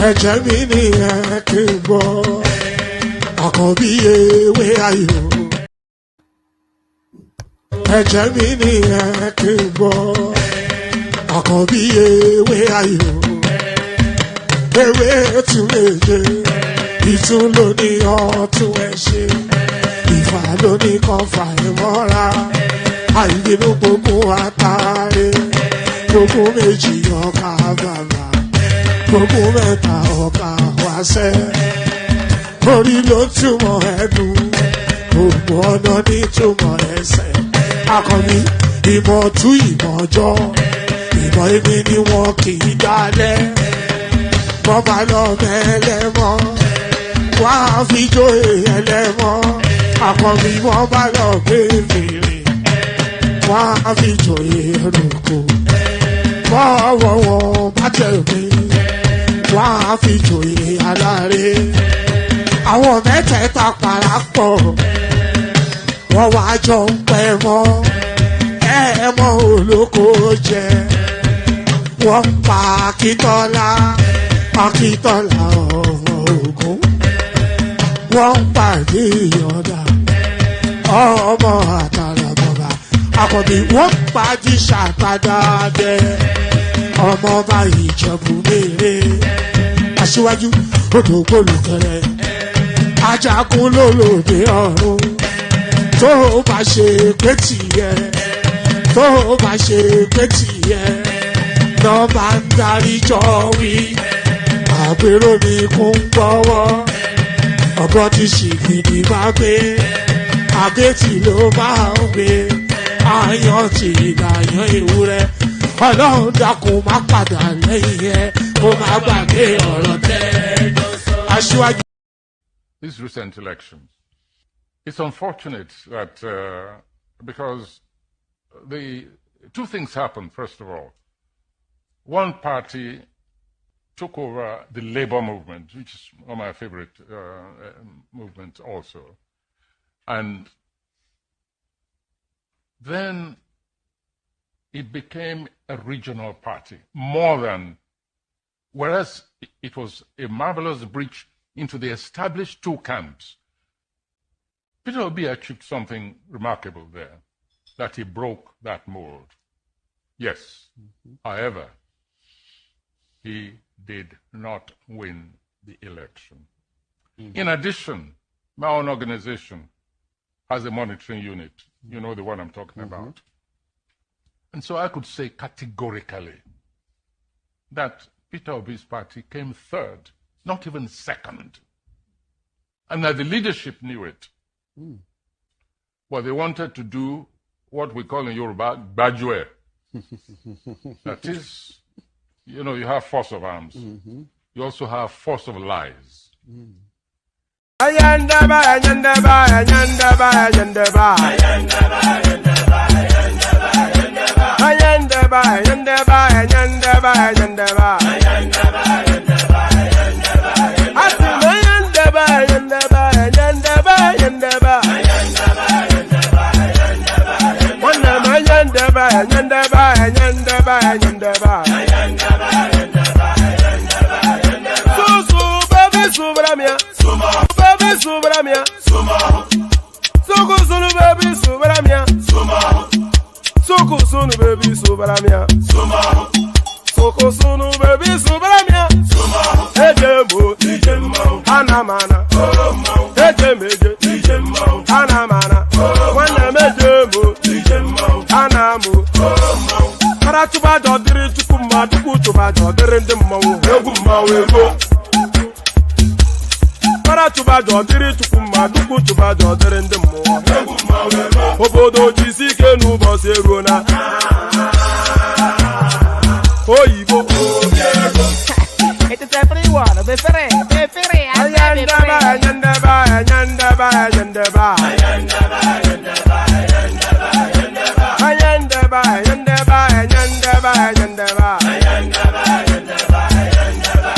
ẹ̀jẹ̀ mi nìyẹn kí n gbọ́ àkànbí ewé ayò. ẹ̀jẹ̀ mi nìyẹn kí n gbọ́ àkànbí ewé ayò. ewé tún méje ìtún ló ní ọtún ẹ ṣe ìfà ló ní kan fà ẹ mọ́ra àìbínú gbogbo àtàrẹ gbogbo méjì ọkà bàbà gbogbo mẹ́ta ọkà wáṣẹ́ orí ló túmọ̀ ẹ̀dùn gbogbo ọ̀nà ní túmọ̀ ẹsẹ̀ akọni ìmọ̀ tú ìmọ̀ ọjọ́ ìmọ̀ èmi ni wọn kì í dálẹ̀ bọ́bá lọ mẹ́lẹ́mọ́ wá fi jó ẹlẹ́mọ́ akọni bọ́bá lọ gbé fèrè wá fi jó ẹrùkù bọ́wọ́ wọn bá tẹ̀ mí wá fi jó aláre àwọn mẹ́tẹ̀ẹ̀ta parapọ̀ wọ́n wá jọ ń pẹ́ mọ́ ẹ̀ẹ́mọ́ olóko jẹ wọ́n ń pa Akíntọ́lá Akíntọ́lá ọmọ Ògún wọ́n ń pàdé Ìyọ̀dà ọmọ Àtàràbọ̀bà Àkànbí wọ́n ń pàdé Ṣàtàdàdẹ ọmọ ọba Ìjẹ̀bú Mèrè Aṣíwájú odò gbólùkẹrẹ ajagun lólòdì ọ̀run tó bá ṣe pé tìyẹ tó bá ṣe pé tìyẹ náà bá ń darí jọ wí àpérò ní kún gbọ́wọ́ ọgbọ́n ti ṣìgìdì máa gbé àbẹ́tì ló máa ń gbé àyàn tí ìdáyàn ewúrẹ́ ọlọ́run dákun má padà lẹ́yìn ẹ kó má gbàgbé ọ̀rọ̀ tẹ́ aṣíwájú. These recent elections, it's unfortunate that because the two things happened. First of all, one party took over the labor movement, which is one of my favorite movements also. And then it became a regional party, more than, whereas it was a marvelous breach into the established two camps. Peter Obi achieved something remarkable there, that he broke that mold. Yes, however, he did not win the election. In addition, my own organization has a monitoring unit. You know the one I'm talking about. And so I could say categorically that Peter Obi's party came third, not even second. And that the leadership knew it. But they wanted to do what we call in Yoruba, gbajue. That is, you know, you have force of arms. You also have force of lies. Ayandaba, ayandaba, ayandaba, ayandaba. Ayandaba, ayandaba, ayandaba, ayandaba. Ayandaba, ayandaba, ayandaba, ayandaba. Ayandaba, ayandaba, ayandaba. Asima ayandaba, ayandaba, ayandaba, ayandaba. Ayandaba, ayandaba, ayandaba. Wana ayandaba, ayandaba, ayandaba, ayandaba. Ayandaba, ayandaba, ayandaba, ayandaba. Susu, baby, subramia. Sumo. Subramia, Sumo. Suku sunu baby Subramia, Sumo. Suku sunu baby Subramia, Sumo. Suku sunu baby Subramia, Sumo. Ejemo, ejemo, anamana, oromo. Ejemeje, ejemo, anamana, wana mejemo, ejemo, anamu, oromo. Karatuba jodiri tukuma duku tuba jodiri ndemo, egu mawego. Para tuba jodiri tukuma duku tuba jodiri ndemo obodo jisike nubo serona oyibo It is everyone, be free, ayandaba ayandaba ayandaba ayandaba ayandaba ayandaba ayandaba ayandaba ayandaba ayandaba ayandaba ayandaba ayandaba ayandaba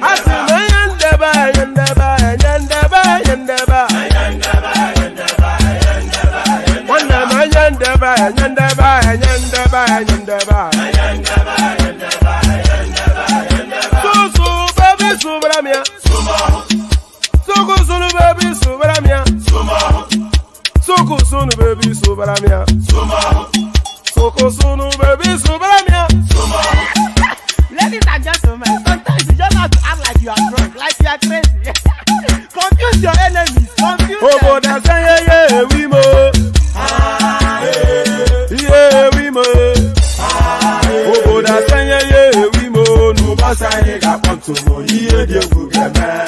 asima ayandaba ayandaba ayandaba ayandaba ayandaba ayandaba ayandaba wana ayandaba ayandaba ayandaba ayandaba ayandaba ayandaba ayandaba susu baby subramia. Soko sunu baby subramia. Soko sunu baby subramia. Soko sunu baby subramia. Ladies and gentlemen, sometimes you just have to act like you are drunk, like you are crazy. Confuse your enemies, confuse them. Oh, that's yeah, we mo. Yeah, we mo. Oh, that's yeah, we mo. No basa ye ga ponto mo. Iye de gugeme.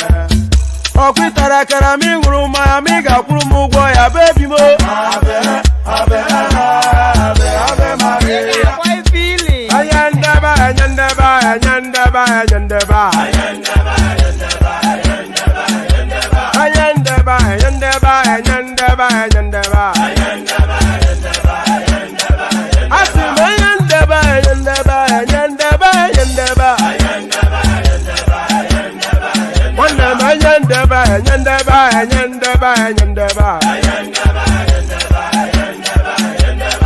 Okwitara kara mi nguru ma mi ga kuru mu gwo ya baby mo. Abe Maria. Boy feeling. Ayandaba.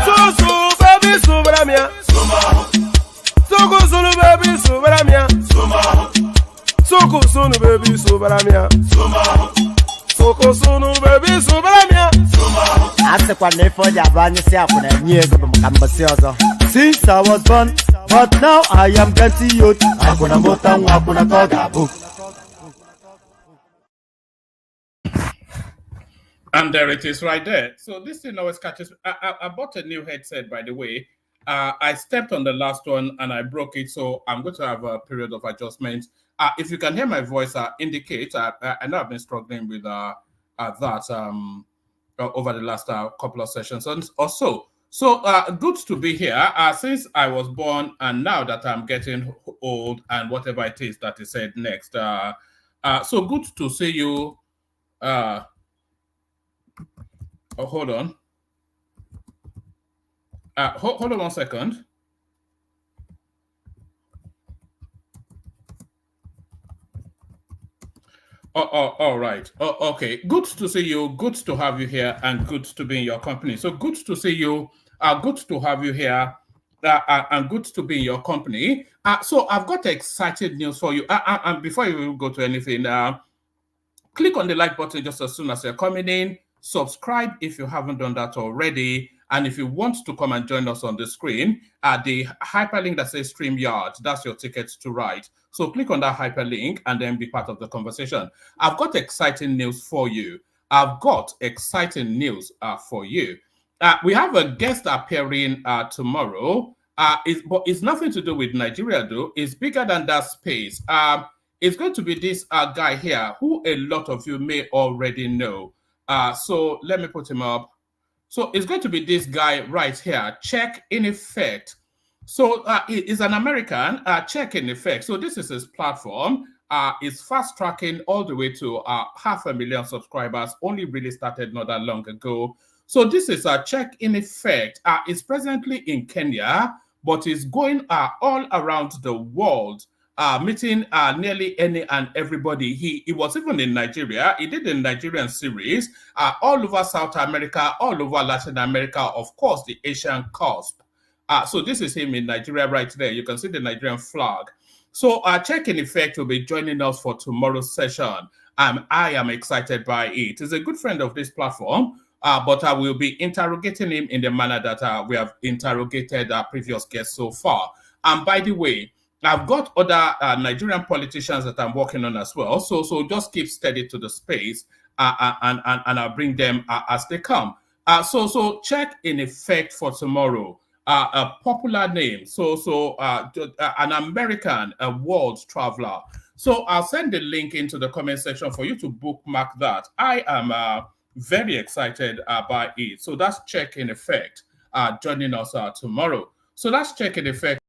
So baby subramia. Soko sunu baby subramia. Soko sunu baby subramia. Soko sunu baby subramia. Ase kwa nefo jabani si akuna nyego bamkambasi ozo. Since I was born, but now I am getting youth. Akuna motangu akuna koga book. And there it is right there. So this thing always catches. I bought a new headset, by the way. I stepped on the last one and I broke it. So I'm going to have a period of adjustment. If you can hear my voice, indicate. I know I've been struggling with that over the last couple of sessions or so. So good to be here. Since I was born and now that I'm getting old and whatever it is that is said next. So good to see you. Hold on. Hold on 1 second. All right. Okay. Good to see you. Good to have you here, and good to be in your company. So good to see you. Good to have you here, and good to be in your company. So I've got exciting news for you. And before you go to anything, click on the like button just as soon as you're coming in. Subscribe if you haven't done that already. And if you want to come and join us on the screen, the hyperlink that says StreamYard, that's your ticket to ride. So click on that hyperlink and then be part of the conversation. I've got exciting news for you. We have a guest appearing tomorrow. But it's nothing to do with Nigeria, though. It's bigger than that space. It's going to be this guy here, who a lot of you may already know. So let me put him up. So it's going to be this guy right here, Check in Effect. So he's an American, Check in Effect. So this is his platform. It's fast tracking all the way to 500,000 subscribers. Only really started not that long ago. So this is a Check in Effect. It's presently in Kenya, but is going all around the world. Meeting nearly any and everybody. He was even in Nigeria. He did a Nigerian series all over South America, all over Latin America, of course, the Asian cusp. So this is him in Nigeria right there. You can see the Nigerian flag. So Check in Effect will be joining us for tomorrow's session. I am excited by it. He's a good friend of this platform, but I will be interrogating him in the manner that we have interrogated our previous guests so far. And by the way, I've got other Nigerian politicians that I'm working on as well. So just keep steady to the space and I'll bring them as they come. So Check in Effect for tomorrow. A popular name. An American, a world traveler. So I'll send the link into the comment section for you to bookmark that. I am very excited by it. So that's Check in Effect joining us tomorrow. So that's Check in Effect.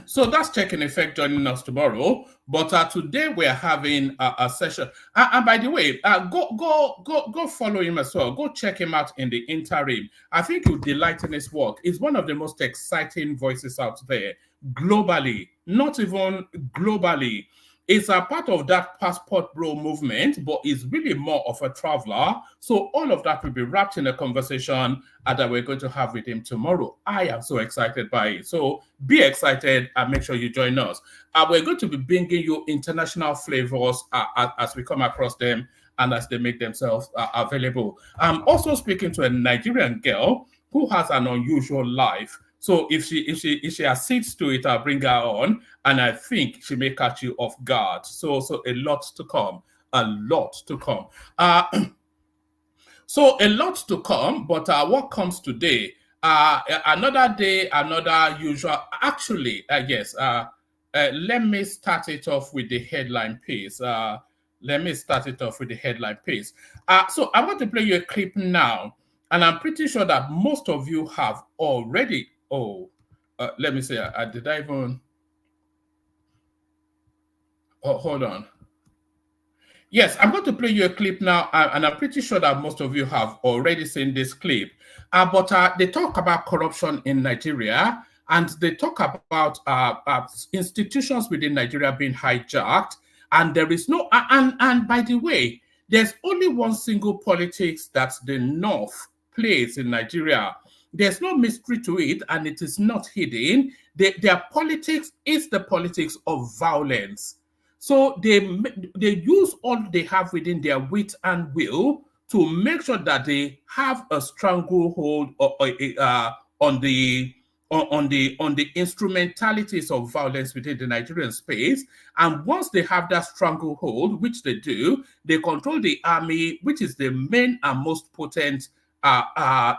So that's Check in Effect joining us tomorrow. But today we're having a session. And by the way, go follow him as well. Go check him out in the interim. I think you'll delight in his work. He's one of the most exciting voices out there globally, not even globally. is a part of that passport bro movement, but is really more of a traveler. So all of that will be wrapped in a conversation that we're going to have with him tomorrow. I am so excited by it. So be excited and make sure you join us. We're going to be bringing you international flavors as we come across them and as they make themselves available. I'm also speaking to a Nigerian girl who has an unusual life. So if she accedes to it, I'll bring her on, and I think she may catch you off guard. So a lot to come, a lot to come. So a lot to come, but what comes today? Another day, another usual. Actually, yes. Let me start it off with the headline piece. So I want to play you a clip now, and I'm pretty sure that most of you have already. Let me see. Did I even? Oh, hold on. Yes, I'm going to play you a clip now, and I'm pretty sure that most of you have already seen this clip. But they talk about corruption in Nigeria, and they talk about institutions within Nigeria being hijacked, and there is no. And by the way, there's only one single politics that the North plays in Nigeria. There's no mystery to it, and it is not hidden. Their politics is the politics of violence. So they use all they have within their wit and will to make sure that they have a stranglehold on the instrumentalities of violence within the Nigerian space. And once they have that stranglehold, which they do, they control the army, which is the main and most potent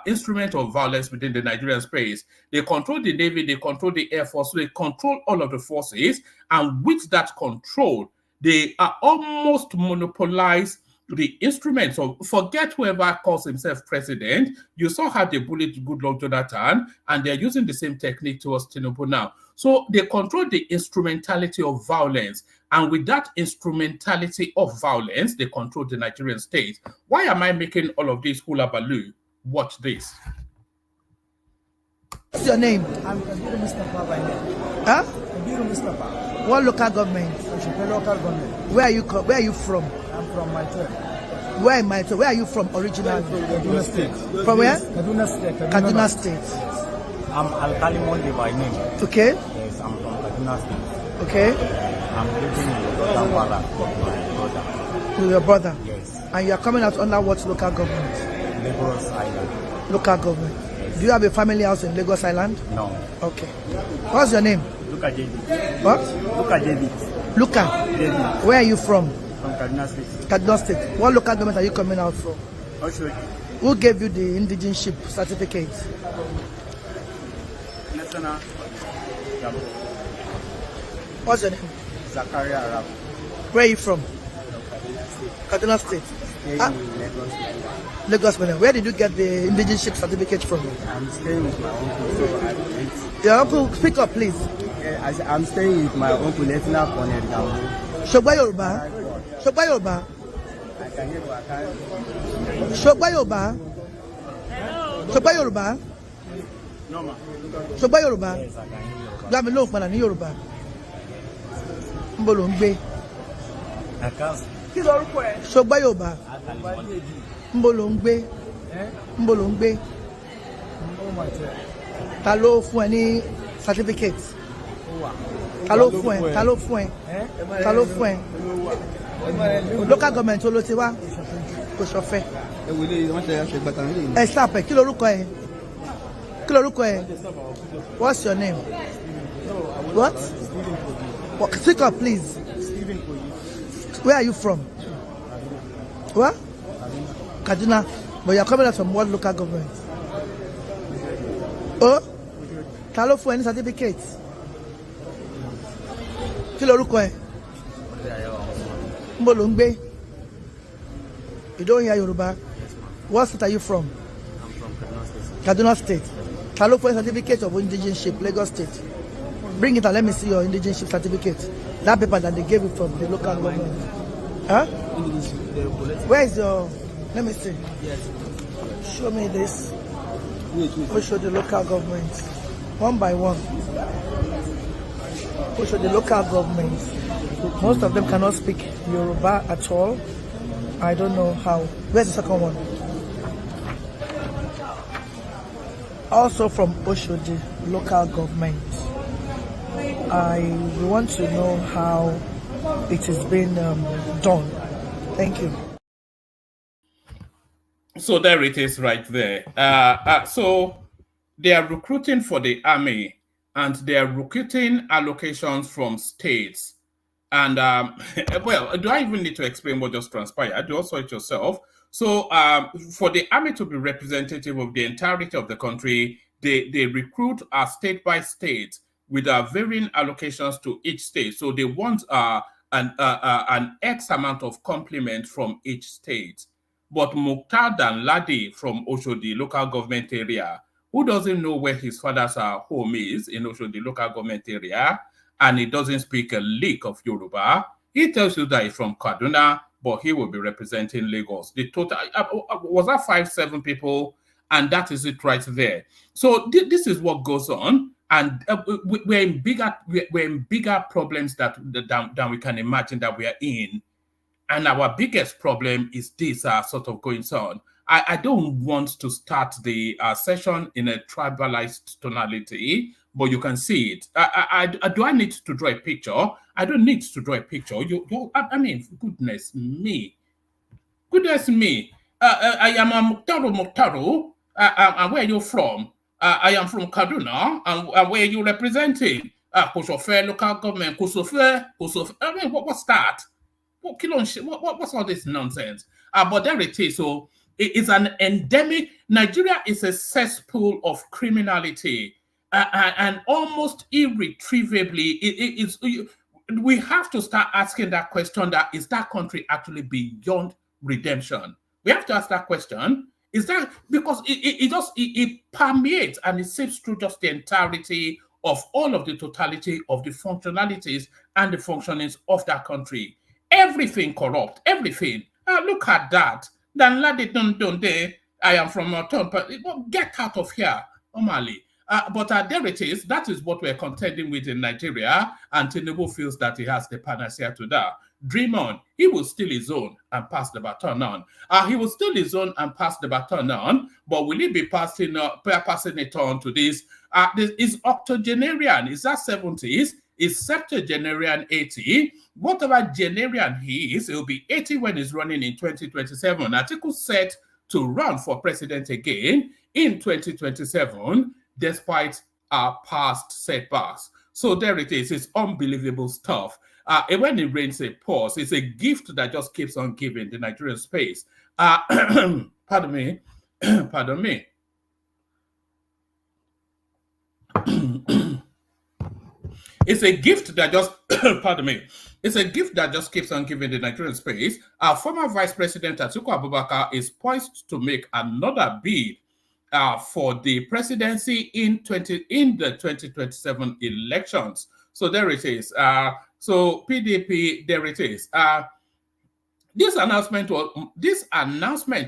instrument of violence within the Nigerian space. They control the Navy, they control the Air Force, so they control all of the forces, and with that control, they are almost monopolize the instruments of, forget whoever calls himself president. You saw how they bullied Goodluck Jonathan, and they're using the same technique towards Tinubu now. So they control the instrumentality of violence, and with that instrumentality of violence, they control the Nigerian state. Why am I making all of this hula baloo? Watch this. What's your name? I'm Kabiru Mustafa by name. Huh? Kabiru Mustafa. What local government? Oshope local government. Where are you from? I'm from Maitwe. Where in Maitwe? Where are you from originally? Kaduna State. From where? Kaduna State. Kaduna State. I'm Alkali Monde by name. Okay. Yes, I'm from Kaduna State. Okay. I'm living in Kampala with my brother. With your brother? Yes. And you are coming out under what local government? Lagos Island. Local government. Yes. Do you have a family house in Lagos Island? No. Okay. What's your name? Luka David. What? Luka David. Luka. David. Where are you from? From Kaduna State. Kaduna State. What local government are you coming out from? Oshope. Who gave you the indigenship certificate? National. What's your name? Zakaria Arab. Where are you from? Kaduna State. Lagos. Where did you get the indigenship certificate from? I'm staying with my uncle, so I went. Your uncle, speak up, please. I'm staying with my uncle, Lieutenant Colonel Gambo. Shogba Yoruba. Shogba Yoruba. I can hear what I can. Shogba Yoruba. Shogba Yoruba. No, ma. Shogba Yoruba. Yes, I can hear you. Gbami lóhùn padà ní Yorùbá. Níbo ló ń gbé? Kí lorúkọ ẹ? Shogba Yoruba. Níbo ló ń gbé? Níbo ló ń gbé? Ta ló fún ẹ ní certificate? Ta ló fún ẹ? Ta ló fún ẹ? Ta ló fún ẹ? Local government ló ti wá? Kò ṣọ̀fẹ́. Ẹ stop ẹ, kí lorúkọ ẹ? Kí lorúkọ ẹ? What's your name? What? Speak up, please. Where are you from? What? Kaduna. But you're coming out from what local government? Oh? Ta ló fún ẹ ní certificate? Kí lorúkọ ẹ? Níbo ló ń gbé? You don't hear Yoruba? What state are you from? I'm from Kaduna Kaduna State. State. Ta ló fún ẹ certificate of indigenship, Lagos State? Bring it and let me see your indigenship certificate. That paper that they gave you from the local government. Huh? Where is your... Let me see. Yes. Show me this. We'll show the local government. One by one. the local governments. Most of them cannot speak Yoruba at all. I don't know how. Where's the second one? Also from Oshodi local government. We want to know how it is being done. Thank you. So there it is right there. So they are recruiting for the army and they are recruiting allocations from states. And well, do I even need to explain what just transpired? You also it yourself. So for the army to be representative of the entirety of the country, they recruit state by state with varying allocations to each state. So they want an X amount of complement from each state. But Mukhtar Danladi from Oshodi local government area, who doesn't know where his father's home is in Oshodi local government area, and he doesn't speak a lick of Yoruba, he tells you that he's from Kaduna, but he will be representing Lagos. The total was that 5-7 people, and that is it right there. So this is what goes on, and we're in bigger problems than we can imagine that we are in. And our biggest problem is this sort of going on. I don't want to start the session in a tribalized tonality, but you can see it. Do I need to draw a picture? I don't need to draw a picture. I mean, goodness me. Goodness me. I am Muktaru. And where are you from? I am from Kaduna. And where are you representing? Kosofe, local government. Kosofe. I mean, what's that? What's all this nonsense? But there it is. So it's an endemic. Nigeria is a cesspool of criminality, and almost irretrievably, we have to start asking that question: that is that country actually beyond redemption? We have to ask that question. Is that because it permeates and it seeps through just the entirety of all of the totality of the functionalities and the functionings of that country? Everything corrupt, everything. Look at that. Then let it don't they? I am from a town, but get out of here, Omali. But there it is. That is what we're contending with in Nigeria, and Tinubu feels that he has the panacea to that. Dream on. He will steal his own and pass the baton on. He will steal his own and pass the baton on, but will he be passing it on to this? This is octogenarian. Is that 70s? Is septuagenarian 80? Whatever genarian he is, he'll be 80 when he's running in 2027. Atiku set to run for president again in 2027, despite our past setbacks. So there it is. It's unbelievable stuff. And when it rains, it pours. It's a gift that just keeps on giving the Nigerian space. Pardon me. Pardon me. It's a gift that just, pardon me, it's a gift that just keeps on giving the Nigerian space. Our former Vice President Atiku Abubakar is poised to make another bid for the presidency in the 2027 elections. So there it is. So PDP, there it is. This announcement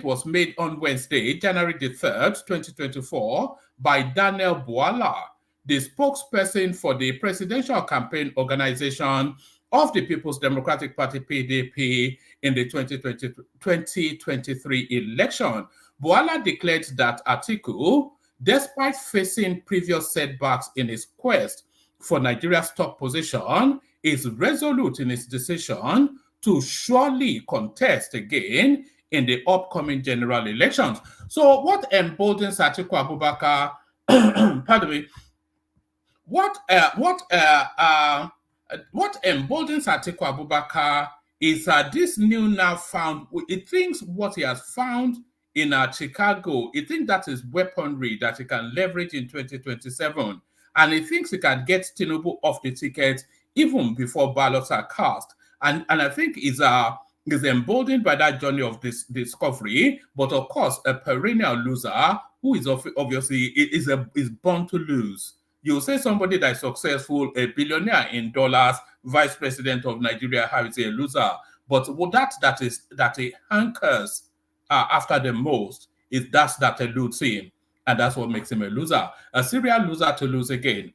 was made on Wednesday, January the 3rd, 2024, by Daniel Bwala, the spokesperson for the presidential campaign organization of the People's Democratic Party, PDP, in the 2023 election. Bwala declared that Atiku, despite facing previous setbacks in his quest for Nigeria's top position, is resolute in his decision to surely contest again in the upcoming general elections. So what emboldens Atiku Abubakar, pardon me, what emboldens Atiku Abubakar is this new now found, it thinks what he has found in Chicago, he thinks that is weaponry that he can leverage in 2027, and he thinks he can get Tinubu off the ticket even before ballots are cast. And I think is emboldened by that journey of this discovery, but of course a perennial loser who is obviously is born to lose. You say somebody that is successful, a billionaire in dollars, vice president of Nigeria, how is he a loser? But that he hankers after the most is that eludes him, and that's what makes him a loser, a serial loser to lose again.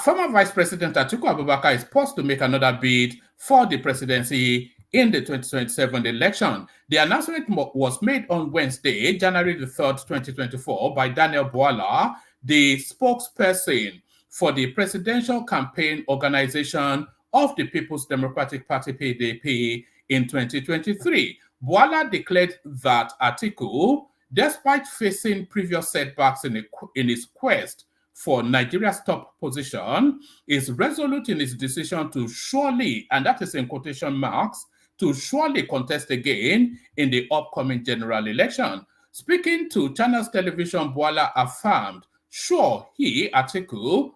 Former Vice President Atiku Abubakar is poised to make another bid for the presidency in the 2027 election. The announcement was made on Wednesday, January the 3rd, 2024, by Daniel Bwala, the spokesperson for the presidential campaign organization of the People's Democratic Party (PDP) in 2023. Bwala declared that Atiku, despite facing previous setbacks in his quest for Nigeria's top position, is resolute in his decision to surely, and that is in quotation marks, to surely contest again in the upcoming general election. Speaking to Channels Television, Bwala affirmed, sure, he, Atiku,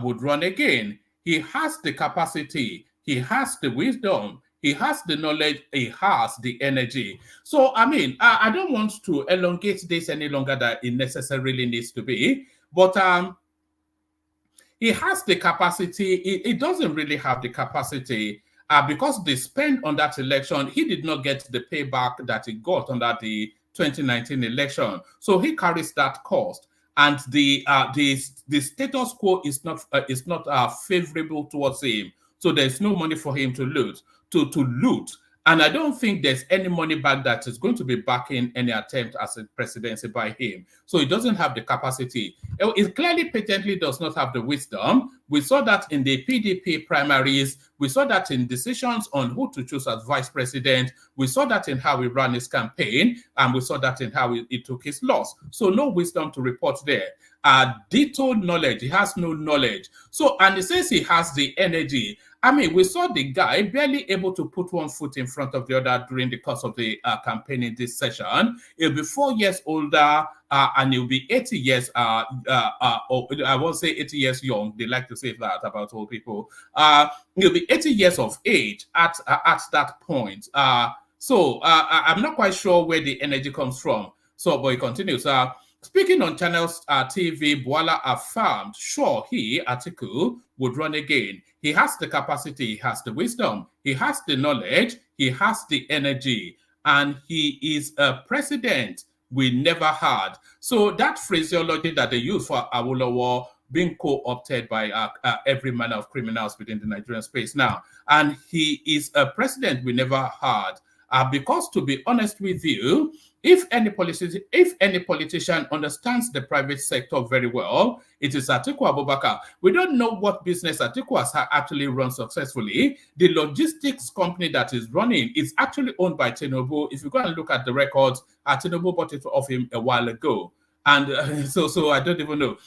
would run again. He has the capacity, he has the wisdom, he has the knowledge, he has the energy. So, I mean, I don't want to elongate this any longer than it necessarily needs to be, but he has the capacity. He doesn't really have the capacity because the spend on that election, he did not get the payback that he got under the 2019 election. So he carries that cost. And the status quo is not favorable towards him. So there's no money for him to loot. And I don't think there's any money back that is going to be backing any attempt as a presidency by him. So he doesn't have the capacity. It clearly, patently does not have the wisdom. We saw that in the PDP primaries. We saw that in decisions on who to choose as vice president. We saw that in how he ran his campaign. And we saw that in how he took his loss. So no wisdom to report there. Ditto knowledge. He has no knowledge. So, and he says he has the energy. I mean, we saw the guy barely able to put one foot in front of the other during the course of the campaign in this session. He'll be 4 years older and he'll be 80 years, I won't say 80 years young. They like to say that about old people. He'll be 80 years of age at that point. So I'm not quite sure where the energy comes from. So, but he continues. Speaking on Channels TV, Bwala affirmed, sure, he, Atiku, would run again. He has the capacity, he has the wisdom, he has the knowledge, he has the energy, and he is a president we never had. So that phraseology that they use for Awolowo being co-opted by every manner of criminals within the Nigerian space now. And he is a president we never had. Because to be honest with you, if any politician understands the private sector very well, it is Atiku Abubakar. We don't know what business Atiku has actually run successfully. The logistics company that is running is actually owned by Tinubu. If you go and look at the records, Tinubu bought it off him a while ago. And so I don't even know.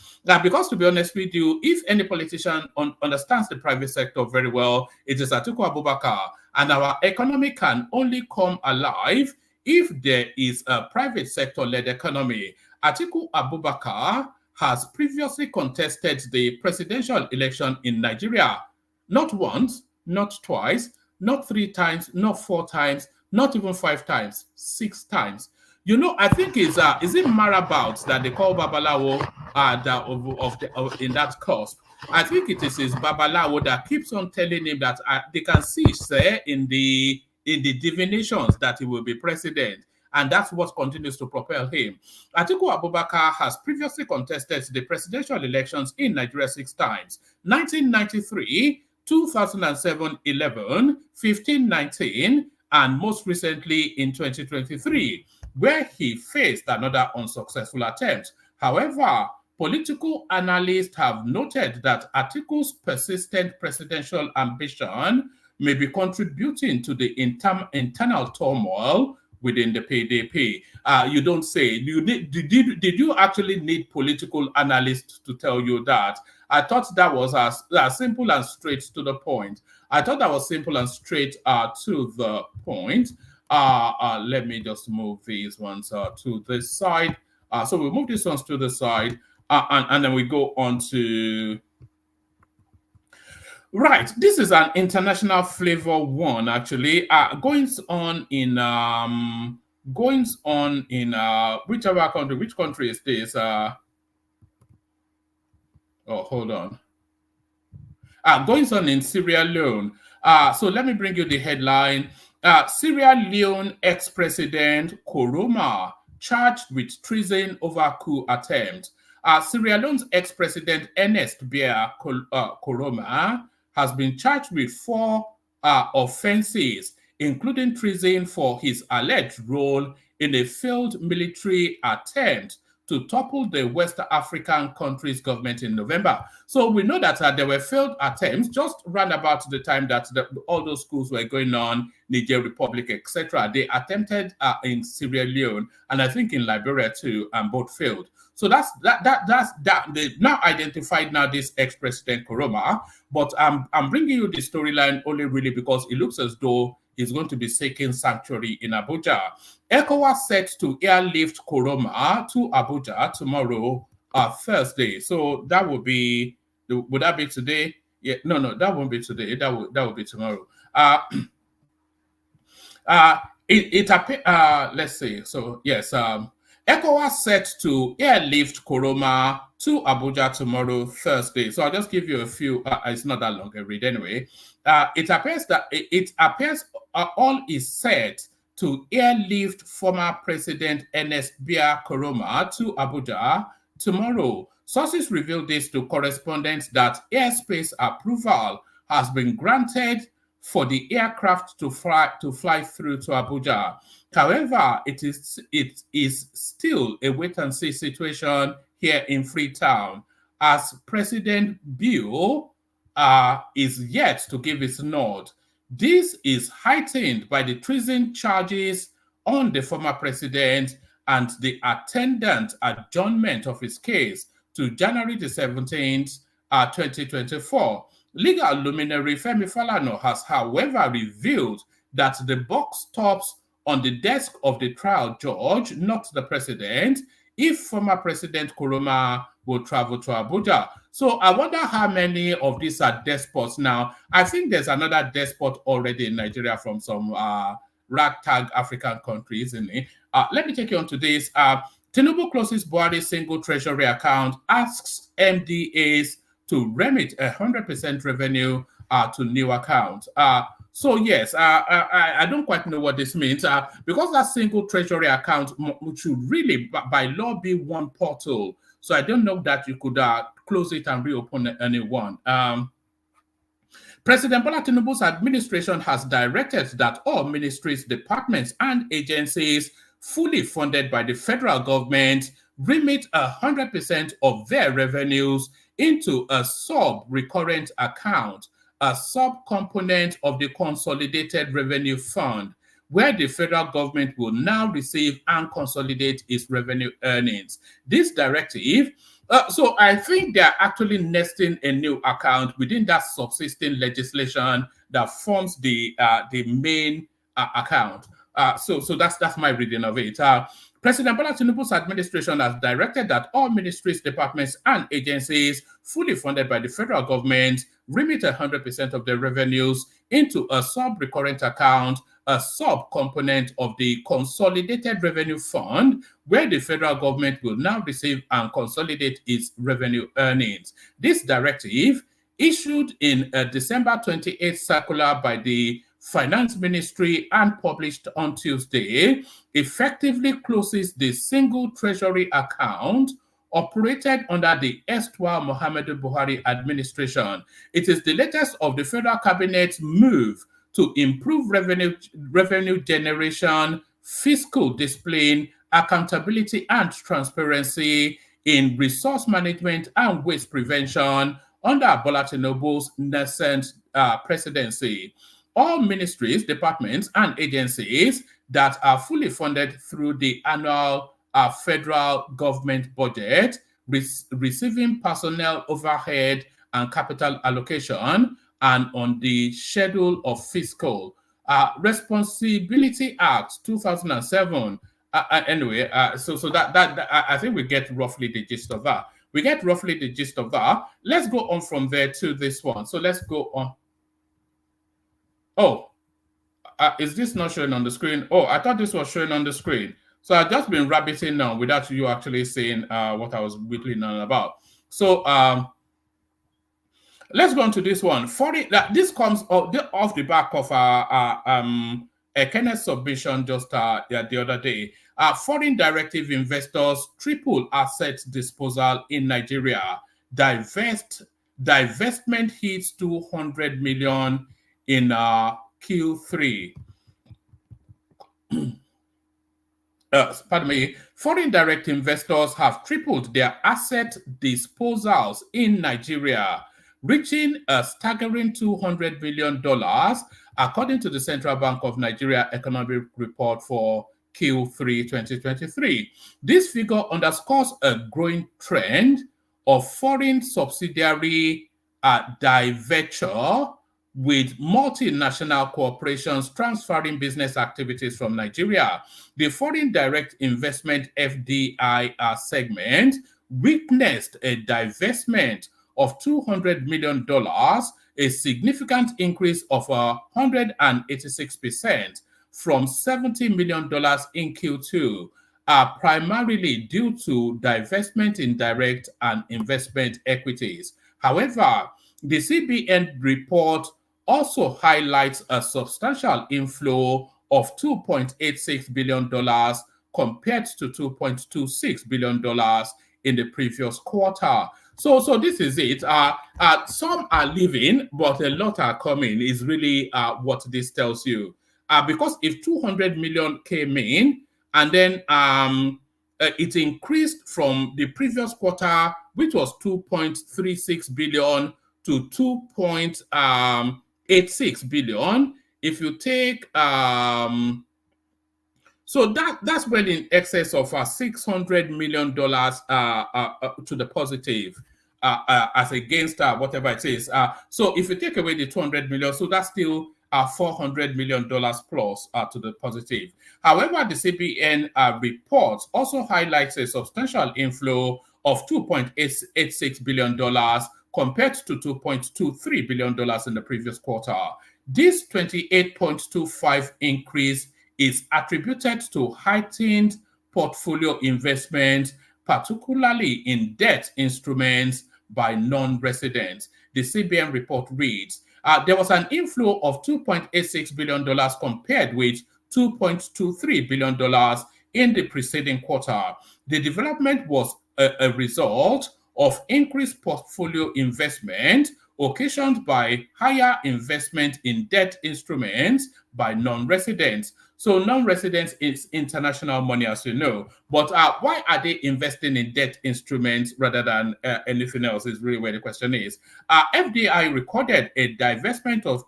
Because to be honest with you, if any politician understands the private sector very well, it is Atiku Abubakar. And our economy can only come alive if there is a private sector-led economy. Atiku Abubakar has previously contested the presidential election in Nigeria. Not once, not twice, not 3 times, not 4 times, not even 5 times, 6 times. You know, I think is it Marabout that they call Babalawo in that cusp. I think it is his Babalawo that keeps on telling him that they can see, say, in the divinations that he will be president. And that's what continues to propel him. Atiku Abubakar has previously contested the presidential elections in Nigeria 6 times. 1993, 2007, 11, 15, 19, and most recently in 2023, where he faced another unsuccessful attempt. However, political analysts have noted that Atiku's persistent presidential ambition may be contributing to the internal turmoil within the PDP. You don't say. Did you actually need political analysts to tell you that? I thought that was as simple and straight to the point. I thought that was simple and straight to the point. Let me just move these ones to this side. So we move these ones to the side, and then we go on to... Right, this is an international flavor one, actually. Goings on in whichever country. Which country is this? Oh, hold on. Goings on in Sierra Leone. So let me bring you the headline. Sierra Leone ex-president Koroma charged with treason over coup attempt. Sierra Leone's ex-president Ernest Bai Koroma has been charged with 4 offenses, including treason for his alleged role in a failed military attempt to topple the West African country's government in November. So we know that there were failed attempts just round about the time that all those schools were going on, Niger Republic, etc. They attempted in Sierra Leone and I think in Liberia too, and both failed. So that's they now identified now this ex-president Koroma, but I'm bringing you the storyline only really because it looks as though he's going to be seeking sanctuary in Abuja. ECOWAS set to airlift Koroma to Abuja tomorrow, Thursday. So that would be, would that be today? Yeah, no, that won't be today. That will be tomorrow. Let's see. So yes, ECOWAS set to airlift Koroma to Abuja tomorrow, Thursday. So I'll just give you a few. It's not that long a read anyway. It appears all is set to airlift former President Ernest Bai Koroma to Abuja tomorrow. Sources revealed this to correspondents that airspace approval has been granted for the aircraft to fly through to Abuja. However, it is still a wait-and-see situation here in Freetown, as President Bill is yet to give his nod. This is heightened by the treason charges on the former president and the attendant adjournment of his case to January the 17th, 2024. Legal luminary Femi Falana has, however, revealed that the buck stops on the desk of the trial judge, not the president, if former President Koroma will travel to Abuja. So I wonder how many of these are despots now. I think there's another despot already in Nigeria from some ragtag African countries, isn't it? Let me take you on to this. Tinubu closes Buhari's single treasury account, asks MDAs to remit 100% revenue to new account. So yes, I don't quite know what this means because that single treasury account should really, by law, be one portal. So I don't know that you could close it and reopen a new one. President Bola Tinubu's administration has directed that all ministries, departments, and agencies fully funded by the federal government remit 100% of their revenues into a sub-recurrent account, a sub-component of the Consolidated Revenue Fund, where the federal government will now receive and consolidate its revenue earnings. This directive, so I think they're actually nesting a new account within that subsisting legislation that forms the main account. So that's my reading of it. President Bola Tinubu's administration has directed that all ministries, departments, and agencies fully funded by the federal government remit 100% of their revenues into a sub-recurrent account, a sub-component of the Consolidated Revenue Fund, where the federal government will now receive and consolidate its revenue earnings. This directive, issued in a December 28th circular by the Finance Ministry and published on Tuesday, effectively closes the single treasury account operated under the erstwhile Muhammadu Buhari administration. It is the latest of the federal cabinet's move to improve revenue generation, fiscal discipline, accountability, and transparency in resource management and waste prevention under Bola Tinubu's nascent presidency. All ministries, departments, and agencies that are fully funded through the annual federal government budget, receiving personnel overhead and capital allocation, and on the schedule of fiscal Responsibility Act 2007. Anyway, so that I think we get roughly the gist of that. Let's go on from there to this one. So let's go on. Oh, is this not showing on the screen? Oh, I thought this was showing on the screen. So I've just been rabbiting now without you actually saying what I was whittling on about. So let's go on to this one. This comes off the back of a Kenneth submission just the other day. Foreign directive investors triple asset disposal in Nigeria. Divestment hits 200 million in Q3. Pardon me, foreign direct investors have tripled their asset disposals in Nigeria, reaching a staggering $200 million, according to the Central Bank of Nigeria Economic Report for Q3 2023. This figure underscores a growing trend of foreign subsidiary divestiture, with multinational corporations transferring business activities from Nigeria. The foreign direct investment FDI segment witnessed a divestment of $200 million, a significant increase of 186% from $70 million in Q2, primarily due to divestment in direct and investment equities. However, the CBN report also highlights a substantial inflow of $2.86 billion compared to $2.26 billion in the previous quarter. So this is it. Some are leaving, but a lot are coming, is really what this tells you. Because if 200 million came in, and then it increased from the previous quarter, which was 2.36 billion to 2.86 billion. If you take so that's well in excess of $600 million to the positive, as against whatever it is. So if you take away the 200 million, so that's still $400 million plus to the positive. However, the CBN report also highlights a substantial inflow of $2.86 billion compared to $2.23 billion in the previous quarter. This 28.25 increase is attributed to heightened portfolio investment, particularly in debt instruments by non-residents. The CBN report reads, there was an inflow of $2.86 billion compared with $2.23 billion in the preceding quarter. The development was a result of increased portfolio investment occasioned by higher investment in debt instruments by non-residents. So non-residents is international money, as you know. But why are they investing in debt instruments rather than anything else is really where the question is. FDI recorded a divestment of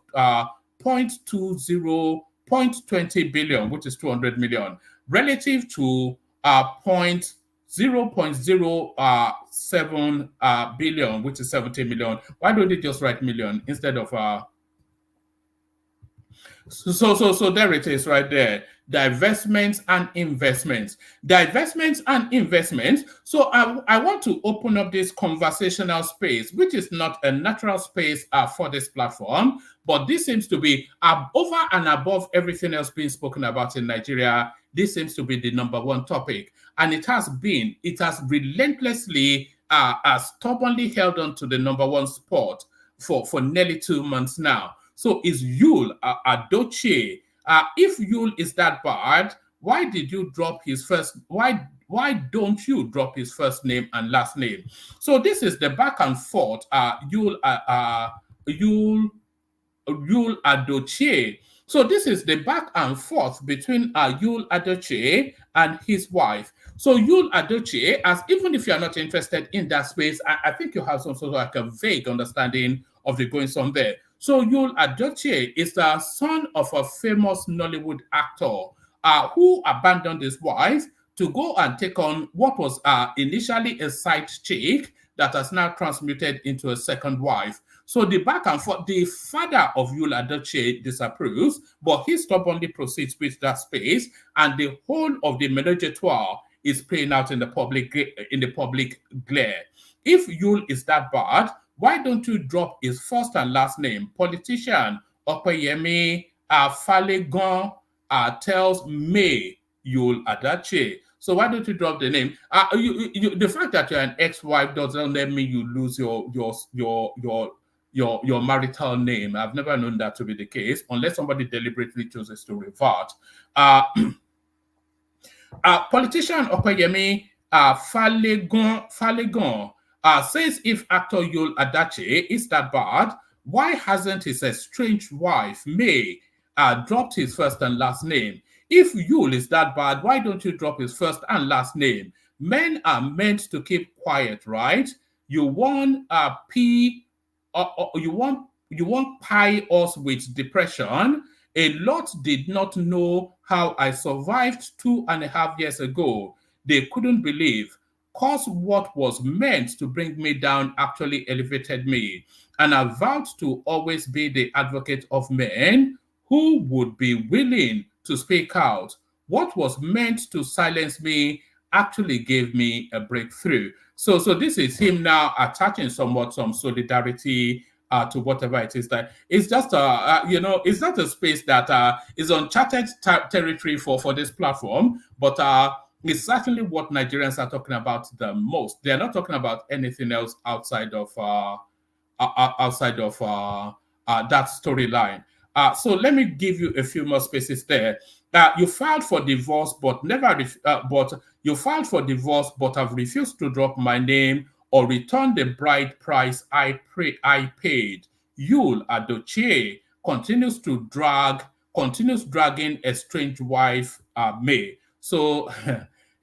0.20 billion, which is 200 million, relative to 0.07 billion, which is 70 million. Why don't they just write million instead of So there it is right there. Divestments and investments. Divestments and investments. So I want to open up this conversational space, which is not a natural space for this platform, but this seems to be over and above everything else being spoken about in Nigeria. This seems to be the number one topic. And it has relentlessly, stubbornly held on to the number one spot for nearly 2 months now. So is Yul Adochie? If Yul is that bad, why did you drop his first? Why don't you drop his first name and last name? So this is the back and forth. Yul Adochie. So this is the back and forth between Yul Adochie and his wife. So Yul Adochie, even if you are not interested in that space, I think you have some sort of like a vague understanding of the goings on there. So Yul Adochie is the son of a famous Nollywood actor who abandoned his wife to go and take on what was initially a side chick that has now transmuted into a second wife. So the back and forth, the father of Yul Adochie disapproves, but he stubbornly proceeds with that space, and the whole of the menage a trois is playing out in the public glare. If Yul is that bad, why don't you drop his first and last name? Politician Opeyemi Falegon tells May Yul Adochie. So why don't you drop the name? The fact that you're an ex-wife doesn't mean you lose your marital name. I've never known that to be the case, unless somebody deliberately chooses to revert. Politician Okoyemi Falegon says if actor Yul Adache is that bad, why hasn't his estranged wife, May, dropped his first and last name? If Yul is that bad, why don't you drop his first and last name? Men are meant to keep quiet, right? You want you won't pie us with depression. A lot did not know how I survived 2.5 years ago. They couldn't believe. Cause what was meant to bring me down actually elevated me. And I vowed to always be the advocate of men who would be willing to speak out. What was meant to silence me actually gave me a breakthrough. So this is him now attaching somewhat some solidarity to whatever it is that it's just it's not a space that is uncharted territory for this platform, but it's certainly what Nigerians are talking about the most. They're not talking about anything else outside of that storyline. So let me give you a few more spaces there. You filed for divorce, but you filed for divorce, but have refused to drop my name or return the bride price I paid. Yul Adochie continues dragging estranged wife May. So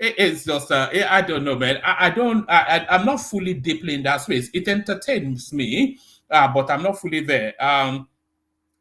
it's just I don't know, man. I'm not fully deeply in that space. It entertains me, but I'm not fully there.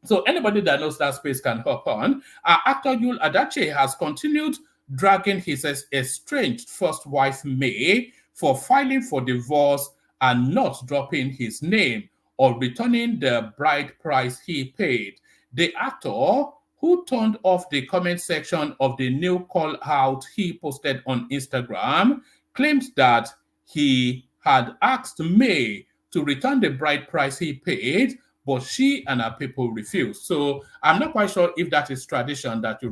So anybody that knows that space can hop on. Actor Yul Adache has continued dragging his estranged first wife May for filing for divorce and not dropping his name or returning the bride price he paid. The actor, who turned off the comment section of the new call out he posted on Instagram, claimed that he had asked May to return the bride price he paid, but she and her people refused. So I'm not quite sure if that is tradition that you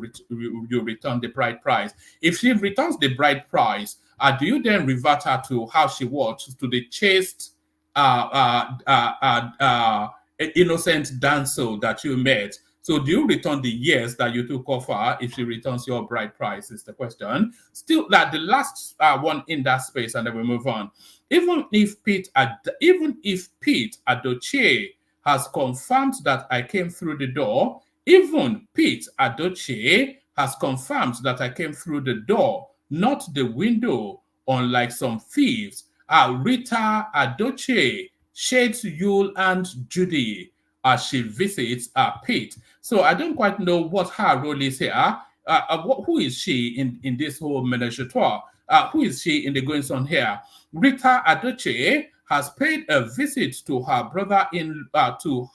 return the bride price. If she returns the bride price, do you then revert her to how she was, to the chaste, innocent dancer that you met? So do you return the years that you took off her if she returns your bride price is the question. Still, like the last one in that space, and then we move on. Even if Pete Adochie has confirmed that I came through the door, even Pete Adochie has confirmed that I came through the door, not the window, unlike some thieves. Rita Adochie shades Yul and Judy as she visits Pete. So I don't quite know what her role is here. Who is she in this whole menage a trois? Who is she in the goings on here? Rita Adochie has paid a visit to her brother-in-law,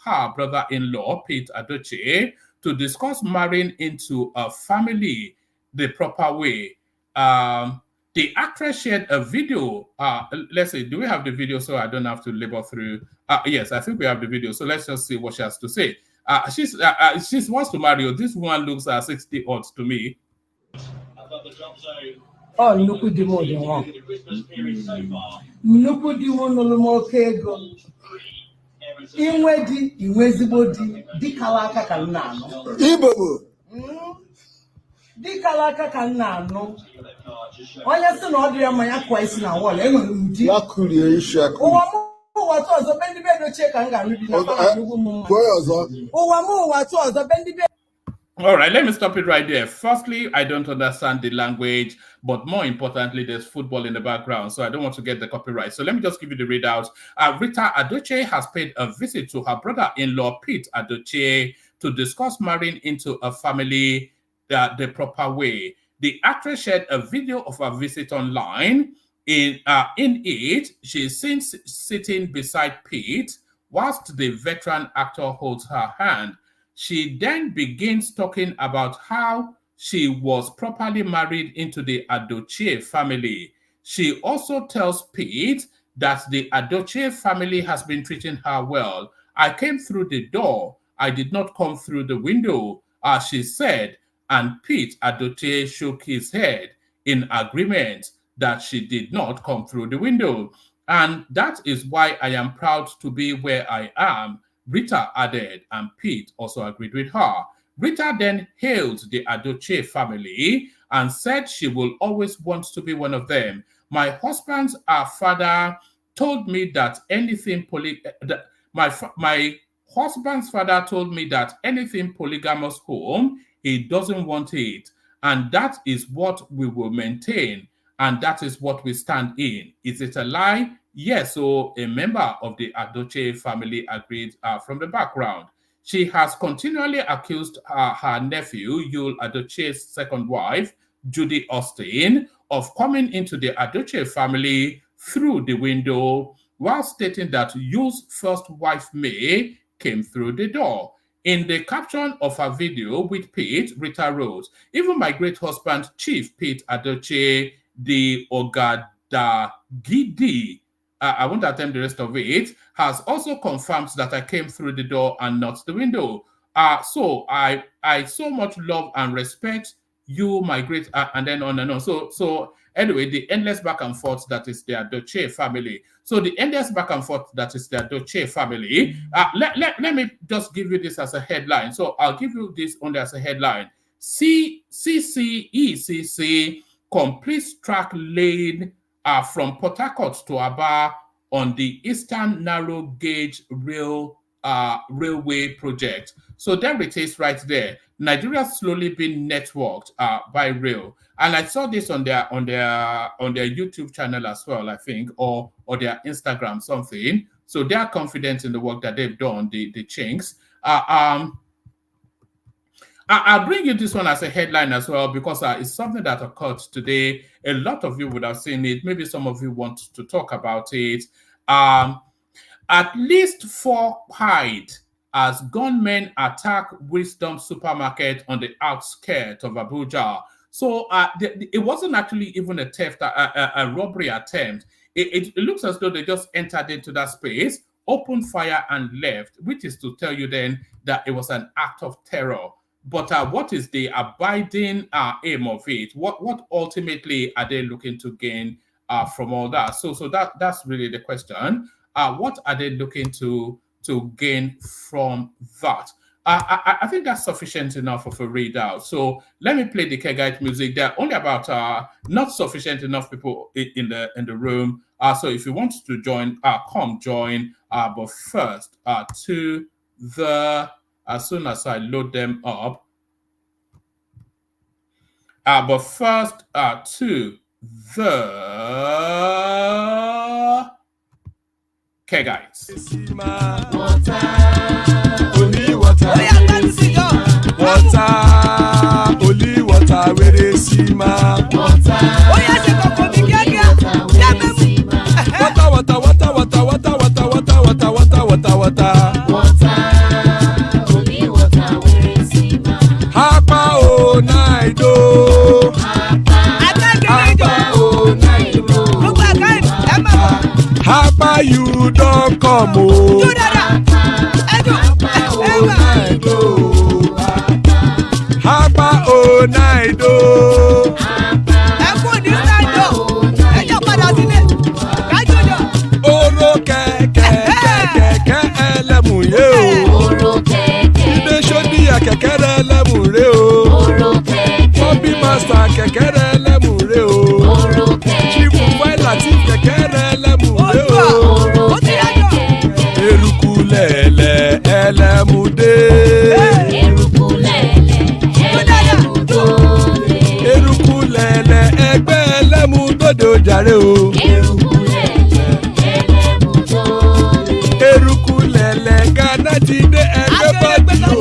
Pete Adochie, to discuss marrying into a family the proper way. The actress shared a video. Let's see, do we have the video so I don't have to labor through? Yes, I think we have the video. So let's just see what she has to say. She wants to marry you. This one looks 60 odds to me. Oh, nnukwu di m dị nwa. Nnukwu di m nụrụ m oke ego. Inwe di, inwe ezigbo di kala aka ka m na-anụ. Ibobo. Di kala aka ka m na-anụ. Onye sị na ọ dị ya mma ya kụọ isi na wọl, enwere m di. Ya kulie isi akụ. Ụwa m ụwa tụ ọzọ be ndị be dochie ka m ga-anụ di na nnukwu m mma. Ụwa m ụwa tụ ọzọ be ndị be. All right, let me stop it right there. Firstly, I don't understand the language, but more importantly, there's football in the background, so I don't want to get the copyright. So let me just give you the readout. Rita Adochie has paid a visit to her brother-in-law, Pete Adochie, to discuss marrying into a family the proper way. The actress shared a video of her visit online. In it, she is seen sitting beside Pete, whilst the veteran actor holds her hand. She then begins talking about how she was properly married into the Adochie family. She also tells Pete that the Adochie family has been treating her well. I came through the door. I did not come through the window, as she said, and Pete Adochie shook his head in agreement that she did not come through the window. And that is why I am proud to be where I am, Rita added, and Pete also agreed with her. Rita then hailed the Adochie family and said she will always want to be one of them. My husband's father told me that anything my husband's father told me that anything polygamous home, he doesn't want it. And that is what we will maintain. And that is what we stand in. Is it a lie? Yes. So a member of the Adoche family agreed from the background. She has continually accused her nephew, Yul Adoche's second wife, Judy Austin, of coming into the Adoche family through the window, while stating that Yul's first wife, May, came through the door. In the caption of her video with Pete, Rita wrote, even my great husband, Chief Pete Adoche, the Ogadagidi, I won't attempt the rest of it, has also confirmed that I came through the door and not the window. So I so much love and respect you, my great, and then on and on. So anyway, the endless back and forth that is the Adoche family. So the endless back and forth that is the Adoche family. Let me just give you this as a headline. So I'll give you this only as a headline. CCECC completes track lane from Port Harcourt to Aba on the Eastern Narrow Gauge Railway project. So there it is right there. Nigeria slowly being networked by rail. And I saw this on their YouTube channel as well, I think, or their Instagram, something. So they are confident in the work that they've done, the Chinks. I'll bring you this one as a headline as well, because it's something that occurred today. A lot of you would have seen it. Maybe some of you want to talk about it. At least 4 pied as gunmen attack Wisdom Supermarket on the outskirts of Abuja. So it wasn't actually even a theft, a robbery attempt. It looks as though they just entered into that space, opened fire and left, which is to tell you then that it was an act of terror. But what is the abiding aim of it? What ultimately are they looking to gain from all that? So that's really the question. What are they looking to gain from that? I think that's sufficient enough of a readout. So let me play the Kegite music. There are only about not sufficient enough people in the room. So if you want to join, come join. But first, to the as soon as I load them up. But first, to the Kegites. Only water, where they see ma. Water, Hapa o naido. Hapa you don't come o. Hapa o naido. Oro kẹ̀kẹ́ ẹlẹ́mù yé o. Ibe sodi kẹ̀kẹ́ ẹlẹ́mù rẹ o. Bobby master kẹ̀kẹ́ ẹlẹ́mù rẹ o. Chief Latif kẹ̀kẹ́ ẹlẹ́mù rẹ o. Eruku lẹ̀lẹ̀ ẹlẹ́mù dé. Eruku lẹ̀lẹ̀ ẹgbẹ́ ẹlẹ́mù dòde ojàre o. Eruku lẹ̀lẹ̀ Ghana ti dé ẹgbẹ́ bọ́dì o.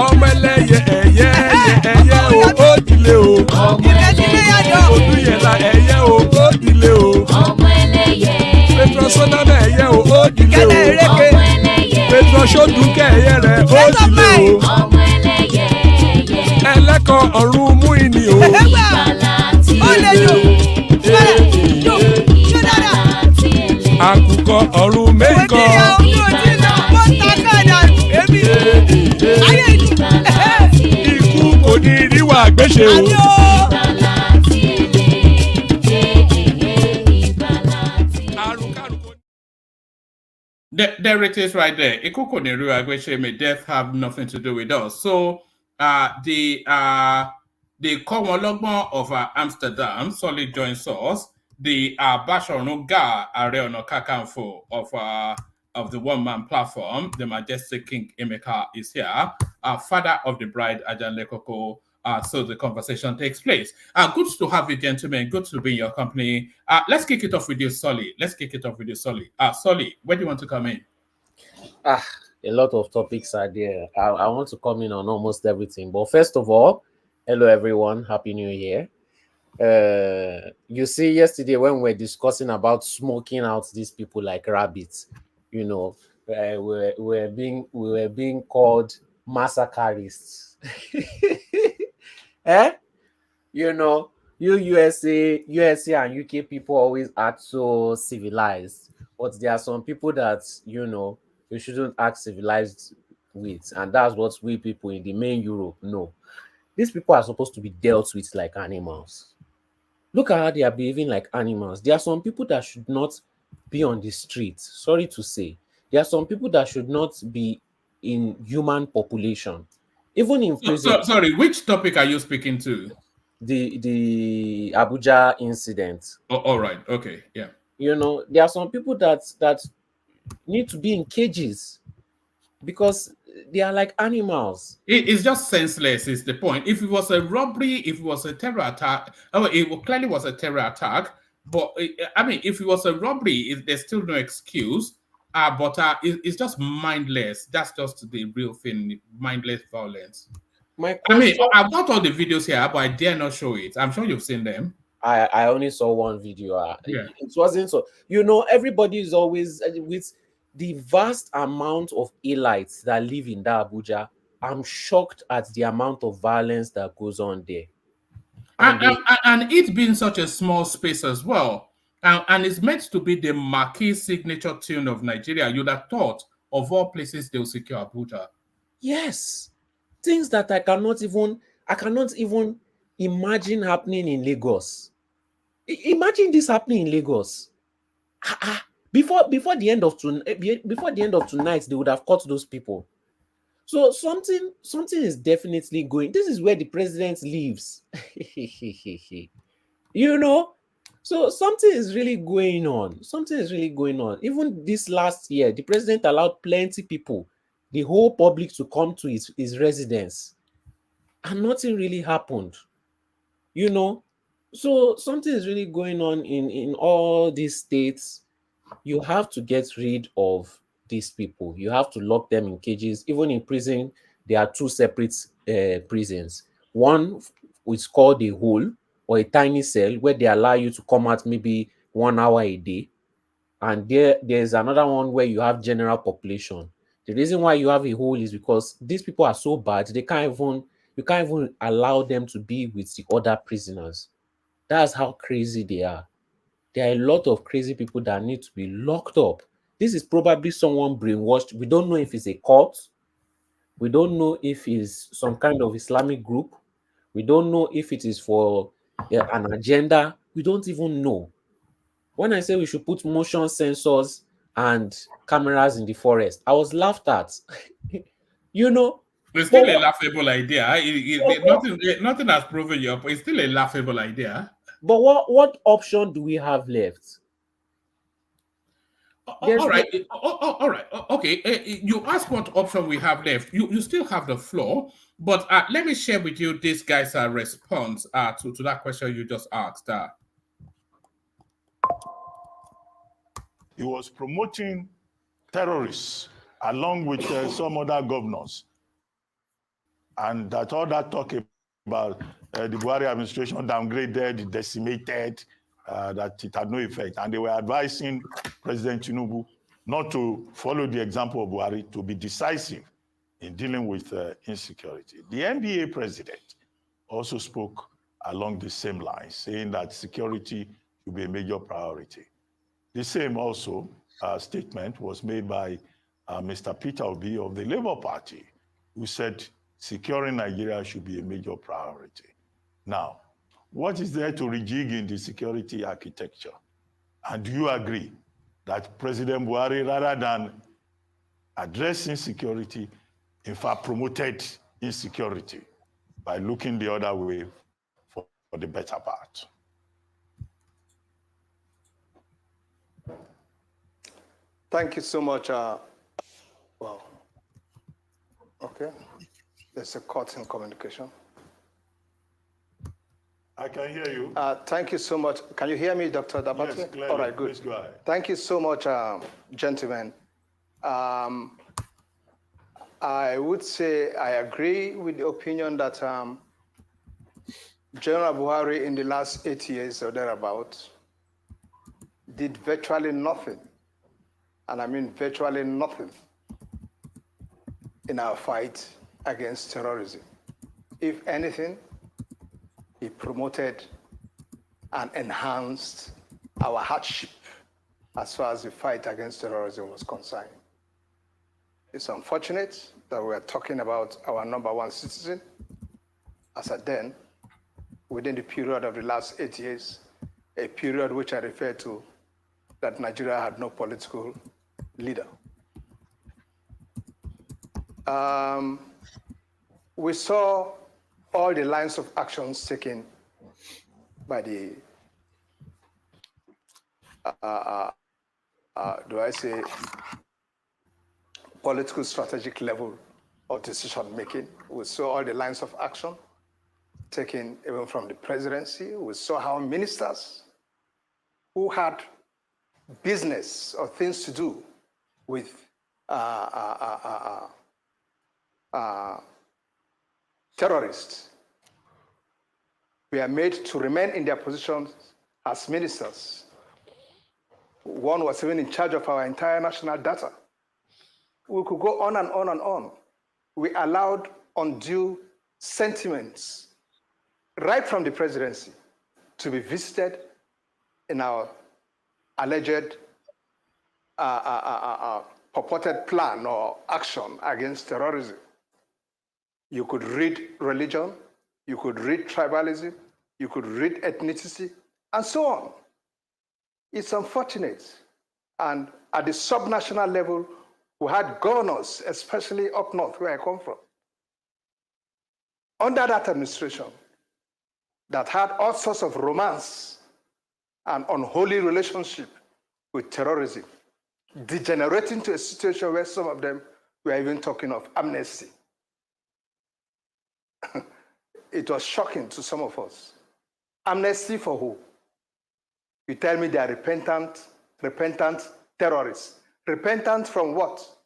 Ọmọ ẹlẹ́yẹ ẹ̀yẹ o ó dilé o. Olúyẹ̀lá ẹ̀yẹ o ó dilé o. Petrosoname ẹ̀yẹ o ó dilé o. Petrosodunke ẹ̀yẹ rẹ̀ ó dilé o. Ẹlẹ́kọ̀ ọ̀run mú ìní o. Àkùkọ ọ̀run mẹ́kọ̀. Ikú kò ní ríwà gbéṣe o. There it is right there. Ikuko Neru Agweshe, may death have nothing to do with us. So the Komologbo of Amsterdam, Solid joins us. The Bashorunga Are Ona Kakanfo of the One Man Platform, the Majestic King Emeka is here. Father of the bride, Ajan Lekoko. So the conversation takes place. Good to have you, gentlemen. Good to be in your company. Let's kick it off with you, Solly. Solly, where do you want to come in? A lot of topics are there. I want to come in on almost everything. But first of all, hello everyone. Happy New Year. You see, yesterday when we were discussing about smoking out these people like rabbits, we were being called massacreists. USA and UK people always act so civilized, but there are some people that you shouldn't act civilized with, and that's what we people in the main Europe know. These people are supposed to be dealt with like animals. Look at how they are behaving like animals. There are some people that should not be on the street. Sorry to say, there are some people that should not be in human population, even in prison. Sorry, which topic are you speaking to? The Abuja incident. Oh, all right. Okay. Yeah. There are some people that need to be in cages because they are like animals. It's just senseless, is the point. If it was a robbery, if it was a terror attack, it clearly was a terror attack. But if it was a robbery, there's still no excuse. But it's just mindless. That's just the real thing, mindless violence. I've got all the videos here, but I dare not show it. I'm sure you've seen them. I only saw one video. Yeah. It wasn't so. Everybody is always with the vast amount of elites that live in that Abuja. I'm shocked at the amount of violence that goes on there. And it being such a small space as well. And it's meant to be the marquee signature tune of Nigeria. You'd have thought, of all places, they'll secure Abuja. Yes. Things that I cannot even imagine happening in Lagos. Imagine this happening in Lagos. Before the end of tonight, they would have caught those people. So something is definitely going. This is where the president lives. So something is really going on. Even this last year, the president allowed plenty people, the whole public, to come to his residence, and nothing really happened. So something is really going on in all these states. You have to get rid of these people. You have to lock them in cages. Even in prison, there are two separate prisons. One is called a hole, or a tiny cell, where they allow you to come out maybe 1 hour a day. And there's another one where you have general population. The reason why you have a hole is because these people are so bad, you can't even allow them to be with the other prisoners. That's how crazy they are. There are a lot of crazy people that need to be locked up. This is probably someone brainwashed. We don't know if it's a cult. We don't know if it's some kind of Islamic group. We don't know if it is for an agenda. We don't even know. When I say we should put motion sensors and cameras in the forest, I was laughed at. It's still a laughable idea. Nothing has proven you up. It's still a laughable idea. But what option do we have left? All right. Okay. You ask what option we have left. You still have the floor. But let me share with you this guy's response to that question you just asked. He was promoting terrorists along with some other governors. And that all that talk about the Buhari administration downgraded, decimated, that it had no effect. And they were advising President Tinubu not to follow the example of Buhari, to be decisive in dealing with insecurity. The NBA president also spoke along the same lines, saying that security should be a major priority. The same also statement was made by Mr. Peter Obi of the Labour Party, who said securing Nigeria should be a major priority. Now, what is there to rejig in the security architecture? And do you agree that President Buhari, rather than addressing security, in fact promoted insecurity by looking the other way for the better part. Thank you so much. Wow. Okay. There's a cut in communication. I can hear you. Thank you so much. Can you hear me, Dr. Dabate? Yes, clearly. All right, good. Please go ahead. Thank you so much, gentlemen. I would say I agree with the opinion that General Buhari in the last 8 years or thereabout did virtually nothing, and I mean virtually nothing, in our fight against terrorism. If anything, he promoted and enhanced our hardship as far as the fight against terrorism was concerned. It's unfortunate that we are talking about our #1 citizen as a then, within the period of the last 8 years, a period which I refer to that Nigeria had no political leader. We saw all the lines of actions taken by the, do I say, political strategic level of decision making. We saw all the lines of action taken even from the presidency. We saw how ministers who had business or things to do with terrorists were made to remain in their positions as ministers. One was even in charge of our entire national data. We could go on and on and on. We allowed undue sentiments right from the presidency to be visited in our alleged purported plan or action against terrorism. You could read religion, you could read tribalism, you could read ethnicity, and so on. It's unfortunate. And at the subnational level, we had governors, especially up north where I come from, under that administration, that had all sorts of romance and unholy relationship with terrorism, degenerating to a situation where some of them were even talking of amnesty. It was shocking to some of us. Amnesty for who? You tell me they are repentant terrorists. Repentant from what?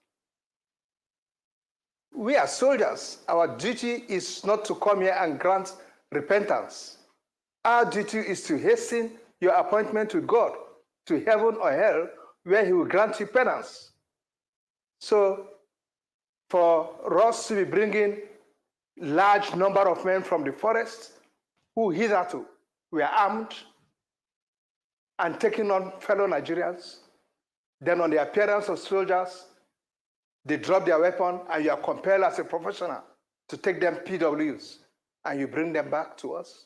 We are soldiers. Our duty is not to come here and grant repentance. Our duty is to hasten your appointment with God to heaven or hell, where he will grant you penance. So for us to be bringing large number of men from the forest who hitherto were armed and taking on fellow Nigerians, then on the appearance of soldiers, they drop their weapon and you are compelled as a professional to take them PWs and you bring them back to us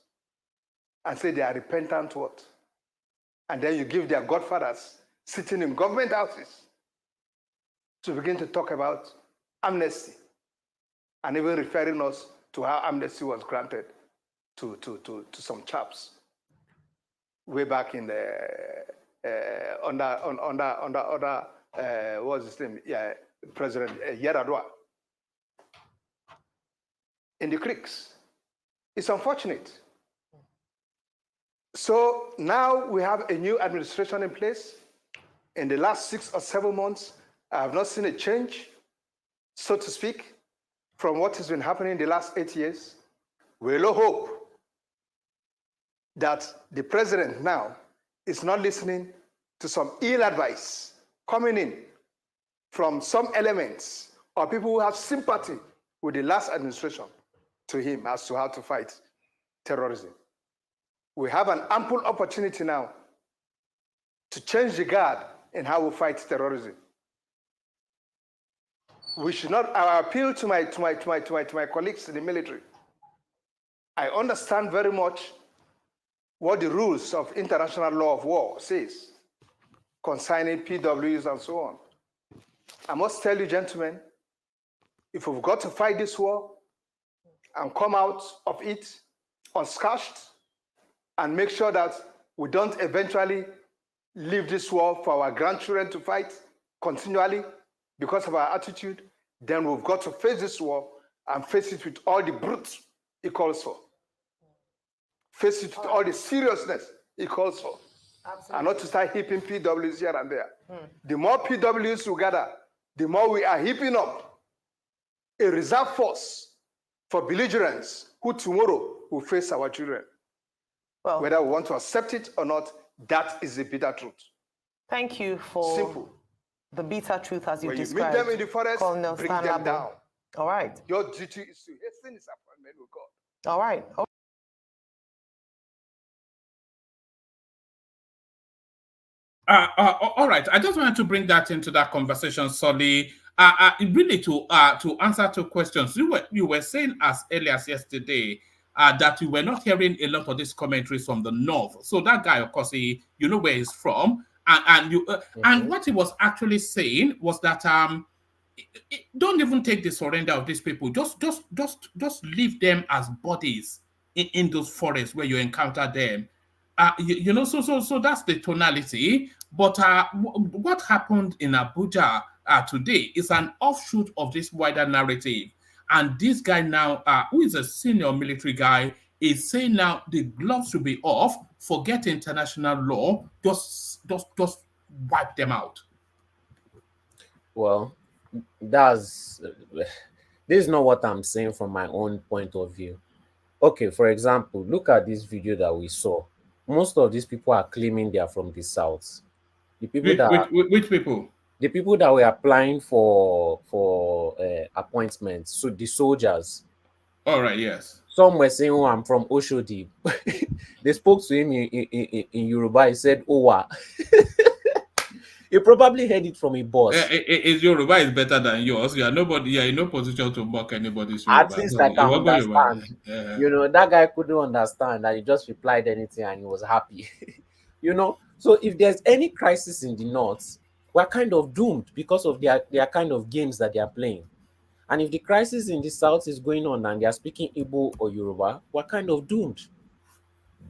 and say they are repentant what? And then you give their godfathers sitting in government houses to begin to talk about amnesty and even referring us to how amnesty was granted to some chaps way back in the under what's his name? Yeah, President Yaradua in the creeks. It's unfortunate. So now we have a new administration in place. In the last 6 or 7 months, I have not seen a change, so to speak, from what has been happening in the last 8 years. We will hope that the president now is not listening to some ill advice coming in from some elements or people who have sympathy with the last administration to him as to how to fight terrorism. We have an ample opportunity now to change the guard in how we fight terrorism. We should not. I appeal to my colleagues in the military. I understand very much what the rules of international law of war says concerning PWs and so on. I must tell you, gentlemen, if we've got to fight this war, and come out of it unscathed and make sure that we don't eventually leave this war for our grandchildren to fight continually because of our attitude, then we've got to face this war and face it with all the brute it calls for. Face it with all the seriousness it calls for. Absolutely. And not to start heaping PWs here and there. The more PWs we gather, the more we are heaping up a reserve force for belligerents who tomorrow will face our children. Well, whether we want to accept it or not, that is the bitter truth. Thank you for simple. The bitter truth as you when described. You meet them in the forest, Colonel bring Stan them Labo. down. All right. Your duty is to hasten his appointment with God. All right. All right. I just wanted to bring that into that conversation, Solly. Really to answer two questions. You were saying as early as yesterday that you were not hearing a lot of these commentaries from the north. So that guy, of course, you know where he's from, and what he was actually saying was that don't even take the surrender of these people. Just leave them as bodies in those forests where you encounter them. So that's the tonality. But what happened in Abuja today is an offshoot of this wider narrative. And this guy now, who is a senior military guy, is saying now the gloves should be off, forget international law, just wipe them out. Well, this is not what I'm saying from my own point of view. Okay, for example, look at this video that we saw. Most of these people are claiming they are from the south. The people which people? The people that were applying for appointments, so the soldiers. All right, yes. Some were saying, "Oh, I'm from Oshodi." They spoke to him in Yoruba. He said, "Owa." He probably heard it from a boss. His Yoruba is better than yours. You are nobody. You are in no position to mock anybody's Yoruba. At least I can understand. You know, that guy couldn't understand that he just replied anything and he was happy. You know, so if there's any crisis in the north, we're kind of doomed because of their kind of games that they are playing. And if the crisis in the south is going on and they are speaking Igbo or Yoruba, we're kind of doomed.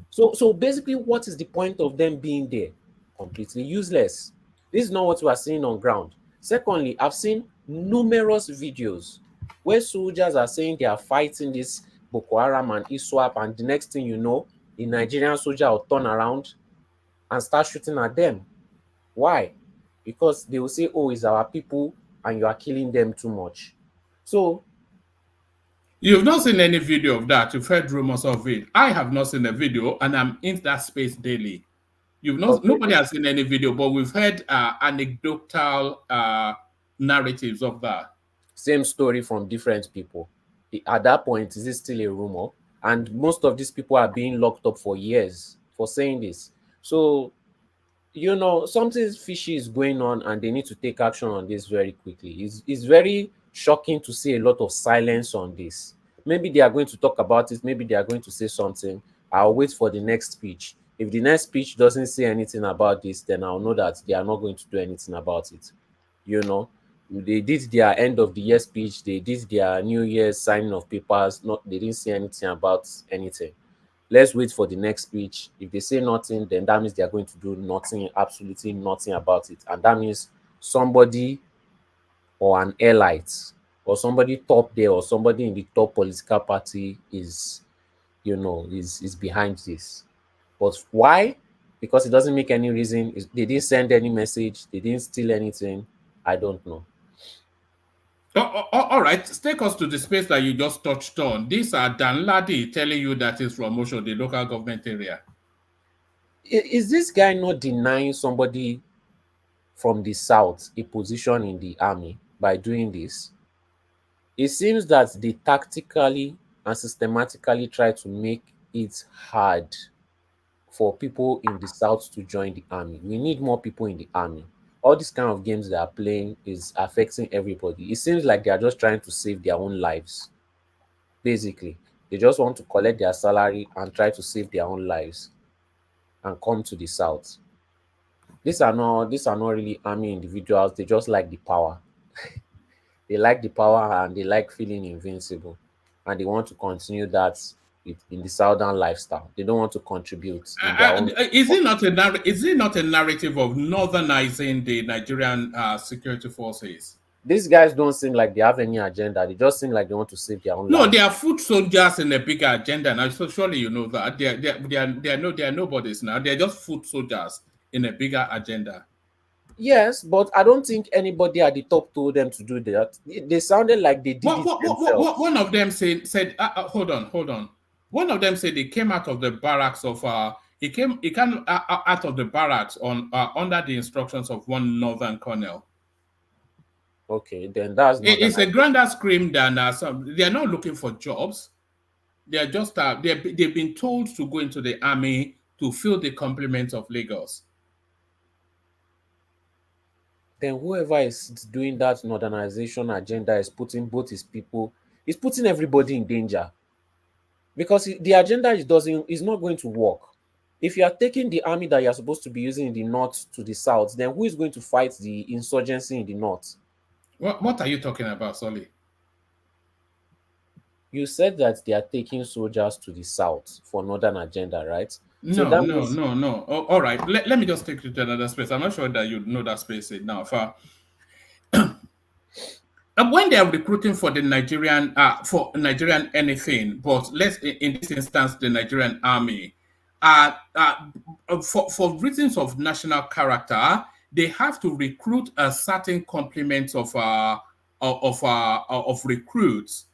So basically, what is the point of them being there? Completely useless. This is not what we are seeing on ground. Secondly, I've seen numerous videos where soldiers are saying they are fighting this Boko Haram and ISWAP, and the next thing you know, the Nigerian soldier will turn around and start shooting at them. Why? Because they will say, "Oh, it's our people and you are killing them too much." So you've not seen any video of that. You've heard rumors of it. I have not seen a video, and I'm in that space daily. Nobody has seen any video, but we've heard anecdotal narratives of that. Same story from different people. At that point, is it still a rumor? And most of these people are being locked up for years for saying this. So, you know, something fishy is going on and they need to take action on this very quickly. It's very shocking to see a lot of silence on this. Maybe they are going to talk about it. Maybe they are going to say something. I'll wait for the next speech. If the next speech doesn't say anything about this, then I'll know that they are not going to do anything about it. You know, they did their end of the year speech. They did their New Year's signing of papers. They didn't say anything about anything. Let's wait for the next speech. If they say nothing, then that means they are going to do nothing, absolutely nothing about it. And that means somebody or an elite or somebody top there or somebody in the top political party is behind this. But why? Because it doesn't make any reason. They didn't send any message. They didn't steal anything. I don't know. All right, take us to the space that you just touched on. These are Dan Ladi telling you that is from Osho, the local government area. Is this guy not denying somebody from the south a position in the army by doing this? It seems that they tactically and systematically try to make it hard for people in the south to join the army. We need more people in the army. All these kind of games they are playing is affecting everybody. It seems like they are just trying to save their own lives. Basically, they just want to collect their salary and try to save their own lives and come to the south. These are not really army individuals. They just like the power. They like the power and they like feeling invincible. and they want to continue that in the southern lifestyle. They don't want to contribute in their own. Is it not a narrative of northernizing the Nigerian security forces? These guys don't seem like they have any agenda. They just seem like they want to save their own No, lives. they are foot soldiers in a bigger agenda now. So surely you know that they are nobodies now. They are just foot soldiers in a bigger agenda. Yes, but I don't think anybody at the top told them to do that. They sounded like they did it themselves. One of them said, hold on. One of them said they came out of the barracks of he came out of the barracks on under the instructions of one northern colonel. Okay, then that's not. It's a grander scheme than some. They are not looking for jobs. They are just they've been told to go into the army to fill the complement of Lagos. Then whoever is doing that modernization agenda is putting both his people, is putting everybody in danger, because the agenda is not going to work. If you are taking the army that you are supposed to be using in the north to the south, then who is going to fight the insurgency in the north? What are you talking about, Solly? You said that they are taking soldiers to the south for northern agenda, right? No. Oh, all right. Let me just take you to another space. I'm not sure that you know that space now. When they are recruiting for the Nigerian anything, but let's in this instance the Nigerian army, for reasons of national character, they have to recruit a certain complement of recruits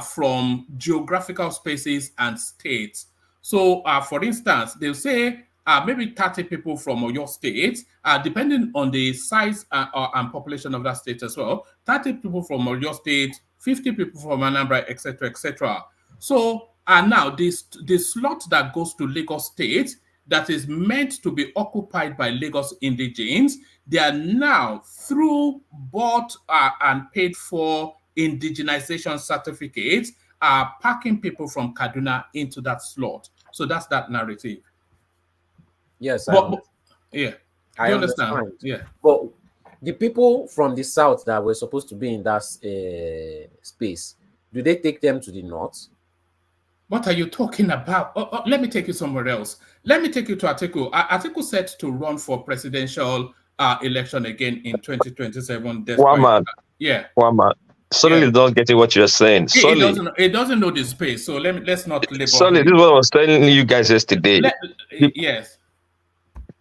from geographical spaces and states. So, for instance, they'll say maybe 30 people from your state, depending on the size and population of that state as well. 30 people from your state, 50 people from Anambra, etc., etc. So, now the slot that goes to Lagos State that is meant to be occupied by Lagos indigenes, they are now through bought and paid for indigenization certificates packing people from Kaduna into that slot. So that's that narrative. Yes, yeah. I understand. Yeah. But the people from the south that were supposed to be in that space, do they take them to the north? What are you talking about? Let me take you somewhere else. Let me take you to Atiku. Atiku set to run for presidential election again in 2027. One man. One man. Solely don't get what you're saying. It doesn't know the space, so let's not label. Solely, this is what I was telling you guys yesterday. Yes.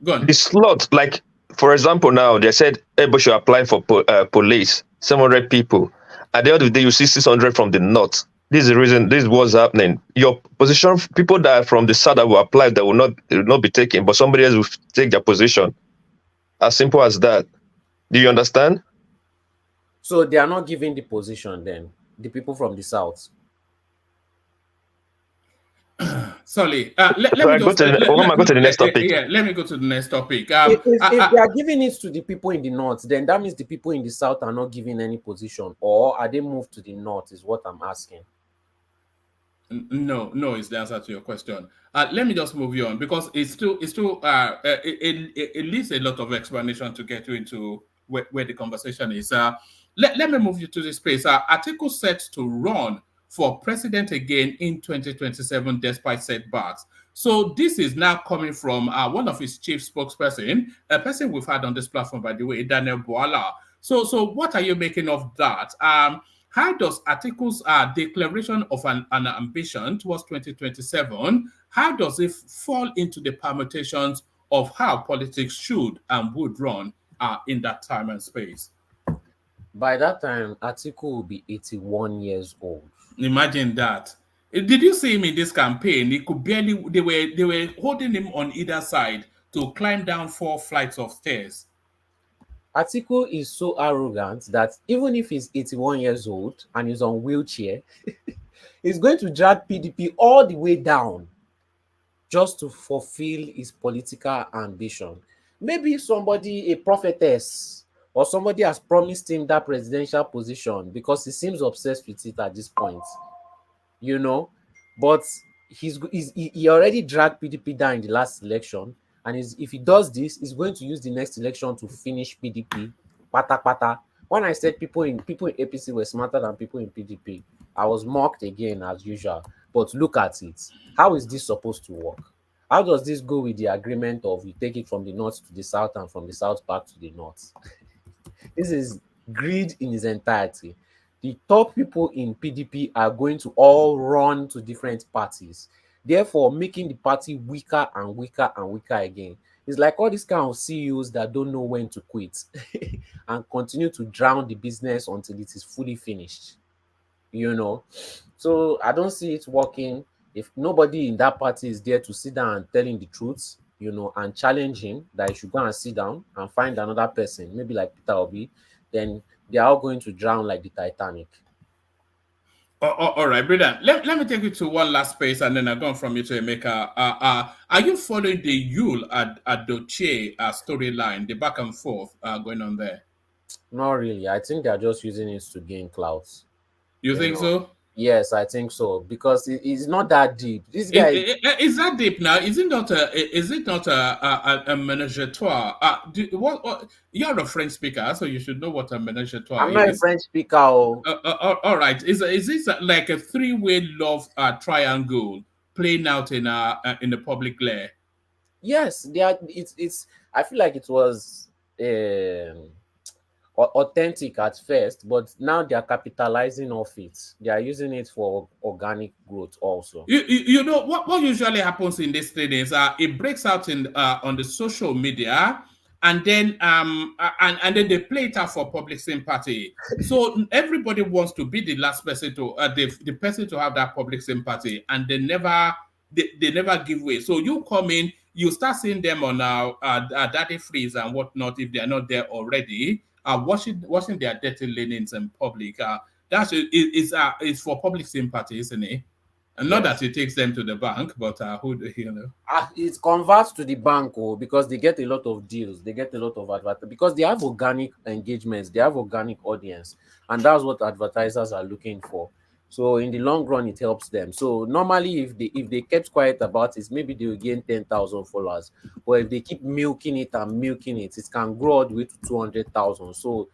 Go on. The slot, like for example, now they said everybody should apply for police, 700 people. At the end of the day, you see 600 from the north. This is the reason. This is what's happening. Your position, people that are from the south that will apply, that will not be taken, but somebody else will take their position. As simple as that. Do you understand? So they are not giving the position then, the people from the south. Sorry. Let me go to the next topic. Yeah, let me go to the next topic. If they are giving it to the people in the north, then that means the people in the south are not giving any position, or are they moved to the north? Is what I'm asking. No is the answer to your question. Let me just move you on because it leaves a lot of explanation to get you into where the conversation is. Let me move you to this space. Atiku set to run for president again in 2027 despite setbacks. So this is now coming from one of his chief spokesperson, a person we've had on this platform, by the way, Daniel Bwala. So what are you making of that? How does Atiku's declaration of an ambition towards 2027, how does it fall into the permutations of how politics should and would run in that time and space? By that time, Atiku will be 81 years old. Imagine that. Did you see him in this campaign? He could barely. They were holding him on either side to climb down 4 flights of stairs. Atiku is so arrogant that even if he's 81 years old and he's on wheelchair, he's going to drag PDP all the way down just to fulfill his political ambition. Maybe somebody, a prophetess, or somebody has promised him that presidential position because he seems obsessed with it at this point, you know. But he already dragged PDP down in the last election, and if he does this, he's going to use the next election to finish PDP. Pata pata. When I said people in APC were smarter than people in PDP, I was mocked again as usual. But look at it. How is this supposed to work? How does this go with the agreement of you take it from the north to the south and from the south back to the north? This is greed in its entirety. The top people in PDP are going to all run to different parties, therefore making the party weaker and weaker and weaker again. It's like all these kind of CEOs that don't know when to quit and continue to drown the business until it is fully finished. So I don't see it working if nobody in that party is there to sit down and tell him the truth, and challenge him that he should go and sit down and find another person, maybe like Peter Obi. Then they are all going to drown like the Titanic. All right, brilliant. Let me take you to one last space and then I'll go on from you to Emeka. Are you following the Yule at Doche storyline, the back and forth going on there? Not really. I think they're just using it to gain clouds. You think so? Yes, I think so, because it's not that deep. This guy is that deep now? Is it not a menage a trois? What you're a French speaker, so you should know what a menage a trois is. I'm not a French speaker. All right. Is this like a three-way love triangle playing out in the public glare? Yes, they are. It's. I feel like it was authentic at first, but now they are capitalizing off it. They are using it for organic growth also. You know what usually happens in this thing is it breaks out in on the social media, and then and then they play it out for public sympathy. So everybody wants to be the last person to the person to have that public sympathy, and they never give way. So you come in, you start seeing them on Daddy Freeze and whatnot if they are not there already. Washing their dirty linens in public. That's it's for public sympathy, isn't it? And not that it takes them to the bank, but it converts to the bank, because they get a lot of deals, they get a lot of advertising, because they have organic engagements, they have organic audience, and that's what advertisers are looking for. So in the long run, it helps them. So normally, if they kept quiet about it, maybe they will gain 10,000 followers. But if they keep milking it and milking it, it can grow all the way to 200,000. So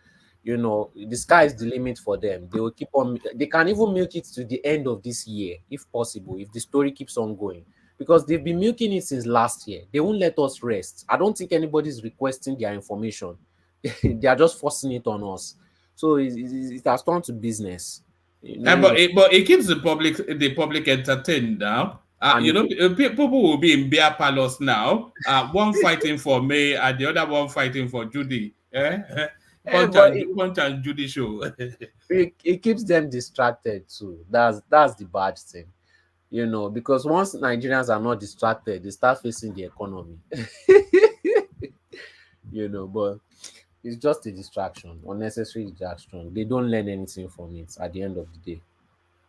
the sky is the limit for them. They will keep on. They can even milk it to the end of this year, if possible, if the story keeps on going, because they've been milking it since last year. They won't let us rest. I don't think anybody's requesting their information. They are just forcing it on us. So it has turned to business. But it keeps the public entertained now. People will be in beer palace now. One fighting for May and the other one fighting for Judy. Punch and Judy show. it keeps them distracted too. That's the bad thing, because once Nigerians are not distracted, they start facing the economy. But it's just a distraction, unnecessary distraction. They don't learn anything from it at the end of the day.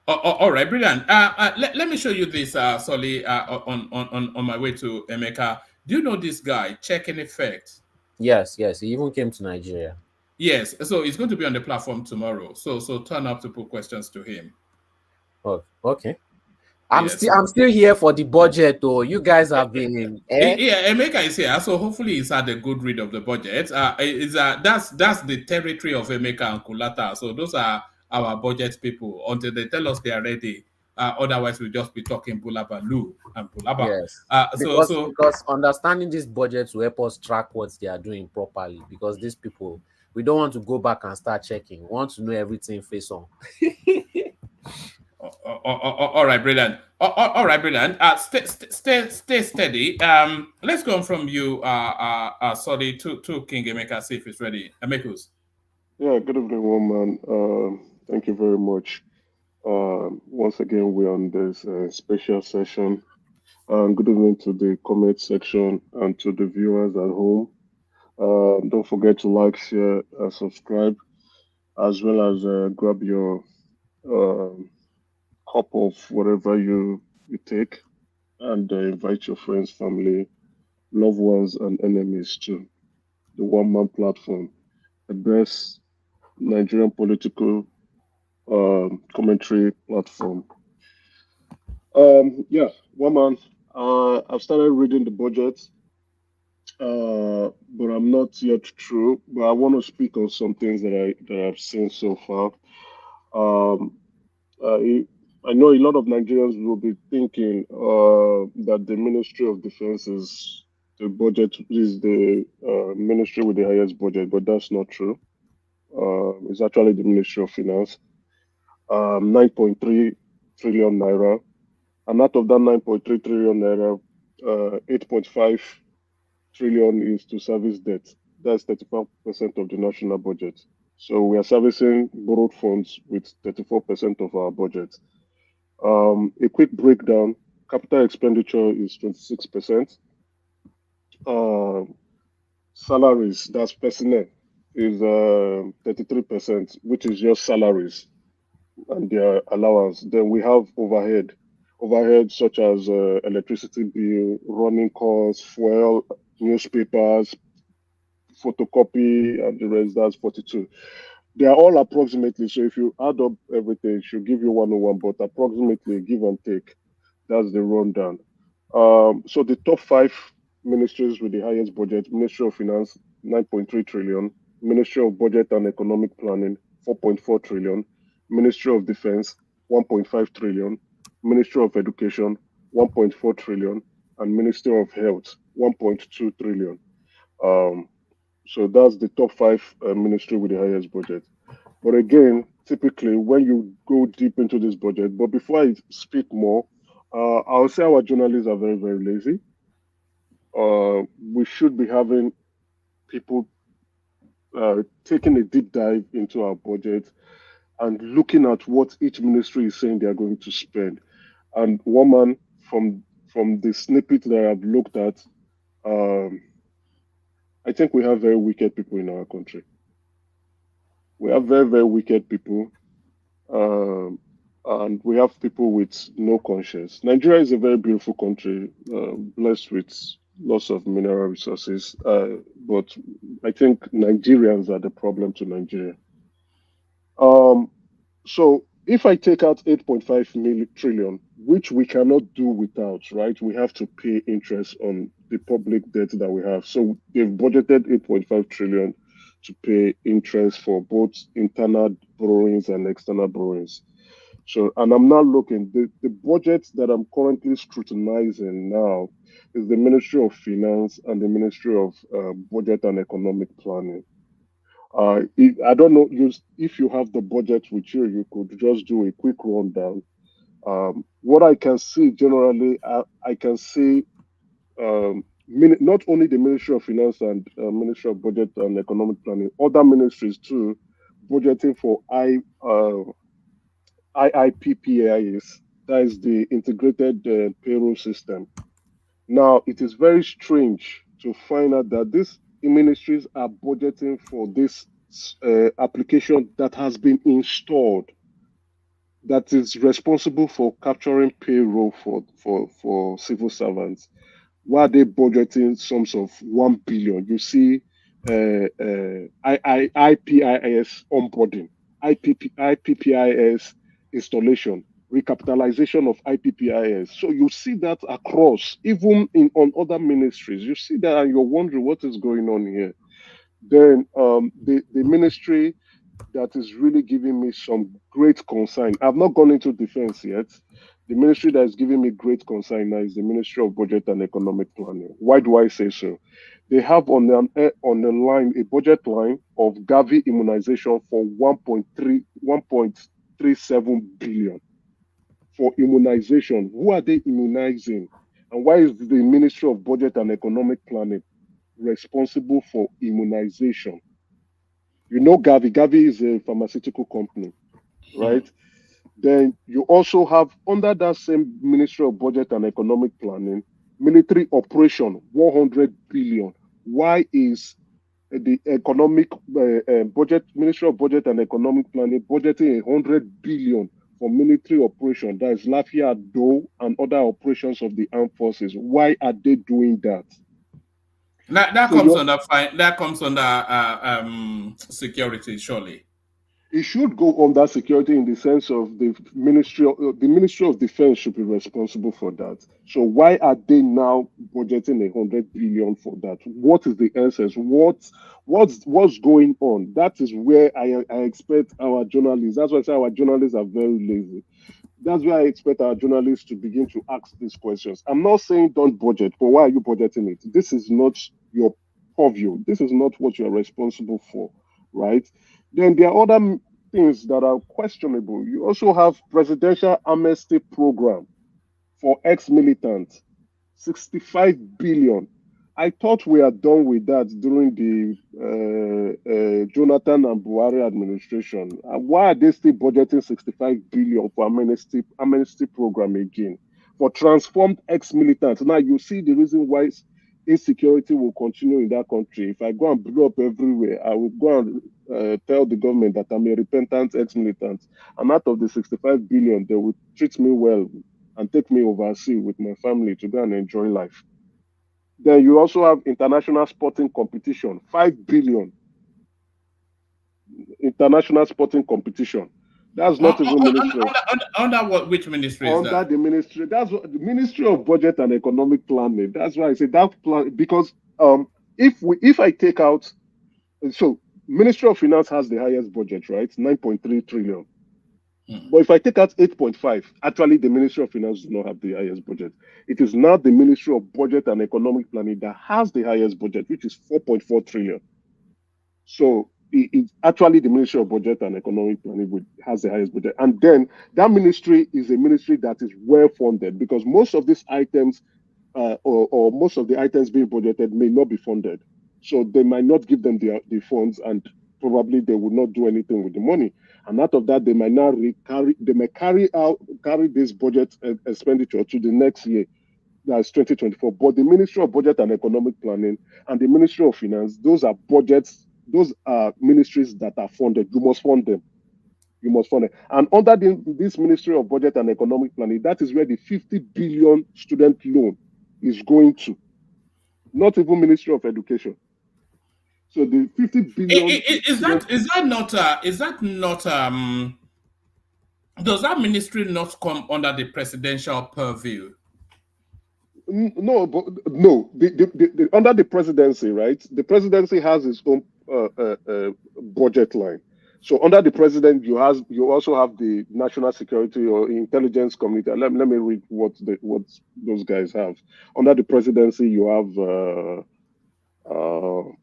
All right, brilliant. Let me show you this, Solly, on my way to Emeka. Do you know this guy, Check in Effect? Yes, he even came to Nigeria. Yes, so he's going to be on the platform tomorrow. So turn up to put questions to him. Oh, okay. I'm still here for the budget, though. You guys have been. Yeah, Emeka is here, so hopefully he's had a good read of the budget. That's the territory of Emeka and Kulata. So those are our budget people until they tell us they are ready. Otherwise, we'll just be talking Bulabalu and Bulaba. Yes. Because understanding this budget will help us track what they are doing properly. Because these people, we don't want to go back and start checking. We want to know everything face on. All right, brilliant. All right, brilliant. Stay steady. Let's go on from you, sorry, to King Emeka, see if he's ready. Emekus. Yeah, good evening, woman. Thank you very much. Once again, we're on this special session. Good evening to the comment section and to the viewers at home. Don't forget to like, share, and subscribe, as well as grab your cup of whatever you take, and invite your friends, family, loved ones, and enemies to the One Man platform, the best Nigerian political commentary platform. Yeah, One Man. I've started reading the budget, but I'm not yet through. But I want to speak on some things that I've seen so far. I know a lot of Nigerians will be thinking that the Ministry of Defense is the ministry with the highest budget, but that's not true. It's actually the Ministry of Finance, 9.3 trillion naira, and out of that 9.3 trillion naira, 8.5 trillion is to service debt. That's 35% of the national budget. So we are servicing borrowed funds with 34% of our budget. A quick breakdown: capital expenditure is 26%. Salaries, that's personnel, is 33%, which is just salaries and their allowance. Then we have overhead such as electricity bill, running costs, fuel, newspapers, photocopy, and the rest. That's 42. They are all approximately. So if you add up everything, it should give you 101, but approximately give and take. That's the rundown. So the top 5 ministries with the highest budget: Ministry of Finance, 9.3 trillion; Ministry of Budget and Economic Planning, 4.4 trillion; Ministry of Defense, 1.5 trillion; Ministry of Education, 1.4 trillion; and Ministry of Health, 1.2 trillion. So that's the top 5 ministry with the highest budget. But again, typically when you go deep into this budget, but before I speak more, I'll say our journalists are very, very lazy. We should be having people taking a deep dive into our budget and looking at what each ministry is saying they are going to spend. And one man, from the snippet that I've looked at, I think we have very wicked people in our country. We have very, very wicked people. And we have people with no conscience. Nigeria is a very beautiful country, blessed with lots of mineral resources. But I think Nigerians are the problem to Nigeria. So if I take out 8.5 trillion, which we cannot do without, right? We have to pay interest on the public debt that we have. So they've budgeted 8.5 trillion to pay interest for both internal borrowings and external borrowings. So, and I'm now looking, the budget that I'm currently scrutinizing now is the Ministry of Finance and the Ministry of Budget and Economic Planning. I don't know if you have the budget with you, you could just do a quick rundown. What I can see generally, I can see not only the Ministry of Finance and Ministry of Budget and Economic Planning, other ministries too, budgeting for IIPPAIS, that is the Integrated Payroll System. Now, it is very strange to find out that these ministries are budgeting for this application that has been installed, that is responsible for capturing payroll for civil servants. Why are they budgeting sums of 1 billion? You see, IPIS onboarding, IPPIS installation, recapitalization of IPPIS. So you see that across, even on other ministries. You see that and you're wondering what is going on here. Then the ministry that is really giving me some great concern. I've not gone into defense yet. The ministry that is giving me great concern now is the Ministry of Budget and Economic Planning. Why do I say so? They have on the line a budget line of Gavi immunization for 1.37 billion for immunization. Who are they immunizing? And why is the Ministry of Budget and Economic Planning responsible for immunization? You know, Gavi is a pharmaceutical company, right? Then you also have, under that same Ministry of Budget and Economic Planning, military operation, 100 billion. Why is the economic budget, Ministry of Budget and Economic Planning, budgeting 100 billion for military operation? That is Lafia Do and other operations of the armed forces. Why are they doing that? That comes under security, surely. It should go under security in the sense of the Ministry of Defense should be responsible for that. So why are they now budgeting 100 billion for that? What is the essence? What's going on? That is where I expect our journalists. That's why I say our journalists are very lazy. That's why I expect our journalists to begin to ask these questions. I'm not saying don't budget, but why are you budgeting it? This is not your purview. This is not what you are responsible for, right? Then there are other things that are questionable. You also have presidential amnesty program for ex-militants, 65 billion. I thought we are done with that during the Jonathan and Buhari administration. Why are they still budgeting 65 billion for amnesty program again? For transformed ex-militants. Now you see the reason why insecurity will continue in that country. If I go and blow up everywhere, I will go and tell the government that I'm a repentant ex-militant. And out of the 65 billion, they will treat me well and take me overseas with my family to go and enjoy life. Then you also have international sporting competition, 5 billion. International sporting competition. That's not even ministry. Under what? Which ministry is that? Under the ministry. That's what the Ministry of Budget and Economic Planning. That's why I say that plan, because if I take out, so Ministry of Finance has the highest budget, right? 9.3 trillion. But if I take out 8.5, actually the Ministry of Finance does not have the highest budget. It is now the Ministry of Budget and Economic Planning that has the highest budget, which is 4.4 trillion. So it's actually the Ministry of Budget and Economic Planning has the highest budget. And then that ministry is a ministry that is well funded, because most of these items or most of the items being budgeted may not be funded. So they might not give them the funds, and probably they will not do anything with the money. And out of that, they might now carry this budget expenditure to the next year, that's 2024. But the Ministry of Budget and Economic Planning and the Ministry of Finance, those are budgets, those are ministries that are funded. You must fund them. You must fund it. And under this Ministry of Budget and Economic Planning, that is where the 50 billion student loan is going to. Not even Ministry of Education. So the 50 billion is that not does that ministry not come under the presidential purview? No, but no. The under the presidency, right? The presidency has its own budget line. So under the president, you also have the National Security or Intelligence Committee. Let me read what those guys have. Under the presidency, you have.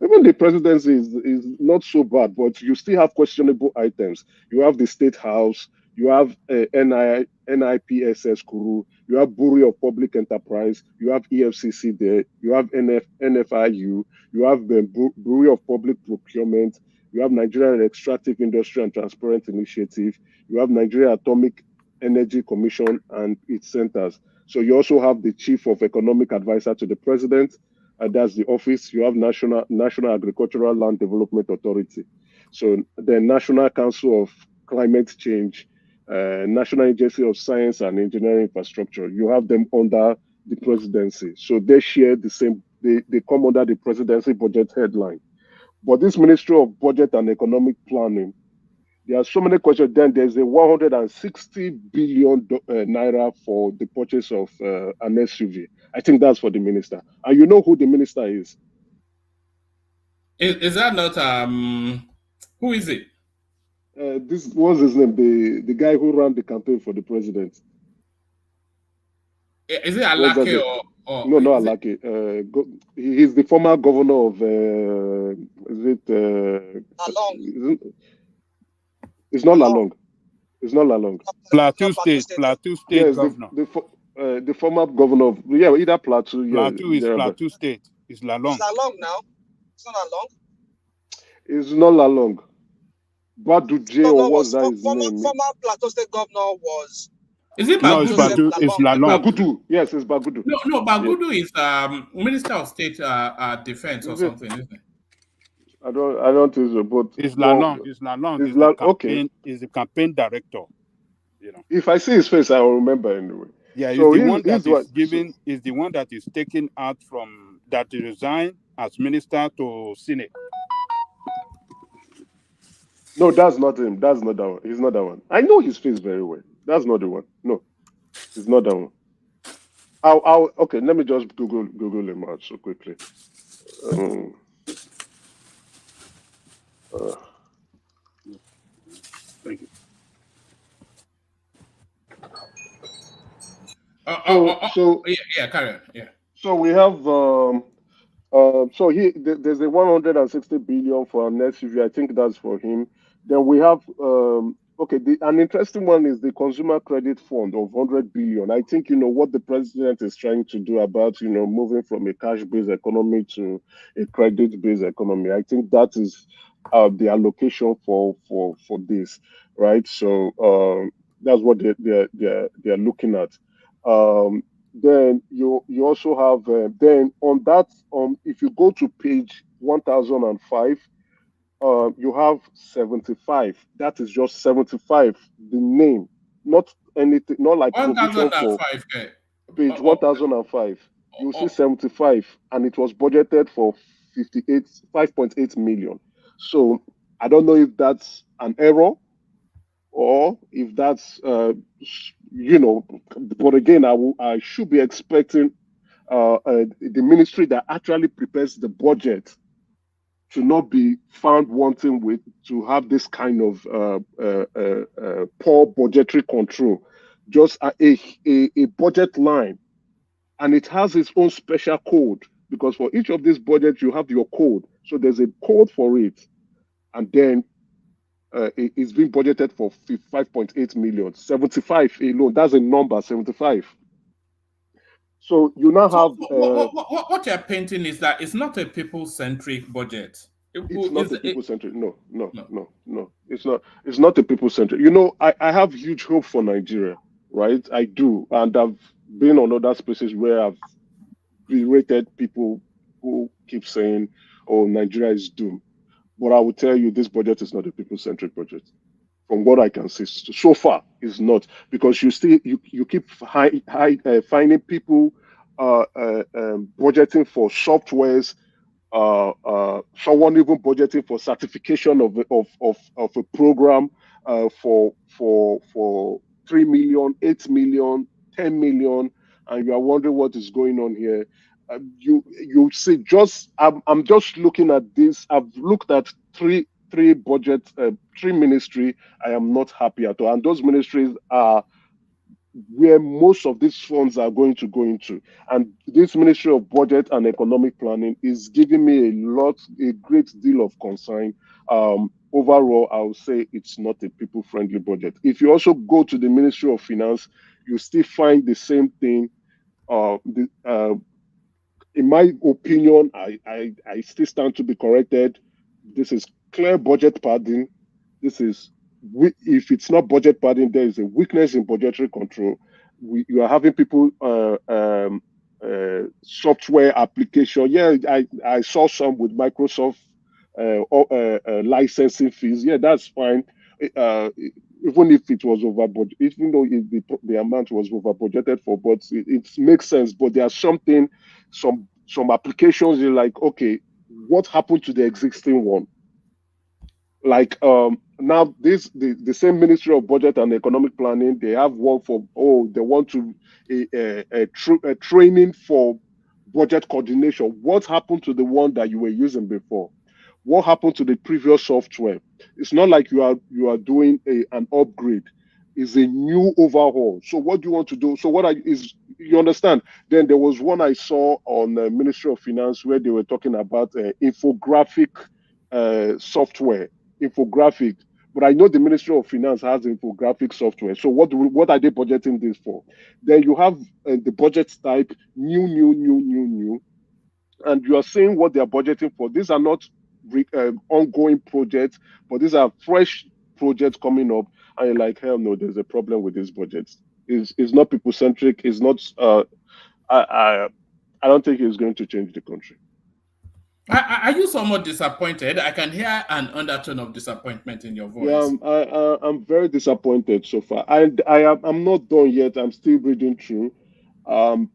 Even the presidency is not so bad, but you still have questionable items. You have the State House, you have NIPSS Kuru, you have Bureau of Public Enterprise, you have EFCC there, you have NFIU, you have the Bureau of Public Procurement, you have Nigerian Extractive Industry and Transparent Initiative, you have Nigeria Atomic Energy Commission and its centers. So you also have the Chief of Economic Advisor to the President. That's the office. You have National Agricultural Land Development Authority. So the National Council of Climate Change, National Agency of Science and Engineering Infrastructure. You have them under the presidency. So they share the same, they come under the presidency budget headline. But this Ministry of Budget and Economic Planning, there are so many questions. Then there's a 160 billion naira for the purchase of an SUV. I think that's for the minister. And you know who the minister is? Is that not who is it? This was his name, the guy who ran the campaign for the president. Is it Alake or no, not Alake. He's the former governor of It's not Lalong. It's not Lalong. Plateau State yes, governor. The former governor of either Plateau. Plateau is Plateau State. It's Lalong. It's Lalong now. It's not Lalong. It's not Lalong. Badu J or what's that his name? Former Plateau State governor was. Is it No, Bagudu? it's Lalong. Bagudu. Yes, it's Bagudu. No, Bagudu is Minister of State Defense or something, isn't it? I don't think so, but it's Lalong. It's Lalong. Okay. He's the campaign director. You know. If I see his face, I will remember anyway. Yeah, so the one that is given is the one that is taken out from that resigned as minister to Senate. No, that's not him. That's not that one. He's not that one. I know his face very well. That's not the one. No, it's not that one. Okay, let me just Google him out so quickly. Um, Thank you. Yeah, carry on. Yeah. So we have there's a 160 billion for next year. I think that's for him. Then we have an interesting one is the consumer credit fund of 100 billion. I think what the president is trying to do about moving from a cash-based economy to a credit-based economy. I think that is the allocation for this, right? So that's what they're looking at. Then you also have then on that if you go to page 1005, you have 75. That is just 75, the name, not anything, not like provision for 1005. page 1005. You see 75, and it was budgeted for 5.8 million. So I don't know if that's an error or if that's but again, I should be expecting the ministry that actually prepares the budget to not be found wanting with to have this kind of poor budgetary control. Just a budget line, and it has its own special code, because for each of these budgets you have your code. So there's a code for it, and then it's being budgeted for 5.8 million. 75 alone, that's a number, 75. So you now have what you're painting is that it's not a people-centric budget. It's not a people-centric. No. It's not. It's not a people-centric. I have huge hope for Nigeria, right? I do, and I've been on other spaces where I've berated people who keep saying, "Oh, Nigeria is doomed." But I will tell you, this budget is not a people-centric budget. From what I can see so far, is not, because you keep finding people budgeting for softwares. Someone even budgeting for certification of a program for 3 million, 8 million, 10 million, and you are wondering what is going on here. You see, I'm just looking at this. I've looked at three budgets, three ministry. I am not happy at all, and those ministries are where most of these funds are going to go into. And this Ministry of Budget and Economic Planning is giving me a great deal of concern. Overall, I would say it's not a people-friendly budget. If you also go to the Ministry of Finance, you still find the same thing. In my opinion, I still stand to be corrected. This is clear budget padding. This is, if it's not budget padding, there is a weakness in budgetary control. You are having people software application. Yeah, I saw some with Microsoft licensing fees. Yeah, that's fine. Even if it was over budget, even though the amount was over budgeted for, but it makes sense. But there are some applications you're like, okay, what happened to the existing one? Like now the same Ministry of Budget and Economic Planning, they have one for they want to a training for budget coordination. What happened to the one that you were using before? What happened to the previous software? It's not like you are doing an upgrade. It's a new overhaul. So what do you want to do? So you understand? Then there was one I saw on Ministry of Finance where they were talking about infographic software. Infographic, but I know the Ministry of Finance has infographic software. So what are they budgeting this for? Then you have the budget type new, and you are seeing what they are budgeting for. These are not ongoing projects, but these are fresh projects coming up. And you're like, hell no, there's a problem with these budgets. It's not people centric. It's not. I don't think it's going to change the country. Are you somewhat disappointed? I can hear an undertone of disappointment in your voice. Yeah, I'm very disappointed so far. I'm not done yet. I'm still reading through.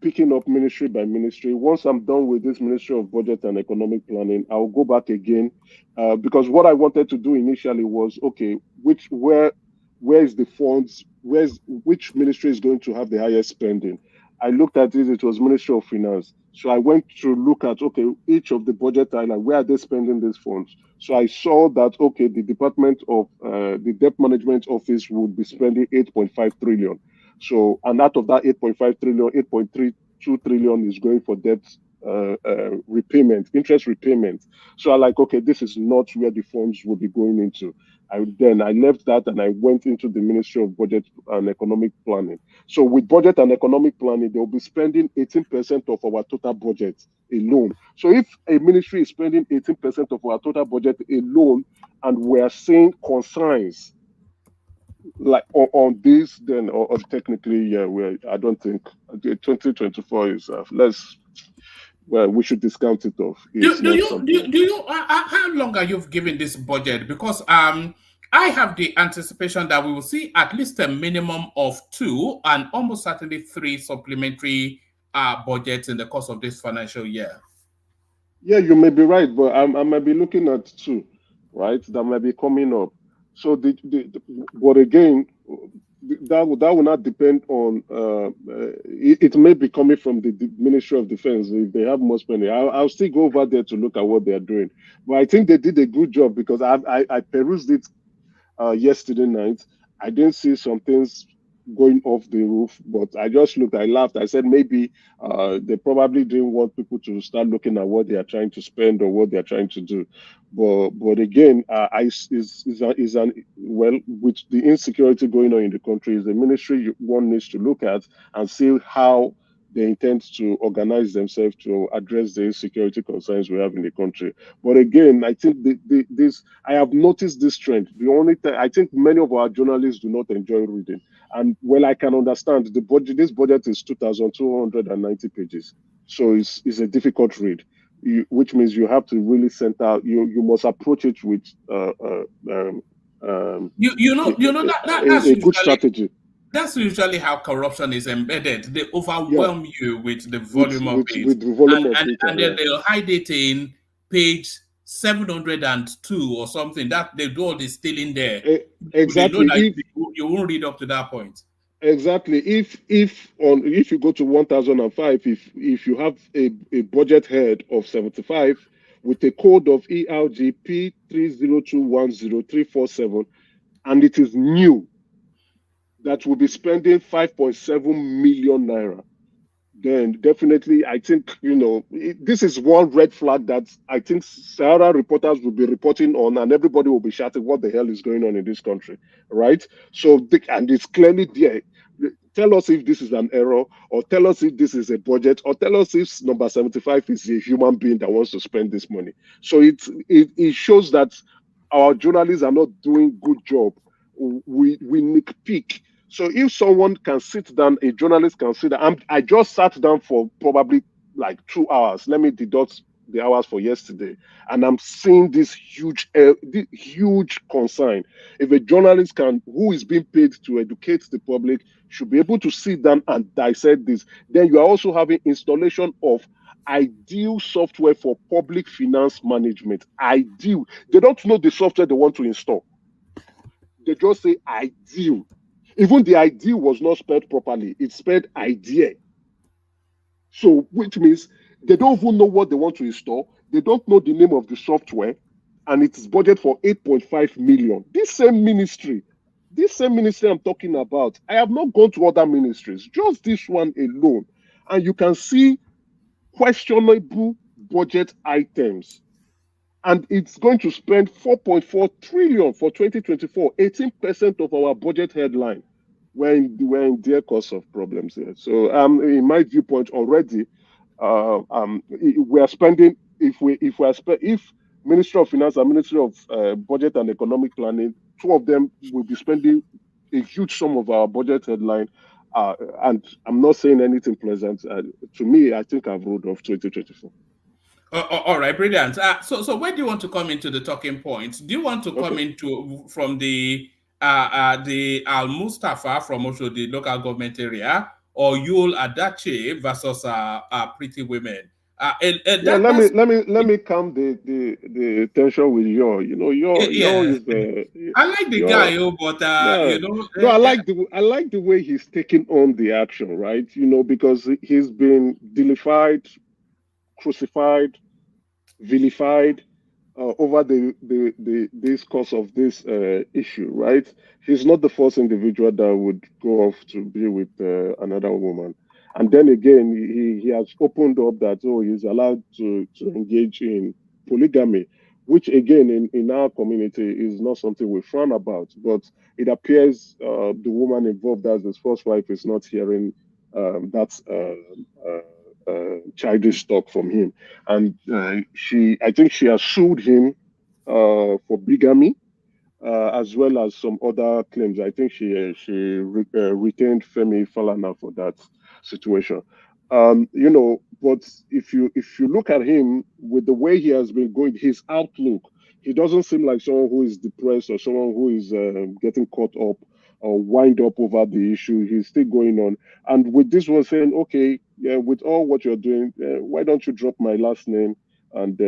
picking up ministry by ministry. Once I'm done with this Ministry of Budget and Economic Planning, I'll go back again because what I wanted to do initially was okay, where is the funds? Which ministry is going to have the highest spending? I looked at it. It was Ministry of Finance. So I went to look at okay, each of the budget island, where are they spending these funds? So I saw that okay, the Department of the Debt Management Office would be spending 8.5 trillion. So, and out of that 8.5 trillion, 8.32 trillion is going for debt repayment, interest repayment. So I like, okay, this is not where the funds will be going into. Then I left that and I went into the Ministry of Budget and Economic Planning. So with budget and economic planning, they'll be spending 18% of our total budget alone. So if a ministry is spending 18% of our total budget alone, and we're seeing concerns like on this, then or technically, yeah, I don't think 2024 is less. Well, we should discount it off. How long are you giving this budget? Because I have the anticipation that we will see at least a minimum of 2 and almost certainly 3 supplementary budgets in the course of this financial year. Yeah, you may be right, but I might be looking at 2, right? That might be coming up. So but again, that will not depend on. It may be coming from the Ministry of Defense if they have more spending. I'll still go over there to look at what they are doing. But I think they did a good job because I perused it yesterday night. I didn't see some things going off the roof, but I just looked, I laughed. I said maybe they probably didn't want people to start looking at what they are trying to spend or what they are trying to do. But again, well, with the insecurity going on in the country, is a ministry one needs to look at and see how they intend to organize themselves to address the security concerns we have in the country. But again, I think I have noticed this trend. The only thing I think many of our journalists do not enjoy reading, and well, I can understand the budget. This budget is 2,290 pages, so it's a difficult read. Which means you have to really center. You must approach it with that's a good strategy. That's usually how corruption is embedded. They overwhelm you with the volume of it. With the volume of data, and then they'll hide it in page 702 or something. That they do all the stealing there. Exactly. They know that you won't read up to that point. Exactly. If you go to 1005, if you have a budget head of 75 with a code of ERGP 302100347, and it is new, that will be spending 5.7 million naira, then definitely I think, this is one red flag that I think Sahara reporters will be reporting on, and everybody will be shouting, what the hell is going on in this country, right? So, and it's clearly there. Tell us if this is an error, or tell us if this is a budget, or tell us if number 75 is a human being that wants to spend this money. So it shows that our journalists are not doing good job. We nitpick. So if someone can sit down, a journalist can sit down. I just sat down for probably like 2 hours. Let me deduct the hours for yesterday, and I'm seeing this huge concern. If a journalist who is being paid to educate the public, should be able to sit down and dissect this, then you are also having installation of ideal software for public finance management. Ideal. They don't know the software they want to install. They just say ideal. Even the idea was not spelled properly. It's spelled idea. So, which means they don't even know what they want to install. They don't know the name of the software, and it's budgeted for 8.5 million. This same ministry I'm talking about, I have not gone to other ministries, just this one alone. And you can see questionable budget items. And it's going to spend 4.4 trillion for 2024, 18% of our budget headline. We're in their cause of problems here. So, in my viewpoint already, we are spending. If Ministry of Finance and Ministry of Budget and Economic Planning, 2 of them will be spending a huge sum of our budget headline. And I'm not saying anything pleasant. To me, I think I've ruled off 2024. All right, brilliant. So where do you want to come into the talking points? Do you want to come into from the Al Mustafa from also the local government area, or Yul Adache versus Pretty Women. Yeah, let me calm the tension with Yo. You know, Yo Yeah, is the I like the Yo. guy, but Yeah, no, I like the way he's taking on the action, right? You know, because he's been vilified, crucified, vilified over the this course of this issue, right? He's not the first individual that would go off to be with another woman. And then again, he has opened up that he's allowed to engage in polygamy, which again in our community is not something we frown about. But it appears the woman involved as his first wife is not hearing that childish talk from him, and I think she has sued him for bigamy, as well as some other claims. I think retained Femi Falana for that situation. You know, but if you look at him with the way he has been going, his outlook, he doesn't seem like someone who is depressed or someone who is getting caught up or wind up over the issue. He's still going on. And with this one saying, okay, yeah, with all what you're doing, why don't you drop my last name and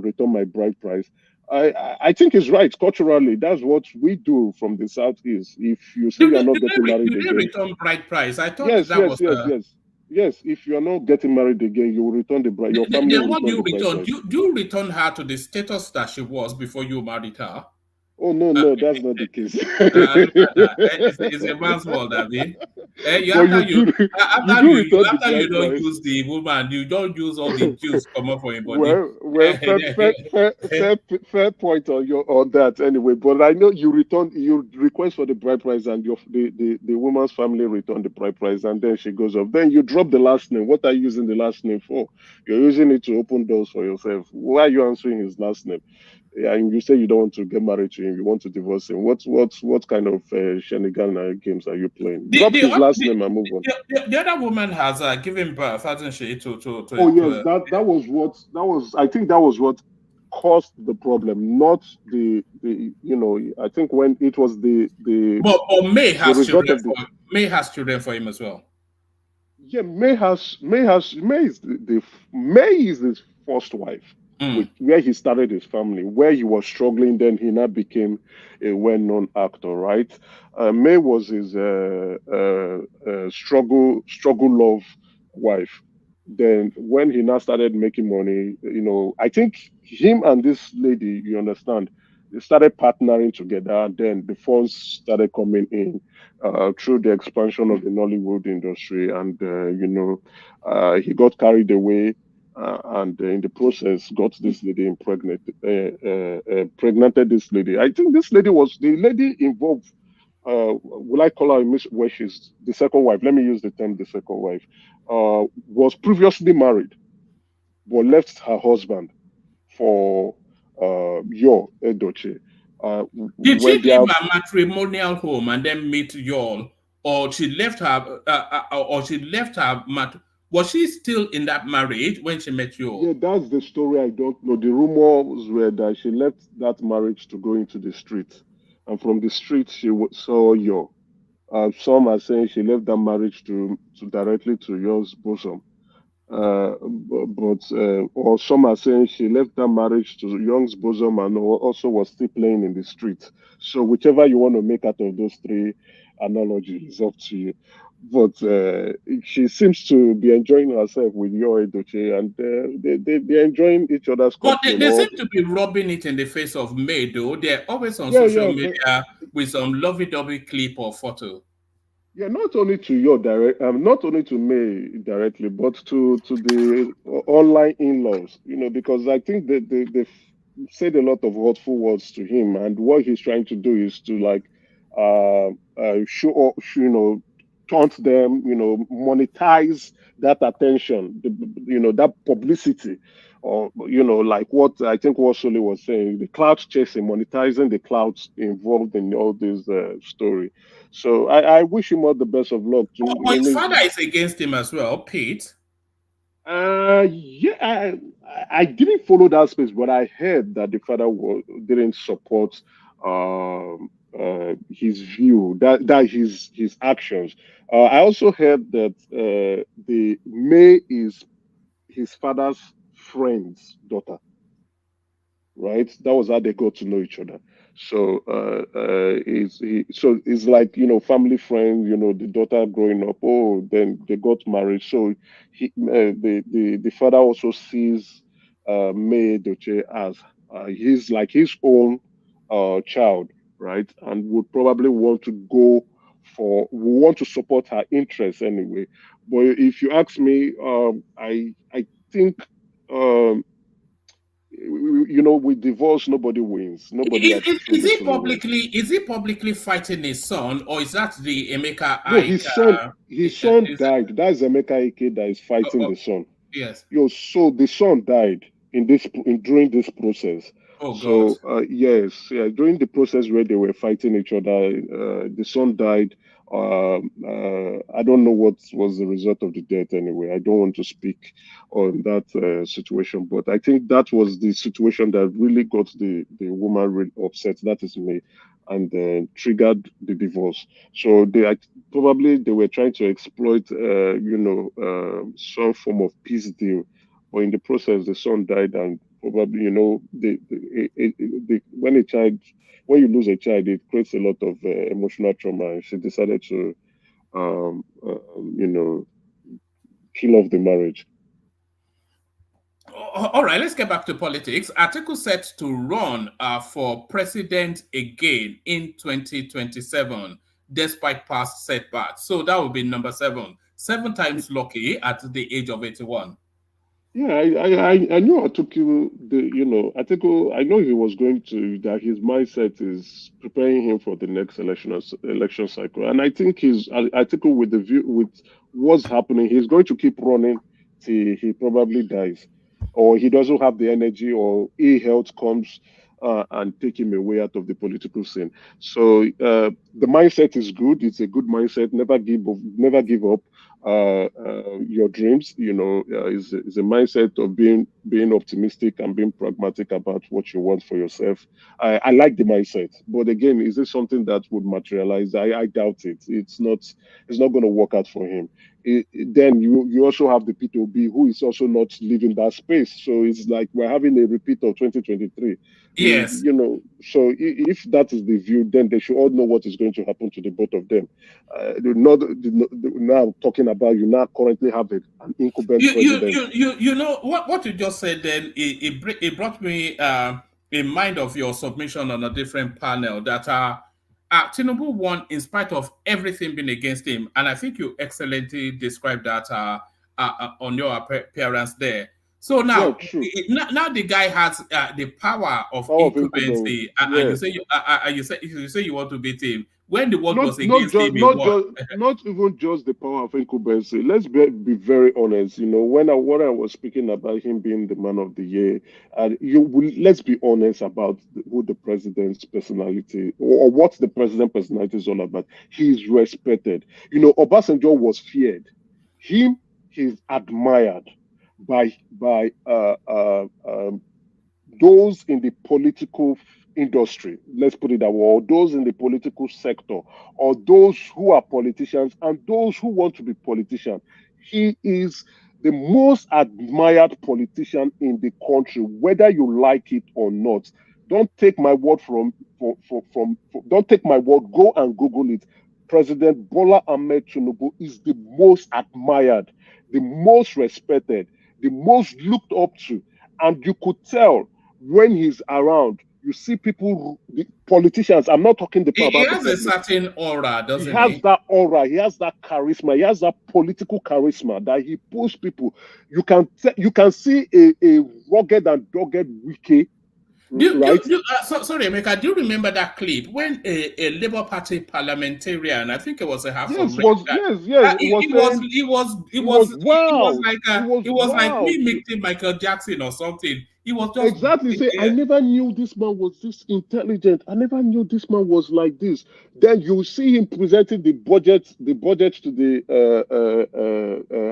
return my bride price? I think he's right. Culturally, that's what we do from the southeast. If you say you're not getting married do they again, return bride price? I thought yes, that yes, was yes, yes, yes. If you're not getting married again, you will return the bride. Your family then will what do return you the bride return? price. Do you return her to the status that she was before you married her? Oh no, no, that's not the case. Look at that. It's a man's world, Abby. You But you do, you do return the after you bride don't price. use the woman, you don't use all the juice come up for your body. Well, fair point on that anyway. But I know you request for the bride price, and the woman's family return the bride price, and then she goes off. Then you drop the last name. What are you using the last name for? You're using it to open doors for yourself. Why are you answering his last name? Yeah, and you say you don't want to get married to him, you want to divorce him. What kind of shenanigan games are you playing? Drop his last name and move on. The other woman has given birth, hasn't she? Oh yes, I think that was what caused the problem, not the I think when it was But May the has result children of the for him as well. yeah, May is May is his first wife, where he started his family, where he was struggling. Then he now became a well-known actor, right? May was his struggle love wife. Then when he now started making money, I think him and this lady, you understand, they started partnering together. And then the funds started coming in through the expansion of the Nollywood industry, and he got carried away, and in the process got this lady impregnated this lady. I think this lady was the lady involved. Will I call her where she's the second wife? Let me use the term the second wife. Was previously married, but left her husband for Yo Edoche. Did Where she they leave have her matrimonial home and then meet y'all, or she left her, was she still in that marriage when she met y'all? Yeah, that's the story. I don't know. The rumors were that she left that marriage to go into the street, and from the street she saw Yo. Some are saying she left that marriage to directly to Yo's bosom. Or some are saying she left that marriage to Young's bosom and also was still playing in the street. So whichever you want to make out of those three analogies is up to you. But she seems to be enjoying herself with Yo Edoche, and they're enjoying each other's But company. they seem to be rubbing it in the face of May, though. They're always on Yeah, social yeah, media with some lovey-dovey clip or photo. yeah, not only to your not only to me directly, but to the online in-laws. Because I think that they've said a lot of hurtful words to him, and what he's trying to do is to like show, taunt them, monetize that attention, that publicity, or like what I think what Soli was saying, the cloud chasing, monetizing the clouds involved in all this story. So I wish him all the best of luck. But his father is against him as well, Pete. Yeah, I didn't follow that space, but I heard that the father didn't support his view, that his actions. I also heard that the May is his father's friend's daughter, right? That was how they got to know each other. So so it's like, family friend, the daughter growing up. Oh, then they got married. So the father also sees May Doche as he's like his own child, right? And would probably want to want to support her interests anyway. But if you ask me, I think. With divorce, nobody wins. Nobody truly, truly wins. Is he publicly fighting his son, or is that the Emeka No, Ike? his son died. That's Emeka Ike that is fighting the son. Yes. So the son died during this process. Oh God. So yes, during the process where they were fighting each other, the son died. I don't know what was the result of the death anyway. I don't want to speak on that situation, but I think that was the situation that really got the woman really upset. That is me, and triggered the divorce. So probably they were trying to exploit, some form of peace deal, but in the process, the son died, and probably, when you lose a child, it creates a lot of emotional trauma. And she decided to, kill off the marriage. All right, let's get back to politics. Atiku set to run for president again in 2027, despite past setbacks. So that would be number 7. 7 times lucky at the age of 81. Yeah, I know Atiku, I know he was going to, that his mindset is preparing him for the next election cycle. And I think Atiku, with the view, with what's happening, he's going to keep running till he probably dies, or he doesn't have the energy, or ill health comes and take him away out of the political scene. So the mindset is good. It's a good mindset. Never give up your dreams. Is a mindset of being optimistic and being pragmatic about what you want for yourself. I like the mindset, but again, is this something that would materialize? I doubt it. It's not going to work out for him. Then you also have the P2B, who is also not leaving that space. So it's like we're having a repeat of 2023. Yes. So if that is the view, then they should all know what is going to happen to the both of them. Now talking about, you now currently have an incumbent president. You know what you just said. Then it brought me in mind of your submission on a different panel that Tinubu won in spite of everything being against him, and I think you excellently described that on your appearance there. So now, now the guy has the power of incumbency, and you say you want to beat him when the world was against him. Not even just the power of incumbency. Let's be very honest. When I was speaking about him being the man of the year, let's be honest about who the president's personality, or what the president's personality is all about. He's respected. Obasanjo was feared. He's admired by those in the political industry, let's put it that way, or those in the political sector, or those who are politicians and those who want to be politicians. He is the most admired politician in the country, whether you like it or not. Don't take my word don't take my word, go and Google it. President Bola Ahmed Tinubu is the most admired, the most respected, the most looked up to. And you could tell when he's around, you see people, the politicians, I'm not talking He has a certain aura, doesn't he? He has that aura, he has that charisma, he has that political charisma that he pulls people. You can see a rugged and dogged Wike. Sorry, Emeka, do you remember that clip when a Labour Party parliamentarian, I think it was a half he was like me mixing Michael Jackson or something. He was just exactly. I never knew this man was this intelligent. I never knew this man was like this. Then you see him presenting the budget to the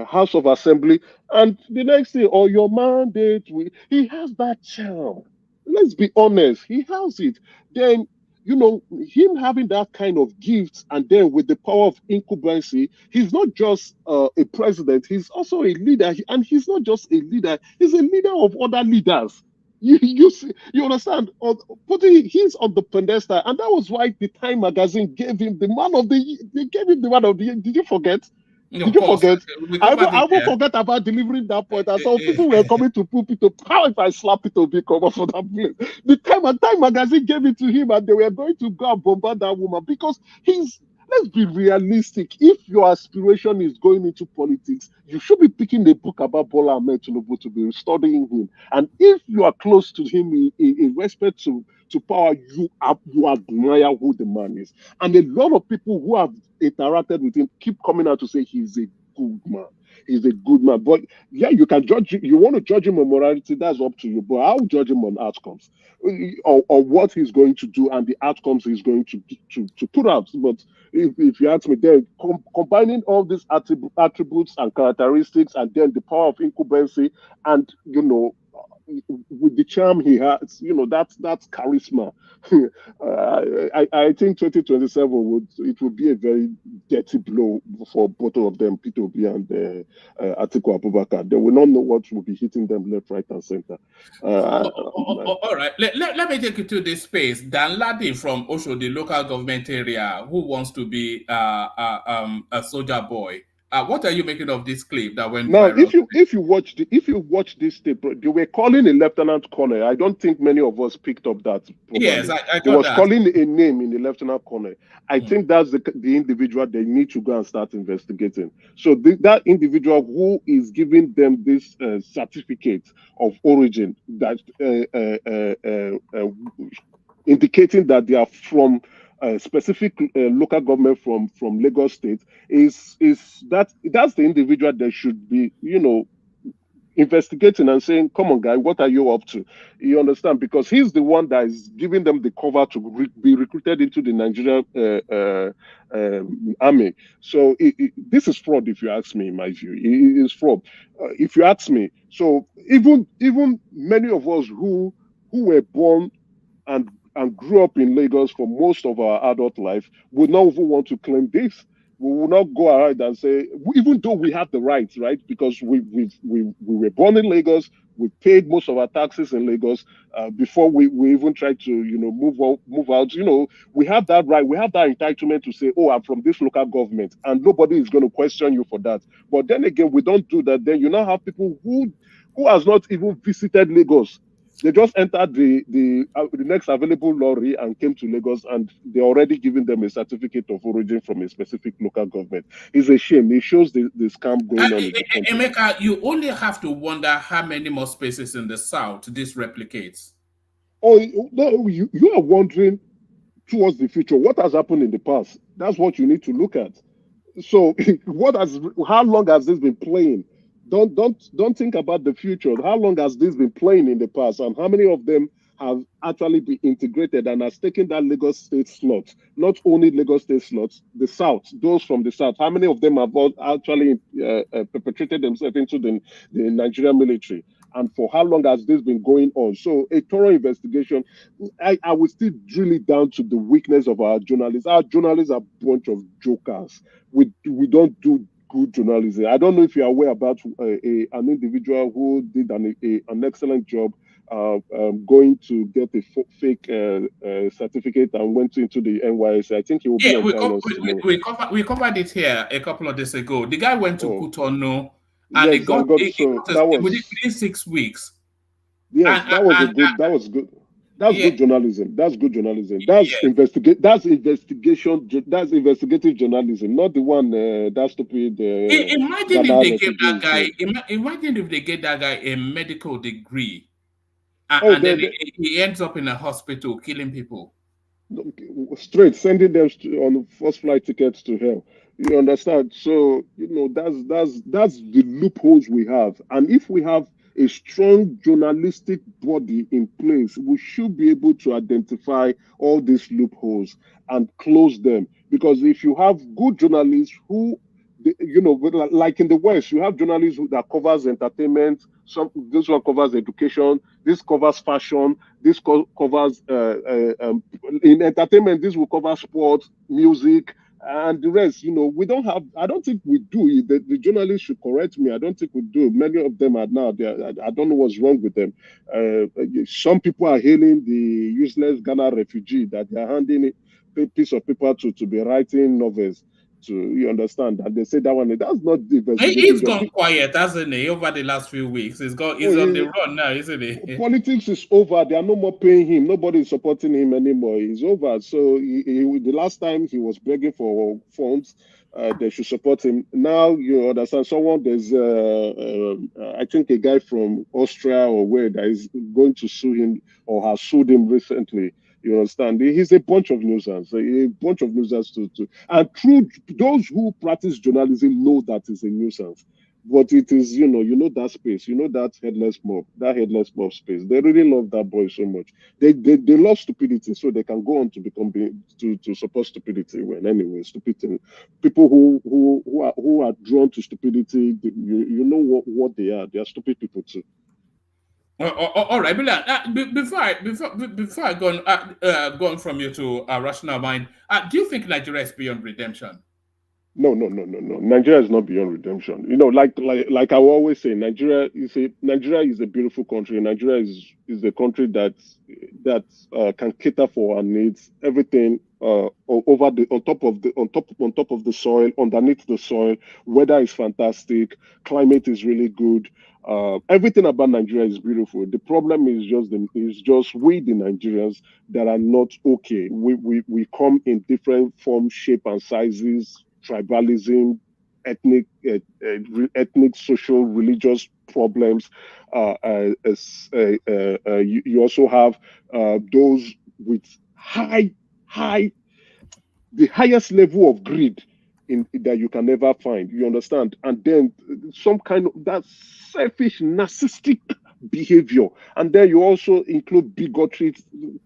House of Assembly, and the next thing, your mandate, he has that charm. Let's be honest, he has it. Then you know, him having that kind of gift, and then with the power of incumbency, he's not just a president, he's also a leader. And he's not just a leader, he's a leader of other leaders. You see, you understand? Putting he's on the pedestal, and that was why the Time magazine gave him the man of the year. They gave him the man of the year. Did you forget? Of Did you course, forget? we I covered it will there. forget about delivering that point. And some people were coming to put it up. How if I slap it to be cover for that place? The Time magazine gave it to him, and they were going to go and bombard that woman because he's. Let's be realistic. If your aspiration is going into politics, you should be picking a book about Bola Ahmed Tinubu to be studying him. And if you are close to him in respect to power, you admire who the man is. And a lot of people who have interacted with him keep coming out to say he's a good man. He's a good man. But yeah, you can judge. You want to judge him on morality, that's up to you. But I'll judge him on outcomes, or what he's going to do and the outcomes he's going to put out. But if you ask me, then combining all these attributes and characteristics, and then the power of incumbency, and with the charm he has, that's charisma. I think 2027 would be a very dirty blow for both of them, P2B and Atiku Abubakar. They will not know what will be hitting them left, right, and center. All right, let me take you to this space. Dan Ladi from Osho, the local government area, who wants to be a soldier boy. What are you making of this clip that went now, viral? if you watch this tape, they were calling a lieutenant colonel. I don't think many of us picked up that. Probably. Yes, I got he was that. calling a name in the lieutenant colonel. I think that's the individual they need to go and start investigating. So that individual who is giving them this certificate of origin that indicating that they are from specific local government from Lagos State that's the individual that should be investigating and saying, come on, guy, what are you up to? You understand? Because he's the one that is giving them the cover to be recruited into the Nigerian army. So this is fraud, if you ask me, in my view. It is fraud, if you ask me. So even many of us who were born and grew up in Lagos for most of our adult life would not even want to claim this. We will not go ahead and say, even though we have the rights, right? Because we were born in Lagos, we paid most of our taxes in Lagos before we even tried to, move out. We have that right, we have that entitlement to say, oh, I'm from this local government, and nobody is going to question you for that. But then again, we don't do that. Then you now have people who has not even visited Lagos. They just entered the next available lorry and came to Lagos, and they're already giving them a certificate of origin from a specific local government. It's a shame. It shows the scam going on in the country. Emeka, you only have to wonder how many more spaces in the South this replicates. Oh, no, you are wondering towards the future. What has happened in the past? That's what you need to look at. So how long has this been playing? Don't think about the future. How long has this been playing in the past, and how many of them have actually been integrated and has taken that Lagos State slot? Not only Lagos State slots, the South, those from the South. How many of them have actually perpetrated themselves into the Nigerian military? And for how long has this been going on? So a thorough investigation. I will still drill it down to the weakness of our journalists. Our journalists are a bunch of jokers. We don't do good journalism. I don't know if you're aware about an individual who did an excellent job going to get a fake certificate and went into the NYS. I think he will be on tomorrow. We covered it here a couple of days ago. The guy went to Cotonou and yes, within 6 weeks. Yes, that was good. That's good journalism. That's good journalism. That's investigation. That's investigative journalism, not the one that stupid. Imagine if they gave that guy. Imagine if they gave that guy a medical degree, and then he ends up in a hospital killing people. Straight, sending them on first flight tickets to hell. You understand? So that's the loopholes we have, and if we have a strong journalistic body in place, we should be able to identify all these loopholes and close them. Because if you have good journalists who like in the West, you have journalists that covers entertainment. This one covers education. This covers fashion. This covers in entertainment. This will cover sports, music, and the rest. We don't have. I don't think we do. The journalists should correct me. I don't think we do. Many of them are now. I don't know what's wrong with them. Some people are hailing the useless Ghana refugee that they are handing a piece of paper to be writing novels. You understand? And they say that one, that's not investigating. He's gone quiet, hasn't he, over the last few weeks? He's on the run now, isn't he? Politics is over. They are no more paying him. Nobody is supporting him anymore. He's over. So the last time he was begging for funds, they should support him. Now you understand. There's I think a guy from Austria or where that is going to sue him or has sued him recently. You understand? He's a bunch of nuisance, and true, those who practice journalism know that it's a nuisance. But it is, that space, that headless mob space. They really love that boy so much. They love stupidity, so they can go on to become to support stupidity. Well, anyway, stupidity. People who are drawn to stupidity, you know what they are. They are stupid people too. All right, before I go on from you to rational mind, do you think Nigeria is beyond redemption? No. Nigeria is not beyond redemption. Like I always say, Nigeria is a beautiful country. Nigeria is a country that can cater for our needs. Everything on top of the soil, underneath the soil. Weather is fantastic. Climate is really good. Everything about Nigeria is beautiful. The problem is just we, the Nigerians, that are not okay. We come in different forms, shape, and sizes. Tribalism, ethnic, social, religious problems. You also have those with the highest level of greed that you can ever find. You understand? And then some kind of that selfish, narcissistic behavior. And then you also include bigotry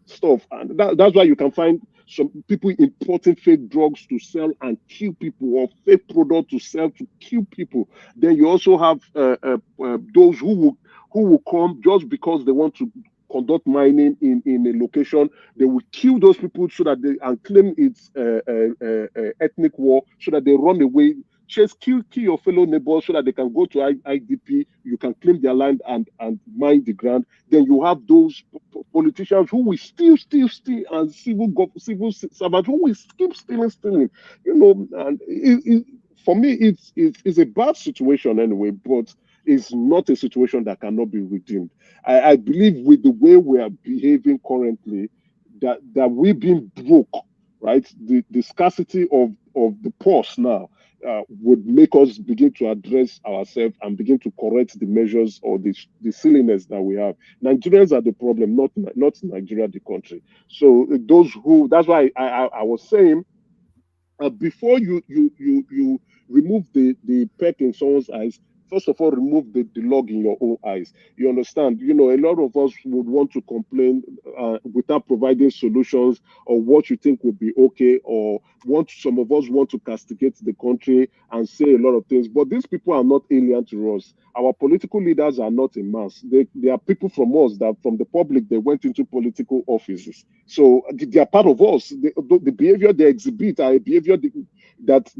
stuff. And that's why you can find some people importing fake drugs to sell and kill people, or fake products to sell to kill people. Then you also have those who will come just because they want to conduct mining in a location. They will kill those people and claim it's ethnic war, so that they run away. Just kill your fellow neighbors so that they can go to IDP. You can claim their land and mine the ground. Then you have those politicians who will steal, and civil servants who will keep stealing. And for me, it's a bad situation anyway, but it's not a situation that cannot be redeemed. I believe with the way we are behaving currently, that we've been broke, right? The scarcity of the purse now would make us begin to address ourselves and begin to correct the measures or the silliness that we have. Nigerians are the problem, not Nigeria, the country. So that's why I was saying, before you remove the peck in someone's eyes, first of all, remove the log in your own eyes. You understand? A lot of us would want to complain without providing solutions or what you think would be okay, or some of us want to castigate the country and say a lot of things. But these people are not alien to us. Our political leaders are not in mass. They are people from us, that from the public, they went into political offices. So they are part of us. The behavior they exhibit are a behavior that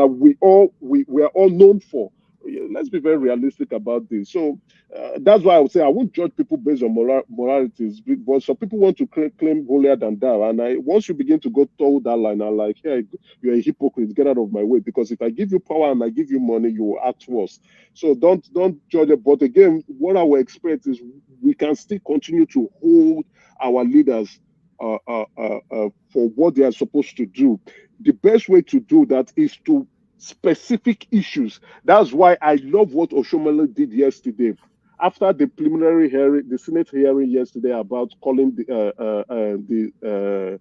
we are all known for. Let's be very realistic about this. So that's why I would say I won't judge people based on moralities, but some people want to claim holier than thou. And once you begin to go toward that line, I'm like, hey, you're a hypocrite. Get out of my way. Because if I give you power and I give you money, you will act worse. So don't judge it. But again, what I would expect is we can still continue to hold our leaders for what they are supposed to do. The best way to do that is to specific issues. That's why I love what Oshomole did yesterday. After the preliminary hearing, the Senate hearing yesterday about calling the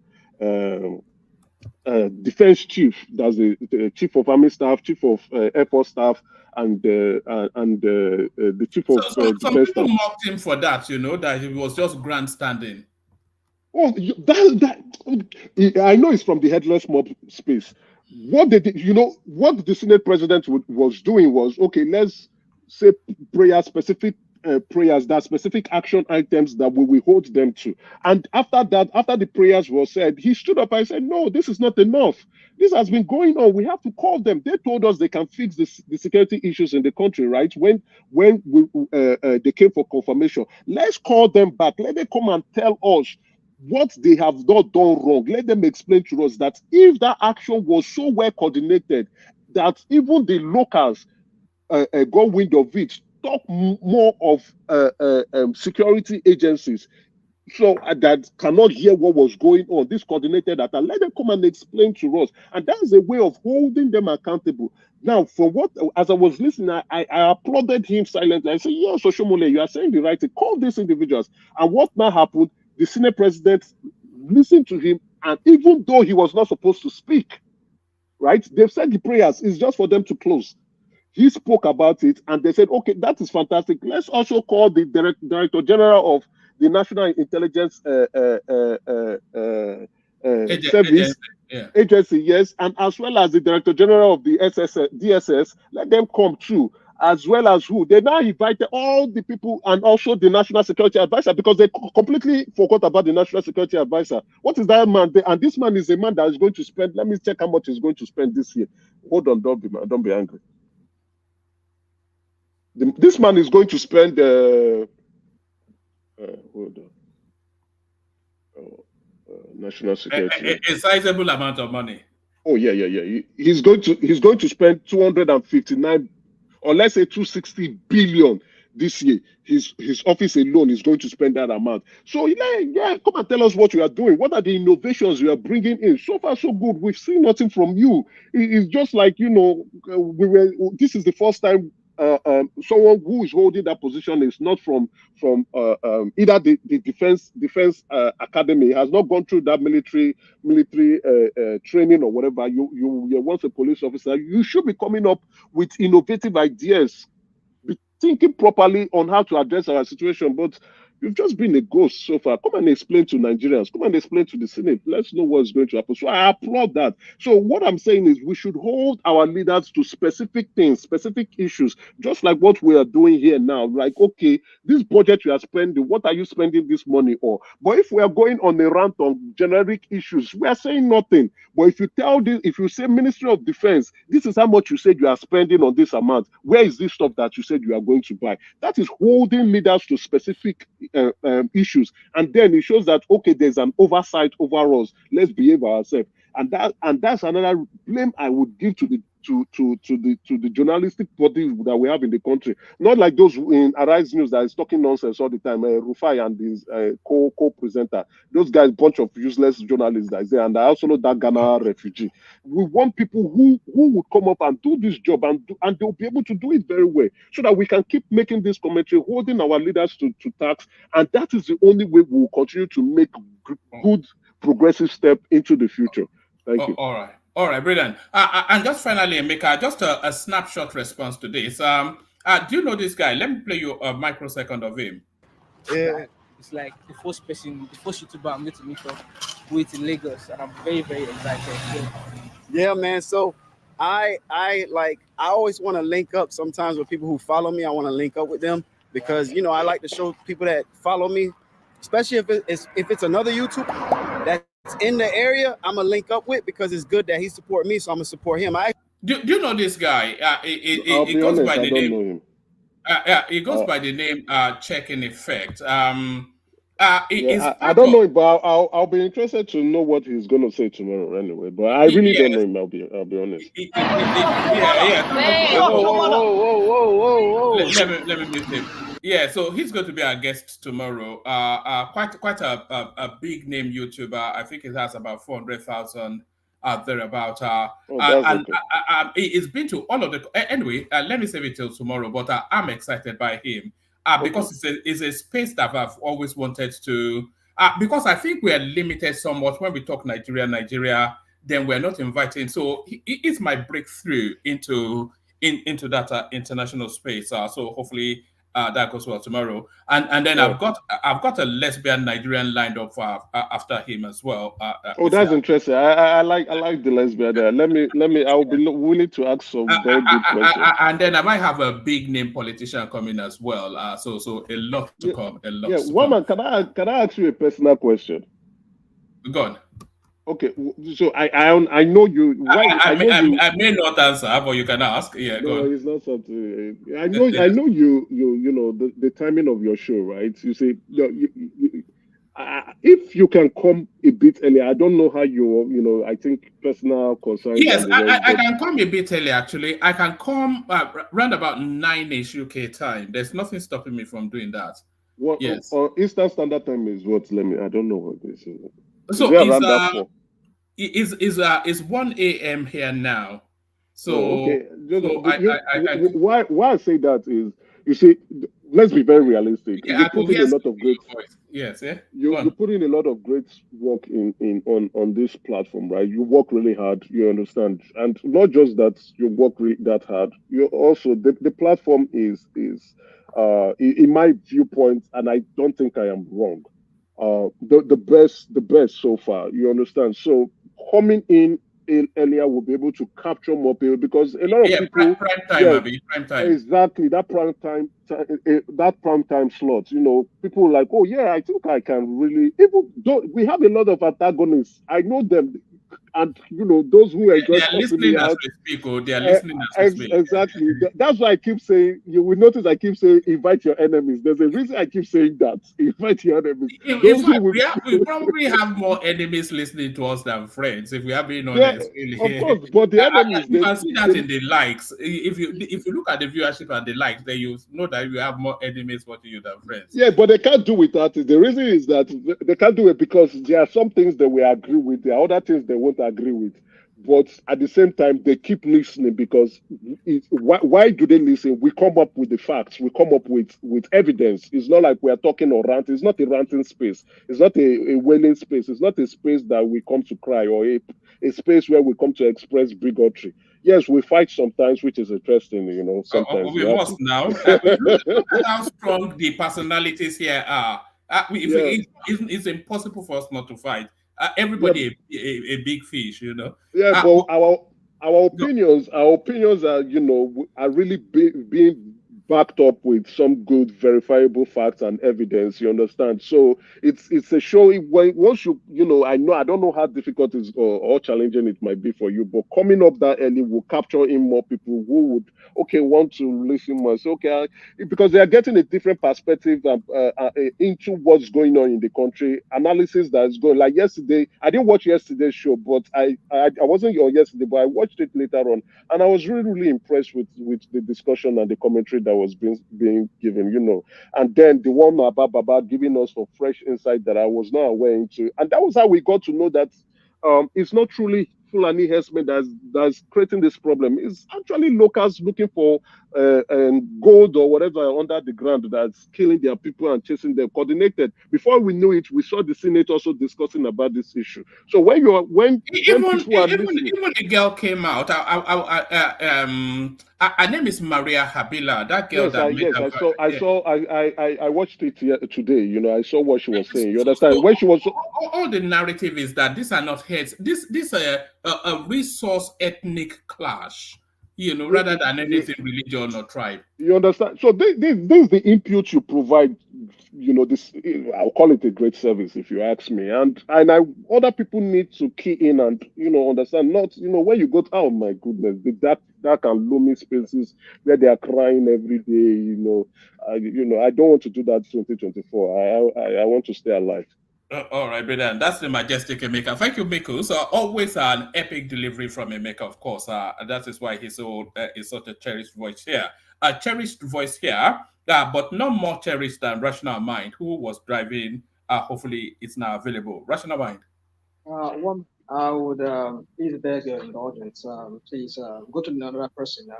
defense chief, that's the chief of army staff, chief of air force staff, and the chief of some defense people staff. mocked him for that, that he was just grandstanding. Oh, I know it's from the headless mob space. what they did, what the Senate president was doing was, okay, let's say specific prayers, that specific action items that we will hold them to. And after that, after the prayers were said, he stood up and said, no, this is not enough. This has been going on. We have to call them. They told us they can fix the security issues in the country, right? When they came for confirmation, let's call them back. Let them come and tell us what they have not done wrong. Let them explain to us that if that action was so well coordinated that even the locals got wind of it, talk more of security agencies so that cannot hear what was going on, this coordinated attack, let them come and explain to us. And that's a way of holding them accountable. Now, for what, as I was listening, I applauded him silently. I said, yeah, Soshomole, you are saying the right thing. Call these individuals. And what now happened, the Senate president listened to him, and even though he was not supposed to speak, right, they've said the prayers is just for them to close. He spoke about it, and they said, okay, that is fantastic. Let's also call the Director General of the National Intelligence Service Agency, yes, and as well as the Director General of the DSS, let them come too, as well as who? They now invited all the people and also the National Security Advisor, because they completely forgot about the National Security Advisor. What is that man? And this man is a man that is going to spend, let me check how much he's going to spend this year. Hold on, don't be angry. This man is going to spend hold on. National security. A sizable amount of money. Oh yeah. He's going to spend 259, or let's say 260 billion this year. His office alone is going to spend that amount. So yeah, come and tell us what you are doing. What are the innovations you are bringing in? So far, so good. We've seen nothing from you. It's just like, this is the first time someone who is holding that position is not from either the defense academy, has not gone through that military training or whatever. You're once a police officer. You should be coming up with innovative ideas, be thinking properly on how to address our situation. But you've just been a ghost so far. Come and explain to Nigerians. Come and explain to the Senate. Let's know what's going to happen. So I applaud that. So what I'm saying is we should hold our leaders to specific things, specific issues, just like what we are doing here now. Like, okay, this budget you are spending, what are you spending this money on? But if we are going on a rant on generic issues, we are saying nothing. But if you say Ministry of Defense, this is how much you said you are spending on this amount. Where is this stuff that you said you are going to buy? That is holding leaders to specific issues, and then it shows that okay, there's an oversight over us. Let's behave ourselves, and that's another blame I would give to the journalistic body that we have in the country. Not like those in Arise News that is talking nonsense all the time. Rufai and his co-presenter, those guys, bunch of useless journalists that is there. And I also know that Ghana refugee. We want people who would come up and do this job, and they'll be able to do it very well, so that we can keep making this commentary, holding our leaders to task, and that is the only way we will continue to make good progressive step into the future. Thank you. All right, brilliant. And just finally, Emeka, just a snapshot response to this. Do you know this guy? Let me play you a microsecond of him. Yeah, it's like the first YouTuber I'm going to meet up with in Lagos, and I'm very, very excited. Yeah, man. So I always want to link up sometimes with people who follow me. I want to link up with them because, I like to show people that follow me, especially if it's another YouTuber that's in the area, I'm going to link up with, because it's good that he support me, so I'm going to support him. Do you know this guy? It goes by the name. It goes by the name Check in Effect. I don't know, but I'll be interested to know what he's going to say tomorrow anyway. But I really don't know him. I'll be honest. Whoa. Let me mute him. Yeah, so he's going to be our guest tomorrow. Quite a big name YouTuber. I think it has about 400,000 thereabout. It's been to all of the. Anyway, let me save it till tomorrow. But I'm excited by him because it's a space that I've always wanted to. Because I think we are limited somewhat when we talk Nigeria. Then we're not inviting. So it's my breakthrough into that international space. So hopefully that goes well tomorrow. And then I've got a lesbian Nigerian lined up for after him as well. Oh, that's interesting. I like the lesbian there. Let me. I will be willing to ask some very good questions. And then I might have a big name politician coming as well. So a lot to come. A lot. Yeah, to Woman, come. can I ask you a personal question? Go on. Okay, so I know you. I may not answer, but you can ask. Yeah, go No, on. it's not something. I know you know the timing of your show, right? You say if you can come a bit earlier. I don't know how I think personal concerns. Yes, and the rest, I can come a bit early. Actually, I can come around about 9ish UK time. There's nothing stopping me from doing that. What? Yes. Eastern Standard Time is what? I don't know what this is. So is it around that 4? It's 1 a.m. here now. So, okay. Why I say that is, you see, let's be very realistic. Yeah, you put in a lot of great voice. Yes, yeah. You put in a lot of great work on this platform, right? You work really hard, you understand, and not just that you work really that hard. You also the platform is in my viewpoint, and I don't think I am wrong. The best so far. You understand? So coming in earlier will be able to capture more people because a lot of people prime time. Exactly that prime time slot. People like, oh yeah, I think I can really. Even though we have a lot of antagonists, I know them, and those who enjoy they are listening as we speak. They are listening as we speak. Exactly. That's why I keep saying. You will notice I keep saying invite your enemies. There's a reason I keep saying that. Invite your enemies. In fact, we probably have more enemies listening to us than friends. If we are being honest, really. Of course, but the enemies. You can see that in the likes. If you look at the viewership and the likes, then you know that you have more enemies watching you than friends. Yeah, but they can't do without it. The reason is that they can't do it because there are some things that we agree with. There are other things they won't agree with. But at the same time, they keep listening because why do they listen? We come up with the facts. We come up with evidence. It's not like we are talking or ranting. It's not a ranting space. It's not a wailing space. It's not a space that we come to cry or a space where we come to express bigotry. Yes, we fight sometimes, which is interesting, sometimes. We must now. Look at how strong the personalities here are. It's impossible for us not to fight. Everybody a big fish, Yeah, but our opinions are, are really being backed up with some good verifiable facts and evidence. You understand? So it's a show. Once I don't know how difficult it is or challenging it might be for you, but coming up that early will capture in more people who would want to listen more. So because they are getting a different perspective into what's going on in the country. Analysis that's going like yesterday. I didn't watch yesterday's show, but I wasn't on yesterday, but I watched it later on, and I was really impressed with the discussion and the commentary that was being given, and then the one about Baba giving us some fresh insight that I was not aware into, and that was how we got to know that it's not truly Fulani herdsmen that's creating this problem. It's actually locals looking for gold or whatever under the ground that's killing their people and chasing them coordinated. Before we knew it, we saw the Senate also discussing about this issue. So when the girl came out, her name is Maria Habila. That girl I watched it today. I saw what she was saying. You understand? When she was all the narrative is that these are not heads. This a resource ethnic clash. Rather than anything religion or tribe. You understand? So this is the input you provide. This I'll call it a great service if you ask me. And other people need to key in and understand. Not when you go to, oh my goodness, the dark and gloomy spaces where they are crying every day. I don't want to do that 2024. I want to stay alive. All right, brother. That's the majestic Emeka. Thank you, Miku. So always an epic delivery from Emeka, of course. That is why he's such a cherished voice here. A cherished voice here, but not more cherished than Rational Mind, who was driving. Hopefully, it's now available. Rational Mind. One, I would please beg your indulgence. Please go to another person. I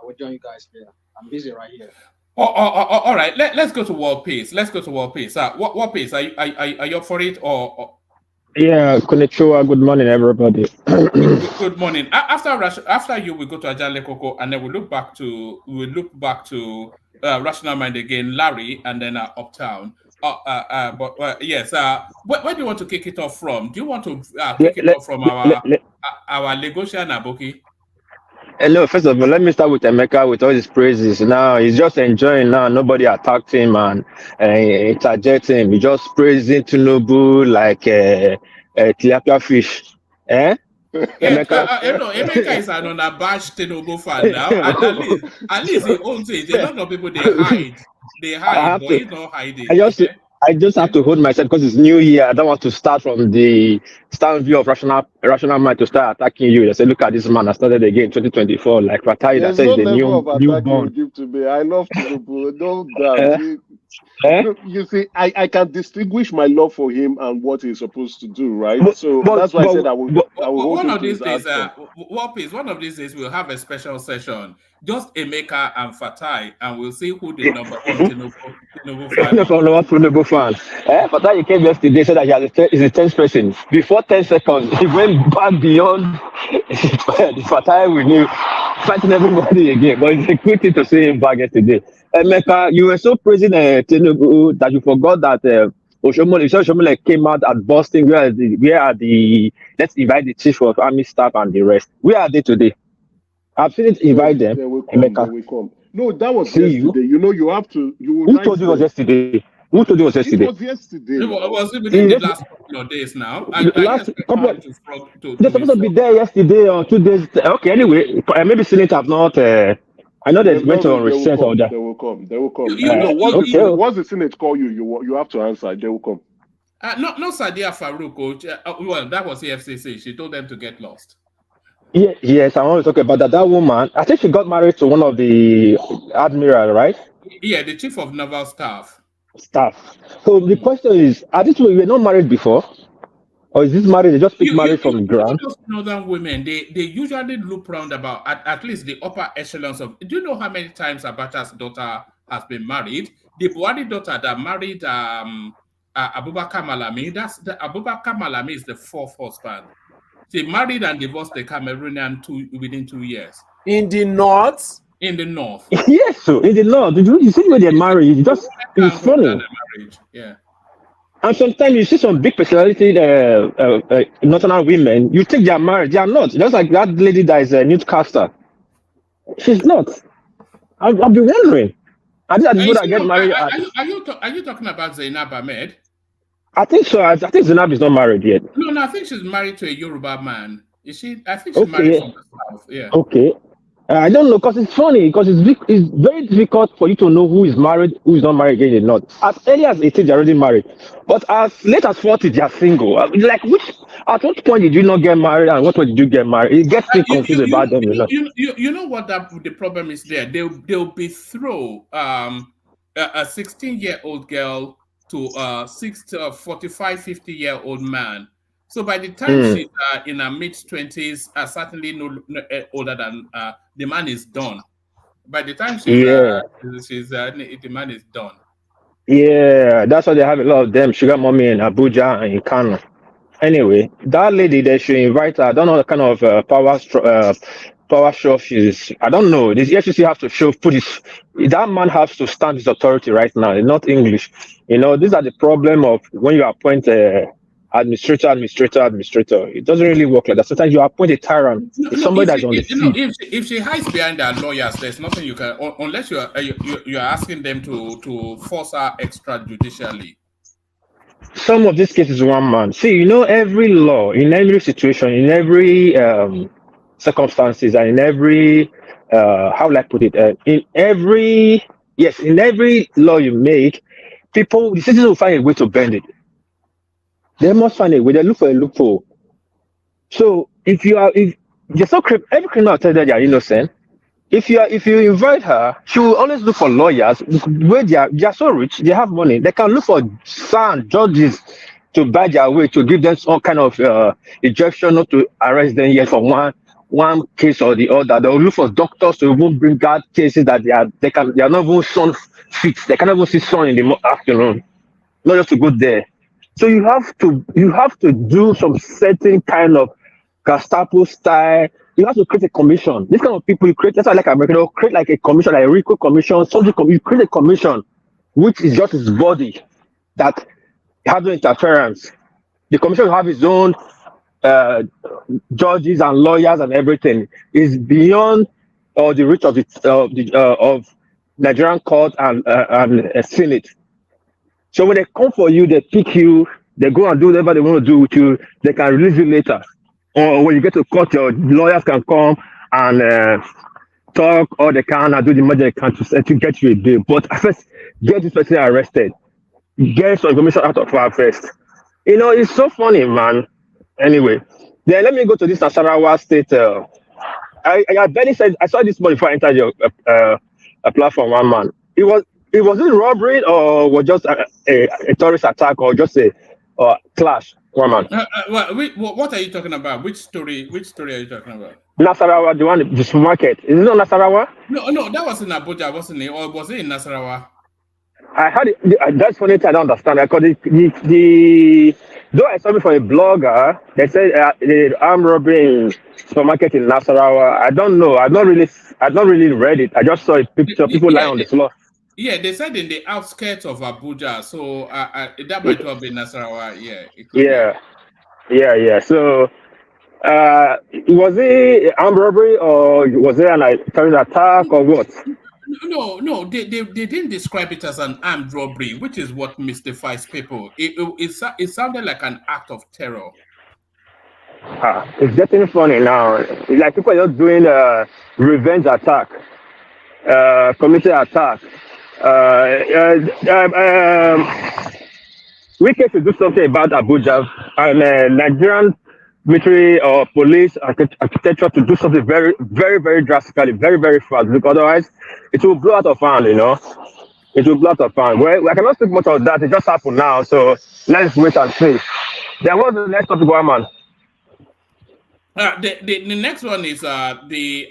will join you guys here. I'm busy right here. All right. Let's go to World Peace. What Peace? Are you up for it or? Yeah, konnichiwa. Good morning, everybody. Good morning. After you, we go to Ajale Koko, and then we look back to Rational Mind again, Larry, and then Uptown. Yes. Where do you want to kick it off from? Do you want to kick it off from our Lagosian Aboki? Hello, first of all, let me start with Emeka with all his praises. Now he's just enjoying now. Nobody attacked him and interject him. He just praising Tinubu like tilapia fish. Eh? Yeah, Emeka. Emeka is an unabashed Tinubu fan now. At least he owns it. A lot of people they hide, but he's not hiding. I just have to hold myself because it's New Year. I don't want to start from the stand view of rational mind to start attacking you. I say, look at this man. I started again 2024. Like Fatai that There's says no the level of attacking you newborn. give to me. I love Tinubu. No doubt. You see, I can distinguish my love for him and what he's supposed to do, right? That's why I said I will hold one him of to these his days, answer. one of these days we'll have a special session, just Emeka and Fatai, and we'll see who the number one Tinubu fan is. Tinubu fan. Fatai he came yesterday said that he's a 10th person. Before 10 seconds, he went back beyond the Fatai we knew, fighting everybody again. But it's a quick thing to see him back yesterday. Emeka, you were so praising Tinubu that you forgot that Oshomole came out at Boston. Where are the let's invite the chief of army staff and the rest. Where are they today? I've seen it invite them. They will come. Emeka. They will come. No, that was See yesterday. You know, you have to. You will. Who told you it was yesterday? Who told you it was yesterday? It was yesterday. It was within the last couple of days now. They're supposed to be there yesterday or 2 days. Okay, anyway, maybe Senate have not. I know they went on research or that. They will come. They will come. Okay. Once the Senate call you, you have to answer. They will come. Not Sadia Farouk. Well, that was the FCC. She told them to get lost. Yeah, yes, I want to talk about that. That woman, I think she got married to one of the admiral, right? Yeah, the chief of naval staff. So the question is, are these people were not married before? Or is this marriage, they just pick marriage from the ground? Those northern women, they usually look round about at least the upper echelons of. Do you know how many times Abacha's daughter has been married? The Buhari daughter that married Abubakar Malami, Abubakar Malami is the fourth husband. They married and divorced the Cameroonian within 2 years. In the north? In the north. Yes, so in the north. You see where they're married. It's funny. Yeah. And sometimes you see some big personality northern women, you think they are married. They are not. Just like that lady that is a newscaster. She's not. I'll be wondering. Are these people that get married? Are you talking about Zainab Ahmed? I think so. I think Zainab is not married yet. No, I think she's married to a Yoruba man. Is she? I think she's married from the south. Yeah. Okay. I don't know, because it's funny, because it's very difficult for you to know who is married, who is not married again in the north. As early as 18, they're already married. But as late as 40, they are single. Like, at what point did you not get married and what point did you get married? It gets me confused about them. You know what the problem is there? They'll be throw a 16-year-old girl to a 45, 50-year-old man. So by the time she's in her mid-20s, certainly no older than the man is done. By the time the man is done. Yeah, that's why they have a lot of them. Sugar mommy in Abuja and in Kano. Anyway, that lady, they should invite her. I don't know the kind of power show she's. I don't know. This FCC have to put his. That man has to stand his authority right now. It's not English. You know, these are the problem of when you appoint administrator. It doesn't really work like that. Sometimes you appoint a tyrant. It's somebody that's on the seat. If she hides behind her lawyers, there's nothing you can, unless you are asking them to force her extrajudicially. Some of these cases, one man. See, you know, every law, in every situation, in every circumstances, and in every how will I put it? In every law you make, the citizens will find a way to bend it. They must find a way. They look for a loophole. So if every criminal tell that they are innocent. If you invite her, she will always look for lawyers where they are so rich, they have money. They can look for judges to buy their way, to give them some kind of ejection, not to arrest them yet for one case or the other. They will look for doctors to even bring out cases that they are not even sun fit. They cannot even see sun in the afternoon. Not just to go there. So you have to do some certain kind of Gestapo style. You have to create a commission. This kind of people you create, that's why I like America, they'll create like a commission, like a RICO commission, you create a commission which is just his body that has no interference. The commission will have its own judges and lawyers and everything. Is beyond the reach of of Nigerian court and Senate. So when they come for you, they pick you, they go and do whatever they want to do with you. They can release you later, or when you get to court, your lawyers can come and talk, or they can and do the magic they can to get you a bail. But first, get this person arrested. Get some information out of her first. You know, it's so funny, man. Anyway, then let me go to this Nasarawa state. I barely said I saw this morning before I entered your platform. One man, it was it robbery or was just a terrorist attack or just a clash? One man. What are you talking about? Which story? Which story are you talking about? Nasarawa, the supermarket. Is it not Nasarawa? No, that was in Abuja, wasn't it? Or was it in Nasarawa? I had it. That's funny. I don't understand. Because though I saw it from a blogger, they said the armed robbery in supermarket in Nasarawa. I don't know. I've not really read it. I just saw a picture of people lying on the floor. Yeah, they said in the outskirts of Abuja. So that might have been Nasarawa. Yeah. Yeah. So, was it armed robbery or was it a terrorist attack or what? No, they didn't describe it as an armed robbery, which is what mystifies people. It sounded like an act of terror. It's getting funny now. It's like people are just doing revenge attack, community attack. We came to do something about Abuja and Nigerian military or police architecture to do something very, very, very drastically, very, very fast, because otherwise it will blow out of hand, you know. It will blow out of hand. Well, I cannot speak much of that. It just happened now, so let's wait and see. Then what's the next topic, one man? The next one is the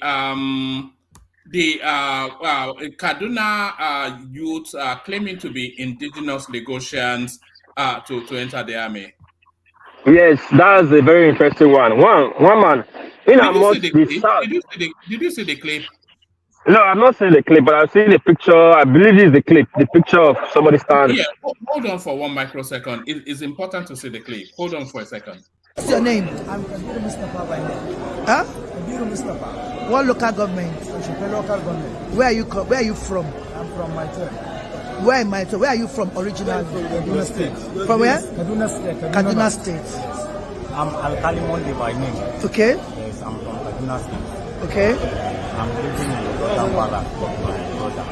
Kaduna youth claiming to be indigenous Lagosians to enter the army. Yes, that's a very interesting one. One man. Did you see the clip? No, I'm not seeing the clip, but I've seen the picture. I believe it's the clip, the picture of somebody standing. Yeah, hold on for 1 microsecond. It's important to see the clip. Hold on for a second. What's your name? I'm Kabiru Mustafa by name. Huh? Kabiru Mustafa. What local government? Local government. Where are you from? I'm from Maito. Where in Maito? Where are you from originally? Kaduna State. From where? Kaduna State. Kaduna State. Yes. I'm Alkali Monde by name. Okay. Yes, I'm from Kaduna State. Okay. I'm living in Kampala with my brother.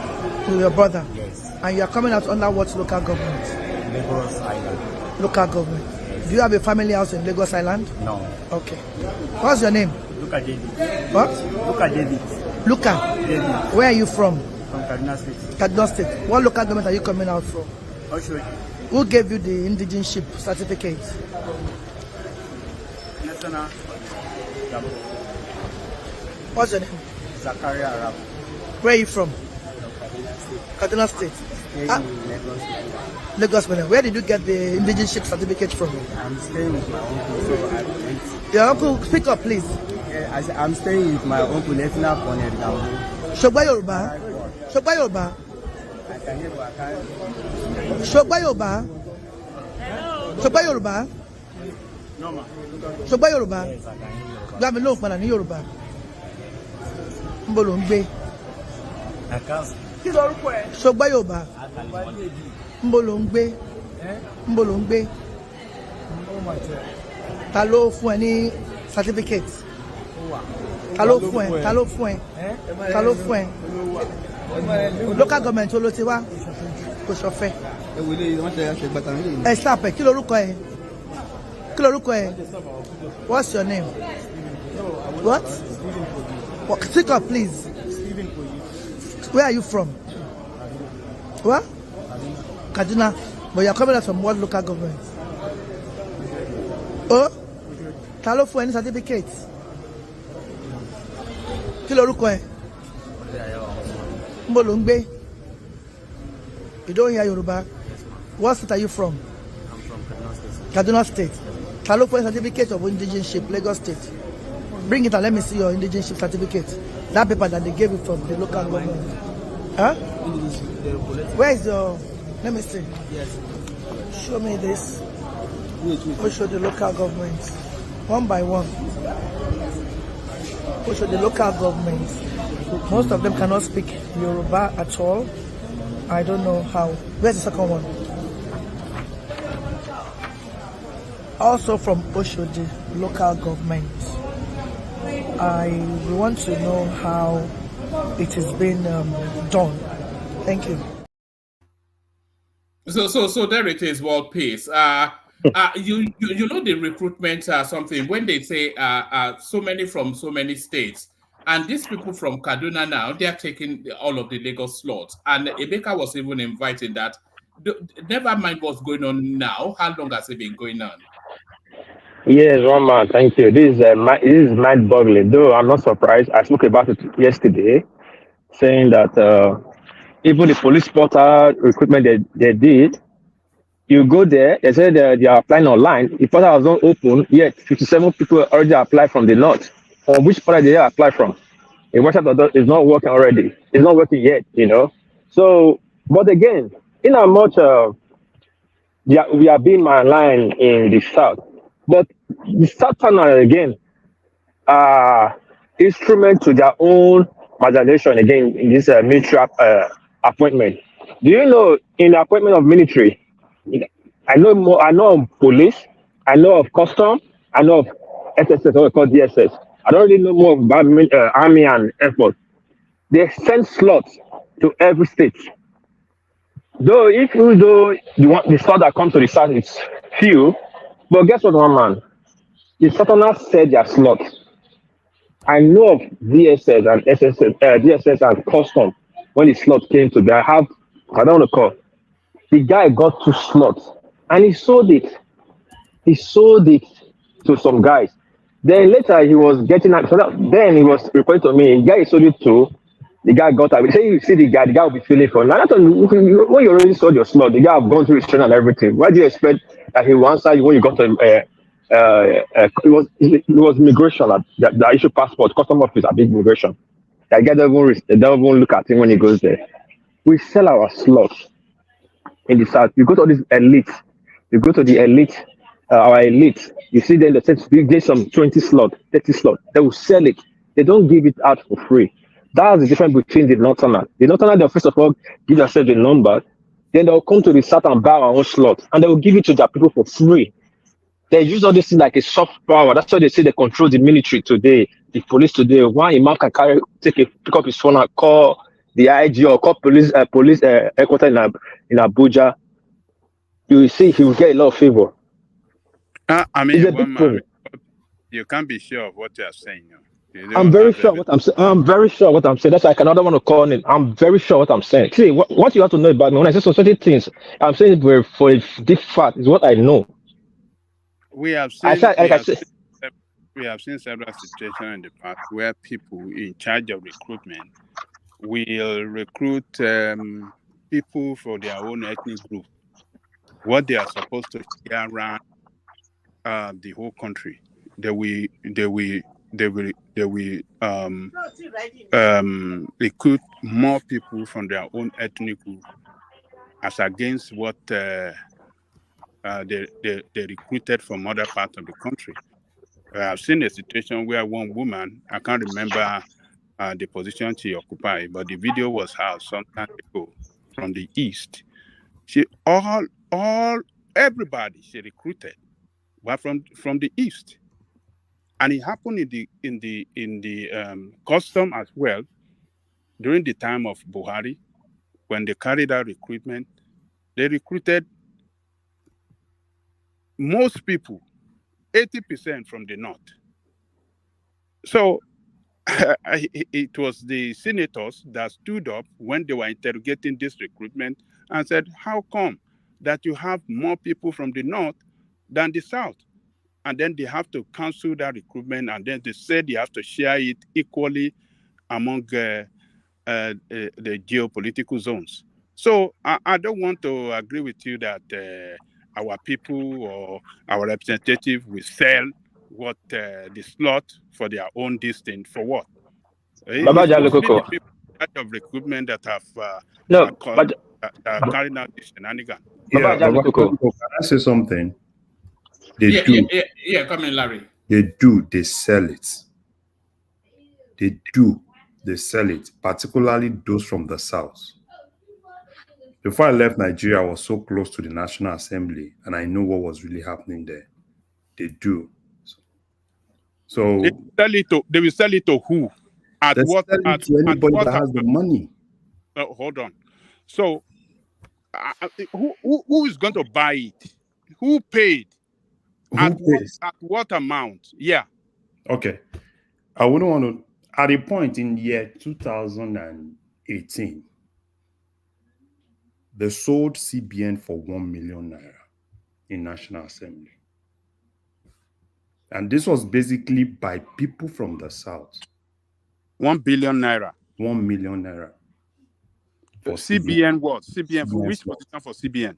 With your brother? Yes. And you are coming out under what local government? Lagos Island. Local government. Yes. Do you have a family house in Lagos Island? No. Okay. What's your name? Luka David. What? Luka David. Luka? David. Where are you from? From Kaduna State. Kaduna State. What local government are you coming out from? Oshwe. Who gave you the indigenship certificate? National. What's your name? Zakaria Arab. Where are you from? Kaduna State. Lagos. Where did you get the indigenship certificate from? I'm staying with my uncle, so I went. Your uncle, speak up, please. Yeah, I'm staying with my uncle, Lieutenant Colonel Gambo. Shogba Yoruba. Shogba Yoruba. I can hear, but I can't. Shogba Yoruba. Shogba Yoruba. No, ma. Shogba Yoruba. Yes, I can hear Yoruba. Gbami lóhùn padà ní Yorùbá. Níbo ló ń gbé? Kí lorúkọ ẹ? Shogba Yoruba. Níbo ló ń gbé? Níbo ló ń gbé? Ta ló fún ẹ ní certificate? Ta ló fún ẹ? Ta ló fún ẹ? Ta ló fún ẹ? Local government ló ti wá? Kò ṣọ̀fẹ́. Ẹ ṣàpẹ̀, kí lorúkọ ẹ? Kí lorúkọ ẹ? What's your name? What? Speak up, please. Where are you from? What? Kaduna. But you are coming out from what local government? Oh? Ta ló fún ẹ ní certificate? Kí lorúkọ ẹ? Níbo ló ń gbé? You don't hear Yoruba? What state are you from? I'm from Kaduna Kaduna State. Can look for a certificate of indigenship, Lagos State. Bring it and let me see your indigenship certificate. That paper that they gave you from the local government. Huh? Where is your? Let me see. Yes. Show me this. We'll show the local government. One by one. We'll show the local government. Most of them cannot speak Yoruba at all. I don't know how. Where's the second one? Also from Oshodi local government. We want to know how it is being done. Thank you. So there it is, world peace. You know the recruitment something when they say so many from so many states, and these people from Kaduna now they are taking all of the Lagos slots, and Emeka was even inviting that. Never mind what's going on now. How long has it been going on? Yes, one man. Thank you. This is mind-boggling. Though I'm not surprised. I spoke about it yesterday, saying that even the police portal recruitment they did, you go there, they said they are applying online. The portal was not open yet. 57 people already applied from the north. From which portal did they apply from? The website is not working already. It's not working yet, you know. So, but again, in how much we are being maligned in the south, but the southerners again are instrument to their own marginalization again in this military appointment. Do you know in the appointment of military, I know more. I know of police. I know of custom. I know of SSS, what we call DSS. I don't really know more about army and air force. They send slots to every state. Though the slot that comes to the south is few, but guess what, one man? The southerners said their slot. I know of DSS and SSS, DSS and custom when the slot came to me. I don't want to call. The guy got 2 slots and he sold it. He sold it to some guys. Then later he was getting out. Then he was reporting to me. The guy he sold it to. The guy got out. Say you see the guy will be feeling for. Now, when you already sold your slot, the guy have gone through his training and everything. Why do you expect that he will answer you when you got to? It was immigration that issue passport. Custom office a big immigration. That guy they don't even look at him when he goes there. We sell our slots in the south. You go to this elite. You go to the elite, our elite. You see them. They say we get some 20 slot, 30 slot. They will sell it. They don't give it out for free. That's the difference between the northerner. The northerner, they'll first of all give themselves the number. Then they'll come to the south and buy our own slot, and they will give it to their people for free. They use all this thing like a soft power. That's why they say they control the military today, the police today. One imam can pick up his phone and call the IG or call police headquarters in Abuja. You will see he will get a lot of favor. I mean, one man, you can't be sure of what you are saying. I'm very sure what I'm saying. I'm very sure what I'm saying. That's why I cannot want to call it. I'm very sure what I'm saying. See, what you have to know about me when I say certain things, I'm saying it for a deep fact is what I know. We have seen several situations in the past where people in charge of recruitment will recruit people for their own ethnic group. What they are supposed to share around the whole country, they will recruit more people from their own ethnic group as against what they recruited from other parts of the country. I've seen a situation where one woman, I can't remember the position she occupied, but the video was out some time ago from the east. She everybody she recruited were from the east. And it happened in the custom as well during the time of Buhari, when they carried out recruitment. They recruited most people, 80% from the north. So it was the senators that stood up when they were interrogating this recruitment and said, "How come that you have more people from the north than the south?" And then they have to cancel that recruitment, and then they said they have to share it equally among the geopolitical zones. So I don't want to agree with you that our people or our representative will sell what the slot for their own distance for what? Baba It's mostly the Jalokoko. people in charge of recruitment that have No, but carrying out this shenanigan. Baba Jalokoko. Can I say something? They do. Yeah, come in, Larry. They do. They sell it. They do. They sell it, particularly those from the south. Before I left Nigeria, I was so close to the National Assembly, and I know what was really happening there. They do. So they will sell it to who? At they what? sell it At, to anybody at what that has the money. hold on. So, who is going to buy it? Who paid? At what amount? Yeah. Okay. I wouldn't want to. At a point in year 2018, they sold CBN for 1 million naira in National Assembly. And this was basically by people from the south. 1 billion naira. 1 million naira. For CBN what? CBN for which position for CBN?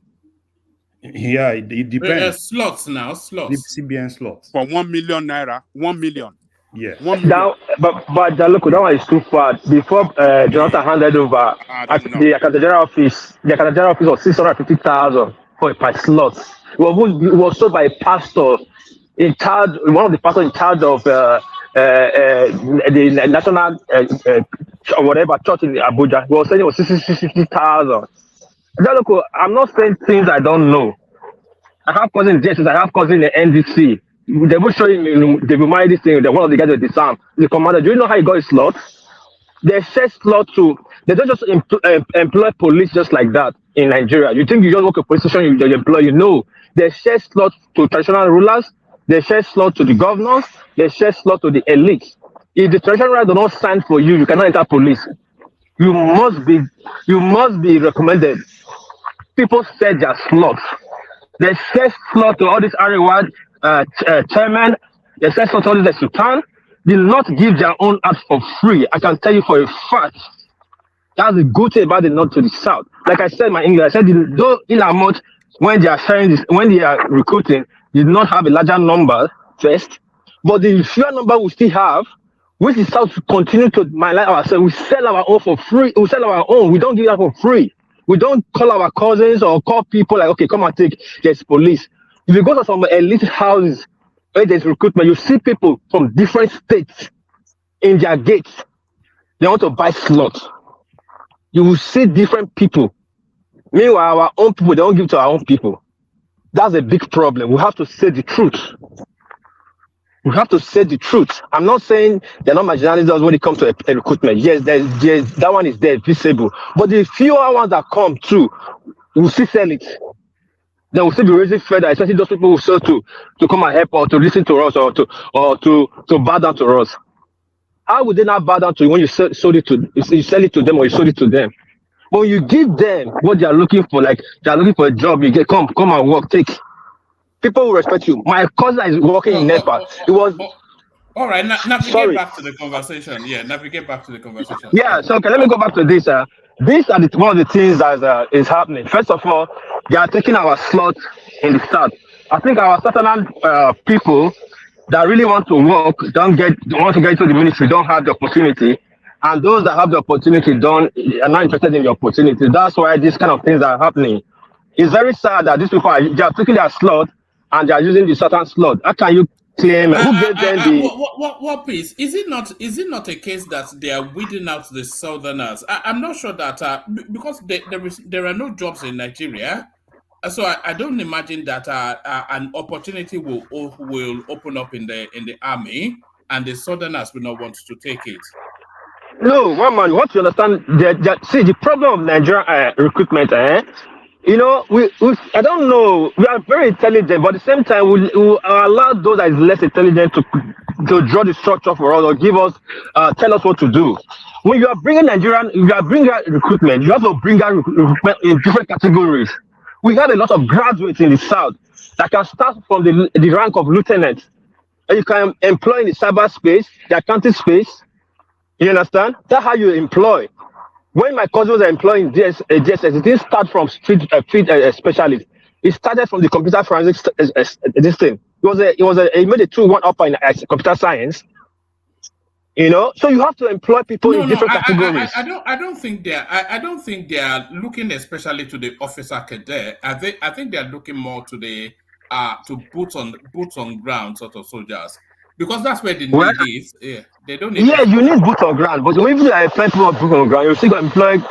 Yeah, it depends. Slots now, slots. CBN slots. For 1 million naira, 1 million. Yeah. 1 million. Now, but Jaloko, that one is too far. Before Jonathan handed over at the Accountant General office, the Accountant General office was 650,000 for per slot. It was sold by a pastor in charge, one of the pastors in charge of the national or whatever church in Abuja. He was saying it was 650,000. Jaloko, I'm not saying things I don't know. I have cousins in JSS, I have cousins in the NDC. They will show him, they will mind this thing. One of the guys at the SAM, the commander. Do you know how he got his slot? They share slot to. They don't just employ police just like that in Nigeria. You think you just work a position, you employ? You know, they share slot to traditional rulers. They share slot to the governors. They share slot to the elite. If the traditional ruler does not stand for you, you cannot enter police. You must be recommended. People set their slots. They share slot to all these Arewad chairman. They say sometimes the Sultan did not give their own ads for free. I can tell you for a fact. That's the good thing about the north to the south. Like I said in my English, I said though in amount when they are sharing this, when they are recruiting, did not have a larger number first, but the fewer number we still have, which is how to continue to manage ourselves. We sell our own for free. We sell our own. We don't give that for free. We don't call our cousins or call people like, okay, come and take. There's police. If you go to some elite houses where there's recruitment, you see people from different states in their gates. They want to buy slots. You will see different people. Meanwhile, our own people, they don't give to our own people. That's a big problem. We have to say the truth. We have to say the truth. I'm not saying they're not marginalized when it comes to a recruitment. Yes, there's that one is there, visible. But the fewer ones that come through, we'll still sell it. Then we'll still be raising further, especially those people who sell to come and help or to listen to us or to bow down to us. How would they not bow down to you when you sold it to you sell it to them or you sold it to them? But when you give them what they are looking for, like they are looking for a job, you get come and work, take. People will respect you. My cousin is working in Nepal. It was all right. Navigate back to the conversation. Yeah, navigate back to the conversation. Yeah. So okay, let me go back to this. These are one of the things that is happening. First of all, they are taking our slot in the south. I think our southern people that really want to work want to get into the ministry, don't have the opportunity, and those that have the opportunity are not interested in the opportunity. That's why these kind of things are happening. It's very sad that these people are taking their slot and they are using the southern slot. How can you claim who gave them the what piece? Is it not a case that they are weeding out the southerners? I'm not sure that because there are no jobs in Nigeria, so I don't imagine that an opportunity will open up in the army and the southerners will not want to take it. No, one man, what you understand? See, the problem of Nigerian recruitment, you know, I don't know. We are very intelligent, but at the same time, we allow those that is less intelligent to draw the structure for us or give us, tell us what to do. When you are bringing recruitment, you have to bring out recruitment in different categories. We have a lot of graduates in the south that can start from the rank of lieutenant, and you can employ in the cyber space, the accounting space. You understand? That's how you employ. When my cousins are employing DSS, it didn't start from street specialist. It started from the computer forensics. This thing. It made a 2-1 upper in computer science. So you have to employ people in different categories. I don't think they are looking especially to the officer cadet. I think they are looking more to the to boots on ground sort of soldiers, because that's where the need is. Yeah, they don't need. Yeah, you need boots on ground, but if you employ people of boots on ground, you still employ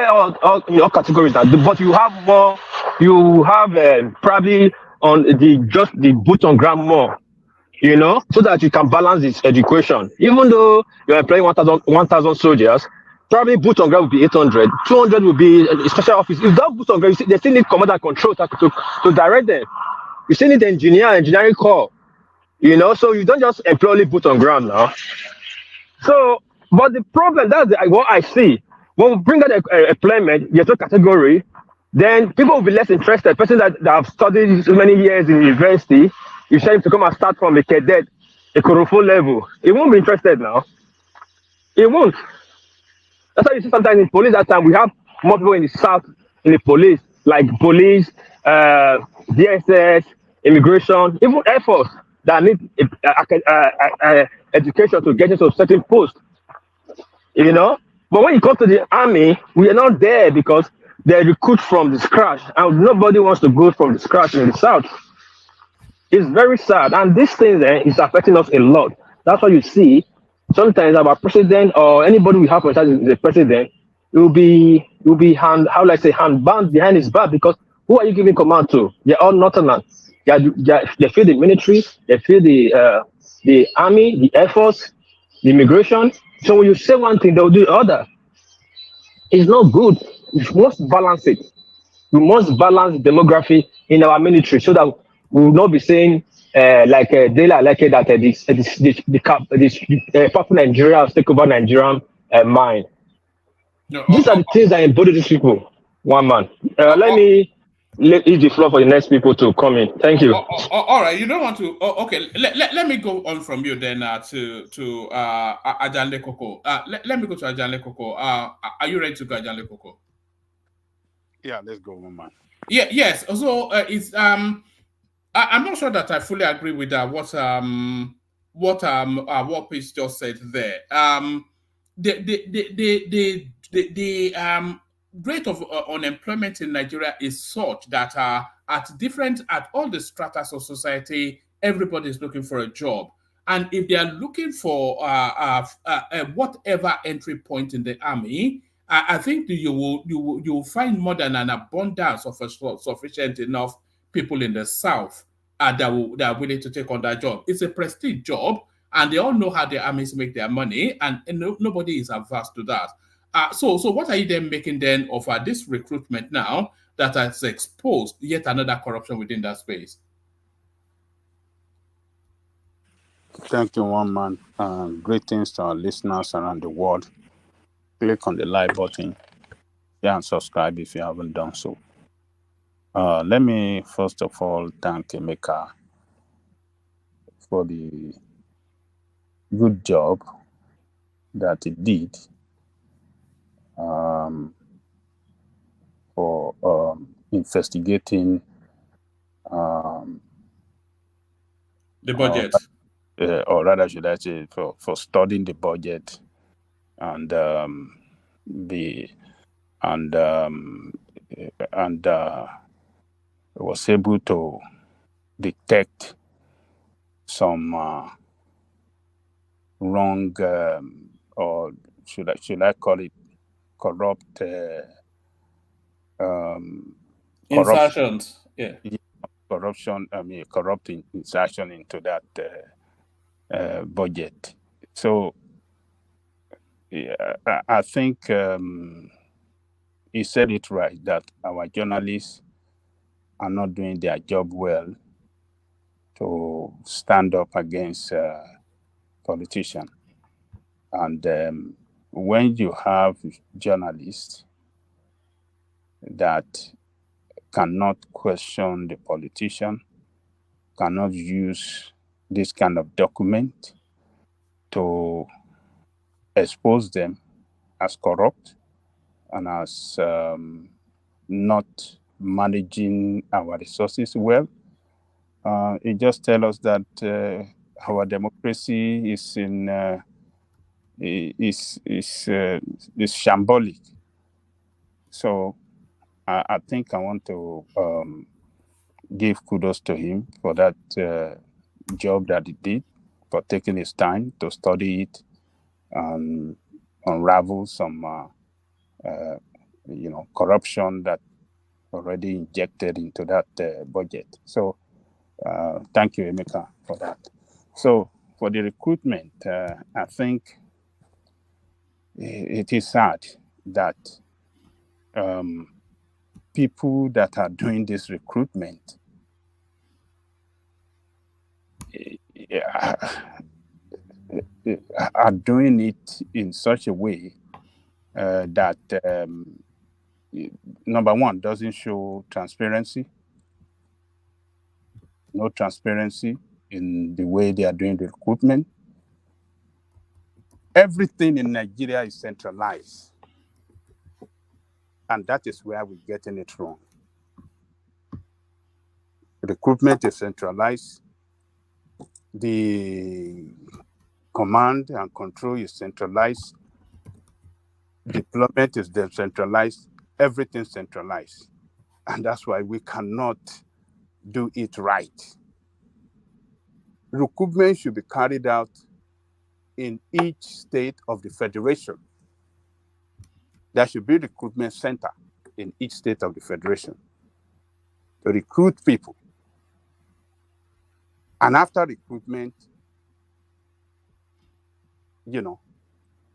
all categories. But you have more. You have probably on the boots on ground more. So that you can balance this education. Even though you're employing 1,000 soldiers, probably boots on ground will be 800. 200 will be a special office. If that boots on ground, they still need command and control to direct them. You still need engineering corps. So you don't just employ only boots on ground now. So, but the problem, that's what I see. When we bring out employment, there's no category, then people will be less interested. Person that have studied so many years in university, you tell him to come and start from a cadet, a Korofo level. He won't be interested now. He won't. That's why you see sometimes in police that time we have more people in the south in the police, like police, DSS, immigration, even Air Force that need education to get into a certain post. But when you come to the army, we are not there because they recruit from the scratch, and nobody wants to go from the scratch in the south. It's very sad, and this thing is affecting us a lot. That's why you see sometimes our president or anybody we have as the president will be hand bound behind his back, because who are you giving command to? They're all Northerners. They feel the military, they feel the army, the Air Force, the immigration. So when you say one thing, they'll do the other. It's not good. We must balance it. We must balance demography in our military so that we will not be saying like Dela like that the popular Nigeria take over Nigerian mind. These are the things that embody these people. One man. Let me leave the floor for the next people to come in. Thank you. All right, you don't want to. Okay, let me go on from you then to Ajanle Koko. Let me go to Ajanle Koko. Are you ready to go, Ajanle Koko? Yeah, let's go, man. Yeah, yes. So it's I'm not sure that I fully agree with what Peace just said there. The rate of unemployment in Nigeria is such that at all the stratas of society, everybody is looking for a job. And if they are looking for whatever entry point in the army, I think you will find more than an abundance of sufficient enough people in the South that are willing to take on that job. It's a prestige job, and they all know how the armies make their money, and nobody is averse to that. So what are you then making then of this recruitment now that has exposed yet another corruption within that space? Thank you, one man. Greetings to our listeners around the world. Click on the like button. Yeah, and subscribe if you haven't done so. Let me first of all thank Emeka for the good job that he did for investigating the budget, or rather, should I say, for studying the budget and was able to detect some wrong, or should I call it corrupt insertions? Yeah, corruption. Corrupt insertion into that budget. So I think he said it right, that our journalists are not doing their job well to stand up against politicians. And when you have journalists that cannot question the politician, cannot use this kind of document to expose them as corrupt and as not managing our resources well. It just tells us that our democracy is in is shambolic. So I think I want to give kudos to him for that job that he did, for taking his time to study it and unravel some corruption that already injected into that budget. So thank you, Emeka, for that. So for the recruitment, I think it is sad that people that are doing this recruitment are doing it in such a way that number one, doesn't show transparency. No transparency in the way they are doing the recruitment. Everything in Nigeria is centralized. And that is where we're getting it wrong. Recruitment is centralized. The command and control is centralized. Deployment is decentralized. Everything centralized. And that's why we cannot do it right. Recruitment should be carried out in each state of the federation. There should be a recruitment center in each state of the federation to recruit people. And after recruitment,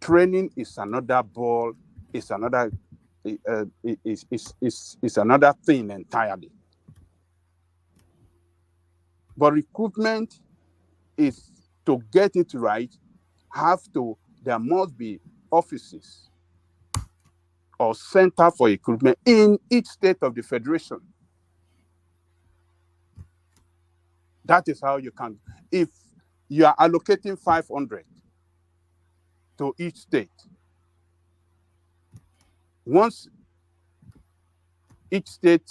training is another ball, is another is another thing entirely. But recruitment is, to get it right, there must be offices or center for recruitment in each state of the federation. That is how you can, if you are allocating 500 to each state, once each state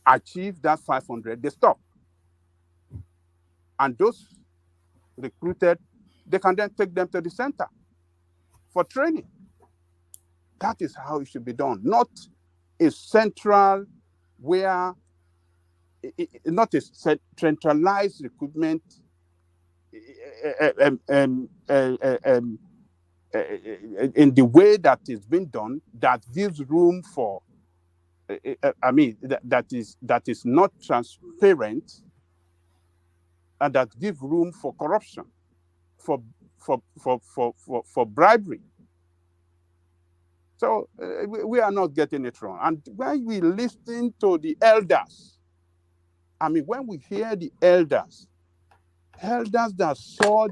achieve that 500, they stop. And those recruited, they can then take them to the center for training. That is how it should be done, not a central where, not a centralized recruitment in the way that is being done, that gives room for, that is not transparent, and that gives room for corruption, for bribery. So we are not getting it wrong. And when we listen to the elders, when we hear the elders that saw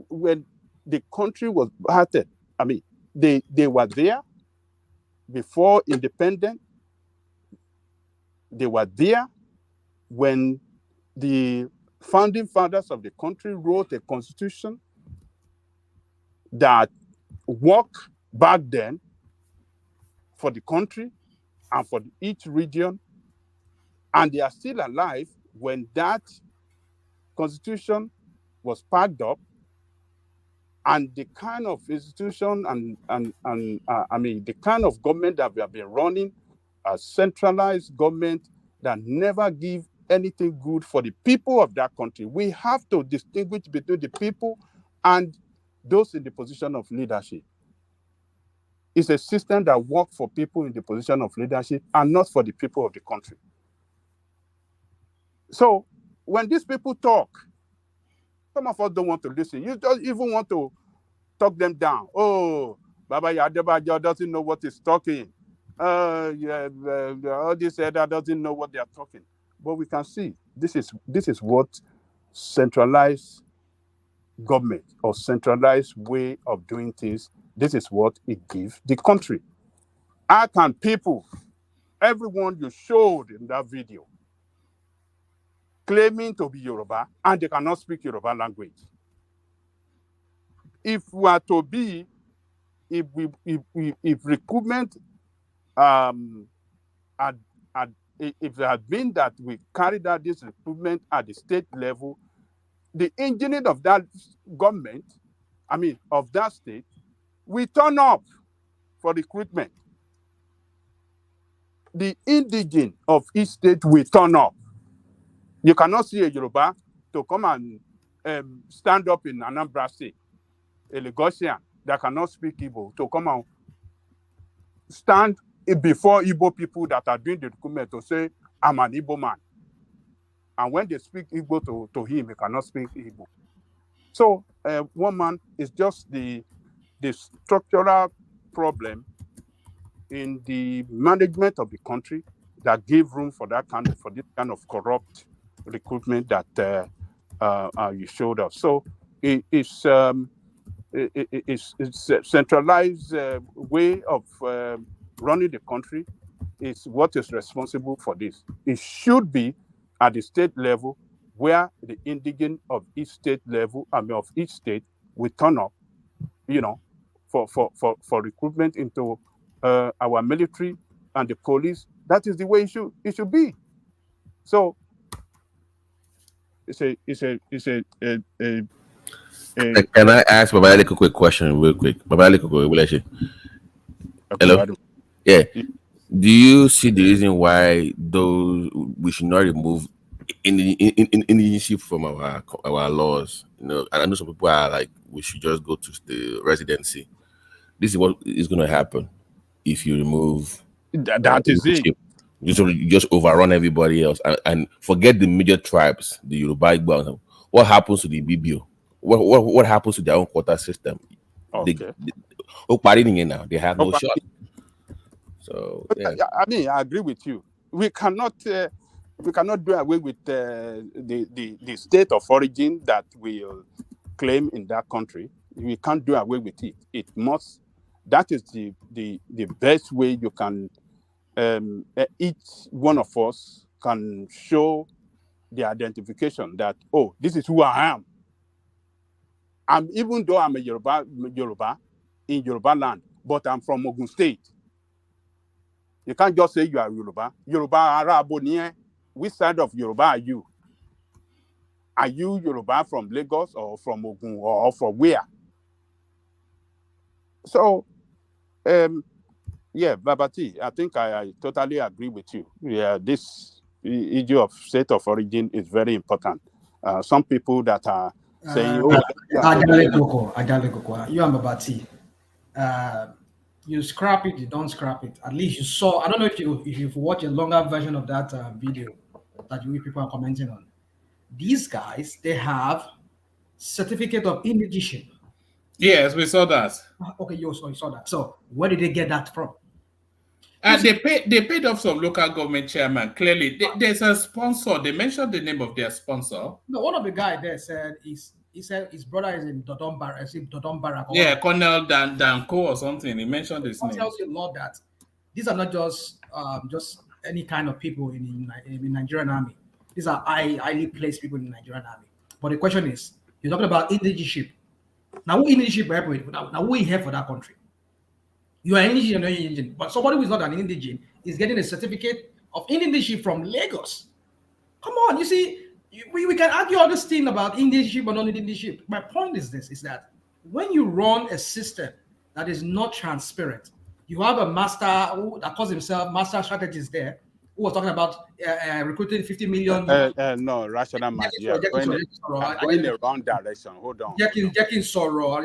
when the country was started, they were there before independence. They were there when the founding fathers of the country wrote a constitution that worked back then for the country and for each region. And they are still alive when that constitution was packed up, and the kind of institution and the kind of government that we have been running, a centralized government that never give anything good for the people of that country. We have to distinguish between the people and those in the position of leadership. It's a system that works for people in the position of leadership and not for the people of the country. So when these people talk, some of us don't want to listen. You don't even want to talk them down. Oh, Baba Yadebajo doesn't know what he's talking. All this elder doesn't know what they are talking. But we can see this is what centralized government or centralized way of doing things, this is what it gives the country. How can people, everyone you showed in that video, claiming to be Yoruba and they cannot speak Yoruba language? If we are to be, if recruitment if there had been that we carried out this recruitment at the state level, the engineer of that government, of that state, we turn up for recruitment. The indigene of each state will turn up. You cannot see a Yoruba to come and stand up in Anambra State, a Lagosian that cannot speak Igbo, to come and stand before Igbo people that are doing the recruitment to say, I'm an Igbo man. And when they speak Igbo to him, he cannot speak Igbo. So one man is just the structural problem in the management of the country that gave room for this kind of corrupt recruitment that you showed us. So it's a centralized way of running the country is what is responsible for this. It should be at the state level where the indigene of each state level, of each state will turn up, for recruitment into our military and the police. That is the way it should be. So it's a Can I ask Babali a quick question, real quick? Babali, hello. Yeah. Do you see the reason why we should not remove indigenship from our laws? I know some people are like, we should just go to the residency. This is what is going to happen if you remove that is it. You just overrun everybody else and forget the major tribes, the Yoruba, Igbo. What happens to the BBO? What happens to their own quota system? Okay. They have no shot. So yeah. I agree with you. We cannot do away with the state of origin that we claim in that country. We can't do away with it. It must. That is the best way you can. Each one of us can show the identification that, oh, this is who I am. Even though I'm a Yoruba in Yoruba land, but I'm from Ogun State. You can't just say you are Yoruba. Yoruba Arabo, which side of Yoruba are you? Are you Yoruba from Lagos or from Ogun or from where? So, Babati, I think I totally agree with you. Yeah, this issue of state of origin is very important. Some people that are saying, Adale Koko, you and Babati, you scrap it, you don't scrap it. At least you saw. I don't know if you've watched a longer version of that video that you people are commenting on. These guys, they have certificate of indigenship. Yes, we saw that. Okay, you saw that. So where did they get that from? They paid off some local government chairman. Clearly, there's a sponsor. They mentioned the name of their sponsor. No, one of the guys there said he said his brother is in Dodon Barrack. Yeah, Colonel Danko or something. He mentioned his name. Tells you a lot that these are not just any kind of people in Nigerian army. These are highly placed people in the Nigerian army. But the question is, you're talking about indigenship. Now, who indigenship? Now, who is here for that country? You are indigene or not indigene, but somebody who is not an indigene is getting a certificate of indigenship from Lagos. Come on, you see, we can argue all this thing about indigenship or non-indigenship. My point is this: is that when you run a system that is not transparent, you have a master that calls himself master strategist there, who was talking about recruiting 50 million. No, rational man. Yeah, going the wrong direction. Hold on. Jacking Sorrow.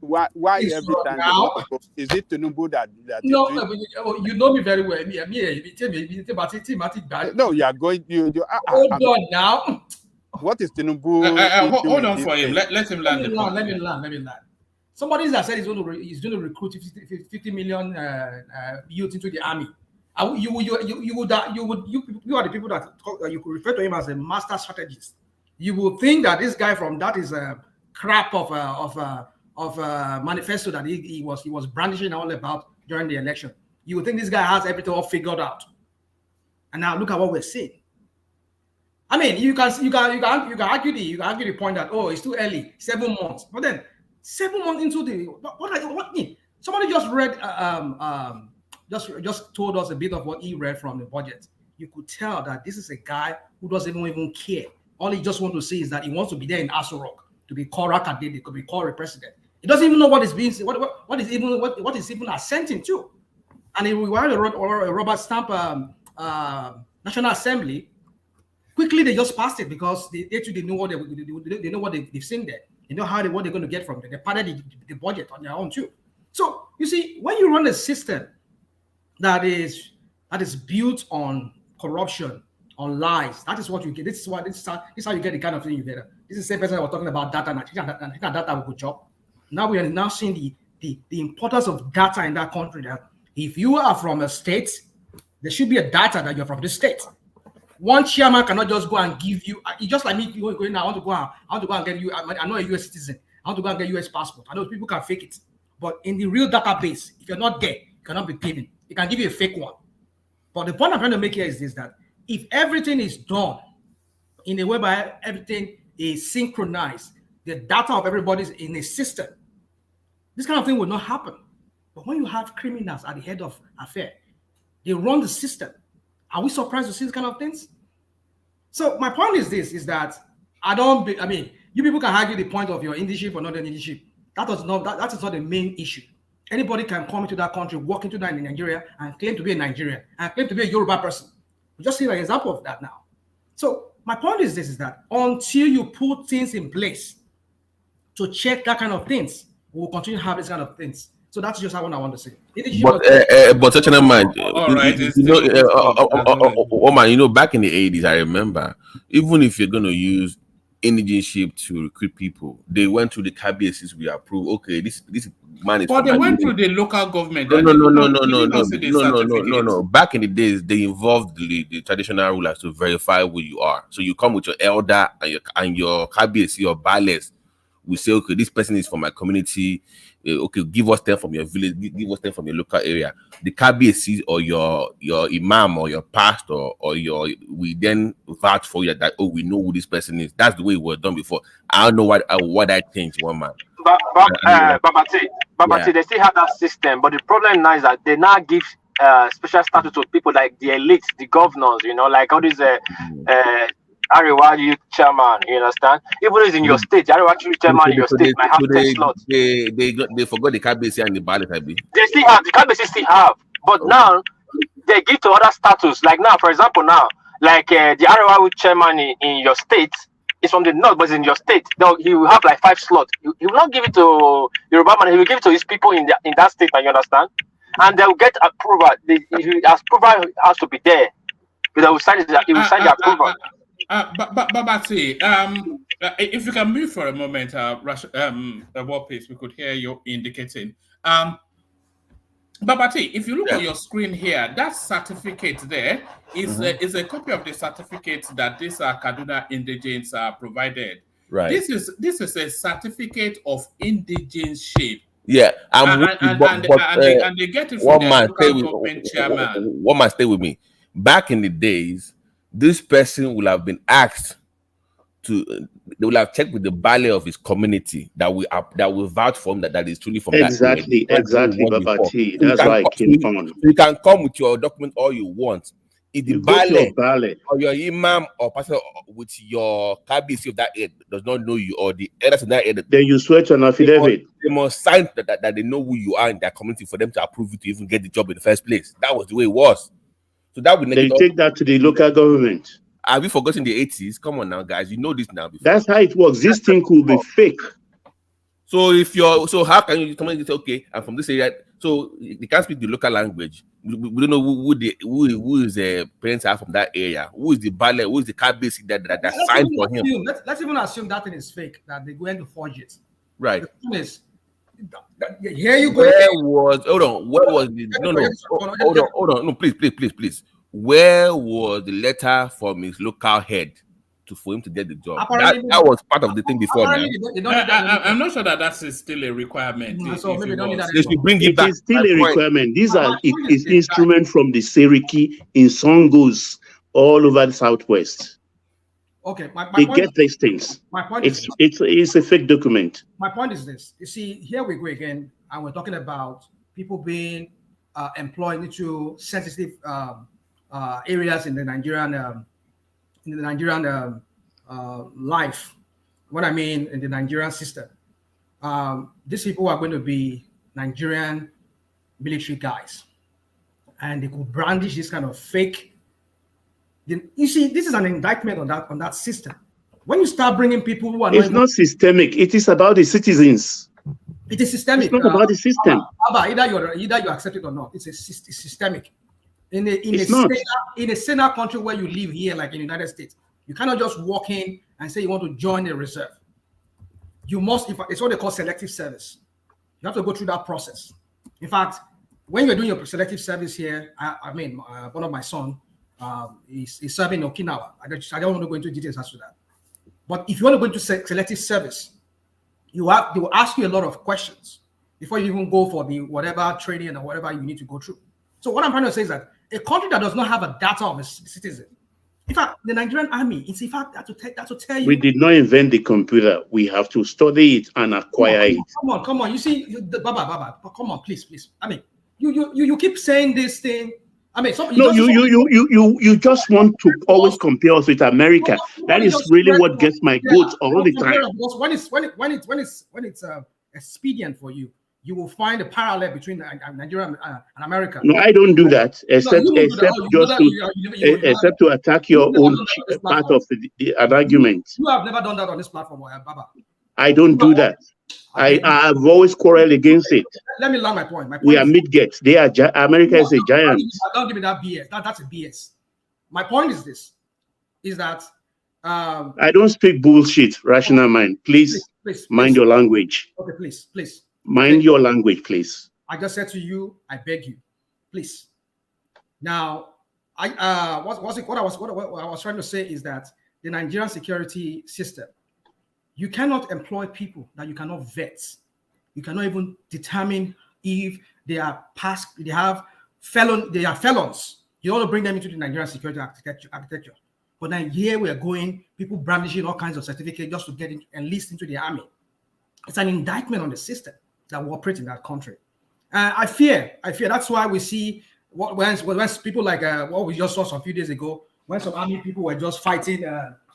Why every time now? Is it Tinubu that no, you know me very well. No, you are going. Hold on now. What is Tinubu? Hold on for him. Let him land. Let me land. Somebody that said he's going to recruit 50 million youth into the army. You are the people that you could refer to him as a master strategist. You would think that this guy from that is a crap of a manifesto that he was brandishing all about during the election. You would think this guy has everything all figured out. And now look at what we're seeing. I mean, you can argue the point that it's too early, 7 months. But then 7 months into the what? Somebody just read just told us a bit of what he read from the budget. You could tell that this is a guy who doesn't even care. All he just wants to see is that he wants to be there in Aso Rock, to be called Rakadede, to be called a president. He doesn't even know what is being what is even assenting to. And if we were a Robert Stamp National Assembly, quickly they just passed it because they know what they know what they've seen there. They know what they're going to get from there. They padded the budget on their own too. So you see, when you run a system that is built on corruption, on lies, that is what you get. This is how you get the kind of thing you get. This is the same person that was talking about data, and I think that data will good job. Now we are now seeing the importance of data in that country. That if you are from a state, there should be a data that you're from the state. One chairman cannot just go and give you. It's just like me going. I want to go and get you. I'm not a US citizen. I want to go and get US passport. I know people can fake it, but in the real database, if you're not there, you cannot be given. It can give you a fake one. But the point I'm trying to make here is this: that if everything is done in a way by everything is synchronized, the data of everybody is in a system, this kind of thing will not happen. But when you have criminals at the head of affair, they run the system. Are we surprised to see these kind of things? So my point is this: is that you people can argue the point of your leadership or not the leadership. That is not the main issue. Anybody can come into that country, walk into that in Nigeria, and claim to be a Nigerian and claim to be a Yoruba person. We just see an example of that now. So my point is this: is that until you put things in place to check that kind of things, we will continue to have this kind of things. So that's just what I want to say. But such a mind, back in the 80s, I remember, even if you're going to use indigenship to recruit people, they went through the KBSs we approved. Okay, this man is. But they went through the local government. No. Back in the days, they involved the traditional rulers to verify who you are. So you come with your elder and your KBS, your ballets. We say, okay, this person is from my community. Okay, give us 10 from your village, give us 10 from your local area. The KBC or your imam or your pastor or we then vouch for you that we know who this person is. That's the way it was done before. I don't know what I changed, one man. Babati, they still have that system, but the problem now is that they now give special status to people like the elites, the governors, like all these Arewa youth chairman, you understand? Even though it's in your state, Arewa youth chairman in your state might have 10 slots. They forgot the KBC and the ballot, I believe. They still have, the KBC still have, but now they give to other status. Like now, for example, the Arewa youth chairman in your state is from the north, but it's in your state. He will have like 5 slots. He will not give it to Yoruba man, he will give it to his people in that state, you understand? And they will get approval. Approval has to be there. But they will sign the approval. Babati, if you can move for a moment, what pace we could hear you indicating. Babati, if you look at your screen here, that certificate there is a copy of the certificate that these Kaduna indigents are provided. Right. This is a certificate of indigenship. Yeah, and they get it from the local government chairman. One man stay with me. Back in the days, this person will have been asked they will have checked with the ballet of his community that will vouch for him that is truly from exactly, Babati. That's why I came on. You can come with your document all you want. If the ballet or your imam or pastor with your KBC of that area does not know you, or the elders in that area, then you swear to an affidavit. They must sign that they know who you are in their community for them to approve you to even get the job in the first place. That was the way it was. So that would they take that to the local government. Have you forgotten the 80s? Come on now, guys. You know this now. Before. That's how it works. This thing could be fake. So how can you come and say, okay, I'm from this area? So they can't speak the local language. We don't know who is the parents are from that area. Who is the ballet? Who is the KBC that signed for him? Let's even assume that thing is fake. That they're going to forge it. Right. The thing is, here you go. Hold on. No, please. Where was the letter from his local head for him to get the job? That was part of the thing before. I'm not sure that's still a requirement. So maybe don't need that. They should bring it back. It is still a requirement. These are instruments from the Seriki in Songos all over the southwest. Okay, they get these things. My point it's a fake document. My point is this: you see, here we go again, and we're talking about people being employed into sensitive areas in the Nigerian life. What I mean in the Nigerian system, these people are going to be Nigerian military guys, and they could brandish this kind of fake. You see, this is an indictment on that system. When you start bringing people who are it's not systemic, it is about the citizens. It is systemic. It's not about the system. Either you accept it or not. It's systemic. In a saner country where you live here, like in the United States, you cannot just walk in and say you want to join the reserve. You must. It's what they call selective service. You have to go through that process. In fact, when you're doing your selective service here, one of my sons is serving in Okinawa. I don't want to go into details as to that. But if you want to go into selective service, they will ask you a lot of questions before you even go for the whatever training or whatever you need to go through. So what I'm trying to say is that a country that does not have a data of its citizen, in fact, the Nigerian army, it's in fact that to tell you. We did not invent the computer. We have to study it and acquire it. Come on. You see, Baba, come on, please. I mean, you keep saying this thing. I mean, you just want to always compare us with America. That is really what gets my goat all the time. When it's expedient for you, you will find a parallel between Nigeria and America. No, I don't do that, except to attack your own part of an argument. You have never done that on this platform, Baba. I don't do that. I have always quarreled against it. Let me learn my point. We are midgets. They are America is a giant. Don't give me that BS. That's a BS. My point is this: is that I don't speak bullshit. Rational mind. Please mind your language. Okay, please. Mind your language, please. I just said to you, I beg you, please. Now, what I was trying to say is that the Nigerian security system, you cannot employ people that you cannot vet. You cannot even determine if they are felons. You want to bring them into the Nigerian security architecture. But then here we are going, people brandishing all kinds of certificates just to get enlist into the army. It's an indictment on the system that we operate in that country. I fear. That's why we see when people like what we just saw some few days ago, when some army people were just fighting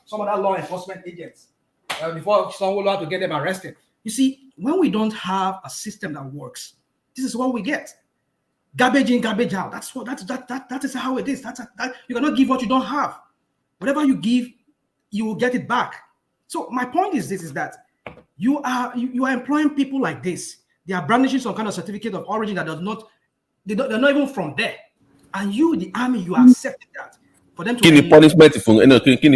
some other law enforcement agents before someone had to get them arrested. You see, when we don't have a system that works, this is what we get. Garbage in, garbage out. That is how it is. You cannot give what you don't have. Whatever you give, you will get it back. So my point is this: is that you are employing people like this. They are brandishing some kind of certificate of origin that they're not even from there. And you, the army, you accepted that. For them to Can the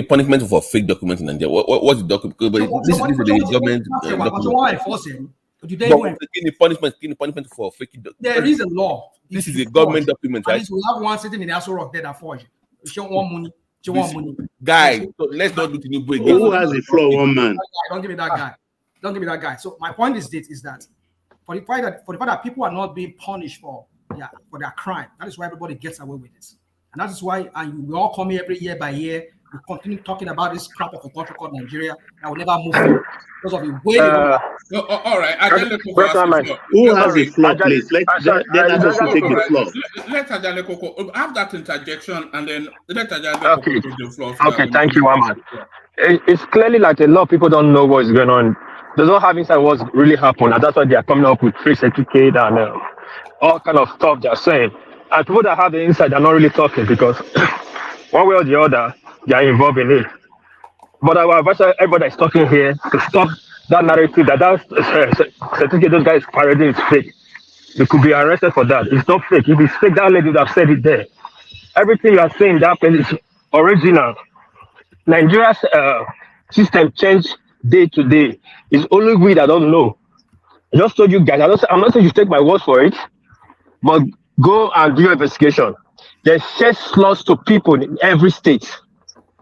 punishment for fake documents in Nigeria? What's the document? This is the government document. Punishment for fake documents. There is a law. This is a government document, right? We have one sitting in the Aso Rock there that forged. Show one money. Guy, so let's not do the break. Who has the floor? One man. Don't give me that guy. So my point is that for the fact that people are not being punished for their crime, that is why everybody gets away with it. And that is why we all come here every year by year. We continue talking about this crap of a country called Nigeria that will never move forward because of the way. All right, who has the floor, please? Let us take the floor. Let Ajale Koko have that interjection, and then let Ajale Koko take the floor. Okay, thank you, Waman. It's clearly like a lot of people don't know what's going on. They don't have inside what's really happened, and that's why they are coming up with free certificate and all kind of stuff they're saying. And people that have the inside are not really talking because one way or the other, they are involved in it. But I will advise everybody that's talking here to stop that narrative that certificate those guys parading is fake. They could be arrested for that. It's not fake. If it's fake, that lady would have said it there. Everything you are saying that is original. Nigeria's system change day to day. It's only we that don't know. I just told you guys. I'm not saying you take my word for it, but go and do your investigation. There's 6 slots to people in every state,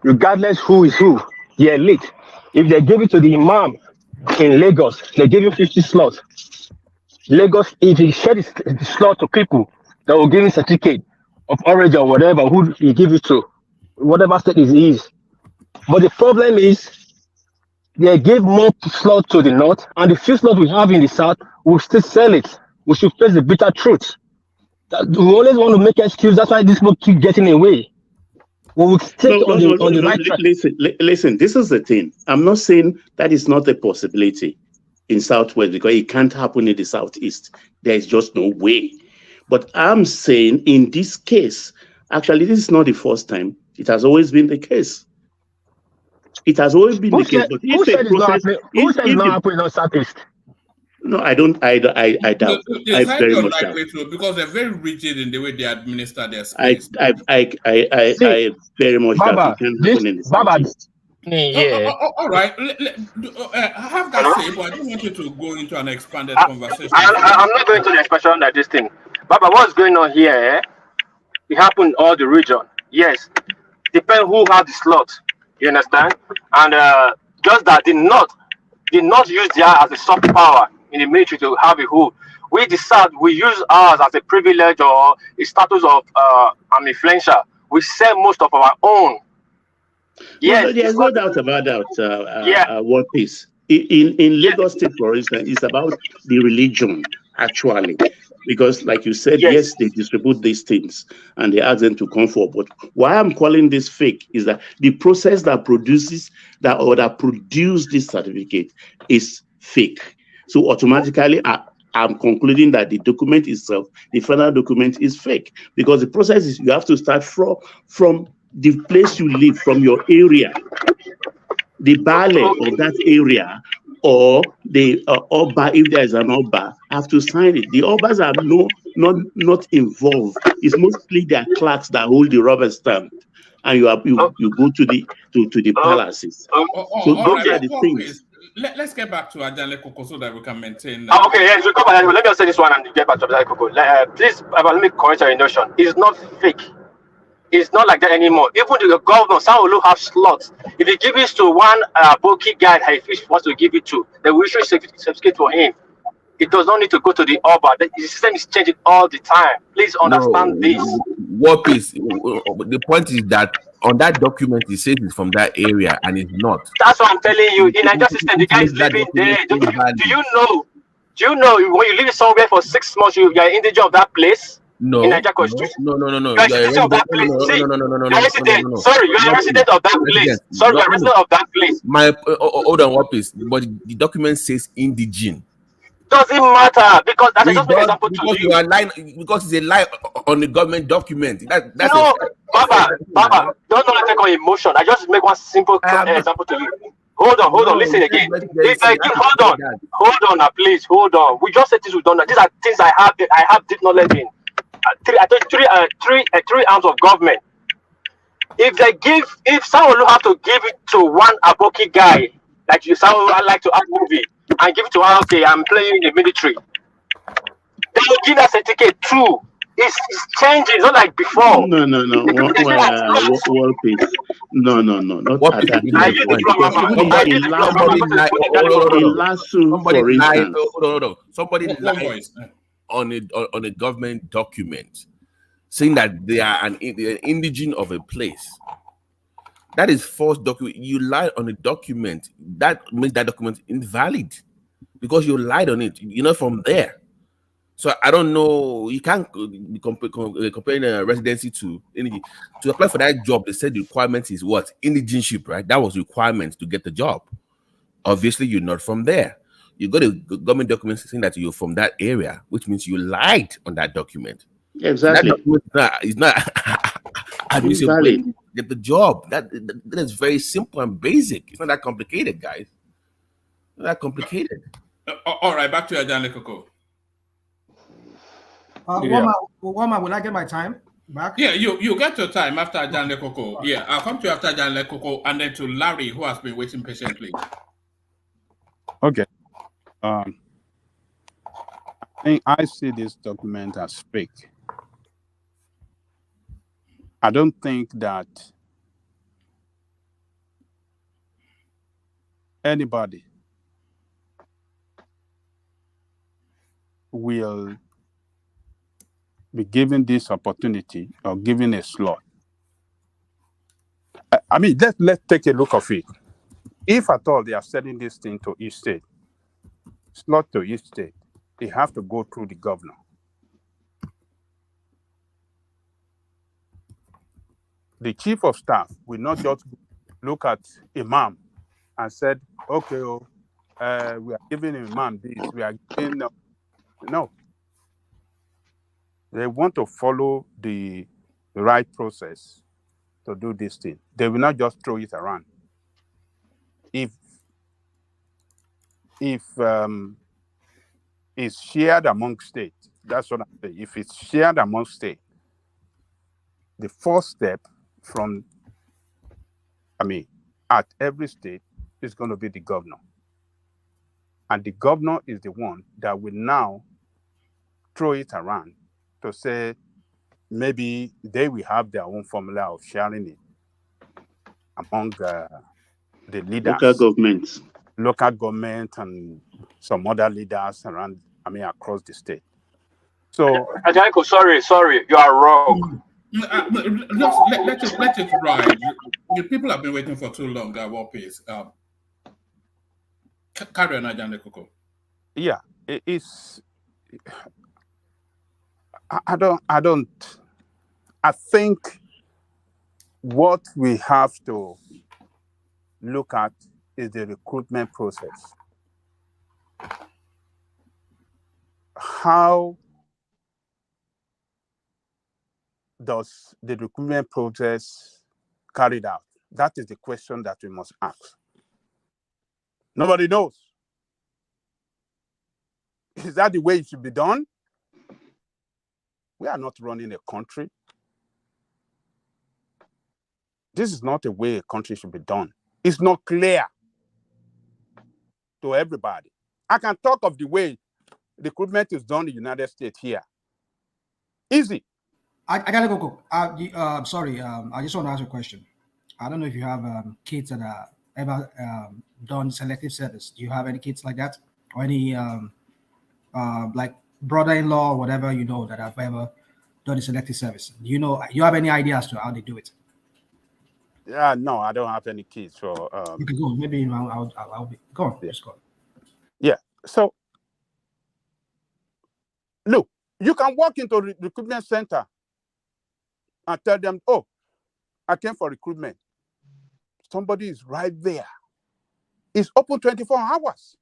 regardless who is who. The elite. If they give it to the imam in Lagos, they give you 50 slots. Lagos, if he share the slot to people that will give him certificate of origin or whatever, who he give it to, whatever state it is. But the problem is, they give more slots to the north, and the few slots we have in the south, we'll still sell it. We should face the bitter truth. We always want to make excuse. That's why these people keep getting away. We will stay on the right track. Listen, this is the thing. I'm not saying that is not a possibility in Southwest because it can't happen in the Southeast. There is just no way. But I'm saying in this case, actually, this is not the first time. It has always been the case. It has always been the case. But Who said it's not happening? Who said it's not happening in Southeast? No, I don't. I doubt. It's I highly very much doubt. unlikely to because they're very rigid in the way they administer their space. I very much doubt it can happen in the Southeast. All right. I have that say, but I don't want you to go into an expanded conversation. I'm not going to the expression that this thing. Baba, what's going on here? It happened in all the region. Yes. Depend who has the slot. You understand? And just that did not use their as a soft power in the military to have a hold. We decide we use ours as a privilege or a status of influential. We sell most of our own. Yes, there's no doubt about that. World peace in Lagos State, for instance, it's about the religion actually, because like you said, yes, they distribute these things and they ask them to come forward. But why I'm calling this fake is that the process that produces that produce this certificate is fake. So automatically, I'm concluding that the document itself, the final document, is fake because the process is you have to start from the place you live, from your area, the Baale of that area, or the Oba, if there is an Oba, have to sign it. The Obas are not involved. It's mostly their clerks that hold the rubber stamp, and you go to the palaces. So those are the things. Let's get back to Ajanle Koko so that we can maintain. Okay, yes, we'll come back. Let me just say this one and get back to Ajanle Koko. Please, let me correct your notion. It's not fake. It's not like that anymore. Even the governor, some will have slots. If you give it to one bulky guy, if he wants to give it to, then we issue a certificate for him. It does not need to go to the Oba. The system is changing all the time. Please understand this. What is the point is that on that document it says it's from that area and it's not. That's what I'm telling you. In Nigeria system, the guy is living there. Do you know when you live somewhere for 6 months, you are in the job of that place? No. In Nigeria Constitution. No. You are a resident of that place. No. Sorry, you are a resident of that place. Sorry, you are a resident of that place. Hold on, what is? But the document says indigene. Doesn't matter because that's just an example to you. You are lying because it's a lie on the government document. That's no, Baba, don't take on emotion. I just make one simple example to you. Hold on, listen again. Hold on, now, please, hold on. We just said this, we don't know. These are things I have deep knowledge in. Three arms of government. If someone will have to give it to one Aboki guy, like you, someone would like to act movie, and give it to one, okay, I'm playing in the military. They will give that certificate too. It's changing, it's not like before. No. World peace. No. Not what at that point. Somebody lied on a government document saying that they are an indigene of a place. That is false document. You lied on a document. That makes that document invalid because you lied on it. You're not from there. So I don't know. You can't be comparing a residency to apply for that job. They said the requirement is what? Indigenship, right? That was the requirement to get the job. Obviously, you're not from there. You got a government document saying that you're from that area, which means you lied on that document. Exactly. So that document is not admissible. Get the job. That is very simple and basic. It's not that complicated, guys. Not that complicated. All right, back to Ajanle Koko. Wama, will I get my time back? Yeah, you get your time after Ajanle Koko. Yeah, I'll come to you after Ajanle Koko and then to Larry, who has been waiting patiently. Okay. I see this document as fake. I don't think that anybody will be given this opportunity or given a slot. I mean, let's take a look of it. If at all they are selling this thing to each state, slot to each state, they have to go through the governor. the chief of staff will not just look at imam and said, okay, we are giving imam this, we are giving no. They want to follow the right process to do this thing. They will not just throw it around. If it's shared among states, that's what I say. If it's shared among states, the first step at every state is going to be the governor. And the governor is the one that will now throw it around to say maybe they will have their own formula of sharing it among the leaders. Local government and some other leaders around, across the state. So, Ajanko, sorry, you are wrong. Let it ride. The people have been waiting for too long at what pace? Carry on, Ajanko. Yeah, it's. I think what we have to look at is the recruitment process. How does the recruitment process carried out? That is the question that we must ask. Nobody knows. Is that the way it should be done? We are not running a country. This is not the way a country should be done. It's not clear to everybody. I can talk of the way recruitment is done in the United States here. Easy. I gotta go. Sorry, I just want to ask a question. I don't know if you have kids that are ever done selective service. Do you have any kids like that, or any like brother-in-law or whatever that have ever done the selective service? Do you have any idea as to how they do it? Yeah, no, I don't have any kids. So you can go. Maybe I'll be go on. Just go. Yeah. So look, you can walk into a recruitment center and tell them, "Oh, I came for recruitment." Somebody is right there. It's open 24 hours.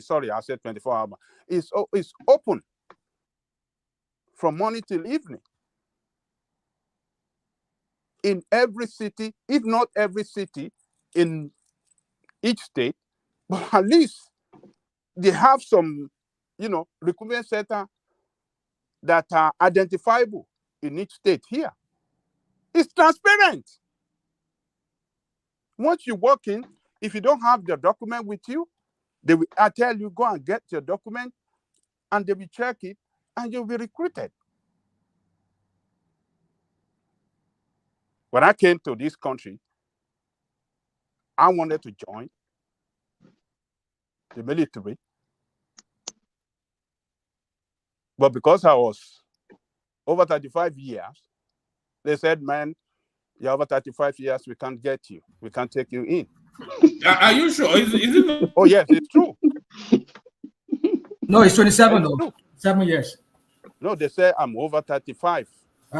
Sorry, I said 24 hours. It's open from morning till evening. In every city, if not every city, in each state, but at least they have some, recruitment center that are identifiable in each state here. It's transparent. Once you walk in, if you don't have the document with you, I tell you, go and get your document, and they will check it, and you'll be recruited. When I came to this country, I wanted to join the military, but because I was over 35 years, they said, "Man, you're over 35 years, we can't get you. We can't take you in." Are you sure? Is it? Oh, yes, it's true. No, it's 27 though. 7 years. No, they say I'm over 35.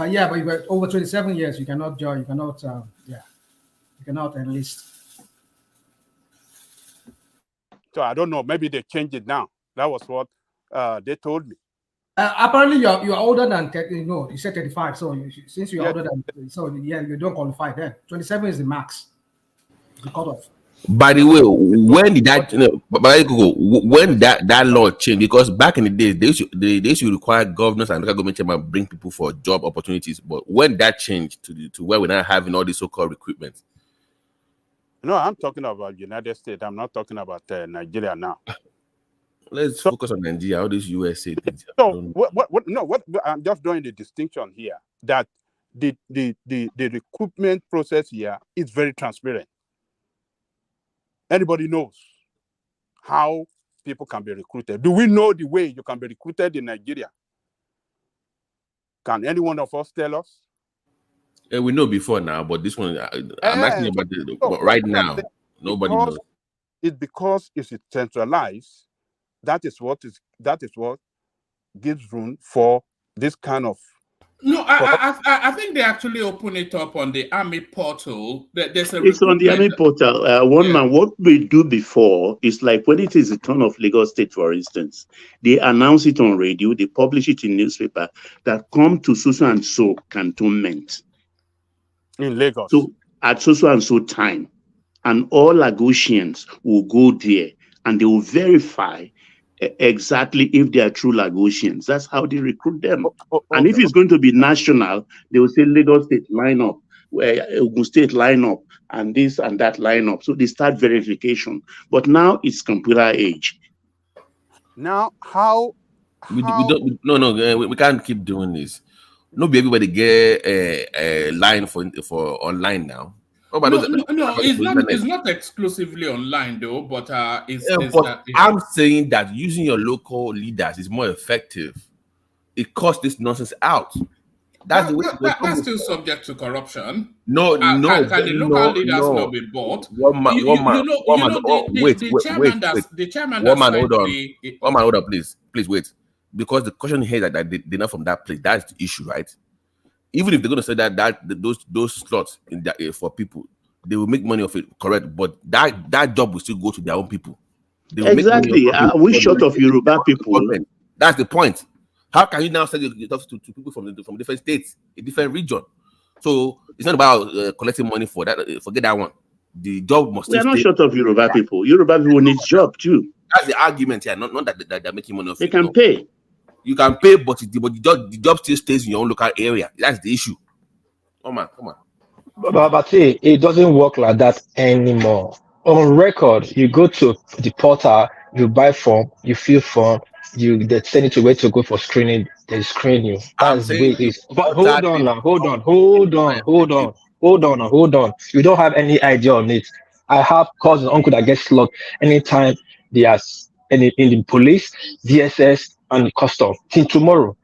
Yeah, but you're over 27 years. You cannot join. You cannot. You cannot enlist. So I don't know. Maybe they changed it now. That was what they told me. Apparently, you're older than you said 35. So since you're older than, you don't qualify then. 27 is the max. The cutoff. By the way, when did that when that law changed? Because back in the days, they used to require governors and local government chairman bring people for job opportunities. But when that changed to where we're now having all this so-called recruitment? No, I'm talking about United States. I'm not talking about Nigeria now. Let's focus on Nigeria. All these USA things. So what I'm just drawing the distinction here that the recruitment process here is very transparent. Anybody knows how people can be recruited. Do we know the way you can be recruited in Nigeria? Can any one of us tell us? We know before now, but this one, I'm asking about right now. Nobody knows. It's because it's centralized. That is what gives room for this kind of No, I think they actually open it up on the Army portal. There's a It's on the Army recruitment. portal. One man, what we do before is like when it is the turn of Lagos State, for instance, they announce it on radio, they publish it in newspaper that come to so and so cantonment in Lagos. So at so and so time, and all Lagosians will go there and they will verify exactly if they are true Lagosians. That's how they recruit them. And if it's going to be national, they will say Lagos State line up, Ogun State line up, and this and that line up. So they start verification. But now it's computer age. Now, how? We don't. No. We can't keep doing this. Not be everybody get a line for online now. It's not exclusively online though, but I'm saying that using your local leaders is more effective. It cuts this nonsense out. That's still subject to corruption. No. Can the local leaders not be bought? Wait. The chairman. One man, hold on, please wait. Because the question here is that they're not from that place. That's the issue, right? Even if they're going to say that those slots in that, for people, they will make money off it, correct? But that job will still go to their own people. Exactly. We short of Yoruba people. That's the point. How can you now send it to people from different states, a different region? So it's not about collecting money for that. Forget that one. The job must. We are not short of Yoruba people. Yoruba people need job too. That's the argument here. Not that they're making money off it. They can pay. You can pay, but the job still stays in your own local area. That's the issue. Come on. But see, it doesn't work like that anymore. On record, you go to the portal, you buy form, you fill form, they send it to where to go for screening. They screen you. That's the way it is. But hold on. You don't have any idea on it. I have cousin, uncle that gets slugged anytime they are in the police, DSS, and custom till tomorrow.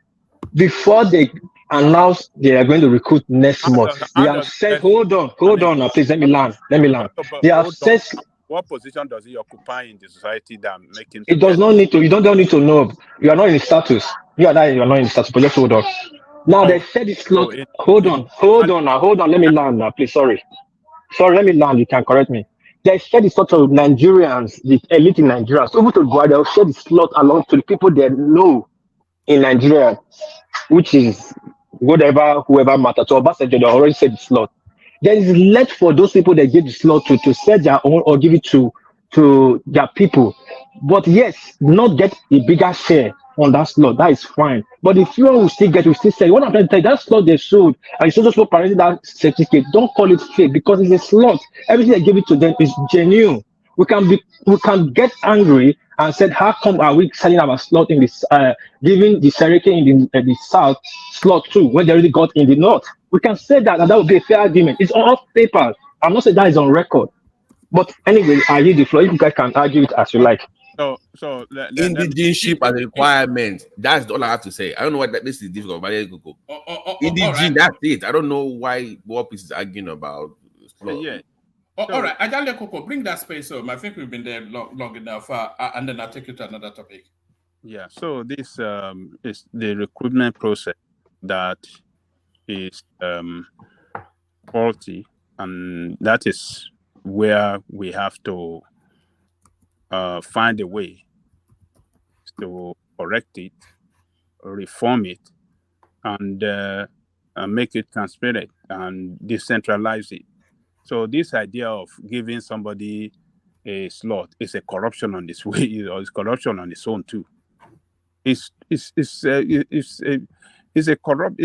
Before they announce they are going to recruit next month, they have said, hold on now, please let me land. They have said, what position does he occupy in the society that make him? It does not need to. You don't need to know. You are not in the status. You are not in the status. But just hold on. Now they said it's not. Hold on. Let me land now, please. Sorry. Let me land. You can correct me. They said it's sort of Nigerians, the elite in Nigeria. So over to Guad, they'll share the slot along to the people they know in Nigeria, which is whoever matters. So Obasanjo, they already said the slot. There is left for those people that give the slot to sell their own or give it to their people. But yes, not get a bigger share on that slot. That is fine. But if you will still say, what I'm trying to tell you, that slot they sold, and it's also parenting that certificate, don't call it fake because it's a slot. Everything they give it to them is genuine. We can get angry and said, how come are we selling our slot in this, giving the certificate in the south slot too, when they already got in the north? We can say that, and that would be a fair argument. It's on paper. I'm not saying that is on record. But anyway, I leave the floor. You guys can argue it as you like. So indigenship as a requirement. That's all I have to say. I don't know why this is difficult, but indigene, that's it. I don't know why what is arguing about. Yeah. All right, Ajale Koko, bring that space home. I think we've been there long enough, and then I'll take you to another topic. Yeah. So this is the recruitment process that is faulty, and that is where we have to find a way to correct it, reform it, and make it transparent and decentralize it. So this idea of giving somebody a slot is a corruption on this way, or is corruption on its own too. It's a corrupt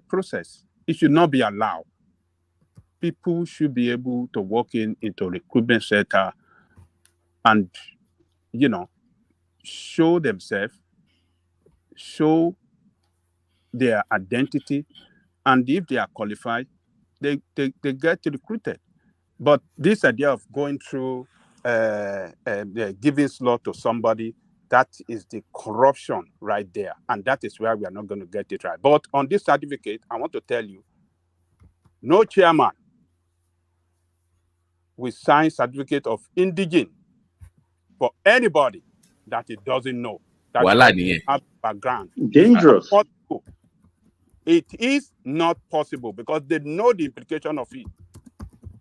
process. It should not be allowed. People should be able to walk into recruitment center and, show themselves, show their identity, and if they are qualified, they get recruited. But this idea of going through giving slot to somebody, that is the corruption right there. And that is where we are not going to get it right. But on this certificate, I want to tell you, no chairman will sign certificate of indigene for anybody that it doesn't know. That doesn't have background. Dangerous. It is not possible because they know the implication of it.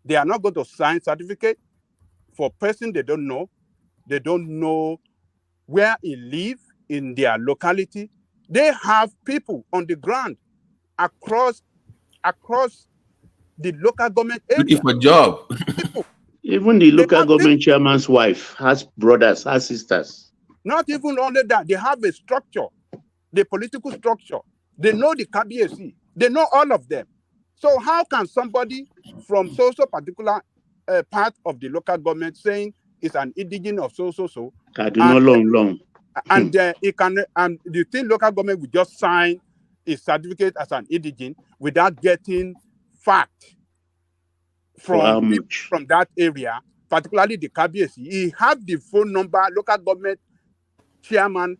They are not going to sign certificate for person they don't know. They don't know where he lives in their locality. They have people on the ground across the local government Looking area. for job. Even the local government chairman's wife has brothers, has sisters. Not even only that, they have a structure, the political structure. They know the KBAC. They know all of them. So how can somebody from so particular part of the local government saying it's an indigenous of so, and it can, and the thing local government will just sign a certificate as an indigene without getting fact from people from that area, particularly the KBAC. He have the phone number, local government chairman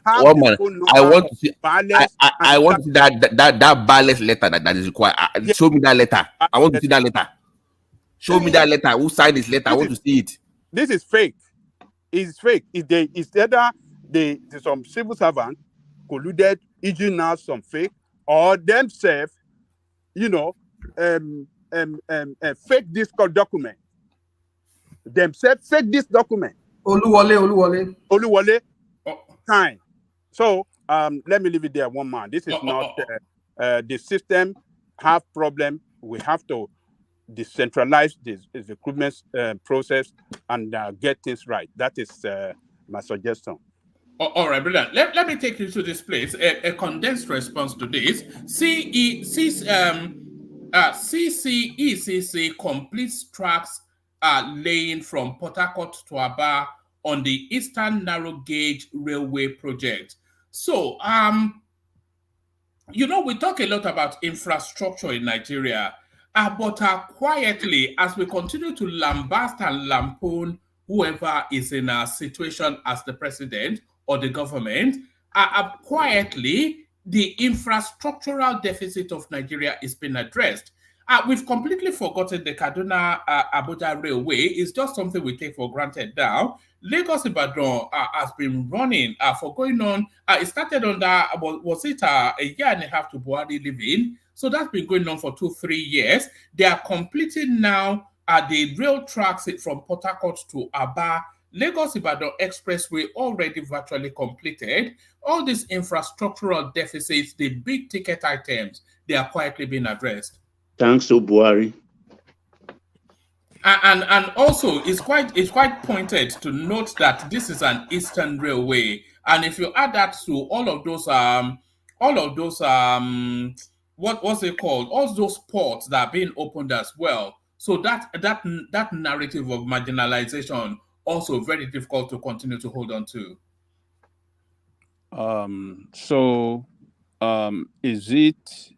have Oh the man, phone I number want of to see. Bales I want to see that ballot letter that is required. Show me that letter. I want to see that letter. Show me that letter. Who signed this letter? I want to see it. This is fake. It's fake. It's either some civil servant colluded, issuing out some fake, or themselves, fake this document. Themselves fake this document. Oluwole. Time. So let me leave it there. One man. This is not the system have problem. We have to decentralize this recruitment process and get things right. That is my suggestion. All right, brilliant. Let me take you to this place. A condensed response to this. CCECC completes tracks laying from Port Harcourt to Aba on the Eastern Narrow Gauge Railway project. So, we talk a lot about infrastructure in Nigeria, but quietly, as we continue to lambast and lampoon whoever is in a situation as the president or the government, quietly, the infrastructural deficit of Nigeria is being addressed. We've completely forgotten the Kaduna-Abuja Railway. It's just something we take for granted now. Lagos-Ibadan has been running for going on. It started under, was it a year and a half to Buhari living? So that's been going on for 2-3 years. They are completing now the rail tracks from Port Harcourt to Aba. Lagos-Ibadan Expressway already virtually completed. All these infrastructural deficits, the big ticket items, they are quietly being addressed. Thanks to Buhari. And also, it's quite pointed to note that this is an Eastern Railway, and if you add that to all of those what's it called? All those ports that are being opened as well. So that narrative of marginalization also very difficult to continue to hold on to. Is it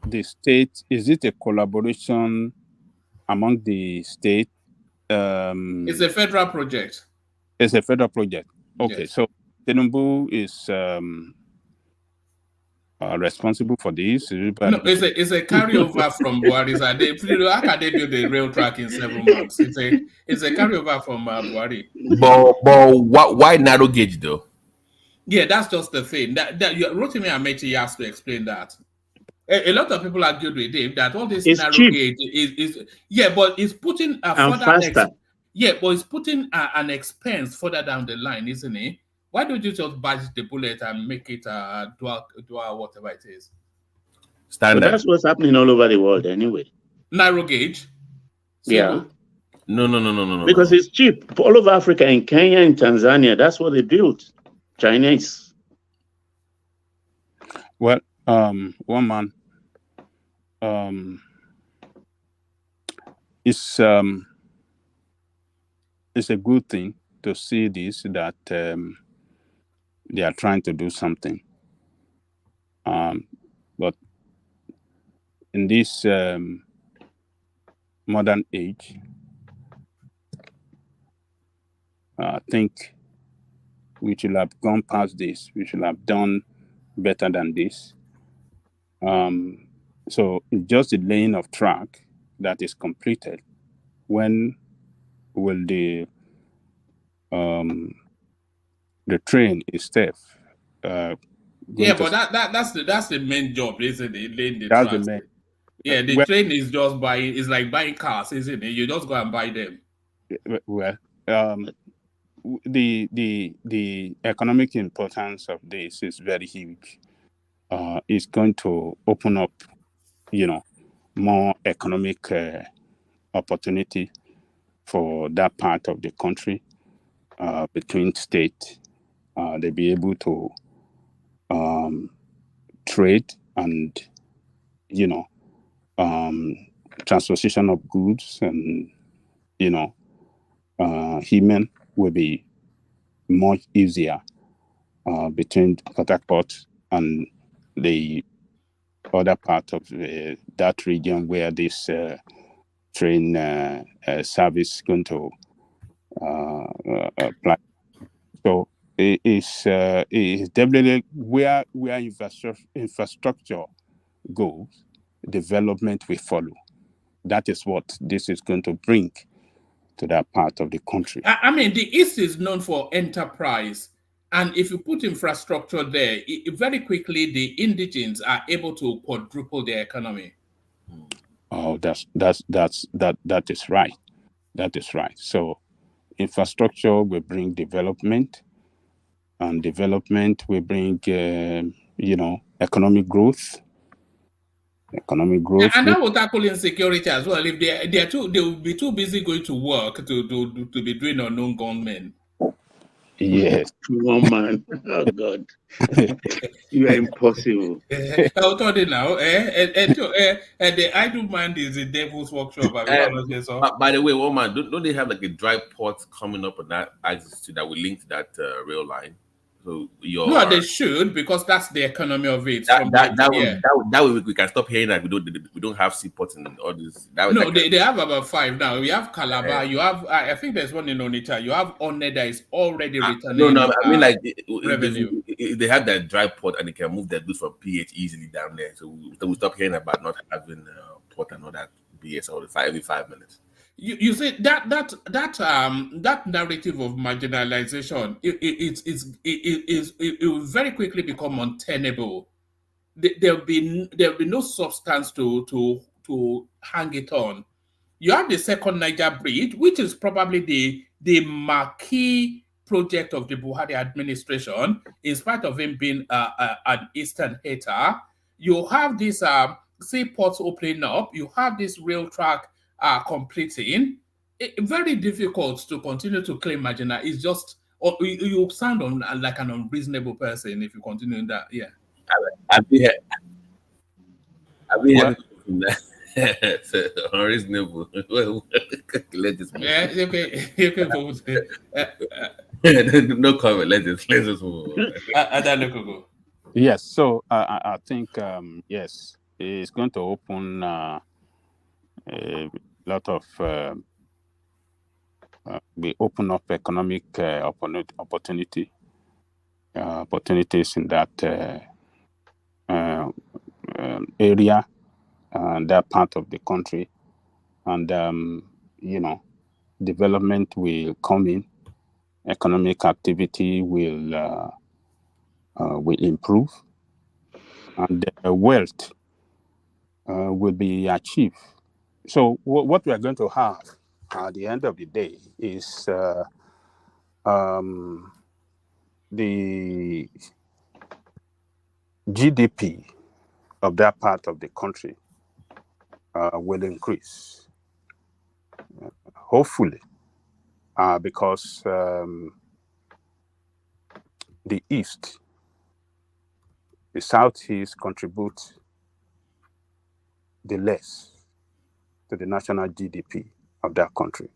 the state? Is it a collaboration among the state? It's a federal project. It's a federal project. Okay, yes. So Tinubu is responsible for this. No, it's a carryover from Buhari. How can they build a rail track in 7 months? It's a carryover from Buhari. But why narrow gauge though? Yeah, that's just the thing. That Rotimi Amechi has to explain that. A lot of people argued with him that all this narrow gauge is but it's putting a further but it's putting an expense further down the line, isn't it? Why don't you just budge the bullet and make it dual whatever it is? Standard. But that's what's happening all over the world anyway. Narrow gauge. Yeah. No. Because it's cheap. All over Africa, in Kenya, in Tanzania, that's what they built. Chinese. Well, one man. It's a good thing to see this, that they are trying to do something. But in this modern age, I think we should have gone past this. We should have done better than this. So it's just the laying of track that is completed. When will the train itself Yeah, but that's the main job, isn't it? Laying the That's tracks. the main. Yeah, the Well, train is just buying. It's like buying cars, isn't it? You just go and buy them. well, the economic importance of this is very huge. It's going to open up, more economic opportunity for that part of the country between states. They'll be able to trade and, transportation of goods and, human will be much easier between Port Harcourt and the other part of that region where this train service is going to apply. So it is definitely where infrastructure goes, development will follow. That is what this is going to bring to that part of the country. I mean, the East is known for enterprise. And if you put infrastructure there, very quickly the indigenes are able to quadruple their economy. Oh, that is right. That is right. So infrastructure will bring development, and development will bring economic growth. Economic growth. And that will tackle insecurity as well. If they will be too busy going to work to be doing unknown gunmen. Yes. One man. Oh God. You are impossible. I'll tell you now. The idle mind is the devil's workshop. By the way, woman, don't they have like a dry port coming up on that axis that will link to that rail line? So no, they should, because that's the economy of it. That way we can stop hearing that we don't have seaports and all this. They have about 5 now. We have Calabar. You have I think there's one in Onitsha. You have Onne that is already returning. No, I mean like revenue. If they have that dry port and they can move their goods from PH easily down there, so we stop hearing about not having port and all that BS all every 5 minutes. You see that narrative of marginalization, it will very quickly become untenable. There'll be no substance to hang it on. You have the second Niger Bridge, which is probably the marquee project of the Buhari administration, in spite of him being an Eastern hater. You have this seaports opening up. You have this rail track completing. Very difficult to continue to claim marginal. It's just, you sound like an unreasonable person if you continue in that. Yeah. I've been here. It's unreasonable. Let this move. Yeah, okay. No comment. Let us move. Yes. So I think yes, it's going to open a lot of we open up economic opportunities in that area and that part of the country, and development will come in, economic activity will improve, and wealth will be achieved. So what we are going to have at the end of the day is the GDP of that part of the country will increase, hopefully, because the East, the Southeast contribute the less to the national GDP of that country.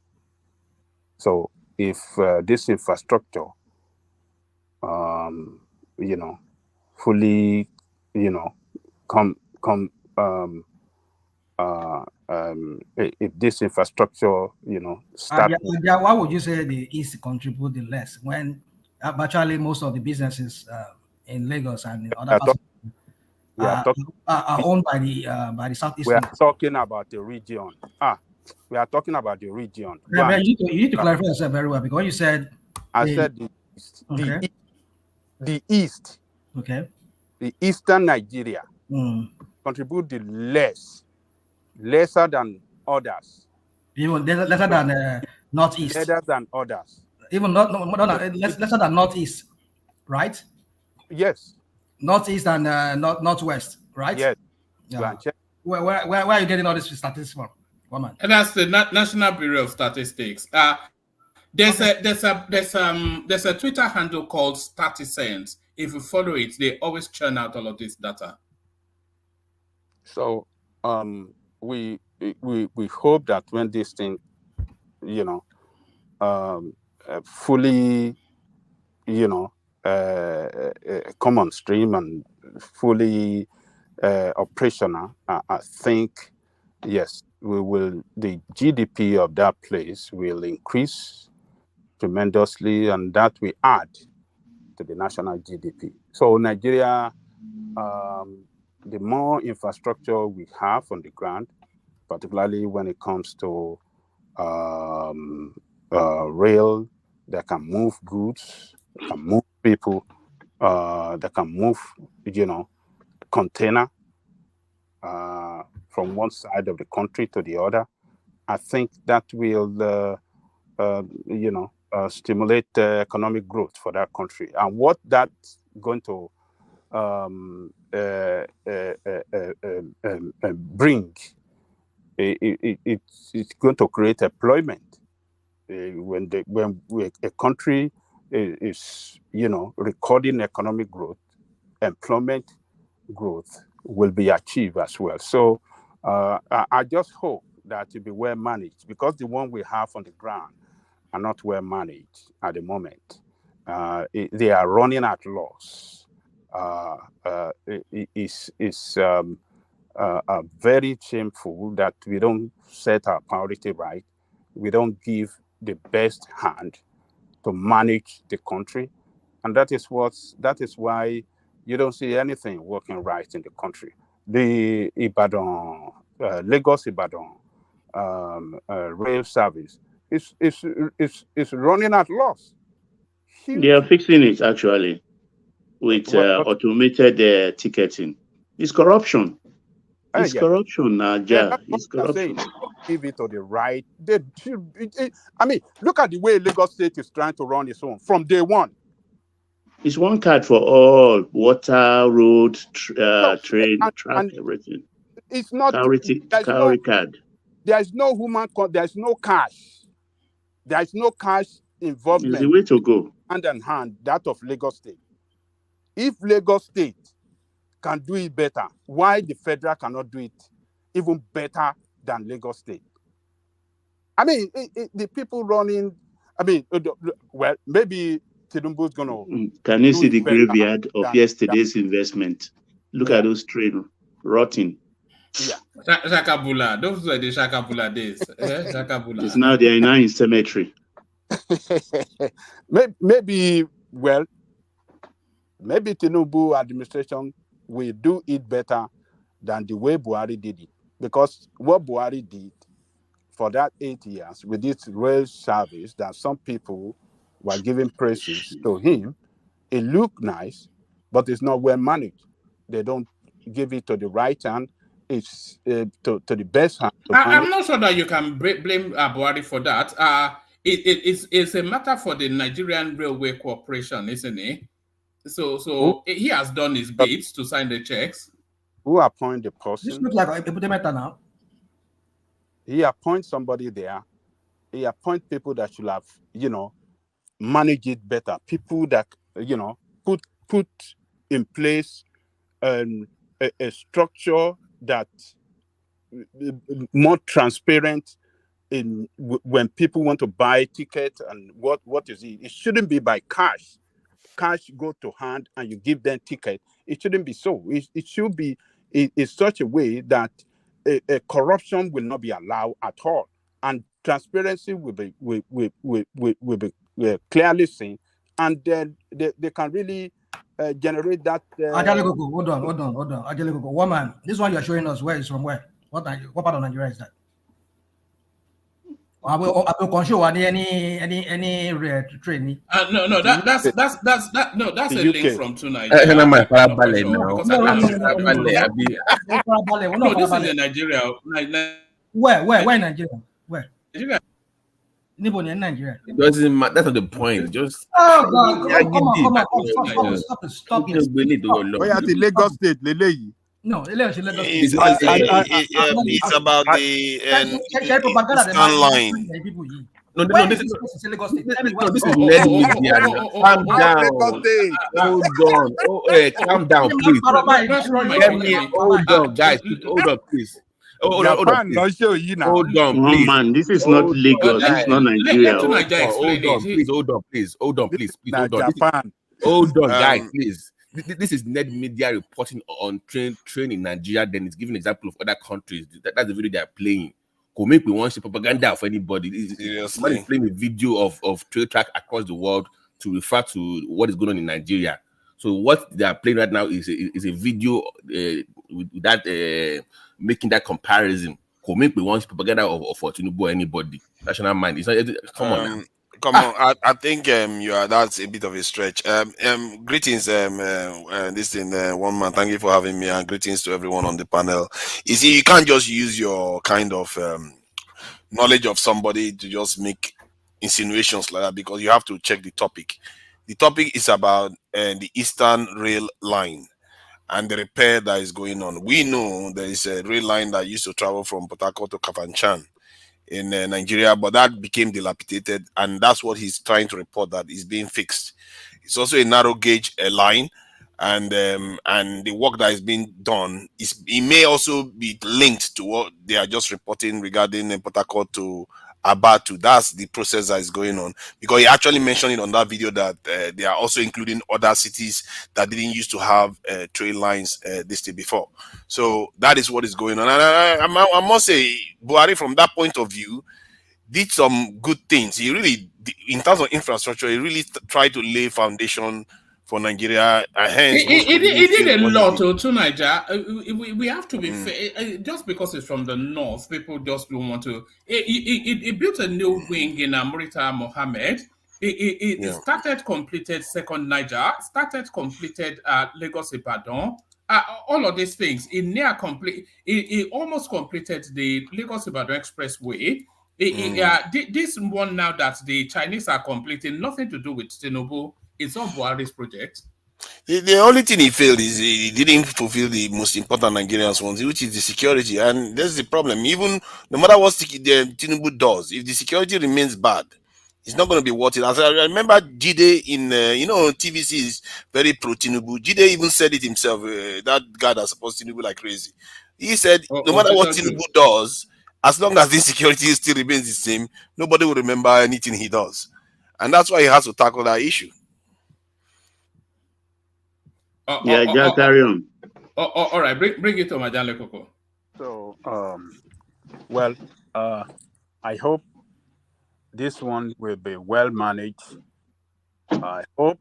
So if this infrastructure, fully, if this infrastructure, start. Why would you say the East contribute the less when virtually most of the businesses in Lagos and in other parts are owned by the Southeast? We are talking about the region. We are talking about the region. Yeah, you need to clarify yourself very well, because when you said I said the East. Okay. The East. Okay. the eastern Nigeria contribute the lesser than others. Even lesser than northeast. Lesser than others. Even lesser than northeast, right? Yes. Northeast and northwest, right? Yes. Yeah. Where are you getting all this statistics from? Woman. And that's the National Bureau of Statistics. There's a Twitter handle called StatiSense. If you follow it, they always churn out all of this data. So we hope that when this thing, fully, come on stream and fully operational, I think, yes, the GDP of that place will increase tremendously, and that will add to the national GDP. So Nigeria, the more infrastructure we have on the ground, particularly when it comes to rail that can move goods, that can move people, that can move, container from one side of the country to the other, I think that will, stimulate economic growth for that country. And what that's going to bring, it's going to create employment. When a country is, recording economic growth, employment growth will be achieved as well. So I just hope that it be well managed, because the one we have on the ground are not well managed at the moment. They are running at loss. It's very shameful that we don't set our priority right. We don't give the best hand to manage the country, and that is why you don't see anything working right in the country. The Lagos Ibadan rail service is running at loss. They are fixing it actually with automated ticketing. It's corruption. It's corruption, Naja. It's corruption. Give it to the right. Look at the way Lagos State is trying to run its own from day one. It's one card for all: water, road, train, track, everything. It's not cowrie card. There is no there is no cash. There is no cash involvement. It's the way to go. Hand in hand, that of Lagos State. If Lagos State can do it better, why the federal cannot do it even better than Lagos State? The people running, well, maybe Tinubu's going to... Can you see the graveyard of yesterday's investment? Look at those trains rotting. Yeah. Shakabula. Those were the Shakabula days. Shakabula. It's now they're now in cemetery. Maybe Tinubu administration will do it better than the way Buhari did it. Because what Buhari did for that 8 years with this rail service that some people were giving praises to him, it looked nice, but it's not well managed. They don't give it to the right hand. It's to the best hand. I'm not sure that you can blame Buhari for that. It's a matter for the Nigerian Railway Corporation, isn't it? So he has done his bits to sign the checks. Who appoint the person? This looks like a matter now. He appoints somebody there. He appoints people that should have, manage it better. People that, put in place a structure that more transparent in when people want to buy tickets and what is it? It shouldn't be by cash. Cash go to hand and you give them ticket. It shouldn't be so. It should be in such a way that a corruption will not be allowed at all, and transparency will be clearly seen, and then they can really generate that. Hold on. Woman, this one you're showing us where is from where? What part of Nigeria is that? I will control any training. No, that's a The link UK. from to Nigeria. I'm not sure because I can't see that. No, this is in Nigeria. Where in Nigeria? Where? Nigeria. Nigeria. Nigeria. It doesn't matter. That's not the point. Just Oh God! Come on! Stop it! Oh yeah, the Lagos State, Leleyi. No, Lagos State. It's about the Eastern line. No, this is Lagos media. Calm down. Hold on. Calm down, please. Hold on, guys. Hold on, please. Hold on, please. Man, this is not Lagos. This is not Nigeria. Hold on, please. Hold on, guys, please. This is Ned Media reporting on train in Nigeria. Then it's giving an example of other countries. That's the video they are playing. Could make me want to propaganda of anybody. Somebody playing a video of train track across the world to refer to what is going on in Nigeria. So what they are playing right now is a video with that making that comparison. Could make me want propaganda of Tinubu or anybody. National mind. It's not. Come on now. Come on, I think that's a bit of a stretch. Greetings, this thing, one man. Thank you for having me, and greetings to everyone on the panel. You see, you can't just use your kind of knowledge of somebody to just make insinuations like that, because you have to check the topic. The topic is about the Eastern Rail Line and the repair that is going on. We know there is a rail line that used to travel from Port Harcourt to Kafanchan in Nigeria, but that became dilapidated, and that's what he's trying to report, that is being fixed. It's also a narrow gauge line, and the work that is being done it may also be linked to what they are just reporting regarding Port Harcourt to Abatu. That's the process that is going on, because he actually mentioned it on that video that they are also including other cities that didn't used to have train lines this day before. So that is what is going on, and I must say, Buhari, from that point of view, did some good things. He really, in terms of infrastructure, he really tried to lay foundation for Nigeria. He did a lot to Nigeria. We have to be fair. Just because it's from the north, people just don't want to. It built a new wing in Amrita Mohammed. It started, completed second Niger, completed Lagos Ibadan. All of these things. It almost completed the Lagos Ibadan Expressway. This one now that the Chinese are completing, nothing to do with Tinubu. It's all Buhari's project. The only thing he failed is he didn't fulfill the most important Nigerian ones, which is the security. And that's the problem. Even no matter what the Tinubu does, if the security remains bad, it's not going to be worth it. As I remember, Jide in, TVC is very pro-Tinubu. Jide even said it himself, that guy that supports Tinubu like crazy. He said, no matter what Tinubu does, as long as the security still remains the same, nobody will remember anything he does. And that's why he has to tackle that issue. Just carry on. All right, bring it to Madam Lekoko. So, I hope this one will be well managed. I hope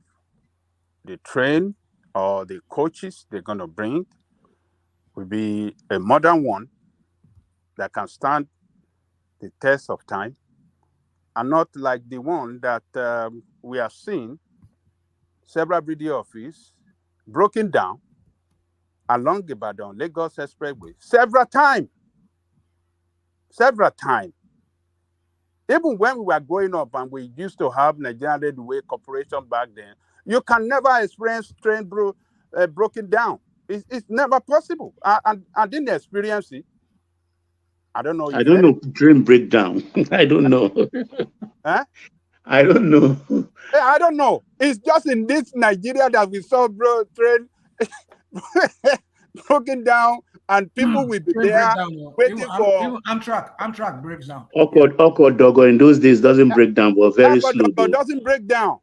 the train or the coaches they're going to bring will be a modern one that can stand the test of time, and not like the one that we have seen several video office broken down along the Ibadan Lagos Expressway several times. Even when we were growing up and we used to have Nigerian Railway Corporation back then, you can never experience train broken down. It's never possible. I didn't experience it. I don't know. I don't know train breakdown. I don't know. Huh? I don't know. I don't know. It's just in this Nigeria that we saw train broken down, and people will be there waiting for. Amtrak breaks down. Awkward Dogo in those days doesn't break down, but very slow. But doesn't break down.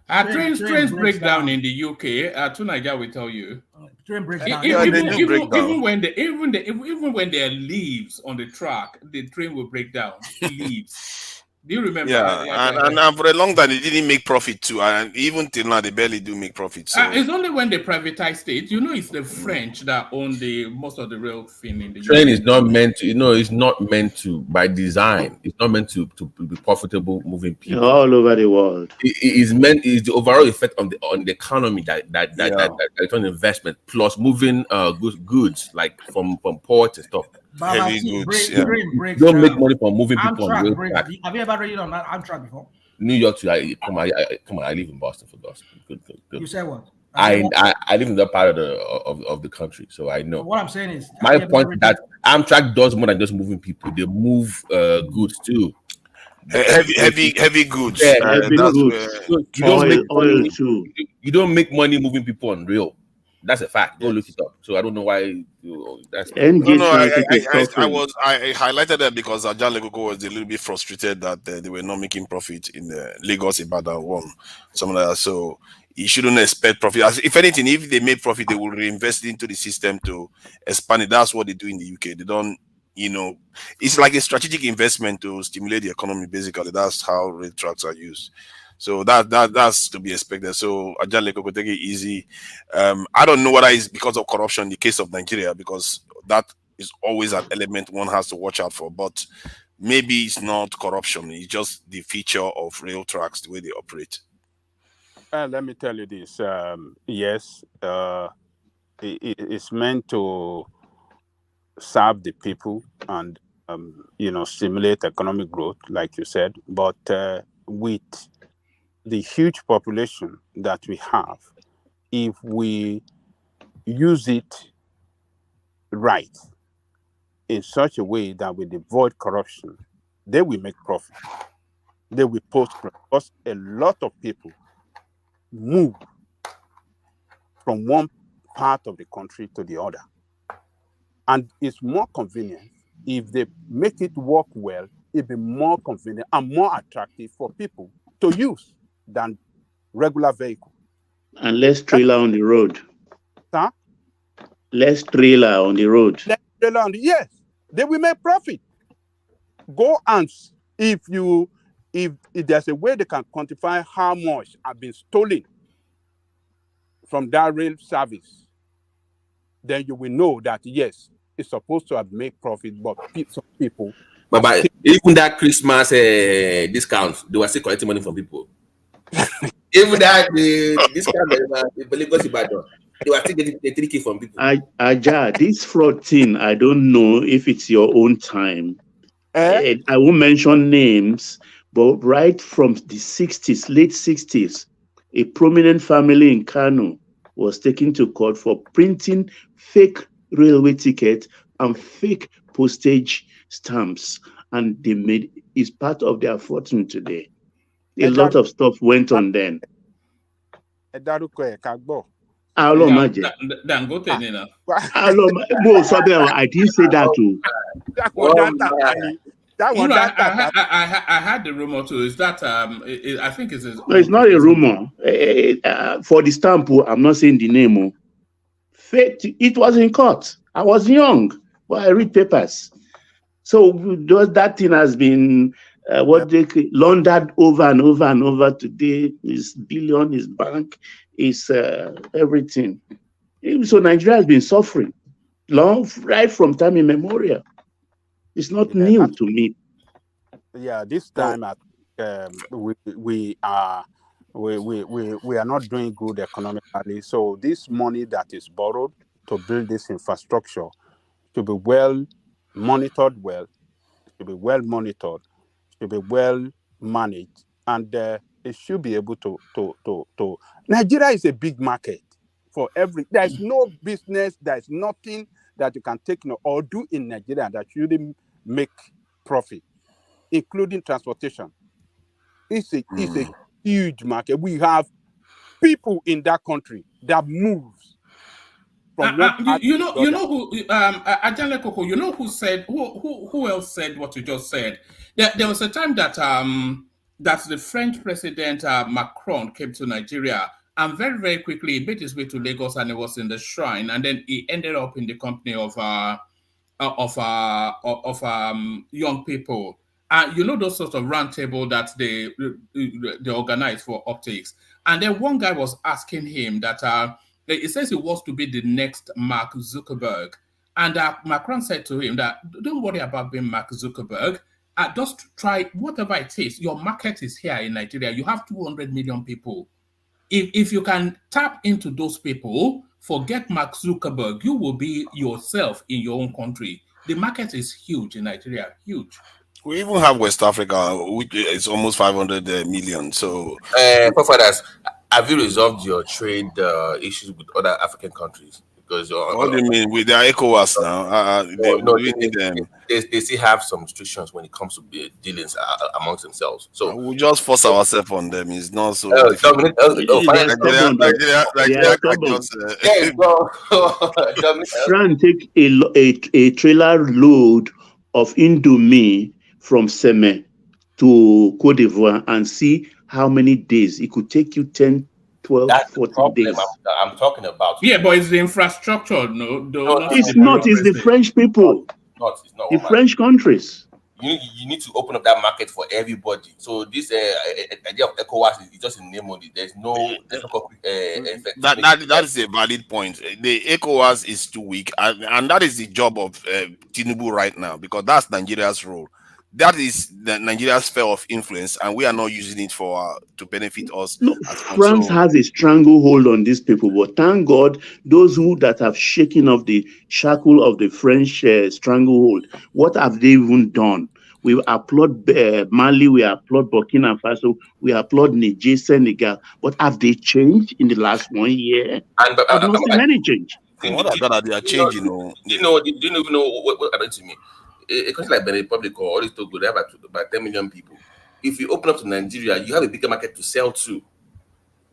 Trains break down in the UK. To Nigeria, we tell you. Train breaks down. Even when there are leaves on the track, the train will break down. Leaves. Do you remember? Yeah, and for a long time they didn't make profit too, and even till now they barely do make profit. So it's only when they privatized it. You know, it's the French that own the most of the rail thing in the Train UK. is not meant to, it's not meant to, by design, it's not meant to be profitable moving people all over the world. It is meant, is the overall effect on the economy that return investment plus moving goods like from port and stuff. Baba, see, train breaks Don't make down. money from moving people on Amtrak rail breaks. track. Have you ever read it on Amtrak before? New York to I live in Boston for Boston. Good. You said what? I live in that part of the country, so I know. What I'm saying is, my point is that Amtrak does more than just moving people; they move goods too. Heavy goods. Yeah, heavy goods. You don't make oil money. too. You don't make money moving people on rail. That's a fact. Go look it up. So I don't know why. That's I highlighted that because Ajah Lekoko was a little bit frustrated that they were not making profit in the Lagos Ibadan one, something like that. So you shouldn't expect profit. If anything, if they make profit, they will reinvest into the system to expand it. That's what they do in the UK. They don't, it's like a strategic investment to stimulate the economy. Basically, that's how rail tracks are used. So that's to be expected. So Ajah Lekoko, take it easy. I don't know whether it's because of corruption in the case of Nigeria, because that is always an element one has to watch out for. But maybe it's not corruption; it's just the feature of rail tracks, the way they operate. Let me tell you this. Yes, it's meant to serve the people and stimulate economic growth, like you said. But with the huge population that we have, if we use it right in such a way that we avoid corruption, they will make profit. They will post profit, because a lot of people move from one part of the country to the other. And it's more convenient if they make it work well. It'll be more convenient and more attractive for people to use than regular vehicle. And less trailer on the road. Huh? Less trailer on the road. Less trailer on the, yes, they will make profit. Go and if there's a way they can quantify how much have been stolen from that rail service, then you will know that yes, it's supposed to have made profit, but some people. But even that Christmas discount, they were still collecting money from people. Even that discount, they were still getting the 3K from people. Ajah, this fraud thing, I don't know if it's your own time. I won't mention names, but right from the 60s, late 60s, a prominent family in Kano was taken to court for printing fake railway tickets and fake postage stamps, and they made it's part of their fortune today. A lot of stuff went on then. I didn't say that too. I had the rumor too. Is that I think it's no, it's not a rumor. For the stamp, I'm not saying the name. It was in court. I was young, but I read papers. So that thing has been they laundered over and over and over. Today is billion, is bank, is everything. So Nigeria has been suffering right from time immemorial. It's not new to me. Yeah, this time we are not doing good economically. So this money that is borrowed to build this infrastructure should be well monitored, should be well managed, and it should be able to. Nigeria is a big market for every. There's no business. There's nothing that you can take or do in Nigeria that shouldn't make profit, including transportation. It's a huge market. We have people in that country that moves from you know who Ajah Lekoko, you know who said who else said what you just said? There was a time that that the French president Macron came to Nigeria, and very, very quickly he made his way to Lagos, and he was in the shrine, and then he ended up in the company of young people. You know those sorts of roundtable that they organize for optics. And then one guy was asking him that he says he wants to be the next Mark Zuckerberg. And Macron said to him that don't worry about being Mark Zuckerberg. Just try whatever it is. Your market is here in Nigeria. You have 200 million people. If you can tap into those people, forget Mark Zuckerberg, you will be yourself in your own country. The market is huge in Nigeria, huge. We even have West Africa, which is almost 500 million. So, forefathers, have you resolved your trade issues with other African countries? Because what do you mean? With their ECOWAS now, they still have some restrictions when it comes to dealings amongst themselves. So we just force ourselves on them. It's not so. Nigeria France take a trailer load of Indomie from Seme to Cote d'Ivoire and see how many days it could take you 10, 12, 14 days. I'm talking about. Yeah, but it's the infrastructure. No, it's not. It's the French people. It's not the French countries. You need to open up that market for everybody. So this idea of ECOWAS is just a name only. There's no effect. That is a valid point. The ECOWAS is too weak, and that is the job of Tinubu right now, because that's Nigeria's role. That is Nigeria's sphere of influence, and we are not using it to benefit us. No, France has a stranglehold on these people, but thank God, those that have shaken off the shackle of the French stranglehold, what have they even done? We applaud Mali, we applaud Burkina Faso, we applaud Niger, Senegal, but have they changed in the last 1 year? I've not seen any change. What they are changing? Do you know what happened to me? A country like Benin Republic or all this Togo, they have about 10 million people. If you open up to Nigeria, you have a bigger market to sell to.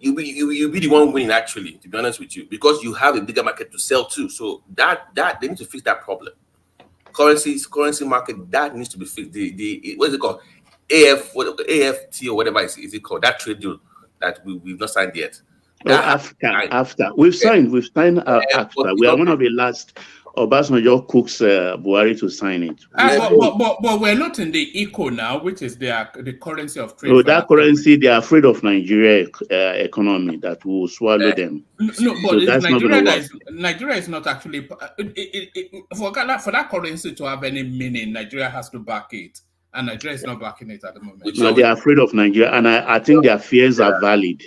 You'll be the one winning, actually, to be honest with you, because you have a bigger market to sell to. So that they need to fix that problem. Currency market, that needs to be fixed. What is it called? AFT or whatever is it called? That trade deal that we've not signed yet. After we've signed after. We are one of the last. Obasanjo cooks Buhari to sign it. But we're not in the ECO now, which is the currency of trade. No, that currency, they are afraid of Nigeria economy that will swallow them. No, but so Nigeria is not actually for that currency to have any meaning. Nigeria has to back it, and Nigeria is not backing it at the moment. No, they are afraid of Nigeria, and I think their fears are valid.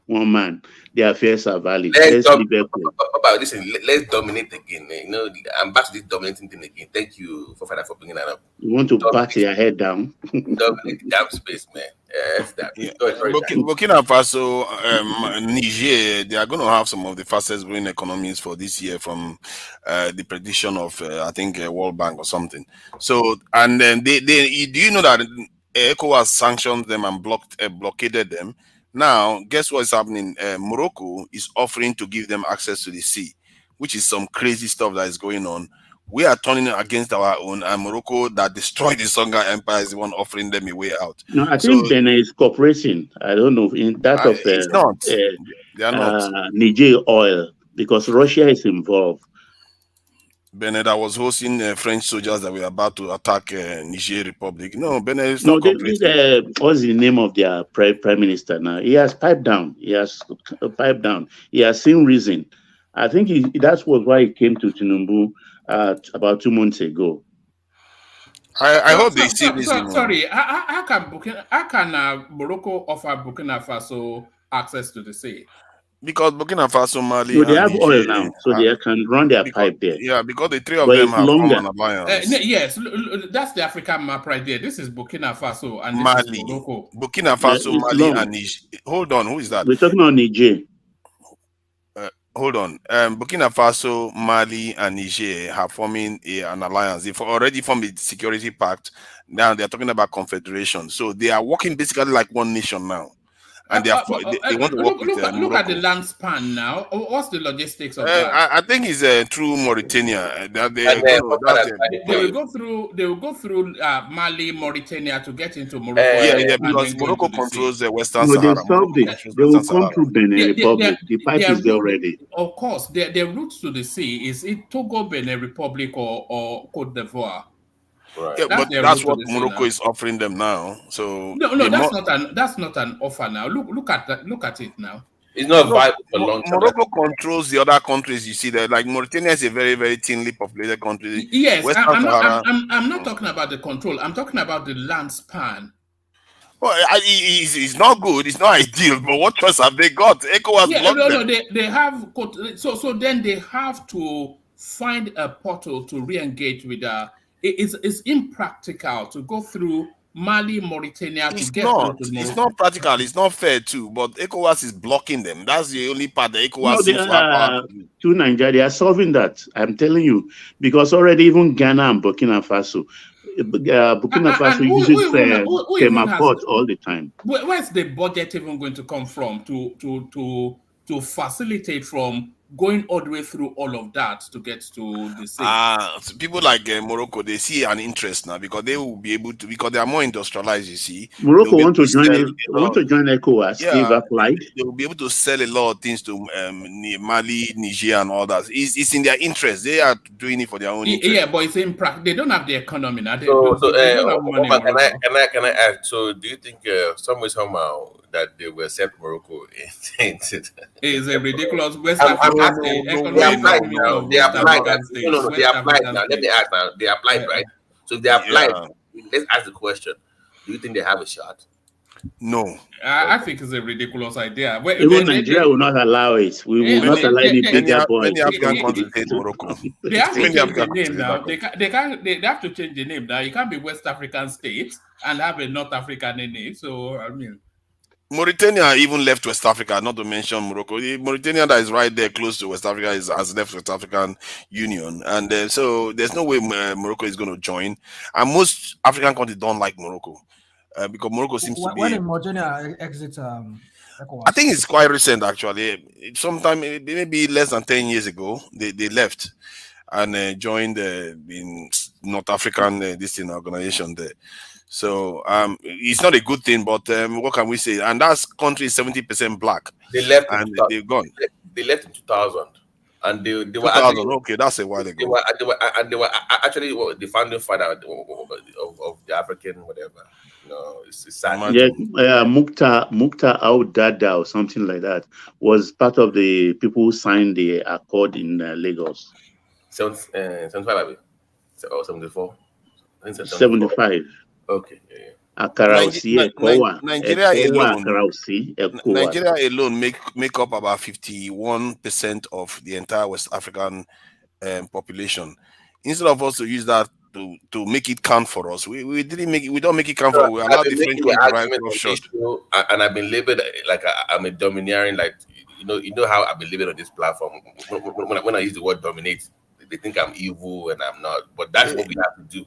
One man, their fears are valid. Let's dominate again. I'm back to this dominating thing again. Thank you for bringing that up. You want to bat your head down? Dominate the damn space, man. Burkina Faso, Niger, they are going to have some of the fastest growing economies for this year from the prediction of, I think, World Bank or something. So, and then do you know that ECOWAS sanctioned them and blockaded them? Now, guess what is happening? Morocco is offering to give them access to the sea, which is some crazy stuff that is going on. We are turning against our own, and Morocco that destroyed the Songhai Empire is the one offering them a way out. No, I think Benin is cooperating. I don't know in that of it's not. They are not. Niger oil, because Russia is involved. Benin that was hosting French soldiers that were about to attack Niger Republic. No, Benin is not cooperating. What's the name of their prime minister now? He has piped down. He has seen reason. I think that was why he came to Tinubu about 2 months ago. I hope they see reason. Sorry, how can Morocco offer Burkina Faso access to the sea? Because Burkina Faso, Mali, so they have oil now, so they can run their pipe there. Yeah, because the three of them have come an alliance. Yes, that's the African map right there. This is Burkina Faso and Mali. This is Morocco. Burkina Faso, Mali, and Niger. Hold on, who is that? We're talking about Niger. Hold on. Burkina Faso, Mali, and Niger have forming an alliance. They've already formed a security pact. Now they're talking about confederation. So they are working basically like one nation now. And they want to work with look at the land span now. What's the logistics of that? I think it's through Mauritania. They will go through Mali, Mauritania to get into Morocco. Yeah, because Morocco controls the Western Sahara. They will come through Benin Republic. The pipe is there already. Of course, their route to the sea is it Togo, Benin Republic, or Cote d'Ivoire. Right. Yeah, That's but their that's route to what the sea Morocco now. is offering them now. So No, that's not an offer now. Look at that. Look at it now. It's not no, viable for long term. Morocco controls the other countries. You see that, like Mauritania is a very, very thinly populated country. Yes, Western Sahara. I'm not talking about the control. I'm talking about the land span. Well, it's not good. It's not ideal. But what choice have they got? ECOWAS Yeah, blocked them. they have so then they have to find a portal to re-engage with it's impractical to go through Mali, Mauritania to get through to It's Morocco. not practical. It's not fair too. But ECOWAS is blocking them. That's the only part that ECOWAS No, they seems to have power are to do. to Nigeria. They are solving that. I'm telling you, because already even Ghana and Burkina Faso, Burkina Faso And uses who even has Kemaport all the time. where's the budget even going to come from to facilitate from going all the way through all of that to get to the sea? So people like Morocco, they see an interest now because they will be able to, because they are more industrialized. You see, Morocco they'll be want able to join sell it. Want to join ECOWAS. They've yeah, applied. they will be able to sell a lot of things to Mali, Niger, and all that. It's in their interest. They are doing it for their own interest. Yeah, but it's in practice. They don't have the economy now. They don't have money. Omar, can I ask? So, do you think somehow that they will accept Morocco? It's a ridiculous West They African state. applied now. They applied. No. They applied now. Let me ask now. They applied, right? So if they applied, let's ask the question: do you think they have a shot? No. I think it's a ridiculous idea. Even Nigeria will not allow it. We will not allow any bigger boys. Many African countries hate Morocco. They have to Many change the African name now. countries They have to change the name now. You can't be West African state and have a North African in it. So I mean, Mauritania even left West Africa, not to mention Morocco. Mauritania that is right there close to West Africa has left West African Union. And so there's no way Morocco is going to join. And most African countries don't like Morocco because Morocco seems to be... When did Mauritania exit ECOWAS? I think it's quite recent, actually. Sometime, maybe less than 10 years ago, they left and joined in North African organization there. So it's not a good thing, but what can we say? And that country is 70% black. They left and they've gone. They left in 2000, and they were 2000. actually, Okay, that's a while ago. They were actually the founding father of the African whatever. No, it's sad. Yeah, Mukhtar Al-Dada or something like that was part of the people who signed the accord in Lagos. 75 or 74. 75. Okay. Nigeria alone make up about 51% of the entire West African population. Instead of us to use that to make it count for us, we don't make it count for us. We allow different countries to write. And I've been labeled like I'm a domineering, like you know how I've been labeled on this platform. When I use the word dominate, they think I'm evil and I'm not. But that's what we have to do.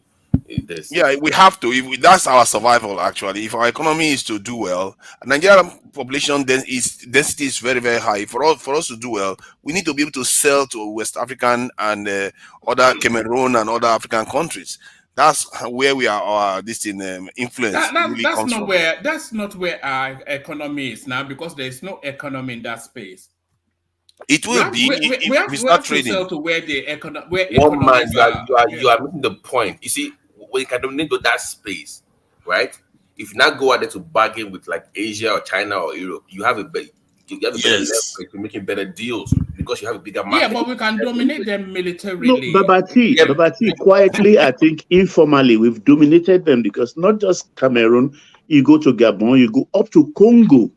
Yeah, we have to. That's our survival, actually. If our economy is to do well, Nigerian population density is very, very high. For us to do well, we need to be able to sell to West African and other Cameroon and other African countries. That's where we are. Our influence. That's not where our economy is now, because there is no economy in that space. It will be if we start trading. To sell to where the economy. One man, you are missing the point. You see, when you can dominate that space, right? If you not go out there to bargain with like Asia or China or Europe, you have a better leverage to making better deals because you have a bigger market. Yeah, but we can dominate them militarily. No, Babati, quietly, I think informally, we've dominated them because not just Cameroon, you go to Gabon, you go up to Congo.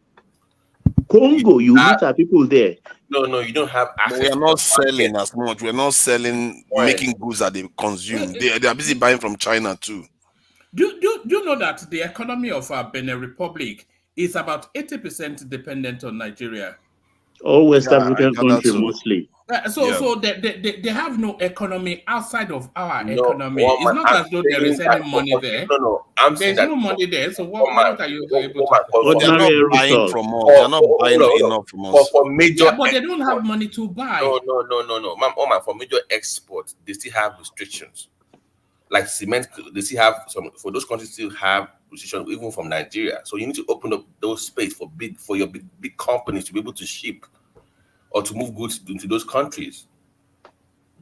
You meet our people there. No, you don't have access. We are not selling as much. We're not selling, making goods that they consume. They are busy buying from China too. Do you know that the economy of Benin Republic is about 80% dependent on Nigeria? All West African countries mostly. So they have no economy outside of our economy. It's not as though there is any money there. No, there's no money there. So what are you able to? They're not buying from us. They're not buying enough from us. For major, but they don't have money to buy. No, man. For major exports, they still have restrictions. Like cement, they still have some. For those countries, still have restrictions even from Nigeria. So you need to open up those space for your big companies to be able to ship or to move goods into those countries.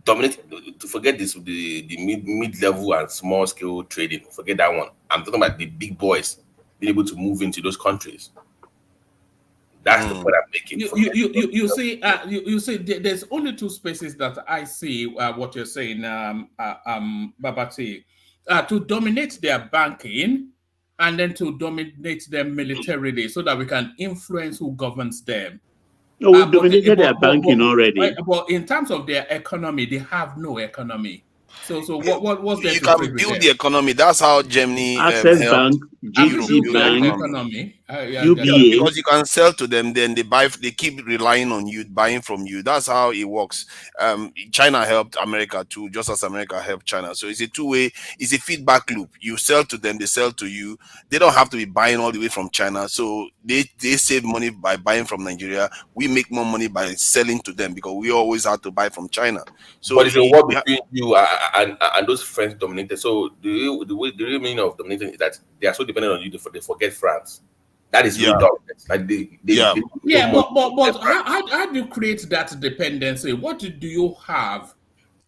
dominate, to forget this, the mid-level and small scale trading, forget that one. I'm talking about the big boys being able to move into those countries. That's the point I'm making. You see, there's only two spaces that I see what you're saying, Babati, to dominate their banking and then to dominate them militarily so that we can influence who governs them. No, we've dominated their banking already. But in terms of their economy, they have no economy. So what's there You to can trade with build them? the economy. That's how Germany Access helped Bank, Europe GT build their Bank, economy. UBA. Because you can sell to them, then they keep relying on you, buying from you. That's how it works. China helped America too, just as America helped China. So it's a two-way, it's a feedback loop. You sell to them, they sell to you. They don't have to be buying all the way from China. So they save money by buying from Nigeria. We make more money by selling to them because we always have to buy from China. So but it's a war between you and those friends dominated. So the real meaning of dominating is that they are so dependent on you, they forget France. That is really dominance. Like but how do you create that dependency? What do you have?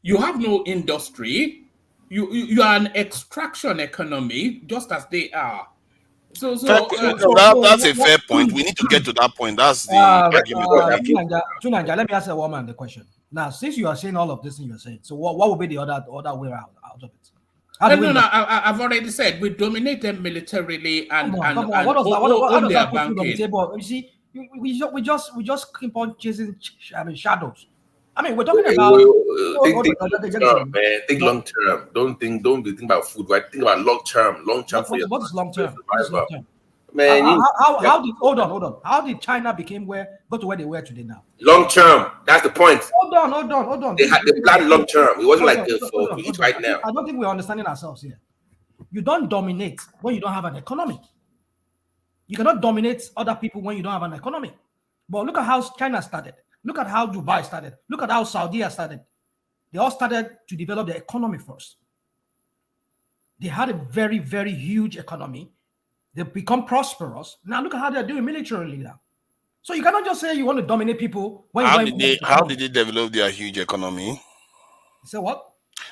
You have no industry. You are an extraction economy, just as they are. So that's a fair point. We need to get to that point. That's the argument. Tunanja, let me ask a woman the question. Now, since you are saying all of this thing you're saying, so what would be the other way out of it? I've already said we dominate them militarily and own their banking. You see, we just keep on chasing shadows. I mean, we're talking about think long term. Don't be thinking about food, right? Think about long term. For your what is long term? Man, how did hold on? How did China go to where they were today now? Long term. That's the point. Hold on. They planned long term. It wasn't for each right now. I don't think we're understanding ourselves here. You don't dominate when you don't have an economy. You cannot dominate other people when you don't have an economy. But look at how China started. Look at how Dubai started. Look at how Saudi started. They all started to develop their economy first. They had a very, very huge economy. They become prosperous. Now look at how they're doing militarily now. So you cannot just say you want to dominate people when how did they develop their huge economy? You say what?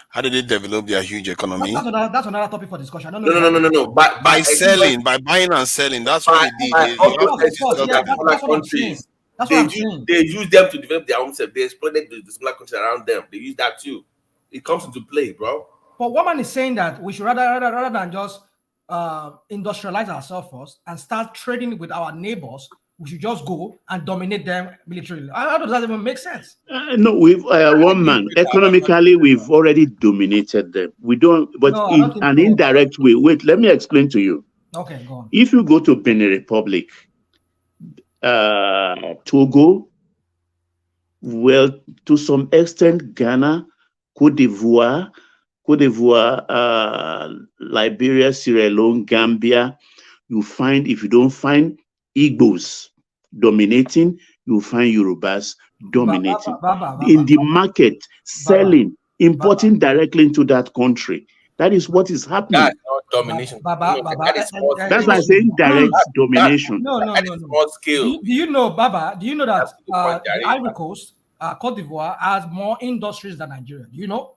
How did they develop their huge economy? That's another topic for discussion. No. By selling, by buying and selling. That's what they did. That's what I'm saying. They use them to develop their own self. They exploited the smaller countries around them. They use that too. It comes into play, bro. But woman is saying that we should rather than just industrialize ourselves first and start trading with our neighbors, we should just go and dominate them militarily. How does that even make sense? No, we've one man. Economically, we've already dominated them. We don't, but in an indirect way. Wait, let me explain to you. Okay, go on. If you go to Benin Republic, Togo, well, to some extent, Ghana, Cote d'Ivoire, Liberia, Sierra Leone, Gambia, if you don't find Igbos dominating, you find Yorubas dominating. In the market, selling, importing directly into that country. That is what is happening. That's not domination. That's why I say direct domination. No. Small scale. Do you know, Baba? Do you know that the Ivory Coast, Cote d'Ivoire, has more industries than Nigeria? Do you know?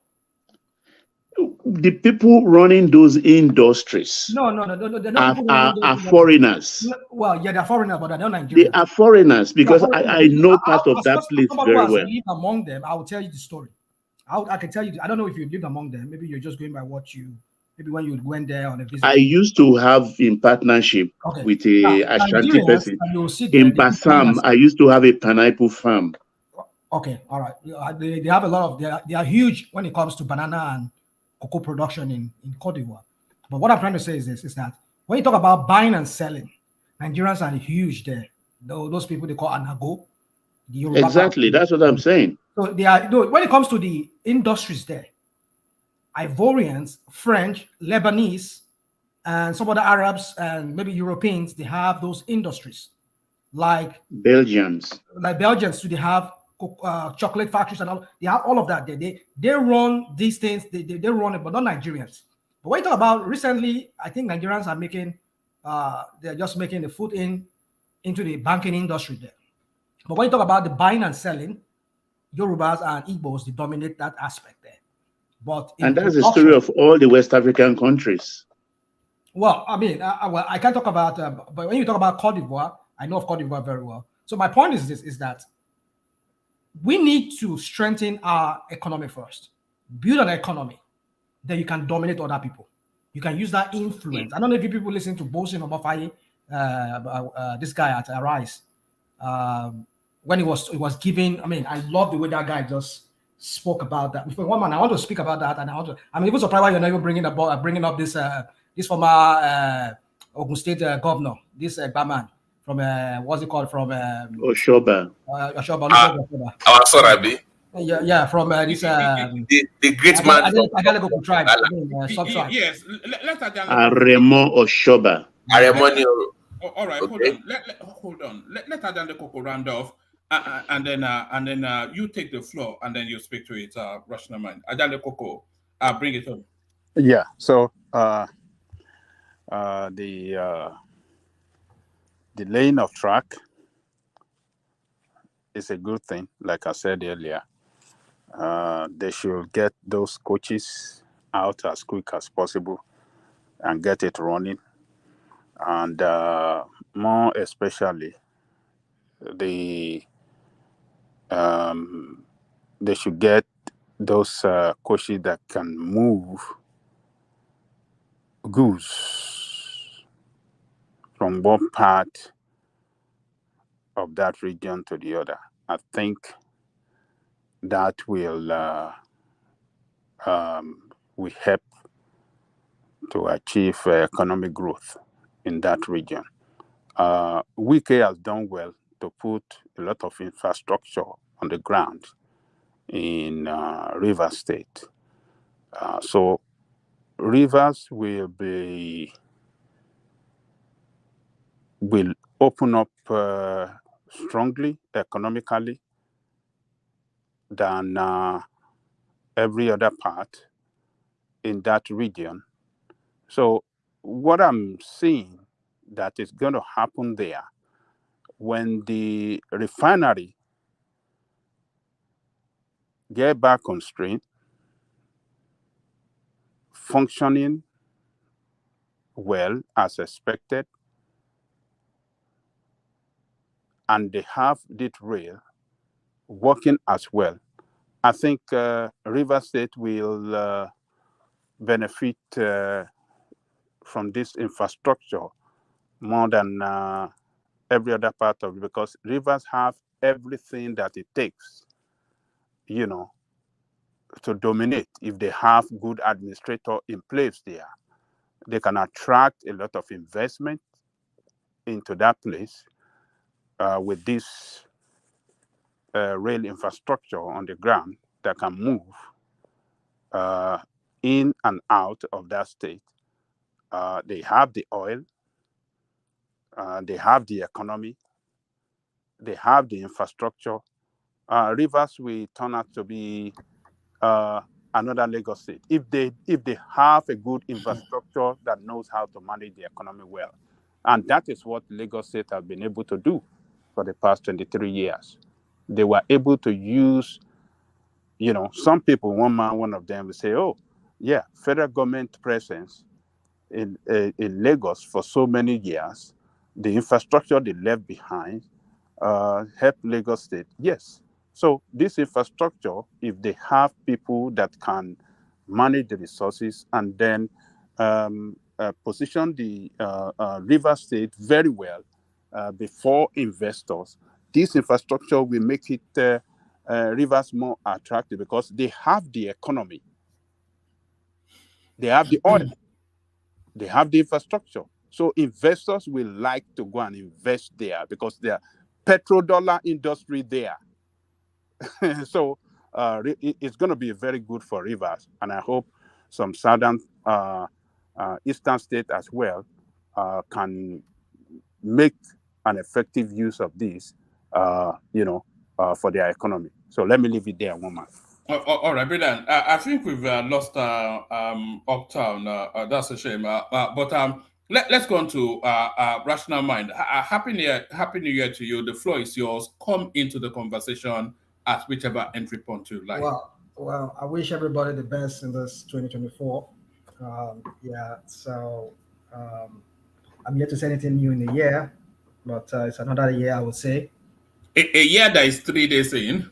The people running those industries are foreigners. Well, yeah, they're foreigners, but they're not Nigerians. They are foreigners because I know part of that place very well. Live among them, I will tell you the story. I can tell you. I don't know if you lived among them. Maybe you're just going by maybe when you went there on a visit. I used to have in partnership with a Ashanti person in Bassam. I used to have a pineapple farm. Okay, all right. They have a lot of. They are huge when it comes to banana and cocoa production in Cote d'Ivoire. But what I'm trying to say is this: is that when you talk about buying and selling, Nigerians are huge there. Those people they call anago. Exactly, that's what I'm saying. So they are. When it comes to the industries there, Ivorians, French, Lebanese, and some other Arabs and maybe Europeans, they have those industries. Like Belgians. So they have chocolate factories and all. They have all of that. They run these things. They run it, but not Nigerians. But when you talk about recently, I think Nigerians are making. They're just making the foot into the banking industry there. But when you talk about the buying and selling, Yorubas and Igbos, they dominate that aspect there. But and that's the story of all the West African countries. Well, I mean, I can't talk about, but when you talk about Cote d'Ivoire, I know of Cote d'Ivoire very well. So my point is this: is that we need to strengthen our economy first, build an economy, then you can dominate other people. You can use that influence. I don't know if you people listen to Bosin Obafaye, this guy at Arise, when he was giving. I mean, I love the way that guy just spoke about that. For one man, I want to speak about that, and I'm even surprised why you're not even bringing up this former Ogun State governor, this Baman from what's it called, from Oshoba. Oshoba. Sorabi. Yeah, from this the great man Agalego tribe. Yes, let's Aremo Oshoba. All right, okay. Hold on. Let Adande Koko round off, and then you take the floor, and then you speak to it. Rational mind. Adande Koko, bring it on. Yeah. So the laying of track is a good thing. Like I said earlier, they should get those coaches out as quick as possible and get it running. And more especially, they should get those coaches that can move goods from one part of that region to the other. I think that will help to achieve economic growth in that region. Wike has done well to put a lot of infrastructure on the ground in Rivers State. So Rivers will open up strongly economically than every other part in that region. So what I'm seeing that is going to happen there, when the refinery get back on stream, functioning well as expected, and they have this rail working as well, I think River State will benefit from this infrastructure more than every other part of it, because rivers have everything that it takes, to dominate. If they have good administrator in place there, they can attract a lot of investment into that place with this rail infrastructure on the ground that can move in and out of that state. They have the oil, they have the economy, they have the infrastructure. Rivers will turn out to be another Lagos State if they have a good infrastructure that knows how to manage the economy well. And that is what Lagos State has been able to do for the past 23 years. They were able to use, some people, one of them will say, oh, yeah, federal government presence in Lagos for so many years, the infrastructure they left behind helped Lagos State. Yes. So this infrastructure, if they have people that can manage the resources and then position the River State very well before investors, this infrastructure will make it Rivers more attractive because they have the economy, they have the oil, they have the infrastructure. So investors will like to go and invest there because there petrodollar industry there. So it's going to be very good for Rivers, and I hope some southern eastern state as well can make an effective use of this, for their economy. So let me leave it there, woman. All right, brilliant. I think we've lost Uptown. That's a shame. But let's go on to Rational Mind. Happy New Year to you. The floor is yours. Come into the conversation at whichever entry point you like. Well, I wish everybody the best in this 2024. So I'm yet to say anything new in the year, but it's another year, I would say. A year that is 3 days in.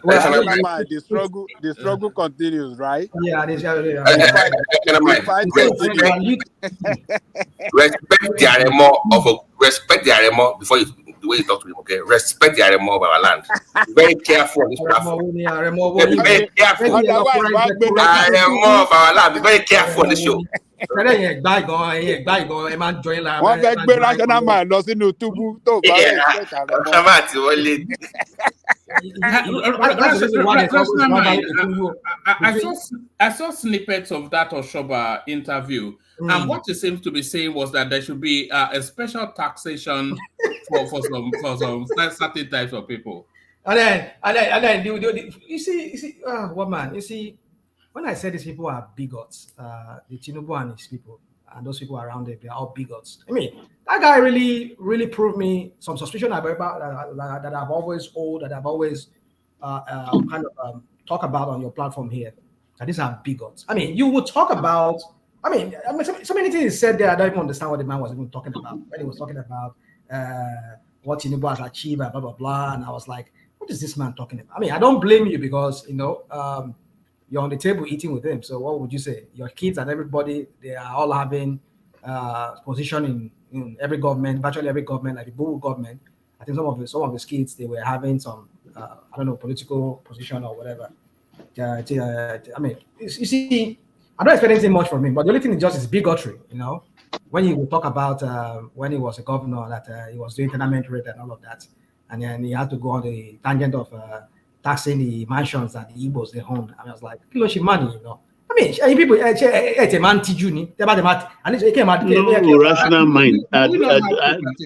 Well, the struggle continues, right? Yeah, it is. Respect the Aremo before you the way you talk to him, okay? Respect the Aremo of our land. Be very careful on this platform. Be very careful. Aremo of our land. Be very careful on this show. Wọ́n fẹ́ gbé national man lọ sínú túbú tó bá I saw snippets of that Oshoba interview, and what he seems to be saying was that there should be a special taxation for some certain types of people. And then you see, what man? You see, when I say these people are bigots, the Tinubu and his people, and those people around it, they are all bigots. I mean, that guy really proved me some suspicion that I've always kind of talk about on your platform here. That these are bigots. I mean, you would talk about. I mean, so many things he said there. I don't even understand what the man was even talking about when he was talking about what Tinubu has achieved and blah blah blah. And I was like, what is this man talking about? I mean, I don't blame you because you're on the table eating with him. So what would you say? Your kids and everybody, they are all having position in every government, virtually every government, like the Bull government. I think some of the kids, they were having some, I don't know, political position or whatever. I mean, you see, I don't expect anything much from him, but the only thing is just his bigotry, When you talk about when he was a governor, that he was doing tenement rate and all of that, and then he had to go on the tangent of taxing the mansions that the Igbos they owned. I was like, kiloshi money, I mean, people, it's a man tijuni. No, rational mind.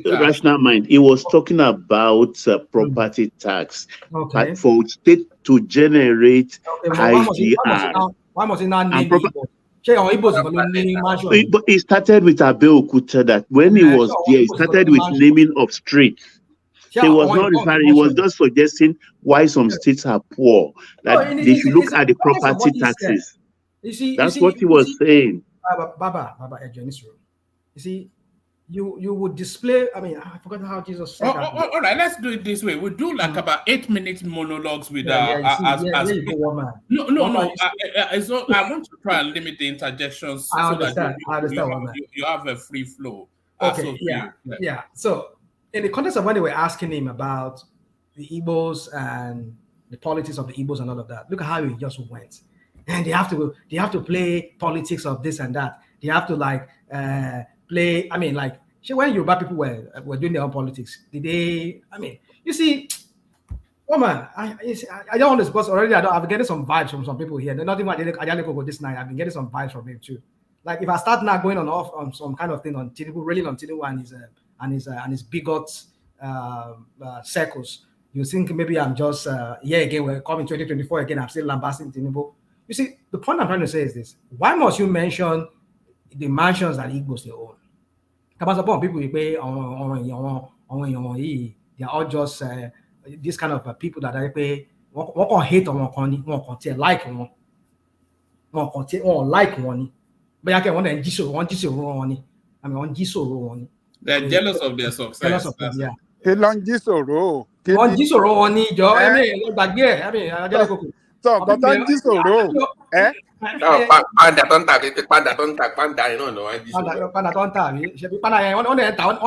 Rational mind. He was talking about property tax. Okay. For state to generate IGR. Why must he not name Igbos? But he started with Abeokuta that when he was there, he started with naming of streets. He was not referring, he was just suggesting why some states are poor, that they should look at the property taxes. That's what he was saying. Baba, you see, you would display, I mean, I forgot how Jesus said that. All right, let's do it this way. We'll do like about 8-minute monologues with I want to try and limit the interjections I understand you have a free flow. Okay, yeah. So in the context of when they were asking him about the Igbos and the politics of the Igbos and all of that, look at how he just went. And they have to play politics of this and that. They have to play. I mean, like when Yoruba people were doing their own politics, did they? I mean, you see, woman, I don't want to because already I've been getting some vibes from some people here. They're not even I didn't go this night. I've been getting some vibes from him too. Like if I start now going on some kind of thing on Tinubu, really on Tinubu and his bigot circles, you think maybe I'm just again we're coming 2024 again. I'm still lambasting Tinubu. You see, the point I'm trying to say is this: why must you mention the mansions that Igbos they own? Because upon people you pay they are all just this kind of people that I pay. One can hate on one can like one like one. But I can one one. I mean, one one. They're jealous of their success. Jealous of them, yeah. One jísòrò one ni jọ. I mean, gbàgbé. I mean, I just go. So, but one jísòrò. Panda don't tag. Panda you know no. Panda don't tag. She be panda. On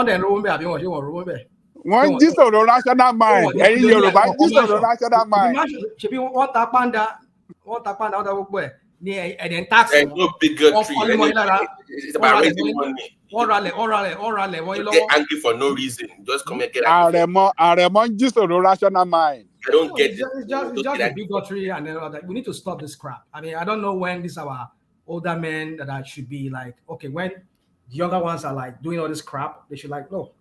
the room be abi won she won room be. One jísòrò national mind. Ẹ̀yin Yorùbá jísòrò national mind. She be one ta panda on the gbogbo ẹ̀. Ni ẹ̀dẹ̀ tax. No bigotry. It's about raising money. All rally. Get angry for no reason. Just come and get angry. Àrẹ̀mọ jísòrò national mind. I don't get it. It's just a bigotry and then all that. We need to stop this crap. I mean, I don't know when these our older men that I should be like, okay, when the younger ones are like doing all this crap, they should like, no.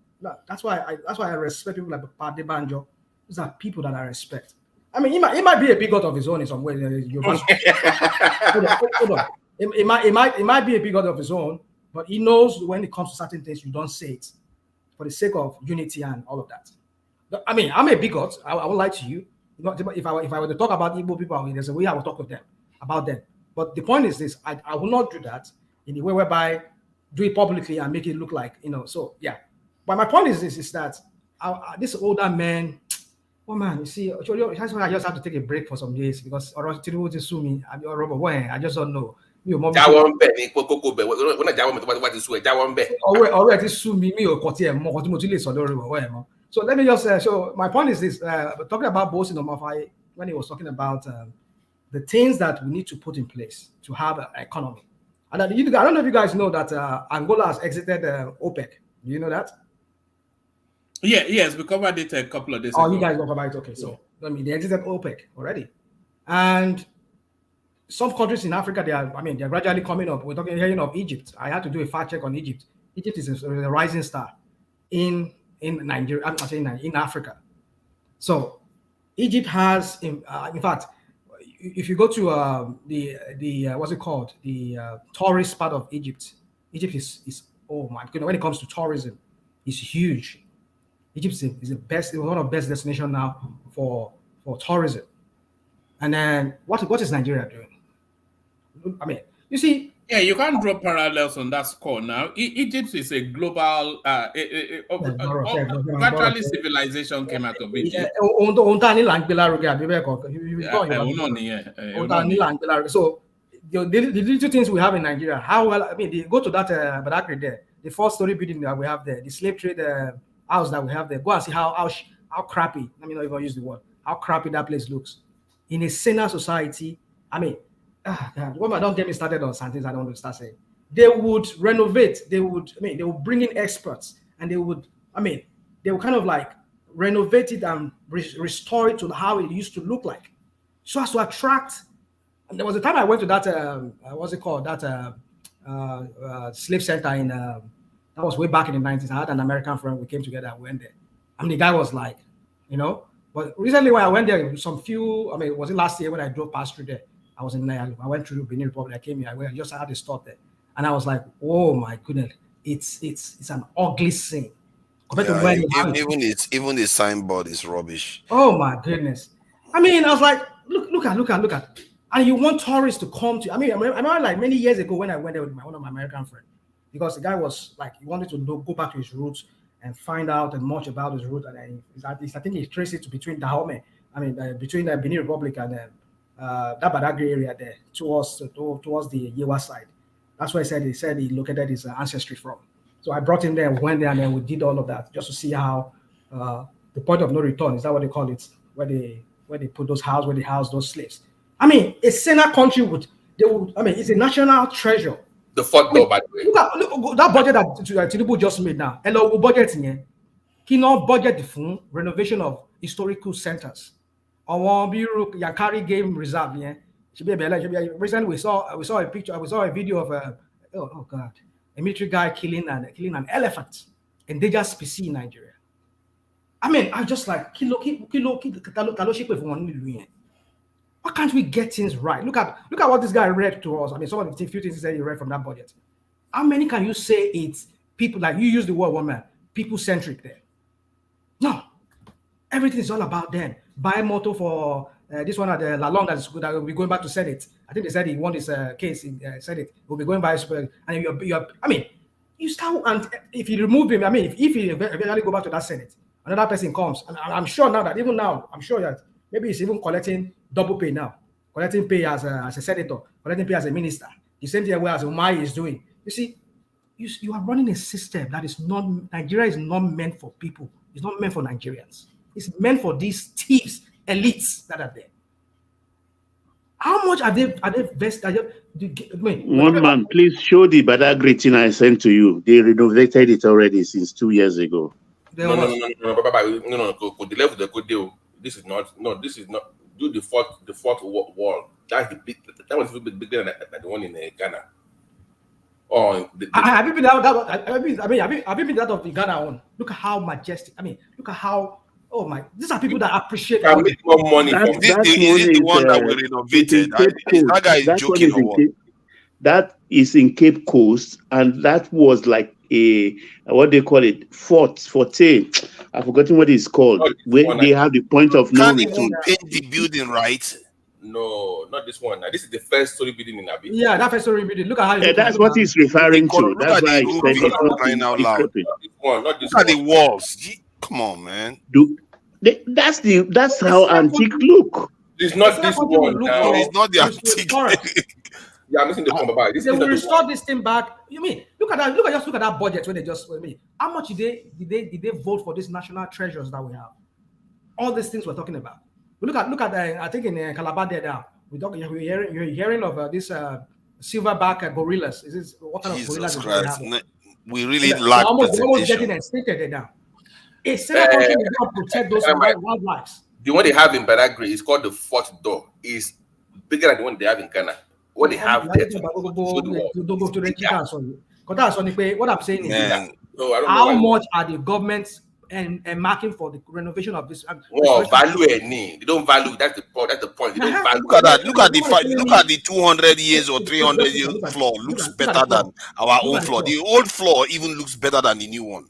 That's why I respect people like Pade Banjo. These are people that I respect. I mean, he might be a bigot of his own in some way. Hold on. It might be a bigot of his own, but he knows when it comes to certain things, you don't say it for the sake of unity and all of that. I mean, I'm a bigot. I won't lie to you. If I were to talk about Igbo people, there's a way I will talk to them about them. But the point is this: I will not do that in a way whereby do it publicly and make it look like, you know. So yeah. But my point is this: is that this older man. Oh man, you see, that's why I just have to take a break for some days because or Tinubu to sue me. I just don't know. Already sue me. So let me just say. So my point is this: talking about Bosin Omafai when he was talking about the things that we need to put in place to have an economy. And I don't know if you guys know that Angola has exited OPEC. Do you know that? Yeah, yes, we covered it a couple of days ago. Oh, you guys know about it? Okay, so I mean, they exited OPEC already, and some countries in Africa, they're gradually coming up. We're hearing of Egypt. I had to do a fact check on Egypt. Egypt is a rising star in Nigeria. I'm not saying in Africa. So Egypt has, in fact, if you go to the what's it called, the tourist part of Egypt, Egypt is oh my goodness. When it comes to tourism, it's huge. Egypt is the best, one of the best destinations now for tourism. And then what is Nigeria doing? I mean, you see. Yeah, you can't draw parallels on that score now. Egypt is a global, virtually civilization came out of Egypt. So the little things we have in Nigeria, how well, I mean, they go to that Badagry there, the 4-story building that we have there, the slave trade house that we have there. Go and see how crappy, let me not even use the word, how crappy that place looks. In a saner society, I mean, God, don't get me started on some things I don't want to start saying. They would renovate, they would bring in experts and they would kind of like renovate it and restore it to how it used to look like. So as to attract, and there was a time I went to that, what's it called, that slave center in, that was way back in the 90s. I had an American friend, we came together and went there. I mean, the guy was like, you know, but recently when I went there, was it last year when I drove past through there? I went through Benin Republic, I came here, I just had a stop there. And I was like, oh my goodness, it's an ugly scene. Even the signboard is rubbish. Oh my goodness. I mean, I was like, look at. And you want tourists to come to, I remember like many years ago when I went there with one of my American friends, because the guy was like, he wanted to go back to his roots and find out much about his roots. And I think he traced it between Dahomey, between the Benin Republic and that Badagry area there towards the Yewa side. That's why he said he located his ancestry from. So I brought him there, went there, and then we did all of that just to see how the point of no return, is that what they call it, where they put those houses, where they house those slaves. I mean, a sinner country it's a national treasure. The fuck though, by the way. Look, that budget that Tinubu just made now. Hello, budget in he not budget for renovation of historical centers. Our Yankari Game Reserve, yeah. Recently we saw a picture, we saw a video of oh god, a military guy killing an elephant, endangered species in Nigeria. I mean, I just like why can't we get things right? Look at what this guy read to us. I mean, some of the few things he said he read from that budget. How many can you say it's people, like you use the word woman, people-centric there? No. Everything is all about them. Buy motor for this one at the Lalong that will be going back to Senate. I think they said he won his case in Senate. Will be going by and you're you start, and if you remove him, if he eventually go back to that Senate, another person comes, and I'm sure now that even now, I'm sure that maybe he's even collecting double pay now, collecting pay as a senator, collecting pay as a minister. The same thing as Umai is doing. You see, you are running a system that is not, Nigeria is not meant for people. It's not meant for Nigerians. It's meant for these thieves, elites that are there. How much are they vested? One man, please show the Badagry thing I sent to you. They renovated it already since 2 years ago. No. The level they could do. This is not. Do the fourth wall. That's the big. That was a little bit bigger than the one in Ghana. Have you been out? Have you been out of the Ghana one? Look at how majestic. Look at how. Oh my! These are people that appreciate. Can make more money. Is it the one that we renovated? That guy is joking or what? That is in Cape Coast, and that was like what they call it, forte. I've forgotten what it's called. Where they have the point of no Can't even return. paint the building right. No, not this one. Now, this is the first story building in Abi. Yeah, that first story building. Look at how it looks. That's what he's referring to. Look That's at why the I roof, said it's not crying out it's loud. copy. Not this Look at the one. walls. Come on, man. That's how antique look. It's not this one now. It's not the antique. Yeah, I'm missing the point about it. This They is will not the restore one. this thing back. You mean look at that? Look at that budget when they just how much did they vote for these national treasures that we have? All these things we're talking about. Look at I think in Calabar there now. You're hearing of this silverback gorillas. Is this what kind of gorillas? Jesus Christ. We really They're lack almost presentation. getting extincted there now. A single country will not protect those wildlife. The one they have in Badagry is called the fourth door. Is bigger than the one they have in Ghana. What they have there. What I'm saying is Man. No, I don't how know much are the governments and marking for the renovation of this? Well, value any. They don't value. That's the point. That's the point. They don't value. Look at that. Look at the 200 years or 300 years floor. Looks better than our own floor. The old floor even looks better than the new one.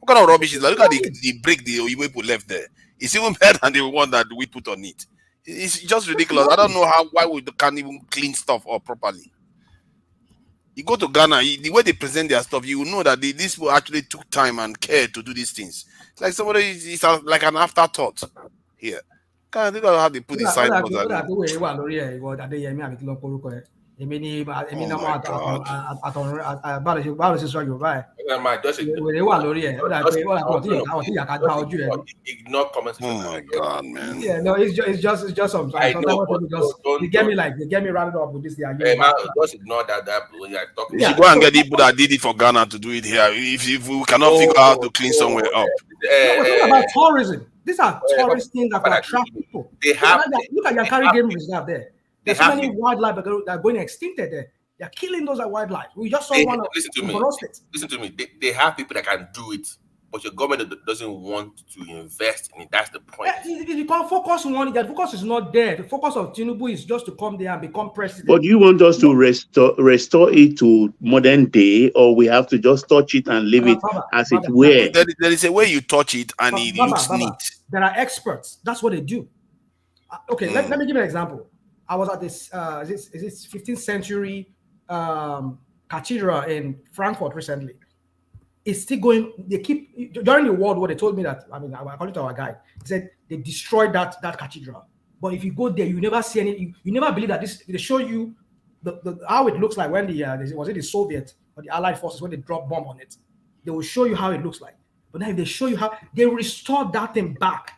What kind of rubbish is that? Look at the brick the Oyibo put left there. It's even better than the one that we put on it. It's just ridiculous. I don't know why we can't even clean stuff up properly. You go to Ghana, the way they present their stuff, you will know that these people actually took time and care to do these things. It's like somebody is like an afterthought here. Can't think of how they put the signboards on it. èmi ni náà báwo ṣe sọ Yorùbá wèrè wà lórí ẹ ó dà pé àwọn tí yàtọ̀ gbá ojú ẹ. Ignore comments. Oh my God, man. Yeah, no, it's just some. Sometimes they get me rounded up with this. Just ignore that when you're talking. You should go and get the people that did it for Ghana to do it here. If we cannot figure out how to clean somewhere up. We're talking about tourism. These are tourist things that attract people. They have. Look at Yankari Game Reserve there. There's so many wildlife that are going extinct there. They're killing those wildlife. We just saw one of Listen to me. They have people that can do it, but your government doesn't want to invest in it. That's the point. You can't focus on it. The focus is not there. The focus of Tinubu is just to come there and become president. But you want us to restore it to modern day, or we have to just touch it and leave it as it were? There is a way you touch it and it looks neat. There are experts. That's what they do. Okay, let me give you an example. I was at this is this 15th century cathedral in Frankfurt recently. It's still going. They keep during the World War. They told me that. I mean, according to our guide, he said they destroyed that cathedral. But if you go there, you never see any. You never believe that this. They show you the how it looks like when was it the Soviet or the Allied forces when they drop bomb on it. They will show you how it looks like. But now if they show you how they restored that thing back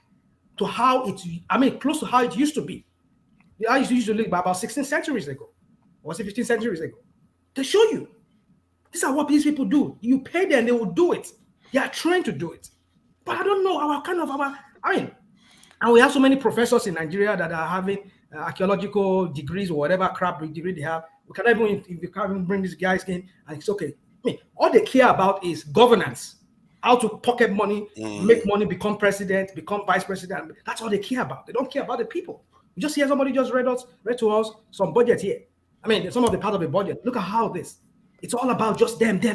to how it. I mean, close to how it used to be. I used to live about 16 centuries ago. Or was it 15 centuries ago? They show you. These are what these people do. You pay them, they will do it. They are trained to do it. But I don't know and we have so many professors in Nigeria that are having archaeological degrees or whatever crap degree they have. We can't even bring these guys in and it's okay. I mean, all they care about is governance. How to pocket money, make money, become president, become vice president. That's all they care about. They don't care about the people. You just hear somebody just read to us some budget here. I mean, some of the part of the budget. Look at how it's all about just them. I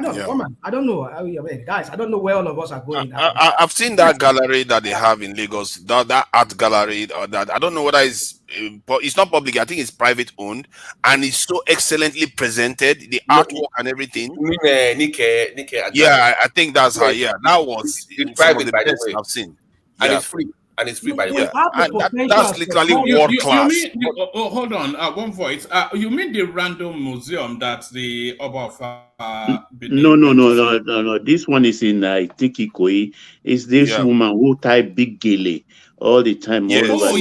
don't know, man. I don't know. I mean, guys, I don't know where all of us are going. I've seen that gallery that they have in Lagos, that art gallery, or that I don't know whether it's not public. I think it's private owned, and it's so excellently presented, the artwork and everything. Yeah, I think that's how. Yeah, that was it's private, by the best way. I've seen, and it's free. And it's free by the way. That's literally world class. Hold on, one voice. You mean the random museum that the Oba No. This one is in Tikikoi. It's this woman who type big gele all the time. Yes. All over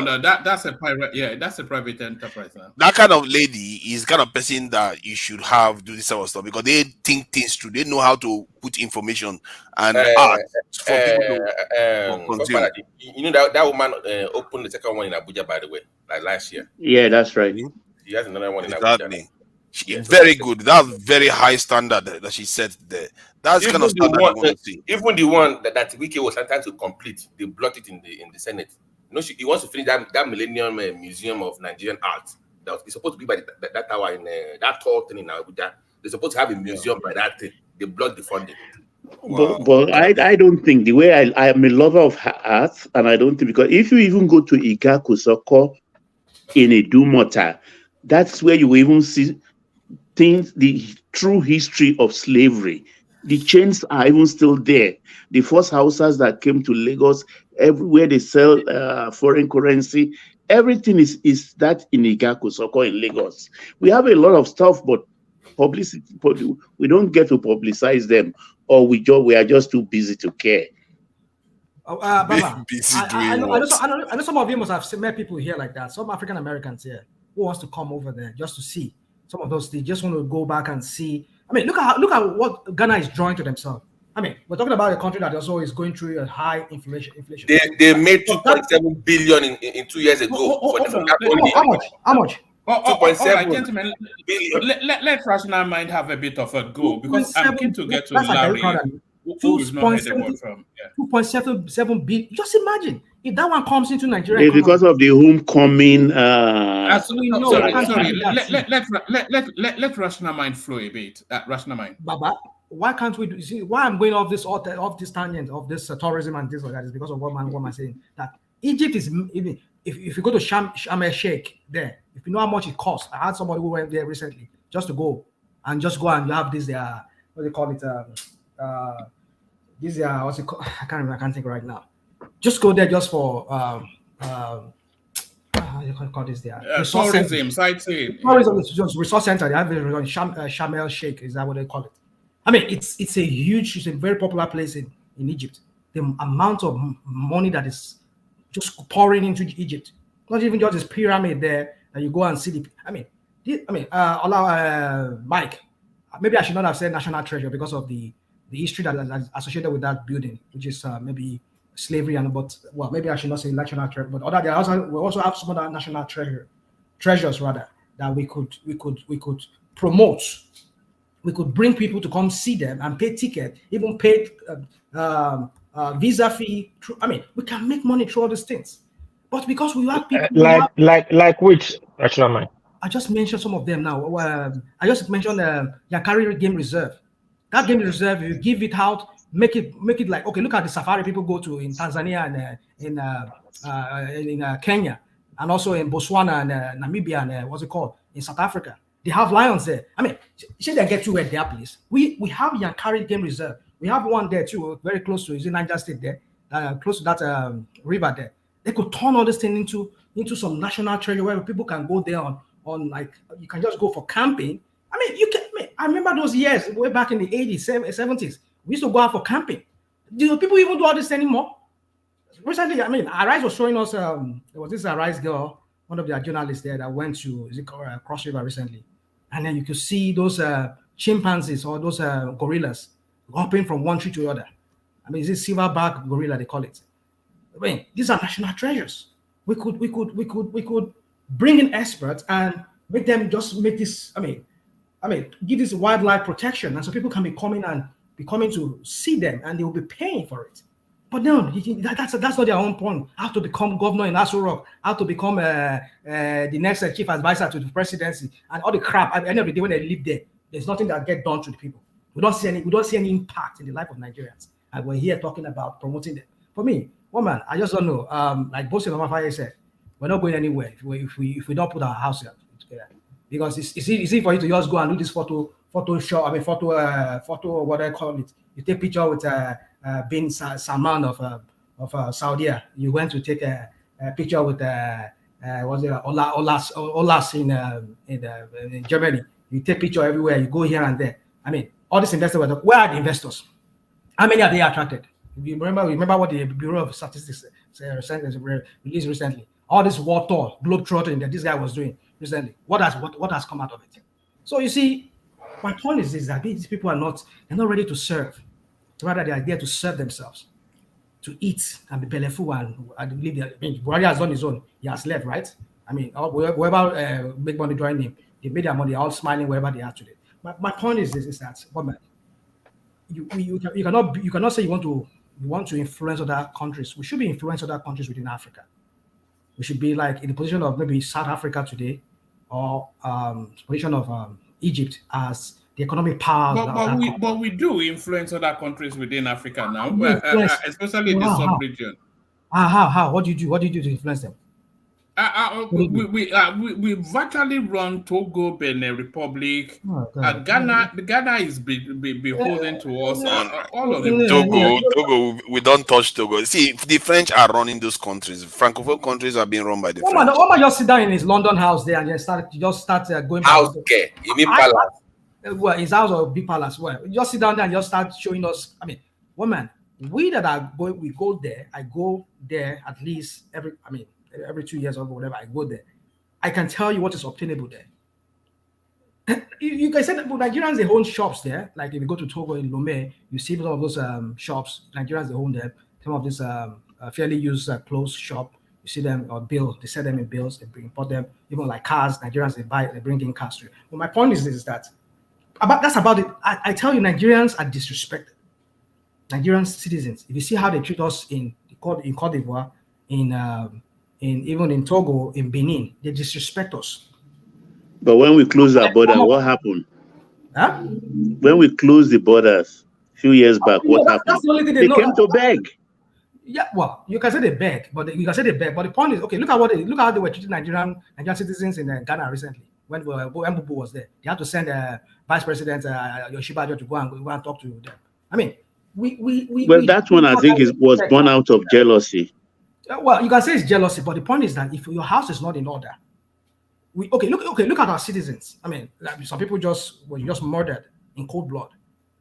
No. That's a private. Yeah, that's a private enterprise now. That kind of lady is the kind of person that you should have do this sort of stuff because they think things through. They know how to put information and art for people to consume. You know that woman opened the second one in Abuja, by the way, like last year. Yeah, that's right. She has another one in Abuja. Very good. That's very high standard that she set there. That's kind of standard I want to see. Even the one that Wiki was sometimes to complete, they blocked it in the Senate. You know, he wants to finish that Millennium Museum of Nigerian Art. It's supposed to be by that tower in that tall thing in Abuja. They're supposed to have a museum by that thing. They blocked the funding. But I don't think the way I am a lover of art, and I don't think, because if you even go to Igakusoko in Idumota, that's where you even see things, the true history of slavery. The chains are even still there. The first houses that came to Lagos, everywhere they sell foreign currency, everything is that in Igakusoko in Lagos. We have a lot of stuff, but publicity, we don't get to publicize them, or we are just too busy to care. Baba, busy I know what? some of you must have met people here like that. Some African Americans here who wants to come over there just to see some of those things. Just want to go back and see. I mean, look at what Ghana is drawing to themselves. I mean, we're talking about a country that also is going through a high inflation. They made 2.7 billion in 2 years ago. How much? All right, gentlemen, let Rational Mind have a bit of a go, because I'm keen to get to Larry, who is not heard about from. 2.77 billion. Just imagine if that one comes into Nigeria. Because of the homecoming. Sorry. Let Rational Mind flow a bit. Rational Mind. Baba, why can't we do? See, why I'm going off this tangent of this tourism and this or that is because of what I'm saying. That Egypt is, even if you go to Sharm el Sheikh there, if you know how much it costs. I had somebody who went there recently just to go and you have this what they call it this what's it called? I can't think right now. Just go there just for you can call this there tourism, sightseeing. Tourism is just resource center. They have it on Sharm el Sheikh, is that what they call it? I mean, it's a very popular place in Egypt. The amount of money that is just pouring into Egypt, not even just this pyramid there, and you go and see Mike, maybe I should not have said national treasure because of the history that is associated with that building, which is maybe slavery maybe I should not say national treasure, but we also have some other national treasures rather that we could promote. We could bring people to come see them and pay ticket, even pay visa fee. I mean, we can make money through all these things, but because we have people like which Rational Mind? I just mentioned some of them now. I just mentioned Yankari Game Reserve. That game reserve, you give it out, make it like, okay, look at the safari people go to in Tanzania and in Kenya, and also in Botswana and Namibia and what's it called, in South Africa. They have lions there. I mean, should they get to at their place? We have Yankari Game Reserve. We have one there too, very close to, is in Niger State there, close to that river there. They could turn all this thing into some national treasure where people can go there on like, you can just go for camping. I mean, I remember those years way back in the 80s, 70s. We used to go out for camping. Do people even do all this anymore? Recently, I mean, Arise was showing us, there was this Arise girl, one of their journalists there that went to Cross River recently. And then you could see those chimpanzees or those gorillas hopping from one tree to the other. I mean, is it silverback gorilla they call it? I mean, these are national treasures. We could bring in experts and make them just make this. I mean, give this wildlife protection, and so people can be coming to see them, and they will be paying for it. But no, that's not their own point. How to become governor in Aso Rock, how to become the next chief advisor to the presidency, and all the crap. At the end of the day, when they live there, there's nothing that gets done to the people. We don't see any impact in the life of Nigerians. And we're here talking about promoting them. For me, woman, I just don't know. Like Bosi Mamafaye said, we're not going anywhere if we don't put our house together. Because it's easy for you to just go and do this photo what I call it. You take picture with bin Salman of Saudi. You went to take a picture with Olas in Germany. You take picture everywhere. You go here and there. I mean, all these investors where are the investors? How many are they attracted? You remember what the Bureau of Statistics released recently? All this war tour, globetrotting that this guy was doing recently. What has come out of it? So you see, my point is this: that these people they're not ready to serve. Rather, they are there to serve themselves, to eat and be bellyful. And I believe Buhari has done his own. He has left, right? I mean, whoever big money joined him, they made their money, all smiling wherever they are today. My point is this: is that you cannot say you want to influence other countries. We should be influencing other countries within Africa. We should be like in the position of maybe South Africa today, or position of Egypt as the economic powers of that country. But we do influence other countries within Africa now, especially the How? sub-region. How? What do you do? What do you do to influence them? We virtually run Togo, Benin Republic. Ghana is beholden to us. All of them. Togo, we don't touch Togo. See, the French are running those countries. Francophone countries are being run by the French. One man just sit down in his London house there and just start going. House care? You mean palace? Well, his house or big palace. Well, you just sit down there and just start showing us. I mean, woman, we that are going, we go there. I go there at least every 2 years or whatever. I go there. I can tell you what is obtainable there. You can say that Nigerians, they own shops there. Like if you go to Togo in Lomé, you see some of those shops. Nigerians, they own them. Some of this fairly used clothes shop. You see them on bill. They sell them in bills. They import them. Even like cars, Nigerians, they bring in cars through. But my point is that that's about it. I tell you, Nigerians are disrespected. Nigerian citizens. If you see how they treat us in Cote d'Ivoire, even in Togo, in Benin, they disrespect us. But when we close our border, what happened? Huh? When we closed the borders a few years back, what happened? That's the only thing they know. Came to beg. Yeah, well, you can say they beg, but the point is, okay, look how they were treating Nigerian citizens in Ghana recently when Mbubu was there. They had to send Vice President Yoshibajo to go and talk to them. I mean, that one I think was born out of jealousy. Well, you can say it's jealousy, but the point is that if your house is not in order, look at our citizens. I mean, like some people were just murdered in cold blood.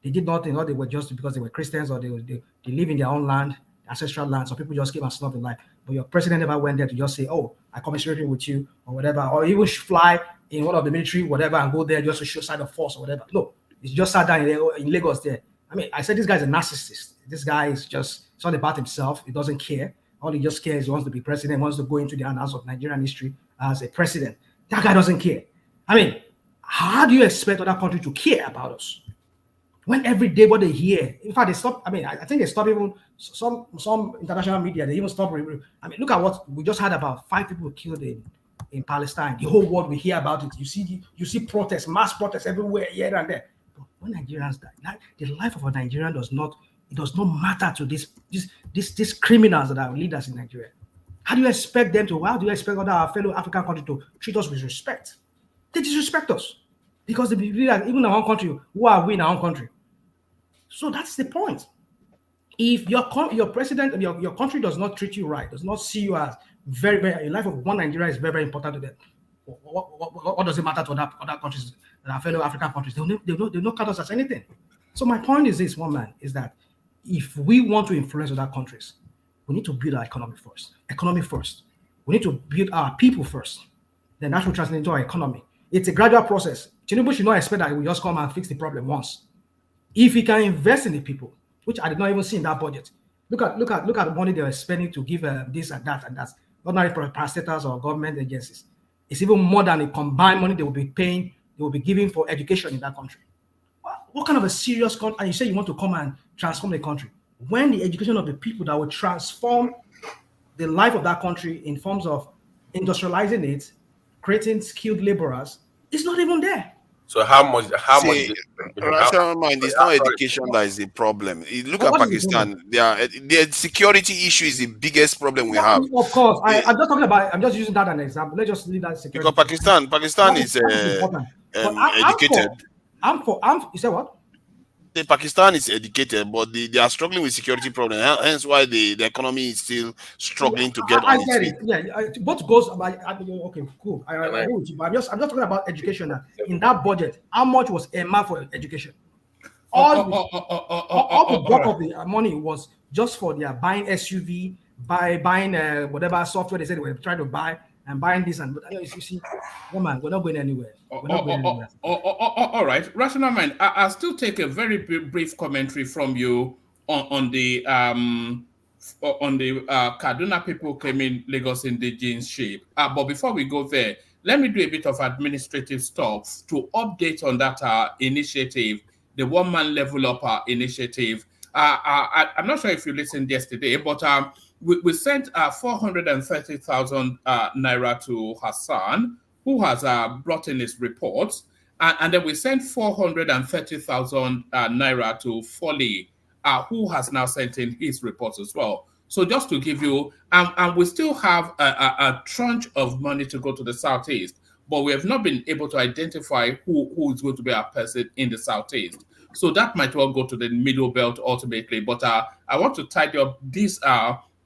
They did nothing, or they were just because they were Christians or they live in their own land, ancestral land. Some people just came and snubbed in life. But your president never went there to just say, "Oh, I commiserating with you" or whatever, or even fly in one of the military whatever and go there just to show sign of force or whatever. No, he's just sat down in Lagos there. I mean, I said this guy's a narcissist. This guy is it's not about himself. He doesn't care. All he just cares, he wants to be president, wants to go into the annals of Nigerian history as a president. That guy doesn't care. I mean, how do you expect other countries to care about us? When every day what they hear, in fact, they stop. I mean, I think they stop even some international media. They even stop. I mean, look at what we just had about 5 people killed in Palestine. The whole world we hear about it. You see protests, mass protests everywhere, here and there. But when Nigerians die, the life of a Nigerian does not matter to these criminals that are leaders in Nigeria. How do you expect them to? How do you expect our fellow African countries to treat us with respect? They disrespect us because they believe that even in our own country, who are we in our own country? So that's the point. If your president, your country does not treat you right, does not see you as very, very, the life of one Nigeria is very, very important to them. What does it matter to other countries, our fellow African countries? They'll not count us as anything. So my point is this, one man, is that if we want to influence other countries, we need to build our economy first. We need to build our people first. Then that will translate into our economy. It's a gradual process. Tinubu should not expect that he will just come and fix the problem once. If he can invest in the people, which I did not even see in that budget. Look at the money they were spending to give this and that and that. Ordinary parastatals or government agencies. It's even more than the combined money they will be paying, they will be giving for education in that country. What kind of a serious country? And you say you want to come and transform the country. When the education of the people that will transform the life of that country in forms of industrializing it, creating skilled laborers, it's not even there. So how much? Rational mind, it's not education that is the problem. You look at Pakistan, their security issue is the biggest problem we have. Of course, I'm just talking about. I'm just using that as an example. Let's just leave that security. Because Pakistan is educated. You say what? Pakistan is educated, but they are struggling with security problems. Hence why the economy is still struggling to get on its feet. Yeah, both goes. Okay, cool. I agree with you, but I'm just talking about education. In that budget, how much was earmarked for education? All the bulk of the money was just for their buying SUV, buying whatever software they said they were trying to buy, and buying this and you see, woman, we're not going anywhere. All right, rational mind. I'll still take a very brief commentary from you on the Kaduna people claiming Lagos indigenship. But before we go there, let me do a bit of administrative stuff to update on that initiative, the one-man level up initiative. I'm not sure if you listened yesterday, but we sent 430,000 naira to Hassan who has brought in his reports, and then we sent 430,000 naira to Foley, who has now sent in his reports as well. So just to give you, and we still have a tranche of money to go to the Southeast, but we have not been able to identify who is going to be our person in the Southeast. So that might well go to the middle belt ultimately. But I want to tidy up these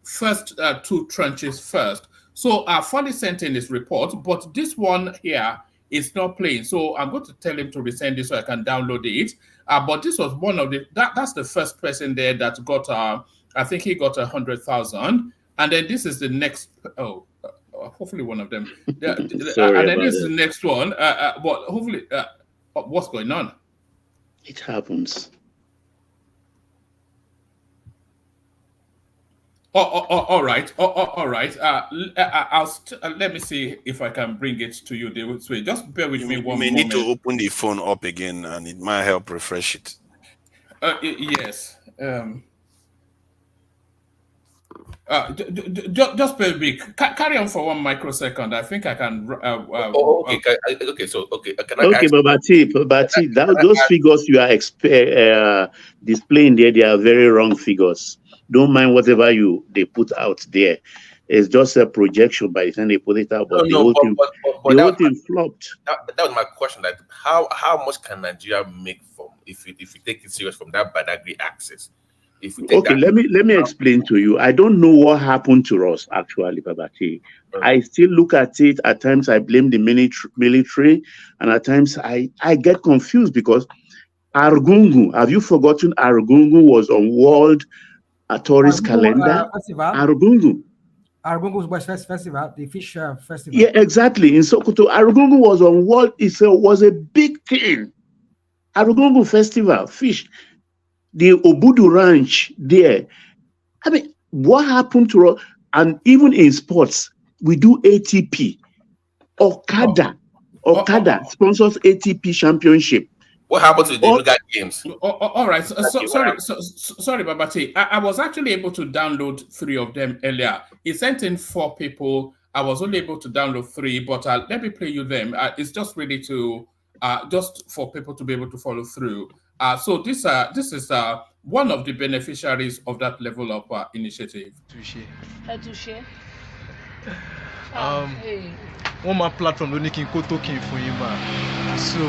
first two tranches first. So Foley sent in his report, but this one here is not playing. So I'm going to tell him to resend this so I can download it. But this was one of that's the first person there that got, I think he got 100,000. And then this is the next, hopefully one of them. Sorry and then about this is that. the next one. But hopefully, what's going on? It happens. All right. All right. Let me see if I can bring it to you this way. Just bear with me one moment. You may need to open the phone up again, and it might help refresh it. Yes. Just bear with me. Carry on for 1 microsecond. I think I can. Okay. Okay. So okay. Can I Okay, ask? Babati, those figures you are displaying there, they are very wrong figures. Don't mind whatever they put out there. It's just a projection by the time they put it out, but the whole thing flopped. That was my question. Like, how much can Nigeria make from if you take it serious from that Badagry access? If we take Okay, let me explain to you. I don't know what happened to us actually, Babati. I still look at it. At times I blame the military, and at times I get confused because Argungu, have you forgotten Argungu was on World Tourist Calendar? Argungu. Argungu was festival, the fish festival. Yeah, exactly. In Sokoto, Argungu was on World. It was a big thing. Argungu Festival, fish. The Obudu Ranch there. I mean, what happened to us? And even in sports, we do ATP. Okada sponsors ATP championship. What happened to the Olga games? All right. Sorry, Babati. I was actually able to download 3 of them earlier. He sent in 4 people. I was only able to download 3, but let me play you them. It's just really to just for people to be able to follow through. So this is one of the beneficiaries of that level of initiative. One more platform ló ní kí n kó token fún yín mà. So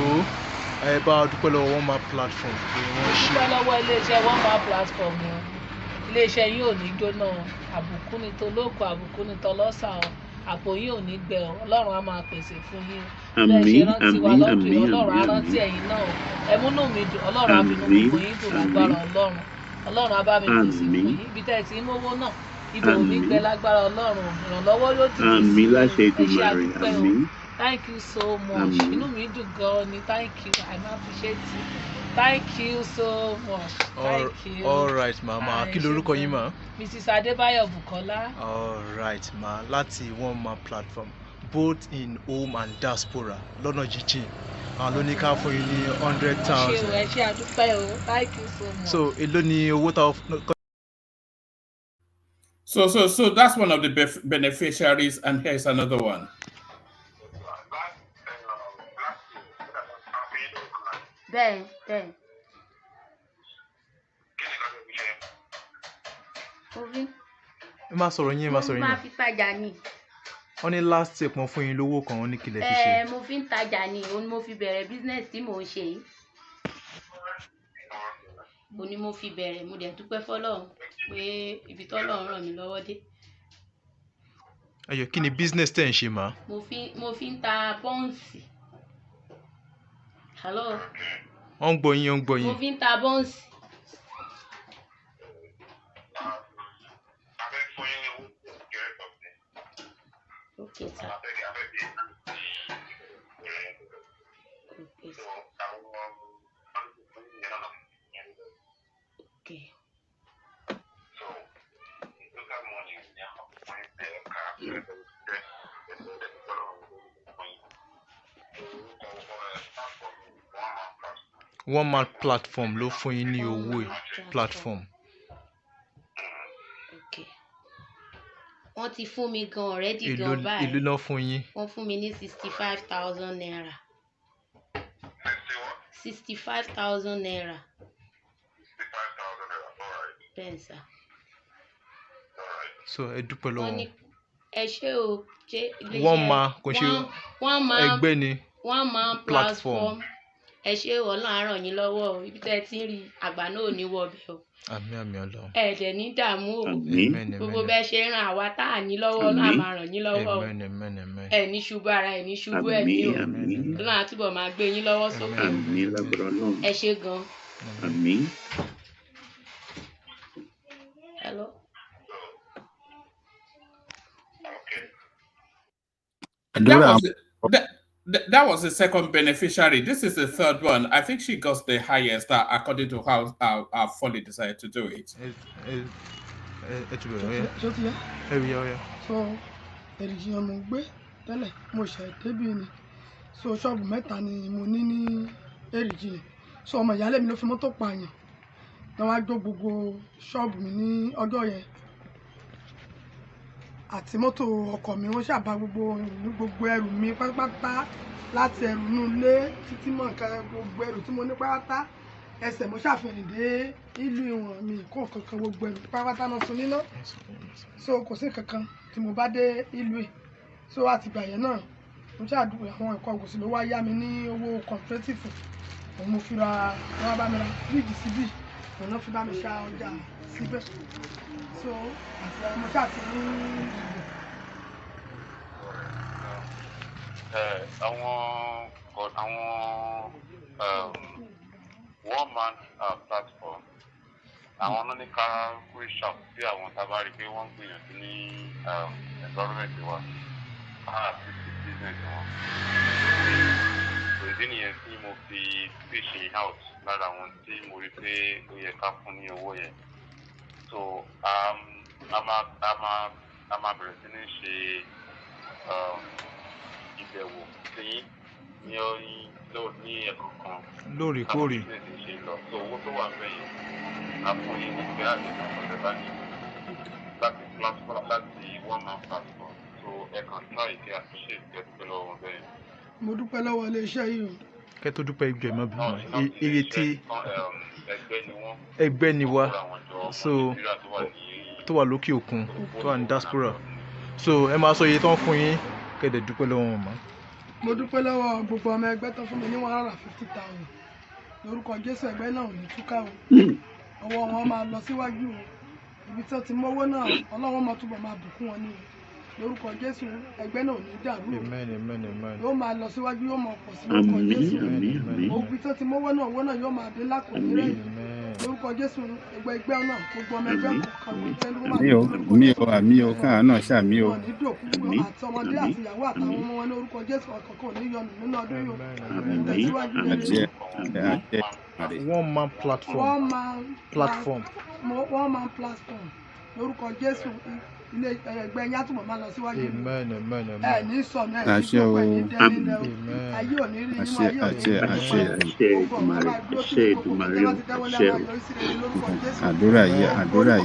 ẹ bá dúpẹ́ lọ́wọ́ one more platform pé wọ́n ṣe. Dúpẹ́ lọ́wọ́ iléeṣẹ́ one more platform o. Iléeṣẹ́ yìí ò ní jóná o. Àbùkù ni tolóko, àbùkù ni tọlọ́sà o. Àpò yìí ò ní gbẹ o. Ọlọ́run á máa pèsè fún yín. Bẹ́ẹ̀ ṣe rántí wa lọ́dún yìí, Ọlọ́run á rántí ẹ̀yin náà o. Ẹmúnú mi dùn, Ọlọ́run á finú gbogbo yín dùn lágbára Ọlọ́run. Ọlọ́run á bá mi pèsè fún yín. Ibi tẹ́ ẹ ti ń mówó náà. Ibẹ̀ ò ní gbẹ lágbára Ọlọ́run. Ìrànlọ́wọ́ yóò dìde sí i. Ẹ ṣe àdúpẹ́ o. Thank you so much. Inú mi dùn gan ni. Thank you. I appreciate you. Thank you so much. Thank you. All right, mama. Kí lorúkọ yín mà? Mrs. Adébáyọ̀ Bukola. All right, ma. Láti one man platform, both in home and diaspora. Lọ́nà jíjìn. Àwọn ló ní ká fún yín ní 100,000. Ẹ ṣe àdúpẹ́ o. Thank you so much. So èló ni owó tá. So that's one of the beneficiaries, and here's another one. Bẹ́ẹ̀. Ẹ má sọ̀rọ̀ yín. Mo máa fi tajà ni. Wọ́n ní last step wọ́n fún yín lówó kan wọ́n ní kílẹ̀ fi ṣe. Mo fi ń tajà ni, òun ni mo fi bẹ̀rẹ̀ business tí mò ń ṣe yìí. Òun ni mo fi bẹ̀rẹ̀, mo dẹ̀ dúpẹ́ fọ́lọ́run pé ibi tọ́lọ́run ràn mí lọ́wọ́ dé. Ayọ̀, kí ni business tẹ́ ń ṣe mà? Mo fi ń ta bọ́ǹsì. Hello. Wọ́n ń gbọ́ yín. Mo fi ń ta bọ́ǹsì. Okay, sir. Okay. One man platform ló fún yín ní owó platform. wọ́n ti fún mi gan already gan báyìí. Ìlú náà fún yín. Wọ́n fún mi ní 65,000 naira. 65,000 naira. 65,000 naira, all right. Bẹ́ẹ̀ sà. So ẹ dúpẹ́ lọ́wọ́. Wọ́n ní ẹ ṣé o. One man kò ṣe ẹgbẹ́ ni. One man platform. Ẹ ṣé Ọlọ́run á ràn yín lọ́wọ́ o. Ibi tẹ́ ẹ ti ń rí àgbà náà ò ní wọbẹ̀ o. Àmín Ọlọ́run. Ẹ dẹ̀ ní dààmú o. Gbogbo bẹ́ẹ̀ ṣe ń ran àwa tá à ní lọ́wọ́ Ọlọ́run á máa ràn yín lọ́wọ́ o. Ẹ ní ṣubú ara ẹ ní ṣubú ẹ̀mí o. Ọlọ́run á túbọ̀ máa gbé yín lọ́wọ́ sókè o. Ẹ ṣé gan. Àmín. Hello. That was the second beneficiary. This is the third one. I think she got the highest according to how Folly decided to do it. So, èrìjì ọmọ gbé tẹ́lẹ̀ mo ṣe débí ni. So ṣọ́ọ̀bù mẹ́ta ni mo ní ní èrìjì ni. So ọmọ ìyálé mi ló fi mọ́tò pààyàn. Wọ́n wá gbó gbogbo ṣọ́ọ̀bù mi ní ọjọ́ yẹn. Àti mọ́tò ọkọ̀ mi wọ́n ṣàbá gbogbo ẹrù mi pátápátá láti ẹrù inú ilé títí mọ́ nǹkan gbogbo ẹrù tí mo ní pátá ẹsẹ̀ mo ṣàfihàn dé ìlú ìwọ̀n mi kó kankan gbogbo ẹrù pátá náà sun níná. So kò sí kankan tí mo bá dé ìlú ẹ̀. So àtìgbà yẹn náà mo ṣàdúgbò àwọn ẹ̀kọ́ ògùnsì ló wá yá mi ní owó cooperative. Òun mo fi ra wọ́n bá mi ra fíríjì síbí òun náà fi bá mi ṣá ọjà síbẹ̀. So àti mo ṣàti ní one man platform àwọn náà ní ká reach out sí àwọn tá a bá rí pé wọ́n ń gbìyànjú ní environment wa assist business wọn. Ìdí nìyẹn tí mo fi fishing out lára àwọn tí mo rí pé ó yẹ ká fún ní owó yẹn. So a máa bẹ̀rẹ̀ sí ní ṣe ìbẹ̀wò sí ní ẹ̀kọ́ kan. Lóòrèkóòrè. So owó tó wà bẹ́ẹ̀ yẹn a fún yín ní pé àgbẹ̀dá ọ̀sẹ̀ bá ní láti platform láti one man platform. So ẹ kàn try kí a fi ṣe ìdúpẹ́ lọ́wọ́ wọn bẹ́ẹ̀. Mo dúpẹ́ lọ́wọ́ iléeṣẹ́ yìí o. Kẹ́ tó dúpẹ́ ìjọ ìmọ̀ bímọ iye tí ẹgbẹ́ ni wá so tó wà lókè òkun tó wà ní diaspora so ẹ máa sọ iye tó ń fún yín kẹ́dẹ̀ dúpẹ́ lọ́wọ́ wọn mọ́. Mo dúpẹ́ lọ́wọ́ gbogbo ọmọ ẹgbẹ́ tó fún mi ní 150,000 lórúkọ Jésù ẹgbẹ́ náà ò ní túká o ọwọ́ wọn máa lọ síwájú o ibi tí wọ́n ti mọ́wọ́ náà Ọlọ́run máa túbọ̀ máa bùkún wọn ní o lórúkọ Jésù ẹgbẹ́ náà ò ní dàrú o yóò máa lọ síwájú yóò máa pọ̀ sí lórúkọ Jésù òbí tí wọ́n ti mọ́wọ́ náà owó náà yóò máa dé lákòóní rẹ̀ lórúkọ Jésù ẹgbẹ́ náà gbogbo ọmọ ẹgbẹ́ kọ̀ọ̀kan àmì o káà náà ṣàmì o. àti ọmọdé àti ìyàwó àtàwọn ọmọ wọn lórúkọ Jésù ọ̀kọ̀ọ̀kan ò ní yọnu nínú ọdún yìí o. One man platform. lórúkọ Jésù ilé ẹgbẹ́ yín àtúbọ̀ máa lọ síwájú. Ẹ ní sọnù ẹ ní sọpọ ẹ ní dẹni lẹ o ayé ò ní rí yín mọ́ ayé ò ní rí yín mọ́ àdúrà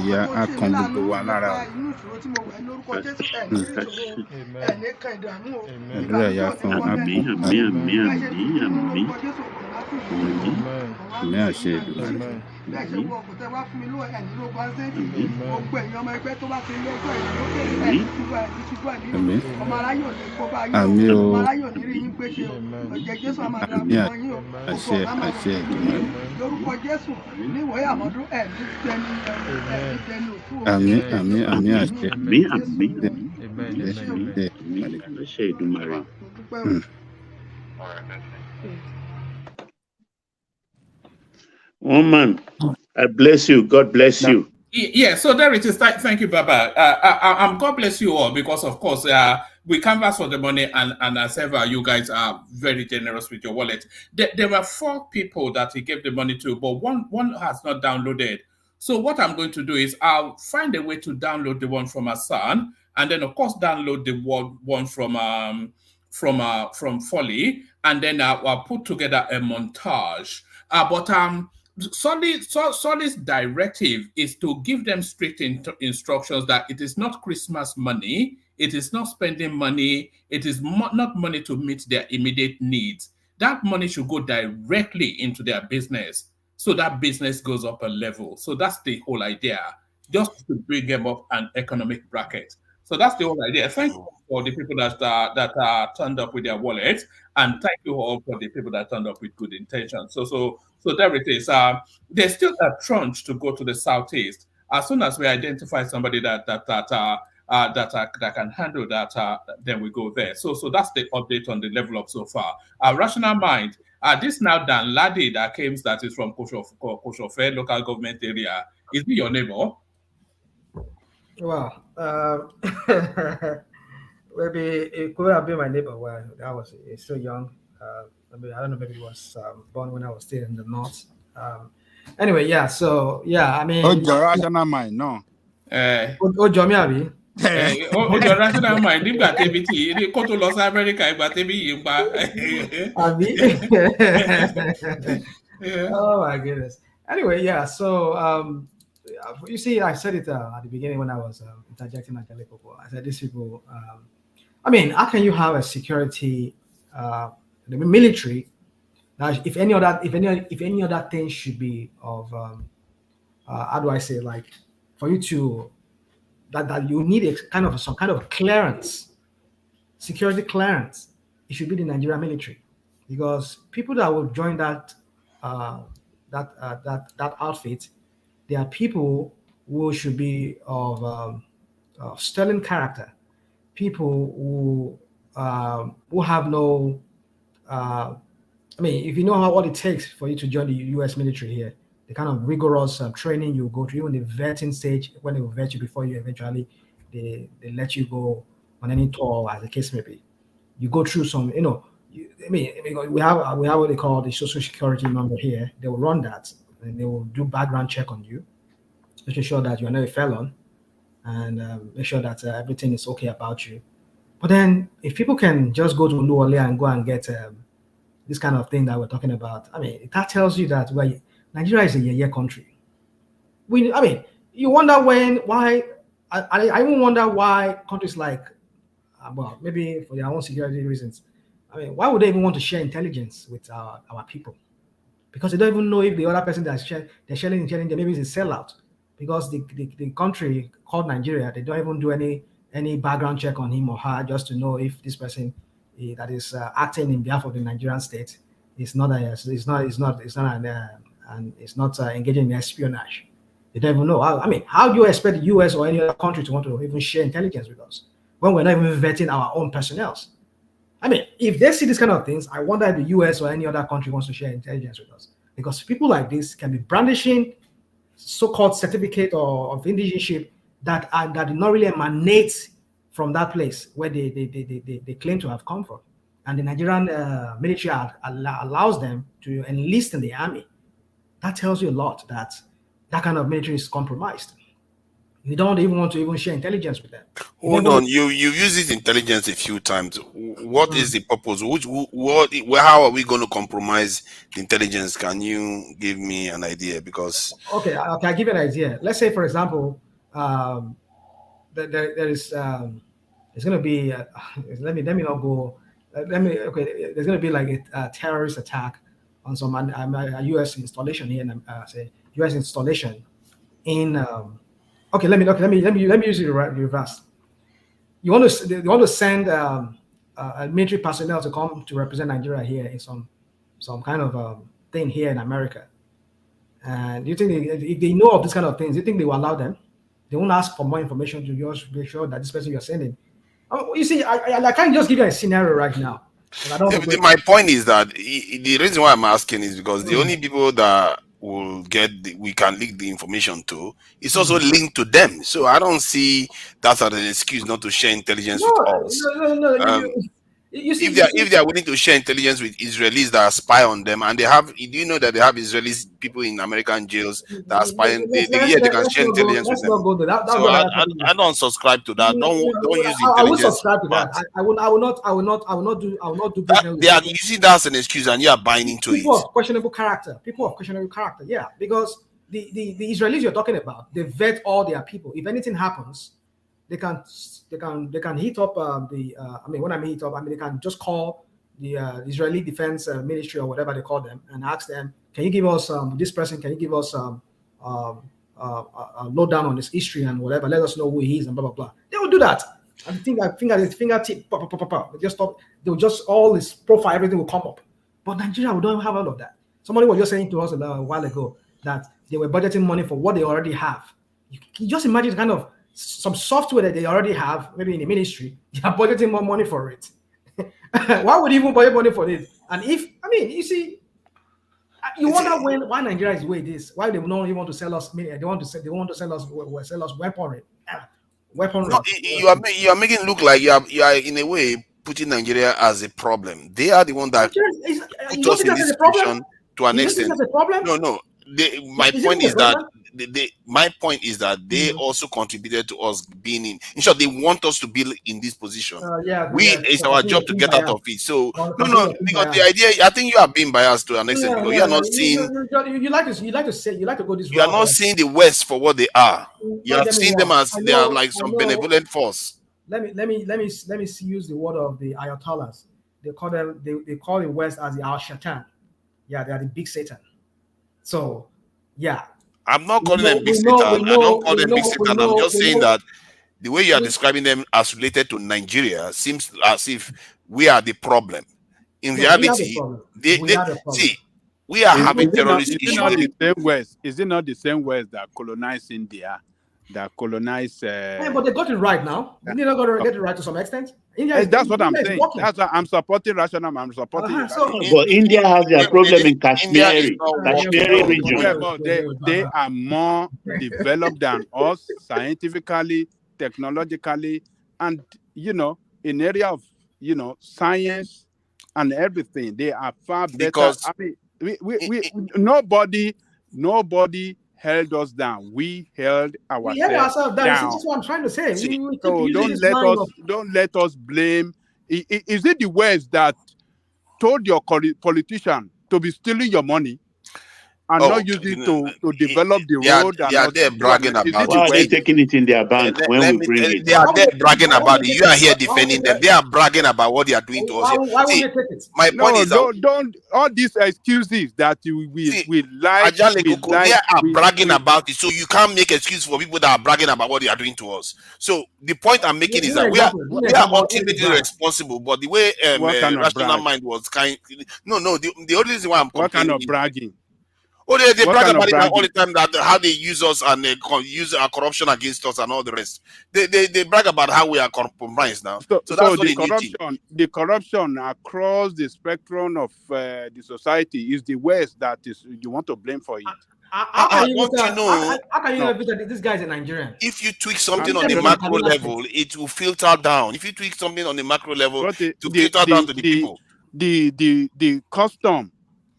yìí á kan gbogbo wa lára o. àdúrà yìí á kan àmì àṣẹ ìdúrà. Bẹ́ẹ̀ ṣe wọ ọ̀pọ̀tẹ́ wá fún mi lówó ẹ̀ nílò bá ṣe gbogbo ẹ̀yin ọmọ ẹgbẹ́ tó bá ti lé ẹjọ́ ìlú lókè ẹ̀ ṣubú ẹ̀ nínú ọmọ aráyé ò ní kó bá yín o ọmọ aráyé ò ní rí yín pé ṣe o ọ̀jẹ̀ Jésù àmàdà mọ́ yín o lórúkọ Jésù ní ìwòye àmọ́dún ẹ̀ ní tẹni òkú o. àmì àṣẹ. Àṣẹ Ìdùmarè. Woman, I bless you. God bless you. Yeah, so there it is. Thank you, Baba. God bless you all because, of course, we canvass for the money, and as ever, you guys are very generous with your wallet. There were 4 people that he gave the money to, but one has not downloaded. So what I'm going to do is I'll find a way to download the one from Hassan, and then, of course, download the one from Folly, and then I'll put together a montage. But Solid's directive is to give them strict instructions that it is not Christmas money, it is not spending money, it is not money to meet their immediate needs. That money should go directly into their business, so that business goes up a level. So that's the whole idea, just to bring them up an economic bracket. So that's the whole idea. Thank you for the people that are turned up with their wallets, and thank you all for the people that turned up with good intentions. So there it is. There's still a tranche to go to the southeast. As soon as we identify somebody that can handle that, then we go there. So that's the update on the level up so far. Rational Mind. This now Dan Ladi that came that is from Koshofe local government area. Is he your neighbor? Well, maybe it could have been my neighbor. Well, I was still young. I don't know, maybe he was born when I was still in the north. Anyway, yeah. So yeah, I mean. Oh, your rational mind, no. Jomi your rational mind. Nígbà tẹ́bi tí kó tó lọ sí Amẹ́ríkà ìgbà tẹ́bi yìí ń pa. Oh my goodness. Anyway, yeah. So you see, I said it at the beginning when I was interjecting at Popo. I said these people. I mean, how can you have a security, the military? Now, if any other thing should be of, how do I say, like, for you to that you need some kind of clearance, security clearance. It should be the Nigerian military, because people that will join that outfit, they are people who should be of sterling character, people who have no. I mean, if you know what it takes for you to join the U.S. military here, the kind of rigorous training you go through, even the vetting stage, when they will vet you before you eventually they let you go on any tour, as the case may be. You go through some, we have what they call the social security number here. They will run that, and they will do background check on you, making sure that you are not a felon, and make sure that everything is okay about you. But then, if people can just go to New Orleans and go and get this kind of thing that we're talking about, I mean, that tells you that Nigeria is a year country. You wonder why. I even wonder why countries like, well, maybe for their own security reasons. I mean, why would they even want to share intelligence with our people? Because they don't even know if the other person they're sharing intelligence maybe is a sellout. Because the country called Nigeria, they don't even do any background check on him or her just to know if this person that is acting in behalf of the Nigerian state is not engaging in espionage. They don't even know. I mean, how do you expect the US or any other country to want to even share intelligence with us when we're not even vetting our own personnel? I mean, if they see this kind of things, I wonder if the US or any other country wants to share intelligence with us, because people like this can be brandishing so-called certificate of indigenship that did not really emanate from that place where they claim to have come from. And the Nigerian military allows them to enlist in the army. That tells you a lot that kind of military is compromised. You don't even want to even share intelligence with them. Hold on, you used this intelligence a few times. What is the purpose? How are we going to compromise the intelligence? Can you give me an idea? Because okay, I'll give you an idea. Let's say, for example, there is it's going to be let me not go. There's going to be like a terrorist attack on some a U.S. installation here, and say U.S. installation in. Okay, let me use it reverse. You want to send military personnel to come to represent Nigeria here in some kind of thing here in America. And do you think if they know of this kind of things, do you think they will allow them? They won't ask for more information to just make sure that this person you're sending. You see, I can't just give you a scenario right now. My point is that the reason why I'm asking is because the only people that will we can leak the information to, it's also linked to them. So I don't see that as an excuse not to share intelligence with us. if they are willing to share intelligence with Israelis that spy on them, and they have, do you know that they have Israelis people in American jails that are spying? They can share intelligence with them. So I don't subscribe to that. Don't use I will intelligence. subscribe to that. I will not do business. They are using that as an excuse, and you are buying into it. People of questionable character. Yeah, because the Israelis you're talking about, they vet all their people. If anything happens, they can hit up when I mean hit up, they can just call the Israeli Defense Ministry or whatever they call them and ask them, can you give us this person? Can you give us a lowdown on his history and whatever? Let us know who he is and blah blah blah. They will do that. And fingertip, They just stop. They will just all his profile, everything will come up. But Nigeria, we don't have all of that. Somebody was just saying to us a while ago that they were budgeting money for what they already have. You just imagine kind of some software that they already have, maybe in the ministry, they are budgeting more money for it. Why would you even budget money for it? And you see, you wonder why Nigeria is the way it is. Why they don't even want to sell us? They want to sell us weaponry. No, you are making it look like you are in a way putting Nigeria as a problem. They are the one that put us in this situation to an extent. No. My point is that they also contributed to us being in short, they want us to be in this position. It's our job to get out of it. So no, because the idea, I think you are being biased to an extent because you are not seeing. You like to go this. You are not seeing the West for what they are. You are seeing them as they are like some benevolent force. Let me use the word of the Ayatollahs. They call them. They call the West as the Al Shaitan. Yeah, they are the big Satan. So, yeah. I'm not calling them big Satan. I don't call them big Satan. I'm just saying that the way you are describing them as related to Nigeria seems as if we are the problem. In reality, we are having terrorist issues. Is it not the same West that colonized India? That colonized. But they got it right now. They not going to get it right to some extent. That's what I'm saying. That's why I'm supporting rational. I'm supporting. But India has their problem in Kashmir region. They are more developed than us scientifically, technologically, and in area of science and everything. They are far better. Because nobody held us down. We held ourselves down. That's what I'm trying to say. So don't let us blame. Is it the West that told your politician to be stealing your money and not use it to develop the road? They are there bragging about it. Why are they taking it in their bank when we bring it? They are there bragging about it. You are here defending them. They are bragging about what they are doing to us. Why would they take it? My point is don't all these excuses that we like. They are bragging about it, so you can't make excuse for people that are bragging about what they are doing to us. So the point I'm making is that we are ultimately responsible, but the way rational mind was the only reason why I'm complaining. What kind of bragging? Oh, they brag about it all the time, that how they use us and use our corruption against us and all the rest. They brag about how we are compromised now. So that's what the corruption across the spectrum of the society is the West that is you want to blame for it. How can you know that this guy is a Nigerian? If you tweak something on the macro level, it will filter down. If you tweak something on the macro level, it will filter down to the people. The custom,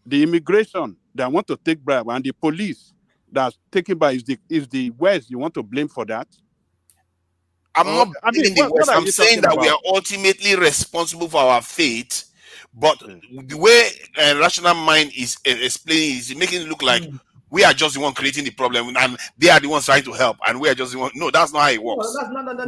the immigration that want to take bribe, and the police that's taking bribe is the West you want to blame for that? I'm not blaming the West. I'm saying that we are ultimately responsible for our fate, but the way a rational mind is explaining is making it look like we are just the one creating the problem and they are the ones trying to help, and we are just the one. No, that's not how it works.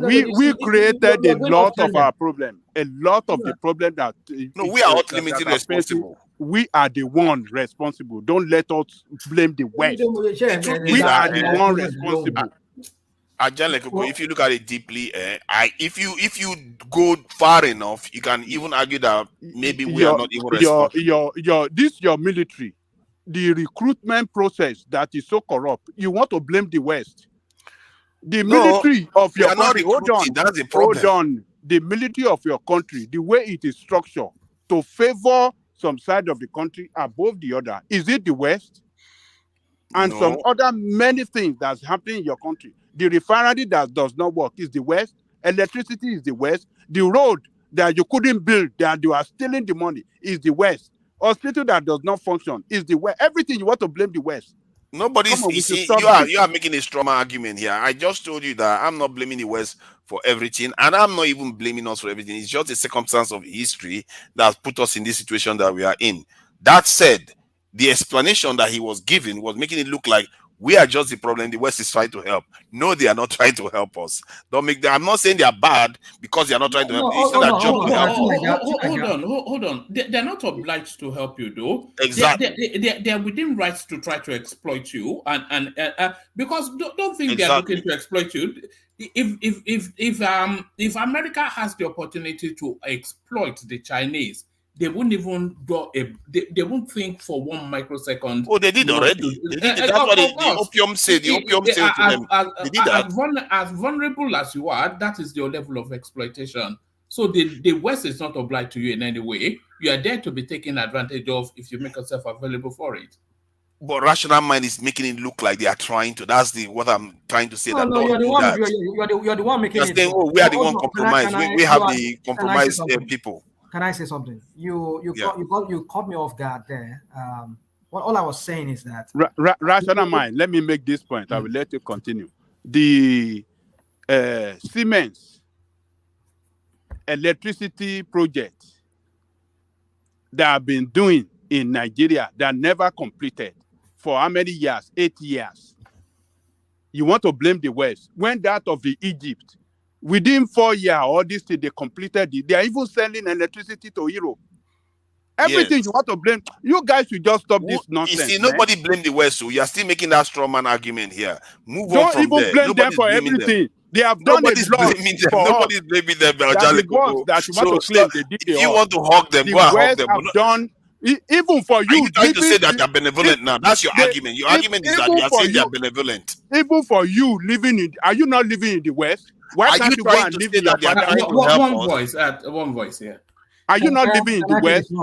We created a lot of our problem. A lot of the problem that we are ultimately responsible. We are the one responsible. Don't let us blame the West. We are the one responsible. If you look at it deeply, if you go far enough, you can even argue that maybe we are not even responsible. Your military, the recruitment process that is so corrupt, you want to blame the West. The military of your country, that's the problem. Hold on. The military of your country, the way it is structured to favor some side of the country above the other, is it the West? And some other many things that's happening in your country. The refinery that does not work is the West. Electricity is the West. The road that you couldn't build, that you are stealing the money, is the West. Hospital that does not function is the West. Everything you want to blame the West. Nobody's. Come on, You we should see, stop you are this. making a strong argument here. I just told you that I'm not blaming the West for everything, and I'm not even blaming us for everything. It's just a circumstance of history that put us in this situation that we are in. That said, the explanation that he was giving was making it look like we are just the problem. The West is trying to help. No, they are not trying to help us. Don't make them. I'm not saying they are bad because they are not trying to help. It's not their job to help us. Hold on. They're not obliged to help you, though. Exactly. They're within rights to try to exploit you, and because don't think they're looking to exploit you. If America has the opportunity to exploit the Chinese, they wouldn't even go. They won't think for 1 microsecond. Oh, they did already. They did. That's what the opium said. The opium said to them. They did that. As vulnerable as you are, that is your level of exploitation. So the West is not obliged to you in any way. You are there to be taken advantage of if you make yourself available for it. But rational mind is making it look like they are trying to. That's what I'm trying to say. No, you're the one. You're the one making it. Saying, oh, we are the one compromised. We have the compromised people. Can I say something? You caught me off guard there. All I was saying is that rational mind. Let me make this point. I will let you continue. The Siemens electricity project that have been doing in Nigeria that never completed for how many years? 8 years. You want to blame the West when that of the Egypt within 4 years, all this thing they completed it. They are even selling electricity to Europe. Everything you want to blame, you guys should just stop this nonsense. You see, nobody blame the West, so you are still making that straw man argument here. Move Don't on from even there. blame them for everything. Them. They have done Nobody's a lot blaming them. for Nobody's blaming them. That you want to claim they did. If you want to hug them, the go and hug West them. Have done even for you. Are you trying to say that they're benevolent now? That's your argument. Your argument is that you are saying they're benevolent. Even for you living in, are you not living in the West? Why can't you go and live in one voice here? Are you not living in the West?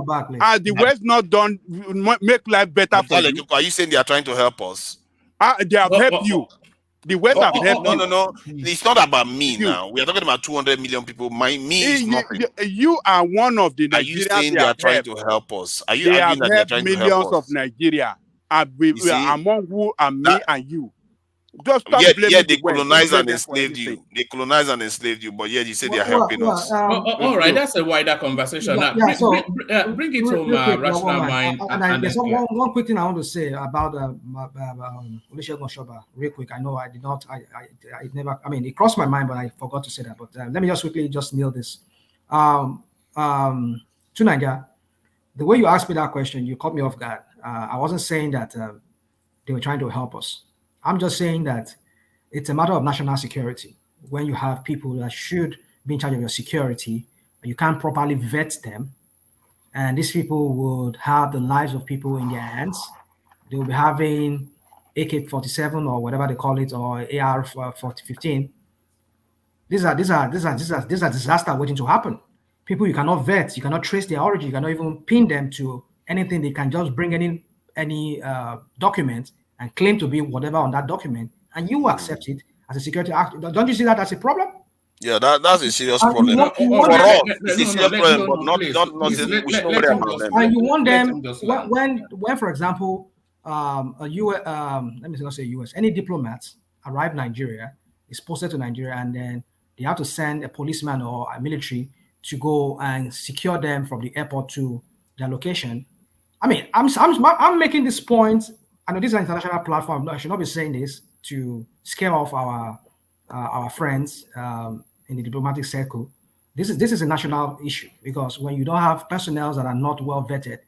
Are the West not done make life better for you? Are you saying they are trying to help us? They have helped you. The West have helped you. No. It's not about me now. We are talking about 200 million people. Me is nothing. You are one of the Nigerians. Are you saying they are trying to help us? Are you they arguing that they are trying to help us? Millions of Nigeria among who are me and you. Just stop blaming they colonized and enslaved you. They colonized and enslaved you, but yet you say they are helping us. All right, that's a wider conversation. Bring it home, rational mind. And there's one quick thing I want to say about Olusegun Oshoba, real quick. I know I did not, I never, I mean, it crossed my mind, but I forgot to say that. But let me just quickly nail this. Tunanga, the way you asked me that question, you caught me off guard. I wasn't saying that they were trying to help us. I'm just saying that it's a matter of national security. When you have people that should be in charge of your security, you can't properly vet them. And these people would have the lives of people in their hands. They will be having AK-47 or whatever they call it, or AR-15. These are disasters waiting to happen. People you cannot vet, you cannot trace their origin, you cannot even pin them to anything. They can just bring any document and claim to be whatever on that document, and you accept it as a security act. Don't you see that as a problem? Yeah, that's a serious problem. For us, it's a serious problem, but not we should worry about them. And you want them when, for example, let me not say US, any diplomats arrive in Nigeria, is posted to Nigeria, and then they have to send a policeman or a military to go and secure them from the airport to their location. I mean, I'm making this point. I know this is an international platform. I should not be saying this to scare off our friends in the diplomatic circle. This is a national issue, because when you don't have personnel that are not well vetted,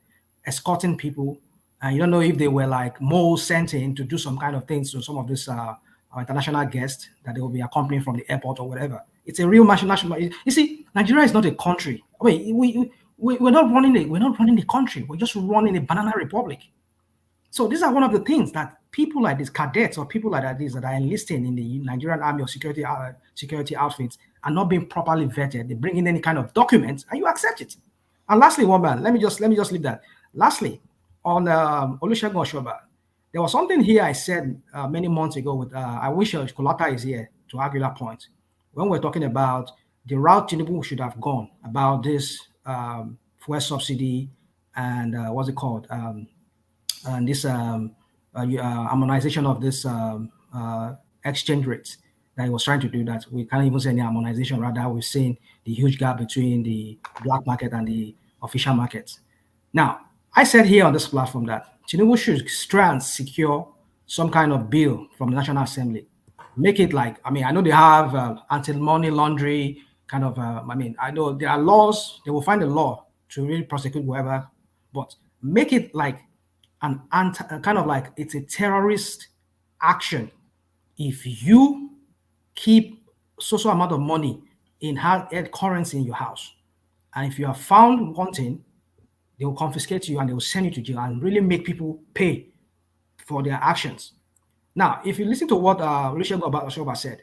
escorting people, and you don't know if they were like moles sent in to do some kind of things to some of these our international guests that they will be accompanying from the airport or whatever. It's a real national. You see, Nigeria is not a country. I mean, we're not running the country. We're just running a banana republic. So these are one of the things that people like these cadets or people like this that are enlisting in the Nigerian Army or security outfits are not being properly vetted. They bring in any kind of documents and you accept it. And lastly, one man, let me just leave that. Lastly, on Olusegun Oshoba, there was something here I said many months ago with I wish Kolata is here to argue that point. When we're talking about the route Tinubu should have gone about this fuel subsidy and what's it called? And this harmonization of this exchange rates that he was trying to do, that we can't even say any harmonization. Rather, we've seen the huge gap between the black market and the official markets. Now, I said here on this platform that Tinubu should try and secure some kind of bill from the National Assembly. Make it like, I mean, I know they have anti-money laundering kind of, I mean, I know there are laws, they will find a law to really prosecute whoever, but make it like an kind of like it's a terrorist action if you keep so amount of money in hard currency in your house, and if you are found wanting, they will confiscate you and they will send you to jail and really make people pay for their actions. Now, if you listen to what Olusegun Obasanjo said,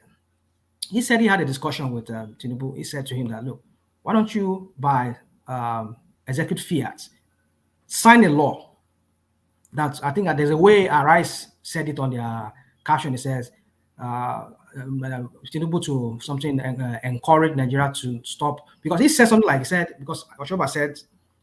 he said he had a discussion with Tinubu. He said to him that, look, why don't you buy execute fiat, sign a law that I think that there's a way Arise said it on their caption. It says, Tinubu to something encourage Nigeria to stop, because he said something like, he said, because Oshoba said,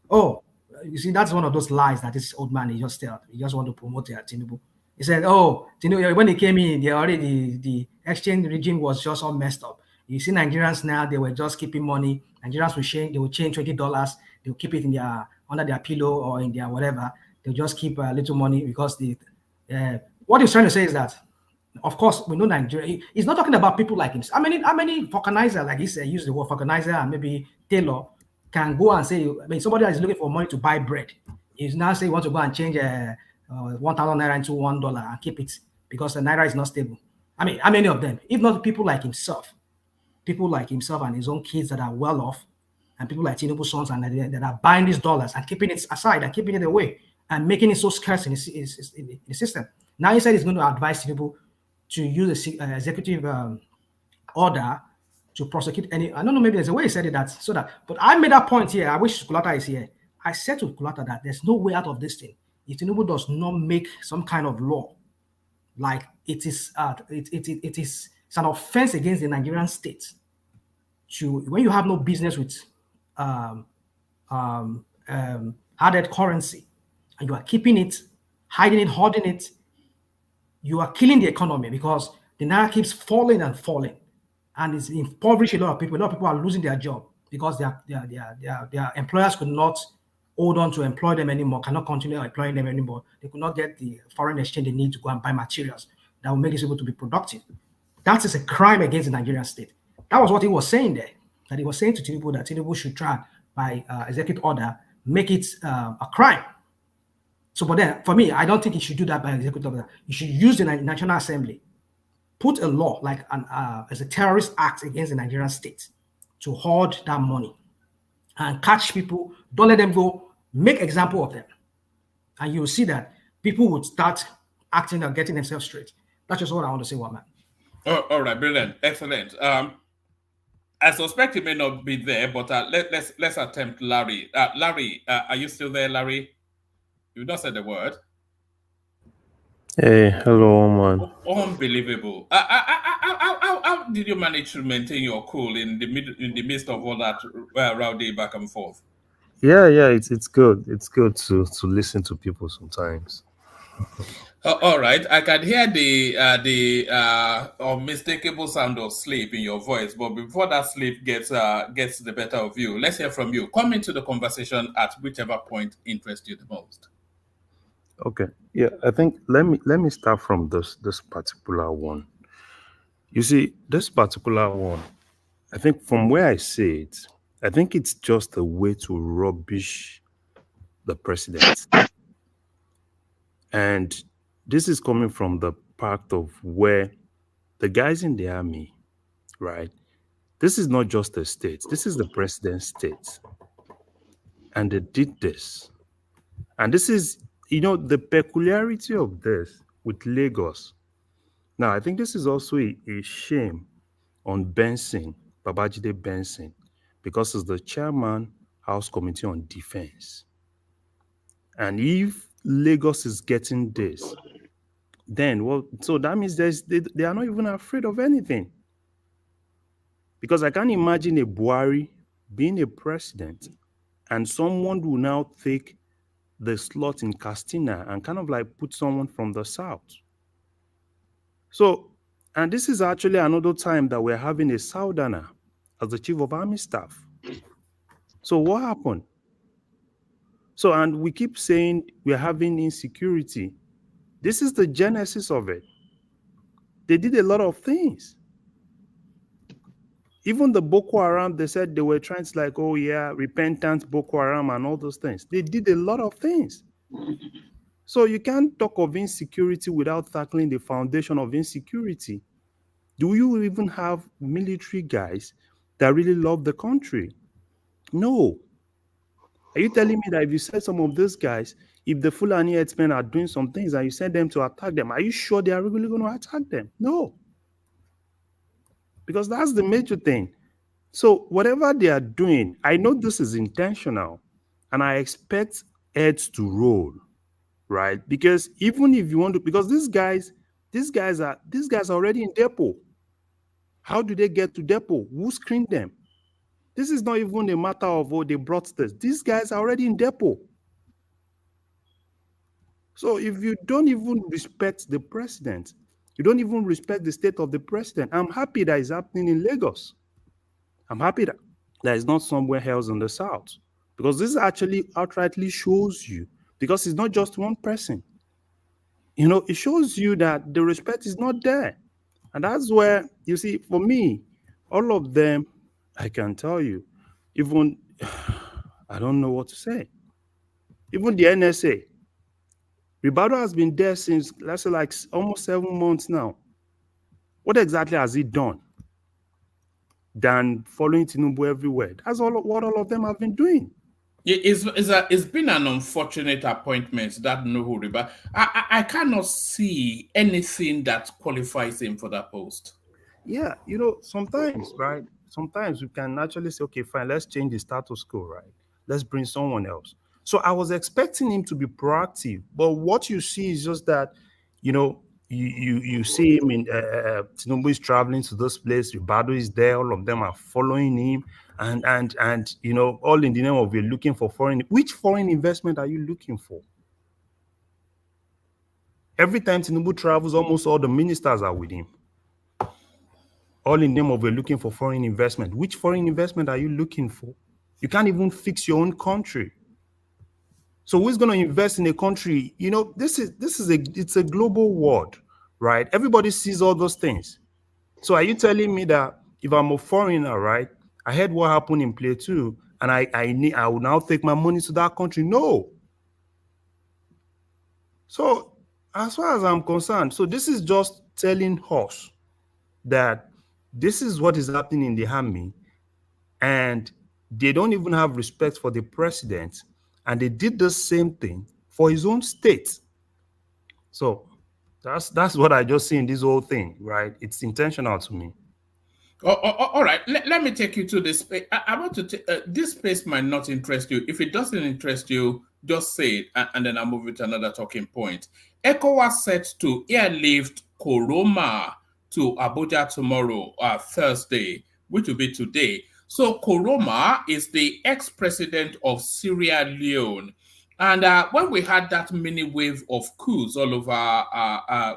oh, you see, that's one of those lies that this old man, he just tell. He just want to promote Tinubu. He said, oh, Tinubu, when he came in, the exchange regime was just all messed up. You see Nigerians now, they were just keeping money. Nigerians will change, they will change $20, they'll keep it in their under their pillow or in their whatever. They'll just keep a little money because what he's trying to say is that, of course, we know Nigeria. He's not talking about people like him. How many vulcanizer, like he said, use the word vulcanizer, and maybe Taylor can go and say, I mean, somebody that is looking for money to buy bread, he's now saying he wants to go and change 1,000 naira into $1 and keep it because the naira is not stable. I mean, how many of them? If not people like himself and his own kids that are well off, and people like Tinubu's sons and that are buying these dollars and keeping it aside and keeping it away and making it so scarce in the system. Now he said he's going to advise Tinubu to use an executive order to prosecute any. I don't know, maybe there's a way he said it but I made that point here. I wish Kulata is here. I said to Kulata that there's no way out of this thing if Tinubu does not make some kind of law, like it is it's an offense against the Nigerian state to, when you have no business with hard currency and you are keeping it, hiding it, hoarding it, you are killing the economy because the naira keeps falling and falling, and it's impoverished a lot of people. A lot of people are losing their job because their employers could not hold on to employ them anymore, cannot continue employing them anymore. They could not get the foreign exchange they need to go and buy materials that will make us able to be productive. That is a crime against the Nigerian state. That was what he was saying there. That he was saying to Tinubu that Tinubu should try by executive order make it a crime. So, but then for me, I don't think he should do that by executive order. You should use the National Assembly, put a law like as a terrorist act against the Nigerian state to hoard that money and catch people. Don't let them go. Make example of them, and you'll see that people would start acting and getting themselves straight. That's just what I want to say, one man. All right, brilliant, excellent. I suspect he may not be there, but let's attempt Larry. Larry, are you still there, Larry? You've not said the word. Hey, hello, man. Unbelievable. How did you manage to maintain your cool in the midst of all that rowdy back and forth? Yeah, it's good. It's good to listen to people sometimes. All right, I can hear the unmistakable sound of sleep in your voice, but before that sleep gets the better of you, let's hear from you. Come into the conversation at whichever point interests you the most. Okay, yeah, I think let me start from this particular one. You see, this particular one, I think from where I see it, I think it's just a way to rubbish the president. And this is coming from the part of where the guys in the army, right? This is not just a state. This is the president's state. And they did this. And this is, the peculiarity of this with Lagos. Now, I think this is also a shame on Benson, Babajide Benson, because he's the chairman, House Committee on Defense. And if Lagos is getting this, then, so that means they are not even afraid of anything. Because I can't imagine a Buhari being a president and someone will now take the slot in Castina and kind of like put someone from the south. So, and this is actually another time that we're having a Southerner as the chief of army staff. So what happened? So, and we keep saying we're having insecurity. This is the genesis of it. They did a lot of things. Even the Boko Haram, they said they were trying to like, oh yeah, repentant Boko Haram and all those things. They did a lot of things. So you can't talk of insecurity without tackling the foundation of insecurity. Do you even have military guys that really love the country? No. Are you telling me that if you send some of those guys, if the Fulani herdsmen are doing some things and you send them to attack them, are you sure they are really going to attack them? No. Because that's the major thing. So whatever they are doing, I know this is intentional and I expect heads to roll, right? Because even if you want to, because these guys are already in depot. How do they get to depot? Who screened them? This is not even a matter of, oh, they brought this. These guys are already in depot. So if you don't even respect the president, you don't even respect the state of the president, I'm happy that it's happening in Lagos. I'm happy that it's not somewhere else in the south. Because this actually outrightly shows you, because it's not just one person. You know, it shows you that the respect is not there. And that's where, you see, for me, all of them, I can tell you, even, I don't know what to say. Even the NSA, Ribado has been there since, let's say, like almost 7 months now. What exactly has he done than following Tinubu everywhere? That's what all of them have been doing. It's been an unfortunate appointment, that Nuhu Riba. I cannot see anything that qualifies him for that post. Yeah, you know, sometimes, right? Sometimes we can actually say, okay, fine, let's change the status quo, right? Let's bring someone else. So I was expecting him to be proactive, but what you see is just that, you know, you see him in Tinubu is traveling to this place, Ribado is there, all of them are following him, and you know, all in the name of you're looking for which foreign investment are you looking for? Every time Tinubu travels, almost all the ministers are with him. All in the name of we're looking for foreign investment. Which foreign investment are you looking for? You can't even fix your own country. So who's going to invest in a country? You know, it's a global world, right? Everybody sees all those things. So are you telling me that if I'm a foreigner, right? I heard what happened in Play 2, and I will now take my money to that country? No. So as far as I'm concerned, so this is just telling us that this is what is happening in the army, and they don't even have respect for the president, and they did the same thing for his own state. So that's what I just see in this whole thing, right? It's intentional to me. All right, let me take you to this space. I want to this space might not interest you. If it doesn't interest you, just say it, and then I'll move it to another talking point. ECOWAS set to airlift Koroma to Abuja tomorrow, Thursday, which will be today. So Koroma is the ex-president of Sierra Leone. And when we had that mini wave of coups all over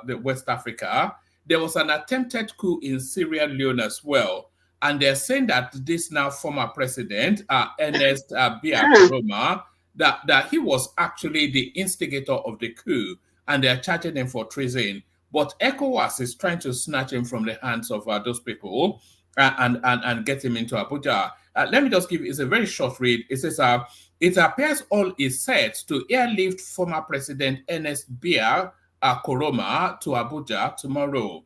the West Africa, there was an attempted coup in Sierra Leone as well. And they're saying that this now former president, Ernest Bia Koroma, that he was actually the instigator of the coup, and they're charging him for treason. But ECOWAS is trying to snatch him from the hands of those people and get him into Abuja. Let me just give you, it's a very short read. It says, it appears all is set to airlift former President Ernest Bia Koroma to Abuja tomorrow.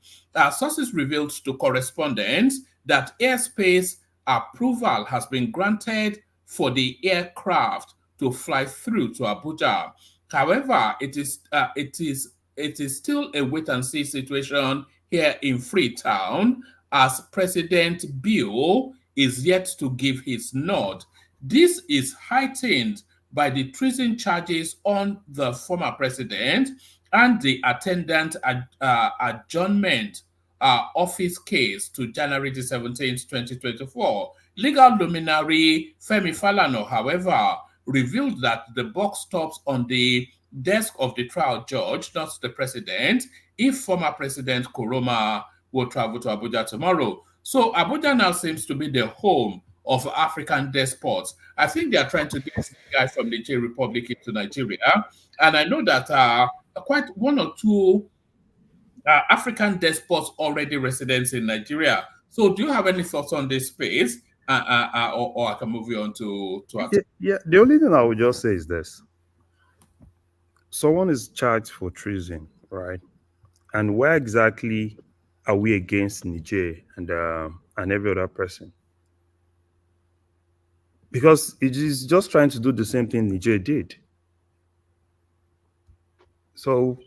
Sources revealed to correspondents that airspace approval has been granted for the aircraft to fly through to Abuja. However, it is still a wait-and-see situation here in Freetown, as President Bio is yet to give his nod. This is heightened by the treason charges on the former president and the attendant adjournment office case to January the 17th, 2024. Legal luminary Femi Falana, however, revealed that the buck stops on the desk of the trial judge, not the president, if former President Kuroma will travel to Abuja tomorrow. So Abuja now seems to be the home of African despots. I think they are trying to get the guy from the Niger Republic into Nigeria. And I know that quite one or two African despots already residents in Nigeria. So do you have any thoughts on this space? Or I can move you on to yeah, the only thing I would just say is this. Someone is charged for treason, right? And where exactly are we against Niger and every other person? Because it is just trying to do the same thing Niger did. So,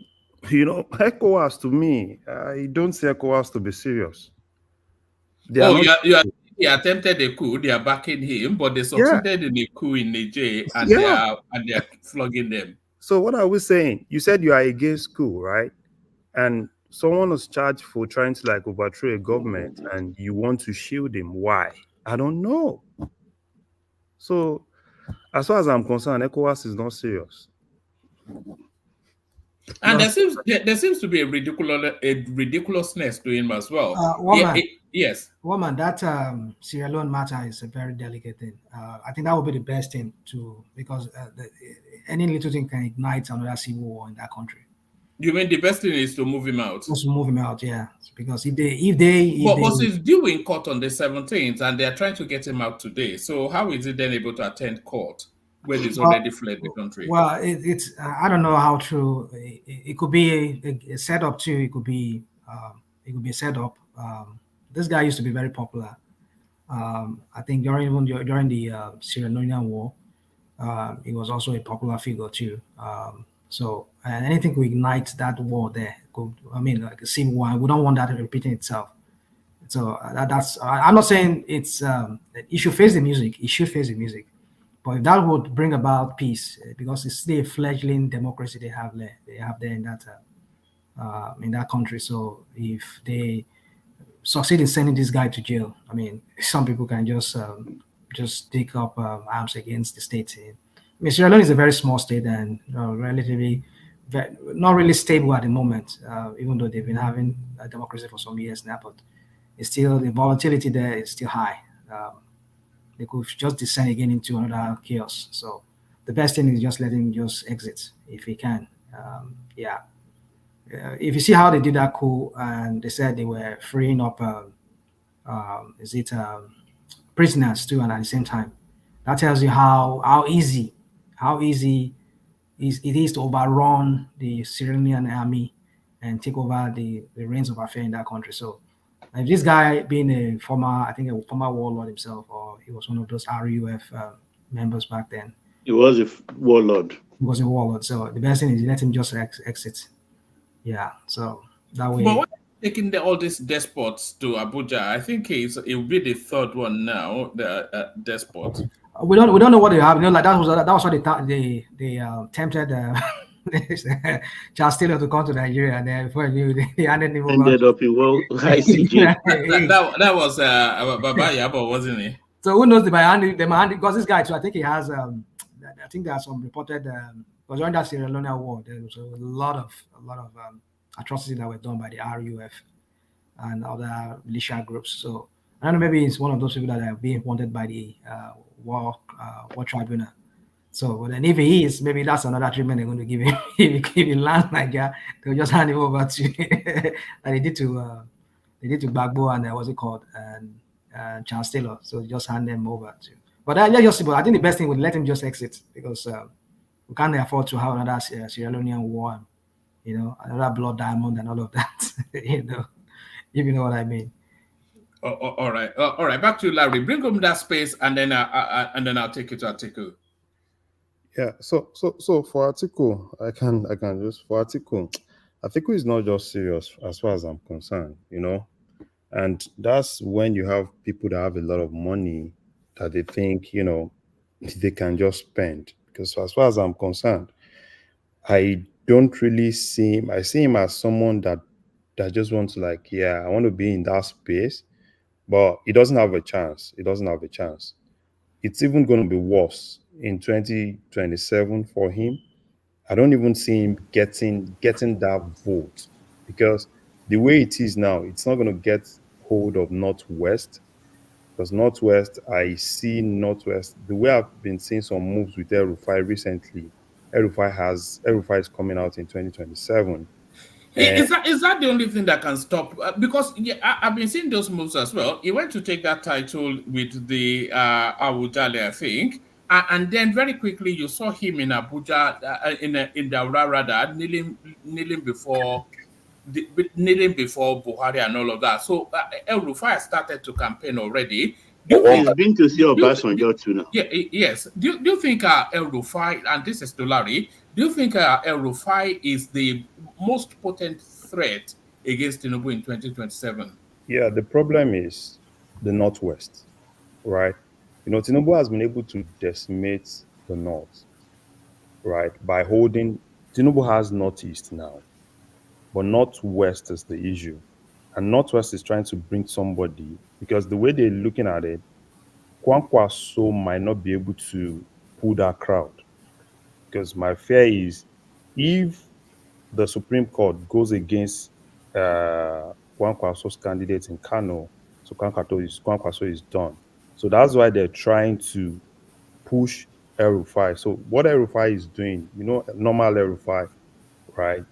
ECOWAS to me, I don't see ECOWAS to be serious. He attempted a coup. They are backing him, but they succeeded in a coup in Niger, and they are flogging them. So what are we saying? You said you are against coup, right? And someone was charged for trying to overthrow a government, and you want to shield him. Why? I don't know. So, as far as I'm concerned, ECOWAS is not serious. And there seems to be a ridiculousness to him as well. Yes. Woman, that Sierra Leone matter is a very delicate thing. I think that would be the best thing because any little thing can ignite another civil war in that country. You mean the best thing is to move him out? Just move him out, yeah. Because if they he's due in court on the 17th, and they are trying to get him out today. So how is he then able to attend court when he's already fled the country? Well, it's I don't know how true. It could be a setup too. It could be a setup. This guy used to be very popular. I think during the Sierra Leonean War, he was also a popular figure too. So anything could ignite that war there. Like a civil war. We don't want that repeating itself. So that's. I'm not saying it's. It should face the music. It should face the music. But if that would bring about peace, because it's still a fledgling democracy they have there. They have there in that country. So if they succeed in sending this guy to jail, some people can just take up arms against the state. Sierra Leone is a very small state and relatively not really stable at the moment, even though they've been having a democracy for some years now. But it's still, the volatility there is still high. They could just descend again into another chaos. So the best thing is just let him just exit if he can. If you see how they did that coup, and they said they were freeing up prisoners too, and at the same time, that tells you how easy it is to overrun the Sierra Leonean army and take over the reins of affairs in that country. So if this guy being a former warlord himself, or he was one of those RUF members back then. He was a warlord. He was a warlord. So the best thing is let him just exit. Yeah. So that way. But when taking all these despots to Abuja, I think it will be the third one now. The despot. We don't know what they have. That was what they tempted Charles Taylor to come to Nigeria, and then before they handed him over. Ended up in ICJ. that was Baba Yabo, wasn't it? So who knows? They might hand because this guy too. I think he has. I think there are some reported. Because during that Sierra Leone war, there was a lot of atrocities that were done by the RUF and other militia groups. So I don't know. Maybe it's one of those people that are being wanted by the war tribunal. So, but then if he is, maybe that's another treatment they're going to give him. If he lands Nigeria, they'll just hand him over to and they did to Gbagbo and what's it called and Charles Taylor. So just hand them over to. But I think the best thing would let him just exit because we can't afford to have another Sierra Leonean war, another blood diamond and all of that. If you know what I mean. All right. Back to Larry. Bring him that space, and then I'll take it to Atiku. Yeah. So for Atiku, I can just for Atiku. Atiku is not just serious as far as I'm concerned, and that's when you have people that have a lot of money that they think they can just spend. Because as far as I'm concerned, I don't really see him. I see him as someone that that just wants to like, yeah, I want to be in that space, but it doesn't have a chance. It doesn't have a chance. It's even going to be worse in 2027 for him. I don't even see him getting that vote because the way it is now, it's not going to get hold of Northwest. Because Northwest, I see Northwest, the way I've been seeing some moves with El Rufai recently, El Rufai is coming out in 2027. Is that the only thing that can stop? Because yeah, I've been seeing those moves as well. He went to take that title with the Awujale, I think, and then very quickly you saw him in Abuja, in Daura rather, kneeling before Buhari and all of that. So El Rufai started to campaign already. He's been to see Obasanjo too now. Yeah, yes. Do you think El Rufai, and this is to Larry, do you think El Rufai is the most potent threat against Tinubu in 2027? Yeah, the problem is the Northwest, right? Tinubu has been able to decimate the North, right? By holding, Tinubu has Northeast now, but Northwest is the issue. And Northwest is trying to bring somebody, because the way they're looking at it, Kwankwaso might not be able to pull that crowd. Because my fear is if the Supreme Court goes against Kwankwaso's candidate in Kano, so Kwankwaso is done. So that's why they're trying to push El Rufai. So what El Rufai is doing, normal El Rufai, right?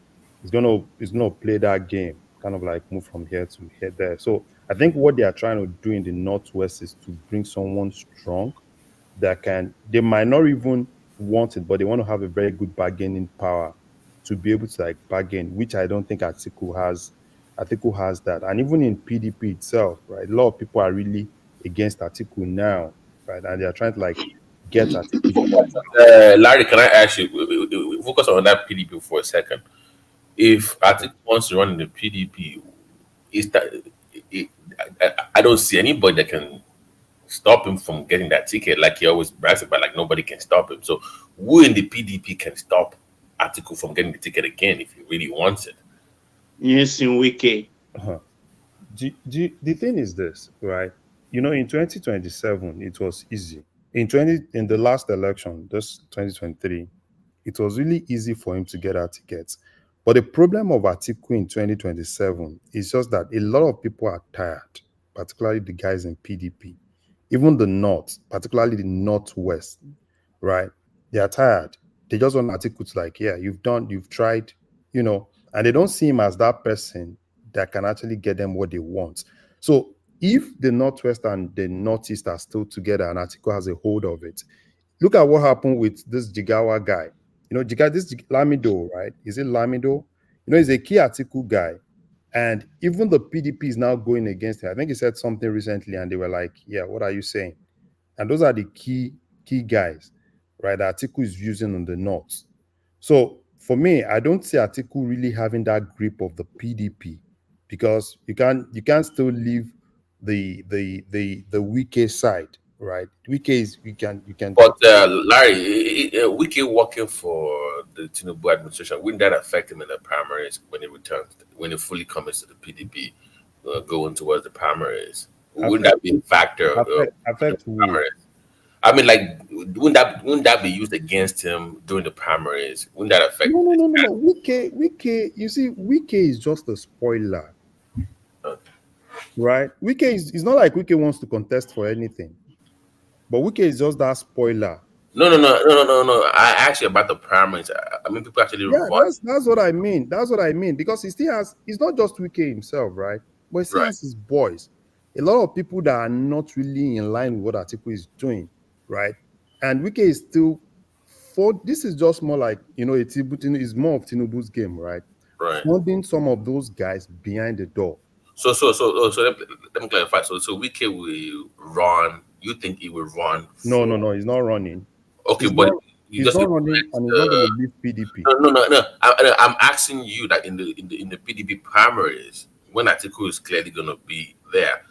He's gonna play that game, kind of like move from here to here there. So I think what they are trying to do in the Northwest is to bring someone strong they might not even want it, but they want to have a very good bargaining power to be able to like bargain, which I don't think Atiku has. Atiku has that. And even in PDP itself, right? A lot of people are really against Atiku now, right? And they are trying to like get Atiku. Larry, can I ask you, we focus on that PDP for a second. If Atiku wants to run in the PDP, I don't see anybody that can stop him from getting that ticket, like he always brags about, like nobody can stop him. So who in the PDP can stop Atiku from getting the ticket again if he really wants it? Yes, in Wiki. The thing is this, right? In 2027, it was easy. In the last election, this 2023, it was really easy for him to get our tickets. But the problem of Atiku in 2027 is just that a lot of people are tired, particularly the guys in PDP. Even the North, particularly the Northwest, right? They are tired. They just want Atiku to like, yeah, you've tried, and they don't see him as that person that can actually get them what they want. So if the Northwest and the Northeast are still together and Atiku has a hold of it, look at what happened with this Jigawa guy. This Lamido, right? Is it Lamido? He's a key Atiku guy. And even the PDP is now going against him. I think he said something recently and they were like, yeah, what are you saying? And those are the key guys, right? That Atiku is using on the North. So for me, I don't see Atiku really having that grip of the PDP because you can't still leave the Wike side, right? Wike is you can. But Larry, Wiki working for the Tinubu administration, wouldn't that affect him in the primaries when he returns, when he fully commits to the PDP, going towards the primaries? Wouldn't that be a factor? Affect primaries? I mean, like, wouldn't that be used against him during the primaries? Wouldn't that affect? No. Wike, you see, Wike is just a spoiler, right? Wike is not like Wike wants to contest for anything, but Wike is just that spoiler. No. I actually about the primaries. I mean, people actually. Yeah, that's what I mean. That's what I mean because he still has. He's not just Wike himself, right? But he still has his boys. A lot of people that are not really in line with what Atiku is doing, right? And Wike is still. This is just more like it's more of Tinubu's game, right? Right. Funding some of those guys behind the door. So let me clarify. So Wike will run. You think he will run? No, he's not running. Okay, he's not running, and he's not going to leave PDP. No. I'm asking you that in the PDP primaries, when Atiku is clearly going to be there,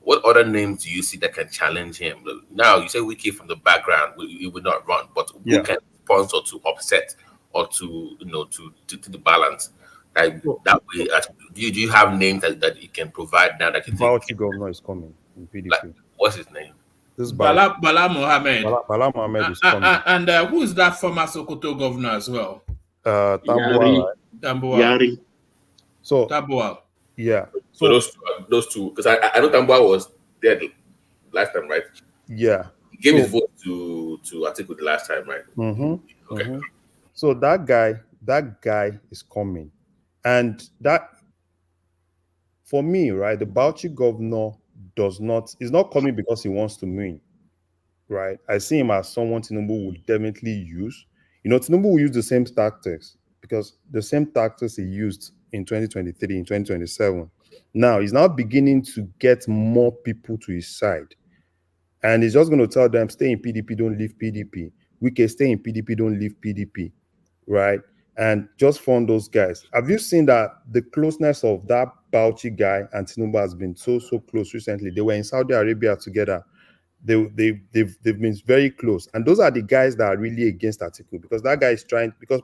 what other names do you see that can challenge him? Now you say Wike from the background, he will not run, but who can sponsor to upset or to to the balance Like that way, do you have names that you can provide now that you think? Bauchi governor is coming in PDP. Like, what's his name? This Bala Mohammed. Bala Mohammed is coming. And who is that former Sokoto governor as well? Tambuwal, right? Tambuwal. Yari. So Tambuwal. Yeah. So those two, because I know Tambuwal was there last time, right? Yeah. He gave his vote to Atiku the last time, right? Okay. So that guy is coming, and that, for me, right, the Bauchi governor is not coming because he wants to win, right? I see him as someone Tinubu would definitely use. Tinubu will use the same tactics, because the same tactics he used in 2023, in 2027. Now he's now beginning to get more people to his side. And he's just going to tell them, stay in PDP, don't leave PDP. Wike, stay in PDP, don't leave PDP, right? And just fund those guys. Have you seen that the closeness of that Bauchi guy and Tinubu has been so close recently? They were in Saudi Arabia together. They've been very close. And those are the guys that are really against Atiku, because that guy is trying, because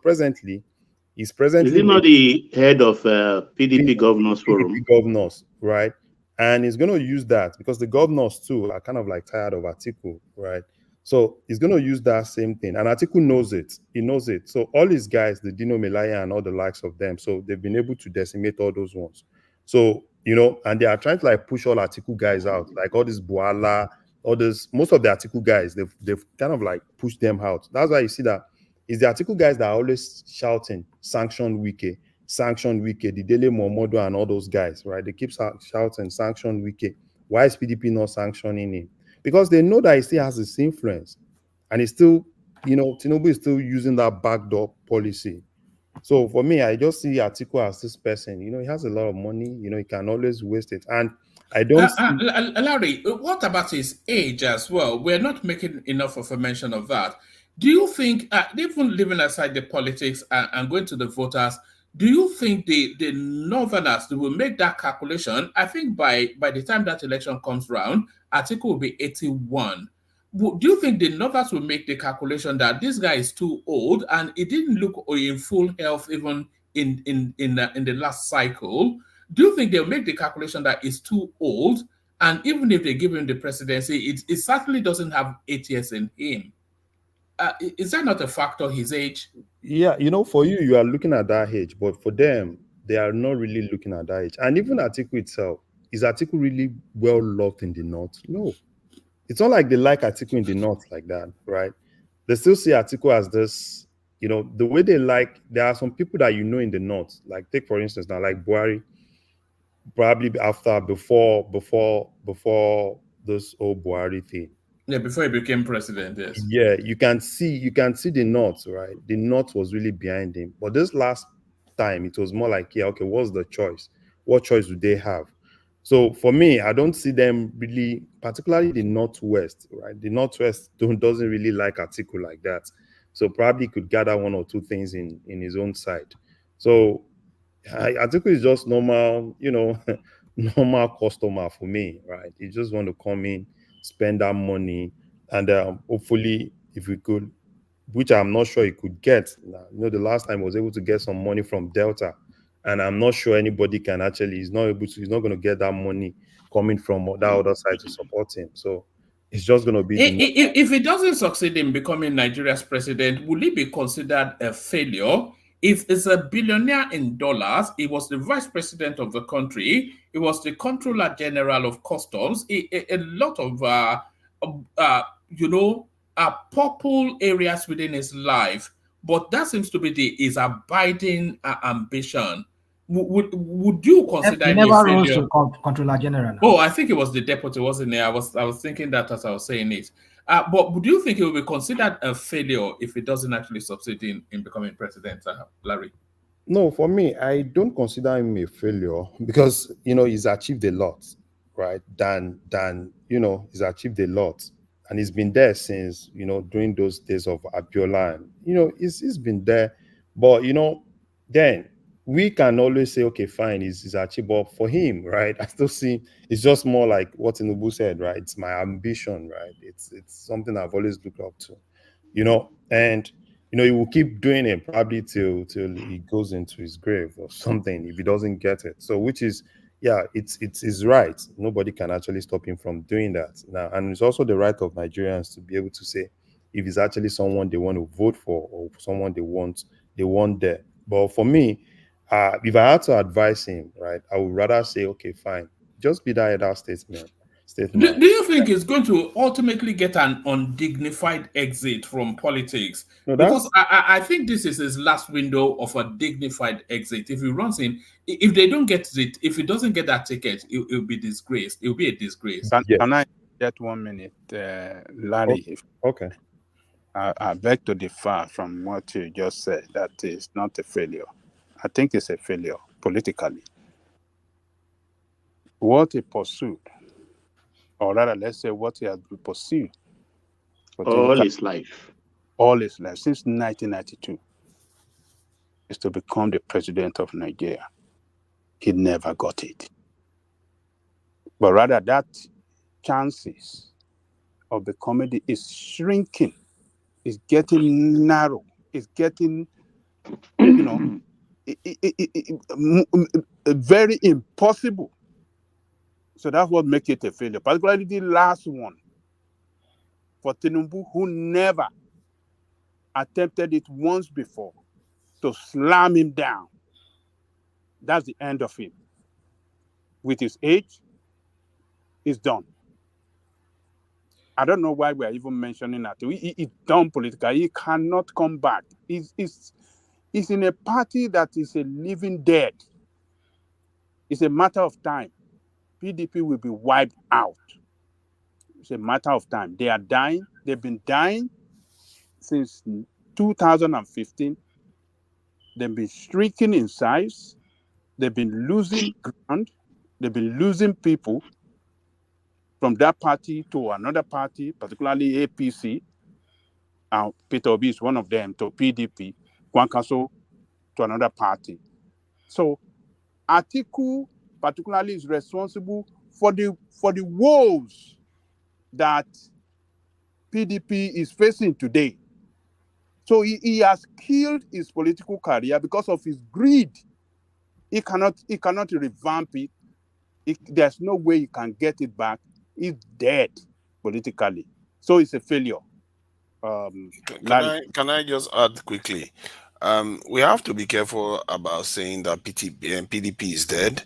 he's presently... Is he not the head of PDP Governors Forum? PDP Governors, right? And he's going to use that, because the governors too are kind of like tired of Atiku, right? So he's going to use that same thing. And Atiku knows it. He knows it. So all these guys, the Dino Melaya and all the likes of them, so they've been able to decimate all those ones. So, and they are trying to like push all Atiku guys out, like all this Boala, all this, most of the Atiku guys, they've kind of like pushed them out. That's why you see that it's the Atiku guys that are always shouting, sanction Wike, the Dele Momodo and all those guys, right? They keep shouting, sanction Wike. Why is PDP not sanctioning him? Because they know that he still has his influence. And he's still, Tinubu is still using that backdoor policy. So for me, I just see Atiku as this person. He has a lot of money. He can always waste it. And I don't Larry, what about his age as well? We're not making enough of a mention of that. Do you think, even leaving aside the politics and going to the voters, do you think the Northerners will make that calculation? I think by the time that election comes round, Atiku will be 81. Do you think the Northerners will make the calculation that this guy is too old and it didn't look in full health even in the last cycle? Do you think they'll make the calculation that it's too old, and even if they give him the presidency, it certainly doesn't have 8 years in him? Is that not a factor, his age? Yeah, for you are looking at that age, but for them, they are not really looking at that age. And even Atiku itself, is Atiku really well loved in the North? No. It's not like they like Atiku in the North like that, right? They still see Atiku as this, the way they like, there are some people that in the North, like take for instance now, like Buhari, probably before this whole Buhari thing. Yeah, before he became president, yes. Yeah, you can see the North, right? The North was really behind him. But this last time, it was more like, yeah, okay, what's the choice? What choice do they have? So for me, I don't see them really, particularly the Northwest, right? The Northwest doesn't really like Atiku like that. So probably could gather one or two things in his own side. So Atiku is just normal, normal customer for me, right? He just want to come in, spend that money, and hopefully, if we could, which I'm not sure he could get. The last time I was able to get some money from Delta, and I'm not sure anybody can actually. He's not going to get that money coming from that other side to support him. So it's just going to be. If he doesn't succeed in becoming Nigeria's president, will he be considered a failure? If it's a billionaire in dollars, he was the vice president of the country. He was the controller general of customs. A lot of, purple areas within his life. But that seems to be his abiding ambition. Would you consider him never a rose failure? to controller general. Oh, I think it was the deputy, wasn't it? I was thinking that as I was saying it. But do you think he will be considered a failure if he doesn't actually succeed in becoming president, Larry? No, for me, I don't consider him a failure because he's achieved a lot, right? He's achieved a lot, and he's been there since during those days of Abiola, and he's been there. But then we can always say, okay, fine, he's achieved. But for him, right, I still see it's just more like what Tinubu said, right? It's my ambition, right? It's something I've always looked up to, and he will keep doing it probably till he goes into his grave or something if he doesn't get it. So which is, yeah, it's right. Nobody can actually stop him from doing that now. And it's also the right of Nigerians to be able to say if it's actually someone they want to vote for or someone they want there. But for me, if I had to advise him, right, I would rather say, okay, fine, just be that elder statesman. Do you think it's going to ultimately get an undignified exit from politics? No, Because I think this is his last window of a dignified exit. If he runs in, if they don't get it, if he doesn't get that ticket, it'll be disgraced. It'll be a disgrace. Can I get 1 minute, Larry? Okay. I beg to differ from what you just said. That is not a failure. I think it's a failure politically. What he pursued, or rather, let's say what he has pursued all his life since 1992, is to become the president of Nigeria. He never got it. But rather, that chances of becoming it is shrinking. It's getting narrow. It's getting, very impossible. So that's what makes it a failure. Particularly the last one for Tinubu, who never attempted it once before, to slam him down. That's the end of him. With his age, it's done. I don't know why we are even mentioning that. He's done politically. He cannot come back. He's in a party that is a living dead. It's a matter of time. PDP will be wiped out. It's a matter of time. They are dying. They've been dying since 2015. They've been shrinking in size. They've been losing ground. They've been losing people from that party to another party, particularly APC. Peter Obi is one of them, to PDP, Kwankaso to another party. So Atiku particularly is responsible for the woes that PDP is facing today. So he has killed his political career because of his greed. He cannot revamp it. There's no way he can get it back. He's dead politically. So it's a failure. Can I just add quickly? We have to be careful about saying that PDP is dead.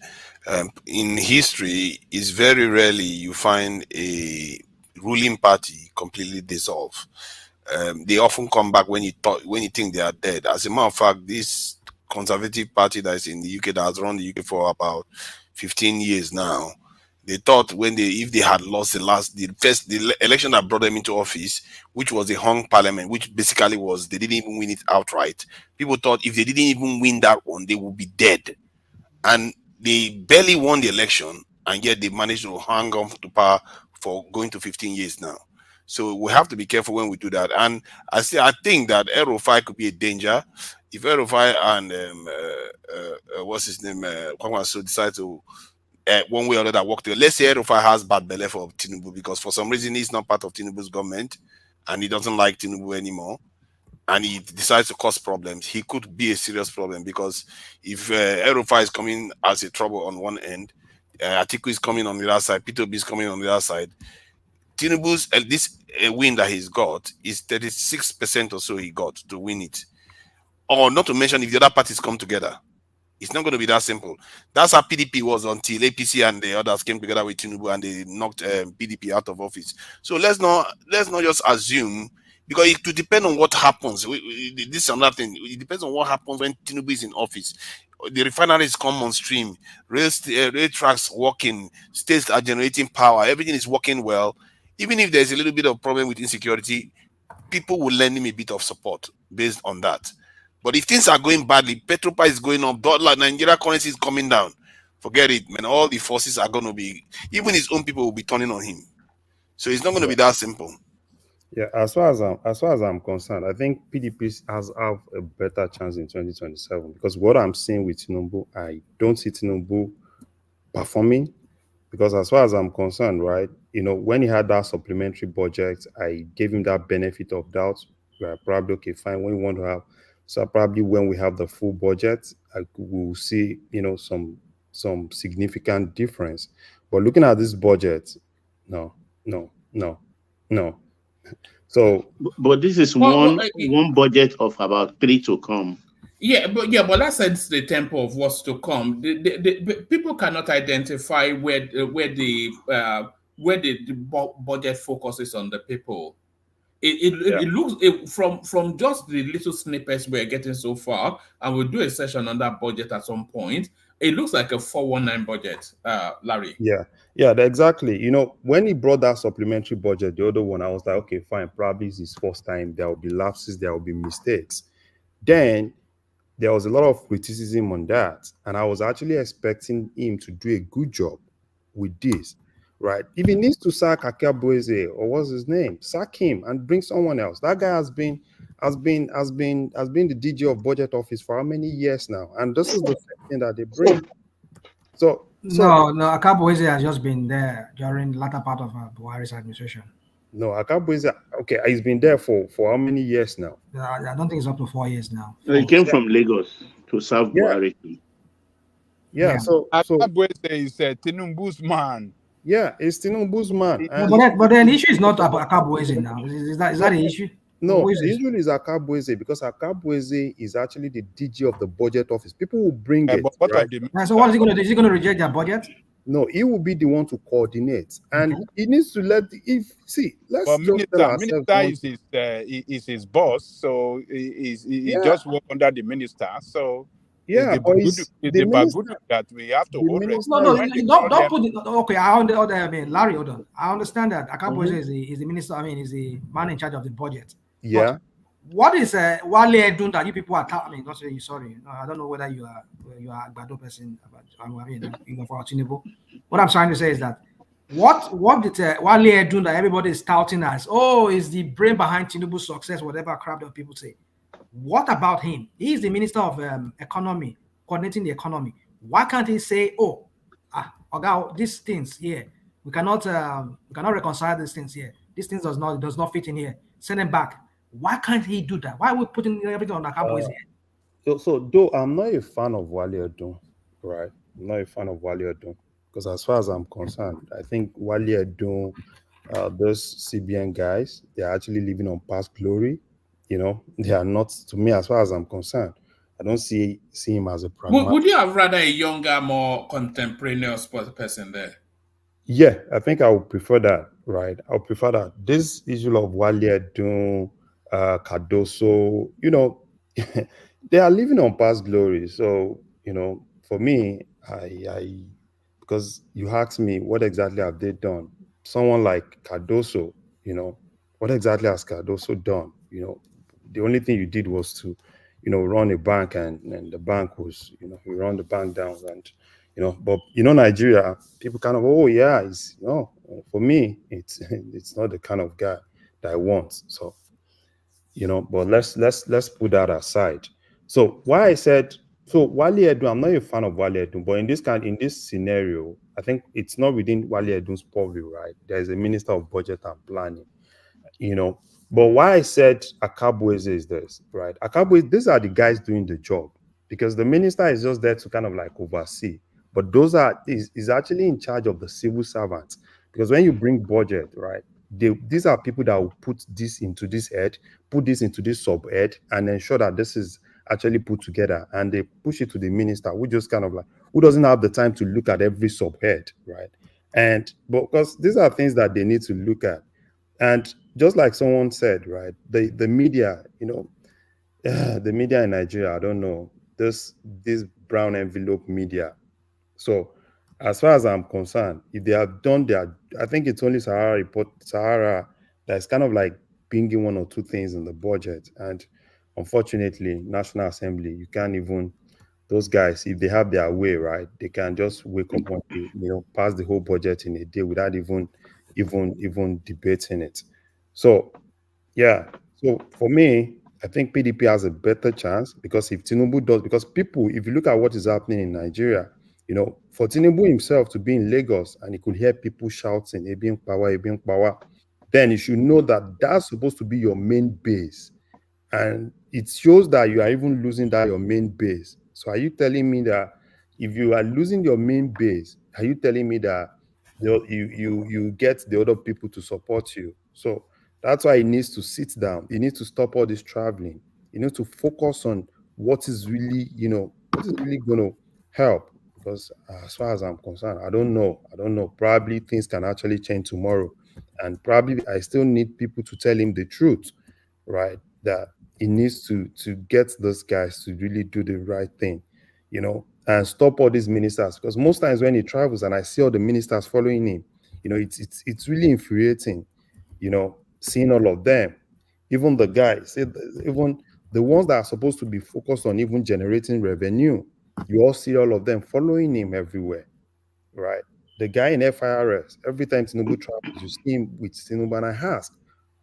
In history, it's very rarely you find a ruling party completely dissolve. They often come back when you think they are dead. As a matter of fact, this conservative party that is in the UK, that has run the UK for about 15 years now, they thought if they had lost the election that brought them into office, which was the hung parliament, which basically was they didn't even win it outright. People thought if they didn't even win that one, they would be dead. And they barely won the election, and yet they managed to hang on to power for going to 15 years now. So we have to be careful when we do that. And I think that El-Rufai could be a danger. If El-Rufai and what's his name, Kwakwanso decide to one way or another work together. Let's say El-Rufai has bad belly for Tinubu because for some reason he's not part of Tinubu's government and he doesn't like Tinubu anymore, and he decides to cause problems. He could be a serious problem because if El-Rufai is coming as a trouble on one end, Atiku is coming on the other side, Peter Obi is coming on the other side. Tinubu's this win that he's got is 36% or so he got to win it. Or not to mention if the other parties come together. It's not going to be that simple. That's how PDP was until APC and the others came together with Tinubu and they knocked PDP out of office. So let's not just assume, because it will depend on what happens. This is another thing. It depends on what happens when Tinubu is in office. The refineries come on stream, rail tracks working, states are generating power, everything is working well. Even if there's a little bit of problem with insecurity, people will lend him a bit of support based on that. But if things are going badly, Petropa is going up, dollar, Nigeria currency is coming down. Forget it, man. All the forces are going to be, even his own people will be turning on him. So it's not going to be that simple. Yeah, as far as I'm concerned, I think PDP have a better chance in 2027 because what I'm seeing with Tinubu, I don't see Tinubu performing. Because as far as I'm concerned, right, when he had that supplementary budget, I gave him that benefit of doubt. Right? Probably okay, fine. When we want to have, so probably when we have the full budget, we'll see, some significant difference. But looking at this budget, no, no, no, no. So, but this is one budget of about 3 to come. But that sets the tempo of what's to come. The people cannot identify where the budget focuses on the people. It looks from just the little snippets we're getting so far, and we'll do a session on that budget at some point. It looks like a 419 budget, Larry. Yeah, exactly. When he brought that supplementary budget, the other one, I was like, okay, fine, probably it's his first time. There will be lapses, there will be mistakes. Then there was a lot of criticism on that, and I was actually expecting him to do a good job with this, right? If he needs to sack Akabueze, or what's his name, sack him and bring someone else. That guy has been the DG of budget office for how many years now, and this is the same thing that they bring. So no, Akabueze has just been there during the latter part of Buhari's administration. No, Akabueze, okay, he's been there for how many years now? I don't think it's up to 4 years now. He came from Lagos to serve Buhari. Yeah, so Akabueze is Tinubu's man. Yeah, it's Tinubu's man. But the issue is not about Akabueze now. Is that the issue? No, the issue is Akabueze, because Akabueze is actually the DG of the budget office. People will bring it. Right? So what is he going to do? Is he going to reject their budget? No, he will be the one to coordinate, and he needs to let. Minister is his boss, so he just work under the minister. So yeah, it's the bagudu that we have to hold. Don't put it. Okay, Larry, hold on. I understand that Akabueze is the minister. I mean, is the man in charge of the budget. Yeah. But what is Wale doing that you people are? Not saying sorry. No, I don't know whether you are a Gbado person. You for Tinubu. What I'm trying to say is that what did Wale doing that everybody is touting as? Oh, is the brain behind Tinubu's success? Whatever crap that people say. What about him? He is the minister of economy, coordinating the economy. Why can't he say, these things here, we cannot reconcile these things here. These things does not fit in here. Send them back. Why can't he do that? Why are we putting everything on Akabueze here? So though I'm not a fan of Wale Edun, right? I'm not a fan of Wale Edun, because as far as I'm concerned, I think Wale Edun, those CBN guys, they're actually living on past glory. They are not, to me, as far as I'm concerned. I don't see him as a pragmatic. Would you have rather a younger, more contemporaneous person there? Yeah, I think I would prefer that, right? I would prefer that. This issue of Wale Edun, Cardoso, they are living on past glory. So, for me, I because you asked me what exactly have they done? Someone like Cardoso, what exactly has Cardoso done? The only thing you did was to, run a bank, and the bank was, you run the bank down, and but Nigeria, people kind of, for me, it's not the kind of guy that I want. So, but let's put that aside. So why I said, Wale Edun, I'm not a fan of Wale Edun, but in this scenario, I think it's not within Wale Edun's purview, right? There's a minister of budget and planning, But why I said Akabueze is this, right? Akabueze, these are the guys doing the job, because the minister is just there to kind of like oversee. But is actually in charge of the civil servants, because when you bring budget, right, these are people that will put this into this head, put this into this sub head, and ensure that this is actually put together, and they push it to the minister, who just kind of like, who doesn't have the time to look at every sub head, right? But because these are things that they need to look at. And just like someone said, right, the media, the media in Nigeria, I don't know, this brown envelope media. So as far as I'm concerned, if they have done I think it's only Sahara that's kind of like bringing one or two things in the budget. And unfortunately, National Assembly, you can't even, those guys, if they have their way, right, they can just wake up one day, pass the whole budget in a day without even debating it. So, yeah. So for me, I think PDP has a better chance, because if Tinubu does, because people, if you look at what is happening in Nigeria, for Tinubu himself to be in Lagos and he could hear people shouting, Ebin power, then you should know that that's supposed to be your main base. And it shows that you are even losing that your main base. So are you telling me that if you are losing your main base, are you telling me that you get the other people to support you? So that's why he needs to sit down. He needs to stop all this traveling. He needs to focus on what is really, what is really going to help. Because as far as I'm concerned, I don't know. Probably things can actually change tomorrow. And probably I still need people to tell him the truth, right? That he needs to get those guys to really do the right thing, and stop all these ministers. Because most times when he travels and I see all the ministers following him, it's really infuriating, seeing all of them, even the guys, even the ones that are supposed to be focused on even generating revenue. You all see all of them following him everywhere, right? The guy in FIRS, every time Tinubu travels, you see him with Tinubu, and I ask,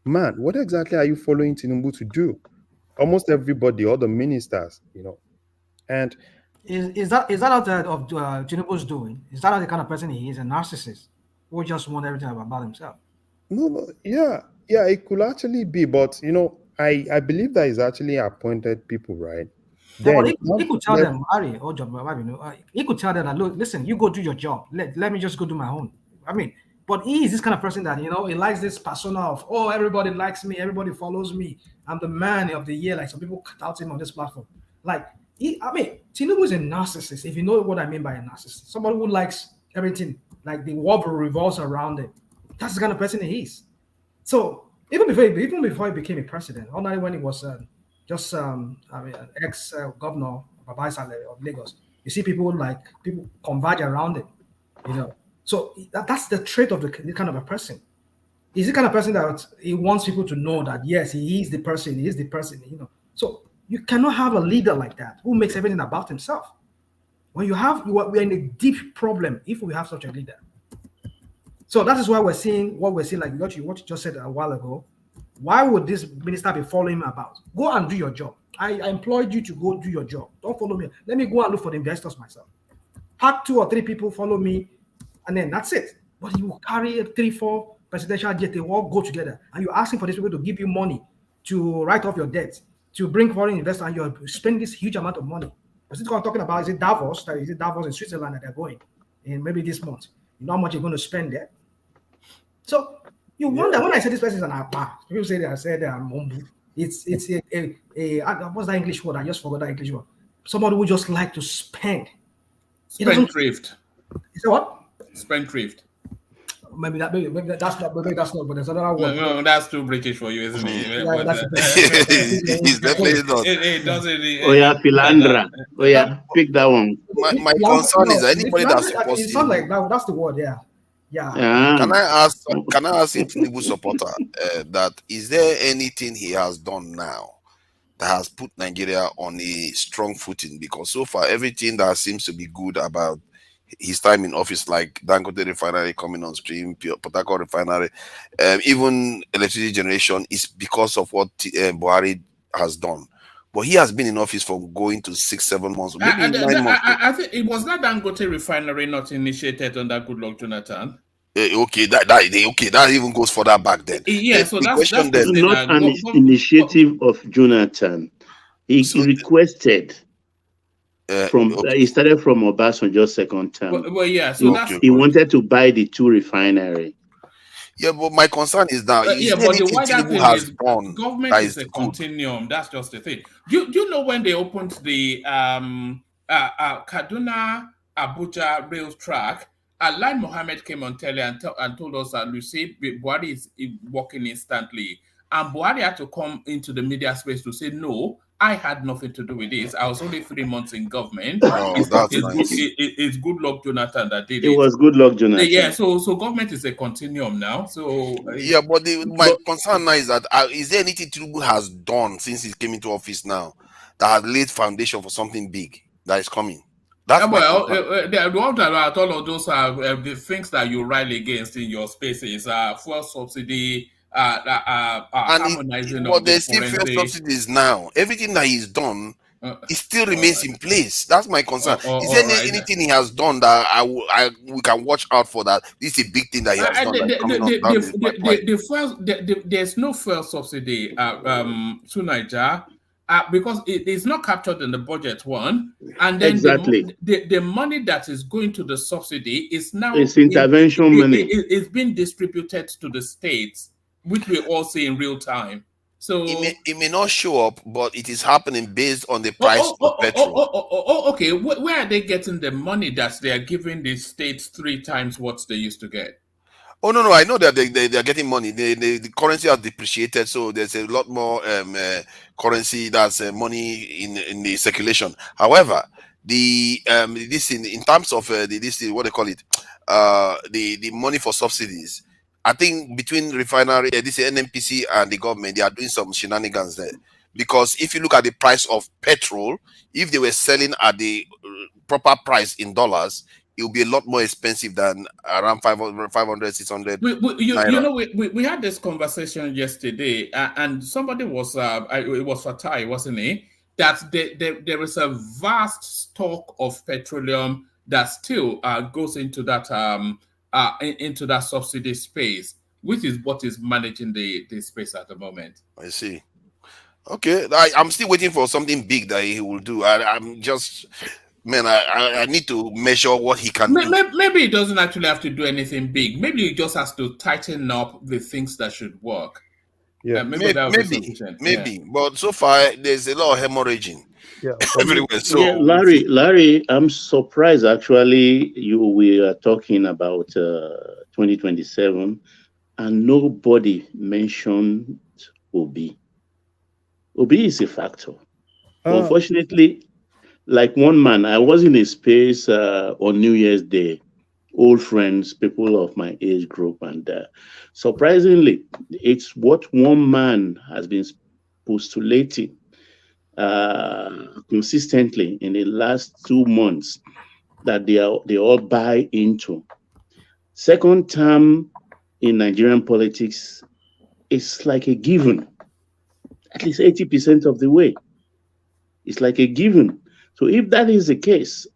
man, what exactly are you following Tinubu to do? Almost everybody, all the ministers, and Is that not of Tinubu's doing? Is that not the kind of person he is, a narcissist who just wants everything about himself? No, yeah, it could actually be, but I believe that he's actually appointed people, right? Yeah, Then but he could tell them, Harry, or John, he could tell them that, look, listen, you go do your job. Let me just go do my own. I mean, but he is this kind of person that, he likes this persona of, oh, everybody likes me, everybody follows me. I'm the man of the year. Like some people cut out him on this platform. Like, Tinubu is a narcissist, if you know what I mean by a narcissist. Somebody who likes everything, like the world revolves around him. That's the kind of person he is. So even before he became a president, only when he was ex-governor of Lagos, you see people converge around him, So that's the trait of the kind of a person. He's the kind of person that he wants people to know that yes, he is the person, So you cannot have a leader like that who makes everything about himself. When we're in a deep problem if we have such a leader. So that is why we're seeing what we're seeing, like what you just said a while ago. Why would this minister be following him about? Go and do your job. I employed you to go do your job. Don't follow me. Let me go and look for the investors myself. Pack 2 or 3 people, follow me, and then that's it. But you carry 3, 4 presidential jets, they all go together, and you're asking for these people to give you money to write off your debt, to bring foreign investors, and you're spending this huge amount of money. Is it what I'm talking about? Is it Davos? Is it Davos in Switzerland that they're going in maybe this month? You know how much you're going to spend there? So you wonder, when I say this person is an apa, people say that I said it's a what's that English word? I just forgot that English word. Somebody who just like to spend. Spendthrift. Is that what? Spendthrift. Maybe that's not. But there's another word. No, that's too British for you, isn't it? Yeah, that's It's definitely not. It doesn't. Oh yeah, philandra. Oh yeah, pick that one. My concern is anybody that supports it sounds like that. That's the word. Yeah. Can I ask a Tinubu supporter that is there anything he has done now that has put Nigeria on a strong footing? Because so far everything that seems to be good about his time in office, like Dangote refinery coming on stream, Port Harcourt refinery, even electricity generation, is because of what Buhari has done. But he has been in office for going to 6-7 months, maybe 9 months. I think it was that Dangote refinery not initiated under Goodluck Jonathan. Okay, that even goes further back then. Yeah, so that's not an initiative of Jonathan. He requested he started from Obasanjo's second term. Well, yeah, so he wanted to buy the 2 refinery. Yeah, but my concern is that but the wider thing is government is a continuum. That's just the thing. Do you know when they opened the Kaduna Abuja rail track? Lai Mohammed came on telly and told us that Lucy Buhari is working instantly, and Buhari had to come into the media space to say, no, I had nothing to do with this. I was only 3 months in government. It's Goodluck Jonathan that did it. It was Goodluck Jonathan. Yeah, so government is a continuum now. So yeah, but my concern now is that is there anything Tinubu has done since he came into office now that has laid foundation for something big that is coming? That's all of those are the things that you rail against in your spaces. Fuel subsidy, harmonizing. But there's still fuel subsidies now. Everything that he's done it still remains in place. That's my concern. Is there anything he has done that we can watch out for? That this is a big thing that he has done. There's no fuel subsidy to Niger because it is not captured in the budget one, and then the money that is going to the subsidy is now intervention money. It's being distributed to the states, which we all see in real time. So it may not show up, but it is happening based on the price of petrol. Okay. Where are they getting the money that they are giving the states 3 times what they used to get? Oh no, I know that they are getting money. The currency has depreciated, so there's a lot more currency that's money in the circulation. However, this in terms of what they call it, the money for subsidies. I think between refinery, this NNPC and the government, they are doing some shenanigans there. Because if you look at the price of petrol, if they were selling at the proper price in dollars, it will be a lot more expensive than around 500, 600. You know, we had this conversation yesterday, and somebody was, it was Fatai, wasn't he? That there is a vast stock of petroleum that still goes into that subsidy space, which is what is managing the space at the moment. I see. Okay, I'm still waiting for something big that he will do. I'm just, man, I need to measure what he can do. Maybe he doesn't actually have to do anything big. Maybe he just has to tighten up the things that should work. Yeah, maybe. But so far, there's a lot of hemorrhaging everywhere. So, Larry, I'm surprised actually. We are talking about 2027, and nobody mentioned Obi. Obi is a factor. Unfortunately, like one man, I was in a space on New Year's Day, old friends, people of my age group, and surprisingly, it's what one man has been postulating consistently in the last 2 months that they all buy into. Second term in Nigerian politics is like a given, at least 80% of the way. It's like a given. So if that is the case,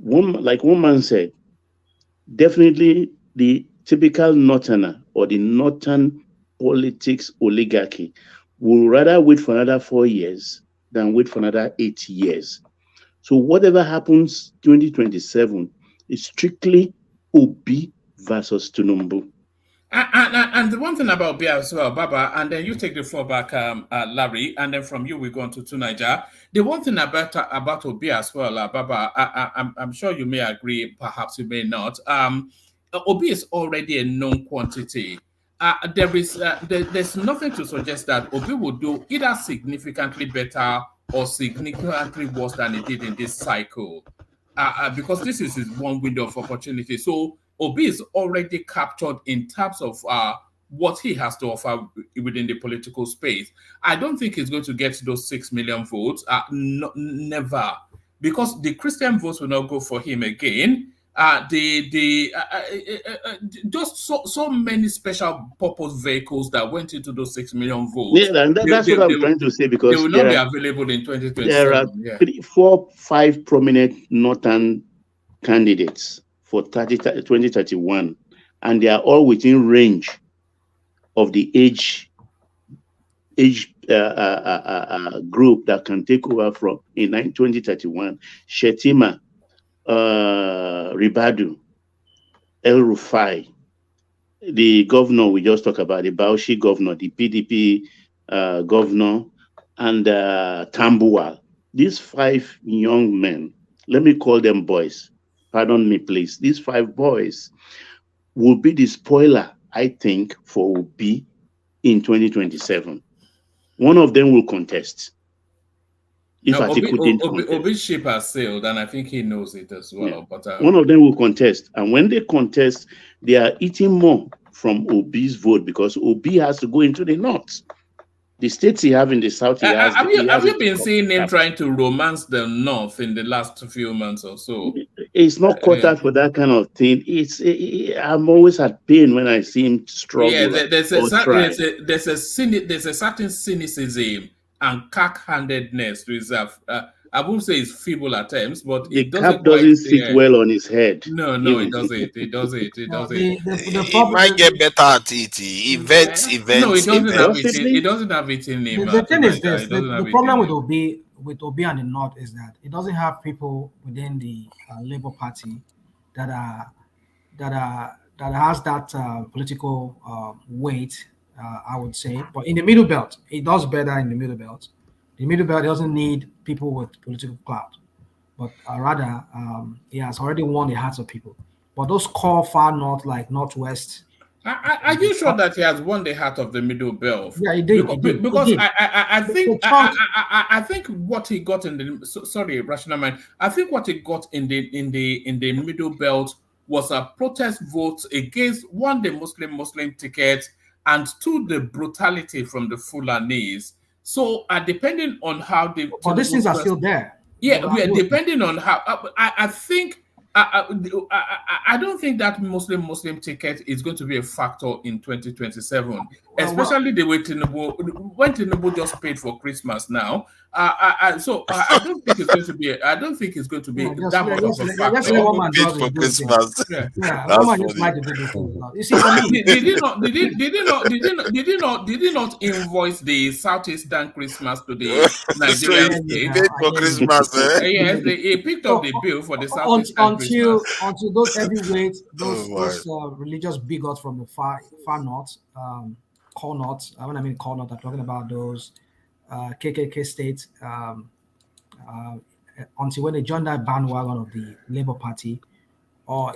like one man said, definitely the typical Northerner or the Northern politics oligarchy will rather wait for another 4 years than wait for another 8 years. So whatever happens 2027 is strictly Obi versus Tinubu. And the one thing about Obi as well, Baba, and then you take the floor back, Larry, and then from you we go on to Niger. The one thing about Obi as well, Baba, I'm sure you may agree, perhaps you may not. Obi is already a known quantity. There's nothing to suggest that Obi will do either significantly better or significantly worse than he did in this cycle, because this is his one window of opportunity. So Obi is already captured in terms of what he has to offer within the political space. I don't think he's going to get those 6 million votes. Never, because the Christian votes will not go for him again. Just so many special purpose vehicles that went into those 6 million votes. Yeah, and that's what I'm trying to say, because they will not be available in 2027. There are 3, 4, 5 prominent Northern candidates for 2031, and they are all within range of the age group that can take over from in 2031. Shetima, Ribadu, El Rufai, the governor we just talked about, the Bauchi governor, the PDP governor, and Tambuwal. These 5 young men, let me call them boys, pardon me please, these 5 boys will be the spoiler, I think, for Obi in 2027. One of them will contest. Obi's ship has sailed, and I think he knows it as well. Yeah. But one of them will contest, and when they contest, they are eating more from Obi's vote, because Obi has to go into the north. The states he have in the south, have you been seeing him trying to romance the north in the last few months or so? It's not cut out for that kind of thing. I'm always at pain when I see him struggle. Yeah, there's a certain cynicism and cack-handedness to his, I won't say it's feeble attempts, but the it doesn't cap doesn't quite, sit well on his head. No, it doesn't. It doesn't. It doesn't. It might get better at it. Events. No, it doesn't have it. Possibly. It doesn't have it in him. The thing is this: the problem with Obi and the North is that it doesn't have people within the Labour Party that has that political weight. I would say, but in the Middle Belt, it does better in the Middle Belt. The Middle Belt doesn't need people with political clout, but rather he has already won the hearts of people. But those core far north, like Northwest. Are you sure that he has won the heart of the Middle Belt? Yeah, he did. Because I think what he got in the sorry, rational mind. I think what he got in the Middle Belt was a protest vote against one, the Muslim ticket, and two, the brutality from the Fulanese. So depending on how the these things are still there. Yeah, depending on how I think. I don't think that Muslim ticket is going to be a factor in 2027, especially the way Tinubu just paid for Christmas now. So I don't think it's going to be. I don't think it's going to be that much of a factor. Paid for Christmas. You see, for me, did he not invoice the Southeastern Christmas to the Nigerian state? Paid for Christmas. Yes, he picked up the bill for the Southeastern until those heavyweights, those religious bigots from the far north, core north. When I mean core north, I'm talking about those KKK states. Until when they join that bandwagon of the Labour Party, or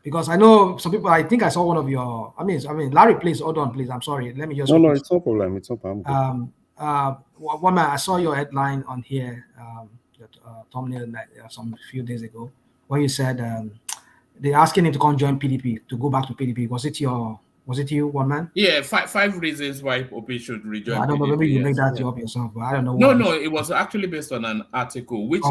because I know some people. I think I saw one of your. I mean, Larry, please hold on, please. I'm sorry. Let me just. No, it's no problem. It's no problem. One man, I saw your headline on here, thumbnail some few days ago, where you said they're asking him to come join PDP, to go back to PDP. Was it you, one man? Yeah, five reasons why Obi should rejoin. I don't know. Maybe you make that up yourself, but I don't know. No, it was actually based on an article which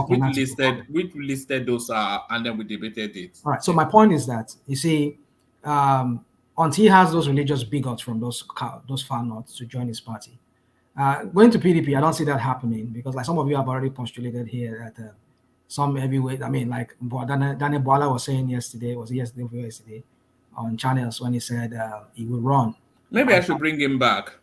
listed those and then we debated it. All right. So my point is that you see, until he has those religious bigots from those far north to join his party, going to PDP, I don't see that happening because, like some of you have already postulated here, that some heavyweight. I mean, like Daniel Boala was saying yesterday on channels when he said he will run. Maybe I should bring him back,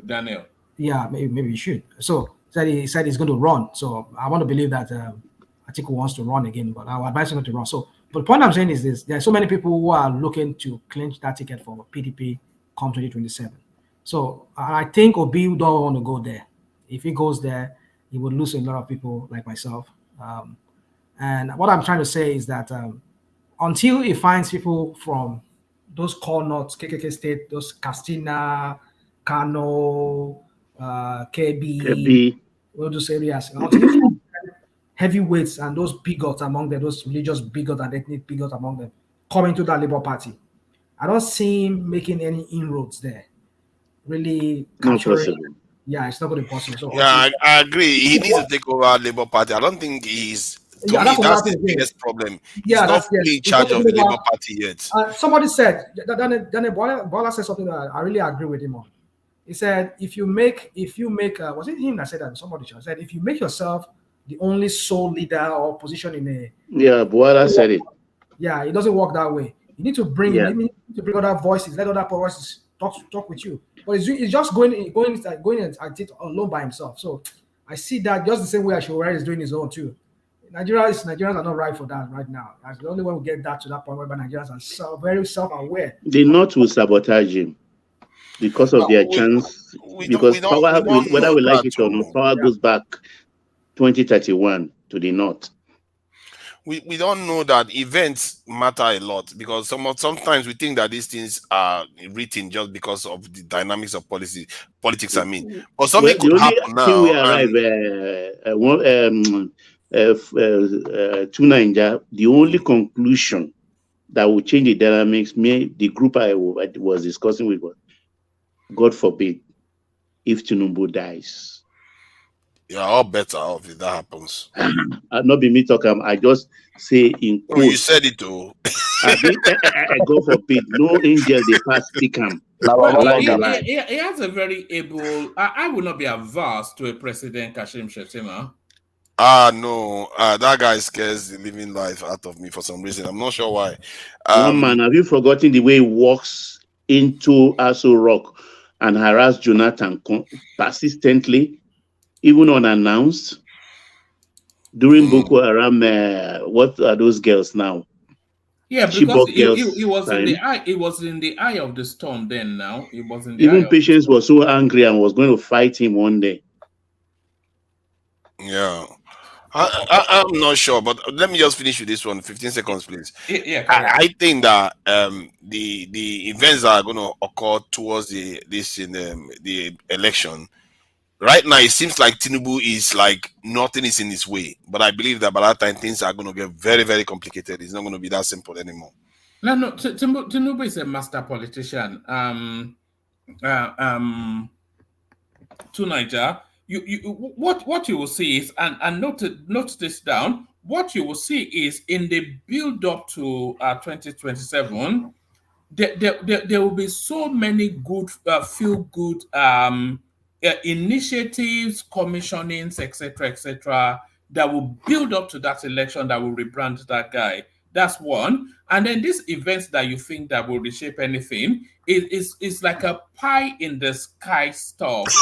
Daniel. Yeah, maybe you should. So he said he's going to run. So I want to believe that Atiku wants to run again, but I would advise him not to run. So, but the point I'm saying is this: there are so many people who are looking to clinch that ticket for PDP come 2027. So I think Obi don't want to go there. If he goes there, he would lose a lot of people like myself. And what I'm trying to say is that until he finds people from those core north, KKK state, those Castina, Kano, KB, all those areas, heavyweights and those bigots among them, those religious bigots and ethnic bigots among them, coming to that Labour Party, I don't see him making any inroads there. Really capturing. Yeah, it's not going to be possible. So yeah, I agree. He needs to take over Labour Party. I don't think he's. That's the biggest problem. He's not fully in charge of the Labour Party yet. Somebody said, Daniel Bola said something that I really agree with him on. He said, if you make, was it him that said that? Somebody said, if you make yourself the only sole leader or position in a. Yeah, Bola said it. Yeah, it doesn't work that way. You need to bring other voices, let other voices talk with you. But it's just going and it alone by himself. So I see that just the same way Ashura is doing his own too. Nigerians are not right for that right now. That's the only way we get that to that point where Nigerians are very self-aware. The North will sabotage him because of their chance. Because power, whether we like it or not, power goes back 2031 to the North. We don't know that events matter a lot because sometimes we think that these things are written just because of the dynamics of politics. I mean, but something could happen now. We arrive to Nigeria. The only conclusion that will change the dynamics, the group I was discussing with was, God forbid, if Tinubu dies. Yeah, all better off if that happens. Not be me talking. I just say in quotes. Oh, you said it too. God forbid, no angel they pass speak him. Well, he has a very able. I would not be averse to a president, Kashim Shettima. No, that guy scares the living life out of me for some reason. I'm not sure why. One man, have you forgotten the way he walks into Aso Rock and harass Jonathan persistently, even unannounced? During Boko Haram, what are those girls now? Yeah, because it was in the eye. It was in the eye of the storm. Then now it was in the even eye Patience was so angry and was going to fight him one day. Yeah. I'm not sure, but let me just finish with this one. 15 seconds, please. Yeah, I think that the events that are going to occur towards the election right now, it seems like Tinubu is like nothing is in his way. But I believe that by that time things are going to get very, very complicated. It's not going to be that simple anymore. No. Tinubu is a master politician. To Niger, what you will see is, and note this down. What you will see is in the build up to 2027, there will be so many good feel good initiatives, commissionings, etc., that will build up to that election that will rebrand that guy. That's one. And then these events that you think that will reshape anything is like a pie in the sky stuff.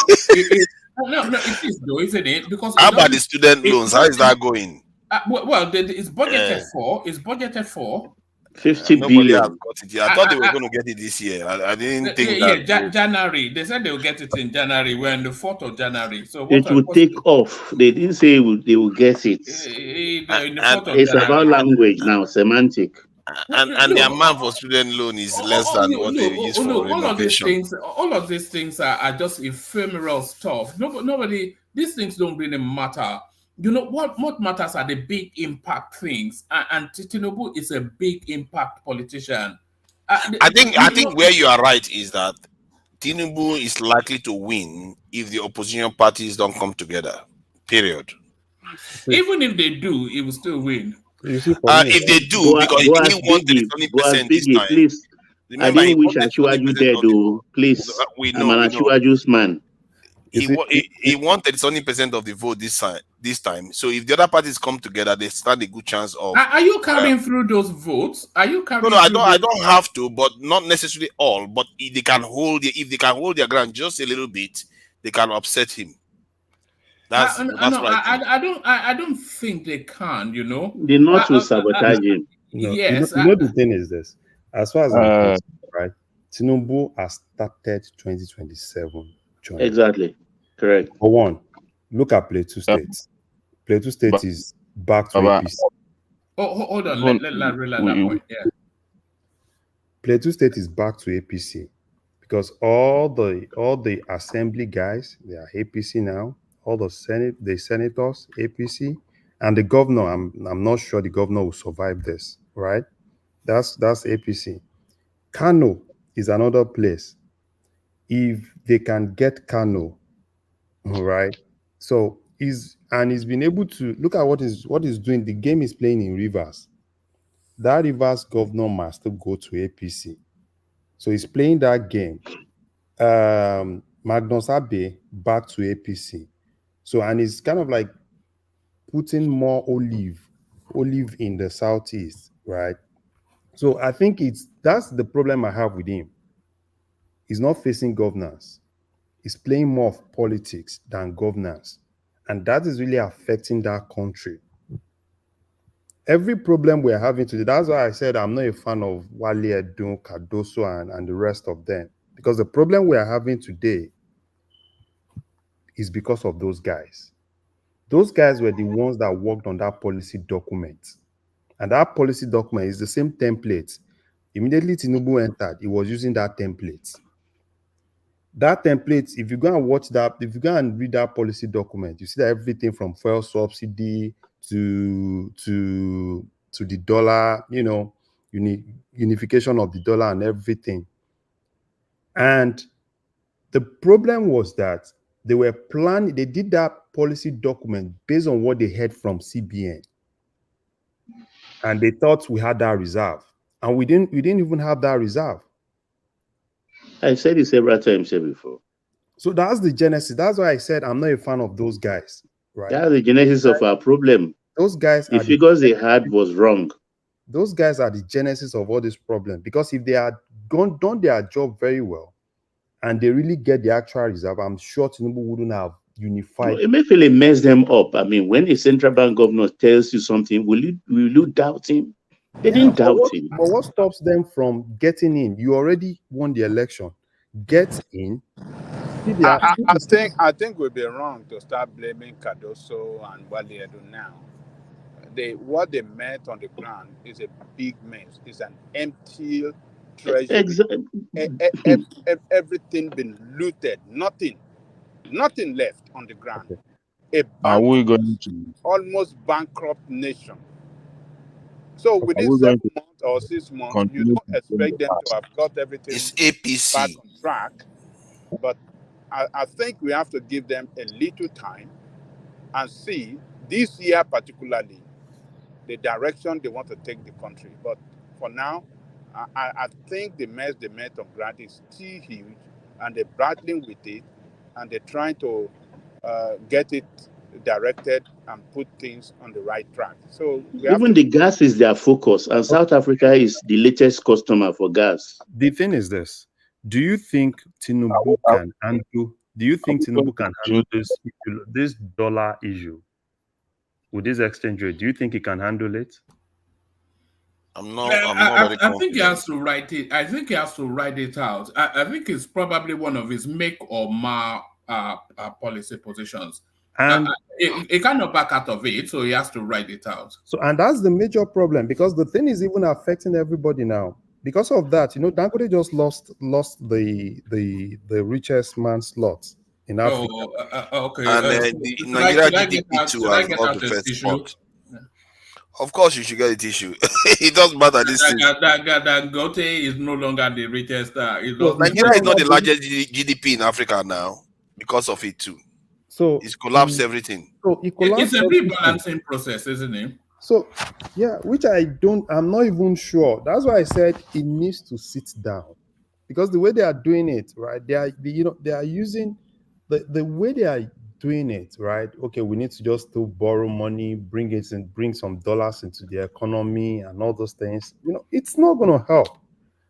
No, it is though, isn't it? Because how about the student loans? How is that going? It's budgeted for. It's budgeted for 50 nobody has billion. got it yet. I thought they were going to get it this year. I didn't think that. January. They said they will get it in January. We're on the 4th of January. So it will take off. They didn't say they will get it. It's about language now, semantic. And the amount for student loan is less than what they use for renovation. All of these things are just ephemeral stuff. Nobody. These things don't really matter. You know what matters are the big impact things, and Tinubu is a big impact politician. I think where you are right is that Tinubu is likely to win if the opposition parties don't come together. Period. Even if they do, he will still win. If they do, because he didn't want 30% this time. Please, remember, I didn't wish Asiwaju dead, though. Please, I'm an Asiwaju's man. He wanted 70% of the vote this time. So if the other parties come together, they stand a good chance of. Are you carrying through those votes? Are you carrying? No, I don't have to, but not necessarily all. But if they can hold their ground just a little bit, they can upset him. That's what I don't think they can. You know, they not to sabotage him. No, yes. You know the thing is this. As far as I'm concerned, right? Tinubu has started 2027. Exactly. Correct. For one, look at Plateau State. Plateau State is back to APC. Oh, hold on. Let's realize that point. Yeah. Plateau State is back to APC because all the assembly guys, they are APC now. All the senators, APC, and the governor. I'm not sure the governor will survive this. Right? That's APC. Kano is another place. If they can get Kano, right? So he's been able to look at what he's doing. The game is playing in Rivers. That Rivers governor must go to APC. So he's playing that game. Magnus Abe back to APC. So and he's kind of like putting more olive in the southeast, right? So I think that's the problem I have with him. He's not facing governance. He's playing more of politics than governance. And that is really affecting that country. Every problem we're having today, that's why I said I'm not a fan of Wale Edun, Cardoso, and the rest of them. Because the problem we are having today is because of those guys. Those guys were the ones that worked on that policy document. And that policy document is the same template. Immediately Tinubu entered, he was using that template. That template, if you go and watch that, if you go and read that policy document, you see that everything from fuel subsidy to the dollar, unification of the dollar and everything. And the problem was that they did that policy document based on what they heard from CBN. And they thought we had that reserve. And we didn't even have that reserve. I said it several times here before. So that's the genesis. That's why I said I'm not a fan of those guys, right? That's the genesis of our problem. Those guys the figures they had was wrong. Those guys are the genesis of all this problem, because if they had done their job very well and they really get the actual reserve, I'm sure Tinubu wouldn't have unified. No, Emefiele messed them up. I mean, when a central bank governor tells you something, will you doubt him? They didn't doubt him. But what stops them from getting in? You already won the election. Get in. I think we'd be wrong to start blaming Cardoso and what they do now. What they met on the ground is a big mess. It's an empty treasury. Exactly. Everything been looted. Nothing left on the ground. Are we going to Almost bankrupt nation. So within 7 months or 6 months, you don't expect them to have got everything back on track. But I think we have to give them a little time and see this year particularly the direction they want to take the country. But for now, I think the mess they met on ground is still huge, and they're battling with it, and they're trying to get it directed and put things on the right track. So even the gas is their focus, and South Africa is the latest customer for gas. The thing is this: do you think Tinubu can handle? Do you think Tinubu can handle this dollar issue with this exchange rate? Do you think he can handle it? I think he has to write it. I think he has to write it out. I think it's probably one of his make or mar policy positions. And he cannot back out of it, so he has to write it out. So, and that's the major problem, because the thing is even affecting everybody now. Because of that, Dangote just lost the richest man slot in Africa. Okay. And Nigeria GDP too has lost the first spot. Of course, you should get a tissue. It doesn't matter. Dangote is no longer the richest. Nigeria is not the largest GDP in Africa now because of it too. So it's collapsed everything. So it's a rebalancing process, isn't it? So yeah, which I'm not even sure. That's why I said it needs to sit down, because the way they are doing it, right? They are using the way they are doing it, right? Okay, we need to just borrow money, bring some dollars into the economy and all those things. It's not going to help,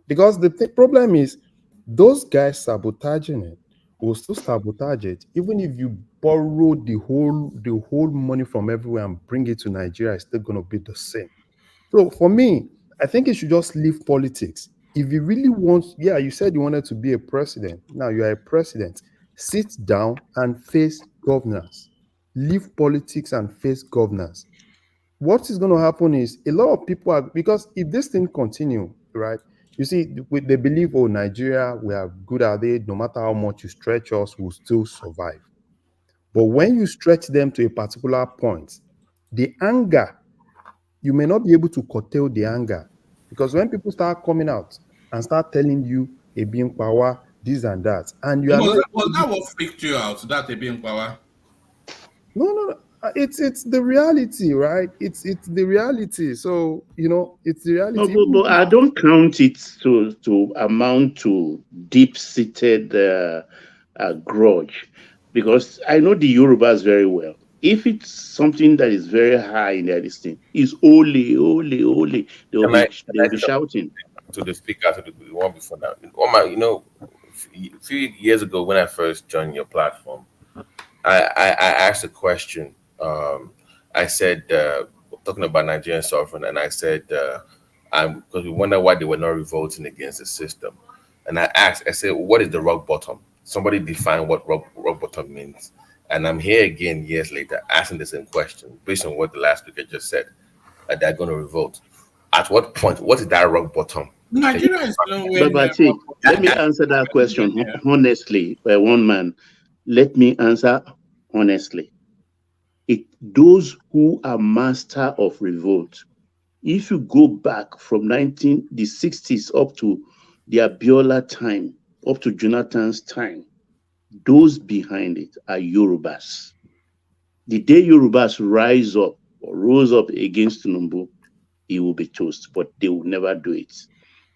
because the problem is those guys sabotaging it will still sabotage it. Even if you borrow the whole money from everywhere and bring it to Nigeria, it's still going to be the same. So for me, I think you should just leave politics. If you really want, you said you wanted to be a president. Now you are a president. Sit down and face governance. Leave politics and face governance. What is going to happen is a lot of people because if this thing continue, right? You see, they believe, Nigeria, we are good at it. No matter how much you stretch us, we'll still survive. But when you stretch them to a particular point, the anger, you may not be able to curtail the anger. Because when people start coming out and start telling you, being power, this and that, and you are not... Was that what freaked you out, that being power? No. It's the reality, right? It's the reality. So it's the reality. No, but I don't count it to amount to deep-seated grudge, because I know the Yorubas very well. If it's something that is very high in their listing, is ole. They'll be shouting. To the speaker, to the one before that. A few years ago when I first joined your platform, I asked a question. I said, talking about Nigerian sovereign, and I said, because we wonder why they were not revolting against the system. And I said, what is the rock bottom? Somebody define what rock bottom means. And I'm here again years later asking the same question based on what the last speaker just said, that they're going to revolt. At what point? What is that rock bottom? Nigeria is nowhere. Babati, let me answer that question honestly by one man. Let me answer honestly. Those who are master of revolt, if you go back from the 60s up to the Abiola time, up to Jonathan's time, those behind it are Yorubas. The day Yorubas rose up against Tinubu, he will be toast, but they will never do it.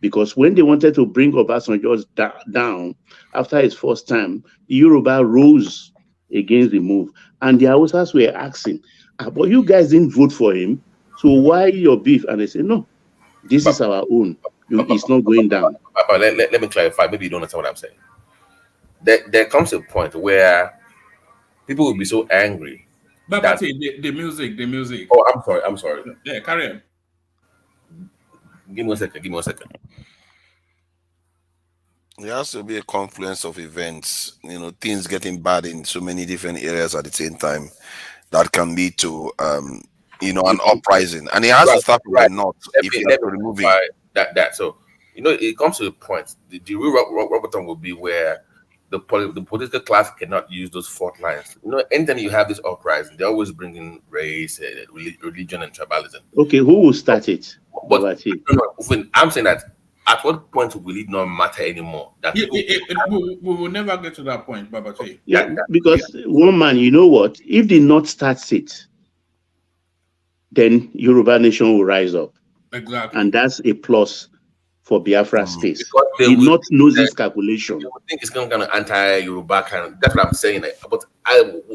Because when they wanted to bring Obasanjo down after his first time, the Yoruba rose against the move. And the Hausas were asking, but you guys didn't vote for him, so why your beef? And they said, no, this is our own. It's not going down. Let me clarify. Maybe you don't understand what I'm saying. There comes a point where people will be so angry. But the music. Oh, I'm sorry. Yeah, carry on. Give me a second. There has to be a confluence of events, things getting bad in so many different areas at the same time that can lead to, an uprising. And it has to start from the north if you have to remove it. That. So, it comes to a point. The real rock bottom will be where the political class cannot use those fault lines. Anytime you have this uprising, they always bring in race, religion, and tribalism. Okay, who will start it? But I'm saying that at what point will it not matter anymore? That we will never get to that point, Babati. Yeah, because one man, you know what? If the North starts it, then Yoruba nation will rise up. Exactly. And that's a plus for Biafra space. The North knows this calculation. You would think it's kind of anti-Yoruba kind of, that's what I'm saying. But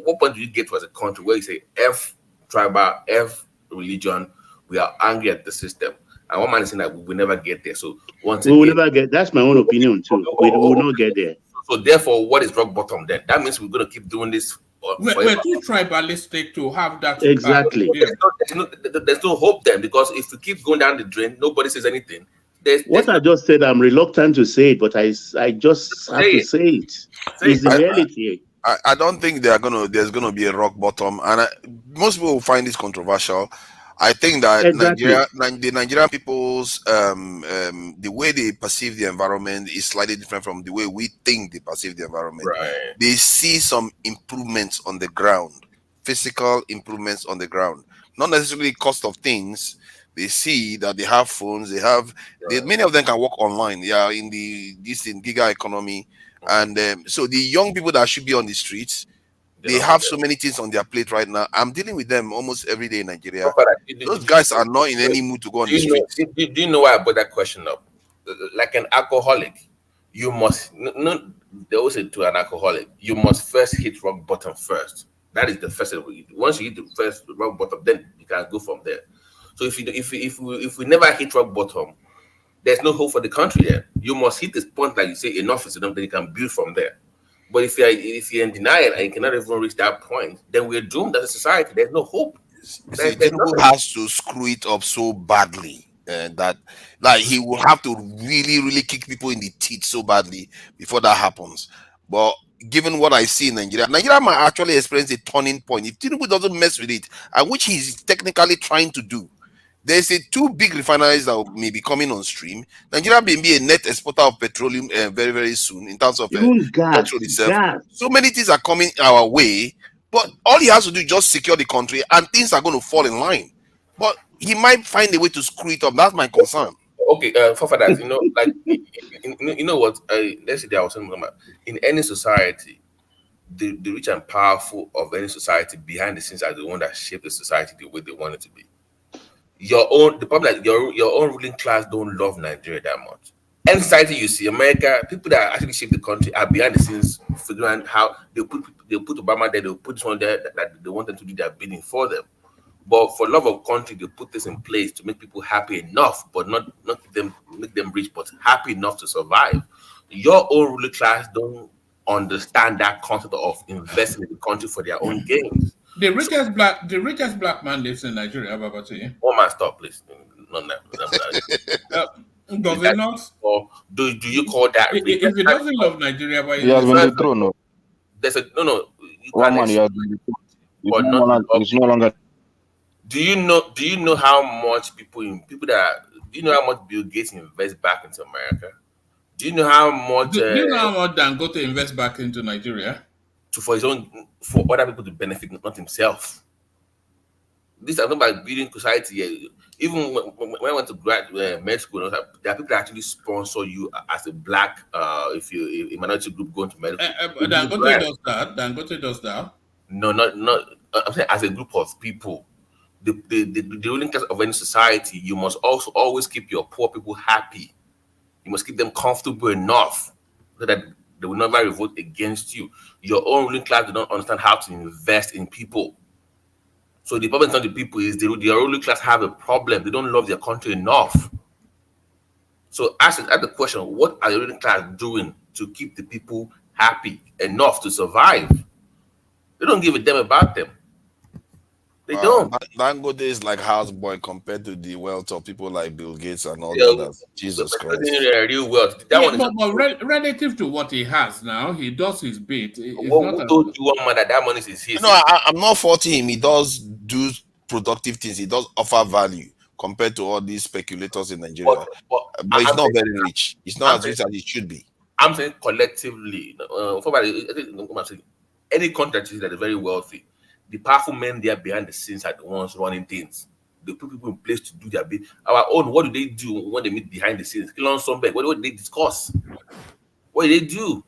what point do you get to as a country where you say F tribal, F religion, we are angry at the system? And one man is saying that we will never get there. So we will never get. That's my own opinion too. We will not get there. So therefore, what is rock bottom then? That means we're going to keep doing this. We're too tribalistic to have that. Exactly. There's no hope then, because if we keep going down the drain, nobody says anything. I just said, I'm reluctant to say it, but I just have to say it. It's the reality. I don't think there's gonna be a rock bottom, and most people will find this controversial. I think that the Nigerian people's the way they perceive the environment is slightly different from the way we think they perceive the environment. Right. They see some improvements on the ground, physical improvements on the ground, not necessarily cost of things. They see that they have phones, many of them can work online. They are in giga economy, and so the young people that should be on the streets, they have so many things on their plate right now. I'm dealing with them almost every day in Nigeria. Those guys are not in any mood to go on the streets. Do you know why I brought that question up? Like an alcoholic, you must they always say to an alcoholic, you must first hit rock bottom first. That is the first thing. Once you hit the first rock bottom, then you can go from there. So if we never hit rock bottom, there's no hope for the country there. You must hit this point, like you say, enough is enough, then you can build from there. But if you're in denial and you cannot even reach that point, then we're doomed as a society. There's no hope. Tinubu has to screw it up so badly that he will have to really, really kick people in the teeth so badly before that happens. But given what I see in Nigeria might actually experience a turning point if Tinubu doesn't mess with it, and which he's technically trying to do. There's two big refineries that may be coming on stream. Nigeria may be a net exporter of petroleum very, very soon in terms of gas. So many things are coming our way, but all he has to do is just secure the country, and things are going to fall in line. But he might find a way to screw it up. That's my concern. Okay, for that, like you know what? Let's say there was something about in any society, the rich and powerful of any society behind the scenes are the one that shape the society the way they want it to be. The problem is your own ruling class don't love Nigeria that much. Any society you see, America, people that actually shape the country are behind the scenes figuring out how they put Obama there, they'll put this one there that they want them to do their bidding for them. But for love of country, they put this in place to make people happy enough, but not make them rich, but happy enough to survive. Your own ruling class don't understand that concept of investing in the country for their own gains. The richest black man lives in Nigeria. Babati. One man, stop, please. Does it not? Or do you call that? If he doesn't love Nigeria, but he has been thrown. There's a no. One man, he has been thrown. It's no longer. Do you know how much do you know how much Bill Gates invests back into America? Do you know how much? Do you know how much Dangote invest back into Nigeria? For other people to benefit, not himself. This is not about building society. Even when I went to med school, there are people that actually sponsor you as a black, if you a minority group going to medical. Dangote does that. Dangote does that. No, not. I'm saying as a group of people, the ruling class of any society, you must also always keep your poor people happy. You must keep them comfortable enough so that they will never revolt against you. Your own ruling class do not understand how to invest in people. So the problem is not the people, is the ruling class have a problem. They don't love their country enough. So ask the question, what are the ruling class doing to keep the people happy enough to survive? They don't give a damn about them. They don't. Dangote is like houseboy compared to the wealth of people like Bill Gates and all Yeah, the others. Jesus Christ. Real wealth. That one is relative to what he has now, he does his bit. Who told you, one man, that money is his? No, I'm not faulting him. He does do productive things. He does offer value compared to all these speculators in Nigeria. But he's not very rich. He's not as rich as he should be. I'm saying collectively, any country that is very wealthy, the powerful men there behind the scenes are the ones running things. They put people in place to do their bit. Our own, what do they do when they meet behind the scenes? What do they discuss? What do they do?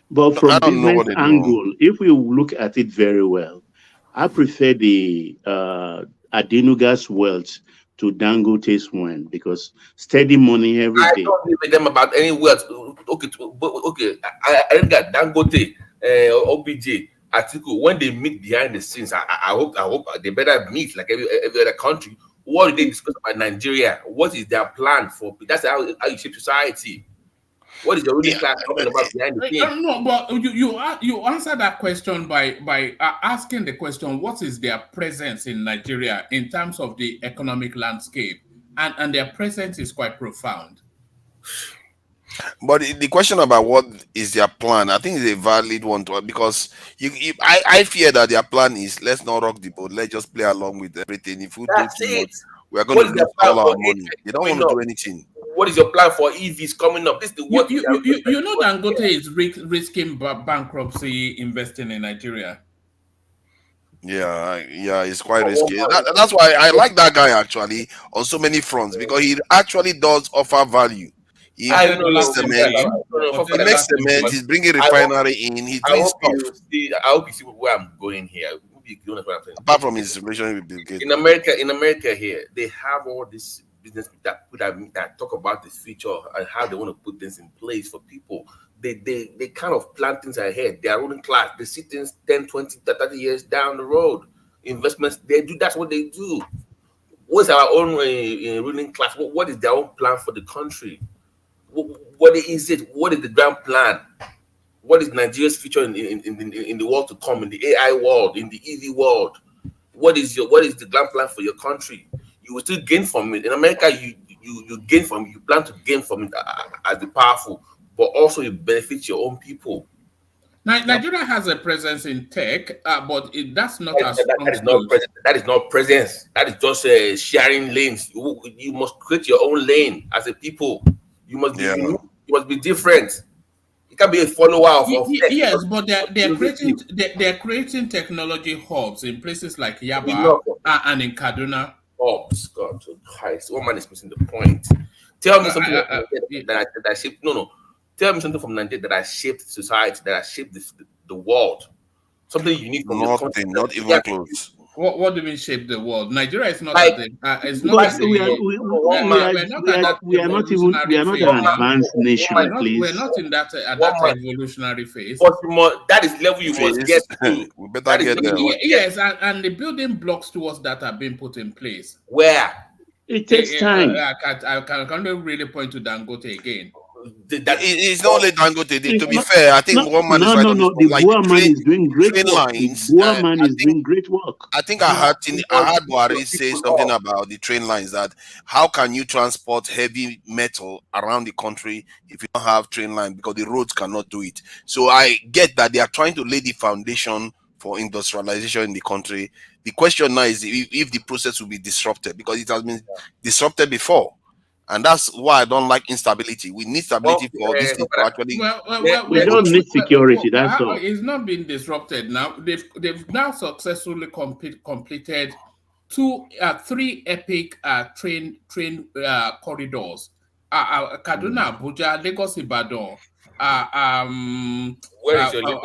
But from business angle, if we look at it very well, I prefer the Adenuga's wealth to Dangote's one, because steady money every day. I don't give a damn about any wealth. Okay. I don't got Dangote, OBJ, Atiku. When they meet behind the scenes, I hope they better meet like every other country. What do they discuss about Nigeria? What is their plan for? That's how you shape society. What is the ruling class talking about behind the scenes? No, but you answer that question by asking the question: what is their presence in Nigeria in terms of the economic landscape? And their presence is quite profound. But the question about what is their plan, I think is a valid one to, because I fear that their plan is, let's not rock the boat, let's just play along with everything. If we do too much, we are going to lose all our money. They don't want to do anything. What is your plan for EVs coming up? This is what you know Dangote is risking bankruptcy investing in Nigeria. Yeah, it's quite risky. That's why I like that guy actually on so many fronts, because he actually does offer value. He makes cement. He's bringing refinery in. He's doing stuff. I hope you see where I'm going here. Apart from his relationship with Bill Gates. In America here, they have all this business that talk about the future and how they want to put things in place for people. They kind of plan things ahead. They are ruling class. They see things 10, 20, 30 years down the road. Investments, they do. That's what they do. What's our own ruling class? What is their own plan for the country? What is it? What is the grand plan? What is Nigeria's future in the world to come, in the AI world, in the EV world? What is the grand plan for your country? You will still gain from it. In America, you gain from it. You plan to gain from it as the powerful, but also you benefit your own people. Nigeria has a presence in tech, but that's not as strong. That is not presence. That is just sharing lanes. You must create your own lane as a people. You must be unique. You must be different. You can't be a follower of tech. Yes, but they're creating technology hubs in places like Yaba and in Kaduna. Hubs, God Christ! One man is missing the point. Tell me something that shaped. No. Tell me something from Nigeria that has shaped society, that has shaped the world. Something unique from your country. Not even close. What do you mean shape the world? Nigeria is not like, it's not we are not an advanced nation, please. We're not in that evolutionary phase. But that is level you must get to. We better get there. Yes, and the building blocks towards that are being put in place. Where? It takes time. I can't really point to Dangote again. It's not only Dangote. To be fair, I think one man is right. The Boer man is doing great work. The Boer man is doing great work. I think I heard Buhari say something about the train lines, that how can you transport heavy metal around the country if you don't have train line, because the roads cannot do it. So I get that they are trying to lay the foundation for industrialization in the country. The question now is if the process will be disrupted, because it has been disrupted before. And that's why I don't like instability. We need stability for this thing to actually. We don't need security. That's all. It's not been disrupted now. They've now successfully completed three epic train corridors. Kaduna, Abuja, Lagos, Ibadan. Where is your Lagos?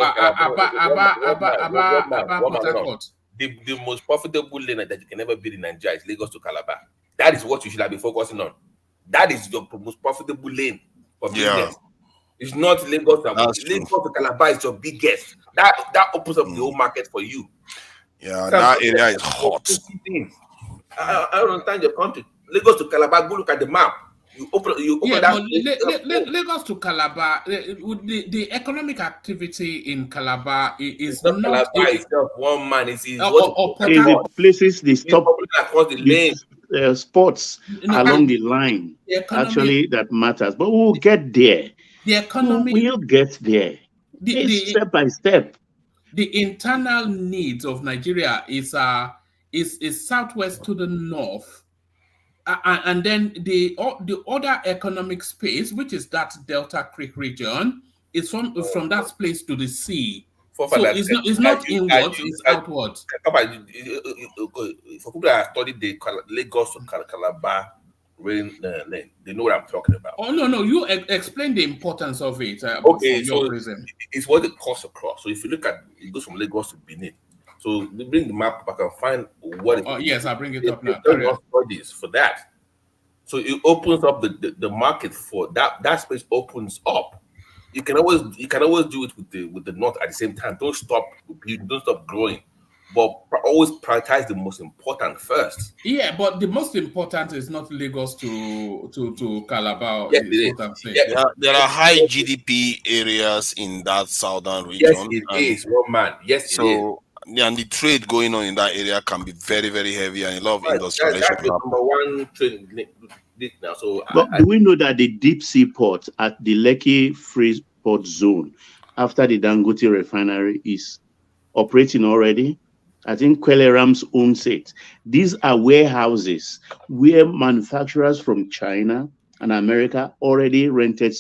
The most profitable lane that you can ever build in Nigeria is Lagos to Calabar. That is what you should have been focusing on. That is your most profitable lane for business. It's not Lagos. Lagos to Calabar is your biggest. That opens up the whole market for you. Yeah, that area is hot. I don't understand your country. Lagos to Calabar, go look at the map. You open that. Lagos to Calabar, the economic activity in Calabar is not Calabar itself. One man is the places they stop across the lane. Spots along the line actually that matters. But we'll get there. The economy we'll get there. It's step by step. The internal needs of Nigeria is southwest to the north. And then the other economic space, which is that Delta Creek region, is from that place to the sea. So it's not inwards, it's outwards. For people that studied the Lagos to Calabar rail lane, they know what I'm talking about. Oh no! You explain the importance of it. Okay, so it's what it cuts across. So if you look at it goes from Lagos to Benin. So we bring the map back and find what. Yes, I'll bring it up now. Studies for that. So it opens up the market for that. That space opens up. You can always do it with the north at the same time. Don't stop growing, but always prioritize the most important first. Yeah, but the most important is not Lagos to Calabar. Yes, it is. What I'm saying. Yeah, there are high GDP areas in that southern region. Yes, it is. One man. Yes, it is. Yeah, and the trade going on in that area can be very, very heavy, and a lot of industrialization. That's the number one trade now. So, but do we know that the deep sea port at the Lekki Free Port Zone, after the Dangote refinery, is operating already? I think Kweleram's owns it. These are warehouses where manufacturers from China and America already rented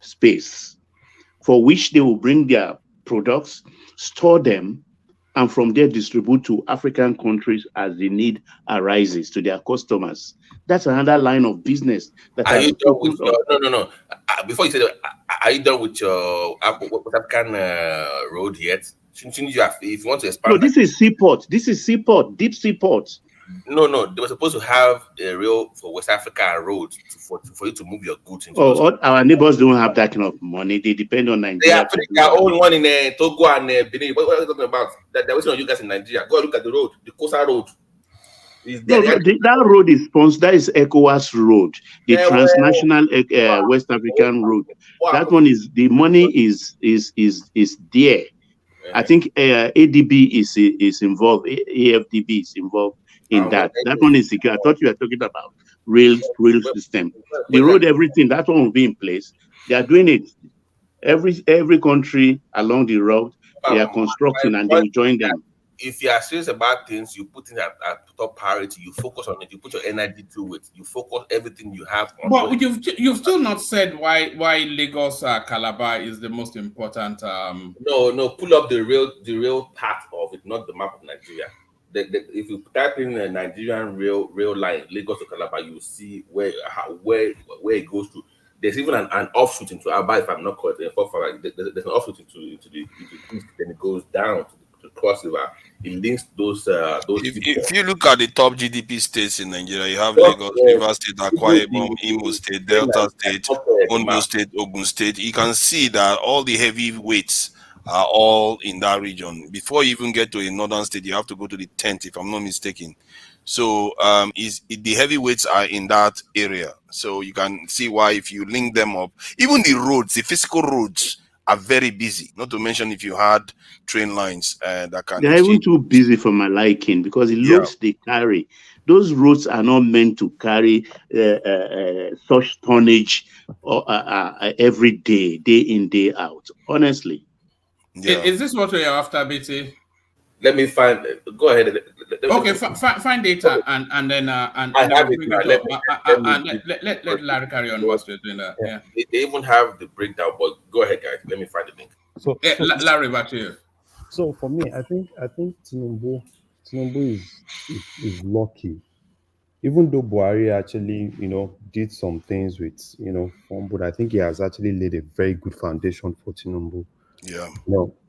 space, for which they will bring their products, store them, and from there distribute to African countries as the need arises to their customers. That's another line of business. That are you done with no. Before you say that, are you done with your African road yet? If you want to expand, no, this is seaport. This is seaport, deep seaport. No, they were supposed to have a rail for West Africa road for you to move your goods into. Our neighbors don't have that kind of money. They depend on Nigeria. They have their own one in Togo and Benin. What are you talking about? They're waiting on you guys in Nigeria. Go look at the road, the coastal road. That road is sponsored. That is ECOWAS road, the transnational West African road. That one is the money is there. I think ADB is involved. AFDB is involved in that. That one is secure. I thought you were talking about rail system. The road, everything. That one will be in place. They are doing it. Every country along the road, they are constructing and they will join them. If you are serious about things, you put it at top priority. You focus on it. You put your energy to it. You focus everything you have on. But you've still not said why Lagos Calabar is the most important. No. Pull up the real part of it, not the map of Nigeria. If you type in a Nigerian rail line, Lagos to Calabar, you will see where it goes to. There's even an offshoot into Aba, if I'm not correct. There's an offshoot into the east, then it goes down to cross river. It links those. If you look at the top GDP states in Nigeria, you have Lagos, Rivers State, Akwa Ibom, Imo State, Delta State, Ondo State, Ogun State. You can see that all the heavy weights are all in that region. Before you even get to a northern state, you have to go to the 10th, if I'm not mistaken. So the heavyweights are in that area. So you can see why if you link them up, even the roads, the physical roads are very busy. Not to mention if you had train lines that can. They're even too busy for my liking because the loads they carry. Those roads are not meant to carry such tonnage every day in, day out. Honestly. Yeah. Is this what you're after, BT? Let me find. Go ahead. Okay, find data and then and I have it. Let Larry carry on whilst you're doing that. Yeah. They even have the breakdown, but go ahead, guys. Let me find the link. So Larry, back to you. So for me, I think Tinubu is lucky. Even though Buhari actually, did some things with, but I think he has actually laid a very good foundation for Tinubu. Yeah.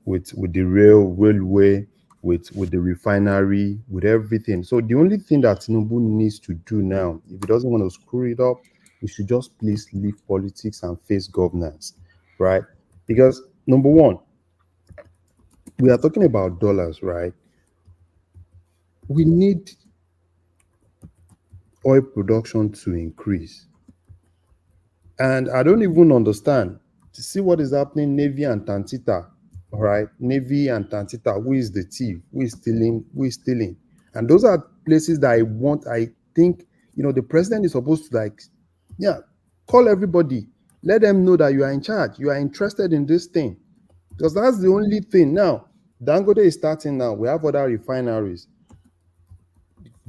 With the railway, with the refinery, with everything. So the only thing that Tinubu needs to do now, if he doesn't want to screw it up, we should just please leave politics and face governance, right? Because number one, we are talking about dollars, right? We need oil production to increase. And I don't even understand to see what is happening, Navy and Tantita, all right? Navy and Tantita, who is the thief? Who is stealing? And those are places that I think, the president is supposed to call everybody, let them know that you are in charge, you are interested in this thing. Because that's the only thing. Now, Dangote is starting now. We have other refineries.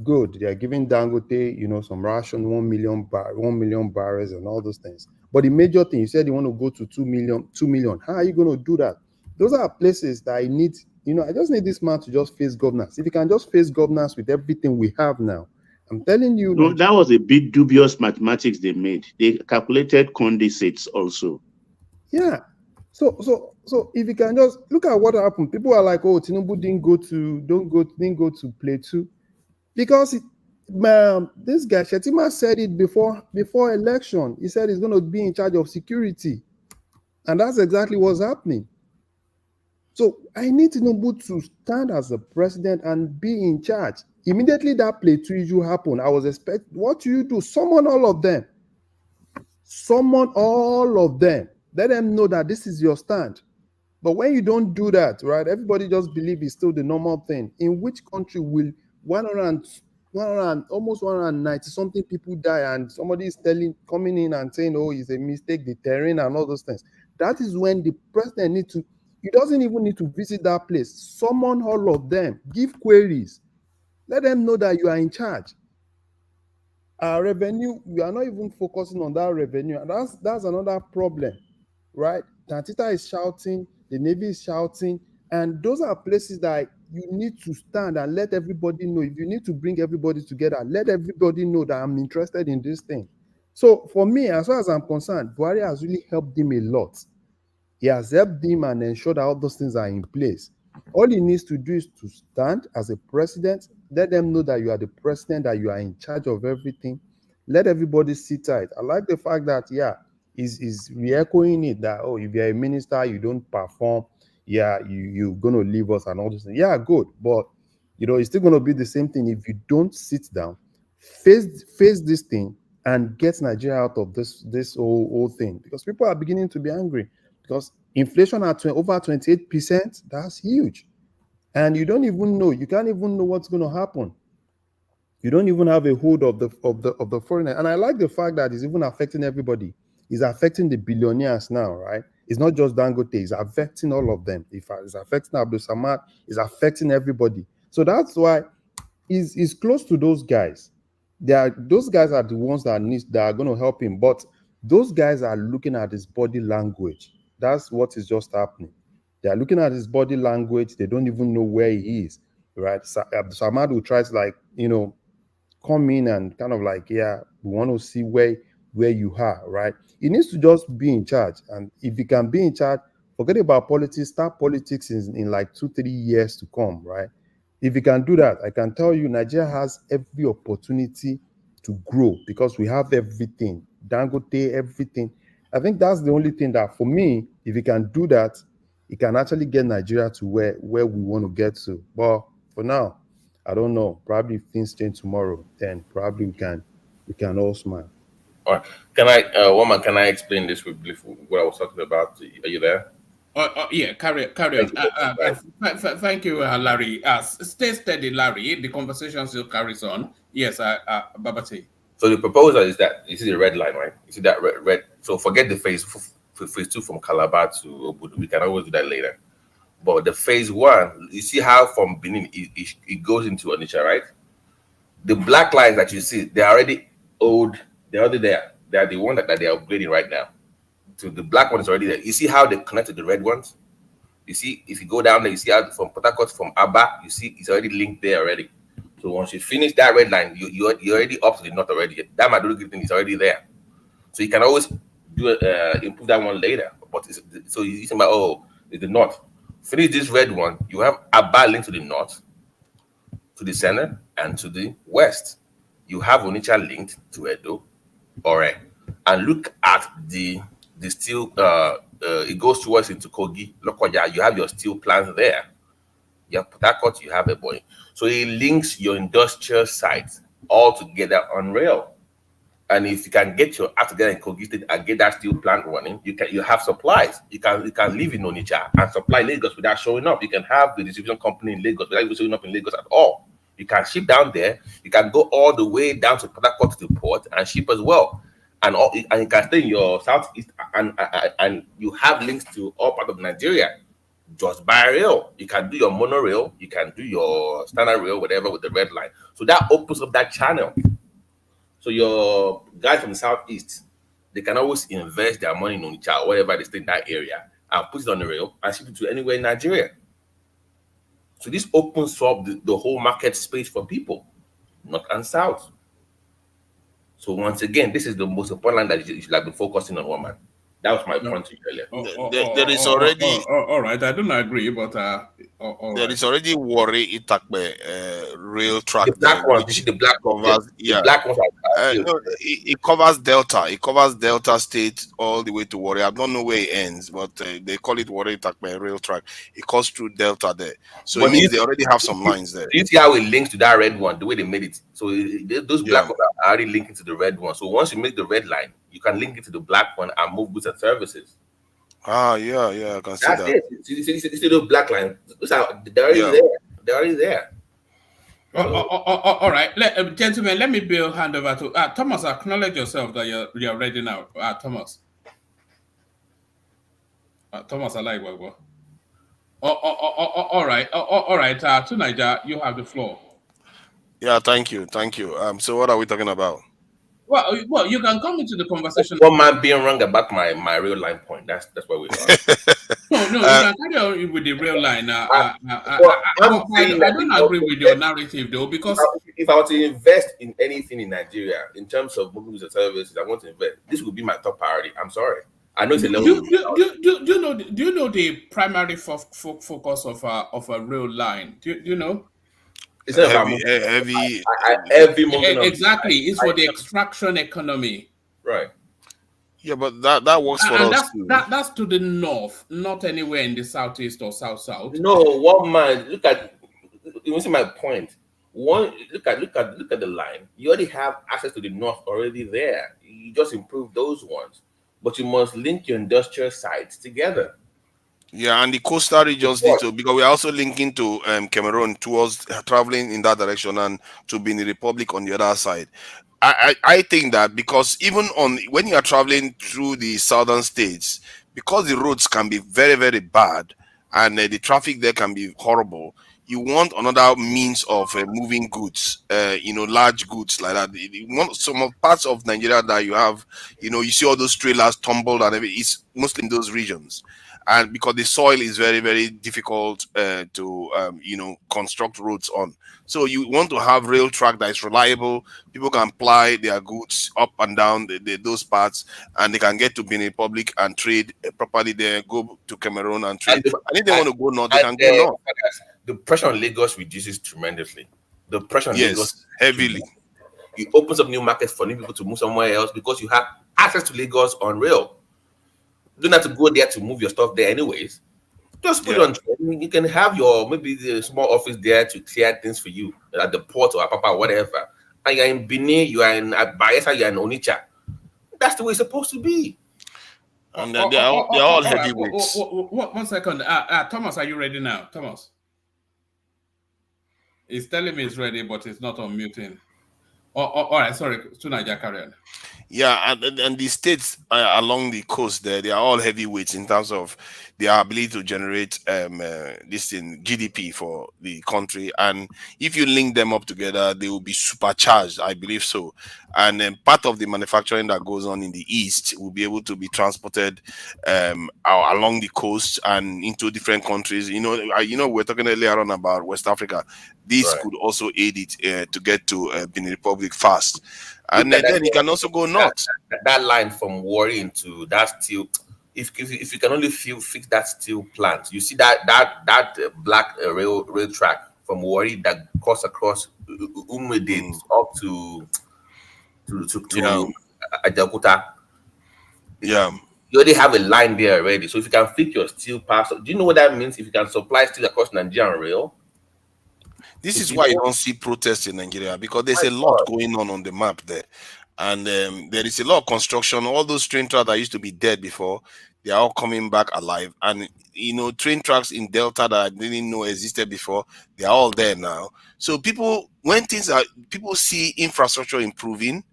Good. They are giving Dangote, some ration, 1 million barrels and all those things. But the major thing, you said you want to go to 2 million. How are you going to do that? Those are places that I need, I just need this man to just face governance. If he can just face governance with everything we have now, I'm telling you. No, that was a bit dubious mathematics they made. They calculated condensates also. Yeah. So if you can just look at what happened, people are like, oh, Tinubu didn't go to Plateau. Because this guy, Shetima, said it before election. He said he's going to be in charge of security. And that's exactly what's happening. So I need Tinubu to stand as the president and be in charge. Immediately that Plateau issue happened, I was expecting, what do you do? Summon all of them. Summon all of them. Let them know that this is your stand. But when you don't do that, right, everybody just believe it's still the normal thing. In which country will almost 190 something people die and somebody is coming in and saying, oh, it's a mistake, the terrain and all those things? That is when the president he doesn't even need to visit that place. Summon all of them, give queries, let them know that you are in charge. Our revenue, we are not even focusing on that revenue, and that's another problem, right? Tantita is shouting, the Navy is shouting, and those are places that you need to stand and let everybody know. If you need to bring everybody together, let everybody know that I'm interested in this thing. So for me, as far as I'm concerned, Buhari has really helped him a lot. He has helped him and ensured that all those things are in place. All he needs to do is to stand as a president, let them know that you are the president, that you are in charge of everything. Let everybody sit tight. I like the fact that, he's re-echoing it that, oh, if you're a minister, you don't perform, you're going to leave us and all this. Yeah, good. But, it's still going to be the same thing if you don't sit down, face this thing, and get Nigeria out of this whole thing. Because people are beginning to be angry. Because inflation at over 28%, that's huge. And you don't even know, you can't even know what's going to happen. You don't even have a hold of the foreigner. And I like the fact that it's even affecting everybody. It's affecting the billionaires now, right? It's not just Dangote, it's affecting all of them. It's affecting Abdul Samad, it's affecting everybody. So that's why he's close to those guys. Those guys are the ones that are going to help him. But those guys are looking at his body language. That's what is just happening. They are looking at his body language. They don't even know where he is, right? Samad will try to come in and kind of we want to see where you are, right? He needs to just be in charge. And if he can be in charge, forget about politics, start politics in 2-3 years to come, right? If you can do that, I can tell you Nigeria has every opportunity to grow because we have everything. Dangote, everything. I think that's the only thing that, for me, if you can do that, it can actually get Nigeria to where we want to get to. But for now, I don't know. Probably if things change tomorrow, then probably we can all smile. All right. Can I, can I explain this with what I was talking about? Are you there? Yeah, carry on. Thank you, Larry. Stay steady, Larry. The conversation still carries on. Yes, Babati. So the proposal is that you see the red line, right? You see that red. So forget the phase 2 from Calabar to Obudu. We can always do that later. But the phase 1, you see how from Benin it goes into Onitsha, right? The black lines that you see, they're already old. They're already there. They're the one that they're upgrading right now. So the black one is already there. You see how they connect to the red ones? You see, if you go down there, you see how from Port Harcourt, from Aba, you see it's already linked there already. So once you finish that red line, you're already up to the north already. That Madurugi thing is already there. So you can always improve that one later. But so you think about, it's the north. Finish this red one, you have Aba linked to the north, to the center, and to the west. You have Onitsha linked to Edo. All right. and look at the steel. It goes towards into Kogi, Lokoja. You have your steel plants there. You have Port Harcourt, you have a boy. So it links your industrial sites all together on rail. And if you can get your act together in Kogi State and get that steel plant running, you have supplies. You can live in Onitsha and supply Lagos without showing up. You can have the distribution company in Lagos without even showing up in Lagos at all. You can ship down there. You can go all the way down to Port Harcourt to the port and ship as well. And you can stay in your southeast and you have links to all part of Nigeria just by rail. You can do your monorail, you can do your standard rail, whatever, with the red line. So that opens up that channel. So your guys from the southeast, they can always invest their money in Onitsha or whatever they stay in that area and put it on the rail and ship it to anywhere in Nigeria. So this opens up the whole market space for people, north and south. So once again, this is the most important line that you should have been focusing on, woman. That was my point to you earlier. There is already. All right, I don't agree, but there is already Warri Itakpe rail track. The black one, the black covers, the black ones no, it covers Delta. It covers Delta State all the way to Warri. I don't know where it ends, but they call it Warri Itakpe rail track. It goes through Delta there, so but it means they already have some lines there. You see how it links to that red one, the way they made it. So those black ones are already linking to the red one. So once you make the red line, you can link it to the black one and move goods and services. Yeah, I can see That's that. it. See those black lines? They're already there. They're already there. All right, gentlemen, let me hand over to Thomas. Acknowledge yourself that you're ready now. Thomas. Thomas, I like what. All right. To Niger, you have the floor. Yeah, thank you. So what are we talking about? Well, you can come into the conversation. One man being wrong about my real line point. That's where we are. No, you can carry on with the real line. I don't agree with your narrative though, because if I were to invest in anything in Nigeria in terms of moving and services, I want to invest. This would be my top priority. I'm sorry. I know it's a level. Do you know the primary focus of a real line? Do you know? It's not heavy. Exactly, it's for the extraction economy. Right. Yeah, but that works for us too. That's to the north, not anywhere in the southeast or south. No, one man. Look at. You see my point. Look at the line. You already have access to the north already there. You just improve those ones, but you must link your industrial sites together. Yeah, and the coastal regions need to, because we're also linking to Cameroon towards traveling in that direction and to Benin Republic on the other side. I think that because even when you are traveling through the southern states, because the roads can be very, very bad and the traffic there can be horrible, you want another means of moving goods, large goods like that. You want some of parts of Nigeria that you have, you see all those trailers tumbled and everything. It's mostly in those regions. And because the soil is very, very difficult to construct roads on. So you want to have rail track that is reliable. People can ply their goods up and down those parts, and they can get to Benin Republic and trade properly there, go to Cameroon and trade. And if they want to go north, they can go north. The pressure on Lagos reduces tremendously. The pressure on Lagos heavily. It opens up new markets for new people to move somewhere else because you have access to Lagos on rail. You don't have to go there to move your stuff there anyways. Just put it on train. You can have maybe the small office there to clear things for you at the port or Apapa or whatever. And you're in Benin, you are in Bayelsa, you're in Onitsha. That's the way it's supposed to be. And they're all heavyweights. 1 second. Thomas, are you ready now? Thomas. He's telling me he's ready, but it's not unmuting. All right, sorry. Tunaja, carry on. Yeah, and the states along the coast there, they are all heavyweights in terms of their ability to generate this in GDP for the country. And if you link them up together, they will be supercharged, I believe so. And then part of the manufacturing that goes on in the east will be able to be transported along the coast and into different countries. We're talking earlier on about West Africa. This could also aid it to get to Benin Republic fast. And then you can also go north. That line from Warri into that steel, if you can only fix that steel plant, you see that black rail track from Warri that goes across Umede up to Ajaokuta. Yeah. You already have a line there already. So if you can fit your steel past, do you know what that means? If you can supply steel across Nigerian rail, this is you why you know, don't see protests in Nigeria, because there's my a lot God. going on the map there. And there is a lot of construction. All those train tracks that used to be dead before, they are all coming back alive. And train tracks in Delta that I didn't know existed before, they are all there now. So people see infrastructure improving,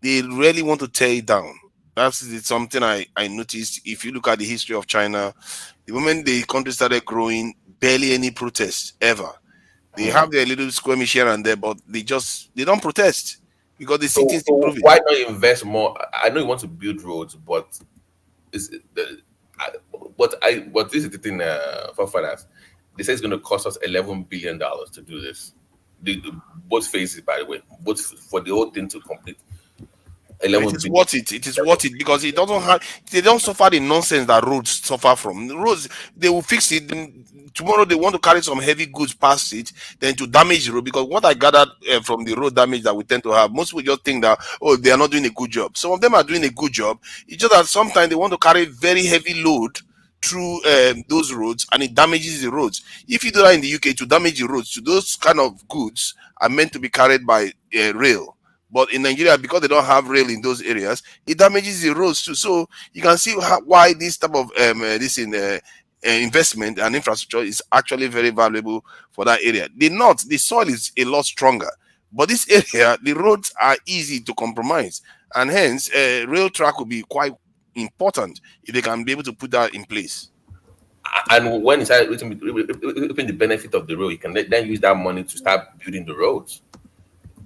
they really want to tear it down. That's something I noticed. If you look at the history of China, the moment the country started growing, barely any protests ever. They have their little skirmish here and there, but they don't protest because they see So, things so improving. why not invest more? I know you want to build roads, but is the but this is the thing for finance. They say it's going to cost us $11 billion to do this. Both phases, by the way, both for the whole thing to complete. It 11 is billion. worth it. It is worth it because they don't suffer the nonsense that roads suffer from. The roads, they will fix it. Then tomorrow they want to carry some heavy goods past it, then to damage the road. Because what I gathered from the road damage that we tend to have, most people just think that, oh, they are not doing a good job. Some of them are doing a good job. It's just that sometimes they want to carry very heavy load through those roads, and it damages the roads. If you do that in the UK, to damage the roads, to those kind of goods are meant to be carried by rail. But in Nigeria, because they don't have rail in those areas, it damages the roads too. So you can see why this type of investment and infrastructure is actually very valuable for that area. The soil is a lot stronger, but this area, the roads are easy to compromise, and hence rail track will be quite important if they can be able to put that in place. And when it's reaping the benefit of the road, you can then use that money to start building the roads.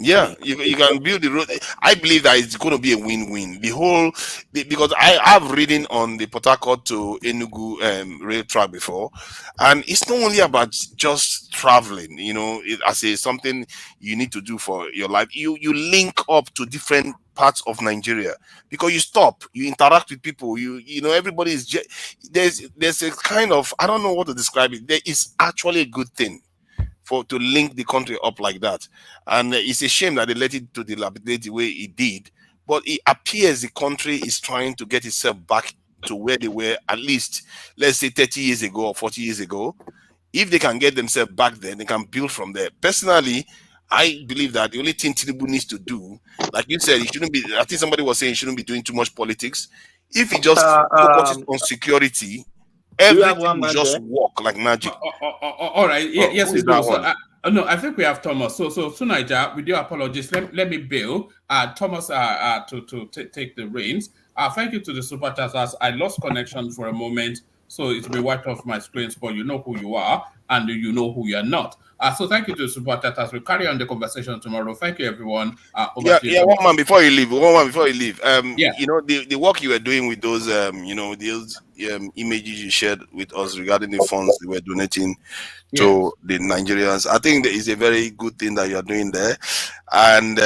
Yeah, you can build the road. I believe that it's going to be a win-win. Because I have ridden on the Port Harcourt to Enugu rail track before, and it's not only about just traveling. As something you need to do for your life. You link up to different parts of Nigeria because you stop, you interact with people. Everybody is there's a kind of, I don't know what to describe it. There is actually a good thing to link the country up like that, and it's a shame that they let it to dilapidate the way it did. But it appears the country is trying to get itself back to where they were, at least let's say 30 years ago or 40 years ago. If they can get themselves back there, they can build from there. Personally, I believe that the only thing Tinubu needs to do, like you said, he shouldn't be. I think somebody was saying he shouldn't be doing too much politics. If he just focuses on security, everything will just work like magic. All right. Yes, we do. So, no, I think we have Thomas. So Sunaija, with your apologies, let me bill Thomas to take the reins. Thank you to the super chatters. I lost connection for a moment, so it's been wiped off my screens, but you know who you are and you know who you are not. So thank you to the super chatters. We'll carry on the conversation tomorrow. Thank you, everyone. One man before you leave. The work you were doing with those those images you shared with us regarding the funds they were donating to the Nigerians, I think that is a very good thing that you are doing there. And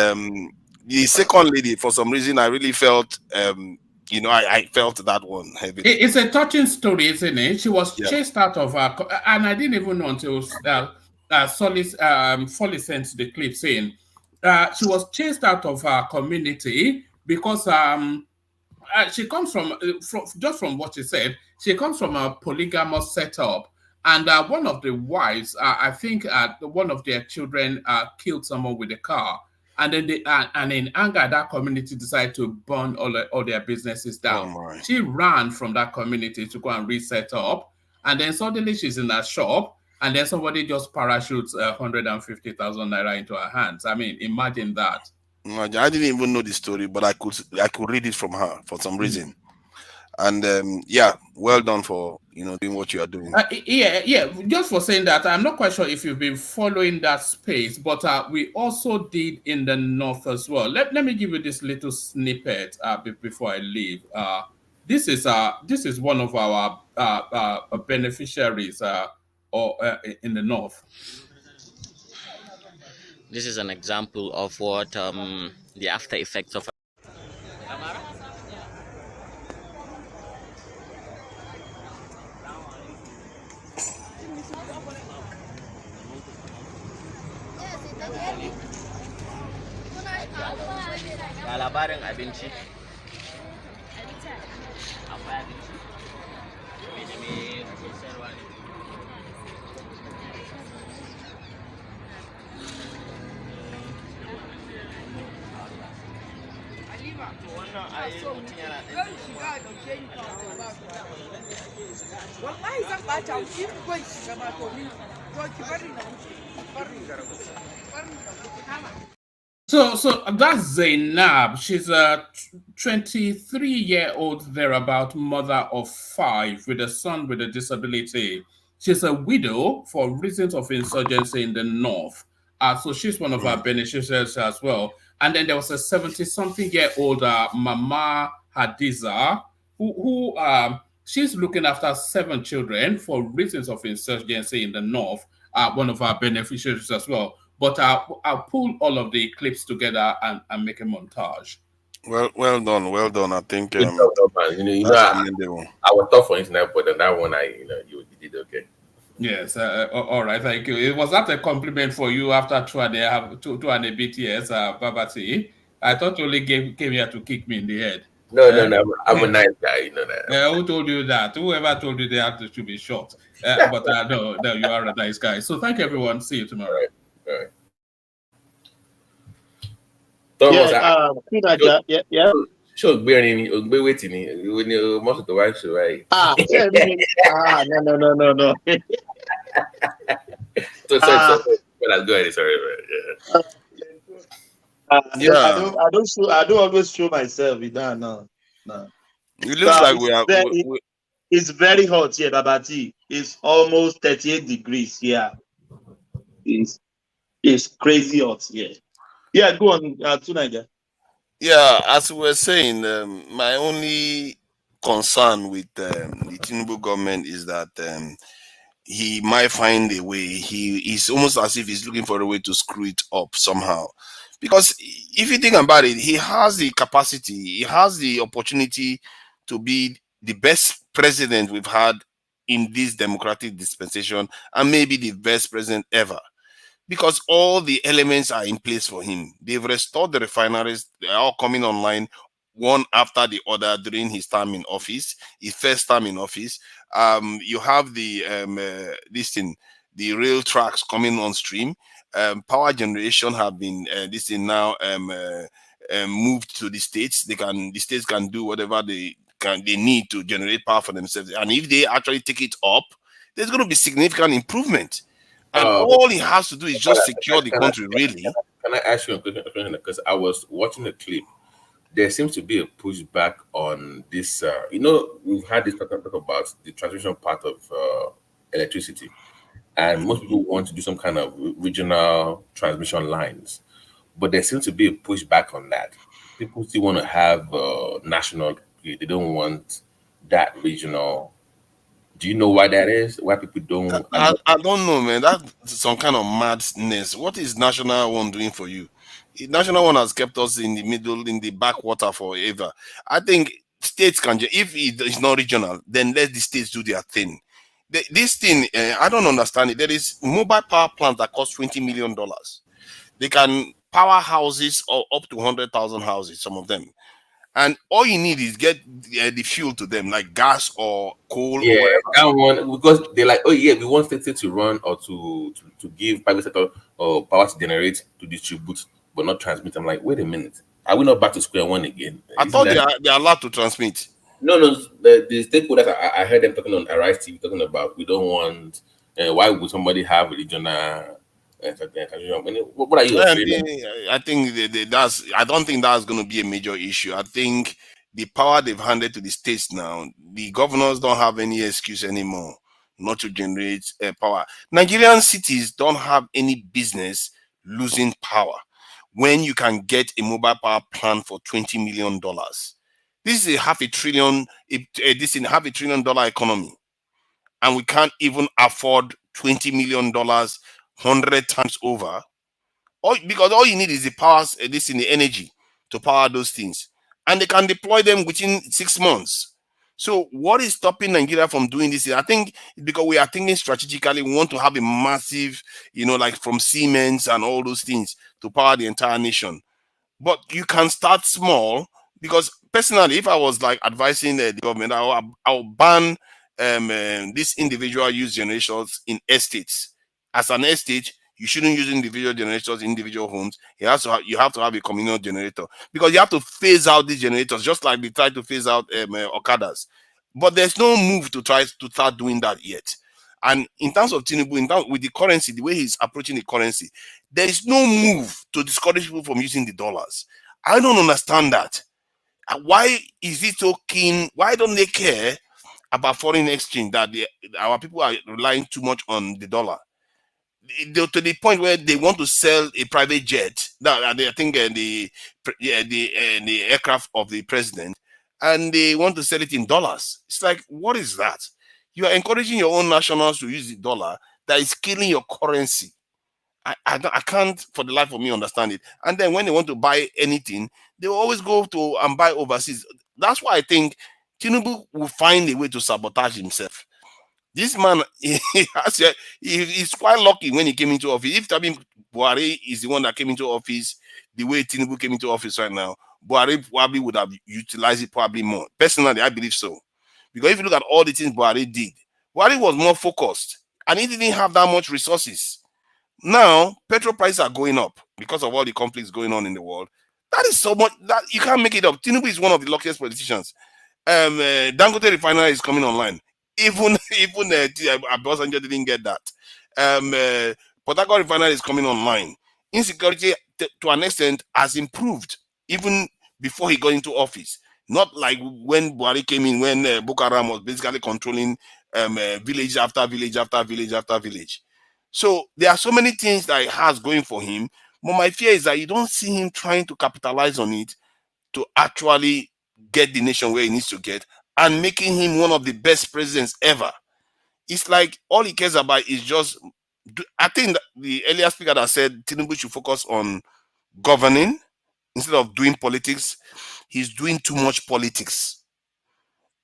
the second lady, for some reason, I really felt I felt that one heavily. It's a touching story, isn't it? She was chased out of her, and I didn't even know until Foley sent the clip saying she was chased out of her community because she comes from just from what she said, she comes from a polygamous setup, and one of the wives, I think, one of their children killed someone with a car, and then and in anger, that community decided to burn all their businesses down. She ran from that community to go and reset up, and then suddenly she's in a shop, and then somebody just parachutes 150,000 naira into her hands. I mean, imagine that. I didn't even know the story, but I could read it from her for some reason. And well done for doing what you are doing. Just for saying that, I'm not quite sure if you've been following that space, but we also did in the north as well. Let me give you this little snippet before I leave. This is one of our beneficiaries in the north. This is an example of what the after effects of labarin abinci. So that's Zainab. She's a 23-year-old thereabout mother of 5 with a son with a disability. She's a widow for reasons of insurgency in the north. So she's one of our beneficiaries as well. And then there was a 70-something-year-old Mama Hadiza, who she's looking after 7 children for reasons of insurgency in the north. One of our beneficiaries as well. But I'll pull all of the clips together and make a montage. Well done. I think Good job, man. I was tough for internet, but then that one, you did okay. Yes, all right, thank you. It was that a compliment for you after 2 and a bit years, Babati? I thought you only came here to kick me in the head. No, I'm a nice guy, you know that. Who told you that? Whoever told you they had to be short? But no, you are a nice guy. So thank you, everyone. See you tomorrow. All right. Yeah. Sure, we're waiting. When you must the wife, right? No. So go ahead. Sorry, yeah. I don't always show myself. No. It looks like it's very hot here, Babati. It's almost 38 degrees here. It's crazy hot here. Yeah, go on, Tunaja. Yeah, as we were saying, my only concern with the Tinubu government is that he might find a way. He's almost as if he's looking for a way to screw it up somehow. Because if you think about it, he has the capacity, he has the opportunity to be the best president we've had in this democratic dispensation, and maybe the best president ever. Because all the elements are in place for him. They've restored the refineries. They're all coming online one after the other during his time in office, his first time in office. You have the the rail tracks coming on stream. Power generation have been now moved to the states. The states can do whatever they need to generate power for themselves. And if they actually take it up, there's going to be significant improvement. And all he has to do is just secure the country, really. Can I ask you a question? Because I was watching the clip. There seems to be a pushback on this. We've had this talk about the transmission part of electricity. And most people want to do some kind of regional transmission lines. But there seems to be a pushback on that. People still want to have national. They don't want that regional. Do you know why that is? Why people don't? I don't know, man. That's some kind of madness. What is National One doing for you? National One has kept us in the middle, in the backwater forever. I think states can, if it's not regional, then let the states do their thing. This thing, I don't understand it. There is mobile power plants that cost $20 million. They can power houses or up to 100,000 houses, some of them. And all you need is get the fuel to them, like gas or coal. Yeah, or whatever. that one, because they're like, oh yeah, we want states to run or to give private sector or power to generate, to distribute, but not transmit. I'm like, wait a minute, are we not back to square one again? I thought they are allowed to transmit. No, the stakeholders, I heard them talking on Arise TV, talking about we don't want. Why would somebody have regional? What are you afraid I think I don't think that's going to be a major issue. I think the power they've handed to the states now, the governors don't have any excuse anymore not to generate power. Nigerian cities don't have any business losing power when you can get a mobile power plant for $20 million. This is a $500 billion economy, and we can't even afford $20 million 100 times over. Because all you need is the power, the energy to power those things, and they can deploy them within 6 months. So what is stopping Nigeria from doing this? I think because we are thinking strategically, we want to have a massive, like from Siemens and all those things to power the entire nation. But you can start small, because personally, if I was like advising the government, I'll ban this individual use generators in estates. As an estate, you shouldn't use individual generators in individual homes. You have to have a communal generator, because you have to phase out these generators, just like they try to phase out Okadas. But there's no move to try to start doing that yet. And in terms of Tinubu, with the currency, the way he's approaching the currency, there is no move to discourage people from using the dollars. I don't understand that. Why is it so keen? Why don't they care about foreign exchange, that our people are relying too much on the dollar? To the point where they want to sell a private jet, I think the aircraft of the president, and they want to sell it in dollars. It's like, what is that? You are encouraging your own nationals to use the dollar that is killing your currency. I can't for the life of me understand it. And then when they want to buy anything, they will always go to and buy overseas. That's why I think Tinubu will find a way to sabotage himself. This man, he's quite lucky when he came into office. If Tabi Buhari is the one that came into office the way Tinubu came into office right now, Buhari probably would have utilized it probably more. Personally, I believe so. Because if you look at all the things Buhari did, Buhari was more focused and he didn't have that much resources. Now, petrol prices are going up because of all the conflicts going on in the world. That is so much that you can't make it up. Tinubu is one of the luckiest politicians. Dangote refinery is coming online. Even Obasanjo didn't get that. Port Harcourt refinery is coming online. Insecurity to an extent has improved even before he got into office. Not like when Buhari came in, when Boko Haram was basically controlling village after village after village after village. So there are so many things that he has going for him. But my fear is that you don't see him trying to capitalize on it to actually get the nation where he needs to get and making him one of the best presidents ever. It's like all he cares about is just, I think that the earlier speaker that said Tinubu should focus on governing instead of doing politics. He's doing too much politics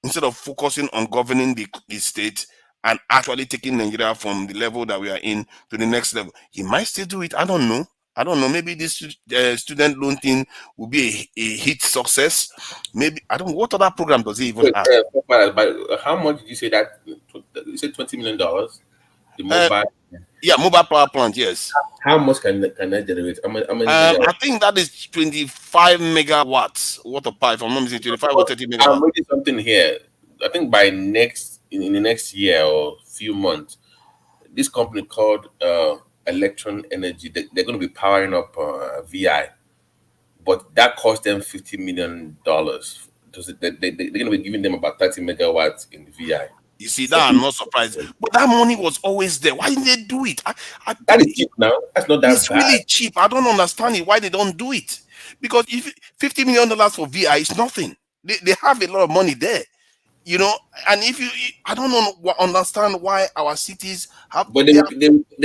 instead of focusing on governing the state and actually taking Nigeria from the level that we are in to the next level. He might still do it. I don't know. Maybe this student loan thing will be a hit success. Maybe, I don't know. What other program does he even have? How much did you say that? You said $20 million? The mobile? Yeah, mobile power plant, yes. How much can that generate? How many I think that is 25 megawatts worth of power. If I'm not mistaken, 25 or 30 megawatts. I'm reading something here. I think by in the next year or few months, this company called Electron Energy, they're going to be powering up VI, but that cost them $50 million. They're going to be giving them about 30 megawatts in VI. You see, that I'm not surprised. But that money was always there. Why didn't they do it? That is cheap now. That's not that it's bad. really cheap. I don't understand it, why they don't do it. Because if $50 million for VI is nothing. They have a lot of money there. You know, and if you, I don't understand why our cities have. But they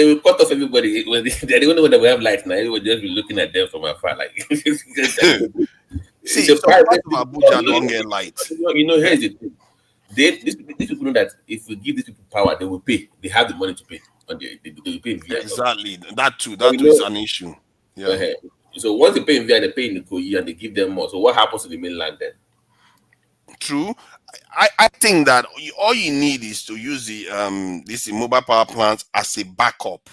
will cut off everybody. They don't know that we have lights now. Everybody just be looking at them from afar, like. See, some parts of Abuja don't get light. Here's the thing. These people know that if we give these people power, they will pay. They have the money to pay. And they will pay in VI. Exactly. That too is an issue. Yeah. So once they pay in VI, they pay in Ikoyi and they give them more. So what happens to the mainland then? True. I think that all you need is to use the this mobile power plant as a backup,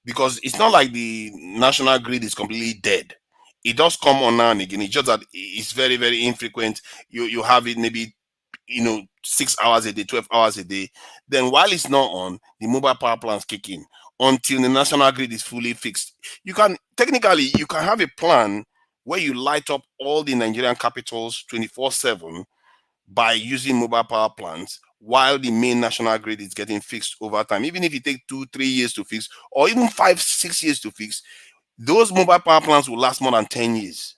because it's not like the national grid is completely dead. It does come on now and again. It's just that it's very, very infrequent. You have it maybe 6 hours a day, 12 hours a day. Then while it's not on, the mobile power plants kick in until the national grid is fully fixed. You can have a plan where you light up all the Nigerian capitals 24/7 by using mobile power plants while the main national grid is getting fixed over time. Even if it takes 2-3 years to fix, or even 5-6 years to fix, those mobile power plants will last more than 10 years.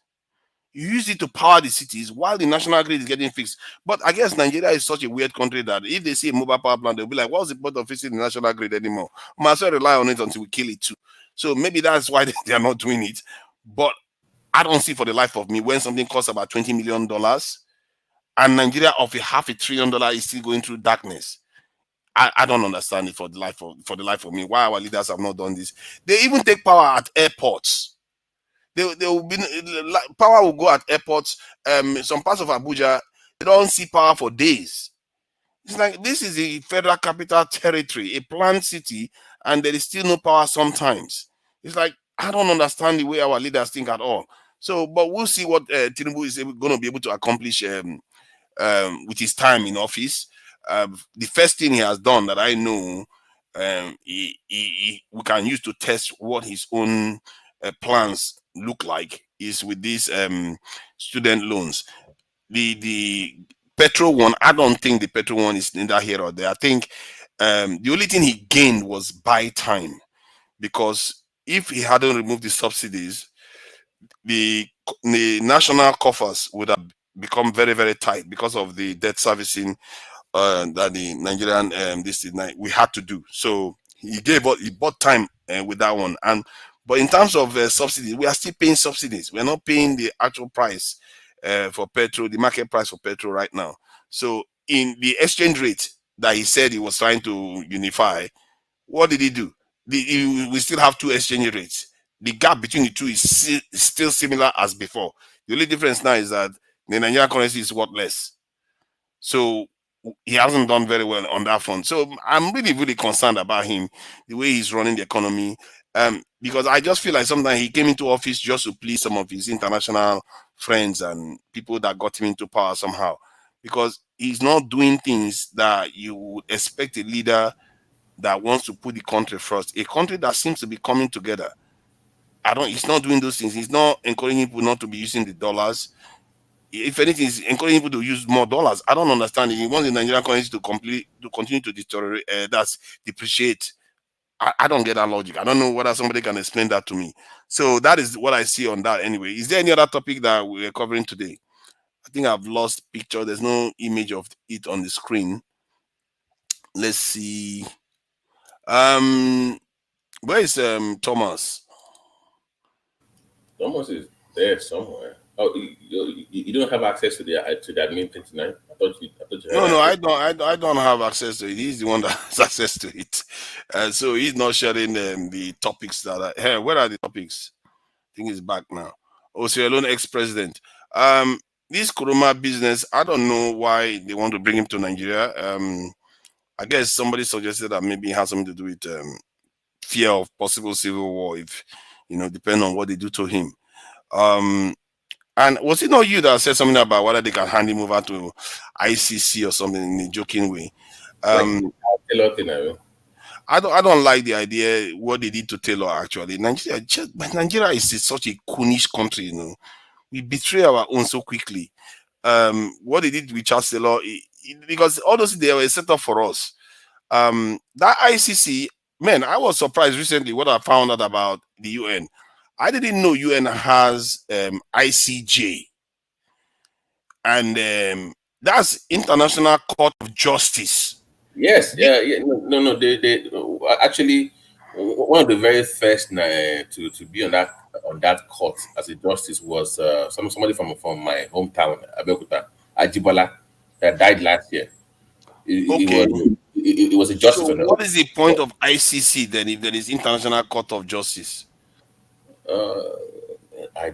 You use it to power the cities while the national grid is getting fixed. But I guess Nigeria is such a weird country that if they see a mobile power plant, they'll be like, what's the point of fixing the national grid anymore? Might as well rely on it until we kill it too. So maybe that's why they are not doing it. But I don't see for the life of me when something costs about $20 million and Nigeria of $500 billion is still going through darkness. I don't understand it for the life of me. Why our leaders have not done this? They even take power at airports. They will be power will go at airports. Some parts of Abuja, they don't see power for days. It's like this is a federal capital territory, a planned city, and there is still no power sometimes. It's like I don't understand the way our leaders think at all. So, but we'll see what Tinubu is going to be able to accomplish with his time in office. The first thing he has done that I know we can use to test what his own plans look like is with these student loans. The petrol one, I don't think the petrol one is neither here or there. I think the only thing he gained was buy time, because if he hadn't removed the subsidies, the national coffers would have become very, very tight because of the debt servicing that the Nigerian we had to do. So he bought time with that one. And but in terms of subsidies, we are still paying subsidies. We're not paying the actual price for petrol, the market price for petrol right now. So in the exchange rate that he said he was trying to unify, what did he do? We still have two exchange rates. The gap between the two is still similar as before. The only difference now is that the Nigerian currency is worth less. So he hasn't done very well on that front. So I'm really, really concerned about him, the way he's running the economy. Because I just feel like sometimes he came into office just to please some of his international friends and people that got him into power somehow. Because he's not doing things that you would expect a leader that wants to put the country first. A country that seems to be coming together. He's not doing those things. He's not encouraging people not to be using the dollars. If anything, he's encouraging people to use more dollars. I don't understand it. He wants the Nigerian currency to continue to deteriorate, that's depreciate. I don't get that logic. I don't know whether somebody can explain that to me. So that is what I see on that anyway. Is there any other topic that we're covering today? I think I've lost picture. There's no image of it on the screen. Let's see. Where is Thomas? Thomas is there somewhere. Oh, you don't have access to the admin thing tonight? I thought you No, I don't have access to it. He's the one that has access to it. So he's not sharing the topics that are here. Where are the topics? I think he's back now. Sierra Leone ex-president. This Kuruma business, I don't know why they want to bring him to Nigeria. I guess somebody suggested that maybe it has something to do with fear of possible civil war, if depending on what they do to him. And was it not you that said something about whether they can hand him over to ICC or something in a joking way? I don't like the idea what they did to Taylor. Actually, Nigeria is such a coonish country. We betray our own so quickly. What they did with Charles Taylor, because all those they were set up for us. That ICC, man, I was surprised recently what I found out about the UN. I didn't know UN has ICJ, and that's International Court of Justice. Yes, yeah. No. They actually one of the very first to be on that court as a justice was somebody from my hometown, Abeokuta, Ajibola, that died last year. It was a justice. So what is the point of ICC then, if there is International Court of Justice? I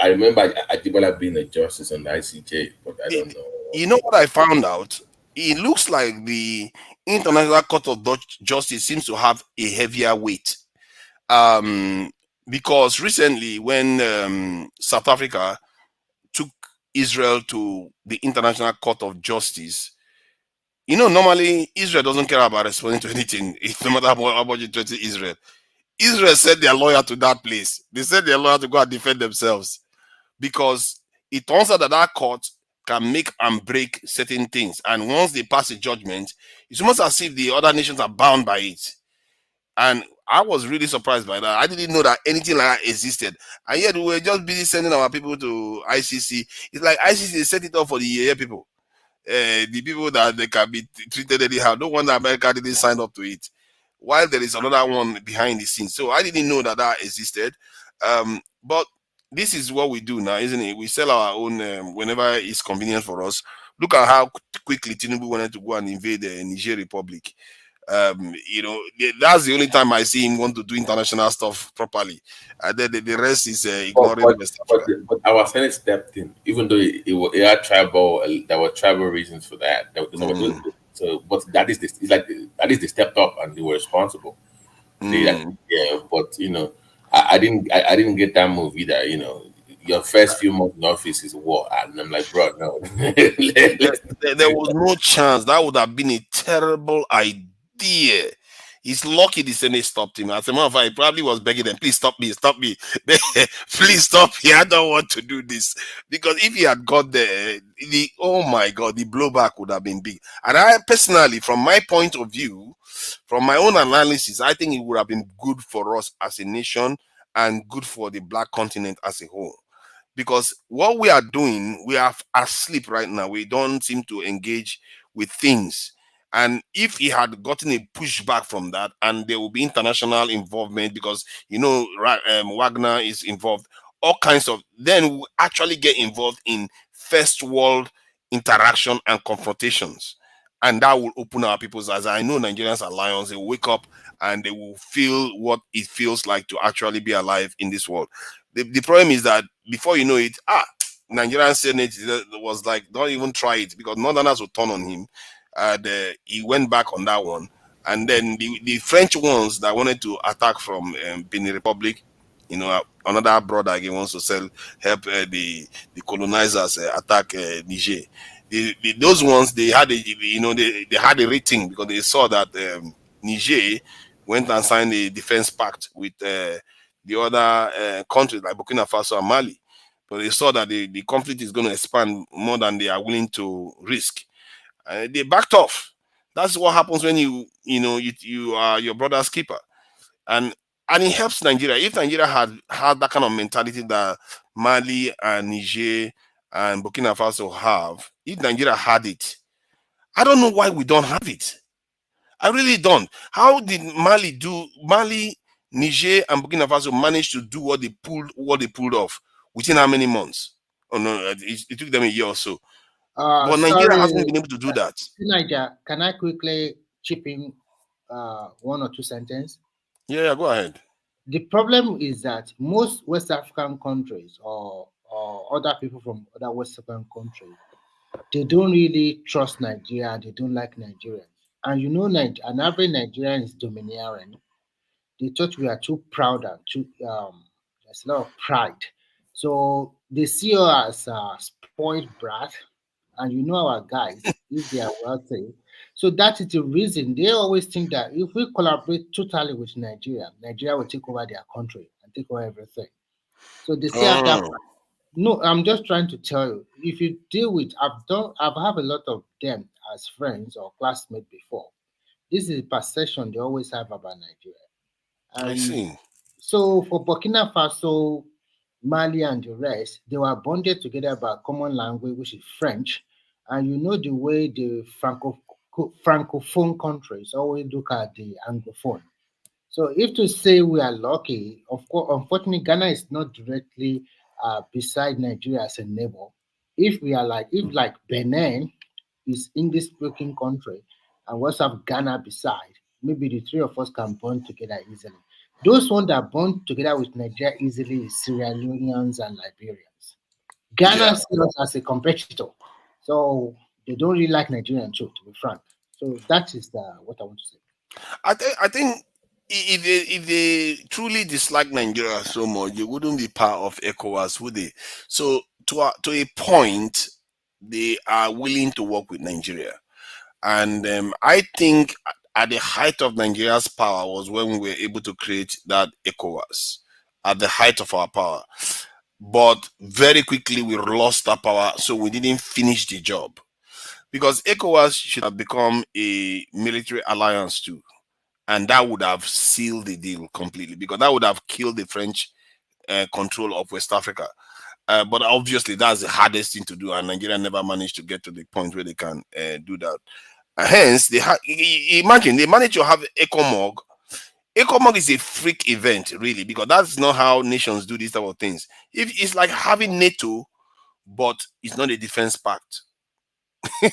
remember Ajibola being a justice on the ICJ, but I don't know. You know what I found out? It looks like the International Court of Justice seems to have a heavier weight. Because recently when South Africa took Israel to the International Court of Justice, normally Israel doesn't care about responding to anything, no matter how much you threaten Israel. Israel sent their lawyer to that place. They sent their lawyer to go and defend themselves, because it turns out that court can make and break certain things. And once they pass a judgment, it's almost as if the other nations are bound by it. And I was really surprised by that. I didn't know that anything like that existed. And yet we were just busy sending our people to ICC. It's like ICC set it up for the people. The people that they can be treated anyhow. No wonder America didn't sign up to it, while there is another one behind the scenes. So I didn't know that existed. But this is what we do now, isn't it? We sell our own whenever it's convenient for us. Look at how quickly Tinubu wanted to go and invade the Niger Republic. That's the only time I see him want to do international stuff properly. And then the rest is ignoring West Africa. But our Senate stepped in, even though it had there were tribal reasons for that. So, but that is they stepped up and they were responsible. But I didn't get that move either. your first few months in office is war, and I'm like, bro, no. There was no chance. That would have been a terrible idea. He's lucky the Senate stopped him. As a matter of fact, he probably was begging them, please stop me, please stop me. I don't want to do this. Because if he had got there, oh my God, the blowback would have been big. And I personally, from my point of view, from my own analysis, I think it would have been good for us as a nation and good for the Black continent as a whole. Because what we are doing, we are asleep right now. We don't seem to engage with things. And if he had gotten a pushback from that, and there will be international involvement, because Wagner is involved, all kinds of, then we actually get involved in first world interaction and confrontations. And that will open our people's eyes. I know Nigerians are lions. They will wake up and they will feel what it feels like to actually be alive in this world. The problem is that before you know it, Nigerian Senate was like, don't even try it, because Northerners will turn on him. He went back on that one. And then the French ones that wanted to attack from Benin Republic, another brother again wants to help the colonizers attack Niger. Those ones, they had they had a rating, because they saw that Niger went and signed a defense pact with the other countries like Burkina Faso and Mali. But they saw that the conflict is going to expand more than they are willing to risk. They backed off. That's what happens when you are your brother's keeper. And it helps Nigeria. If Nigeria had that kind of mentality that Mali and Niger and Burkina Faso have, if Nigeria had it, I don't know why we don't have it. I really don't. How did Mali, Niger, and Burkina Faso manage to do what they pulled off within how many months? Oh no, it took them a year or so. But Nigeria hasn't been able to do that. Niger, can I quickly chip in one or two sentences? Yeah, go ahead. The problem is that most West African countries or other people from other West African countries, they don't really trust Nigeria. They don't like Nigeria. And an average Nigerian is domineering. They thought we are too proud and too there's a lot of pride. So they see us as a spoiled brat. And our guys, if they are wealthy. So that is the reason they always think that if we collaborate totally with Nigeria, Nigeria will take over their country and take over everything. So they say that. No, I'm just trying to tell you, if you deal with, I've had a lot of them as friends or classmates before. This is the perception they always have about Nigeria. And I see. So for Burkina Faso, Mali, and the rest, they were bonded together by a common language, which is French. And the way the Francophone countries always look at the Anglophone. So if to say we are lucky, of course, unfortunately, Ghana is not directly beside Nigeria as a neighbor. If Benin is English-speaking country, and we also have Ghana beside, maybe the three of us can bond together easily. Those ones that bond together with Nigeria easily is Sierra Leoneans and Liberians. Ghana sees us as a competitor, so they don't really like Nigerian too, to be frank. So that is what I want to say. I think if they truly dislike Nigeria so much, they wouldn't be part of ECOWAS, would they? So to a point, they are willing to work with Nigeria. And I think at the height of Nigeria's power was when we were able to create that ECOWAS, at the height of our power. But very quickly we lost that power, so we didn't finish the job. Because ECOWAS should have become a military alliance too. And that would have sealed the deal completely, because that would have killed the French control of West Africa. But obviously, that's the hardest thing to do, and Nigeria never managed to get to the point where they can do that. Hence, imagine they managed to have ECOMOG. ECOMOG is a freak event, really, because that's not how nations do these type of things. If it's like having NATO, but it's not a defense pact.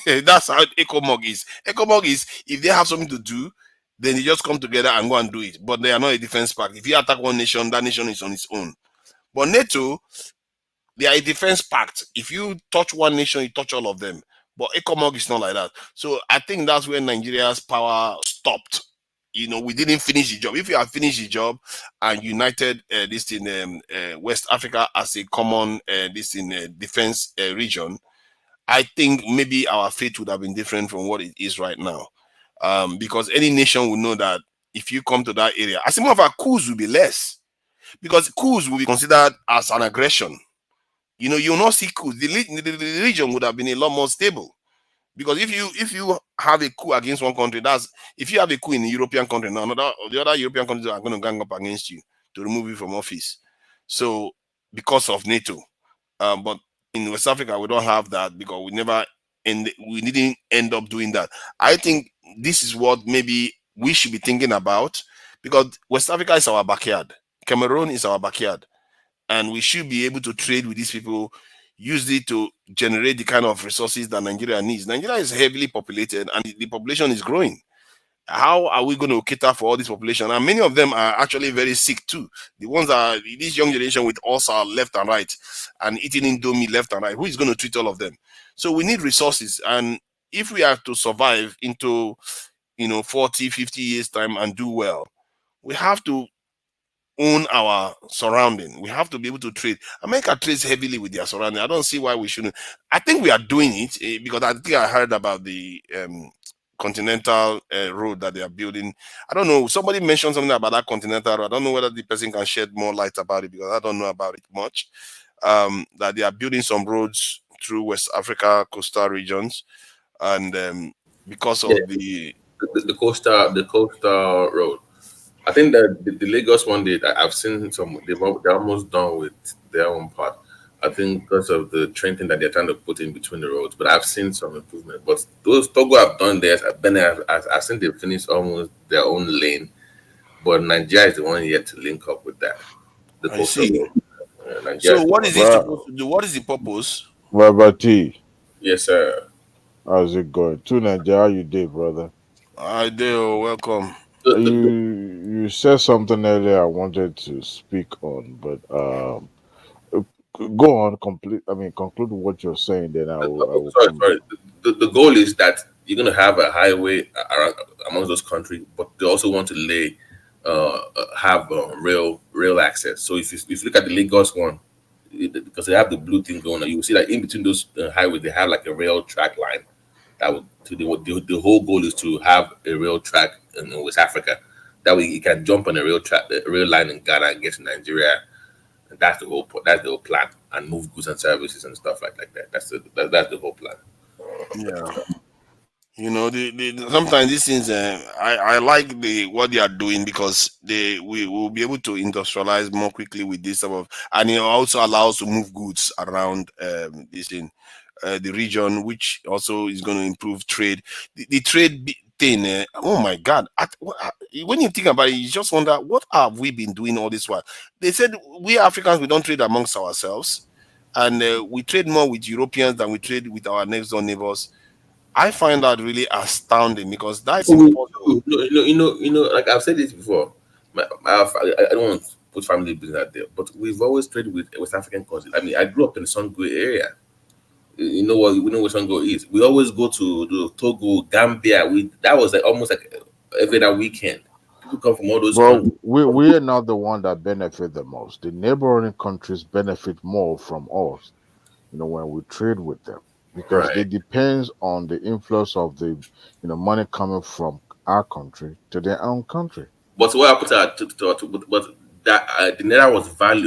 That's how ECOMOG is. ECOMOG is, if they have something to do, then they just come together and go and do it. But they are not a defense pact. If you attack one nation, that nation is on its own. But NATO, they are a defense pact. If you touch one nation, you touch all of them. But ECOMOG is not like that. So I think that's where Nigeria's power stopped. we didn't finish the job. If we had finished the job and united this in West Africa as a common this in defense region, I think maybe our fate would have been different from what it is right now. Because any nation would know that if you come to that area, as a matter of fact, coups will be less, because coups will be considered as an aggression. You will not see coups. The region would have been a lot more stable. Because if you have a coup against one country, that's if you have a coup in a European country, now the other European countries are going to gang up against you to remove you from office. So because of NATO, but in West Africa we don't have that because we didn't end up doing that. I think this is what maybe we should be thinking about, because West Africa is our backyard, Cameroon is our backyard, and we should be able to trade with these people, use it to generate the kind of resources that Nigeria needs. Nigeria is heavily populated and the population is growing. How are we going to cater for all this population? And many of them are actually very sick too. The ones that this young generation with ulcer left and right and eating indomie left and right, who is going to treat all of them? So we need resources. And if we are to survive into 40, 50 years time and do well, we have to own our surrounding. We have to be able to trade. America trades heavily with their surrounding. I don't see why we shouldn't. I think we are doing it because I think I heard about the continental road that they are building. I don't know. Somebody mentioned something about that continental road. I don't know whether the person can shed more light about it because I don't know about it much. That they are building some roads through West Africa coastal regions, and because of the coastal road. I think that the Lagos one day that I've seen they're almost done with their own part. I think because of the train thing that they're trying to put in between the roads, but I've seen some improvement. But those Togo have done theirs. I've seen they've finished almost their own lane, but Nigeria is the one yet to link up with that. The coastal road. So what is it supposed to do? What is the purpose? Robert T. Yes, sir. How's it going? To Nigeria, how you did, brother? I do. Welcome. You said something earlier I wanted to speak on, but go on. Conclude what you're saying. Then I will. Sorry. The goal is that you're going to have a highway around amongst those countries, but they also want to have rail access. So if you look at the Lagos one, because they have the blue thing going on, you will see that in between those highways they have like a rail track line. The whole goal is to have a rail track in West Africa. That way you can jump on a rail line in Ghana and get to Nigeria. And that's the whole plan, and move goods and services and stuff like that. That's the whole plan. Yeah. Sometimes these things I like what they are doing because we will be able to industrialize more quickly with this and it also allows to move goods around this thing. The region, which also is going to improve trade. The trade thing, oh my God. When you think about it, you just wonder, what have we been doing all this while? They said we Africans, we don't trade amongst ourselves. And we trade more with Europeans than we trade with our next door neighbors. I find that really astounding because that's impossible. Like I've said this before. I don't want to put family business out there, but we've always traded with West African countries. I mean, I grew up in the Songo area. We know where Songo is. We always go to the Togo, Gambia. That was almost like every other weekend. People come from all those countries. We are not the one that benefit the most. The neighboring countries benefit more from us, when we trade with them, because they depends on the influence of the money coming from our country to their own country. But what happened but that the naira was very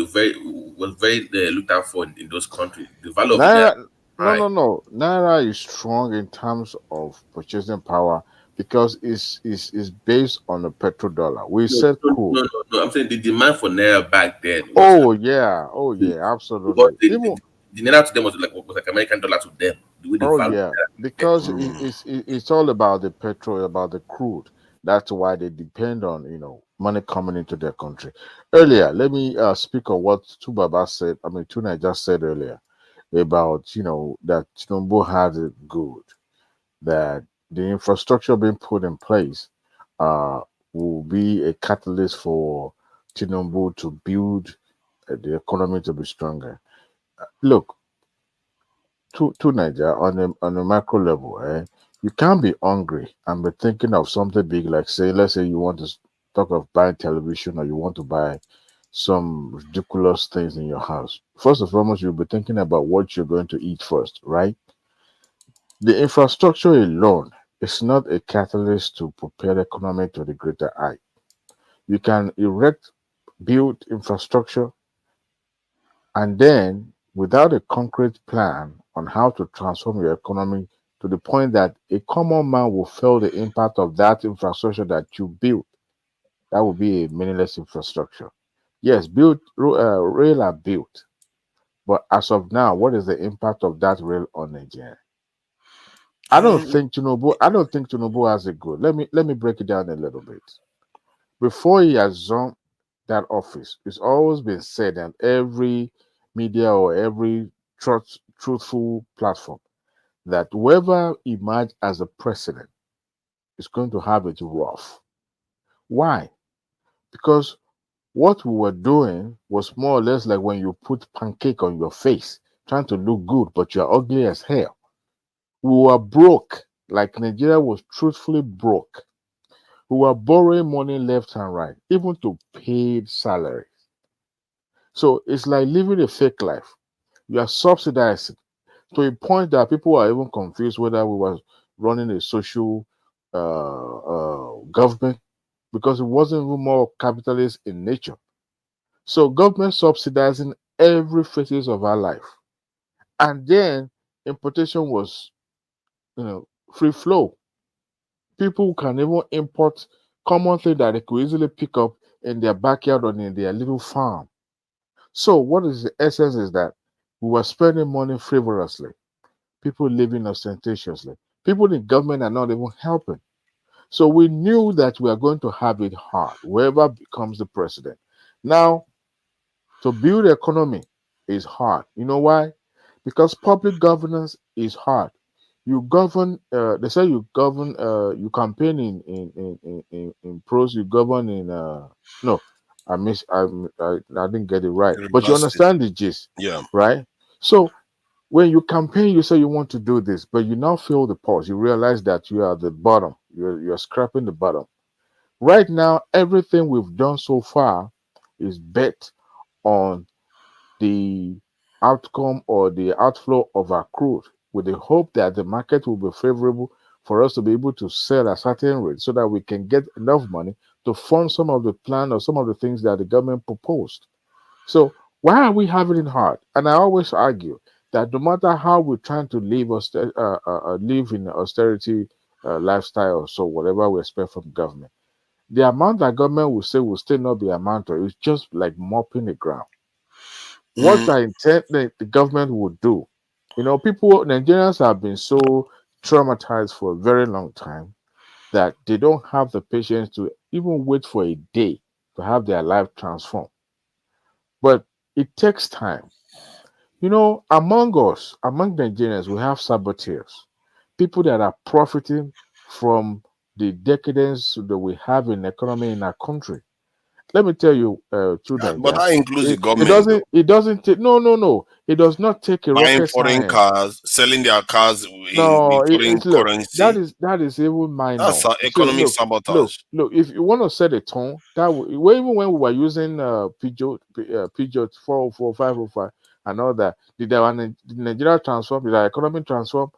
looked out for in those countries. The value of naira, no. Naira is strong in terms of purchasing power because it's based on the petrodollar. We said cool. No. I'm saying the demand for naira back then. Oh yeah, absolutely. The naira to them was like American dollar to them. Because it's all about the petrol, about the crude. That's why they depend on money coming into their country. Earlier, let me speak on what Tuna just said earlier about that Tinubu has it good, that the infrastructure being put in place will be a catalyst for Tinubu to build the economy to be stronger. Look, to Nigeria on a macro level, You can't be hungry and be thinking of something big, like say, let's say you want to talk of buying television or you want to buy some ridiculous things in your house. First and foremost, you'll be thinking about what you're going to eat first, right? The infrastructure alone is not a catalyst to prepare the economy to the greater height. You can erect, build infrastructure, and then without a concrete plan on how to transform your economy to the point that a common man will feel the impact of that infrastructure that you built, that would be a meaningless infrastructure. Yes, rail are built, but as of now, what is the impact of that rail on Nigeria? I don't think Tinubu has a good. Let me break it down a little bit. Before he assumed that office, it's always been said that every media or every truthful platform that whoever emerged as a president is going to have it rough. Why? Because what we were doing was more or less like when you put pancake on your face, trying to look good, but you're ugly as hell. We were broke, like Nigeria was truthfully broke. We were borrowing money left and right, even to paid salaries. So it's like living a fake life. You are subsidizing to a point that people are even confused whether we were running a social government because it wasn't even more capitalist in nature. So government subsidizing every phase of our life, and then importation was, free flow. People can even import common thing that they could easily pick up in their backyard or in their little farm. So what is the essence is that we were spending money frivolously, people living ostentatiously. People in government are not even helping. So we knew that we are going to have it hard, whoever becomes the president. Now, to build economy is hard. You know why? Because public governance is hard. You govern. They say you govern. You campaign in pros. You govern in. No, I didn't get it right. But you Reverse it. understand the gist, Yeah. right? So when you campaign, you say you want to do this, but you now feel the pulse. You realize that you are at the bottom. You're scraping the bottom. Right now, everything we've done so far is bet on the outcome or the outflow of our crude with the hope that the market will be favorable for us to be able to sell at certain rate so that we can get enough money to fund some of the plan or some of the things that the government proposed. So why are we having it hard? And I always argue that no matter how we're trying to live in austerity lifestyle, so whatever we expect from government, the amount that government will say will still not be amount of it's just like mopping the ground. What I intend that the government would do, Nigerians have been so traumatized for a very long time that they don't have the patience to even wait for a day to have their life transformed. But it takes time. Among us, among Nigerians, we have saboteurs, people that are profiting from the decadence that we have in economy in our country. Let me tell you, to But Nigeria, that includes the it government, though. doesn't it doesn't take no, it does not take a Buying rocket foreign science. cars, selling their cars in No, with foreign look, currency. that is even minor. That's See, economic sabotage. look. If you want to set a tone, even when we were using Peugeot 404, 505, and all that, did Nigeria transform? Did our economy transform?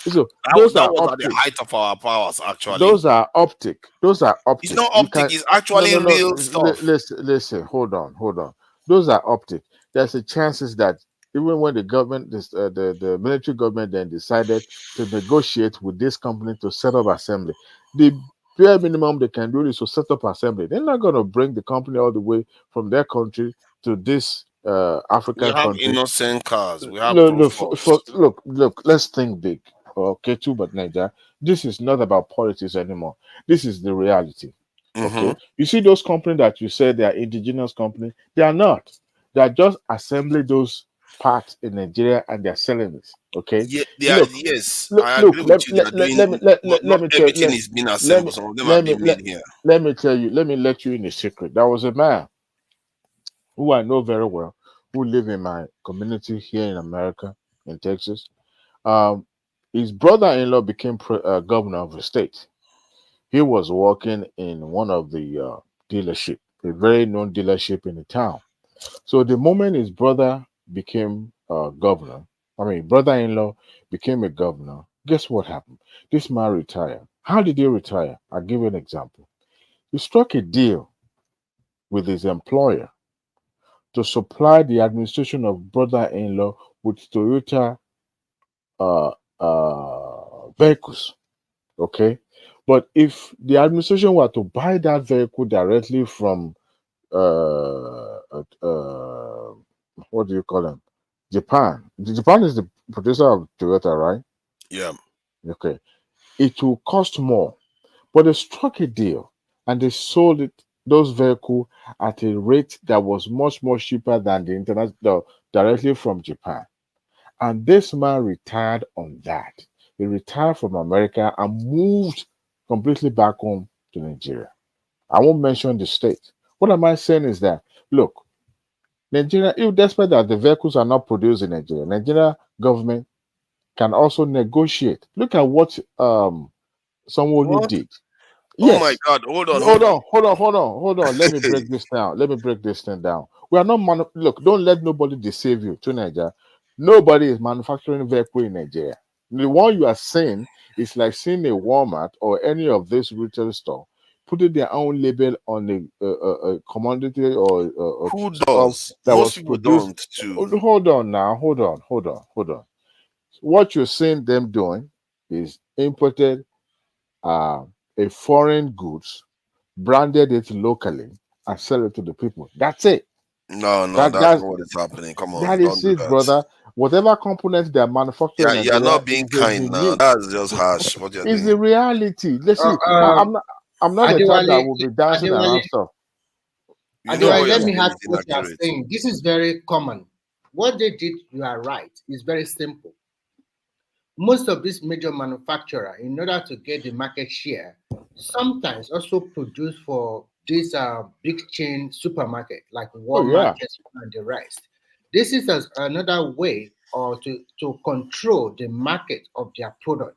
So those That are was at the optic. height of our powers, actually. Those are optic. Those are It's optic. not You optic, can it's no actually no no. real stuff. Listen. Hold on. Those are optic. There's a chances that even when the government, the military government, then decided to negotiate with this company to set up assembly, the bare minimum they can do is to set up assembly. They're not going to bring the company all the way from their country to this We African have country. innocent cars. We have No, Profost. look, let's think big. Okay, too, but Niger, this is not about politics anymore. This is the reality. Mm-hmm. Okay, you see those companies that you said they are indigenous companies, they are not. They are just assembling those parts in Nigeria and they're selling it. Okay, Yeah, they are, look, yes, look, I look. agree with you. They are doing, Let not me tell everything is being let me assembled. Some of them are let me being made here. let me tell you. Let me let you in a secret. There was a man who I know very well who live in my community here in America, in Texas. Um, His brother-in-law became governor of the state. He was working in one of the dealership, a very known dealership in the town. So the moment his brother became governor, brother-in-law became a governor, guess what happened? This man retired. How did he retire? I'll give you an example. He struck a deal with his employer to supply the administration of brother-in-law with Toyota vehicles. Okay, but if the administration were to buy that vehicle directly from what do you call them? Japan. Japan is the producer of Toyota, right? Yeah. Okay. It will cost more, but they struck a deal and they sold those vehicles at a rate that was much more cheaper than the international directly from Japan. And this man retired on that. He retired from America and moved completely back home to Nigeria. I won't mention the state. What am I saying is that, look, Nigeria, if despite that the vehicles are not produced in Nigeria, Nigeria government can also negotiate. Look at what Sanwo-Olu did. Oh my Yes. God! Hold on. Hold on. Let me break this down. Let me break this thing down. We are not look. Don't let nobody deceive you. To Nigeria, nobody is manufacturing vehicle in Nigeria. The one you are seeing is like seeing a Walmart or any of this retail store putting their own label on a commodity or Who stuff does? that Most was people produced. don't too. Hold on now. Hold on. What you're seeing them doing is imported a foreign goods, branded it locally, and sell it to the people. That's it. No, that's That's not what is happening. Come on, that don't is do it, that. brother. Whatever components they are manufacturing in You're Nigeria not being is a kind now. unique. That's just harsh. What you're It's doing. the reality. Let's see. Uh, I'm not the type that Adewale, will be dancing Adewale, around stuff. You know what you're let me saying add is what you are inaccurate. saying. This is very common. What they did, you are right, is very simple. Most of these major manufacturers, in order to get the market share, sometimes also produce for these big chain supermarket like Oh Walmart, yeah, Tesco, and the rest. This is another way or to control the market of their product.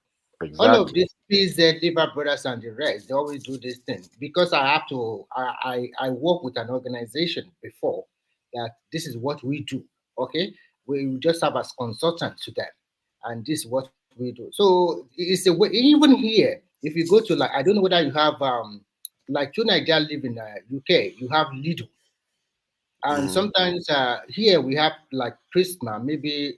All of exactly. these PZ, Liver Brothers, and the rest, they always do this thing because I have to. I work with an organization before that. This is what we do. Okay, we just have as consultant to them, and this is what we do. So it's a way. Even here, if you go to like, I don't know whether you have like you Nigeria live in UK, you have Lidl. And sometimes here we have like Christmas, maybe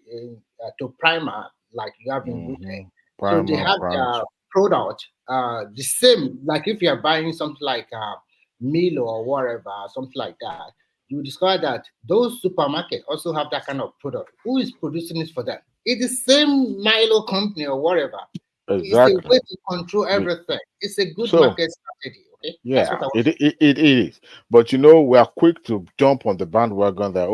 to Primer, like you have in UK. So they Primer have branch. their product the same. Like if you are buying something like Milo or whatever, something like that, you discover that those supermarkets also have that kind of product. Who is producing it for them? It's the same Milo company or whatever. It's a Exactly. way to control everything. It's a good So market strategy. Okay, that's yeah, what I want. it is. But you know, we are quick to jump on the bandwagon that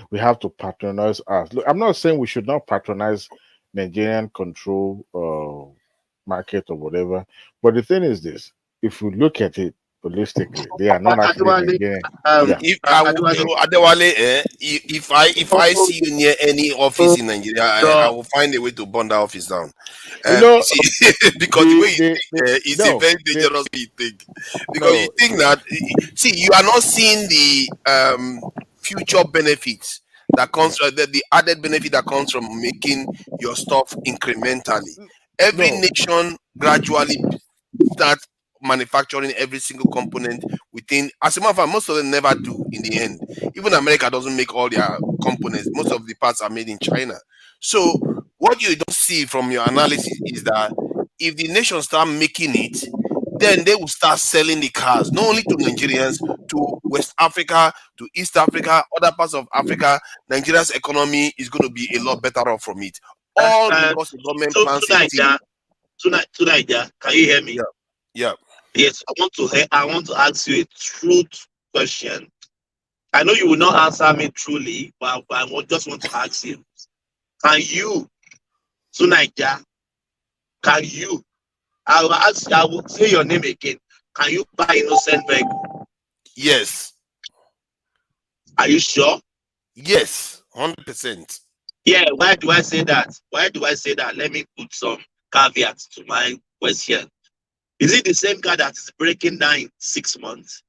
we have to patronize us. Look, I'm not saying we should not patronize Nigerian control market or whatever. But the thing is this: if you look at it holistically, they are not actually Adewale, Nigerian. Yeah. If I will, Adewale, Adewale, if I see you near any office in Nigeria, I the will find a way to burn that office down. You know, See, because the way you think, it's a no, very dangerous way you think. Because you no. think that, see, you are not seeing the future benefits that comes from the added benefit that comes from making your stuff incrementally. Every No. nation gradually start manufacturing every single component within. As a matter of fact, most of them never do in the end. Even America doesn't make all their components. Most of the parts are made in China. So what you don't see from your analysis is that if the nation start making it, then they will start selling the cars not only to Nigerians, to West Africa, to East Africa, other parts of Africa. Nigeria's economy is going to be a lot better off from it. All because the government plants a thing. Tonight, can you hear me? Yeah. Yeah. Yes, I want to ask you a truth question. I know you will not answer me truly, but just want to ask you. Can you, Sunaija, can you, I will say your name again. Can you buy innocent vehicle? Yes. Are you sure? Yes, 100%. Yeah, why do I say that? Why do I say that? Let me put some caveats to my question. Is it the same car that is breaking down in 6 months?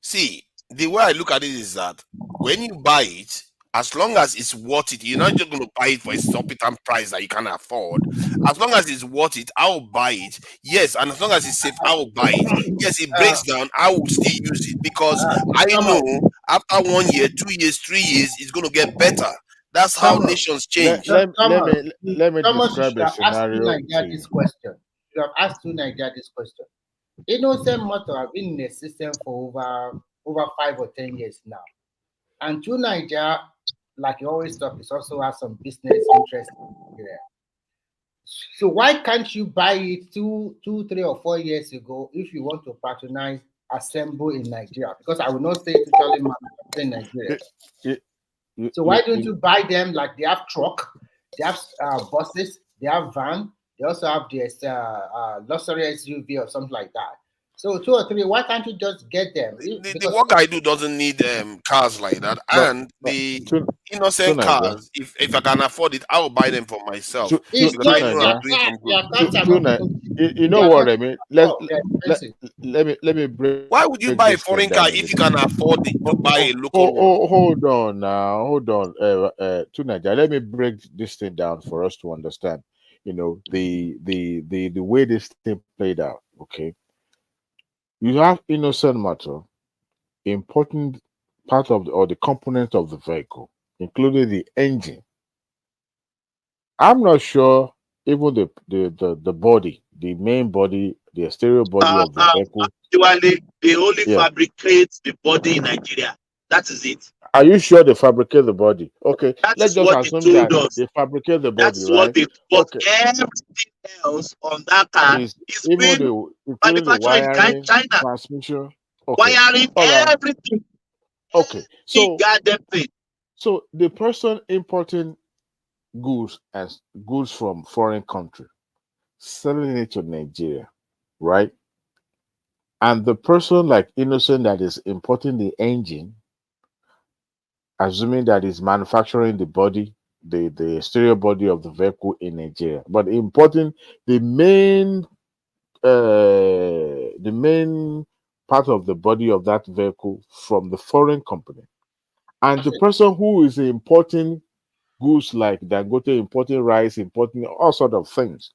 See, the way I look at it is that when you buy it, as long as it's worth it, you're not just going to buy it for a exorbitant price that you can't afford. As long as it's worth it, I will buy it. Yes, and as long as it's safe, I will buy it. Yes, it breaks down, I will still use it because I know after 1 year, 2 years, 3 years, it's going to get better. That's how nations change. Let me Thomas, you describe should a have asked two scenario to Nigeria you. this question. You have asked two Nigeria this question. Innocent Motor have been in the system for over 5 or 10 years now. And to Nigeria, like you always talk, it also has some business interest there. So why can't you buy it 2, 3, or 4 years ago if you want to patronize assemble in Nigeria? Because I will not say totally manufacture in Nigeria. So why don't you buy them like they have truck, they have buses, they have van, they also have this luxury SUV or something like that. So 2 or 3, why can't you just get them? The work I do doesn't need cars like that, and the innocent cars, if I can afford it, I will buy them for myself because I know I'm doing some good. You know what I mean? Let me break. Why would you buy a foreign car if you can afford to buy a local one? Hold on now, hold on. Nigeria, let me break this thing down for us to understand. You know the way this thing played out. Okay, you have innocent matter, important part of the component of the vehicle, including the engine. I'm not sure even the body, the main body, the exterior body of the vehicle. Actually, they only fabricate the body in Nigeria. That is it. Are you sure they fabricate the body? Okay, let's just what assume they that told us. they fabricate the body, That's right? what they. But everything else on that car is being manufactured in China. Transmission, wiring, everything. Okay, so goddamn thing. So the person importing goods from foreign country, selling it to Nigeria, right? And the person like Innocent that is importing the engine, assuming that is manufacturing the body, the exterior body of the vehicle in Nigeria, but importing the main part of the body of that vehicle from the foreign company. And the person who is importing goods like Dangote, importing rice, importing all sort of things.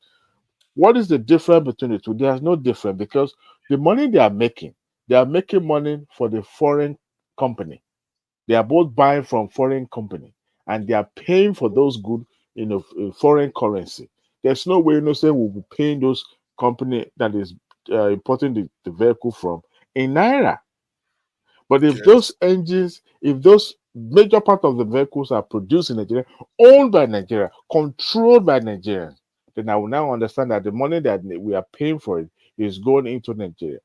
What is the difference between the two? There's no difference because the money they are making money for the foreign company. They are both buying from foreign company and they are paying for those goods in a foreign currency. There's no way Innocent will be paying those company that is importing the vehicle from in Naira. But if those engines, if those major part of the vehicles are produced in Nigeria, owned by Nigeria, controlled by Nigerians, then I will now understand that the money that we are paying for it is going into Nigeria.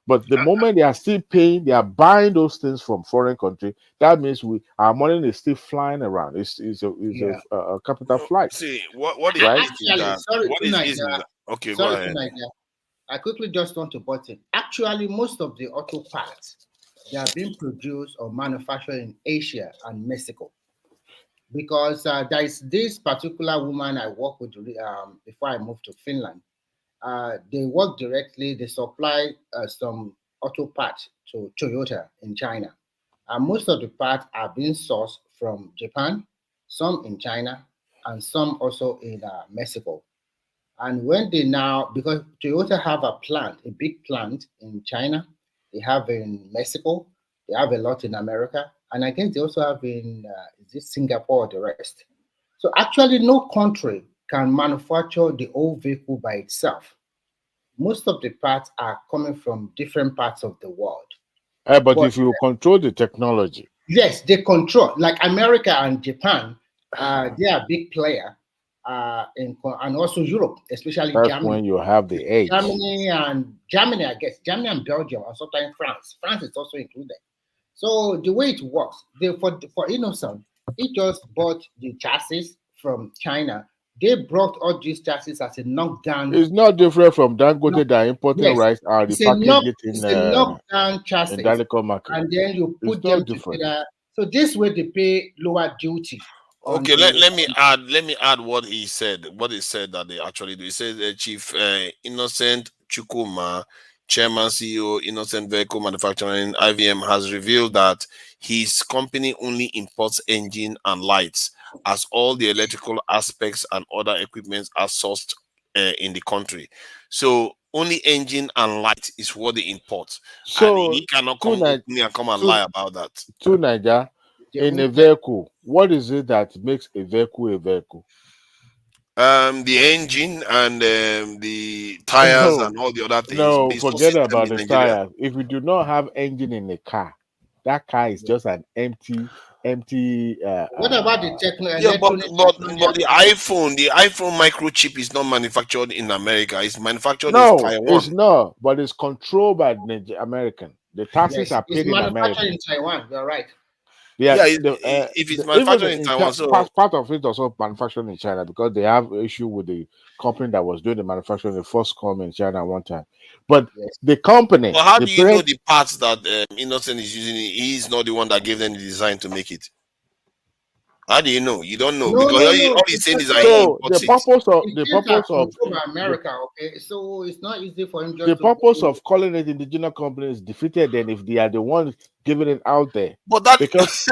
But the moment they are still paying, they are buying those things from foreign country. That means our money is still flying around. It's a capital flight. See, what is right? Okay, go ahead. I quickly just want to put it. Actually, most of the auto parts, they are being produced or manufactured in Asia and Mexico. Because there is this particular woman I work with before I moved to Finland. They work directly, they supply some auto parts to Toyota in China. And most of the parts are being sourced from Japan, some in China, and some also in Mexico. And when they now, because Toyota have a big plant in China, they have in Mexico, they have a lot in America, and I guess they also have in Singapore or the rest. So actually no country can manufacture the whole vehicle by itself. Most of the parts are coming from different parts of the world. But if you control the technology. Yes, they control. Like America and Japan, they are big player. And also Europe, especially That's Germany. when you have the edge. Germany, I guess. Germany and Belgium, and sometimes France. France is also included. So the way it works, for Innocent, he just bought the chassis from China. They brought all these chassis as a knockdown. It's not different from Dangote that importing rice and it's repackage it in a knockdown chassis. in market. And then you put them together. So this way they pay lower duty. Okay, let me add what he said. What he said that they actually do. He said Chief Innocent Chukuma, Chairman CEO Innocent Vehicle Manufacturing IVM, has revealed that his company only imports engine and lights, as all the electrical aspects and other equipment are sourced in the country. So only engine and light is what they import, and So he cannot come openly and come and lie about that. To Niger, in a vehicle, what is it that makes a vehicle a vehicle? The engine and the tires and all the other things. No, It's all forget system about in the Nigeria. tires. If we do not have engine in a car, that car is just an empty. What about the Yeah, but electronic? the iPhone microchip is not manufactured in America. It's manufactured in No, it's Taiwan. not, but it's controlled by the American. The taxes Yes, are it's paid in manufactured America. in Taiwan. You're right. Yeah, If it's manufactured in Taiwan, so part of it also manufactured in China because they have issue with the company that was doing the manufacturing. The first come in China one time, but the company. Well, how the do you know parent- the parts that Innocent is using? He's not the one that gave them the design to make it. How do you know? You don't know because all he's saying is that he So imports the it. purpose of Things are controlled by America, okay? So it's not easy for him just the to purpose of calling it indigenous company is defeated. Then if they are the ones giving it out there, But that because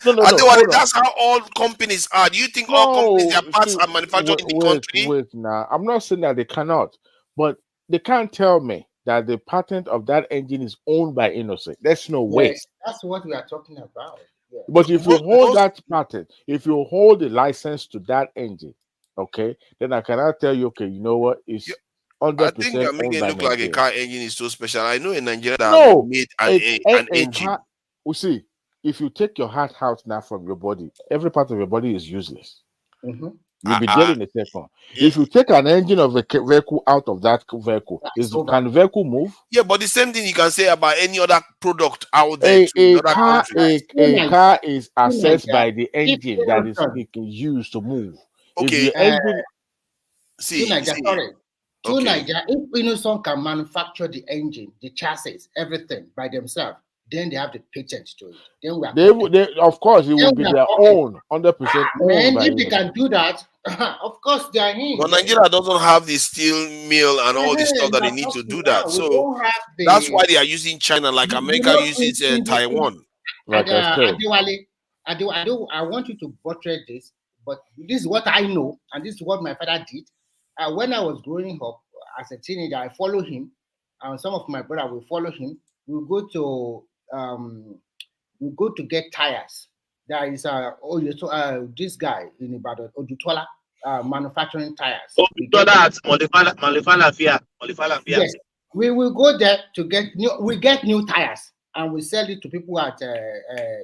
no, Adewale, hold on. that's how all companies are. Do you think all companies their parts see, are manufactured in the country? wait. Now, I'm not saying that they cannot, but they can't tell me that the patent of that engine is owned by Innocent. There's no way. Yes, that's what we are talking about. Yeah. But if you hold that patent, if you hold the license to that engine, okay, then I cannot tell you, okay, you know what, it's I 100% think you're making owned it by look like a Nigeria. car engine is so special. I know in Nigeria that No, made an a engine. car. We see, if you take your heart out now from your body, every part of your body is useless. Mhm. You'll be dead in a second. If you take an engine of a vehicle out of that vehicle, can the vehicle move? Yeah, but the same thing you can say about any other product out there in other countries. A car is assessed by the If engine that is Innocent, used to move. If Okay. your engine, to Niger, sorry. To Niger, if Innocent can manufacture the engine, the chassis, everything by themselves, then they have the patent to it. Then we are of course, it will Then be we are their talking. own, 100% owned Man, by if they Innocent. can do that, of course they are in. But Nigeria doesn't have the steel mill and all the stuff that they need to do that. We So don't have the. that's why they are using China, like You America know, uses Taiwan. Like I said. Adewale, I want you to buttress this, but this is what I know, and this is what my father did. When I was growing up as a teenager, I follow him, and some of my brother will follow him. We go to get tires. There is this guy in Ibadan, Odutola, manufacturing tires. Yes, we will go there to get new. We get new tires and we sell it to people at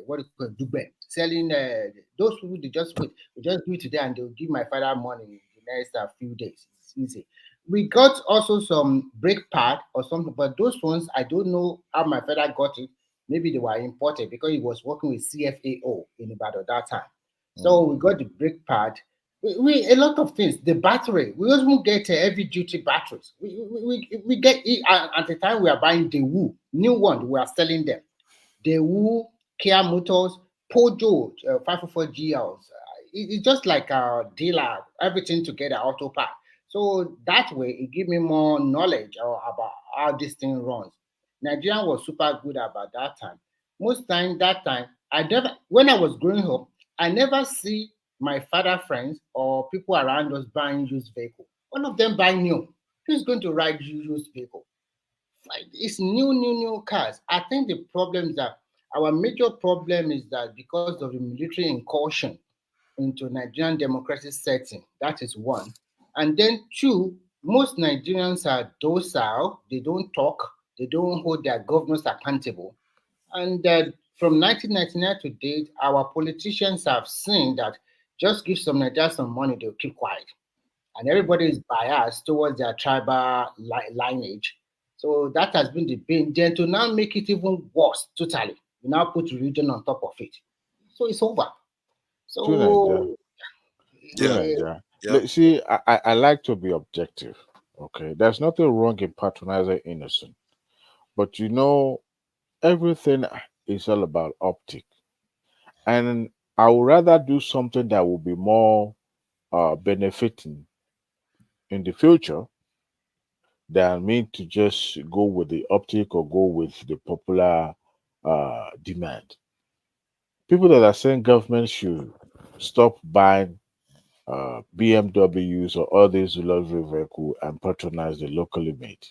what is called Dubai. Selling those people they just wait. We just do it today and they'll give my father money in the next few days. It's easy. We got also some brake pad or something, but those ones I don't know how my father got it. Maybe they were imported because he was working with CFAO in Ibadan that time. So we got the brake pad. We a lot of things. The battery, we also get heavy duty batteries. We get at the time we are buying the Woo new one. We are selling them. The Woo, Kia Motors, Peugeot 504 GLs. It's just like a dealer, everything together, auto park. So that way, it gives me more knowledge about how this thing runs. Nigerian was super good about that time. Most time, that time, when I was growing up, I never see my father friends or people around us buying used vehicle. All of them buy new. Who's going to ride used vehicle? It's new cars. I think the problem is that our major problem is that because of the military incursion into Nigerian democracy setting, that is one. And then two, most Nigerians are docile. They don't talk. They don't hold their governors accountable. And from 1999 to date, our politicians have seen that just give some Nigerians some money, they'll keep quiet. And everybody is biased towards their tribal lineage. So that has been the pain. Then to now make it even worse, totally, you now put religion on top of it. So it's over. So See, I like to be objective. Okay, there's nothing wrong in patronizing Innocent, but everything is all about optic. And I would rather do something that will be more benefiting in the future than me to just go with the optic or go with the popular demand. People that are saying government should stop buying BMWs or all these luxury vehicles and patronize the locally made.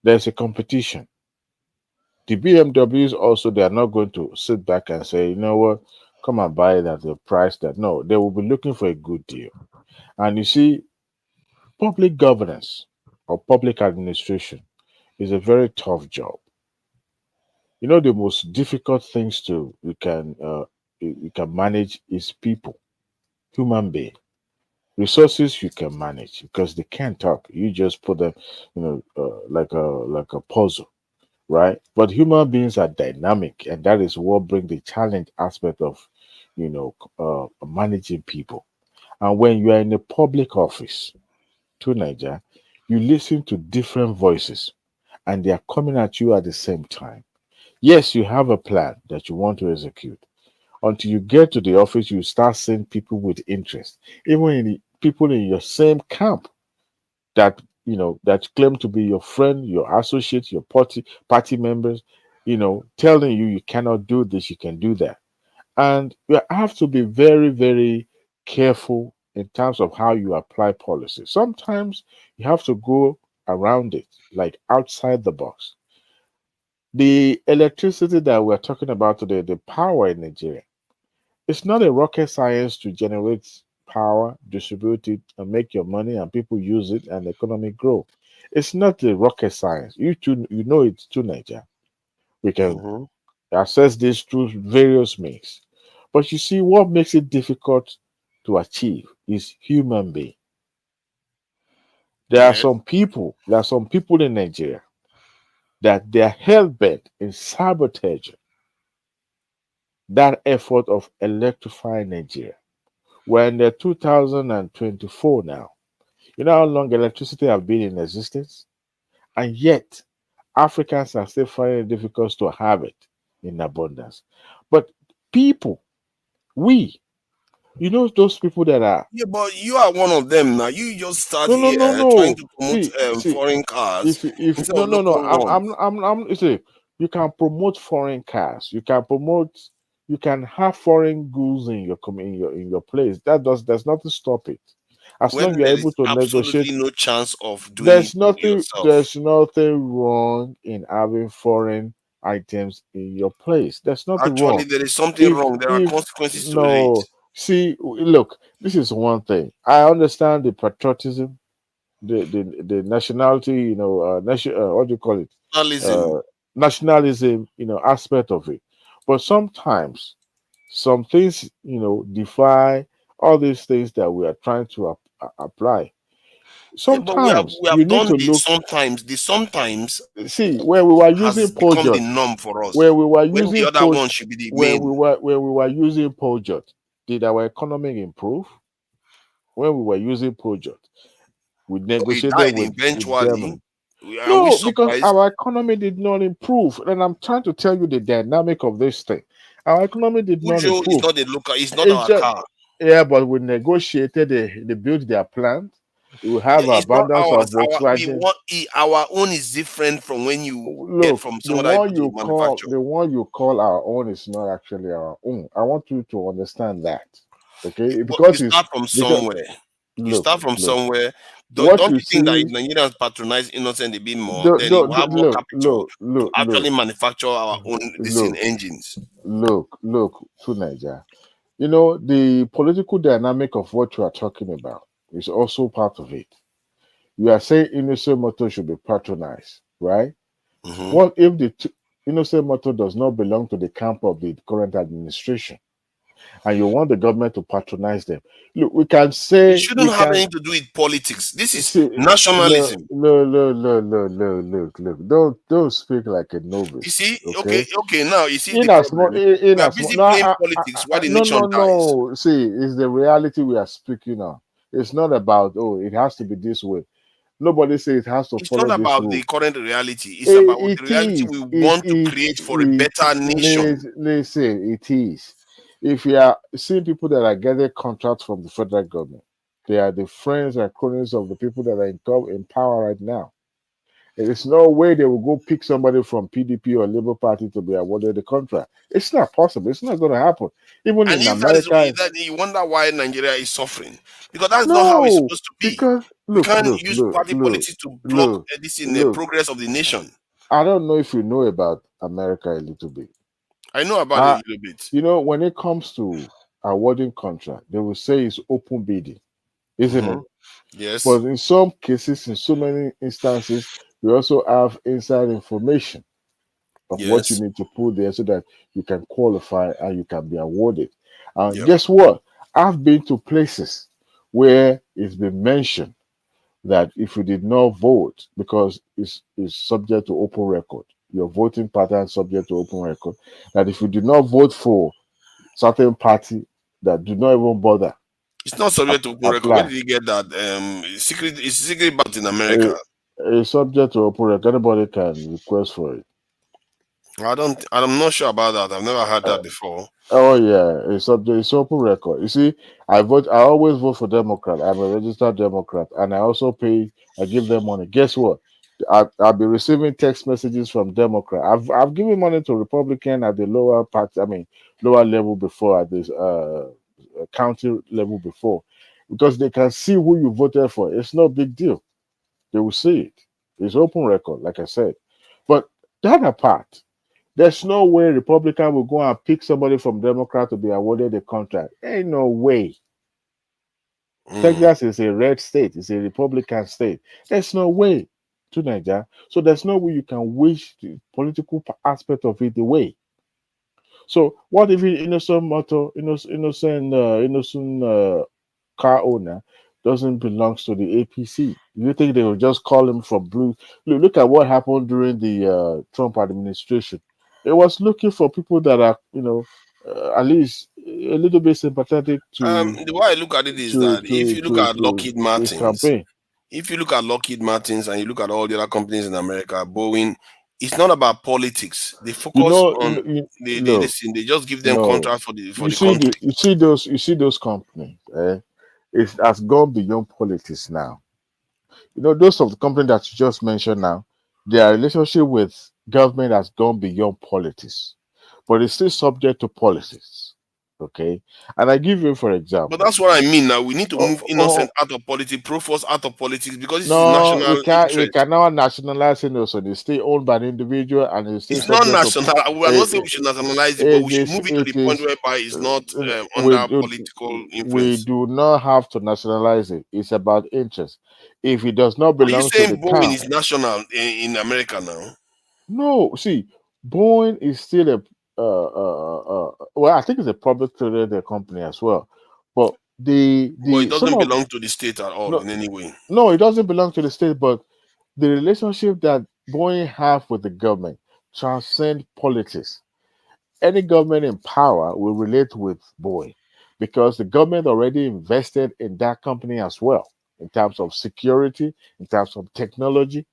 There's a competition. The BMWs also, they are not going to sit back and say, you know what, come and buy it at the price that. No, they will be looking for a good deal. And you see, public governance or public administration is a very tough job. You know, the most difficult things you can manage is people, human being. Resources you can manage because they can't talk. You just put them, like a puzzle, right? But human beings are dynamic, and that is what brings the challenge aspect of, managing people. And when you are in a public office, to Niger, you listen to different voices, and they are coming at you at the same time. Yes, you have a plan that you want to execute. Until you get to the office, you start seeing people with interest, even in the people in your same camp that that claim to be your friend, your associate, your party members, telling you you cannot do this, you can do that. And you have to be very, very careful in terms of how you apply policy. Sometimes you have to go around it, like outside the box. The electricity that we're talking about today, the power in Nigeria, it's not a rocket science to generate power, distribute it, and make your money, and people use it, and the economy grow. It's not a rocket science. You know it's too, Nigeria. We can access this through various means. But you see, what makes it difficult to achieve is human being. There are some people in Nigeria that they are hell bent in sabotaging that effort of electrifying Nigeria. We're in the 2024 now. You know how long electricity have been in existence? And yet, Africans are still finding it difficult to have it in abundance. But people, those people that are. Yeah, but you are one of them now. You just start No, here trying no. to promote See. foreign cars If instead no, of local ones. you see, you can promote foreign cars. You can have foreign goods in your place. There's nothing stop it. As When long you're there able is to absolutely negotiate, no chance of doing it yourself. there's nothing wrong in having foreign items in your place. There's nothing Actually, wrong. there is something If wrong. There are if consequences to it. no, see, look, this is one thing. I understand the patriotism, the nationality, what do you call it? Nationalism. Nationalism, aspect of it. But sometimes some things, defy all these things that we are trying to apply. Yeah, but Sometimes we you have need done to the look. sometimes. The sometimes See, when we were using has become the Pojot, norm for us. when we were When the using other one should be the main. when we were using Pojot, did our economy improve? When we were using Pojot, we It negotiated died with eventually. Germany. Are we No, because surprised? our economy did not improve. And I'm trying to tell you the dynamic of this thing. Our economy did not Ujo is improve. not a local. It's not It's our just, car. yeah, but we negotiated, they built their plant. We Yeah, have it's not abundance of ours. We Volkswagen. want our own is different from when you get Look, from someone able to manufacture. the one you call our own is not actually our own. I want you to understand that. Okay? But you Because start from because somewhere. You look, start from look. somewhere. What Don't you you think that see, if Nigerians patronize innocent a bit more, then you have more capital to actually manufacture our own decent engines? Look to Nigeria. The political dynamic of what you are talking about is also part of it. You are saying innocent motor should be patronized, right? What if the innocent motor does not belong to the camp of the current administration, and you want the government to patronize them? Look, we can It say shouldn't have anything to do with politics. This is see, nationalism. look. Don't speak like a You novice, see, okay? okay, now you see the In as much, problem. We are busy no, playing politics while the nation dies. no. See, it's the reality we are speaking on. It's not about it has to be this way. Nobody says it has to It's not follow this about the rule. current reality. It's about the It reality is. we want to create for a better nation. Listen, it is. if you are seeing people that are getting contracts from the federal government, they are the friends and cronies of the people that are in power right now. There's no way they will go pick somebody from PDP or Labour Party to be awarded the contract. It's not possible. It's not going to happen. Even And in if that is America, that, you wonder why Nigeria is suffering, because that's not how it's no, supposed to be. because We look, can't look, use look, party look, politics to block look, this in the look. progress of the nation. I don't know if you know about America a little bit. I know about it a little bit. You know, when it comes to awarding contract, they will say it's open bidding, isn't it? Yes. But in some cases, in so many instances, we also have inside information of what you Yes. need to put there so that you can qualify and you can be awarded. And Yep. guess what? I've been to places where it's been mentioned that if you did not vote, because it's subject to open record, your voting pattern subject to open record, that if you did not vote for certain party, that do not even bother It's not subject to open record. Where apply. did you get that? It's secret ballot in America. It's subject to open record. Anybody can request for it. I'm not sure about that. I've never heard that before. Oh yeah, it's open record. You see, I always vote for Democrat. I'm a registered Democrat, and I also I give them money. Guess what? I'll be receiving text messages from Democrat. I've given money to Republican at the lower part, lower level before, at this county level before, because they can see who you voted for. It's no big deal. They will see it. It's open record, like I said. But that apart, there's no way Republican will go and pick somebody from Democrat to be awarded a contract. Ain't no way. Texas is a red state. It's a Republican state. There's no way to Nigeria. So there's no way you can wish the political aspect of it away. So what if an innocent car owner doesn't belong to the APC? Do you think they will just call him from blue? Look at what happened during the Trump administration. It was looking for people that are, at least a little bit sympathetic to The way I look at it is that if you look at Lockheed his Martins, campaign. if you look at Lockheed Martins and you look at all the other companies in America, Boeing, it's not about politics. They focus on they just give them contracts for the country. You see those companies. It has gone beyond politics now. Those of the company that you just mentioned now, their relationship with government has gone beyond politics, but it's still subject to politics. Okay, and I give you for example. But that's what I mean. Now we need to move innocent out of politics, Proforce out of politics, because this is No, national we interest. cannot nationalize innocent. It's still owned by an individual, and it's still It's not subject national. We are not saying we should nationalize it, but we should move it to the point whereby it's not under political we influence. do not have to nationalize it. It's about interest. If it does not Are you belong to saying the Boeing town, is national in America now? no. See, Boeing is still a well, I think it's a public traded company as well, but But it some doesn't of belong to the state at all in any way. no, it doesn't belong to the state, but the relationship that Boeing have with the government transcend politics. Any government in power will relate with Boeing because the government already invested in that company as well in terms of security, in terms of technology.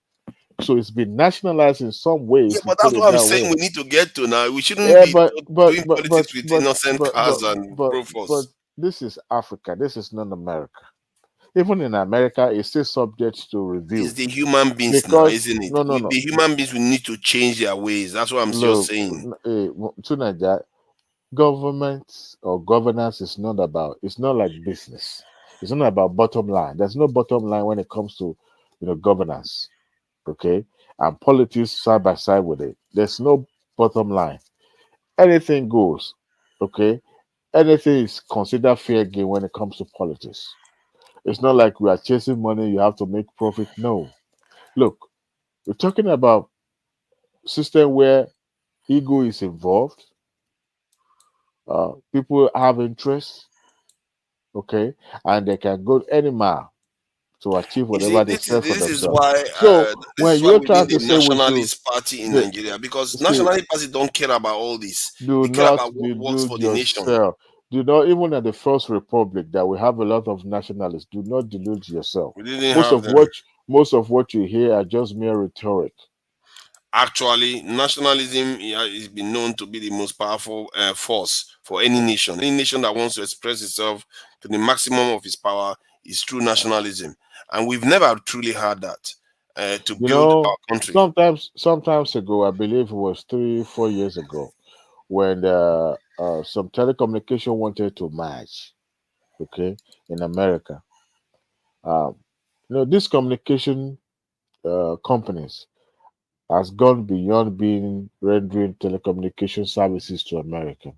So it's been nationalized in some ways. Yeah, To but put that's it what I'm that saying. way. We need to get to now. We shouldn't Yeah, be doing politics with innocent cars and but Proforce. this is Africa. This is not America. Even in America, it's still subject to review. It's the human beings now, Because isn't it? no. The human beings will need to change their ways. That's what I'm just saying. To government or governance is not about. It's not like business. It's not about bottom line. There's no bottom line when it comes to governance. Okay, and politics side by side with it. There's no bottom line. Anything goes. Okay, anything is considered fair game when it comes to politics. It's not like we are chasing money. You have to make profit. No, look, we're talking about system where ego is involved. People have interests, okay, and they can go any mile to achieve You see, whatever they set for this is themselves. why So this when is why you're we need trying to the say we should nationalist party in Nigeria, because see, nationalist party don't care about all this. do They care not about what works delude for the nation. yourself. Do not, even at the First Republic that we have a lot of nationalists. Do not delude yourself. We didn't Most have of them. what you hear are just mere rhetoric. Actually, nationalism has been known to be the most powerful force for any nation. Any nation that wants to express itself to the maximum of its power is through nationalism, and we've never truly had that to You build know, our country. sometimes ago, I believe it was 3-4 years ago, when some telecommunication wanted to merge, okay, in America. These communication companies has gone beyond being rendering telecommunication services to America.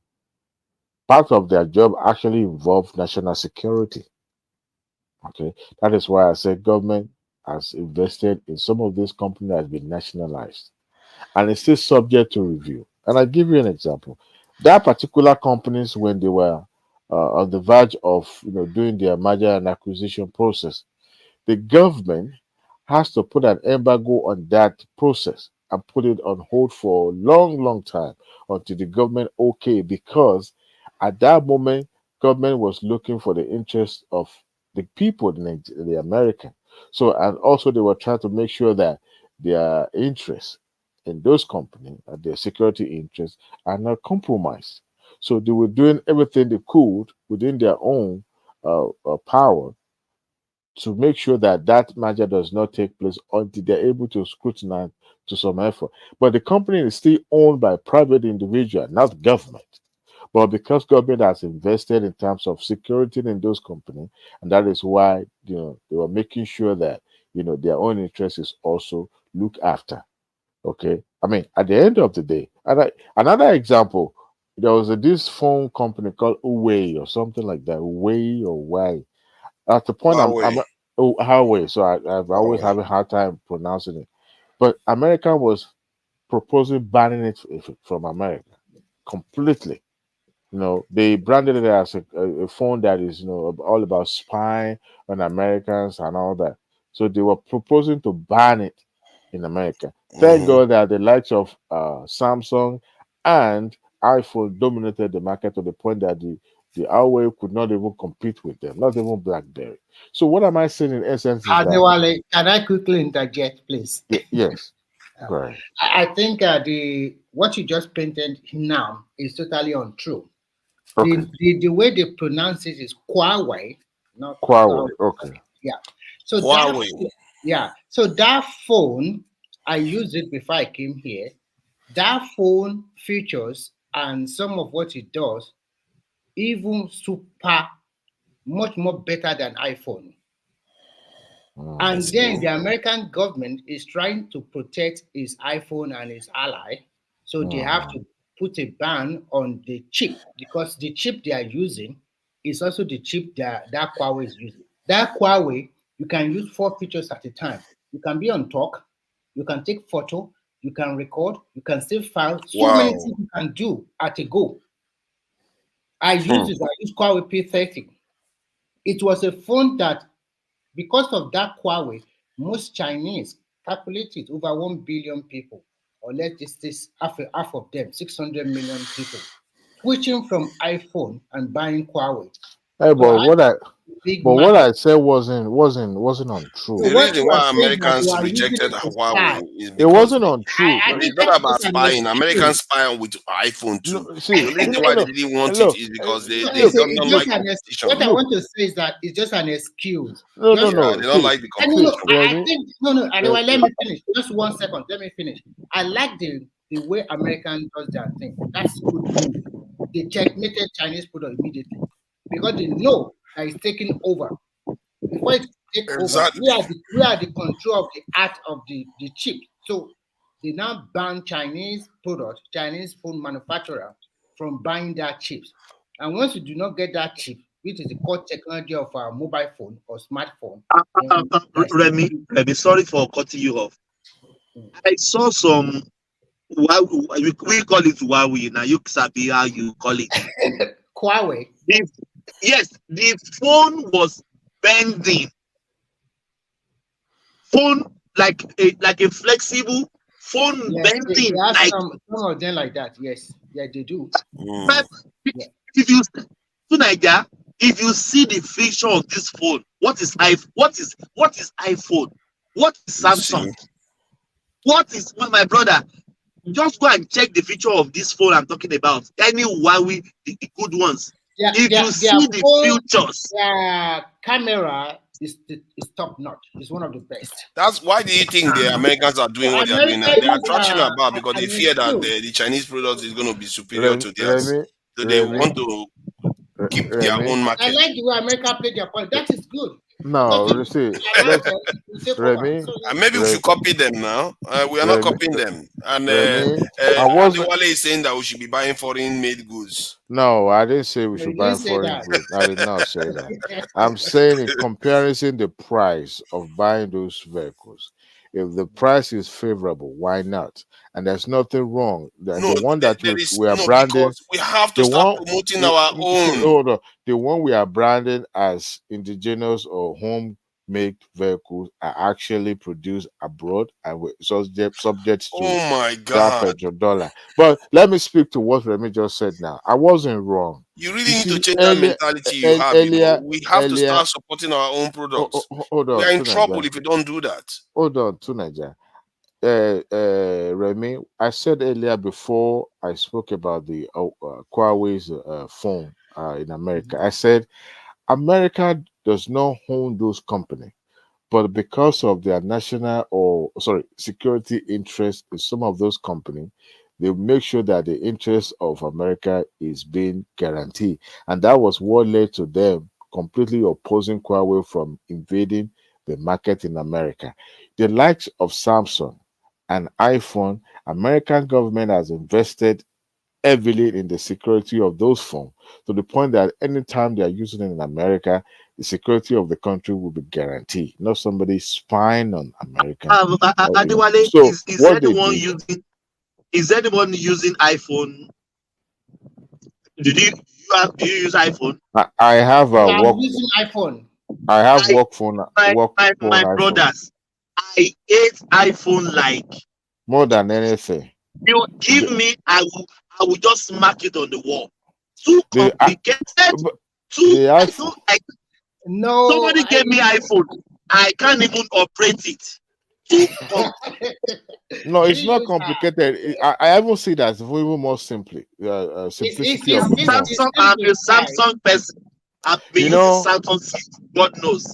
Part of their job actually involved national security. Okay, that is why I said government has invested in some of these companies that has been nationalized, and it's still subject to review. And I give you an example. That particular companies, when they were on the verge of doing their merger and acquisition process, the government has to put an embargo on that process and put it on hold for a long, long time until the government okay, because at that moment government was looking for the interest of the people, the American. So, and also they were trying to make sure that their interests in those companies and their security interests are not compromised. So they were doing everything they could within their own power to make sure that that merger does not take place until they're able to scrutinize to some effort. But the company is still owned by private individual, not government. But because government has invested in terms of security in those companies, and that is why they were making sure that their own interest is also looked after. Okay, I mean at the end of the day, another example, there was this phone company called Huawei or something like that, Huawei or Huawei. At the point I'm Huawei. Huawei, so I've always Huawei. have a hard time pronouncing it. But America was proposing banning it from America completely. They branded it as a phone that is all about spying on Americans and all that. So they were proposing to ban it in America. Thank God that the likes of Samsung and iPhone dominated the market to the point that the Huawei could not even compete with them, not even BlackBerry. So what am I saying in essence is that Adewale, can I quickly interject, please? yes, right. I think what you just painted now is totally untrue. Okay. The way they pronounce it is Huawei, not Huawei. Okay. Yeah. So Huawei. So that phone, I used it before I came here. That phone features and some of what it does, even much more better than iPhone. And then the American government is trying to protect its iPhone and its ally. So they have to put a ban on the chip, because the chip they are using is also the chip that Huawei is using. That Huawei, you can use 4 features at a time. You can be on talk, you can take photo, you can record, you can save files. So many things you can do at a go. I use Huawei P30. It was a phone that, because of that Huawei, most Chinese calculated over 1 billion people, or let's just say half of them, 600 million people, switching from iPhone and buying Huawei. Hey, but what I said wasn't untrue. The reason why Americans rejected Huawei is because it wasn't untrue. It's not about spying. Americans spy on with iPhone too. The reason why they didn't want it is because they don't like competition. What I want to say is that it's just an excuse. No. They don't like the competition. Let me finish. Just 1 second. Let me finish. I like the way American does their thing. That's good move. They checkmated Chinese product immediately because they know that it's taking over. Before it takes over, we are the control of the art of the chip. So they now ban Chinese product, Chinese phone manufacturer from buying their chips. And once you do not get that chip, which is the core technology of our mobile phone or smartphone. Remy, sorry for cutting you off. I saw some, we call it Huawei, now you sabi how you call it. Huawei. Yes, the phone was bending. Phone like a flexible phone, yes, bending. They have some of them like that. Yes, yeah, they do. But if you if you see the feature of this phone, what is iPhone? What is Samsung? What is my brother? Just go and check the feature of this phone I'm talking about. Any Huawei, the good ones. If you see the features, their camera is top notch. It's one of the best. That's why do you think the Americans are doing what they're doing now? They are trashing about because they fear that the Chinese product is going to be superior to theirs. So they want to keep their own I market. like the way America played their point. That is good. No, you see, Remy, Maybe we should copy them now. We are not copying them. And Adewale is saying that we should be buying foreign-made goods. No, I didn't say we should buy foreign goods. I did not say that. I'm saying in comparison the price of buying those vehicles. If the price is favorable, why not? And there's nothing wrong. The one that we are branding, we have to start promoting our own. Hold on. The one we are branding as indigenous or home-made vehicles are actually produced abroad and subject to that petrodollar. But let me speak to what Remy just said now. I wasn't wrong. You really need to change that mentality you have. We have to start supporting our own products. Hold on, we are in trouble if we don't do that. Hold on, Tunaja. Remy, I said earlier before I spoke about the Huawei's phone in America. I said America does not own those companies, but because of their national security interest in some of those companies, they make sure that the interest of America is being guaranteed. And that was what led to them completely opposing Huawei from invading the market in America. The likes of Samsung and iPhone, American government has invested heavily in the security of those phones to the point that anytime they are using it in America, the security of the country will be guaranteed, not somebody spying on American. Adewale, So is anyone using iPhone? Do you use iPhone? I have a work. Using iPhone. I have work phone. My brothers, I hate iPhone like more than anything. You give me, I will just smack it on the wall. Too complicated. No. Somebody gave me iPhone. I can't even operate it. No, it's not complicated. I haven't seen that. It's even more simply. Simplicity of Samsung. I'm a Samsung person. I've been using Samsung since God knows.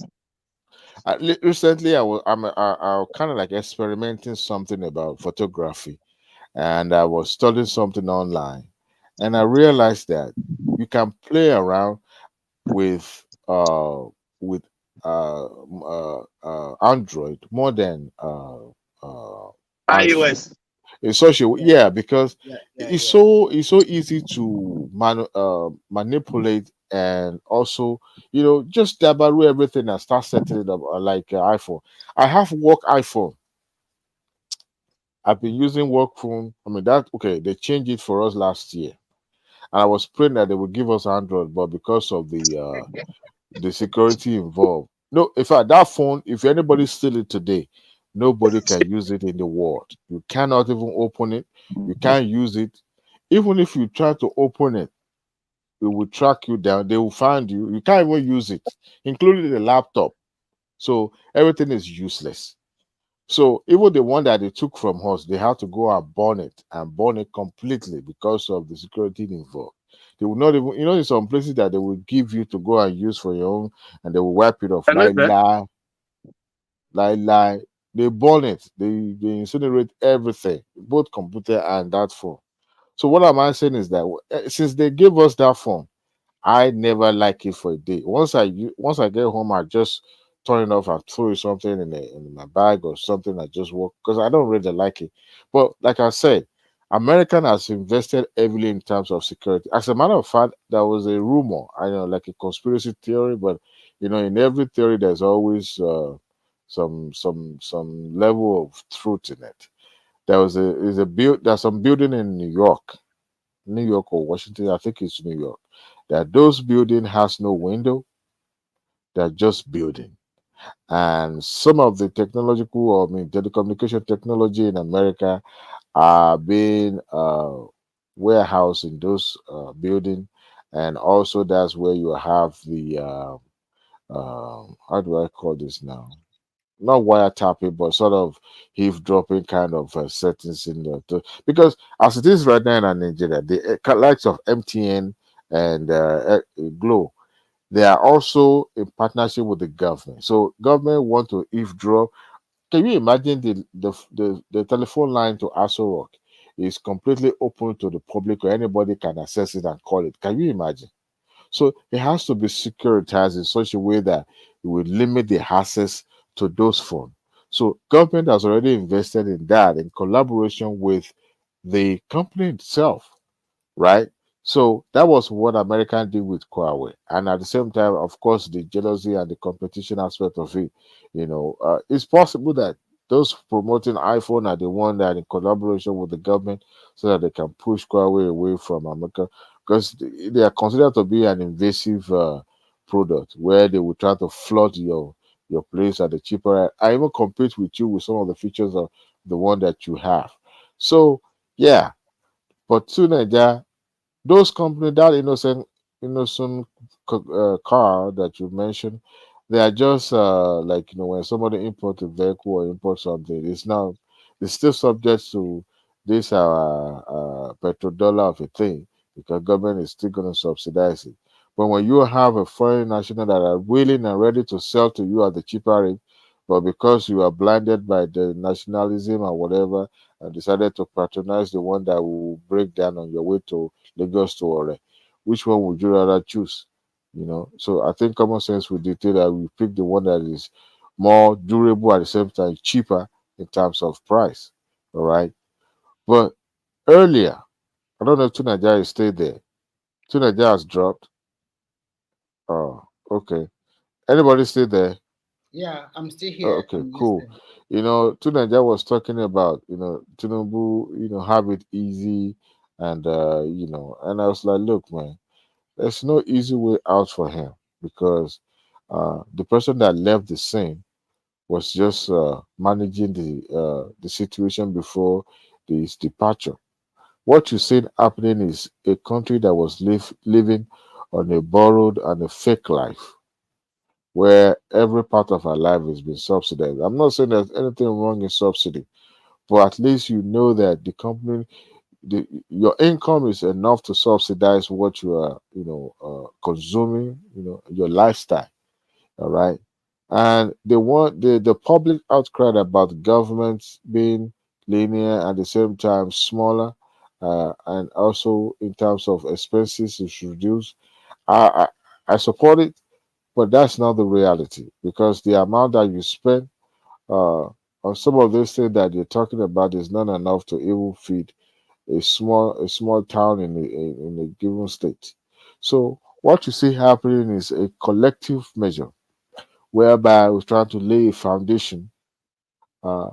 Recently, I'm kind of like experimenting something about photography, and I was studying something online, and I realized that you can play around with Android more than iOS. It's such a because it's so easy to manipulate, and also just dabble everything and start setting it up like iPhone. I have work iPhone. I've been using work phone. I mean they changed it for us last year, and I was praying that they would give us Android, but because of the security involved, no, in fact that phone, if anybody steal it today, nobody can use it in the world. You cannot even open it. You can't use it. Even if you try to open it, it will track you down. They will find you. You can't even use it, including the laptop. So everything is useless. So even the one that they took from us, they had to go and burn it completely because of the security involved. They will not even, in some places that they will give you to go and use for your own, and they will wipe it off. Lie. They burn it. They incinerate everything, both computer and that phone. So what am I saying is that since they gave us that phone, I never like it for a day. Once I get home, I just turn it off and throw something in my bag or something. I just walk because I don't really like it. But like I said, American has invested heavily in terms of security. As a matter of fact, there was a rumor, I know, like a conspiracy theory, but in every theory there's always some level of truth in it. There's some building in New York or Washington, I think it's New York, that those building has no window. They're just building. And some of the telecommunication technology in America are being warehoused in those building. And also that's where you have the how do I call this now? not wiretapping, but sort of eavesdropping kind of settings in the because as it is right now in Nigeria, the likes of MTN and Glow, they are also in partnership with the government. So government want to eavesdrop. Can you imagine the telephone line to Aso Rock is completely open to the public, or anybody can access it and call it? Can you imagine? So it has to be securitized in such a way that it will limit the access to those phones. So government has already invested in that in collaboration with the company itself, right? So that was what American did with Huawei, and at the same time, of course, the jealousy and the competition aspect of it. It's possible that those promoting iPhone are the one that in collaboration with the government, so that they can push Huawei away from America, because they are considered to be an invasive product where they will try to flood your place at the cheaper. I even compete with you with some of the features of the one that you have. So yeah, but to Nigeria, those companies, that innocent car that you mentioned, they are just like when somebody import a vehicle or import something, it's still subject to this petrodollar of a thing, because government is still going to subsidize it. But when you have a foreign national that are willing and ready to sell to you at the cheaper rate, but because you are blinded by the nationalism or whatever, and decided to patronize the one that will break down on your way to Lagos to Ore, which one would you rather choose? So I think common sense would dictate that we pick the one that is more durable, at the same time cheaper in terms of price. All right. But earlier, I don't know if Tunaja is still there. Tunaja has dropped. Oh, okay. Anybody still there? Yeah, I'm still Oh, here. okay, I'm cool. listening. Tunaja was talking about, Tinubu, have it easy, and and I was like, look, man, there's no easy way out for him, because the person that left the scene was just managing the situation before his departure. What you see happening is a country that was living on a borrowed and a fake life, where every part of our life has been subsidized. I'm not saying there's anything wrong in subsidy, but at least you know that the company, your income is enough to subsidize what you are, consuming, your lifestyle. All right. And they want the public outcry about governments being linear, at the same time smaller, and also in terms of expenses is reduced. I, I support it, but that's not the reality, because the amount that you spend on some of those things that you're talking about is not enough to even feed a small town in a given state. So what you see happening is a collective measure, whereby we're trying to lay a foundation, uh,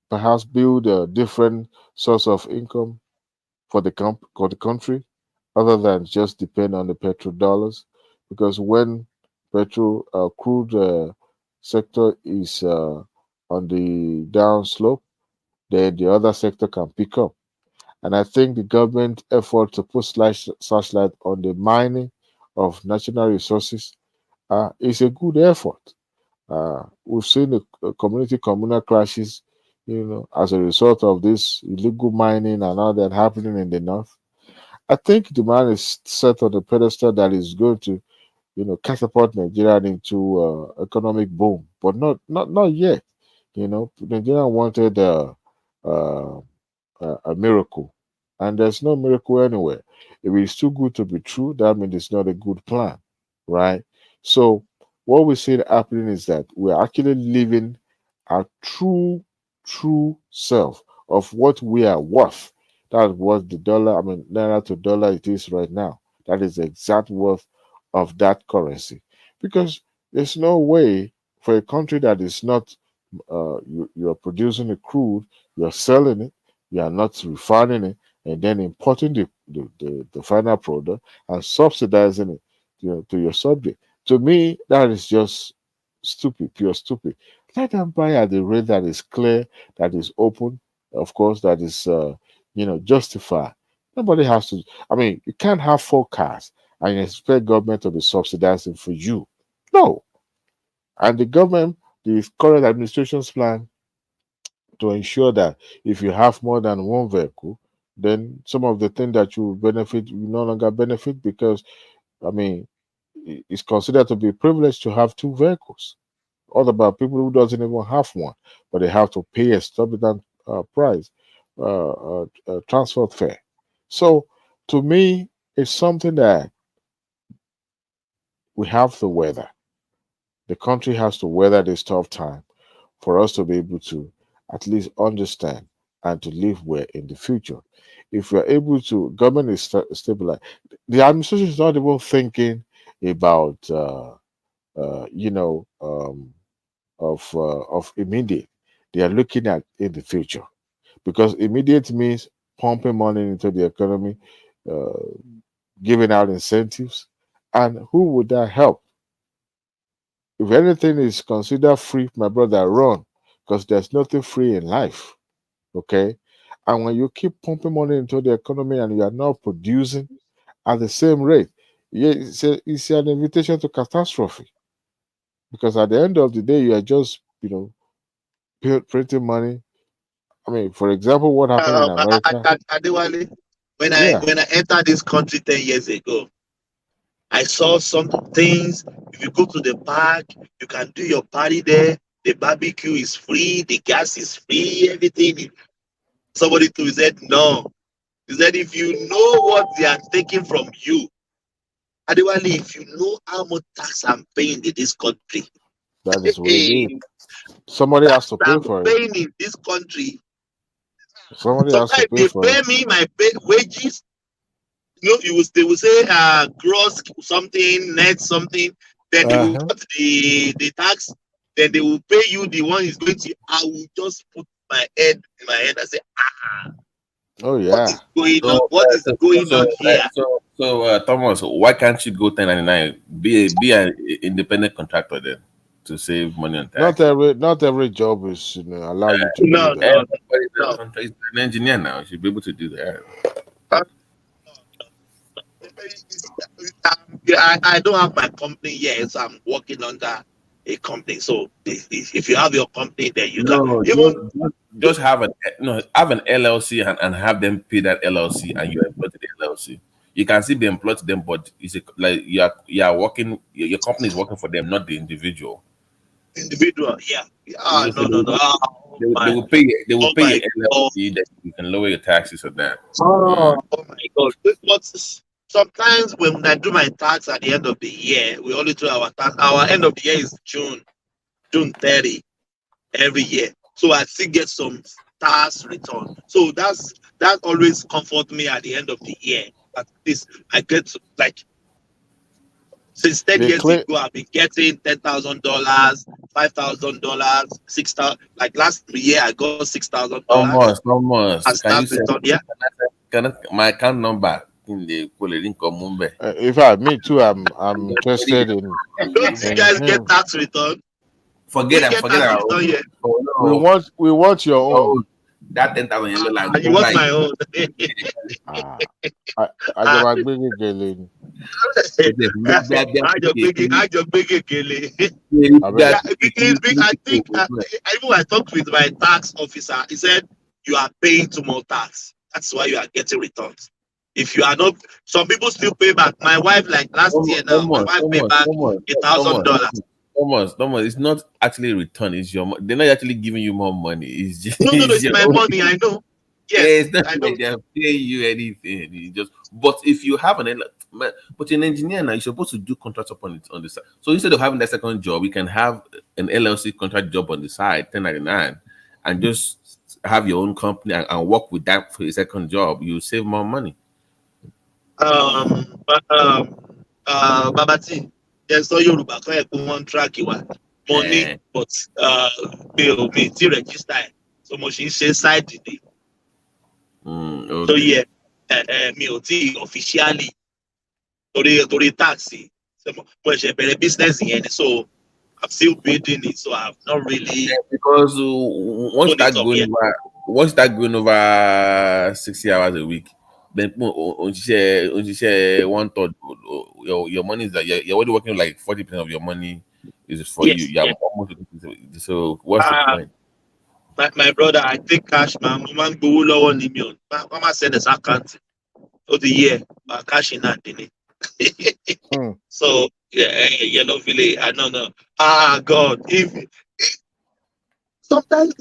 perhaps build a different source of income for the country, other than just depend on the petrodollars. Because when petrol crude sector is on the down slope, then the other sector can pick up. And I think the government effort to put searchlight on the mining of national resources is a good effort. We've seen the community communal crashes, as a result of this illegal mining and all that happening in the north. I think the man is set on a pedestal that is going to, catapult Nigeria into economic boom, but not yet. Nigeria wanted uh, a miracle, and there's no miracle anywhere. If it's too good to be true, that means it's not a good plan, right? So what we see happening is that we're actually living our true self of what we are worth. That's what the dollar, I mean, naira to dollar it is right now. That is the exact worth of that currency. Because there's no way for a country that is not, you're producing a crude, you're selling it, you are not refining it, and then importing the final product and subsidizing it, to your subject. To me, that is just stupid, pure stupid. Let them buy at the rate that is clear, that is open, of course, that is justified. Nobody has to. I mean, you can't have 4 cars and you expect government to be subsidizing for you. No, and the government the current administration's plan to ensure that if you have more than one vehicle, then some of the things that you benefit you no longer benefit because, I mean, it's considered to be a privilege to have two vehicles. All about people who doesn't even have one, but they have to pay a exorbitant price, transport fare. So, to me, it's something that we have to weather. The country has to weather this tough time for us to be able to at least understand and to live well in the future. If we're able to, government is stabilized. The administration is not even thinking about, you know, of immediate. They are looking at in the future because immediate means pumping money into the economy, uh, giving out incentives, and who would that help? If anything is considered free, my brother, run because there's nothing free in life. Okay, and when you keep pumping money into the economy and you are not producing at the same rate, yeah, it's an invitation to catastrophe. Because at the end of the day, you are just, you know, printing money. I mean, for example, what happened in America? Adewale, Yeah, when I entered this country 10 years ago, I saw some things. If you go to the park, you can do your party there. The barbecue is free, the gas is free, everything. Somebody to said no. He said if you know what they are taking from you, Adewale, if you know how much tax I'm paying in this country, that is what it is. Somebody has to pay I'm for it. paying in this country. Somebody has to Sometimes pay they for pay it. me my wages. You know, they will say gross something, net something. Then they will Uh-huh. cut the tax. Then they will pay you the one is going to. I will just put my head in my head and say, Oh what yeah. is going on? So, What is going on here? Thomas, why can't you go 1099? Be an independent contractor then to save money on tax. Not every job is, you know, allow you to do that. Everybody is an engineer now. You should be able to do that. I don't have my company yet, so I'm working under a company. So if you have your company, then you can No, even just have an LLC and have them pay that LLC and you're employed to the LLC. You can still be employed to them, but it's like you are working. Your company is working for them, not the individual. individual. Yeah. So No. they will pay. They will Oh pay my your God. LLC that you can lower your taxes on that. Oh my God. But sometimes when I do my tax at the end of the year, we only do our tax. Our end of the year is June 30 every year. So I still get some tax return. So that always comfort me at the end of the year. At least I get like since 10 They years claim ago, I've been getting $10,000, $5,000, 6,000. Like last year, I got $6,000 Thomas, as can you tax send? return. Yeah. My account number in the Kolering Komumbe? in fact, me too. I'm interested Don't you in guys get him. tax return? Forget We get forget tax our return here. We want your own. That 10,000 yellow like And you want my own. Ajabagbege Gele. I just beg a Gele. I bet. I think even when I talked with my tax officer, he said you are paying too much tax. That's why you are getting returns. If you are not, some people still pay back. My wife, like last year now, my wife paid back $1,000. Thomas, it's not actually a return. It's your. They're not actually giving you more money. It's just. No, It's it's your my own. money. I know. Yeah, Yes, it's not I like know. they're paying you anything. It's just. But if you have but you're an engineer now, you're supposed to do contracts upon it on the side. So instead of having that second job, you can have an LLC contract job on the side, 1099, and just have your own company and work with that for your second job. You save more money. Babati, there's no Yoruba one track money, but me to register. So much in side today. Okay. So yeah, me officially to taxi. So much a business in so I'm still building it, so I've not really because once you start going over 60 hours a week, then on share 1/3 your money is that you're already working like 40% of your money Is it for you? Yeah, I'm almost. So what's the point? My brother, I take cash, man. Man, go low on him. Mama send us account for the year. Cash in hand, So you know, really, I don't know. God, if sometimes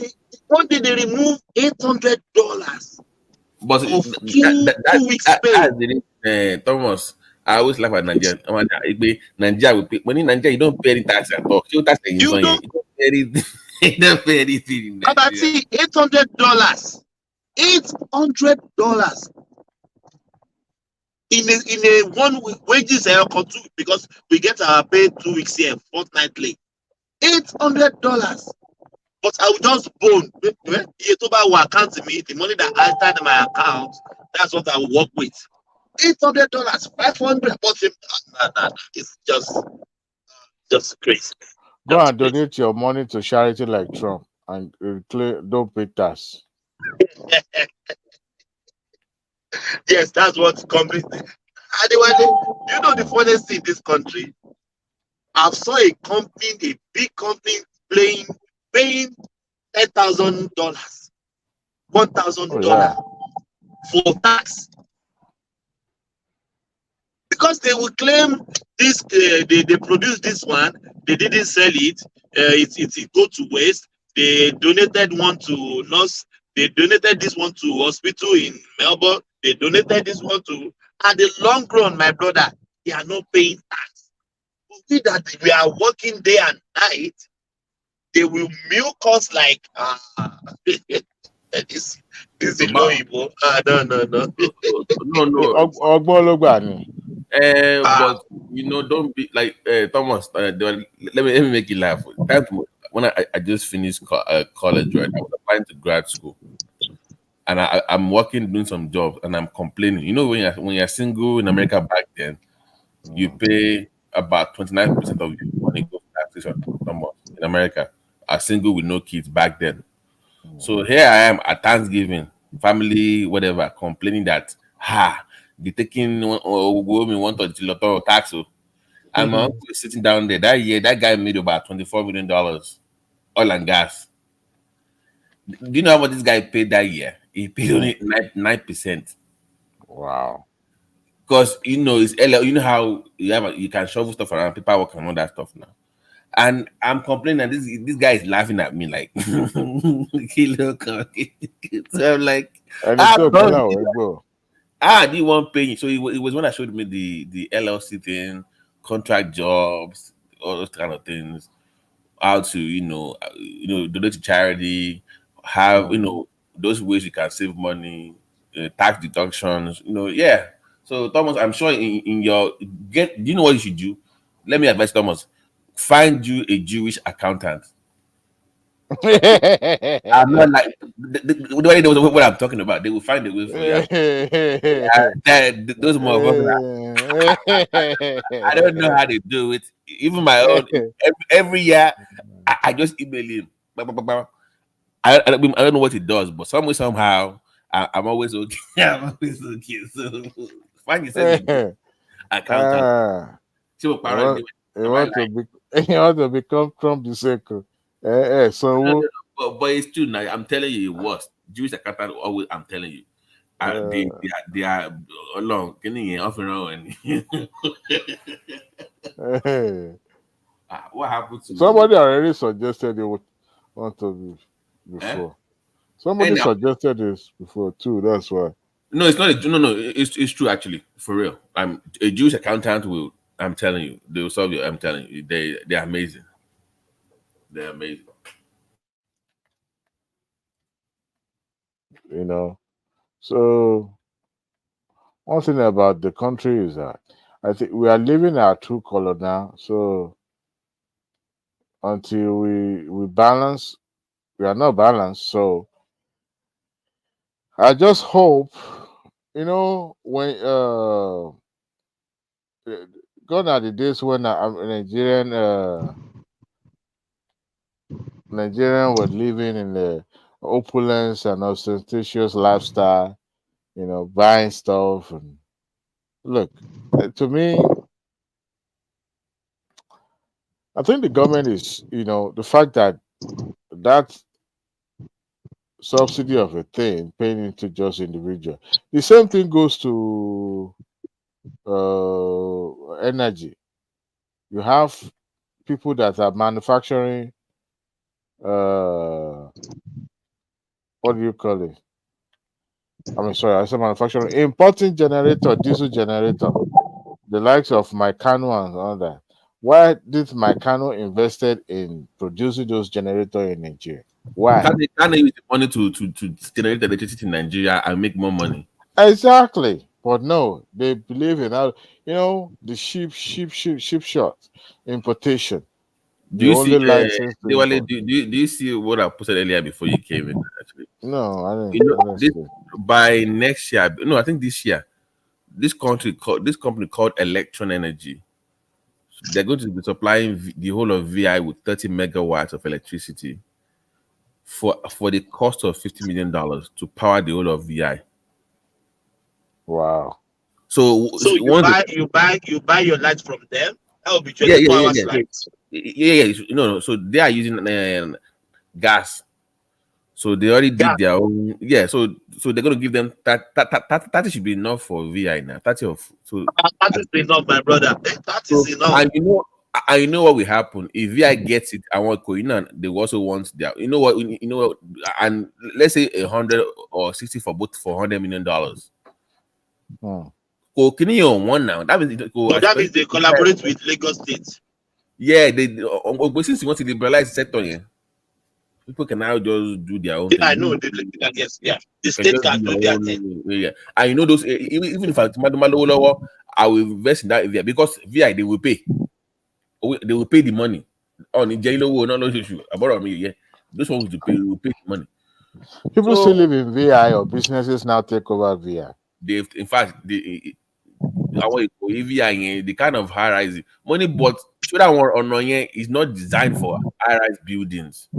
one day they remove $800 But of 2 weeks pay. Thomas, I always laugh at Nigeria. Nigeria will pay money. Nigeria, you don't pay any tax at all. You tax You don't. you don't pay anything. You don't pay anything in About Nigeria. $800. $800 in a 1 week wages or 2 because we get our pay 2 weeks here fortnightly. $800. But I will just bone. Account me the money that I entered in my account. That's what I will work with. $800, 500. But it's just crazy. Go and donate your money to charity like Trump and don't pay tax. Yes, that's what companies. Anyway, you know the funniest thing in this country? I saw a big company paying $10,000, $1,000 for tax. Because they will claim this, they produced this one, they didn't sell it, it go to waste. They donated one to nurse, they donated this one to hospital in Melbourne, they donated this one to, at the long run, my brother, they are not paying tax. We that we are working day and night, they will milk us like, this is no evil. No. But don't be like Thomas. Let me make you laugh. That when I just finished college, right? I was applying to grad school, and I'm working doing some jobs, and I'm complaining. You know, when you're single in America back then, you pay about 29% of your money goes to taxation. Thomas, in America, a single with no kids back then. So here I am at Thanksgiving, family, whatever, complaining that they taking one to tax. And my uncle is sitting down there. That year, that guy made about $24 million, oil and gas. Do you know how much this guy paid that year? He paid only 9%. Wow. Because it's LL, you know how you can shovel stuff around, paperwork and all that stuff now. And I'm complaining, and this guy is laughing at me like, so I'm like, I didn't want paying. So it was when I showed me the LLC thing, contract jobs, all those kind of things, how to donate to charity, have those ways you can save money, tax deductions, yeah. So Thomas, I'm sure in your do you know what you should do? Let me advise Thomas. Find you a Jewish accountant. I'm not like the way they know what I'm talking about. They will find a way for you. Those motherfuckers. I don't know how they do it. Even my own. Every year, I just email him. I don't know what it does, but somehow, I'm always okay. I'm always okay. So find yourself a accountant. You want to become Trump the second. So but it's true now. I'm telling you, it was Jewish accountant always. I'm telling you, they are long. Can you offer and what happened to somebody already suggested they would want to be before. Somebody suggested this before too. That's why. No, it's not. No. It's true actually. For real, I'm a Jewish accountant will. I'm telling you, they will solve you. I'm telling you, they're amazing. They're amazing. So one thing about the country is that I think we are living our true color now. So until we balance, we are not balanced. So I just hope, when gone are the days when Nigerian were living in the opulence and ostentatious lifestyle, buying stuff. And look, to me, I think the government is, the fact that that subsidy of a thing paying into just individual. The same thing goes to energy. You have people that are manufacturing what do you call it? I said manufacturing, importing generator, diesel generator, the likes of Mycano and all that. Why did Mycano invested in producing those generators in Nigeria? Why? Can they use the money to generate electricity in Nigeria and make more money? Exactly. But no, they believe in how the ship shot importation. Do They you only see license to Diwali, import. do you see what I posted earlier before you came in? Actually, No, I you didn't. know, I didn't this see. by next year, no, I think this year, this company called Electron Energy, they're going to be supplying the whole of VI with 30 megawatts of electricity for the cost of $50 million to power the whole of VI. Wow. So So you once buy your light from them. That will be yeah, 24 yeah, hours yeah, light. yeah. No. So they are using gas. So they already did their own. Yeah. So they're going to give them 30 should be enough for VI now. 30 of so. That is enough, my brother. That is enough. And you know what will happen if VI gets it. I want Koina. They also want their. You know what? And let's say 100 or 60 for both for $100 million. One now. That means So that means they collaborate with Lagos State. Yeah, but since you want to liberalize the sector, yeah, people can now just do their own thing. I know. Yes, yeah. The state can do their thing. Yeah. And you know those even if I will invest in that area because VI they will pay. They will pay the money. On the jail will not issue. About me, yeah. Those ones will pay the money. People still live in VI or businesses now take over VI. In fact, the kind of high rise money, but that one on is not designed for high rise buildings.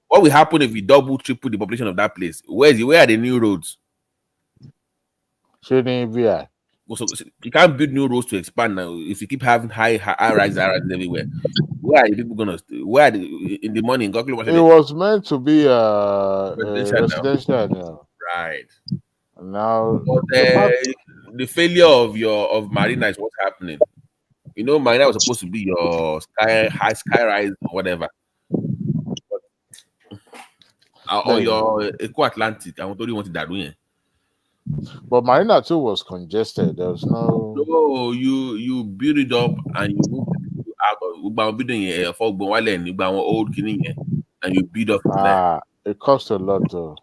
What will happen if we double, triple the population of that place? Where are the new roads? Shouldn't VI. So you can't build new roads to expand now. If you keep having high rise everywhere, where are the people gonna stay? Where are in the morning? It was meant to be residential now. Right. Now the failure of Marina is what's happening. You know, Marina was supposed to be your sky rise or whatever. Or your Eco Atlantic. I only wanted that doing. But Marina too was congested. There was no. No, you build it up and you move people out of building a for old killing and you build up from there. It costs a lot though.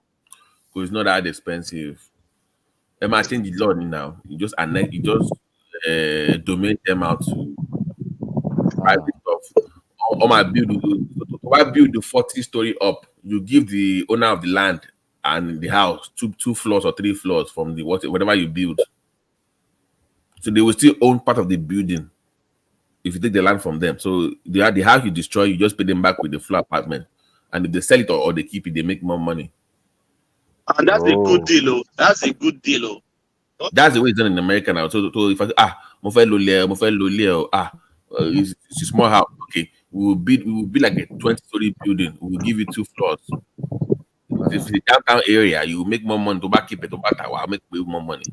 Because it's not that expensive. They might change the law now. You just domain them out to private stuff. Or my build the 40-story up. You give the owner of the land and the house two floors or 3 floors from the whatever you build. So they will still own part of the building if you take the land from them. So the house you destroy, you just pay them back with the floor apartment. And if they sell it or they keep it, they make more money. And that's a good deal. That's a good deal. That's the way it's done in America now. So if it's a small house, okay, we will build like a 20-story building. We will give you 2 floors. If it's the downtown area, you will make more money. To back keep it, to back I'll make way more money.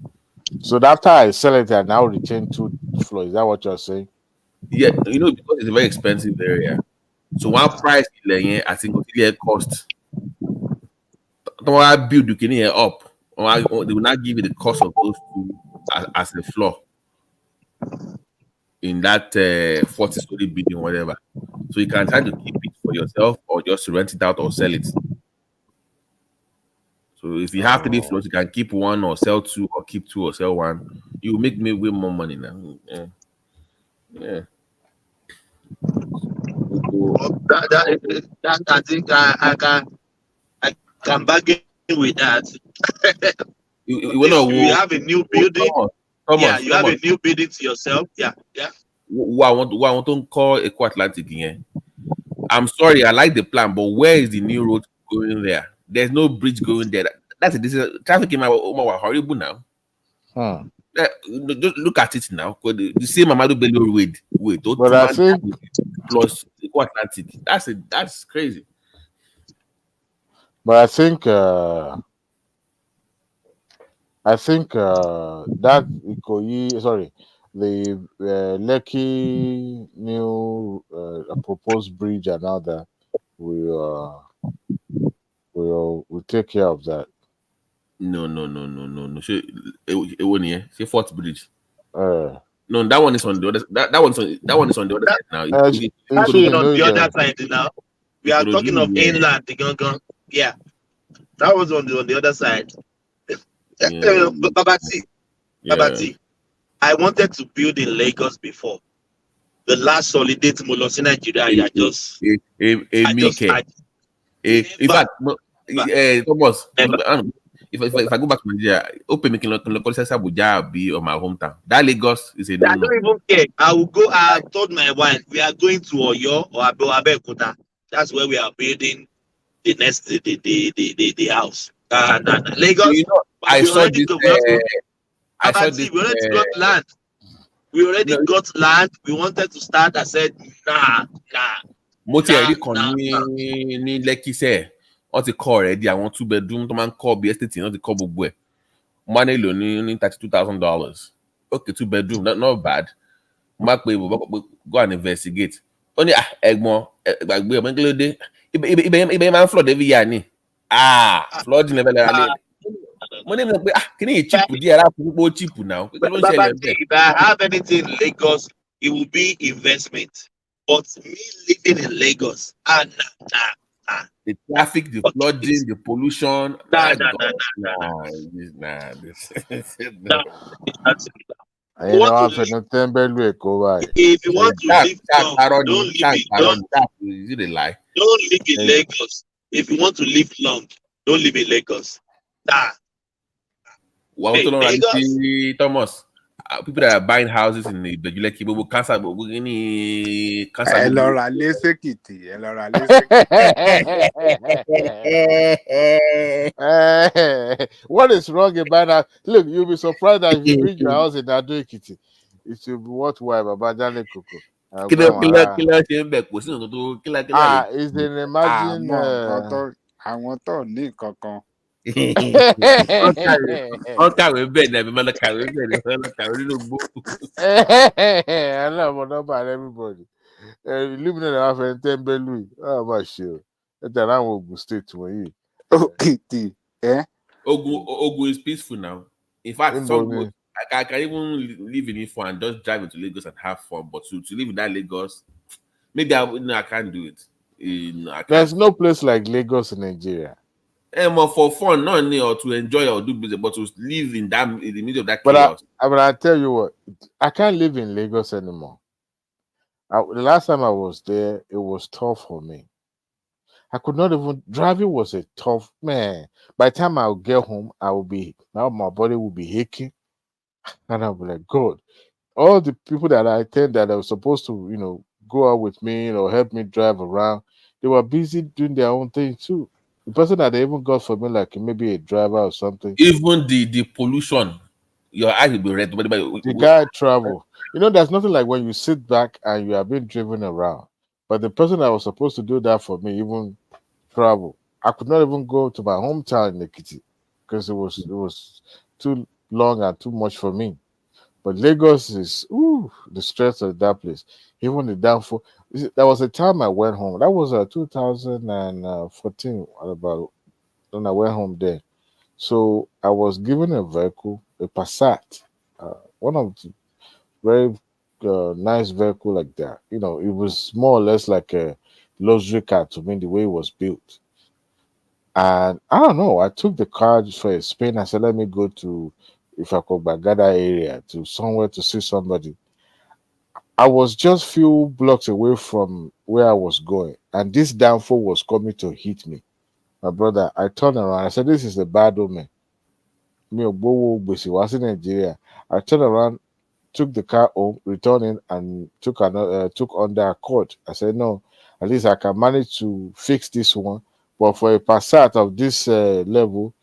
So after I sell it, I now retain 2 floors. Is that what you're saying? Yeah, because it's a very expensive area. So one price, I think, it cost. I build you can hear up. They will not give you the cost of those 2 as a floor in that 40-story building, whatever. So you can try to keep it for yourself or just rent it out or sell it. So if you have 3 floors, you can keep 1 or sell 2 or keep 2 or sell 1. You will make me way more money now. Yeah. That I think I can bargain with that. You have a new building. Thomas, you have a new building to yourself. Yeah. Who I want to call Eco Atlantic again. I'm sorry, I like the plan, but where is the new road going there? There's no bridge going there. This is traffic in my horrible now. Just look at it now. The same Amadu Bello wait. But I think plus equal Atlantic. That's crazy. But I think that Ikoyi, sorry, the Lekki new proposed bridge and all that will take care of that. No. So it won't here. Say Fort Bridge. No, that one is on the other. That one is on the other side now. That's on the other side now. We are talking of inland, the Gongon. Yeah, that was on the other side. Babati, I wanted to build in Lagos before. The last solidate Molos in Nigeria, in fact, Thomas, if I go back to Nigeria, open making local Abuja be on my hometown. That Lagos is a no. I don't even care. I will go. I told my wife we are going to Oyo or Abeokuta. That's where we are building the next the house. Lagos. You know, I saw this. We already got land. We already got land. We wanted to start. I said, nah. Mo ti ẹ̀rí kan ní Lekki sẹ́ẹ̀ wọ́n ti kọ́ already àwọn 2-bedroom tó máa ń kọ́ bí estate wọ́n ti kọ́ gbogbo ẹ̀ mo máa nílò ní $32,000 okay 2-bedroom not bad mo máa pe go and investigate ó ní ẹ̀gbọ́n gbàgbé ọmọ kí ló dé ibẹ̀ máa ń flood every year ni flooding level ara lé mo ní pé kí ni cheap díẹ̀ ara fún pé ó cheap now. If I have anything in Lagos, it will be investment. But me living in Lagos, the traffic, the flooding, the pollution. If you want to live long, don't live in lie. Don't live in Lagos. If you want to live long, don't live in Lagos. Thomas. People that are buying houses in the Lekki, but cancer, What is wrong about that? Look, you'll be surprised that if you bring your house in Ado Ekiti, it will be worthwhile. Baba Jale Koko. Is an imagine. I want to leave Koko. All carry bed, never carry bed. I know about everybody. Living in the house in Tembelu. Oh my shit. That's an Ogun State to you. Okay, Ogun is peaceful now. In fact, I can even live in Ifo and just drive into Lagos and have fun. But to live in that Lagos, maybe I can't do it. There's no place like Lagos in Nigeria. For fun, not or to enjoy or do business, but to live in the middle of that chaos. But I tell you what, I can't live in Lagos anymore. The last time I was there, it was tough for me. I could not even driving was a tough man. By the time I'll get home, my body will be aching, and I'll be like, God, all the people that I attend that I was supposed to, go out with me, help me drive around, they were busy doing their own thing too. The person that they even got for me, like maybe a driver or something. Even the pollution, your eyes will be red. The guy travel. There's nothing like when you sit back and you are being driven around. But the person that was supposed to do that for me even travel. I could not even go to my hometown in Ekiti because it was too long and too much for me. But Lagos is the stress of that place. Even the downfall. There was a time I went home. That was 2014 about when I went home there. So I was given a vehicle, a Passat, one of the very nice vehicle like that. It was more or less like a luxury car to me, the way it was built. And I don't know, I took the car for a spin. I said, let me go to Bagada area to somewhere to see somebody. I was just few blocks away from where I was going, and this downfall was coming to hit me. My brother, I turned around. I said, this is a bad omen. Was in Nigeria. I turned around, took the car home, returned in, and took under a court. I said, no, at least I can manage to fix this one. But for a Passat of this level,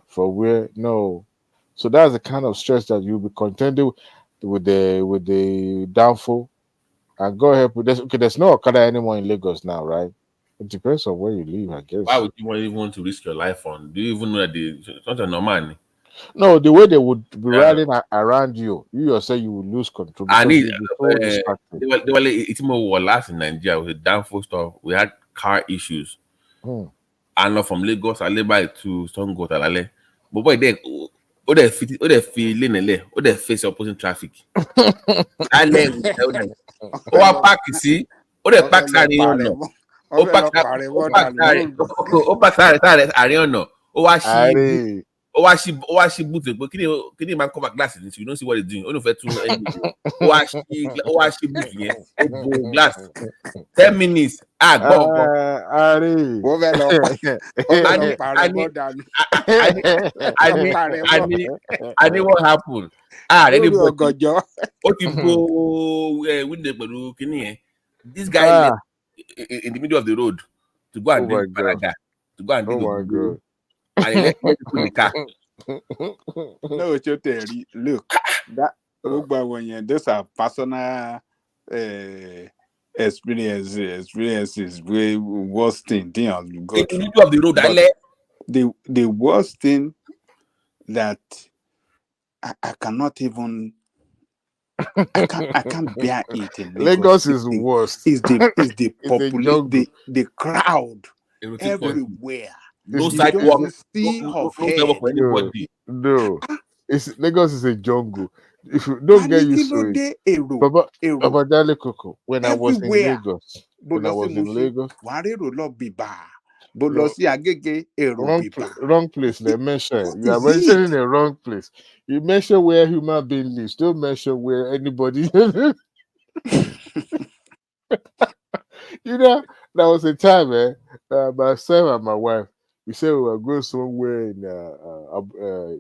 for where no. So that's the kind of stress that you'll be contending with the downfall. And go ahead with this. Okay, there's no Okada anymore in Lagos now, right? It depends on where you live, I guess. Why would you even want to risk your life on? Do you even know that it's not a normal? No, the way they would be riding around you, you yourself, you will lose control because you'll be so distracted. They were it's more last in Nigeria with downfall stuff. We had car issues. And not from Lagos, Aleba to Songo, Talale. But boy, they feel they face opposing traffic. I let over park, you see. They park sáré ọ̀nà. Ó park sáré ọ̀nà. Ó wá sí boot pé kí ni máa cover glass ní, you don't see what they doing. Ó ní fẹ́ tún ó wá sí boot yẹn. Ó bo glass. 10 minutes. I knew what happened. This guy in the middle of the road to go and drink Paraga, to go and do the and he let people in the car. No, look, that those are personal experiences way worst thing in the middle of the road. The worst thing that I cannot even I can't bear it in Lagos is worst. Is the population, the crowd everywhere. No sidewalk. Sea of no sidewalk for anybody. No. Lagos is a jungle. If you don't get used to it, Baba Dale Coco, when I was in Lagos, wrong place. They mention you are mentioning the wrong place. You mention where human being lives. Don't mention where anybody. You know, there was a time, myself and my wife, we said we were going somewhere in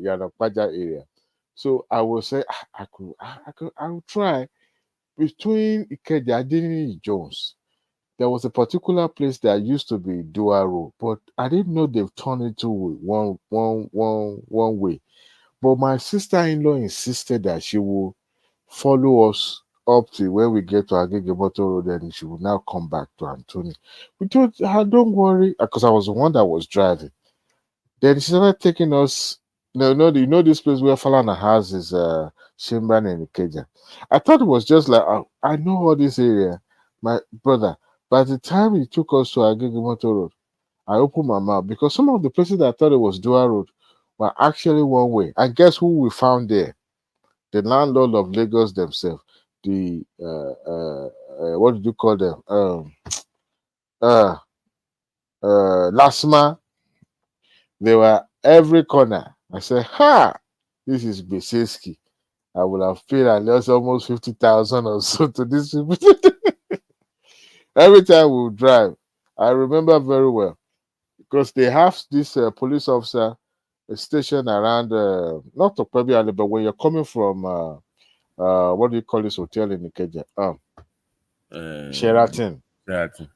Yanakwaja area. So I will say I will try between Ikeja and Jones. There was a particular place that used to be dual road, but I didn't know they've turned into one way. But my sister-in-law insisted that she will follow us up to when we get to Agege Motor Road, and she will now come back to Anthony. We told her, don't worry, because I was the one that was driving. Then she started taking us. You know this place where Falana has is Shimban and Ikeja. I thought it was just like, I know all this area, my brother. By the time he took us to Agege Motor Road, I opened my mouth because some of the places that I thought it was dual road were actually one way. And guess who we found there? The landlord of Lagos themselves. The what did you call them? Lasma. They were every corner. I said, ha, this is Beseski. I would have paid at least almost 50,000 or so to this. Every time we would drive, I remember very well because they have this police officer station around not Okpebi Alley, but when you're coming from what do you call this hotel in Ikeja? Sheraton.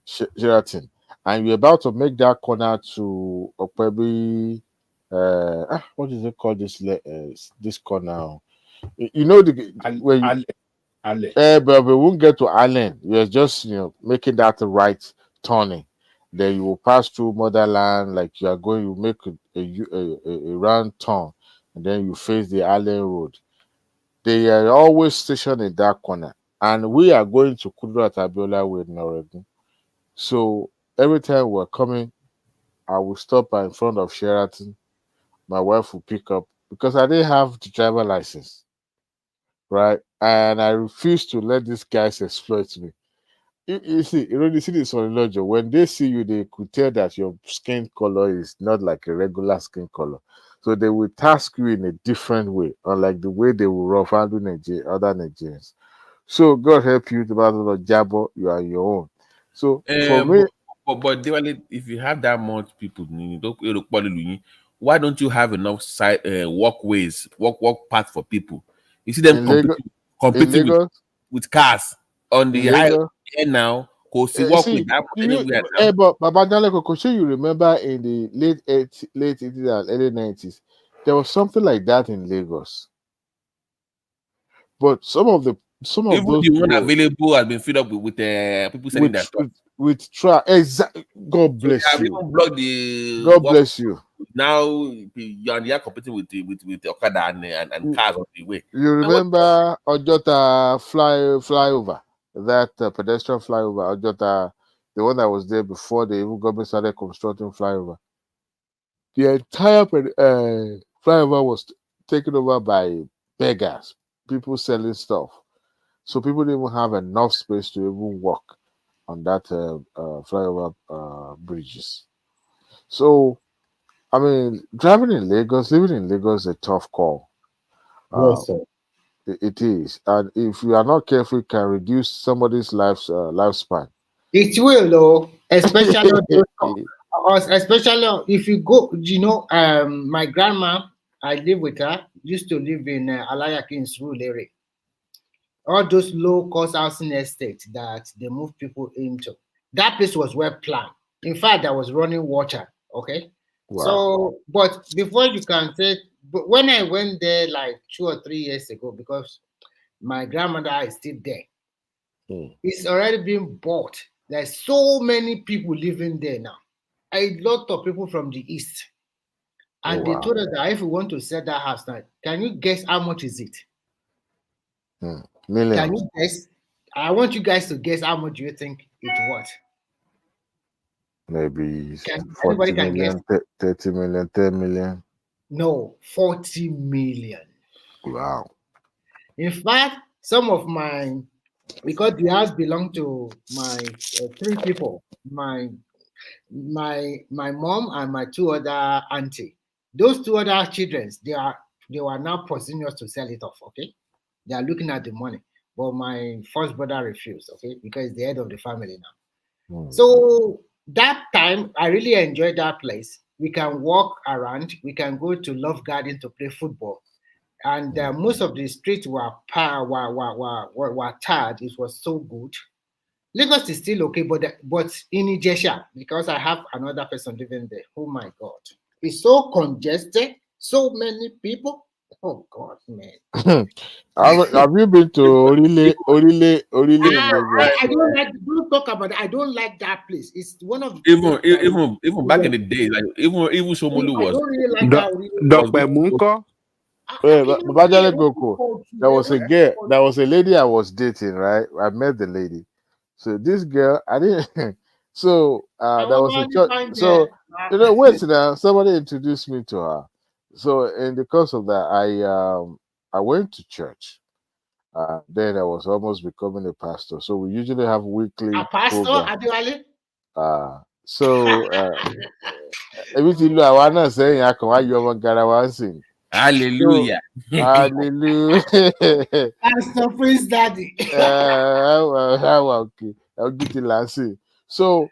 Sheraton. And you're about to make that corner to Okpebi. What is it called? This corner. You know but we won't get to Allen. You're just making that right turning. Then you will pass through Motherland, like you are going. You make a round turn, and then you face the Allen Road. They are always stationed in that corner, and we are going to Kudrat Abiola way in Oregon. So every time we're coming, I will stop in front of Sheraton. My wife will pick up because I didn't have the driver license, right? And I refuse to let these guys exploit me. You see this on Lodge. When they see you, they could tell that your skin color is not like a regular skin color. So they will task you in a different way, unlike the way they will rough handle other Nigerians. So God help you, the battle of Jabo, you are your own. So for me, but if you have that much people, why don't you have enough walkways, walk path for people? You see them competing with cars on the highway now. But Babadale Kokoshe, you remember in the late 80s and early 90s, there was something like that in Lagos. But some of the some of Even those the one roads available has been filled up with people selling their stuff. with exactly. God So bless they have you. even blocked the God bless you. Now you are competing with the Okada and cars on the way. You remember Ojota flyover, that pedestrian flyover, Ojota, the one that was there before the even government started constructing flyover. The entire flyover was taken over by beggars, people selling stuff. So people didn't even have enough space to even walk on that flyover bridges. So, I mean, driving in Lagos, living in Lagos is a tough call. Yes, sir. It is, and if you are not careful, it can reduce somebody's lifespan. It will, though, especially especially if you go. My grandma, I live with her, used to live in Alayakin's rural area. All those low-cost housing estates that they move people into. That place was well planned. In fact, there was running water. Okay, Wow. so but before you can say, but when I went there like 2 or 3 years ago, because my grandmother is still there. It's already been bought. There's so many people living there now. A lot of people from the east. And they told us that if we want to sell that house now, can you guess how much is it? Millions. Can you guess? I want you guys to guess how much you think it was. Maybe Anybody 40 can million, guess? 30 million, 10 million. No, 40 million. Wow. In fact, some of my, because the house belonged to my 3 people, my mom and my 2 other auntie. Those 2 other children, they were now pursuing us to sell it off. Okay, they are looking at the money, but my first brother refused. Okay, because he's the head of the family now. So that time, I really enjoyed that place. We can walk around. We can go to Love Garden to play football, and most of the streets were tarred. It was so good. Lagos is still okay, but in Ijesha, because I have another person living there. Oh my God, it's so congested. So many people. Oh God, man. Have you been to Orile in Lagos? I don't like. Don't talk about it. I don't like that place. It's one of the even back in the day, like even Shomolu I was. don't really like that. Dr. Munko? Babajale Goko. There was a girl, there was a lady I was dating, right? I met the lady. So this girl, I didn't. So there was a church. So wait now. Somebody introduced me to her. So in the course of that, I went to church. Then I was almost becoming a pastor. So we usually have weekly A pastor, program. So everything I was saying, I can you over Garawansi. Hallelujah. So, hallelujah. Pastor Prince Daddy. Okay. I'll get it last. So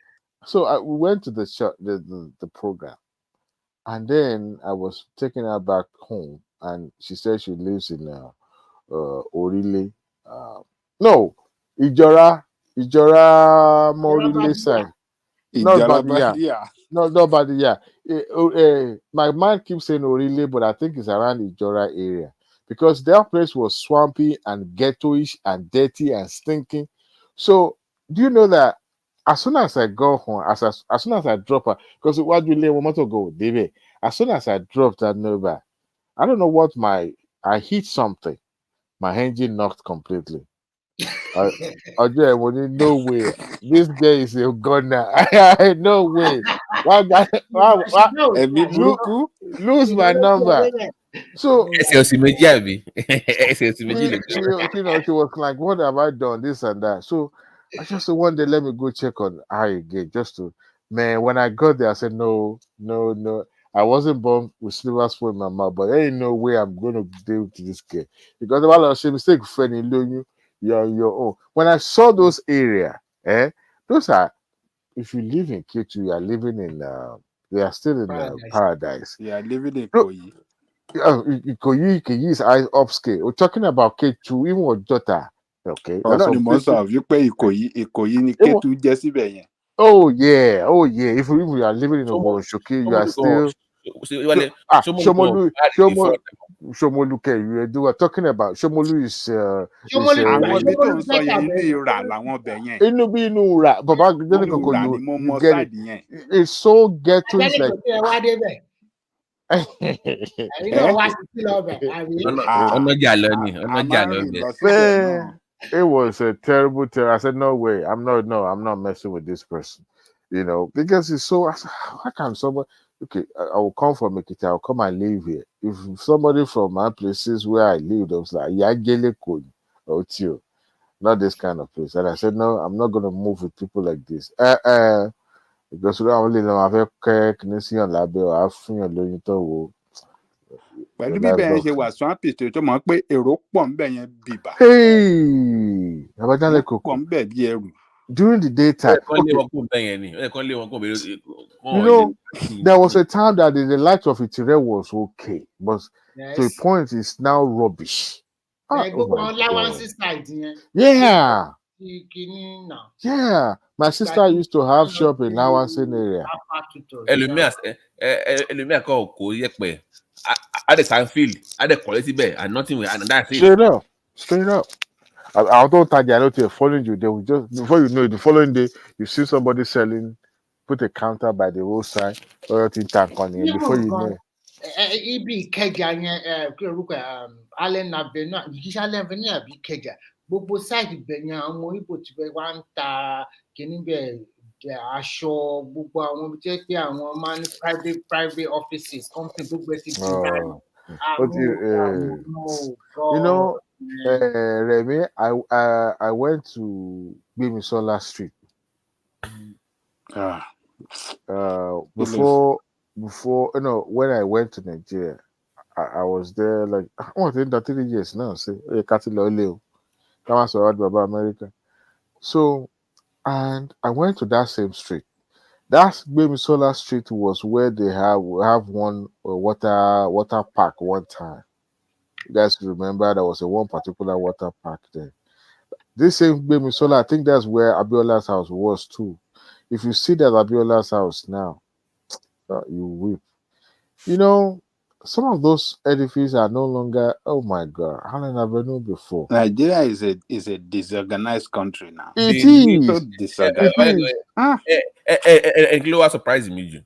we went to the church, the program, and then I was taking her back home, and she said she lives in Orile. No, Ijora Morile side. Not Badia. Not Badia. My mind keeps saying Orile, but I think it's around Ijora area because that place was swampy and ghettoish and dirty and stinking. So, do you know that as soon as I go home, as soon as I drop her, because what you leave one to go, David. As soon as I dropped that number, I don't know what I hit something. My engine knocked completely. No way. This guy is a gunner. No way. Lose my number. So she was like, what have I done? This and that. So I just said one day, let me go check on her again. Just to, man, when I got there, I said, no. I wasn't born with silver spoon in my mouth, but there ain't no way I'm going to deal with this kid. Because while I was mistake, friend, you're on your own. When I saw those areas, those are, if you live in K2, you are living in, you are still in paradise. Yeah, living in Koyi. Koyi is upscale. We're talking about K2, even with daughter. Okay. Oh yeah. If you are living in Oboroshoki, you are still Shomolu, you were talking about Shomolu is àwọn ibi tó ń sọ yẹn inú ìrà làwọn bẹ̀ yẹn. inú ra baba Dele Koko, you get it. It's so ghetto. It's like it was a terrible. I said, no way. I'm not messing with this person. You know, because it's so. I said, how can somebody? Okay, I will come from Ekiti. I'll come and live here. If somebody from my places where I lived, I was like, Yagele Kodi, Otio, not this kind of place. And I said, no, I'm not going to move with people like this. Because we only know I've Canadian label, I've seen a little to. Pẹ̀lú bí bẹ́ẹ̀ ṣe wà sún àpètè tó mọ̀ pé èrò pọ̀ ń bẹ̀ yẹn bìbà. Dele Koko. Pọ̀ ń bẹ̀ bí ẹrù. During the daytime, you know, there was a time that the light of Itire was okay, but to a point it's now rubbish. Yeah, my sister used to have shop in Lawansin area. And nothing will, and that's it. Straight up. I don't think they're not following you. They will just, before you know it, the following day you see somebody selling, put a counter by the roadside, or tank on it. Before you know it. Ibi Ìkẹjà yẹn kí orúkọ Allen Avenue Judicial Avenue àbí Ìkẹjà gbogbo side ibẹ̀ yẹn àwọn Igbo tí wọ́n wá ń ta kíní bẹ́ẹ̀ aṣọ gbogbo àwọn ibi tí wọ́n pé àwọn máa ní private offices company gbogbo ẹ̀ ti di báyìí. You know, Remy, I went to Gbemisola Street. Before you know, when I went to Nigeria, I was there like 3 years now. Say America. So, and I went to that same street. That Gbemisola Street was where they have one water park one time. You guys remember there was one particular water park there. This same Gbemisola, I think that's where Abiola's house was too. If you see that Abiola's house now, you weep. You know, some of those edifices are no longer. Oh my God, how long have I known before? Nigeria is a disorganized country now. It is so disorganized. And what surprised me,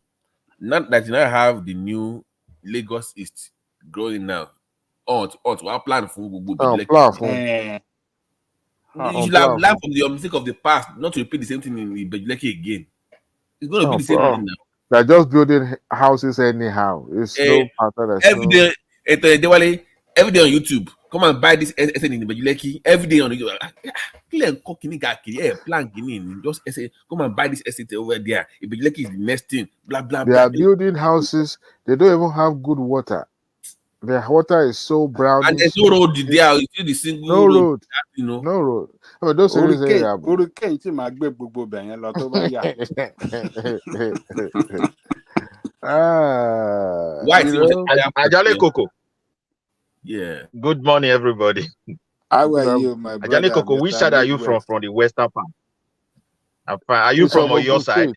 not that you now have the new Lagos East growing now. Our plan for you should have learned from the mistake of the past, not to repeat the same thing in Bejuleki again. It's going to be the same thing now. They're just building houses anyhow. It's no pattern. Every day on YouTube. Come and buy this essay in Bejuleki. Every day on YouTube. Just essay. Come and buy this essay over there. Bejuleki is the next thing. Blah blah. They are building houses. They don't even have good water. The water is so brown. And there's no road there. You see the single road. You know. No road. I mean, those areas Ajale Koko. Yeah. Good morning, everybody. How are you, my brother? Ajale Koko, which side are you from the western part? Are you from your side?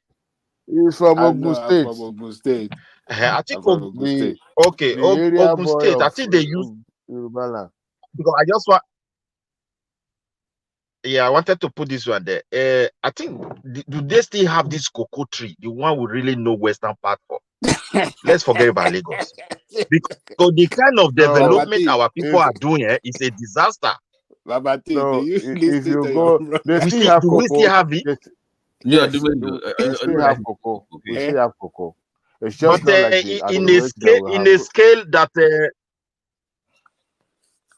He's from Ogun State. From Ogun State. I think Ogun State. Ogun State. I think they use because I just want. Yeah, I wanted to put this one there. I think do they still have this cocoa tree? The one we really know western part for. Let's forget about Lagos because the kind of development our people are doing here is a disaster. If you go, we still have it. Yes, we still have cocoa. We still have cocoa. It's just but not like in a scale that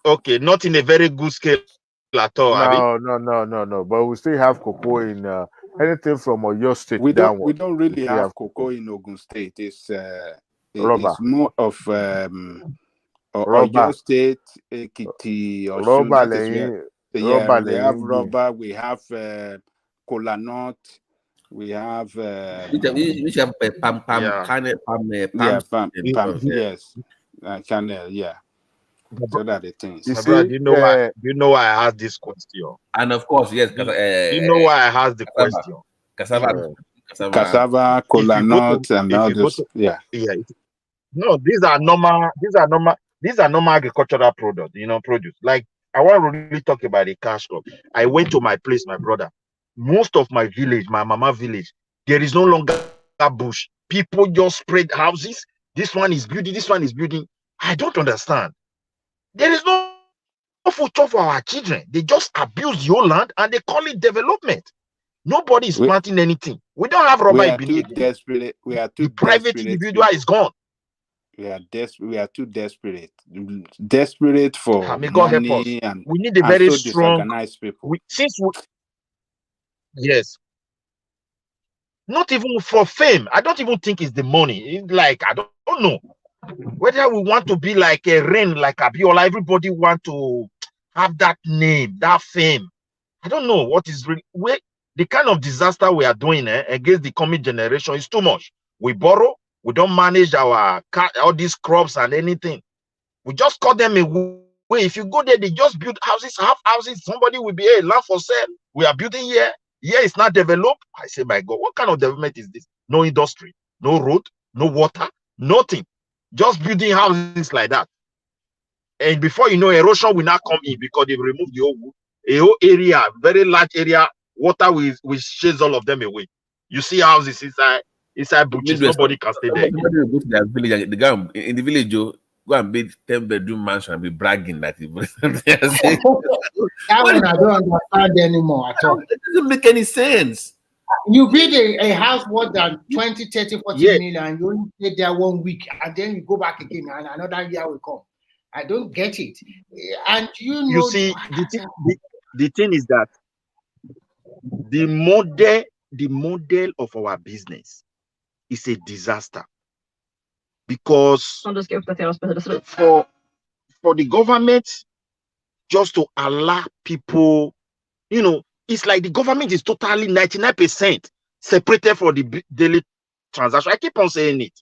okay, not in a very good scale at all. No. But we still have cocoa in anything from Oyo State. We don't really have cocoa in Ogun State. It's more of Oyo State, Ekiti, rubber. We have rubber. We have kola nut. We have which have palm, yes, channel, yeah. So that the things. Do you know why? Do you know why I asked this question? And of course, yes. Do you know why I asked the question? Cassava, kola nut, and all this. Yeah. No, these are normal agricultural products, produce. Like I want to really talk about the cash crop. I went to my place, my brother. Most of my village, my mama village, there is no longer bush. People just spread houses. This one is building, this one is building. I don't understand. There is no future for our children. They just abuse your land and they call it development. Nobody is planting anything. We don't have rubber We are in too Benin. desperate. We are too The private desperate individual people. is gone. We are too desperate. Desperate for May God help us. money and We need a very so strong. disorganized people. Yes. Not even for fame. I don't even think it's the money. It's like I don't know whether we want to be like a rain, like Abiola. Everybody want to have that name, that fame. I don't know what is really the kind of disaster we are doing against the coming generation is too much. We borrow, we don't manage all these crops and anything. We just cut them away. If you go there, they just build houses, half houses. Somebody will be land for sale. We are building here. Here it's not developed. I say, my God, what kind of development is this? No industry, no road, no water, nothing. Just building houses like that. And before you know, erosion will not come in because they've removed the whole area, very large area. Water will chase all of them away. You see houses inside butches. Nobody can stay there. Somebody will go to their village. The guy in the village, go and build 10-bedroom mansion and be bragging that he. That one I don't understand anymore at all. It doesn't make any sense. You build a house more than 20, 30, 40 million, you only stay there 1 week, and then you go back again, and another year will come. I don't get it. And you see, the thing is that the model of our business is a disaster because for the government just to allow people, it's like the government is totally 99% separated from the daily transaction. I keep on saying it.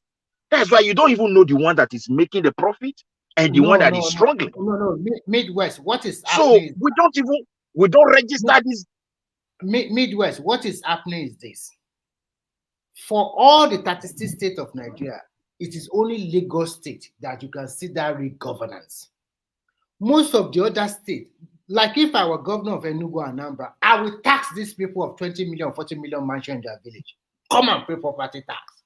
That's why you don't even know the one that is making the profit and the one that is struggling. No, Midwest, what is happening? So we don't register this. Midwest, what is happening is this. For all the 36 states of Nigeria, it is only Lagos State that you can see that real governance. Most of the other states, like if I were governor of Enugu and Anambra, I would tax these people of 20 million, 40 million mansion in their village. Come and pay property tax.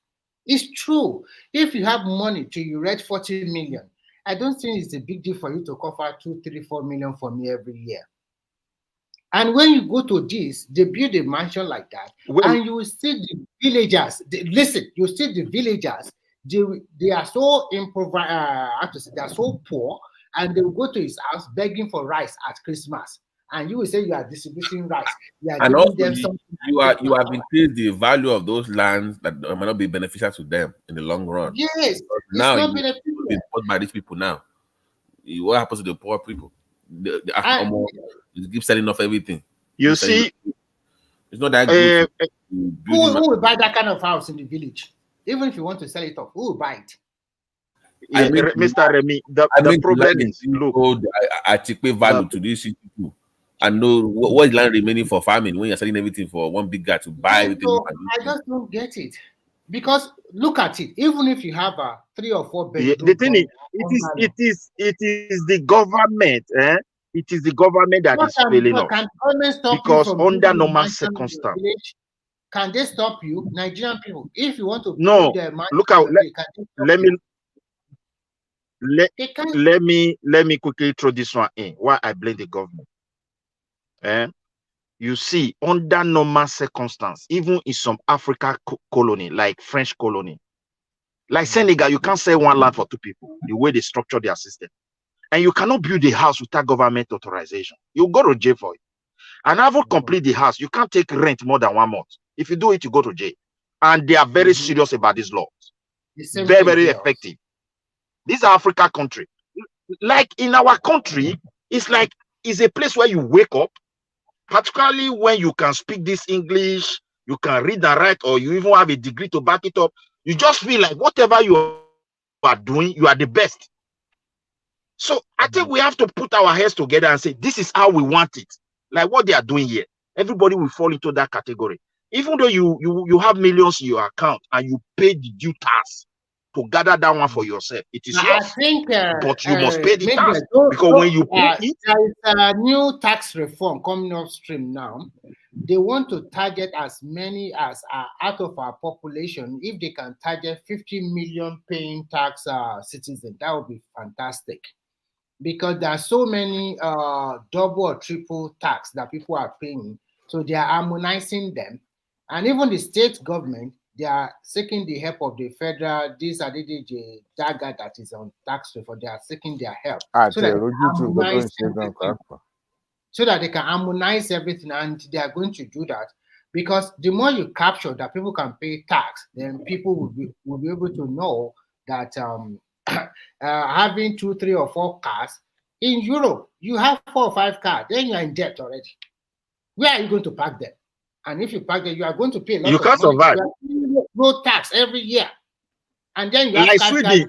It's true. If you have money till you reach 40 million, I don't think it's a big deal for you to cover 2, 3, 4 million for me every year. And when you go to this, they build a mansion like that, and you will see the villagers. You see the villagers. They are so improvised. They are so poor, and they will go to his house begging for rice at Christmas. And you will say you are distributing rice. And also, you have increased the value of those lands that might not be beneficial to them in the long run. Yes, now it's not beneficial. Bought by these people now. What happens to the poor people? You keep selling off everything. You see, it's not that good. Who will buy that kind of house in the village? Even if you want to sell it off, who will buy it? Mr. Remy, the problem is, look, I take value to these people. I know what is land remaining for farming when you're selling everything for one big guy to buy everything. So I just don't get it. Because look at it, even if you have a 3 or 4 bedroom, the thing is, it is the government, it is the government that is failing us. Because under normal circumstances, can they stop you, Nigerian people? If you want to look out. Let me quickly throw this one in. Why I blame the government? You see, under normal circumstances, even in some African colony, like French colony, like Senegal, you can't sell one land for 2 people, the way they structure their system. And you cannot build a house without government authorization. You go to jail for it. And after complete the house, you can't take rent more than 1 month. If you do it, you go to jail. And they are very serious about these laws. Very, very effective. These are African country. Like in our country, it's a place where you wake up, particularly when you can speak this English, you can read and write, or you even have a degree to back it up. You just feel like whatever you are doing, you are the best. So I think we have to put our heads together and say, this is how we want it. Like what they are doing here. Everybody will fall into that category. Even though you have millions in your account and you pay the due tax, to gather that one for yourself. It is yours. I think, but you must pay the maybe tax because when you pay it, there is a new tax reform coming upstream now. They want to target as many as are out of our population. If they can target 50 million paying tax citizens, that would be fantastic. Because there are so many double or triple tax that people are paying. So they are harmonizing them. And even the state government, they are seeking the help of the federal, this ADDJ, that guy that is on tax reform, they are seeking their help. So that they can harmonize everything, and they are going to do that. Because the more you capture that people can pay tax, then people will be able to know that having 2, 3, or 4 cars in Europe, you have 4 or 5 cars, then you're in debt already. Where are you going to park them? And if you park them, you are going to pay a lot you of can't money. survive. Road tax every year, and then you have Like Sweden.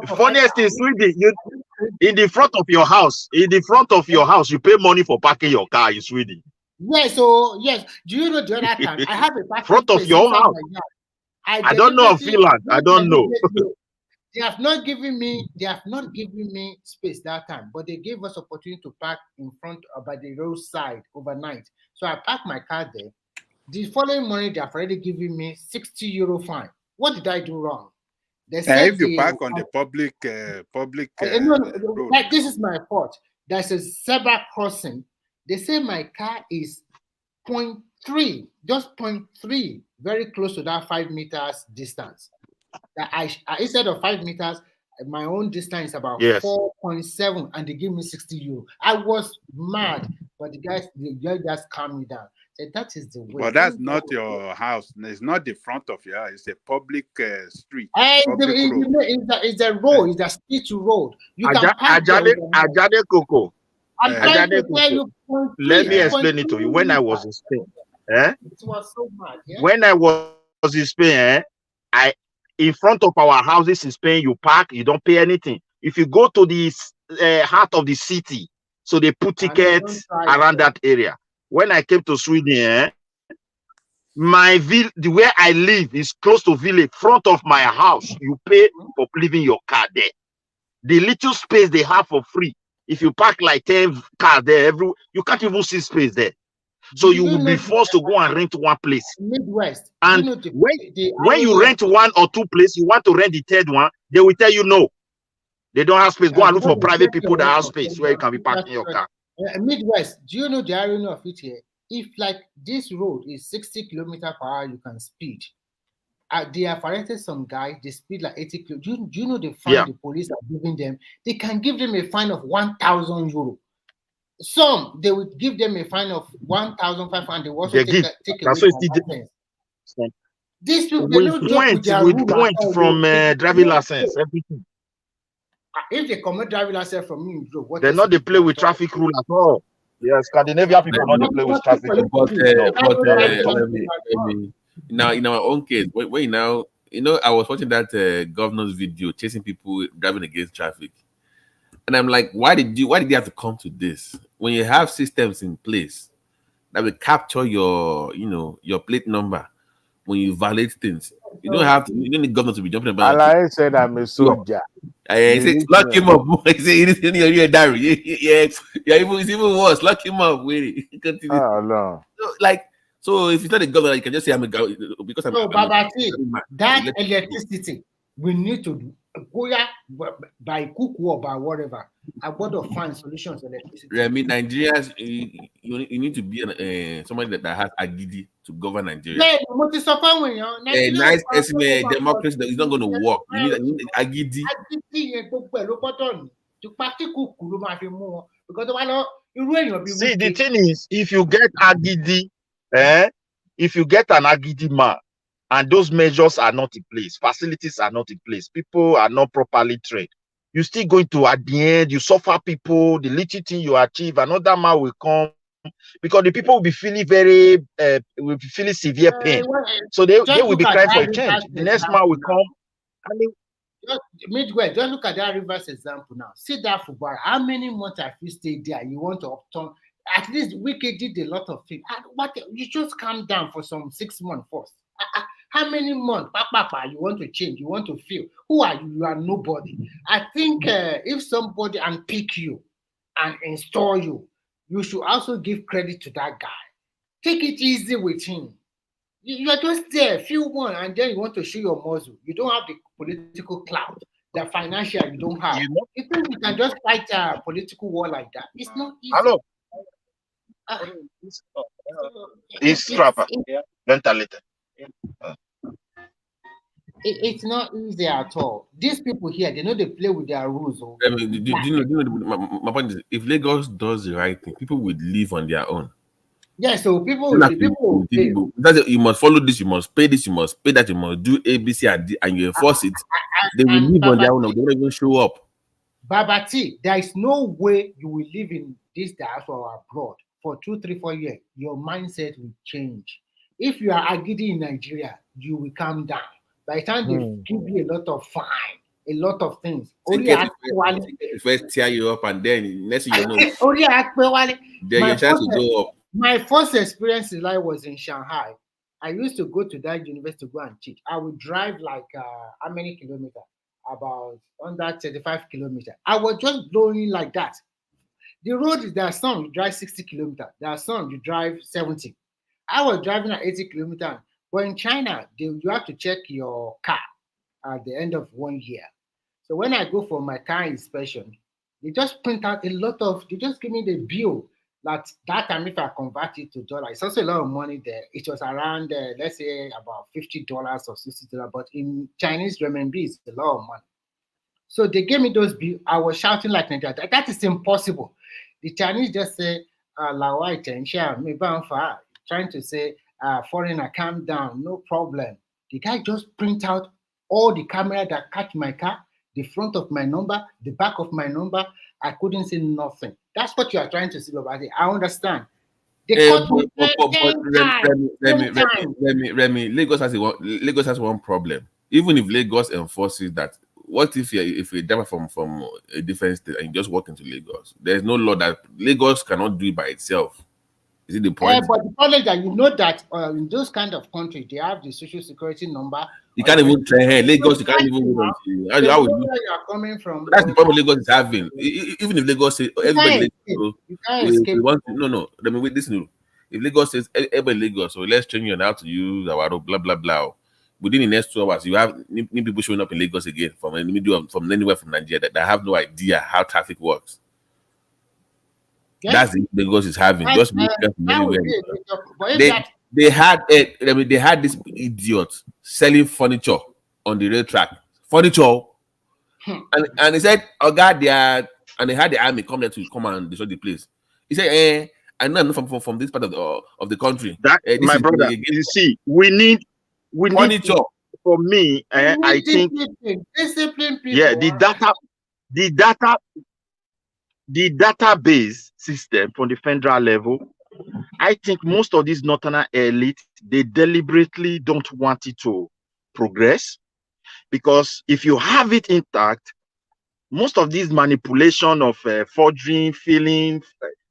Funniest thing, Sweden, you in the front of your house, you pay money for parking your car in Sweden. Yes, so yes. Do you know the other time I have a parking front of your house? I don't know of Finland. I don't know. They have not given me space that time, but they gave us opportunity to park in front by the roadside overnight. So I parked my car there. The following morning, they have already given me €60 fine. What did I do wrong? They said if you park on the public road. Like, this is my fault. There's a zebra crossing. They say my car is 0.3, just 0.3, very close to that 5 meters distance. That I instead of 5 meters, my own distance is about 4.7, and they give me €60. I was mad, but the guy just calmed me down. Said that is the way. But that's not your house. It's not the front of your house. It's a public street. It's a road. It's a street road. You can park Ajade Coco. I'm trying to tell you. Let me explain it to you. When I was in Spain, it was so mad. Yeah? When I was in Spain, in front of our houses in Spain, you park, you don't pay anything. If you go to the heart of the city, so they put tickets around that area. When I came to Sweden, the where I live is close to village. Front of my house, you pay for leaving your car there. The little space they have for free. If you park like 10 cars there, you can't even see space there. So you will be forced to go and rent one place. Midwest. And when you rent 1 or 2 places, you want to rent the third one, they will tell you no. They don't have space. Go and look for private people that have space where you can be parking your car. Midwest, do you know the irony of it here? If like this road is 60 km/h, you can speed. They have arrested some guy, they speed like 80 km. Do you know the fine the police are giving them? They can give them a fine of €1,000. Some they would give them a fine of 1,500. They will also take away their license. These people with point from driving license, everything. If they commit driving license from me, they're not they play with traffic rule at all. Yeah, Scandinavian people not they play with traffic rule. Now, in our own case, when now, I was watching that governor's video chasing people driving against traffic, and I'm like, why did you have to come to this when you have systems in place that will capture your plate number when you violate things? You don't need government to be jumping about. I said I'm a soldier. I said, lock him up. I say, you're a diary. It's even worse. Lock him up. Wait, continue. Oh no. So if it's not a government, you can just say I'm a guy because I'm. So, Babati, that electricity, we need to go by cook or by whatever. I want to find solutions to electricity. I mean, Nigerians, you need to be somebody that has agidi to govern Nigeria. A nice estimate democracy that is not going to work. You need agidi. See, the thing is, if you get agidi, if you get an agidi man, and those measures are not in place, facilities are not in place, people are not properly trained, you're still going to, at the end, you suffer people, the little thing you achieve, another man will come, because the people will be feeling severe pain. So they will be crying for a change. The next man will come. Midwest, just look at that reverse example now. See that football. How many months have you stayed there? You want to upturn? At least Wiki did a lot of things. You just calm down for some 6 months first. How many months, papa, you want to change? You want to feel? Who are you? You are nobody. I think if somebody unpick you and install you, you should also give credit to that guy. Take it easy with him. You are just there, few one, and then you want to show your muscle. You don't have the political clout, the financial you don't have. You think you can just fight a political war like that? It's not easy. Hello. This trapper. Mentality. It's not easy at all. These people here, they know they play with their rules. Oh. Do you know my point is, if Lagos does the right thing, people would live on their own. Yeah, so people you must follow this, you must pay this, you must pay that, you must do A, B, C, and D, and you enforce it. They will live on their own. They won't even show up. Babati, there is no way you will live in this diaspora abroad for 2, 3, 4 years. Your mindset will change. If you are agidi in Nigeria, you will calm down. By the time they give you a lot of fine, a lot of things. First tear you up, and then next thing you know, then your chance to go up. My first experience in life was in Shanghai. I used to go to that university to go and teach. I would drive like how many kilometers? About under 35 kilometers. I was just blowing like that. The road, there are some you drive 60 kilometers. There are some you drive 70. I was driving at 80 kilometers. But in China, you have to check your car at the end of 1 year. So when I go for my car inspection, they just print out a lot of, they just give me the bill. That time, if I convert it to dollar, it's also a lot of money there. It was around, let's say, about $50 or $60. But in Chinese renminbi, it's a lot of money. So they gave me those bills. I was shouting like Nigeria. That is impossible. The Chinese just say, trying to say, foreigner, calm down, no problem. The guy just print out all the camera that catch my car, the front of my number, the back of my number. I couldn't see nothing. That's what you are trying to see about it. I understand. Remy, Lagos has one problem. Even if Lagos enforces that, what if you're a driver from a different state and you just walk into Lagos? There's no law that Lagos cannot do it by itself. Is it the point? But the problem is that you know that in those kind of countries, they have the social security number. You can't even try Lagos. You can't even. How where you are coming from? That's the problem Lagos is having. Even if Lagos says everybody, you can't escape. No. Let me wait. Listen. If Lagos says everybody Lagos, so let's train you on how to use our blah blah blah. Within the next 2 hours, you have new people showing up in Lagos again from anywhere from Nigeria that have no idea how traffic works. Yes. That's the Lagos is having. Just from anywhere. They had this idiot selling furniture on the rail track. Furniture. And he said, oh God, they had the army come there to come and destroy the place. He said, I know from this part of the country. My brother, you see, we need furniture. For me, I think discipline people. Yeah, the database system from the federal level, I think most of these northern elite, they deliberately don't want it to progress, because if you have it intact, most of these manipulation of forging, filling,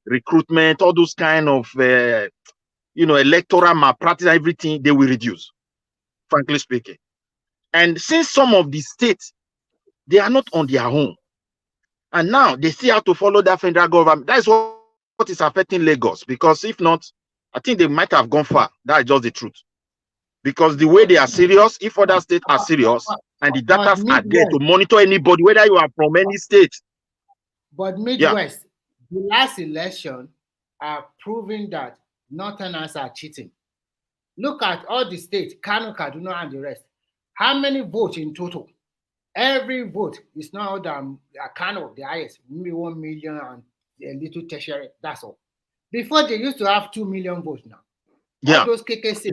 recruitment, all those kind of electoral malpractice, everything, they will reduce, frankly speaking. And since some of the states, they are not on their own, and now they still have to follow that federal government. That is what is affecting Lagos, because if not, I think they might have gone far. That is just the truth. Because the way they are serious, if other states are serious, and the data are there to monitor anybody, whether you are from any state. But Midwest, the last election are proving that Northerners are cheating. Look at all the states, Kano, Kaduna, and the rest. How many votes in total? Every vote is now the Kano, the highest, maybe 1 million and a little tertiary. That's all. Before they used to have 2 million votes now. Yeah. All those KK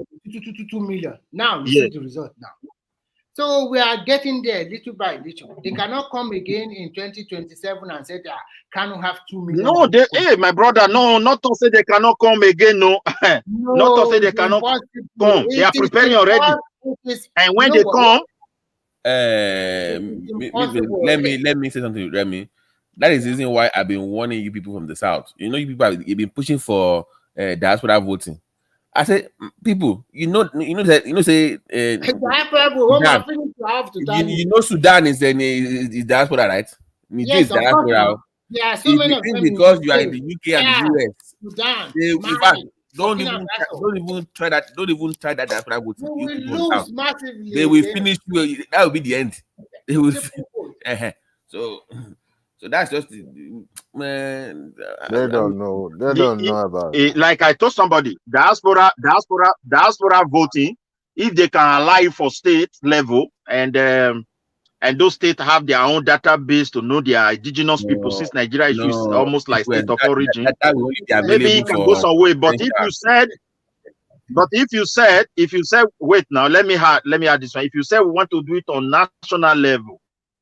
2 million. Now you see the result now. So we are getting there little by little. They cannot come again in 2027 and say that Kano have 2 million. No, my brother, no, not to say they cannot come again, no. Not to say they cannot come. They are preparing already. And when they come, let me say something, Remy. That is the reason why I've been warning you people from the south. You know, you people have been pushing for diaspora voting. I say, people, say, Sudan is diaspora, right? Niger Yes, is of course. diaspora. Now. There are so many of them Because you are in the UK and the US. Sudan, In fact, don't even try that. Don't even try that diaspora voting. We will lose massively. They will finish you. That will be the end. They will. So that's just man. They don't know. They don't know about it. Like I told somebody, diaspora voting, if they can allow it for state level and those states have their own database to know their indigenous people, since Nigeria is almost like state of origin, maybe it can go some way. But if you said, wait now, let me add this one. If you say we want to do it on national level,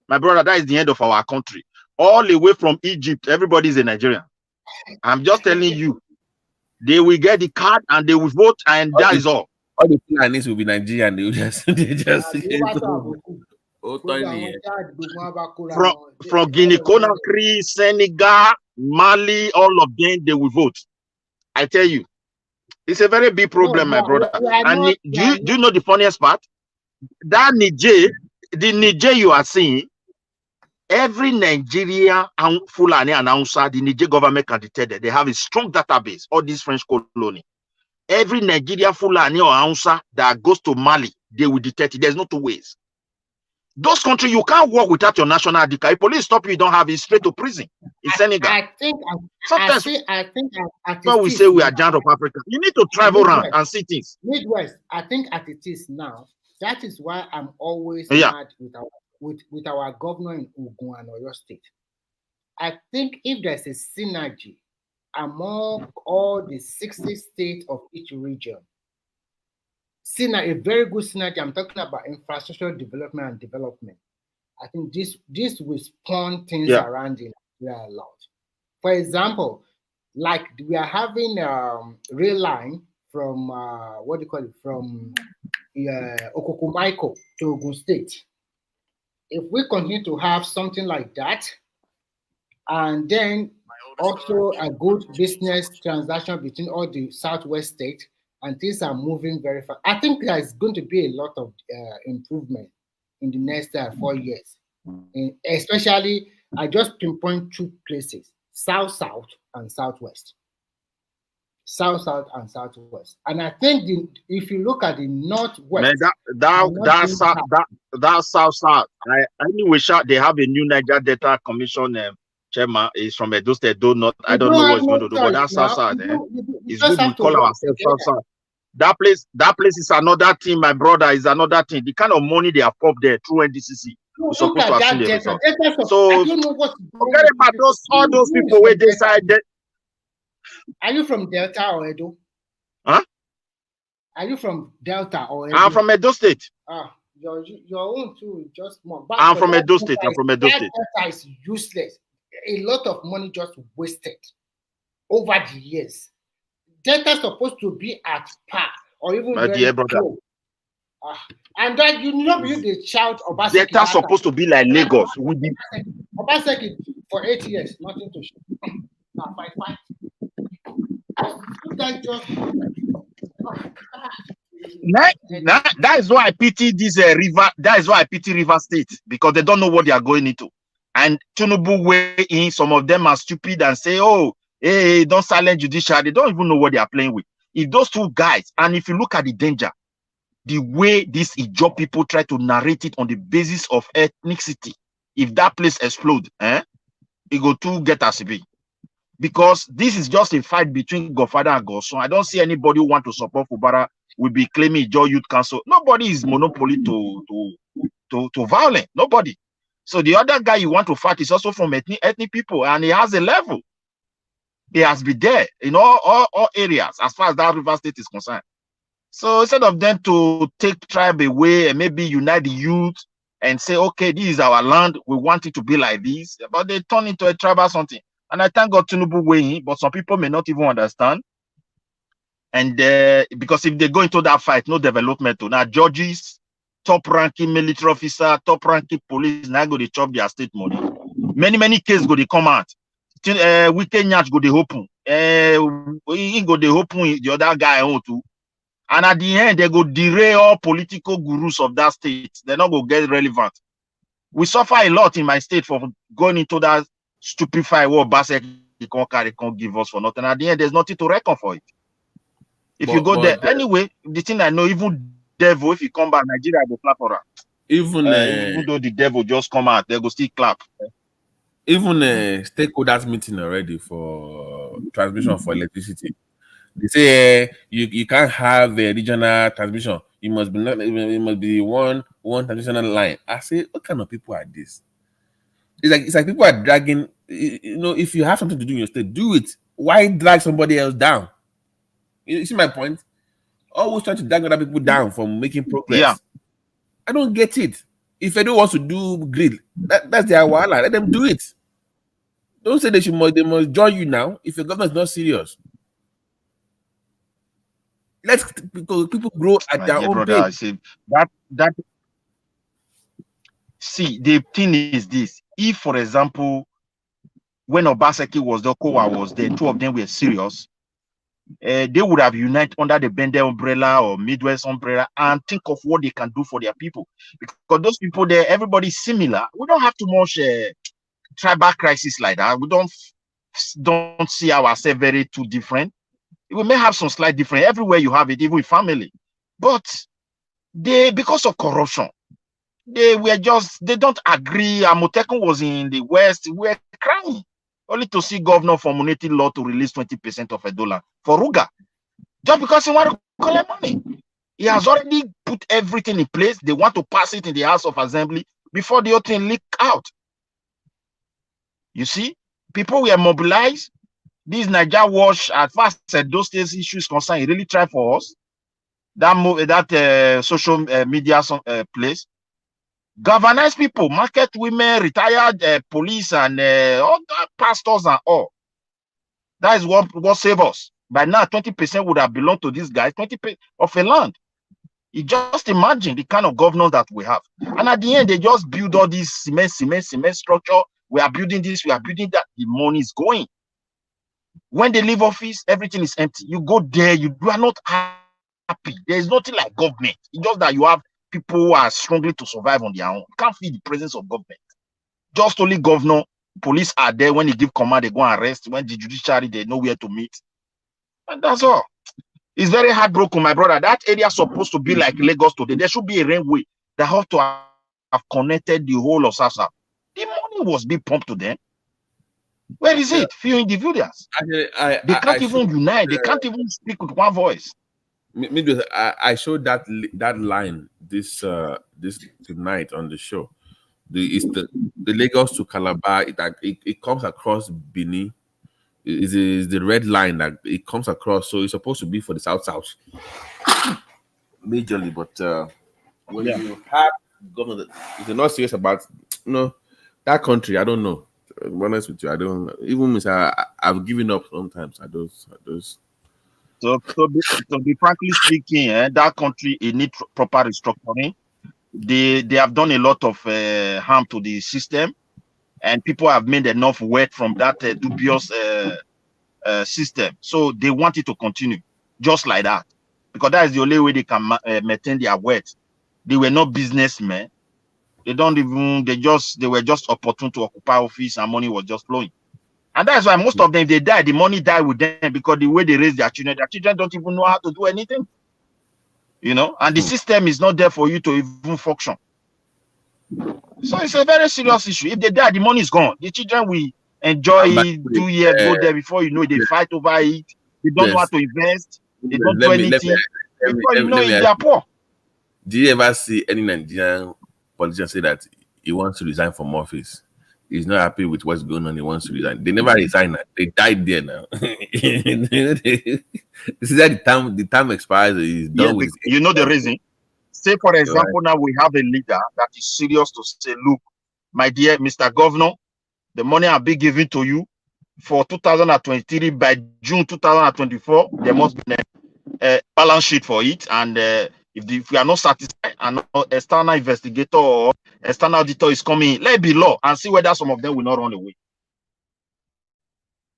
my brother, that is the end of our country. All the way from Egypt, everybody is a Nigerian. I'm just telling you, they will get the card and they will vote, and that is all. All the Fulanis will be Nigerian. They just from Guinea-Conakry, Senegal, Mali, all of them, they will vote. I tell you, it's a very big problem, my brother. And do you know the funniest part? That the Niger you are seeing, every Nigeria and Fulani and Hausa, the Niger government can detect that they have a strong database. All these French colony, every Nigeria Fulani or Hausa that goes to Mali, they will detect it. There's no two ways. Those countries, you can't work without your national ID card. If police stop you, don't have it, straight to prison in Senegal. I think we say we are giant of Africa. You need to travel around and see things. Midwest, I think at it is now. That is why I'm always mad with our governor in Ogun and Oyo State. I think if there's a synergy among all the 60 states of each region, a very good synergy. I'm talking about infrastructure development. I think this will spawn things around in Nigeria a lot. For example, like we are having rail line from from Okokomaiko to Ogun State. If we continue to have something like that, and then also a good business transaction between all the southwest states, and things are moving very fast, I think there's going to be a lot of improvement in the next 4 years. Especially, I just pinpoint 2 places: South and Southwest. South and Southwest. And I think if you look at the Northwest, that South. Anyway, they have a new Niger Data Commission chairman is from Edo State. I don't know what's going to do, but that's South. It's good we call ourselves South. That place is another thing, my brother. Is another thing. The kind of money they have popped there through NDCC. We're supposed to have seen the result. So forget about all those people where they side. Are you from Delta or Edo? Huh? Are you from Delta or Edo? I'm from Edo State. Your own too, just more. I'm from Edo State. Delta is useless. A lot of money just wasted over the years. Delta is supposed to be at par or even very low. And that you the shout Obaseki. Delta is supposed to be like Lagos. Obaseki for 8 years, nothing to show. Now fight. That is why I pity this river. That is why I pity River State, because they don't know what they are going into. And Tinubu way in, some of them are stupid and say, "Oh, hey, don't silence judiciary." They don't even know what they are playing with. If those 2 guys, and if you look at the danger, the way these Ijaw people try to narrate it on the basis of ethnicity, if that place explodes, it go to get us be. Because this is just a fight between Godfather and Godson. I don't see anybody who want to support Fubara will be claiming Ijaw Youth Council. Nobody is monopoly to violence. Nobody. So the other guy you want to fight is also from ethnic people, and he has a level. He has been there in all areas as far as that River State is concerned. So instead of them to take tribe away and maybe unite the youth and say, okay, this is our land, we want it to be like this, but they turn into a tribe or something. And I thank God Tinubu way, but some people may not even understand. And because if they go into that fight, no development. Now judges, top-ranking military officer, top-ranking police, now go to chop their state money. Many cases go to come out. Weekend match go to open. He go to open the other guy on too. And at the end, they go derail all political gurus of that state. They're not going to get relevant. We suffer a lot in my state for going into that stupid fight what Basek can't give us for nothing. At the end, there's nothing to reckon for it. If you go there, anyway, the thing I know, even devil, if you come back, Nigeria will clap for her. Even though the devil just come out, they go still clap. Even stakeholders meeting already for transmission for electricity. They say you can't have a regional transmission. It must be one transmission line. I say, what kind of people are this? It's like people are dragging. You know, if you have something to do in your state, do it. Why drag somebody else down? You see my point? Always trying to drag other people down from making progress. Yeah. I don't get it. If Edo wants to do grid, that's their wahala. Let them do it. Don't say they must join you now if your government is not serious. Let people grow at their own brother, pace. I say that. See, the thing is this: if, for example, when Obaseki was there, Kowa was there, two of them were serious, they would have united under the Bender umbrella or Midwest umbrella and think of what they can do for their people. Because those people there, everybody's similar. We don't have too much tribal crisis like that. We don't see ourselves very too different. We may have some slight difference everywhere you have it, even with family. But because of corruption, they don't agree. Amotekun was in the West. We're crying only to see governor formulating law to release 20% of a dollar for Ruga, just because he want to collect money. He has already put everything in place. They want to pass it in the House of Assembly before the whole thing leak out. You see, people were mobilized. This Niger Watch, at first said those states issues concerned, he really tried for us. That social media place. Galvanize people, market women, retired police, and all pastors and all. That is what save us. By now, 20% would have belonged to these guys, 20% of a land. You just imagine the kind of governors that we have. And at the end, they just build all this cement structure. We are building this, we are building that. The money is going. When they leave office, everything is empty. You go there, you are not happy. There is nothing like government. It's just that you have people who are struggling to survive on their own. You can't feel the presence of government. Just only governor, police are there. When they give command, they go and arrest. When the judiciary, they know where to meet. And that's all. It's very heartbroken, my brother. That area is supposed to be like Lagos today. There should be a railway that have to have connected the whole of South. The money was being pumped to them. Where is it? Few individuals. They can't even unite. They can't even speak with one voice. I showed that line this tonight on the show. It's the Lagos to Calabar. It comes across Benin. Is the red line that it comes across. So it's supposed to be for the south majorly. But when you have government, if you're not serious about that country, I don't know. To be honest with you, I don't even. I've given up sometimes. I those. So to be frankly speaking, that country, it needs proper restructuring. They have done a lot of harm to the system, and people have made enough weight from that dubious system. So they want it to continue just like that, because that is the only way they can maintain their weight. They were not businessmen. They were just opportune to occupy office, and money was just flowing. And that's why most of them, they die. The money die with them because the way they raise their children don't even know how to do anything. And the system is not there for you to even function. So it's a very serious issue. If they die, the money is gone. The children will enjoy it, 2 years, go there before you know they fight over it. They don't know how to invest. They don't do anything. They are poor. Do you ever see any Nigerian politician say that he wants to resign from office? He's not happy with what's going on. He wants to resign. They never resign. They died there now. This is that the time expires. He's done with. You know the reason. Say, for example, now we have a leader that is serious to say, look, my dear Mr. Governor, the money I'll be giving to you for 2023, by June 2024, there must be a balance sheet for it. And if we are not satisfied, and no external investigator or external auditor is coming, let it be law and see whether some of them will not run away.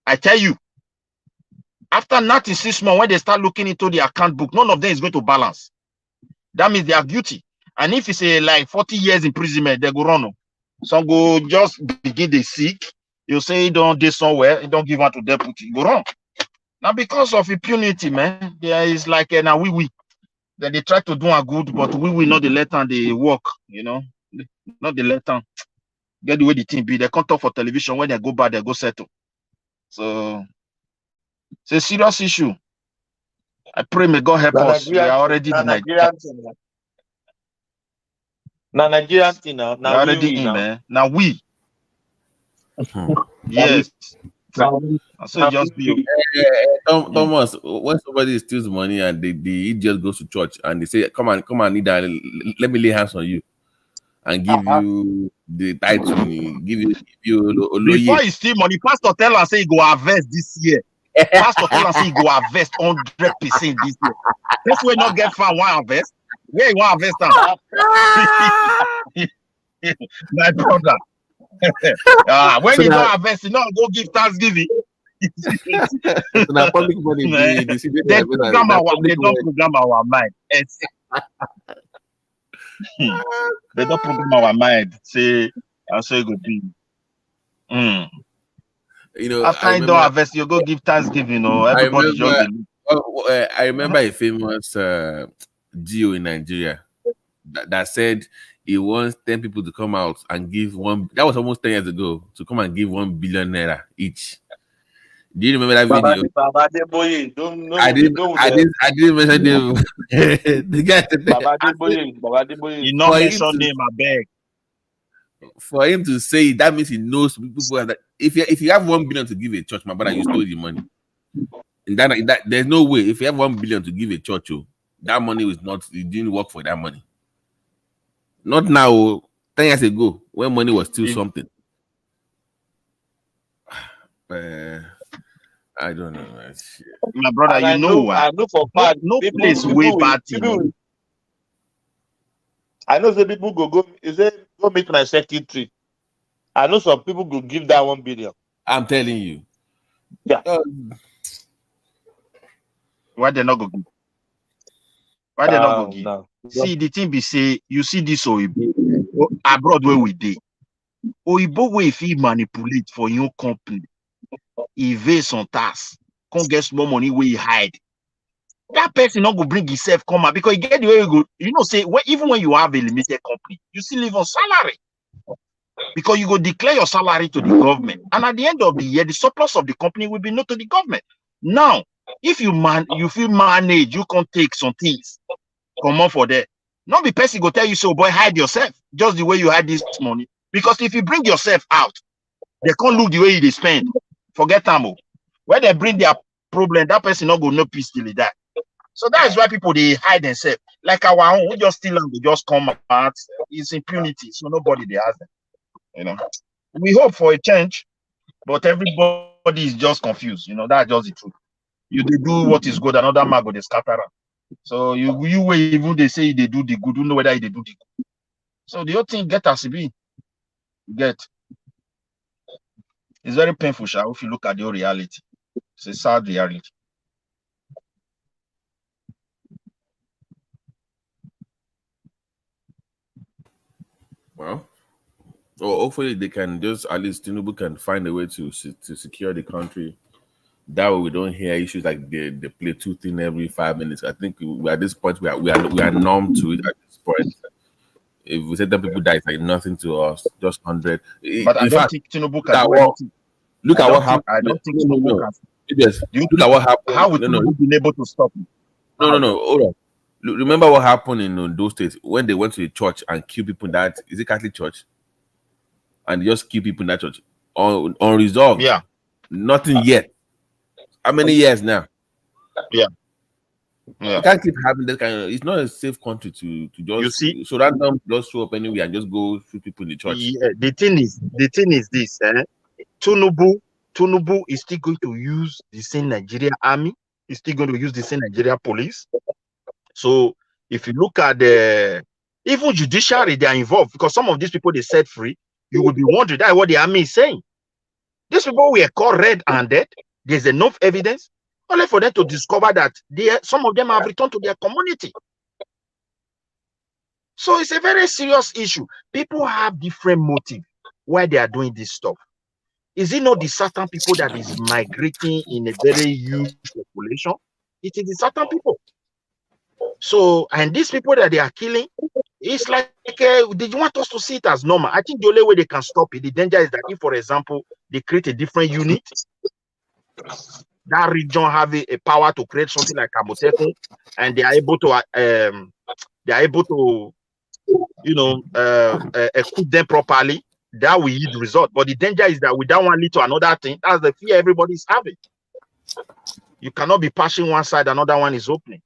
I tell you, After 96 months, when they start looking into the account book, none of them is going to balance. That means they are guilty. And if it's a like 40 years imprisonment, they go run. Some go just begin the sick. You say you don't do somewhere, you don't give out to deputy, go wrong. Now because of impunity, man, there is like a we. Then they try to do a good, but we will not the let them they work, you know, not the let them get the way the team be. They can't talk for television. When they go back, they go settle. So it's a serious issue. I pray may God help us. We are already the Nigerian team. Now Nigerian team now. We are already in, man. Now we. Yes. So just be Thomas, when somebody steals money and the idiot goes to church and they say, come on, need that, let me lay hands on you and give you the title, give you before you steal money, pastor tell us say he go harvest this year. Pastor tell us say he go harvest 100% this year. That's why not get far one harvest. Where you want harvest now? My brother. When so you don't harvest, you know, go give Thanksgiving. So public money, they don't program our mind. They don't program our mind. Say, I'll say good be. You know, after you don't harvest, you go give Thanksgiving. You know, everybody I remember a famous GO in Nigeria that said he wants 10 people to come out and give one. That was almost 10 years ago, to come and give 1 billion naira each. Do you remember that video? I didn't mention him. The guy said, you not mention name, I beg. For him to say that means he knows people have that. If you have 1 billion to give a church, my brother, you stole the money. And that there's no way. If you have 1 billion to give a church, that money was not. You didn't work for that money. Not now. 10 years ago, when money was still something. I don't know. My brother, you know what? I know for fact. No place way bad thing. I know some people go meet my secretary. I know some people go give that 1 billion. I'm telling you. Yeah. Why they not go give? Why they not go give? No. See, the thing be say, you see this Oyibo abroad where we dey. Oyibo way if he manipulate for your company, evade some tax, can't get small money where he hide. That person not go bring himself come out because he get the way you go. You know, say even when you have a limited company, you still live on salary because you go declare your salary to the government, and at the end of the year, the surplus of the company will be not to the government. Now, if you feel manage, you can take some things, come on for that. Not be person go tell you so, boy, hide yourself just the way you hide this money. Because if you bring yourself out, they can't look the way they spend. Forget them. When they bring their problem, that person not go no peace till they die. So that is why people they hide themselves. Like our own, we just steal and they just come out. It's impunity, so nobody they ask them. You know, we hope for a change, but everybody is just confused. You know, that's just the truth. You they do what is good, another man go they scatter. So you even they say they do the good, you know whether they do the good. So the whole thing get as it be. Get. It's very painful, Sha, if you look at the reality. It's a sad reality. Well, hopefully they can just, at least Tinubu can find a way to secure the country. That way we don't hear issues like they play two things every 5 minutes. I think we at this point we are numb to it at this point. If we say that people die, it's like nothing to us, just 100. But I don't think Tinubu can do anything. Look at what happened. I don't think Tinubu can. Yes, look at what happened. How would Tinubu be able to stop it? No. Hold on. Remember what happened in those states when they went to the church and killed people in that, is it Catholic church? And they just kill people in that church. Unresolved. Yeah. Nothing yet. How many years now? Yeah. You can't keep having that kind of. It's not a safe country to just. You see, so that don't just show up anywhere and just go shoot people in the church. Yeah, the thing is this. Tinubu is still going to use the same Nigeria army. He's still going to use the same Nigeria police. So if you look at the even judiciary, they are involved because some of these people they set free. You will be wondering that what the army is saying. These people were caught red-handed. There's enough evidence. Only for them to discover that some of them have returned to their community. So it's a very serious issue. People have different motives why they are doing this stuff. Is it not the certain people that is migrating in a very huge population? It is the certain people. So, and these people that they are killing, it's like, they want us to see it as normal. I think the only way they can stop it, the danger is that if, for example, they create a different unit, that region have a power to create something like Amotekun, and they are able to, equip them properly, that will yield result. But the danger is that with that one lead to another thing. That's the fear everybody's having. You cannot be passing one side, another one is opening.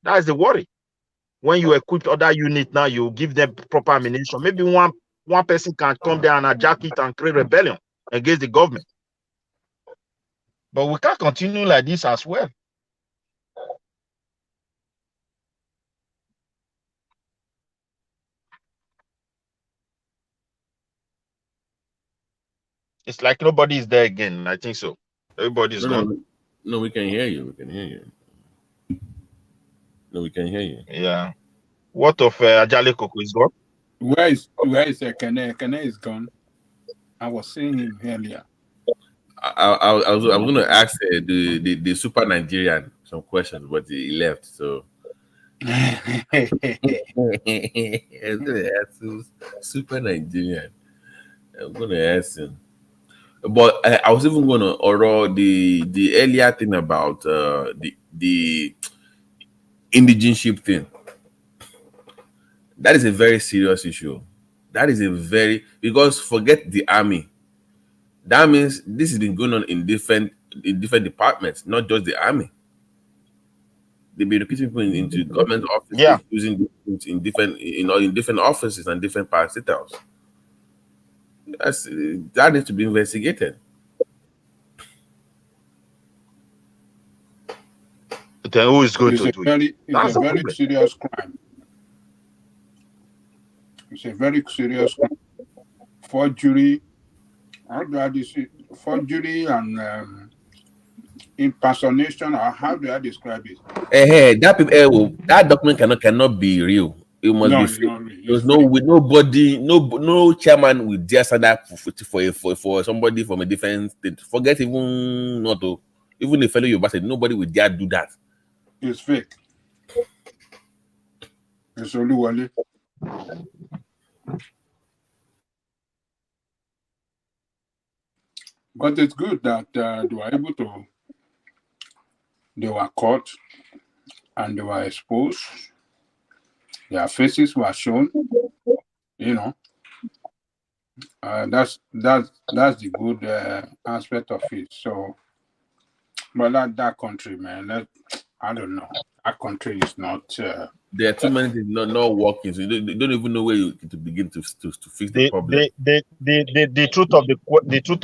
That is the worry. When you equip other unit now, you give them proper ammunition. Maybe one person can come there and hijack it and create rebellion against the government. But we can't continue like this as well. It's like nobody is there again. I think so. Everybody's gone. No, we can hear you. We can hear you. No, we can hear you. Yeah. What of Ajale Koko is gone? Where is Kene? Kene is gone. I was seeing him earlier. I was going to ask the super Nigerian some questions, but he left. So I was going to ask him, super Nigerian. I'm going to ask him. But I was even going to order the earlier thing about the indigenship thing. That is a very serious issue. That is because forget the army. That means this has been going on in different departments, not just the army. They've been recruiting people into government offices, using in different offices and different parastatals. That needs to be investigated. Then who is going to do it? It's a very serious crime. It's a very serious crime. Forgery, forgery and impersonation, or how do I describe it? That document cannot be real. It must be fake. There's no chairman will dare sign that for somebody from a different state. Forget even a fellow Yoruba said nobody will dare do that. It's fake. It's only one. But it's good that they were caught and they were exposed. Their faces were shown. That's the good aspect of it. So, but that country, man, I don't know. That country is not. There are too many things not working, so you don't even know where to begin to fix the problem. The truth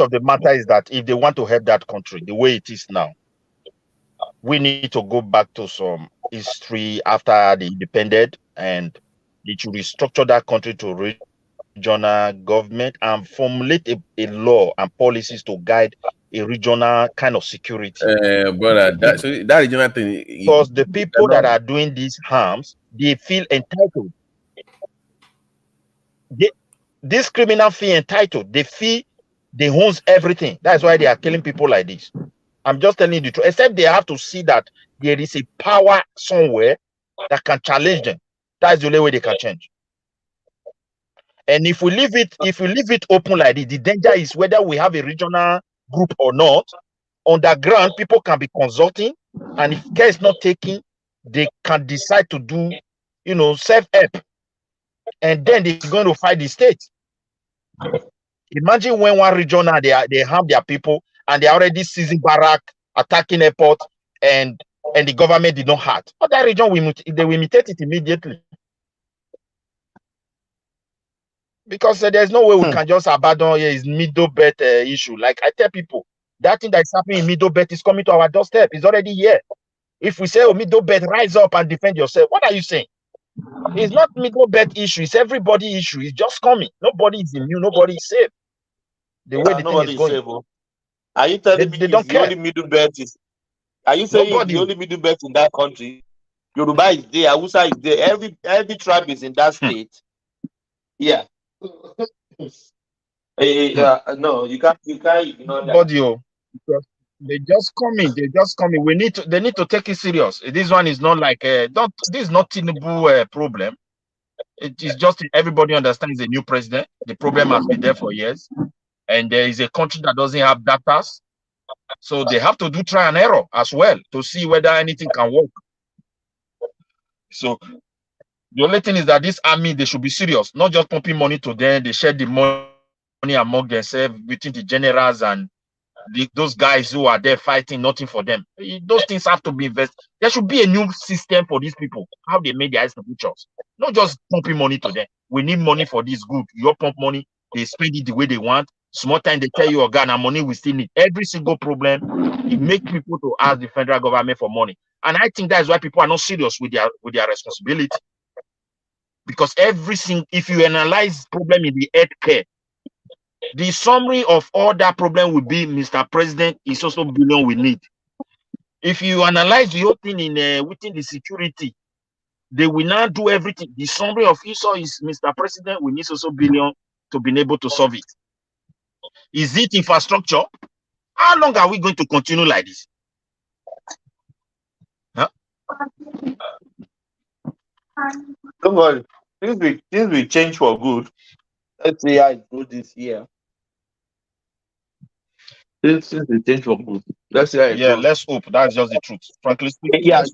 of the matter is that if they want to help that country the way it is now, we need to go back to some history after the independence, and they should restructure that country to regional government and formulate a law and policies to guide a regional kind of security. Brother, that regional thing, because the people that are doing these harms, they feel entitled. This criminal feel entitled. They feel they owns everything. That's why they are killing people like this. I'm just telling you the truth. Except they have to see that there is a power somewhere that can challenge them. That's the only way they can change. And if we leave it open like this, the danger is whether we have a regional group or not. On the ground, people can be consulting, and if care is not taken, they can decide to do, self-help, and then they're going to fight the state. Imagine when one region now they harm their people and they're already seizing barrack, attacking airport, and the government did not hurt. But that region they will imitate it immediately. Because there's no way we can just abandon his middle belt issue. Like I tell people, that thing that is happening in middle belt is coming to our doorstep. It's already here. If we say, oh, middle belt, rise up and defend yourself, what are you saying? It's not middle belt issue. It's everybody issue. It's just coming. Nobody is immune. Nobody is safe. The way the thing is going. Safe, oh. Are you telling me they don't care? The only middle belt is Are you saying Nobody. the only middle belt in that country? Yoruba is there, Hausa is there, every tribe is in that state. Yeah. No, you can't ignore that. Nobody. They just come in. They just come in. They need to take it serious. This one is not like this is not Tinubu problem. It is just everybody understands a new president. The problem has been there for years, and there is a country that doesn't have data, so they have to do try and error as well to see whether anything can work. So the only thing is that this army, they should be serious, not just pumping money to them. They share the money among themselves between the generals and those guys who are there fighting, nothing for them. Those things have to be invested. There should be a new system for these people, how they make their expenditures, not just pumping money to them. We need money for this good. You pump money, they spend it the way they want. Small time they tell you, oh God, money we still need. Every single problem, it makes people to ask the federal government for money. And I think that is why people are not serious with their responsibility. Because if you analyze problem in the healthcare, the summary of all that problem will be, Mr. President, is also billion we need. If you analyze the whole thing in within the security, they will now do everything. The summary of ISO is, Mr. President, we need also billion to be able to solve it. Is it infrastructure? How long are we going to continue like this? Huh? Don't worry. Things will change for good. Let's see how it goes this year. Things will change for good. Let's see how it goes. Let's hope. That's just the truth. Frankly speaking, there's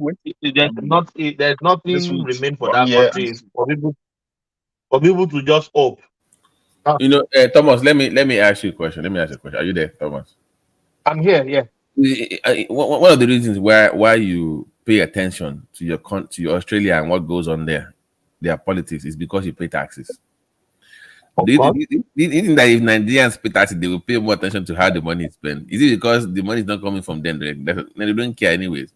nothing remain for that country. For people to just hope. You know, Thomas, let me ask you a question. Are you there, Thomas? I'm here, yeah. One of the reasons why you pay attention to your Australia and what goes on there, their politics, is because you pay taxes. Do you think that if Nigerians pay taxes, they will pay more attention to how the money is spent? Is it because the money is not coming from them? They don't care anyways.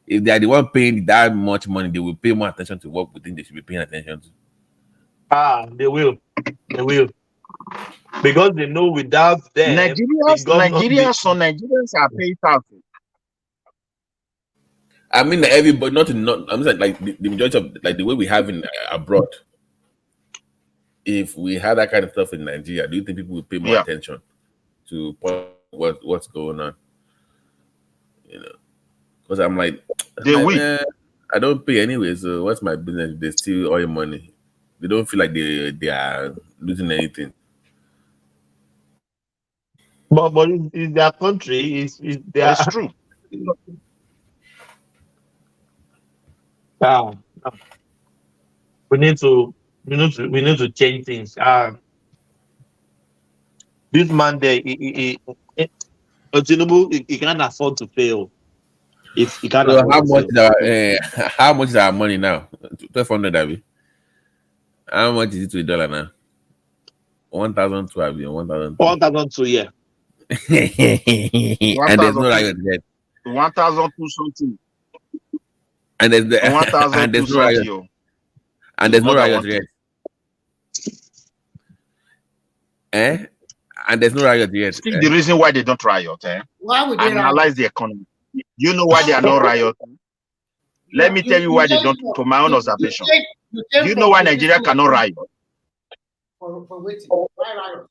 If they are the one paying that much money, they will pay more attention to what we think they should be paying attention to. They will. Because they know without them, Nigerians are paying taxes. I mean, everybody, I'm saying like the majority of like the way we have in abroad. If we had that kind of stuff in Nigeria, do you think people would pay more attention to what's going on? You know, because I'm like, I don't pay anyway, so what's my business? They steal all your money. They don't feel like they are losing anything. But it's their country. It's true. We need to change things. This man there, Tinubu, he can't afford to fail. If he can't afford how much is our money now? 1,200, Abby. How much is it to a dollar now? 1,002, Abby. 1,002, yeah. And there's no riot yet. 1,002 something. And there's no riot. And there's no riot yet. And there's no riot yet. Still the reason why they don't riot. Why would they analyze the economy? You know why they are not rioting? Let me tell you why they don't, to my own observation. You know why Nigeria cannot riot? For waiting. Why riot?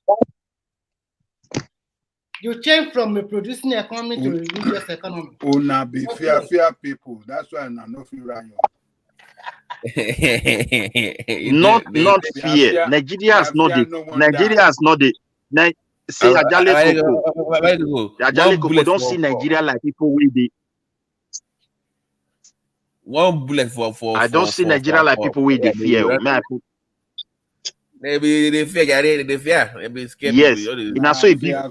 You change from a producing economy to a religious economy. Una be fear people. That's why I no feel riot. not fear. Nigeria has not the. Say Ajale Koko don't see Nigeria like people with the. One bullet for I don't see Nigeria like people with the fear. Maybe they fear. Maybe scared. Yes,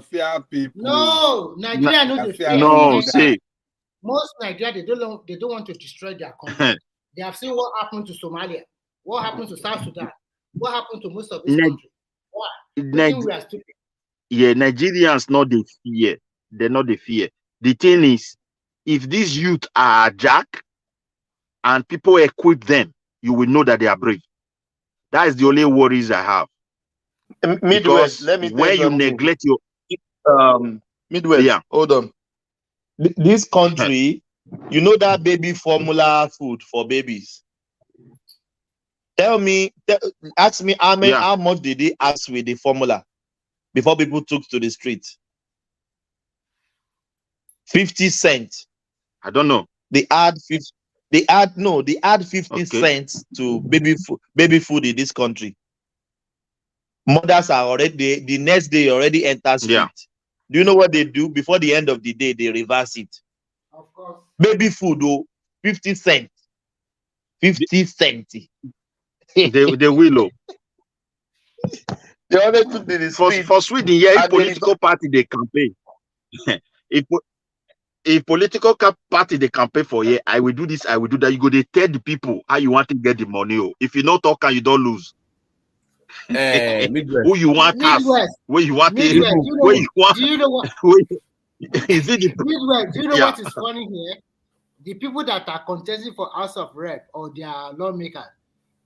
fear people. No, Nigeria no the fear. No, see. Most Nigeria they don't want to destroy their country. They have seen what happened to Somalia, what happened to South Sudan, what happened to most of this country. Why? We are stupid. Yeah, Nigerians not the fear. They're not the fear. The thing is, if these youth are jack and people equip them, you will know that they are brave. That is the only worries I have. Midwest, let me when you neglect your Midwest, hold on. This country, You know that baby formula food for babies. Ask me how much did they ask with the formula before people took to the street? 50 cents. I don't know. They add 50 cents to baby food in this country. Mothers are already the next day already enter street. Yeah. Do you know what they do? Before the end of the day, they reverse it. Of course. Baby food, 50 cents. 50 cents. They will. They always put in the street. For Sweden, yeah, a political party they campaign. A political party they campaign for, yeah, I will do this, I will do that. You go, they tell the people how you want to get the money. Oh. If you not talk and you don't lose. Who you want us? Where you want it? Where you want? Do you know what? Is it the Midwest, do you know what is funny here? The people that are contesting for House of Rep or their lawmakers,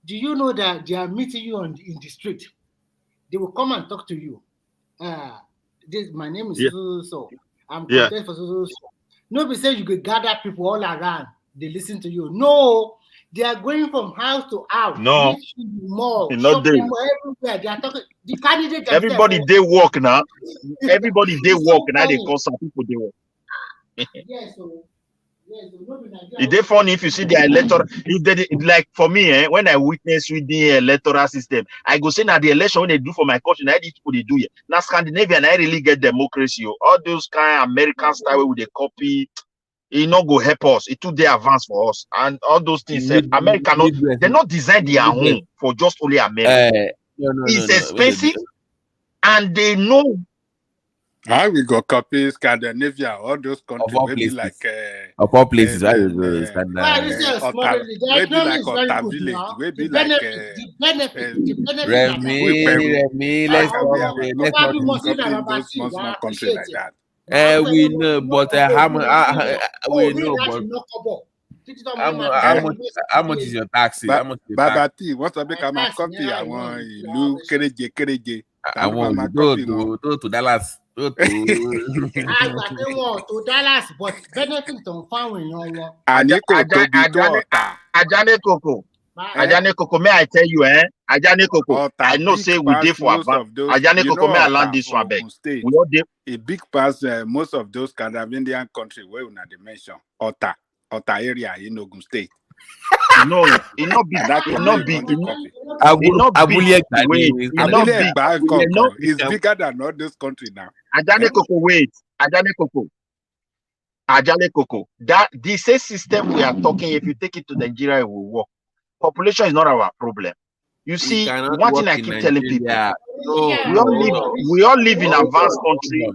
do you know that they are meeting you in the street? They will come and talk to you. My name is so. I'm contesting for so. Nobody says you could gather people all around. They listen to you. No, they are going from house to house. No, mall, not shopping mall, everywhere. They are talking. The candidate. Everybody they work now. Everybody they work now. They call some people they work. Yes, so. It's they funny if you see the electoral. If they, like for me, when I witness with the electoral system, I go say now the election when they do for my country, now these people they do it. Now Scandinavian, I really get democracy. All those kind of American style with the copy, it not go help us. It took the advance for us, and all those things. America not they not design their home for just only America. It's expensive, and they know. How we go copy Scandinavia, all those countries, maybe like of all places, maybe like Otta Village, maybe like Remy, let's copy those small countries like that. We know, but we know, but how much is your taxi? How much is Baba T, what's up? Become a copy. I want you kereje. I want to go to Dallas. To Dallas, but benefit on farming, Ajane Coco, may I tell you, Ajane Coco, I know say we did for advance. Ajane Coco, may I land this one back. A big pass most of those Scandinavian countries where we not mention Otta area in Ogun State. No, it not big. It not big. It's bigger than all this country now. Ajane Coco, wait. Ajane Coco. That the same system we are talking, if you take it to Nigeria, it will work. Population is not our problem. You see, one thing I keep telling people, we all live in advanced country.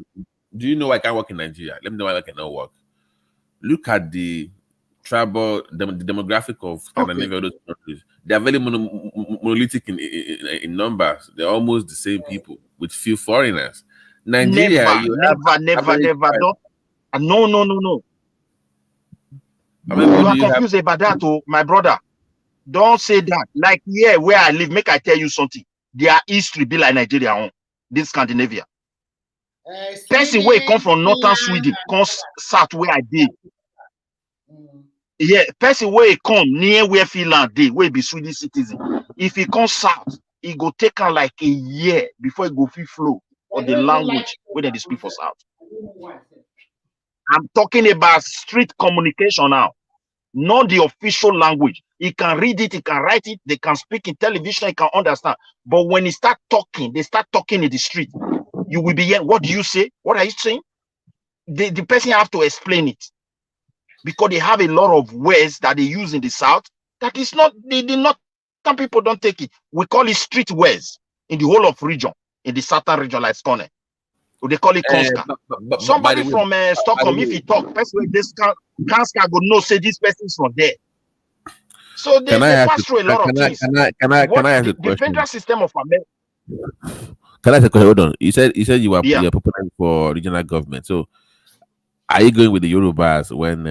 Do you know why I can't work in Nigeria? Let me know why I cannot work. Look at the tribal, the demographic of Scandinavia, those countries. They are very monolithic in numbers. They're almost the same people with few foreigners. Nigeria, never. No. You are confused about that, my brother. Don't say that. Like here where I live, make I tell you something. Their history be like Nigeria on this Scandinavia. Person where come from northern Sweden, comes south where I did. Yeah, person where come near where Finland did, where be Swedish citizen. If he comes south, it go take her like a year before it go free flow of the language where they speak for south. I'm talking about street communication now, not the official language. He can read it, he can write it, they can speak in television, he can understand. But when he start talking, they start talking in the street. You will be here. What do you say? What are you saying? The person have to explain it. Because they have a lot of words that they use in the south that is not, they did not, some people don't take it. We call it street words in the whole of region, in the southern region like Skåne. They call it Kanska. Somebody from Stockholm, if he talk, person this Kanska go know say this person is from there. So they pass through a lot of things. Can I ask a question? The federal system of America. Can I ask a question? Hold on. You said you are preparing for regional government. So are you going with the Yorubas when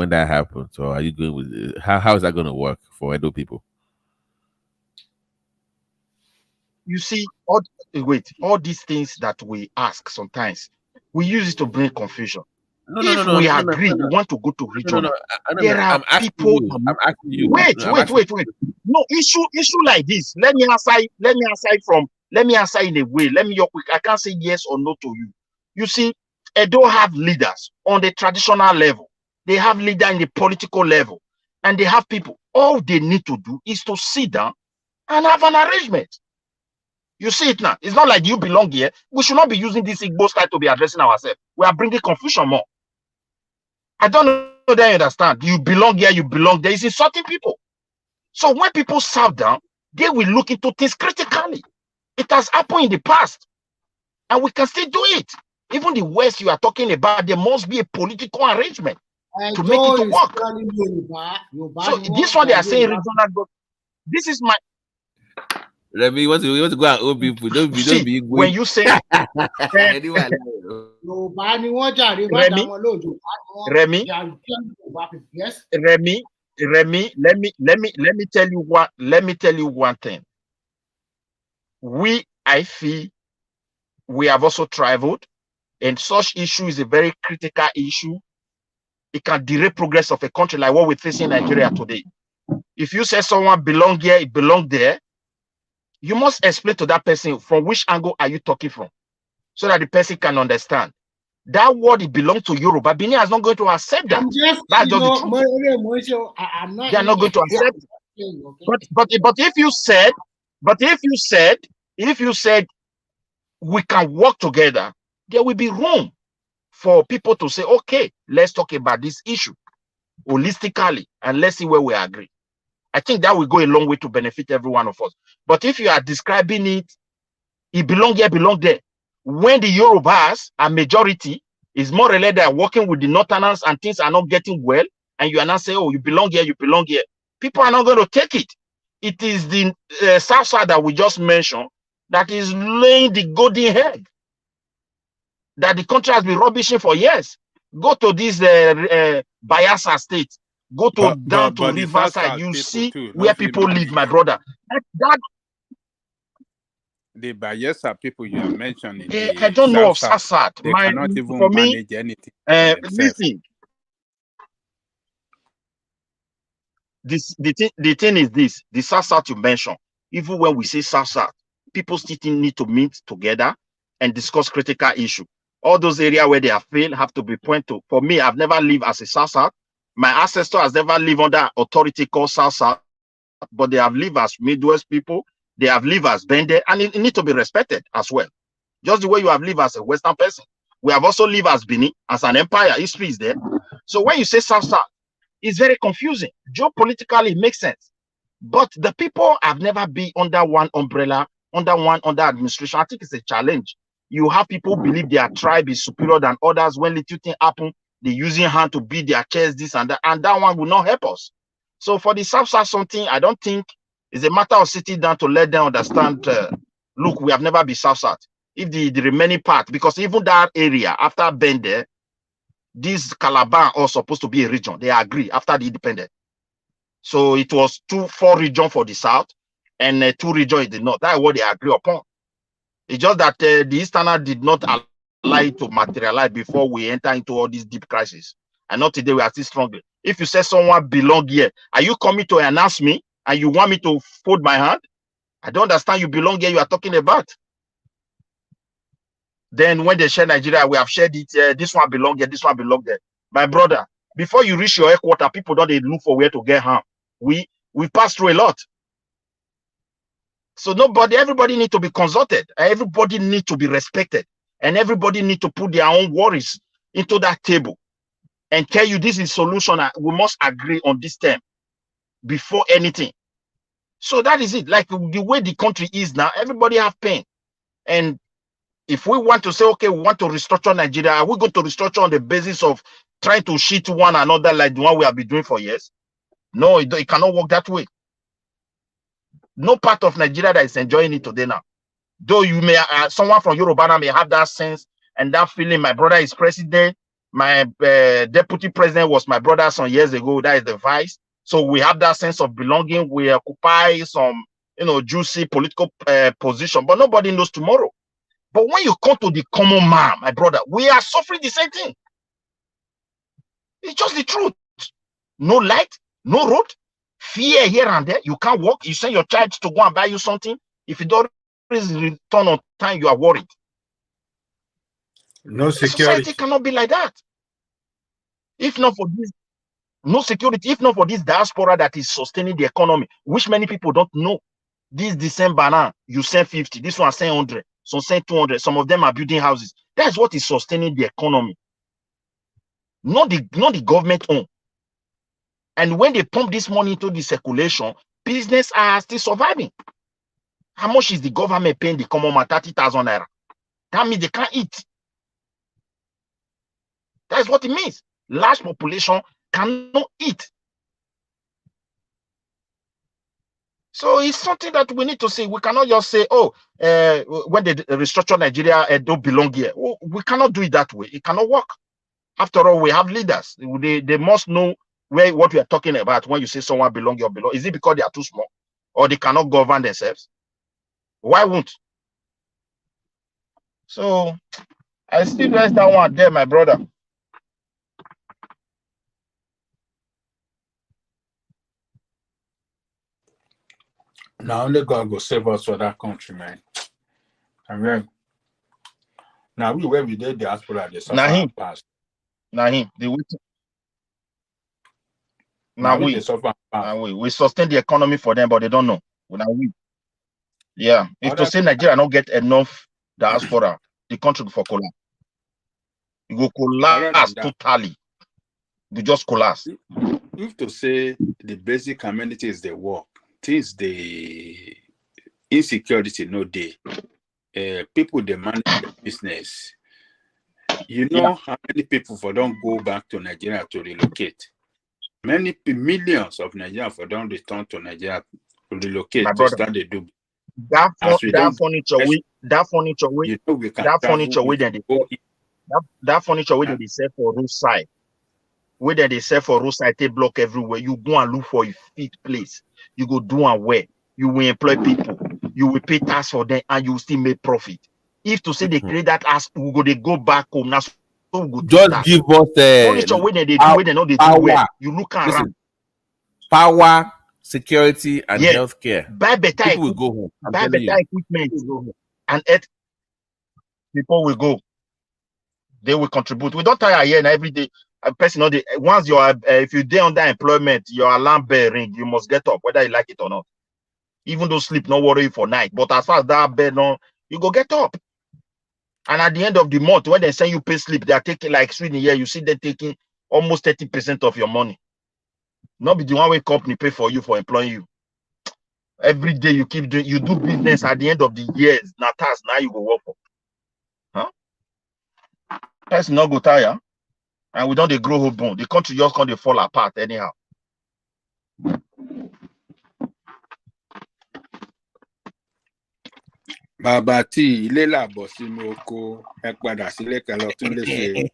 that happens, or are you going with how is that going to work for Edo people? You see, all these things that we ask sometimes, we use it to bring confusion. If we agree, we want to go to regional. There are people. I'm asking you. Wait. No issue like this. Let me answer in a way. Let me your quick. I can't say yes or no to you. You see, Edo have leaders on the traditional level. They have leader in the political level, and they have people. All they need to do is to sit down and have an arrangement. You see it now. It's not like you belong here. We should not be using this Igbo style to be addressing ourselves. We are bringing confusion more. I don't know that you understand. You belong here, you belong there. It's insulting people. So when people sit down, they will look into things critically. It has happened in the past, and we can still do it. Even the West you are talking about, there must be a political arrangement to make it work. So this one they are saying regional. This is my. Remy, you want to go and old people. Don't be going. When you say Remy, yes. Remy, let me tell you what. Let me tell you one thing. I feel we have also traveled, and such issue is a very critical issue. It can derail progress of a country like what we're facing in Nigeria today. If you say someone belong here, it belong there, you must explain to that person from which angle are you talking from, so that the person can understand. That word it belongs to Yoruba. Benin is not going to accept that. That's just the truth. They are not going to accept it. But if you said we can work together, there will be room for people to say, okay, let's talk about this issue holistically and let's see where we agree. I think that will go a long way to benefit every one of us. But if you are describing it belong here, belong there. When the Yorubas are majority, is more related than working with the Northerners and things are not getting well, and you are not saying, oh, you belong here, you belong here. People are not going to take it. It is the South Side that we just mentioned that is laying the golden egg that the country has been rubbishing for years. Go to this Bayelsa state. Go to down to Riverside. You see where people live, my brother. That the Bayelsa people you are mentioning, I don't know of South. They cannot even manage anything. Listen, the thing is this: the South you mentioned. Even when we say South, people still need to meet together and discuss critical issue. All those areas where they have failed have to be pointed to. For me, I've never lived as a South. My ancestor has never lived under authority called South, but they have lived as Midwest people. They have lived as Bende, and it needs to be respected as well. Just the way you have lived as a Western person. We have also lived as Benin, as an empire. History is there. So when you say South, it's very confusing. Geopolitically, it makes sense. But the people have never been under one umbrella, under administration. I think it's a challenge. You have people believe their tribe is superior than others. When little thing happen, they using hand to beat their chest, this and that one will not help us. So for the South something, I don't think it's a matter of sitting down to let them understand, look, we have never been South. If the remaining part, because even that area, after Bende, this Calabar are supposed to be a region. They agree after the independence. So it was 4 regions for the South and 2 regions in the North. That's what they agree upon. It's just that the Easterner did not allow it to materialize before we enter into all these deep crises. And not today, we are still struggling. If you say someone belong here, are you coming to announce me and you want me to fold my hand? I don't understand you belong here you are talking about. Then when they share Nigeria, we have shared it. This one belong here, this one belong there. My brother, before you reach your headquarters, people don't look for where to get harm. We pass through a lot. So everybody need to be consulted. Everybody need to be respected. And everybody need to put their own worries into that table and tell you this is solution. We must agree on this term before anything. So that is it. Like the way the country is now, everybody have pain. And if we want to say, okay, we want to restructure Nigeria, are we going to restructure on the basis of trying to cheat one another like the one we have been doing for years? No, it cannot work that way. No part of Nigeria that is enjoying it today now. Though you may, someone from Yoruba may have that sense and that feeling. My brother is president. My deputy president was my brother some years ago. That is the vice. So we have that sense of belonging. We occupy some, juicy political position, but nobody knows tomorrow. But when you come to the common man, my brother, we are suffering the same thing. It's just the truth. No light, no road, fear here and there. You can't walk. You send your child to go and buy you something. If it doesn't return on time, you are worried. No security. Society cannot be like that. If not for this, no security, if not for this diaspora that is sustaining the economy, which many people don't know. This December now, you send 50, this one send 100, some send 200, some of them are building houses. That's what is sustaining the economy. Not the government own. And when they pump this money into the circulation, business are still surviving. How much is the government paying the common man? 30,000 naira. That means they can't eat. That's what it means. Large population cannot eat. So it's something that we need to see. We cannot just say, oh, when they restructure Nigeria, don't belong here. We cannot do it that way. It cannot work. After all, we have leaders. They must know what we are talking about when you say someone belong here or belong. Is it because they are too small or they cannot govern themselves? Why won't? So I still raise that one there, my brother. Now only God will save us for that country, man. And then now where we did diaspora, they suffer past. Now him. Now we sustain the economy for them, but they don't know. Now we. Yeah. If to say Nigeria don't get enough diaspora, the country for collapse. You go collapse totally. You just collapse. If to say the basic amenity is the work, things the insecurity no day. People they manage the business. You know how many people for don't go back to Nigeria to relocate? Millions of Nigerians for don't return to Nigeria to relocate to start the do. That furniture where they sell for roadside. Whether they sell for roadside, they block everywhere. You go and look for a fit place. You go do and where. You will employ people. You will pay tax for them and you will still make profit. If to say they create that as they go back home, now so we go just give us furniture where they do where they know they do well. You look around. Power, security, and healthcare. Buy better people will go home. Buy better equipment. And people will go. They will contribute. We don't tire here and every day. A person, once you are, if you day under employment, your alarm bell ring, you must get up, whether you like it or not. Even though sleep, no worry for night. But as far as that bell, no, you go get up. And at the end of the month, when they send you pay slip, they are taking like Sweden here. You see them taking almost 30% of your money. Not be the one way company pay for you for employing you. Every day you keep doing, you do business at the end of the years. Now task, now you go work for. Huh? Person not go tire. And we don't grow whole bone. The country just can't fall apart anyhow. Bàbá tí ilé làbọ̀ sínú oko ẹ padà sílé kẹlọ tún lè ṣe.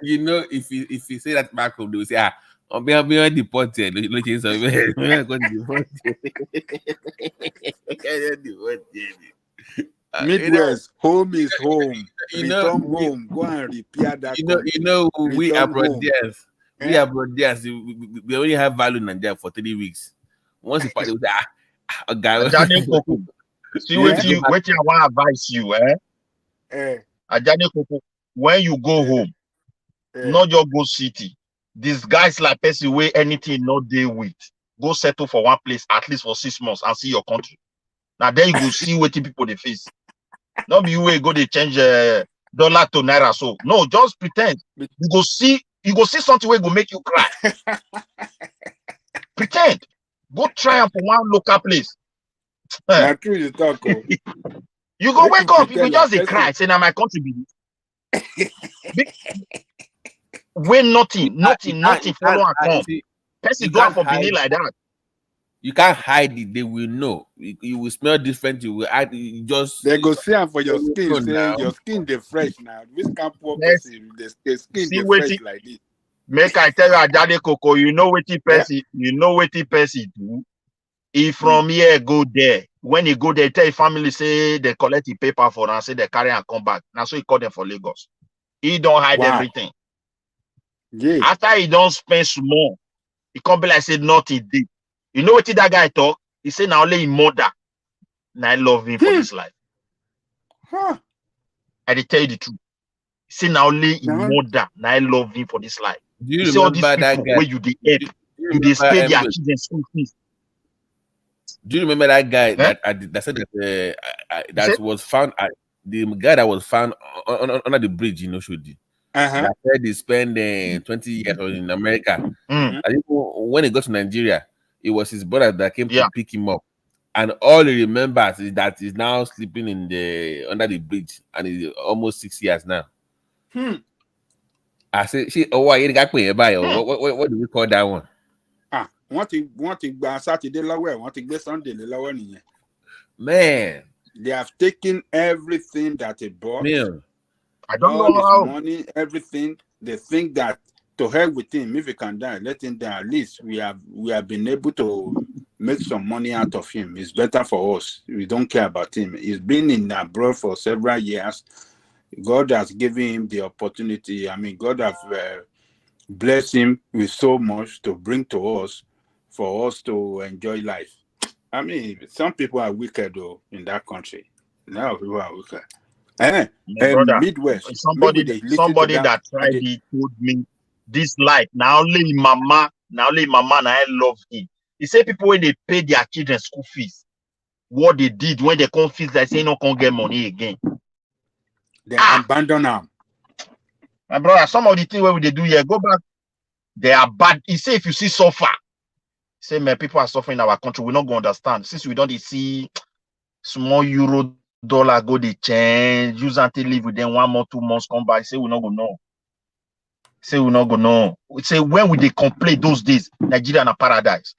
You know, if you say that back home, they will say, I'm being deported. Midwest, home is home. Return home. Go and repair that. We are brothers. We are brothers. We only have value in Nigeria for 3 weeks. Once you party, a guy. See what I want to advise you, Ajane Koko, when you go home, not just go city. These guys like person where anything no deal with. Go settle for one place at least for 6 months and see your country. Now then you go see what people they face. Not be you way go they change dollar to naira. So no, just pretend. You go see something where go make you cry. Pretend. Go try for one local place. True you talk. You go wake up, you go just they cry. Say now my country be when nothing follow and come. Person do for Benin like that. You can't hide it. They will know. You will smell different. You will act. You just they go see them for your skin. Say your skin they fresh now. This can't poor person. The skin they fresh like this. Make I tell you, Ajane Koko, you know what the person. You know what the person do. If from here go there, When he go there, tell his family say they collect the paper for and say they carry and come back. Now so he call them for Lagos. He don't hide everything. Yeah. After he don't spend small, he come be like say nothing deep. You know what that guy talk? He say now only his mother. Now I love him for this life. Huh. I dey tell you the truth. He say now only his mother. Now I love him for this life. Do you He say all these remember that people guy? where you dey help, you dey spay their children school fees. Do you remember that guy that said that that was found at the guy that was found under the bridge in Oshodi? That said he spent 20 years in America. I think when he got to Nigeria, it was his brother that came to pick him up, and all he remembers is that he's now sleeping under the bridge, and he's almost 6 years now. I said, what do we call that one? Want to gba Saturday lọ́wọ́, want to gbé Sunday lọ́wọ́ nìyẹn. Man, they have taken everything that he bought. Man. I don't all know how. his money, everything. They think that to hell with him, if he can die, let him die. At least we have been able to make some money out of him. It's better for us. We don't care about him. He's been in abroad for several years. God has given him the opportunity. I mean, God has blessed him with so much to bring to us for us to enjoy life. I mean, some people are wicked though in that country. Now people are wicked. Brother, Midwest. Somebody that tried it told me this life. Now only mama, now I love him. He said people when they pay their children school fees, what they did when they come fees, they say no can't get money again. They abandon them. My brother, some of the things where they do here, go back. They are bad. He say if you see suffer, say man, people are suffering in our country. We're not going to understand. Since we don't see small euro dollar go they change, use until live with them 1 month, 2 months come by. Say we're not gonna know. Say we're not gonna know. Say when we they complain those days, Nigeria na paradise.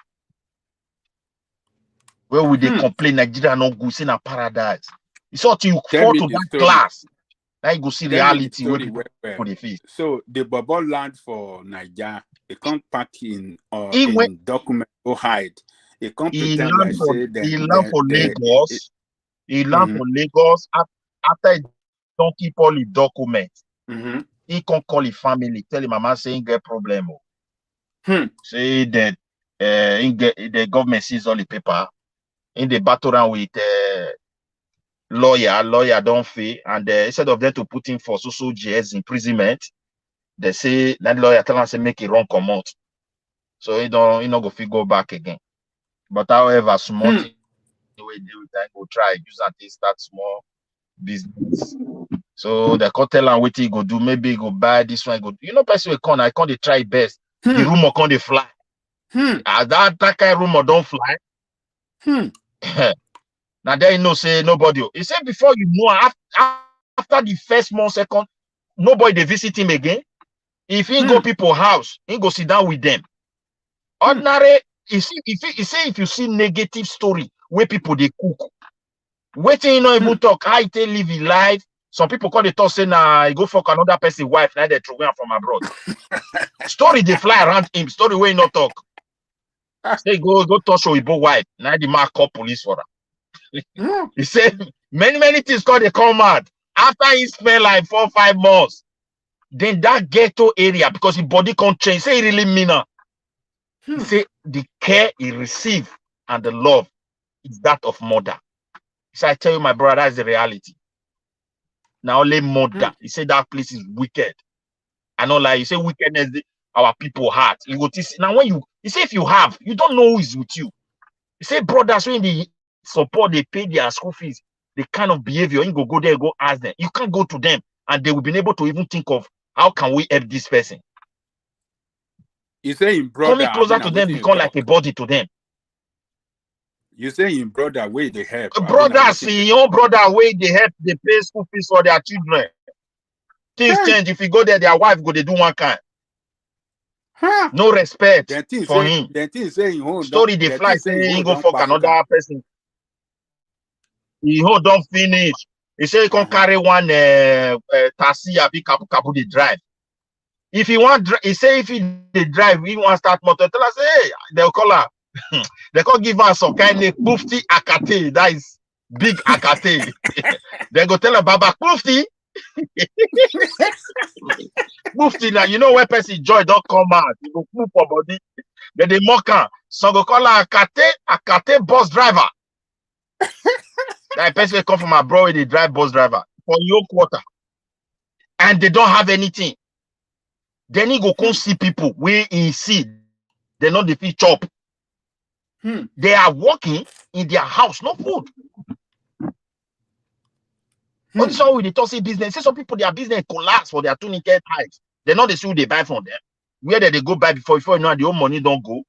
Where would they complain Nigeria no good, say na paradise. It's all till you fall to that class. Now you go see reality where people the face. So the bubble land for Nigeria, they can't pack in document or hide. They can't pretend like say that he land for Lagos. He land for Lagos after he don't keep all his documents. He can call his family, tell him mama saying get problem. Say that the government sees all the paper. In the battle around with lawyer don't fail, and instead of them to put him for so years imprisonment, they say that lawyer tell him say make it wrong come out. So he not go go back again. But however, small thing we do with that go try use that they start small business. So they can tell him what he go do. Maybe he go buy this one. Go, person will I can't try best. The rumor can't they fly. As that kind of rumor don't fly. Now there you know say nobody. He said before you know after the first month, second, nobody they visit him again. If he go people house, he go sit down with them. Ordinary, if you see negative story where people they cook, waiting you know even talk how they live his life. Some people call the talk say nah, he go fuck another person wife, now they throw him from abroad. Story they fly around him, story where he not talk. Say go touch your Igbo wife, now the man call police for her. He said many things called they come mad. After he spent like 4 or 5 months, then that ghetto area, because his body can't change, say he really mean her. He say the care he received and the love is that of mother. So I tell you, my brother, that's the reality. Now only mother. He said that place is wicked. I know, like you say, wickedness our people heart. You go to see, now when you say if you have, you don't know who is with you. You say brothers when they support, they pay their school fees, the kind of behavior, you go there, go ask them. You can't go to them, and they will be able to even think of how can we help this person. You say in brother coming closer to them become like a body to them. You say in brother way they help. Brother, see your brother way they help, they pay school fees for their children. Things change. If you go there, their wife go they do one kind. No respect for him. Story they fly say he go fuck another person. He don't finish. He say he can carry one taxi abi kabu they drive. If he want, he say if he they drive, he want start motor. Tell us, hey, they'll call her. They can't give us some kind of mufti akate. That is big akate. They go tell a Baba mufti. Mufti now, you know where person joy don't come out. You go move for body. Then they mock her. So go call her akate bus driver. That person come from abroad, they drive bus driver for your quarter. And they don't have anything. Then he go come see people where he see. They know the feed chop. They are working in their house, no food. But so with the toxic business, see some people their business collapse for their tourniquet ties. They know the shoe they buy from them. Where they go buy before you know the own money don't go.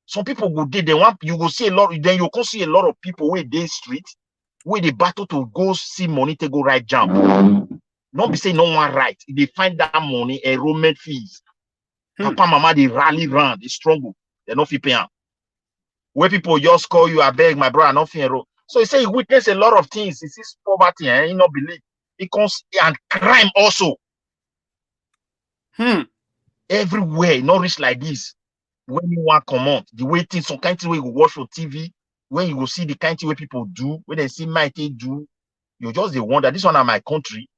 Some people go there, they want you go see a lot, then you can see a lot of people where they street, where they battle to go see money to go right jump. Not be say no one right. They find that money, enrollment fees. Papa, mama, they rally round, they struggle. They not fit pay. Where people just call you, I beg my brother, not fit enroll. So he say he witness a lot of things. He sees poverty, and he not believe. He comes and crime also. Everywhere, not rich like this. When you want come on, the way things, some kind of way you watch for TV, when you will see the kind of way people do, when they see my thing do, you just they wonder, this one are my country.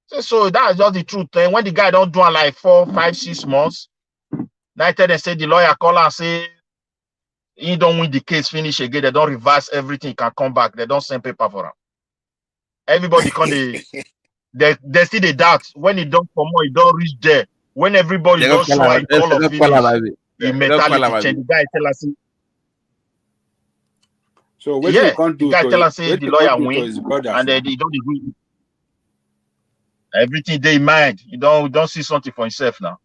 So that's just the truth. And when the guy don't do it like 4, 5, 6 months, now they say the lawyer call and say he don't win the case, finish again, they don't reverse everything, can come back, they don't send paper for him. Everybody come they see the doubt when it don't come on, it don't reach there. When everybody don't show it all of finish, the mentality change. The guy tell us. So what you can't do? The guy tell us say the lawyer win, and then they don't agree. Everything they mind. You don't see something for himself now.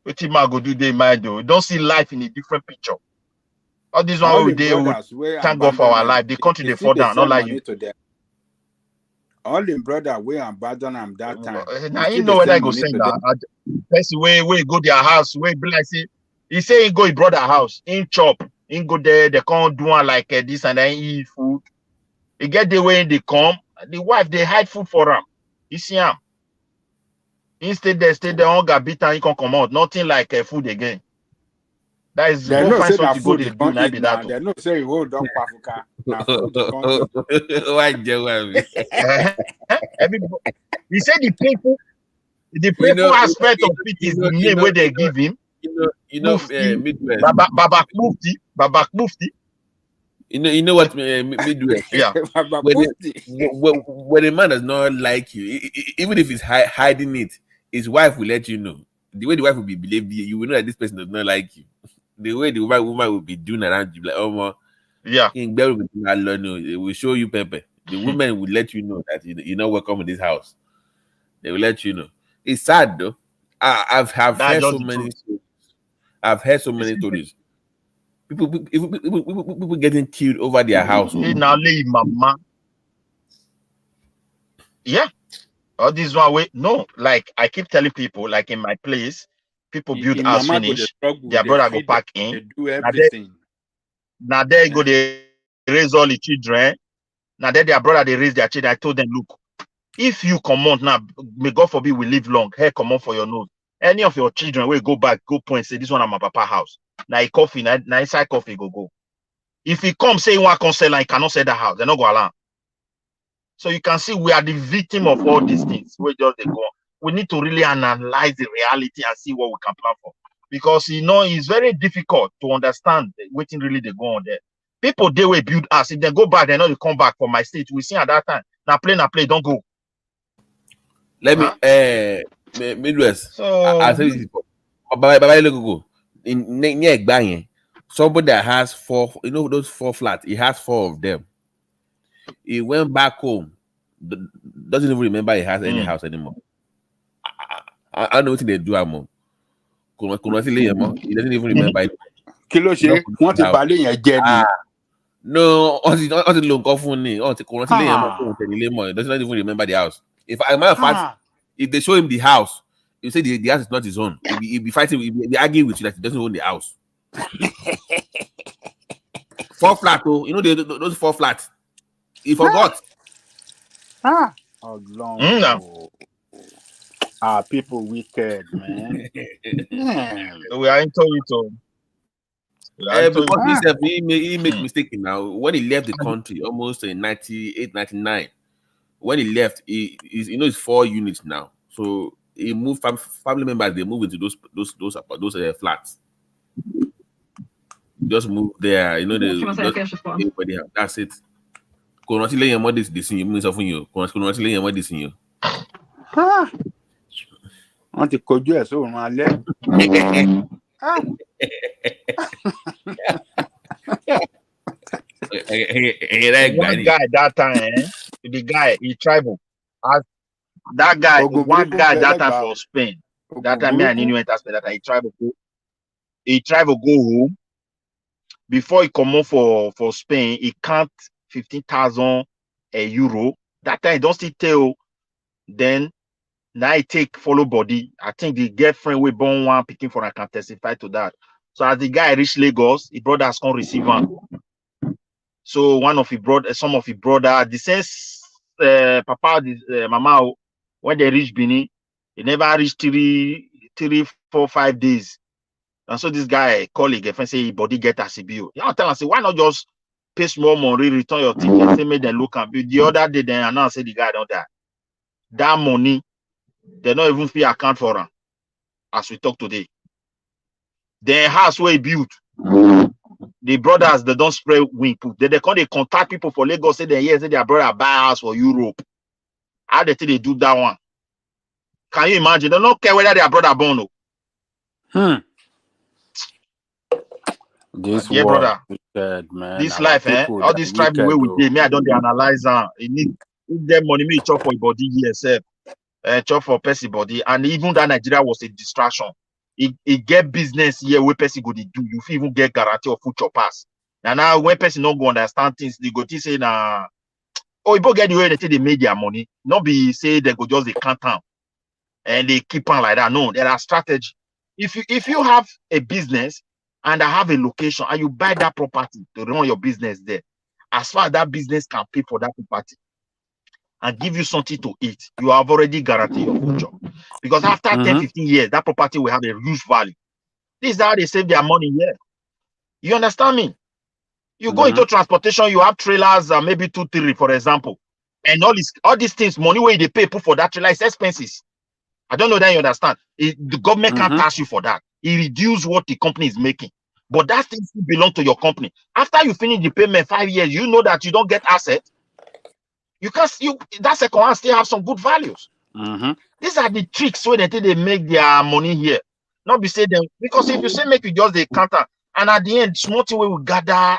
What him go do they mind though? You don't see life in a different picture. All these one we thank God for our life. The country they fall down, not like you. All the brother we abandon them that time. Now you know whether I go send that. Person where go their house, where be like say he say he go his brother house, in chop, in go there, they can't do one like this and then eat food. He get the way they come, the wife they hide food for him. You see him. Instead they stay there on beat and he can come out. Nothing like food again. That is they go no find say that something food go they they do now be that. They no say hold on pafuka. Now food they can't Why Joe? Everybody, he said the painful aspect of it is the name where they give him. Midwest. Baba Mufti. You know what Midwest? Yeah. When a man does not like you, even if he's hiding it, his wife will let you know. The way the wife will be believed, you will know that this person does not like you. The way the woman will be doing around you, like, oh man, yeah, it will show you Pepe. The woman will let you know that you're not welcome in this house. They will let you know. It's sad though. I've heard so many. I've heard so many stories. People getting killed over their house. Now leave mama. Yeah. All this one way. No, like I keep telling people, like in my place, people build house finish. Their brother go pack in. They do everything. Now they go they raise all the children. Now their brother they raise their children. I told them, look, if you come out now, may God forbid we live long. Hair come out for your nose. Any of your children will go back, go point, say this one at my papa house. Now he coffee, now inside coffee go. If he come say he want to sell and he cannot sell the house, they're not go allow. So you can see we are the victim of all these things. We just they go. We need to really analyze the reality and see what we can plan for. Because it's very difficult to understand what really they go on there. People they will build us. If they go back, they know they come back from my state. We see at that time. Now play, don't go. Let me Midwest. So I'll tell you this. In near Gbanye, somebody that has 4, those 4 flats, he has 4 of them. He went back home, doesn't even remember he has any house anymore. I don't know what they do anymore. He doesn't even remember it. No, he doesn't even remember the house. If a matter of fact, if they show him the house, you say the house is not his own. He'll be fighting, he'll be arguing with you that he doesn't own the house. 4 flats, those 4 flats. He forgot. Oh, long. People wicked, man. We are into it. Because he made mistake now. When he left the country, almost in 98, 99, when he left, it's 4 units now. So he moved family members. They moved into those flats. Just move there. Everybody have. That's it. Wọ́n ti kojú ẹ̀ sóòrùn alẹ́. One guy that time, the guy, he traveled. That guy, one guy that time for Spain. That time, me and him went to Spain. That time, he traveled go home. Before he come on for Spain, he count 15,000 euro. That time, he don't still tell. Then now he take follow body. I think the girlfriend we born one picking for I can testify to that. So as the guy reached Lagos, his brothers can't receive him. So one of his brother, some of his brother, the sense papa, mama, when they reach Benin, they never reach 3, 4, 5 days. And so this guy, colleague, if I say his body get a CBO, you know, tell him, say, why not just pay small money, return your ticket, say make them look and the other day then announce say the guy don't die. That money, they don't even fee account for him, as we talk today. The house where he built, the brothers, they don't spray wing. They contact people for Lagos, say they say their brother buy house for Europe. How they think they do that one? Can you imagine? They don't care whether their brother born or This yeah, brother. Wicked, man. This life, all this tribal way we did, me, I don't analyze it need them money, me chop for body yourself, chop for person body, and even that Nigeria was a distraction. It get business here where person go to do. You even get guarantee of future pass. Now when person not go understand things, they go to say na you get the way they made their money. Not be say they go just they count down and they keep on like that. No, there are strategy. If you have a business and I have a location and you buy that property to run your business there, as far as that business can pay for that property and give you something to eat, you have already guaranteed your future. Because after 10, 15 years, that property will have a huge value. This is how they save their money here. You understand me? You go into transportation, you have trailers, maybe 2, 3, for example. And all these things, money where they pay for that trailer is expenses. I don't know that you understand. The government can't tax you for that. It reduces what the company is making. But that thing still belongs to your company. After you finish the payment 5 years, you know that you don't get assets. That second hand still have some good values. These are the tricks where they make their money here. Not be say them, because if you say make you just the counter, and at the end, small thing we will gather,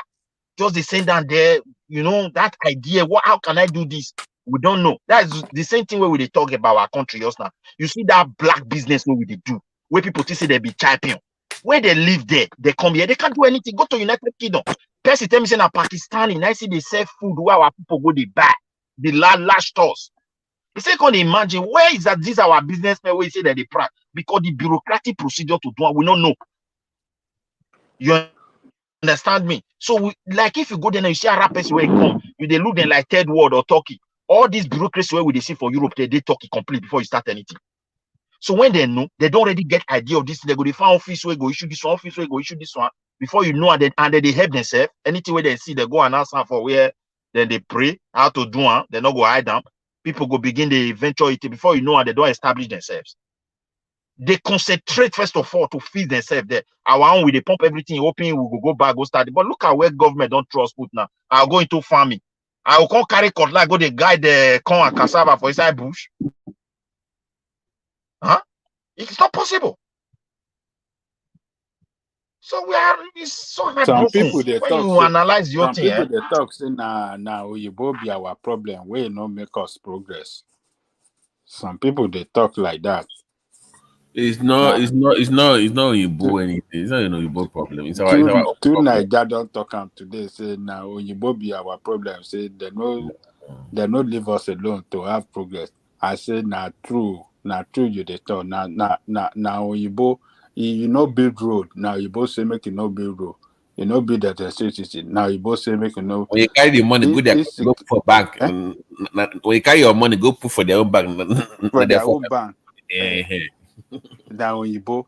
just the same down there, you know, that idea, how can I do this? We don't know. That's the same thing where we talk about our country just now. You see that black business where we do, where people say they be champion. Where they live there, they come here, they can't do anything. Go to United Kingdom. Person tell me say na Pakistani, and I see they sell food where our people go they buy the large stores. You say, can you imagine where is that? These are our businessmen where you say that they price because the bureaucratic procedure to do it, we don't know. You understand me? So, like if you go there and you see a rappers where it come, they look then like third world or Turkey. All these bureaucracy where we see for Europe, they Turkey complete before you start anything. So when they know, they don't already get idea of this. They go to find office where go issue this one, office where go issue this one. Before you know, and then they help themselves. Anything where they see, they go and ask for where. Then they pray how to do it. They not go hide them. People go begin the venture it before you know, and they don't establish themselves. They concentrate first of all to feed themselves there. Our own, we they pump everything, hoping we will go back, go start. But look at where government don't trust put now. I'll go into farming. I will come carry cutlass, go the guide the corn and cassava for inside bush. Huh? It's not possible. So it's so some heartbroken people they when talk you say, analyze your some thing. people they talk say now you both be our problem. We no make us progress. Some people they talk like that. It's not Igbo anything. It's not an Igbo problem. It's our own Two problem. Naija don't talk am today. Say now you both be our problem. Say they no leave us alone to have progress. I say na true you they talk. Now Oyibo you know build road. Now you both say make you no build road. You know build that electricity. Now you both say make you know. When you carry the money, go there, go put for bank. When you carry your money, go put for their own bank. For their own bank. Yeah. Now Oyibo.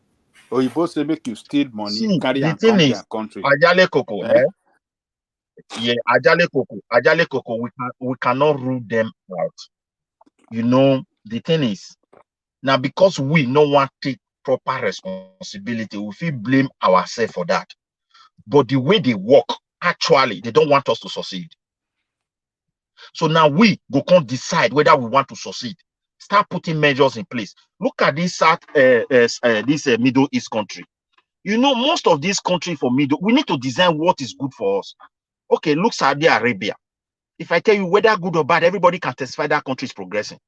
Or you both say make you steal money, See, carry the and thing come to is, your country. Ajale Coco, yeah, Ajale Coco, we cannot rule them out. You know, the thing is, now because we no want to take proper responsibility, we feel blame ourselves for that. But the way they work, actually, they don't want us to succeed. So now we can't decide whether we want to succeed. Start putting measures in place. Look at this Middle East country. You know, most of these countries for Middle, we need to design what is good for us. Okay, look Saudi Arabia. If I tell you whether good or bad, everybody can testify that country is progressing.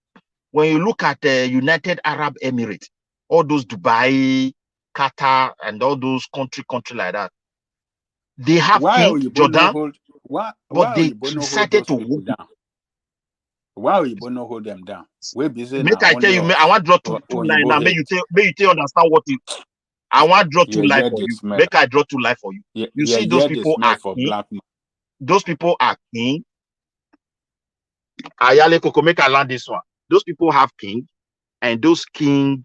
When you look at United Arab Emirates, all those Dubai, Qatar, and all those country like that, they have King Jordan, but they decided to work down. Why are you going to hold them down? We're busy now. I tell you, I want to draw two lines now. May you understand what it. I want to draw two lines for you. Make I draw two lines for you. You see, those people are king. Those people are king. Ayale Coco, make I land this one. Those people have king, and those king,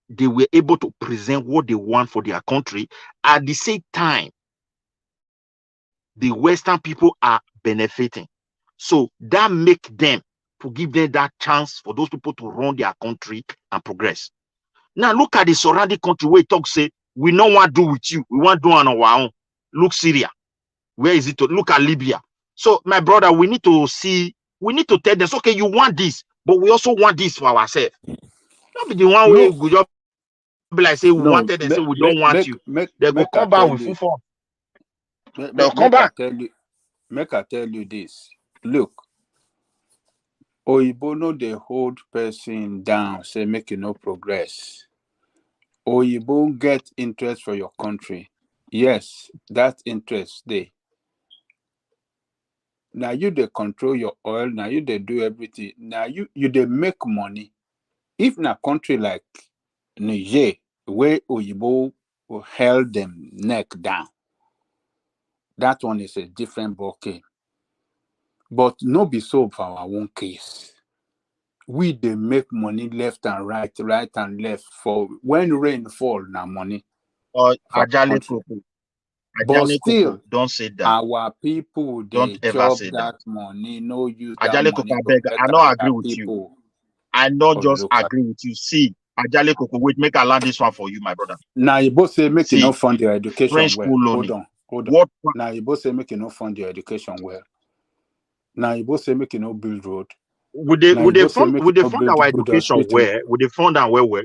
they were able to present what they want for their country. At the same time, the Western people are benefiting. So that make them, to give them that chance for those people to run their country and progress. Now look at the surrounding country where talk say, we don't want to do with you. We want to do on our own. Look Syria. Where is it? Look at Libya. So my brother, we need to see, we need to tell them, okay, you want this, but we also want this for ourselves. Not be the one way we just be like say we wanted and say we don't want you. They go come back with full force. They'll come back. Make I tell you this. Look, Oyibo no dey hold person down, say make you no progress. Oyibo get interest for your country. Yes, that interest dey. Now you dey control your oil, now you dey do everything. Now you dey make money. If na country like Niger, where Oyibo held them neck down, that one is a different ballgame. But no be so for our own case. We they make money left and right and left. For when rain fall, now money. Ajale Coco. But still, don't say that. Our people they ever say that money. No use Ajale that Coco, money. I not agree with you. I not just agree with you. See, Ajale Coco, wait, make I land this one for you, my brother. Now you both say make you not fund your education French well. Hold on. Now you both say make you not fund your education well. Now you both say make you not build road. Would they fund our education where? Would they fund our well?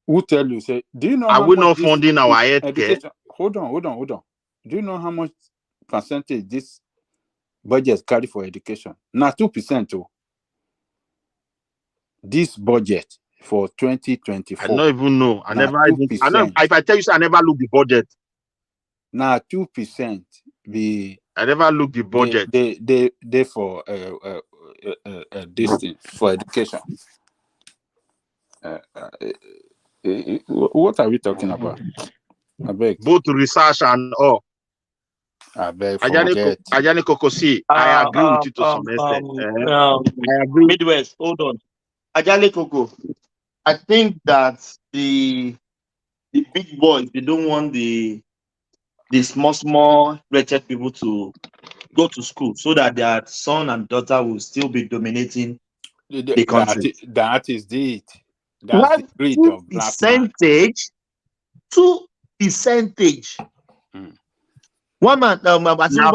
Who tell you? Say, do you know? Are we not funding our education? Hold on. Do you know how much percentage this budget carry for education? Now 2%. This budget for 2024. I don't even know. I never even. I know if I tell you, I never look the budget. Now 2% be. I never look the budget. They for this thing for education. What are we talking about? I beg. Both research and all. I beg forget. Ajani Kokosi, I agree with you to some extent. I agree. Midwest, hold on. Ajani Koko, I think that the big boys, they don't want the small wretched people to go to school so that their son and daughter will still be dominating the country. That is it. That's the greed of black man. 2%. One man, now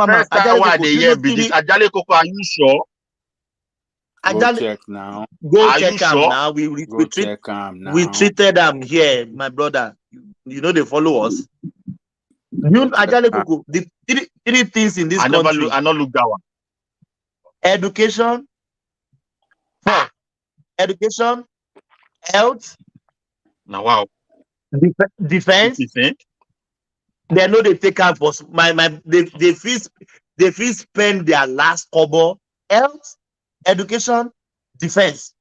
first time why they hear be this. Ajale Coco, are you sure? Go check now. Go check him now. We treated them here, my brother. You know they follow us. Ajale Coco, the three things in this country. I not look that one. Education, health. Now wow. Defense. They know they take out for they feel spend their last kobo. Health, education, defense.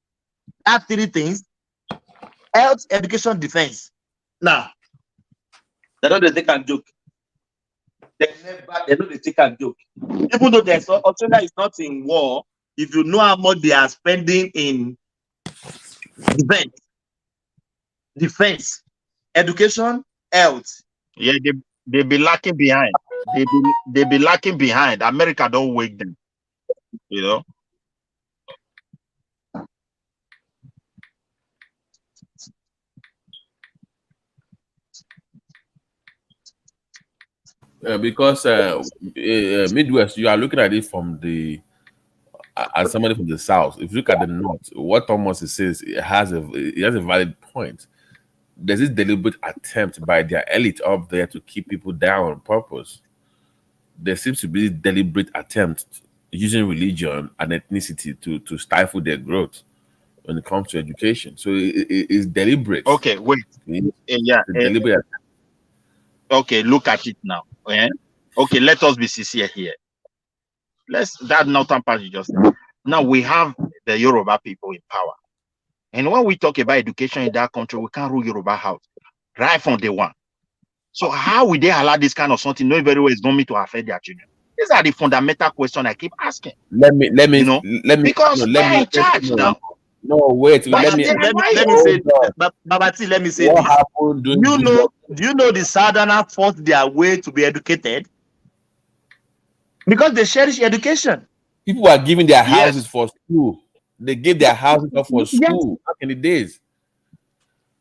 That three things. Health, education, defense. Now, they know they take a joke. They know they take a joke. Even though Australia is not in war, if you know how much they are spending in defense, education, health. Yeah, they be lacking behind. They be lacking behind. America don't wake them. You know. Because Midwest, you are looking at it from the as somebody from the South. If you look at the North, what Thomas says, it has a valid point. There's this deliberate attempt by their elite up there to keep people down on purpose. There seems to be this deliberate attempt using religion and ethnicity to stifle their growth when it comes to education. So it's deliberate. Okay, wait. Yeah. Deliberate. Okay, look at it now. Okay, let us be sincere here. That northern part you just said. Now we have the Yoruba people in power. And when we talk about education in that country, we can't rule Yoruba out right from day one. So how will they allow this kind of something knowing very well it's going to affect their children? These are the fundamental questions I keep asking. Let me because they're in charge now. No, wait. Let me say what this. happened? Do you know the Southerners fought their way to be educated? Because they cherish education. People are giving their houses for school. They gave their houses up for school back in the days.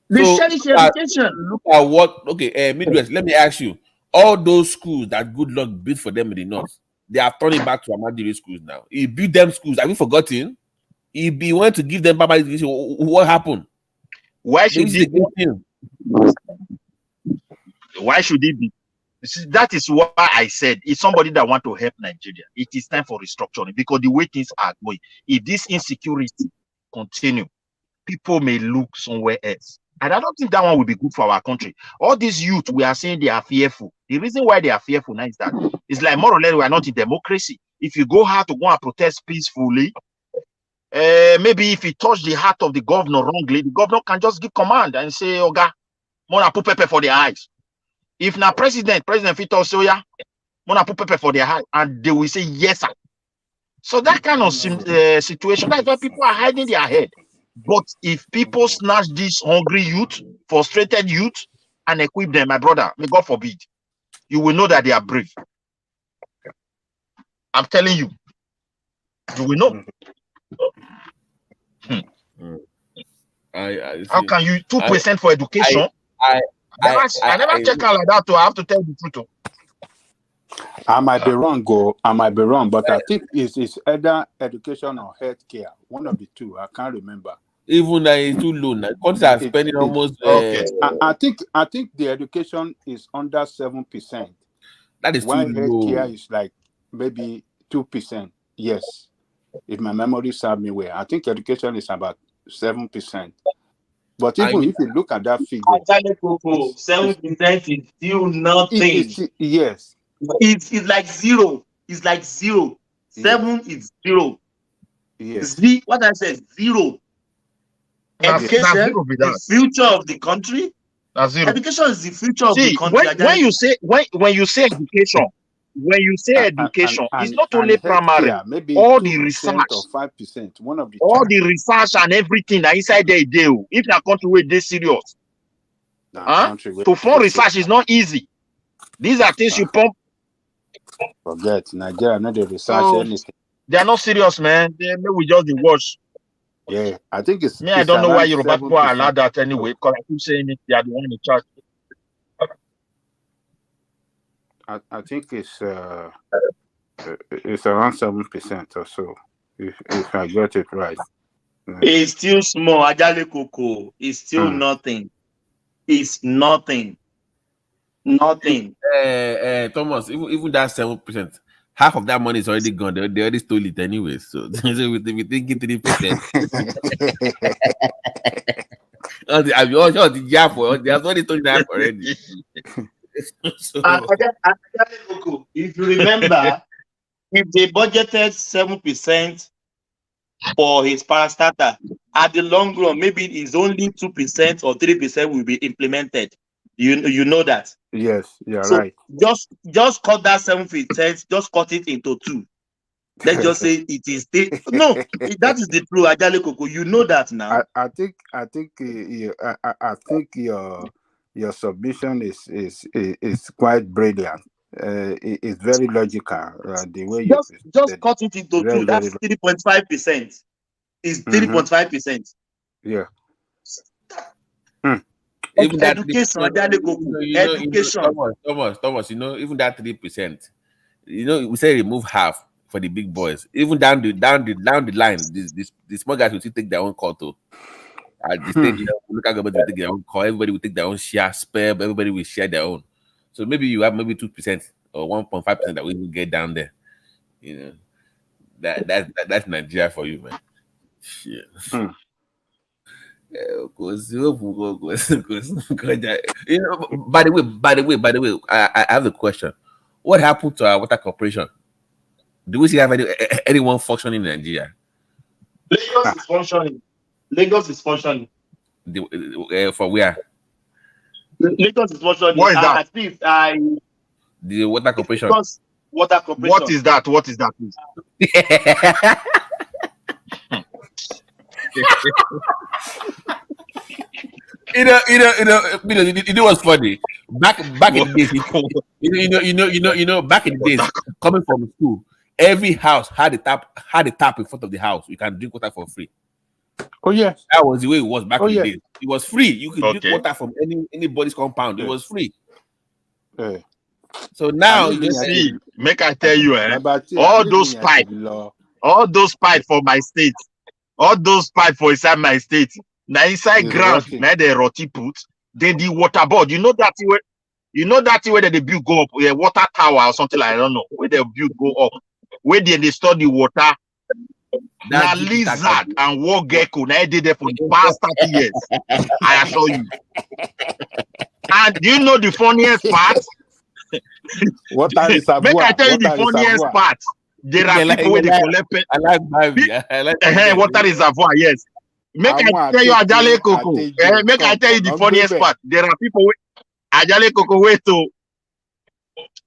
They cherish education. Look at what Midwest. Let me ask you: all those schools that good luck built for them in the north, they are turning back to Ahmadi schools now. He built them schools. Have you forgotten? He went to give them Baba education. What happened? Why should he? Why should he be? That is why I said it's somebody that want to help Nigeria. It is time for restructuring because the way things are going, if this insecurity continue, people may look somewhere else. And I don't think that one will be good for our country. All these youth, we are saying they are fearful. The reason why they are fearful now is that it's like more or less we are not in democracy. If you go out to go and protest peacefully, maybe if you touch the heart of the governor wrongly, the governor can just give command and say, Oga, Mona put pepper for their eyes. If now President Fito Soya, Mona put pepper for their eyes, and they will say yes, sir. So that kind of situation, that's why people are hiding their head. But if people snatch this hungry youth, frustrated youth, and equip them, my brother, may God forbid, you will know that they are brave. I'm telling you. You will know. How can you 2% for education? I never check out like that, so I have to tell the truth. I might be wrong, but I think it's either education or healthcare. One of the two. I can't remember. Even it's too low now. Countries are spending almost. I think the education is under 7%. That is while too low. Healthcare is like maybe 2%. Yes, if my memory serves me well, I think education is about 7%. But even if you look at that figure, 7% is still nothing. Yes. It's like zero. It's like zero. 7 is zero. Yes. What I said, zero. Education, the future of the country. Education is the future of the country. When you say education, it's not only primary. Maybe all 2% the research or 5%. One of the the research and everything that inside there do. If your country way they serious, to fund research is not easy. These are things you pump. Forget Nigeria, not the research anything. They are not serious, man. We just watch. Yeah, I think it's. I don't know why Yoruba people are allowed that anyway. Because I keep saying it, they are the one in charge. I think it's around 7% or so, if I get it right. It's still small. Ajale Koko. It's still nothing. It's nothing. Nothing. Thomas, even that 7%, half of that money is already gone. They already stole it anyway. So we thinking 3%. I'm sure the job for they have already stolen that already. If you remember, if they budgeted 7% for his parastatal, at the long run, maybe it's only 2% or 3% will be implemented. You know that. Yes, you're so right. Just cut that 7%, just cut it into 2. Let's just say it is still no. That is the true Ajale Koko. You know that now. I think your submission is quite brilliant. It's very logical. The way you just cut it into two. That's 3.5%. Is 3.5%. Yeah. Even that education, Thomas, even that 3%, we say remove half for the big boys. Even down the line, the small guys will still take their own call too. At the stage, local government will take their own call. Everybody will take their own share, spare. Everybody will share their own. So maybe you have maybe 2% or 1.5% that we will get down there. That's Nigeria for you, man. Shit. By the way, I have a question. What happened to our water corporation? Do we still have anyone functioning in Nigeria? Lagos is functioning. Lagos is functioning. For where? Lagos is functioning. What is that? At least the water corporation. Lagos water corporation. What is that? What is that, please? You know what's funny? Back in the days, back in the days, coming from school, every house had a tap in front of the house. You can drink water for free. Oh yes, that was the way it was back in the days. It was free. You could drink water from anybody's compound. It was free. So now you see, make I tell you, all those pipes for my state, all those pipes for inside my state. Now inside ground, now they rotty put. Then the water board, you know that way that the build go up, a water tower or something like I don't know where the build go up, where they store the water. Now lizard and war gecko, now they did there for the past 30 years. I assure you. And do you know the funniest part? Make I tell you the funniest part. There are people where they collect. I like water reservoir, yes. Make I tell you Ajale Coco. Make I tell you the funniest part. There are people Ajale Coco way to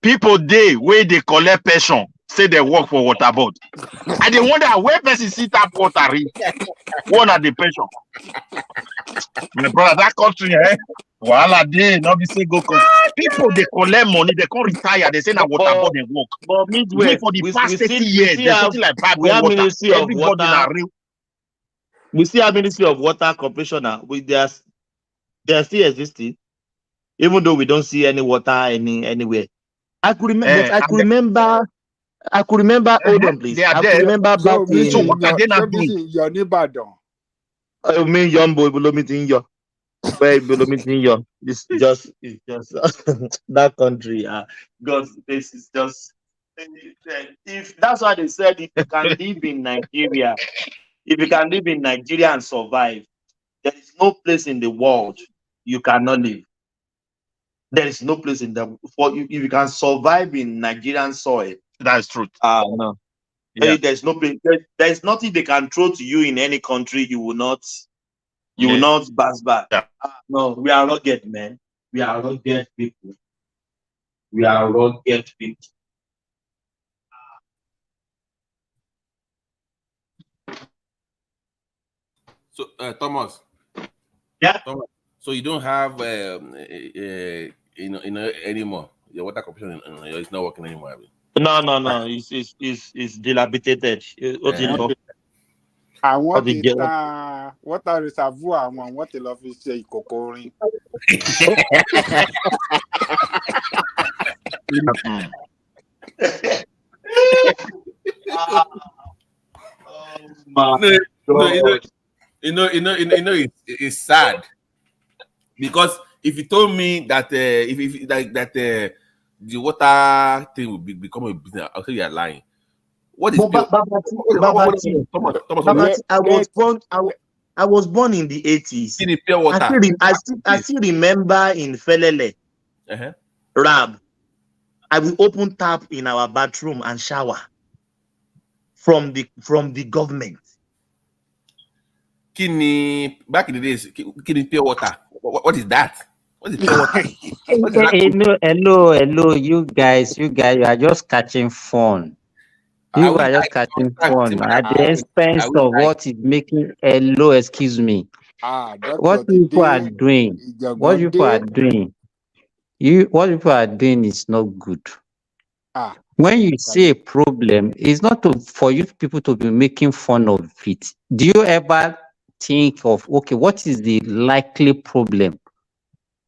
people where they collect pension, say they work for water board. And they wonder where person see tap water reach. One at the pension. My brother, that country, Wahala dey, not be say go cause people they collect money, they can't retire, they say na water board they work. But midway, for the past 30 years, there's something like bad water. Ministry of water. We still have Ministry of Water Corporation now. They are still existing, even though we don't see any water anywhere. I could remember. I could remember. Hold on, please. I could remember back in. So what are they not doing? Your neighbor done. I mean, young boy, meeting you. Where meeting you? It's just that country. God's this is just. If that's why they said, if you can live in Nigeria. If you can live in Nigeria and survive, there is no place in the world you cannot live. There is no place in the for if you can survive in Nigerian soil. That is truth. No. Yeah. There's no place. There's nothing they can throw to you in any country. You will not bounce back. Yeah. No, we are rugged, man. We are rugged people. We are rugged people. So, Thomas. Yeah. Thomas, so you don't have anymore. Your water corporation it's not working anymore. No. It's dilapidated. I want the water reservoir. I want what the love is say cocoring. It's sad because if you told me that the water thing will become a business, I'll say you're lying. What is Thomas, I was born in the 80s. In the pure water. I still remember in Felele, Rab, I will open tap in our bathroom and shower from the government. Back in the days, pure water. What is that? What is pure water? Hello, you guys, you are just catching fun. You are just catching fun at the expense of what is making excuse me. What people are doing, what people are doing is not good. When you see a problem, it's not for you people to be making fun of it. Do you ever think of, okay, what is the likely problem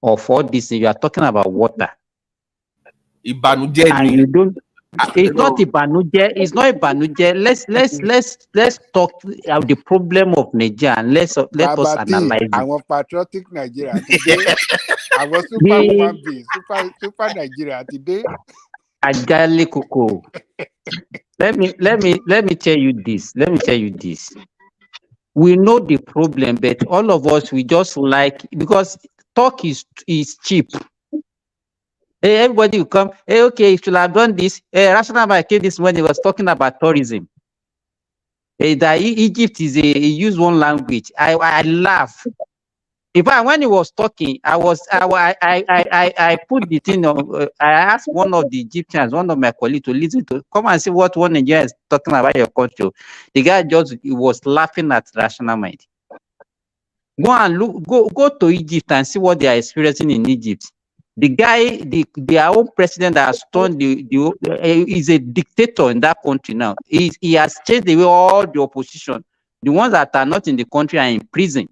of all this? You are talking about water. And you don't. It's not Ibanuje. It's not Ibanuje. Let's talk about the problem of Nigeria and let us analyze it. I want patriotic Nigeria today. I was super Nigeria today. Ajali Koko. Let me tell you this. We know the problem, but all of us, we just like, because talk is cheap. Hey, everybody will come. Hey, okay, you should have done this. Rational Bank came this when he was talking about tourism. Hey, that Egypt he used one language. I laugh. In fact, when he was talking, I put the thing on. I asked one of the Egyptians, one of my colleagues, to listen to, come and see what one Nigerian is talking about your country. The guy he was laughing at Rational Mind. Go and look. Go to Egypt and see what they are experiencing in Egypt. The guy, their own president that has turned is a dictator in that country now. He has changed the way all the opposition, the ones that are not in the country, are in prison.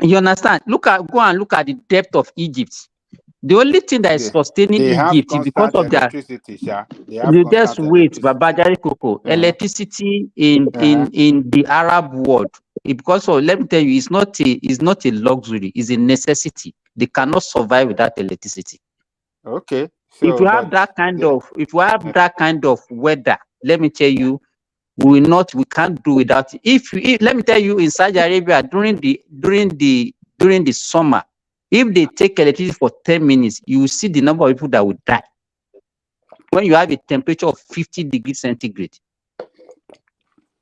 You understand? Go and look at the depth of Egypt. The only thing that is sustaining Egypt is because of their. Just wait, Babajari Koko. Electricity in the Arab world. Because let me tell you, it's not a luxury, it's a necessity. They cannot survive without electricity. Okay. So, if you have that kind of weather, let me tell you, we can't do without it. Let me tell you, in Saudi Arabia during the summer, if they take electricity for 10 minutes, you will see the number of people that will die. When you have a temperature of 50 degrees centigrade.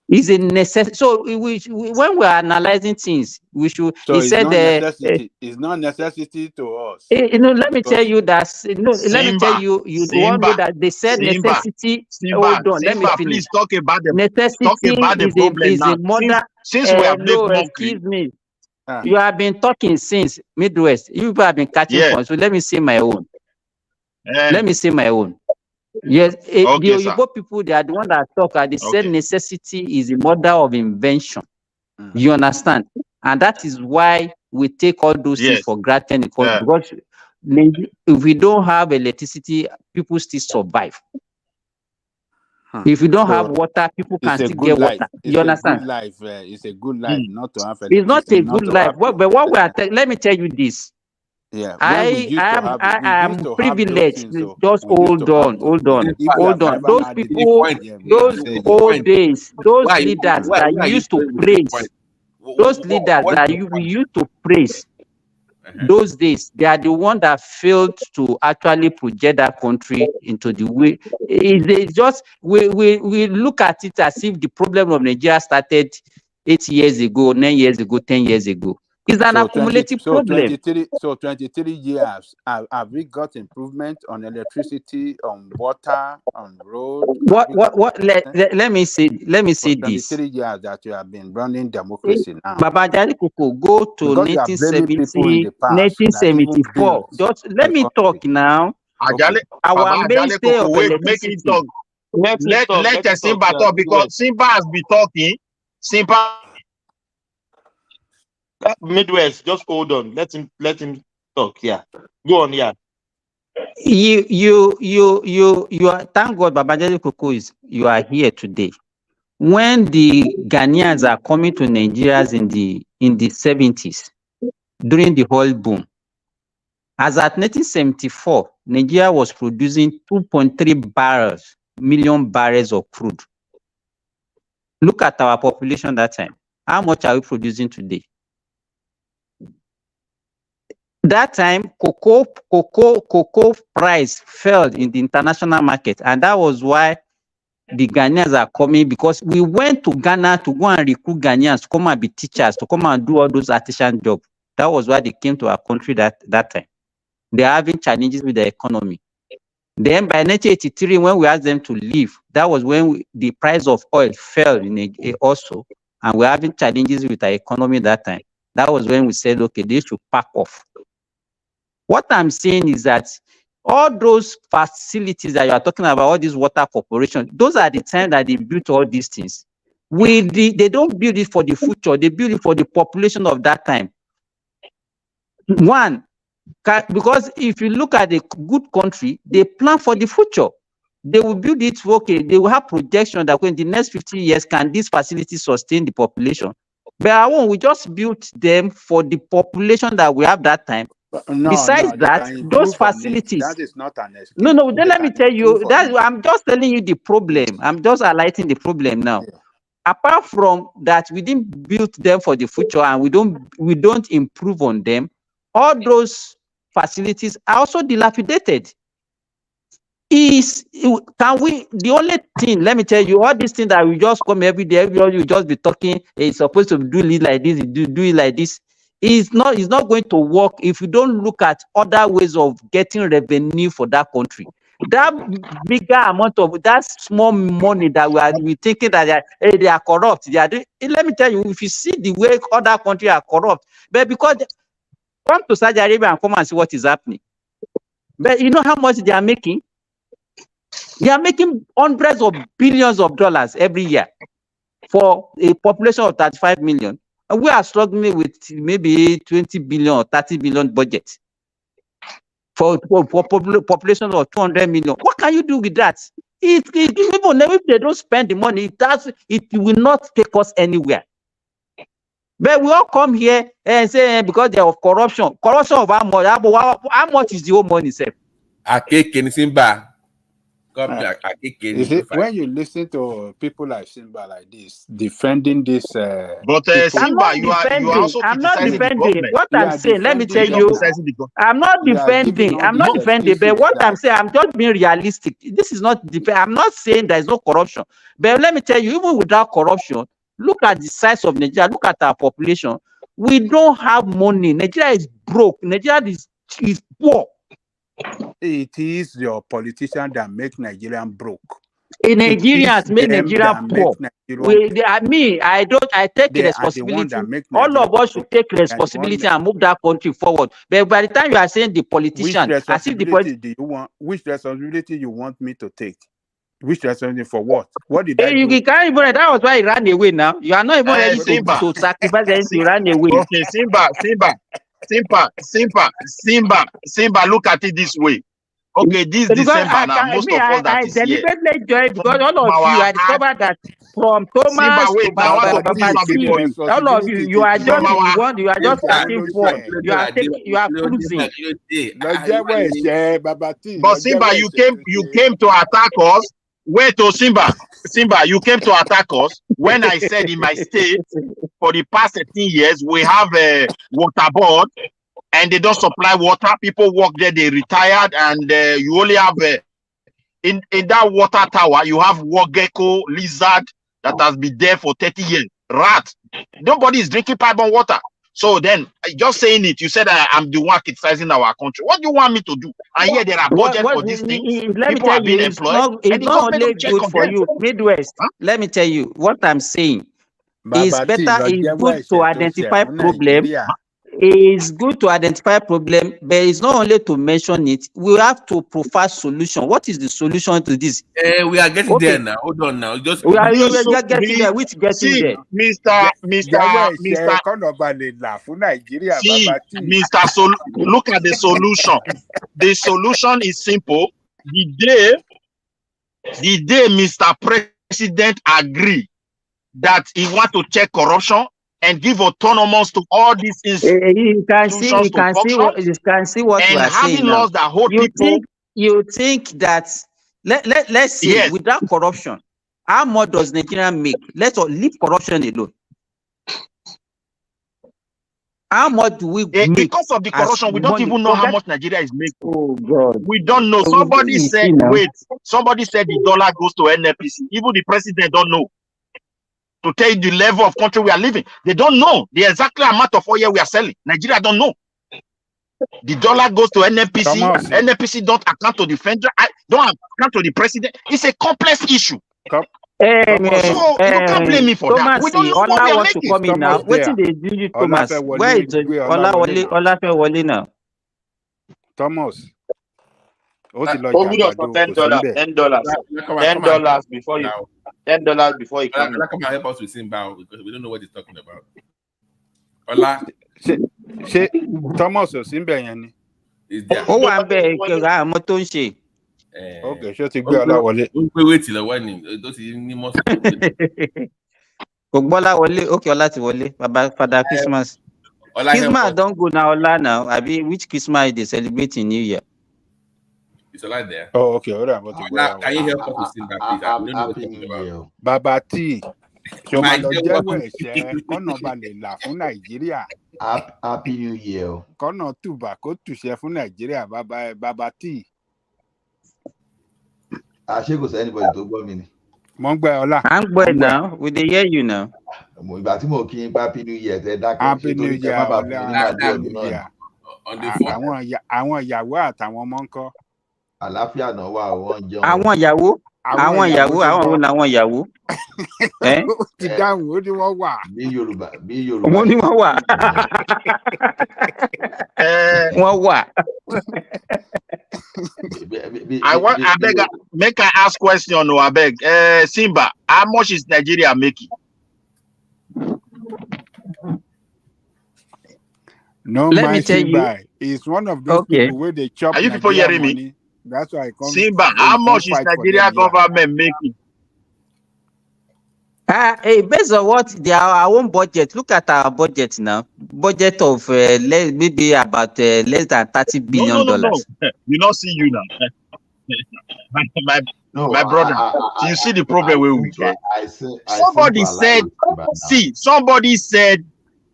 Is a necessity. So when we are analyzing things, we should. So it's not necessity to us. Let me tell you that. Let me tell you. You want to know that they said necessity. Hold on. Let me finish. Please talk about the necessity is a mother. Since we have made mockery. Excuse me. You have been talking since Midwest. You people have been catching fun. So let me say my own. Yes, the Yoruba people, they are the ones that talk. They said necessity is the mother of invention. You understand? And that is why we take all those things for granted. Because if we don't have electricity, people still survive. If you don't have water, people can still get water. You understand? It's a good life not to have electricity. It's not a good life. But what we are let me tell you this. Yeah, I am privileged. Just hold on. Those people, those old days, those leaders that you used to praise, we used to praise, those days, they are the ones that failed to actually project that country into the way. It's just we look at it as if the problem of Nigeria started 8 years ago, 9 years ago, 10 years ago. It's an accumulative problem. 23 years. Have we got improvement on electricity, on water, on road? Let me say this. 23 years that you have been running democracy now. Babajali Koko, go to 1970, 1974. Just let me talk now. Our mainstay of electricity. Let Simba talk, because Simba has been talking. Simba. Midwest, just hold on. Let him talk. Yeah, go on. Yeah. You are. Thank God, Babajali Koko, you are here today. When the Ghanaians are coming to Nigeria in the 70s, during the oil boom, as at 1974, Nigeria was producing 2.3 million barrels of crude. Look at our population that time. How much are we producing today? That time, cocoa price fell in the international market, and that was why the Ghanaians are coming, because we went to Ghana to go and recruit Ghanaians to come and be teachers, to come and do all those artisan jobs. That was why they came to our country that time. They are having challenges with the economy. Then by 1983, when we asked them to leave, that was when the price of oil fell also. and we're having challenges with our economy that time. That was when we said, okay, they should pack off. What I'm saying is that all those facilities that you are talking about, all these water corporations, those are the time that they built all these things. They don't build it for the future, they build it for the population of that time. One, because if you look at a good country, they plan for the future. They will build it, okay, they will have projection that in the next 50 years, can these facilities sustain the population? But we just built them for the population that we have that time. No, besides that, those facilities. That is not an excuse. No, then let me tell you, that I'm just telling you the problem. I'm just highlighting the problem now. Yeah. Apart from that, we didn't build them for the future and we don't improve on them. All those facilities are also dilapidated. The only thing, let me tell you, all these things that we just come every day, everybody will just be talking, it's supposed to do it like this, do it like this. It's not going to work if you don't look at other ways of getting revenue for that country. That bigger amount of that small money that we thinking that they are corrupt. Let me tell you, if you see the way other countries are corrupt, but because come to Saudi Arabia and come and see what is happening. But you know how much they are making? They are making hundreds of billions of dollars every year for a population of 35 million. And we are struggling with maybe 20 billion or 30 billion budget for population of 200 million. What can you do with that? Even if they don't spend the money, it will not take us anywhere. But we all come here and say because they have corruption. Corruption of how much is the whole money, sir? When you listen to people like Simba like this defending this, but Simba, I'm not defending what I'm saying. Let me tell you, I'm not defending. I'm not defending. But what I'm saying, I'm just being realistic. This is not. I'm not saying there is no corruption. But let me tell you, even without corruption, look at the size of Nigeria. Look at our population. We don't have money. Nigeria is broke. Nigeria is poor. It is your politician that make Nigerian broke. Nigerians make Nigeria poor. I take responsibility. All of us should take responsibility and move that country forward. But by the time you are saying the politician, which responsibility you want me to take? Which responsibility for what? What did I do? You can't even. That was why he ran away. Now you are not even ready to sacrifice anything. You ran away. Okay, Simba, look at it this way. Okay, this December now, most of us that is here. I deliberately joined because all of you, I discovered that from Thomas to Babati, all of you, you are just starting forth. You are cruising. But Simba, you came to attack us. Wait, to Simba, you came to attack us when I said in my state for the past 13 years we have a water board and they don't supply water. People work there, they retired, and you only have in that water tower you have war gecko, lizard that has been there for 30 years, rat. Nobody is drinking pipe on water. So then, just saying it, you said I'm the one criticizing our country. What do you want me to do? And here there are budget for these things. Let me tell you, it's not only good for you, Midwest. Huh? Let me tell you, what I'm saying is better. It's good to identify problem. It's good to identify problem, but it's not only to mention it. We have to provide solution. What is the solution to this? We are getting there now. Hold on now. We are getting there. Which getting there? Mr. Look at the solution. The solution is simple. The day Mr. President agree that he want to check corruption and give autonomous to all these institutions, you can see what you are saying now. That hold people. You think that let's see, yes, without corruption, how much does Nigeria make? Let's leave corruption alone. How much do we make? Because of the corruption, we don't even know how much Nigeria is making. Oh God, we don't know. Somebody said, wait. Somebody said the dollar goes to NNPC. Even the president don't know. To tell you the level of country we are living, they don't know the exact amount of oil we are selling. Nigeria don't know. The dollar goes to NNPC. NNPC don't account to the federal, don't account to the president. It's a complex issue. So you can't blame me for that. We don't know what we are want to making. come in now. Wetin dey do you, Thomas? Where is Olafewole now? Thomas. $10 before you $10 before you come. Come and help us with Simba because we don't know what he's talking about. Ola, Thomas Simba yẹn is there? Ó wà ńbẹ̀ àmọ́ tó ń ṣe. Okay, ṣé o ti gbé Ọlá wọlé? Ó ń pé wait till when tó ti ní mọ́sù. Kò gbọ́lá wọlé, okay, Ọlá ti wọlé. Baba Father Christmas. Christmas don go now, Ọlá now. Abi which Christmas they celebrate in New Year? It's a lot there. Oh, okay. All right. Can you help us with Simba, please? I don't know what you're talking about. Baba T. Ṣọmọ jẹ́wọ́ ẹ̀ṣẹ̀ kọ́nà balẹ̀ là fún Nàìjíríà. Happy New Year. Kọ́nà tùbà kó tùṣẹ́ fún Nàìjíríà Baba T. Ṣé kò sí anybody tó gbọ́ mi ni? Mo ń gbọ́ Ọlá. I'm going now. We dey hear you now. Ìgbà tí mo kí n pa Happy New Year tẹ dákẹ́. Happy New Year Ọlá. Àwọn ìyàwó àtàwọn ọmọ ń kọ́. Àlàáfíà náà wà wọ́n jẹun. Àwọn ìyàwó àwọn wo làwọn ìyàwó? Ó ti dáhùn ó ní wọ́n wà. Bí Yorùbá. Wọ́n ní wọ́n wà. Wọ́n wà. I beg, make I ask question or I beg. Simba, how much is Nigeria making? No, let me tell you. It's one of those people where they chop. Are you people hearing money. me? That's why I come. Simba, how much is Nigeria government making? Based on what our own budget, look at our budget now. Budget of maybe about less than $30 billion. No. You not see you now. my brother. You see the problem where we get.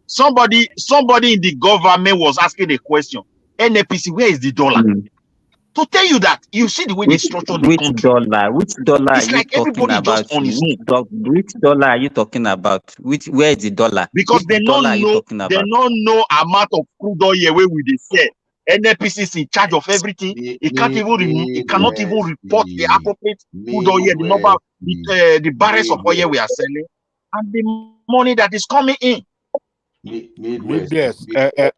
Somebody in the government was asking a question. NAPC, where is the dollar? To tell you that, you see the way they structure the country. Which dollar it's are like you talking about? Which dollar are you talking about? Where is the dollar? Because they don't know amount of crude oil where we they sell. NPC is in charge of everything. It can't even cannot even report the appropriate crude oil, the number, the barrels of oil we are selling, and the money that is coming in. Yes,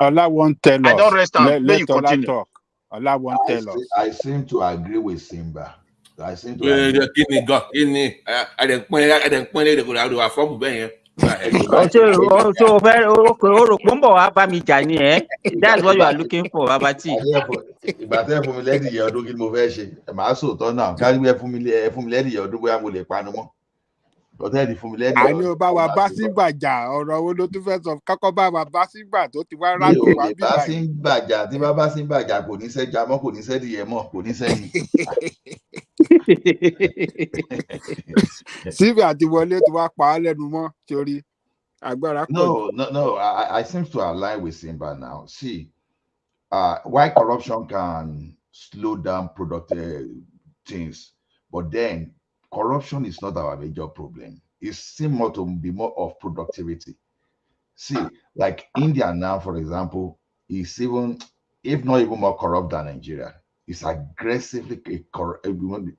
Allah won't tell us. I don't rest on. Let you continue. Talk. Allah won't tell us. I seem to agree with Simba. I seem to agree. That's what you are looking for, Babati. Àní bá wa bá Simba jà ọ̀rọ̀ wo ló tún fẹ́ sọ kọ́kọ́ bá wa bá Simba tó ti wá rájò wá bí báyìí. Simba jà tí bá bá Simba jà kò ní sẹ́jà mọ́ kò ní sẹ́dìyẹ mọ́ kò ní sẹ́yìn. Simba ti wọlé tí wàá pa á lẹ́nu mọ́ torí agbára pọ̀. No. I seem to align with Simba now. See, why corruption can slow down productive things, but then corruption is not our major problem. It seems to be more of productivity. See, like India now, for example, is even, if not even more corrupt than Nigeria. It's aggressively corrupt.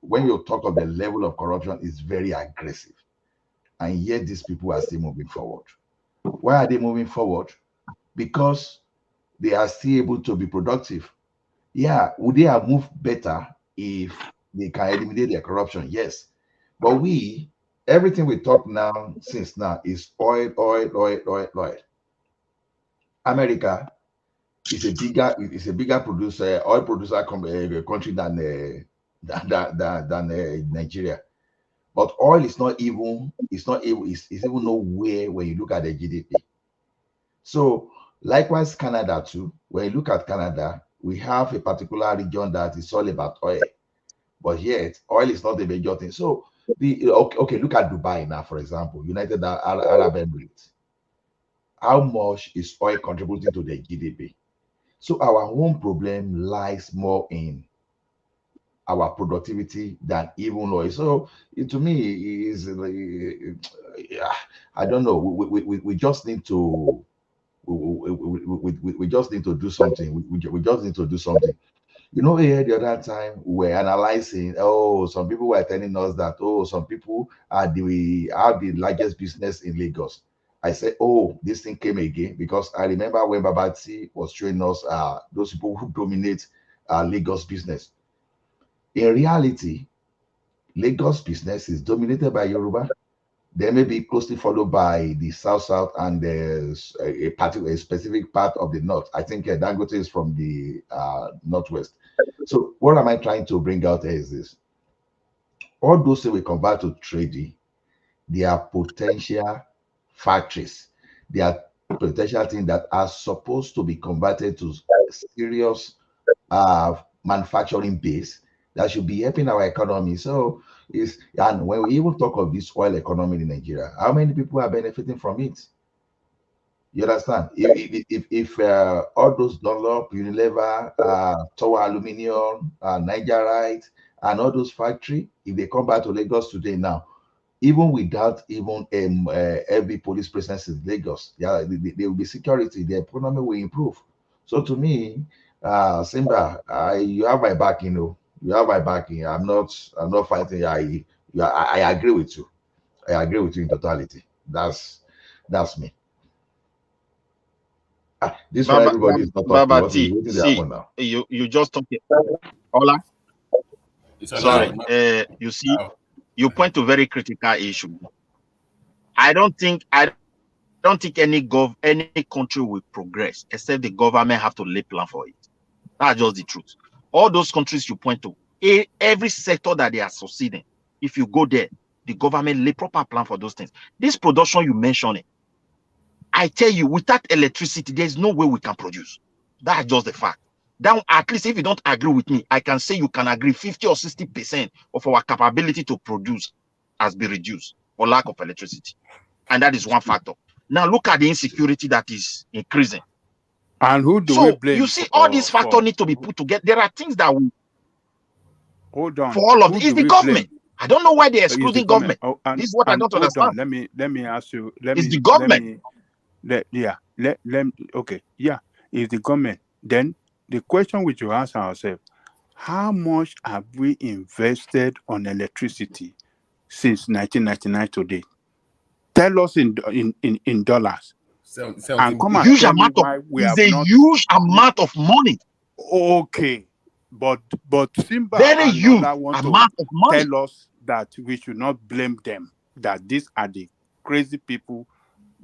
When you talk of the level of corruption, it's very aggressive. And yet these people are still moving forward. Why are they moving forward? Because they are still able to be productive. Yeah, would they have moved better if they can eliminate their corruption? Yes. But everything we talk now, since now, is oil. America is a bigger producer, oil producer country than Nigeria. But oil is even nowhere when you look at the GDP. So likewise, Canada too. When you look at Canada, we have a particular region that is all about oil, but yet oil is not the major thing. So okay, look at Dubai now, for example, United Arab Emirates. How much is oil contributing to the GDP? So our own problem lies more in our productivity than even oil. So to me is I don't know. We just need to we just need to do something. We just need to do something. You know, here the other time we were analyzing, some people were telling us that, some people have the largest business in Lagos. I said, this thing came again, because I remember when Babati was showing us those people who dominate Lagos business. In reality, Lagos business is dominated by Yoruba. They may be closely followed by the South and a specific part of the North. I think Dangote is from the Northwest. So what am I trying to bring out here is this. All those things we convert to trading, they are potential factories. They are potential things that are supposed to be converted to serious manufacturing base that should be helping our economy. So and when we even talk of this oil economy in Nigeria, how many people are benefiting from it? You understand? If all those Dunlop, Unilever, Tower Aluminium, Nigerite, and all those factories, if they come back to Lagos today now, even without even heavy police presence in Lagos, there will be security. The economy will improve. So to me, Simba, you have my backing. You have my backing. I'm not fighting. I agree with you. I agree with you in totality. That's me. This one, everybody is not talking. What is happening now? You just talking. Hola. Sorry. You see, you point to very critical issue. I don't think any country will progress except the government have to lay plan for it. That's just the truth. All those countries you point to, every sector that they are succeeding, if you go there, the government lay proper plan for those things. This production you mentioned, I tell you, without electricity, there's no way we can produce. That's just the fact. Now, at least if you don't agree with me, I can say you can agree 50 or 60% of our capability to produce has been reduced for lack of electricity. And that is one factor. Now look at the insecurity that is increasing. And who do we blame? You see, all these factors need to be put together. There are things that we hold on for all of it. It's the government. Blame? I don't know why they're excluding government. This is what I don't understand. Let me ask you. It's the government. Okay. Yeah. It's the government. Then the question which you ask ourselves, how much have we invested on electricity since 1999 today? Tell us in dollars. And come and tell me why we have not. Huge amount of money. Okay. But Simba very huge amount of money. Tell us that we should not blame them, that these are the crazy people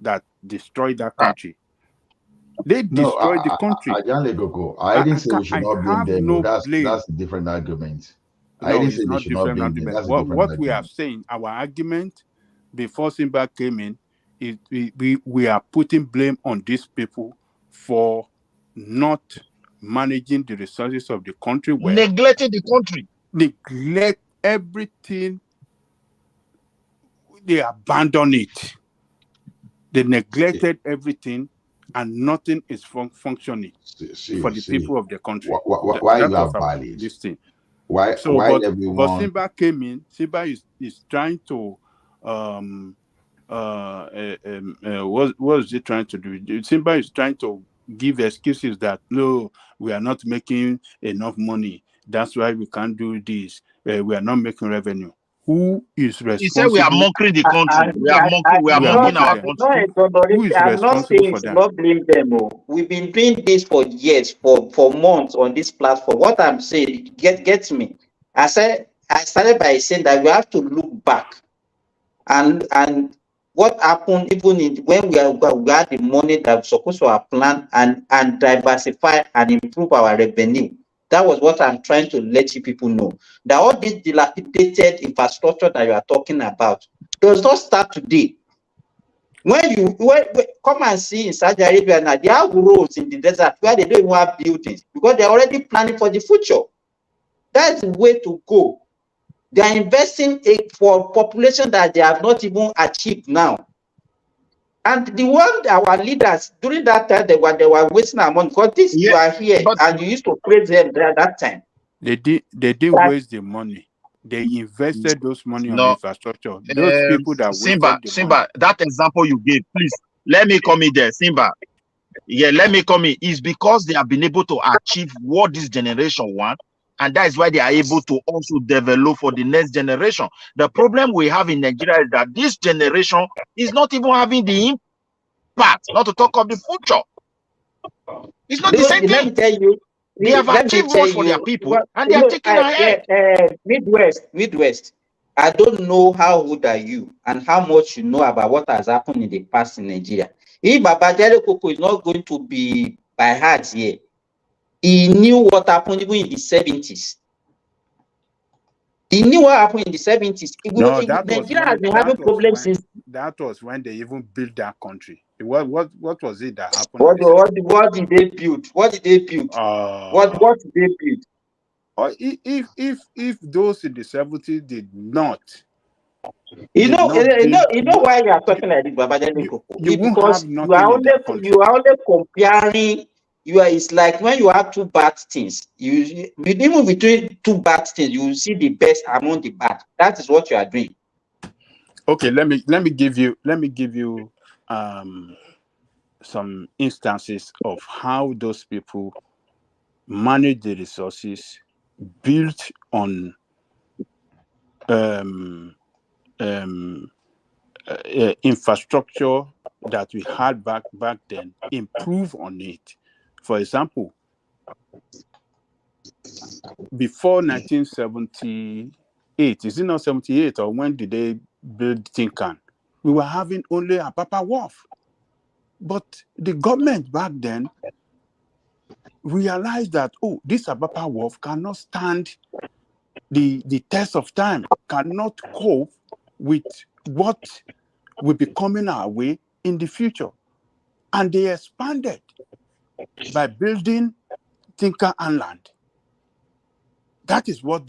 that destroyed that country. They destroyed the country. I didn't say we should not blame them. No, that's a different argument. I didn't say we should not blame them. That's what we are saying, our argument before Simba came in, is we are putting blame on these people for not managing the resources of the country well. Neglecting the country. Neglect everything. They abandon it. They neglected everything, and nothing is functioning for the people of the country. Why you have valid this thing? Why everyone? But Simba came in. Simba is trying to what is he trying to do? Simba is trying to give excuses that no, we are not making enough money. That's why we can't do this. We are not making revenue. Who is responsible? He said we are mocking the country. We are mocking our country. Who is responsible for that? Not blame them. We've been doing this for years, for months on this platform. What I'm saying gets me. I started by saying that we have to look back and what happened even when we had the money that was supposed to have planned and diversify and improve our revenue. That was what I'm trying to let you people know. That all this dilapidated infrastructure that you are talking about does not start today. When you come and see in Saudi Arabia now, they have roads in the desert where they don't even have buildings because they're already planning for the future. That's the way to go. They are investing for population that they have not even achieved now. And the one our leaders during that time they were wasting our money because this you are here and you used to praise them at that time. They didn't waste the money. They invested those money on infrastructure. Those people that Simba, that example you gave, please let me come in there. Simba, Yeah, let me come in. It's because they have been able to achieve what this generation want, and that is why they are able to also develop for the next generation. The problem we have in Nigeria is that this generation is not even having the impact, not to talk of the future. It's not the same thing. Let me tell you. They have achieved much for their people, and they are taking ahead. Midwest. I don't know how old are you and how much you know about what has happened in the past in Nigeria. If Baba Jale Koko is not going to be by heart here, he knew what happened even in the 70s. He knew what happened in the 70s. Nigeria has been having problems since. That was when they even built that country. What was it that happened? What did they build? What did they build? What did they build? Or if those in the 70s did not. You know why you are talking like this, Baba Jale Koko? You won't Because have nothing you are only comparing. It's like when you have two bad things. Even between two bad things, you will see the best among the bad. That is what you are doing. Okay, let me give you some instances of how those people manage the resources built on infrastructure that we had back then, improve on it. For example, before 1978, is it not 78 or when did they build Tinkan? We were having only a Papa Wharf. But the government back then realized that, this Apapa Wharf cannot stand the test of time, cannot cope with what will be coming our way in the future. And they expanded by building Tinker Island. That was what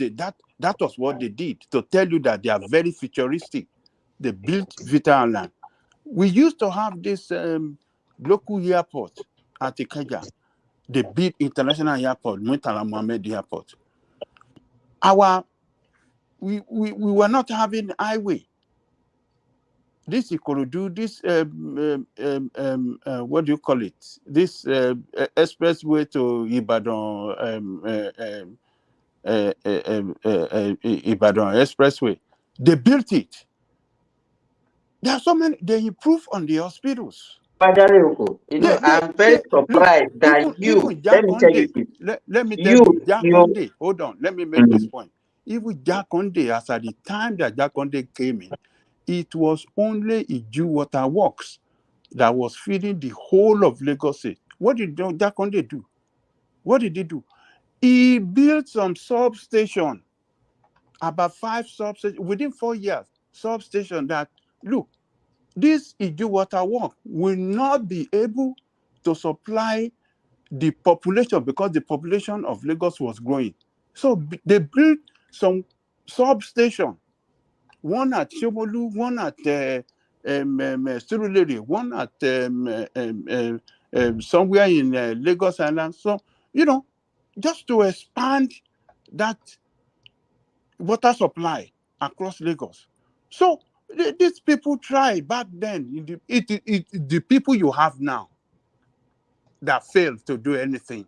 they did, to tell you that they are very futuristic. They built Vita Island. We used to have this local airport at Ikeja, the big international airport, Murtala Mohammed Airport. We were not having highway. This Ikorodu, this what do you call it? This expressway to Ibadan, Ibadan expressway. They built it. There are so many. They improve on the hospitals. I'm very surprised that let me tell you this. Let me tell you, Jakonde, hold on, let me make this point. Even Jakonde, as at the time that Jakonde came in, it was only Iju Water Works that was feeding the whole of Lagos State. What did Jakonde do? What did he do? He built some substation, about 5 substations, within 4 years, substation that, look, this Iju Water Work will not be able to supply the population because the population of Lagos was growing. So they built some substation, one at Shomolu, one at Surulere, one at somewhere in Lagos Island. So, just to expand that water supply across Lagos. So these people tried back then. The people you have now that failed to do anything.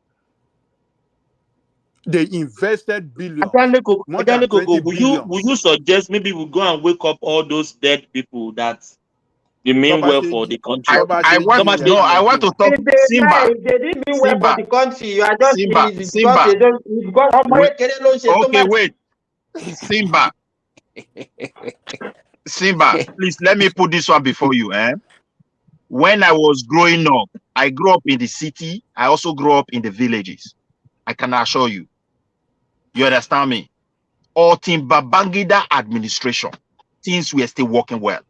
They invested billions. More than 20 billion. Will you suggest maybe we go and wake up all those dead people that they mean well for the country? I want to talk Simba. They didn't mean well for the country. You are just Simba. Okay, wait. Simba, please let me put this one before you. When I was growing up, I grew up in the city. I also grew up in the villages. I can assure you. You understand me? Or Babangida administration, things were still working well.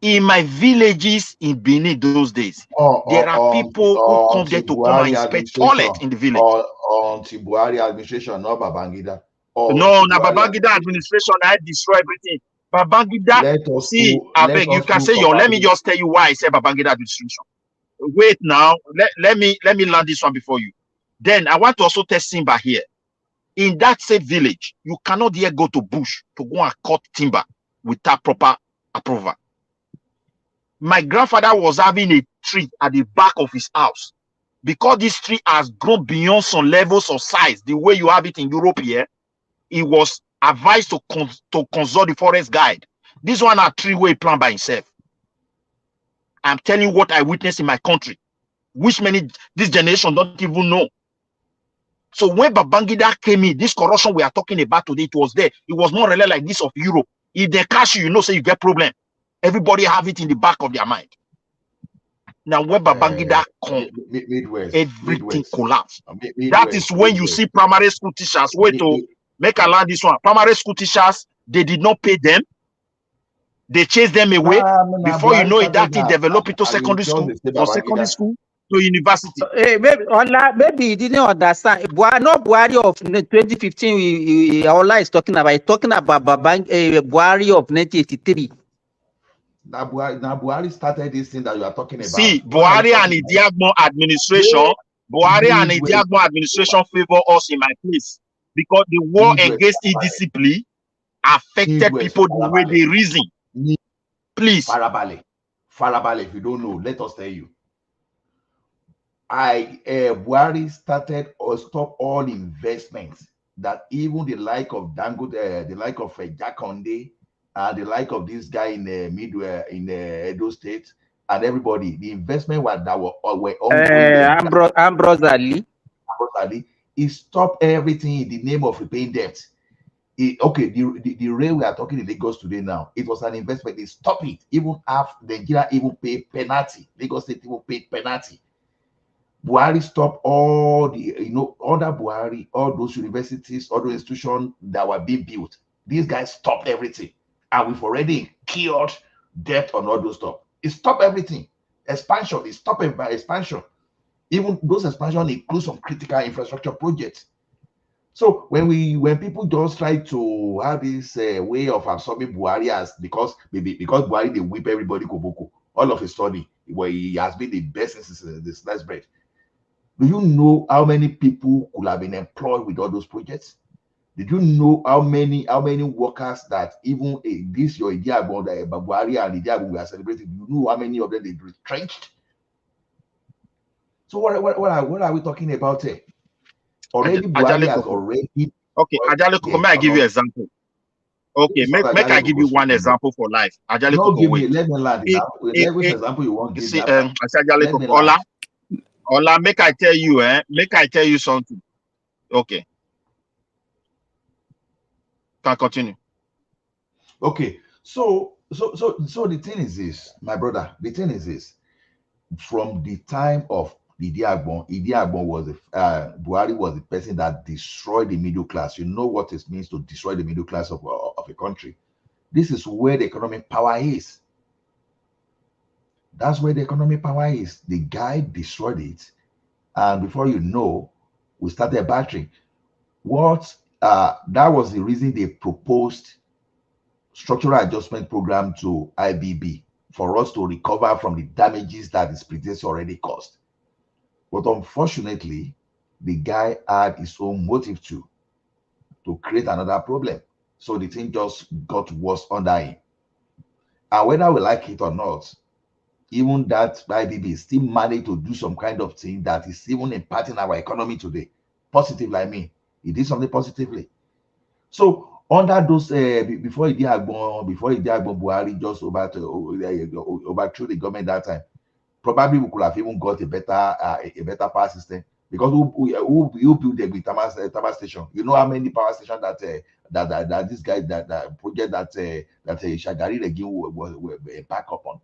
In my villages in Benin those days, there are people who come there to come and inspect toilet in the village. On Buhari administration, not Babangida. No, Babangida administration, I destroy everything. Babangida, see, I beg you can say let me just tell you why I say Babangida administration. Wait now, let me land this one before you. Then I want to also test Simba here. In that same village, you cannot yet go to bush to go and cut timber without proper approval. My grandfather was having a tree at the back of his house. Because this tree has grown beyond some levels of size, the way you have it in Europe here, he was advised to consult the forest guide. This one a tree where he plant by himself. I'm telling you what I witnessed in my country, which many this generation don't even know. So when Babangida came in, this corruption we are talking about today, it was there. It was more really like this of Europe. If they catch you, you know, say you get problem. Everybody have it in the back of their mind. Now when Babangida come, everything collapsed. That is when you see primary school teachers. Wait to make a land this one. Primary school teachers, they did not pay them. They chased them away. Before you know it, that thing developed into secondary school, or secondary school to university. Maybe he didn't understand. Not Buhari of 2015. Ola is talking about. He's talking about Buhari of 1983. Now Buhari started this thing that you are talking about. See, Buhari and Idiagbo administration, favor us in my place because the war against indiscipline affected people the way they reason. Please. Farabale, if you don't know, let us tell you. Buhari started or stopped all investments that even the like of Dangote, the like of Jakonde, the like of this guy in the Midwest, in the Edo State, and everybody, the investment were ongoing. Ambrose Ali, he stopped everything in the name of repaying debt. The rail we are talking in Lagos today now, it was an investment. They stopped it. Even after Nigeria even paid penalty. Lagos State even paid penalty. Buhari stopped all the, under Buhari, all those universities, all those institutions that were being built. These guys stopped everything. And we've already cured debt on all those stuff. It stopped everything. Expansion, it stopped expansion. Even those expansion include some critical infrastructure projects. So when people just try to have this way of absorbing Buhari as because Buhari they whip everybody koboko all of a sudden where he has been the best since the sliced bread. Do you know how many people could have been employed with all those projects? Did you know how many workers that even this your idea about Buhari and Idiagbo we are celebrating? You know how many of them they retrenched? So what are we talking about here? Already Buhari has already. Okay, Ajaleko, may I give you an example? Okay, make I give you one example for life. Ajaleko, let me land it now. Which example you want? See, Ajaleko, Ola, make I tell you something. Okay. Can continue. Okay, so the thing is this, my brother. The thing is this: from the time of Idiagbo was Buhari was the person that destroyed the middle class. You know what it means to destroy the middle class of a country. This is where the economic power is. That's where the economic power is. The guy destroyed it, and before you know, we started battering. That was the reason they proposed structural adjustment program to IBB for us to recover from the damages that his predecessor already caused. But unfortunately, the guy had his own motive to create another problem. So the thing just got worse under him. And whether we like it or not, even that IBB still managed to do some kind of thing that is even impacting our economy today. Positively, I mean, he did something positively. So under those, before Idiagbo Buhari just overthrew the government that time, probably we could have even got a better power system because who built the Tama station? You know how many power stations that this guy that project that Shagari again was back up on.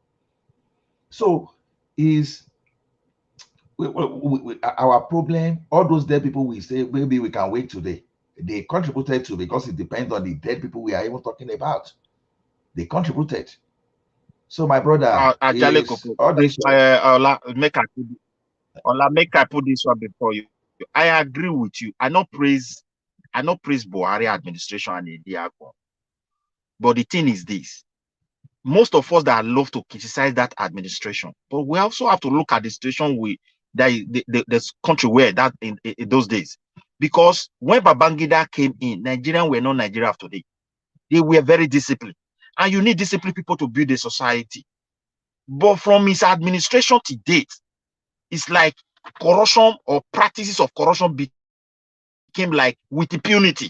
So is our problem? All those dead people we say maybe we can wait today. They contributed to because it depends on the dead people we are even talking about. They contributed. So my brother, make I put this one before you. I agree with you. I not praise Buhari administration and Idiagbo. But the thing is this. Most of us that love to criticize that administration, but we also have to look at the situation the country were that in those days. Because when Babangida came in, Nigerians were not Nigeria of today. They were very disciplined. And you need disciplined people to build a society. But from his administration to date, it's like corruption or practices of corruption became like with impunity.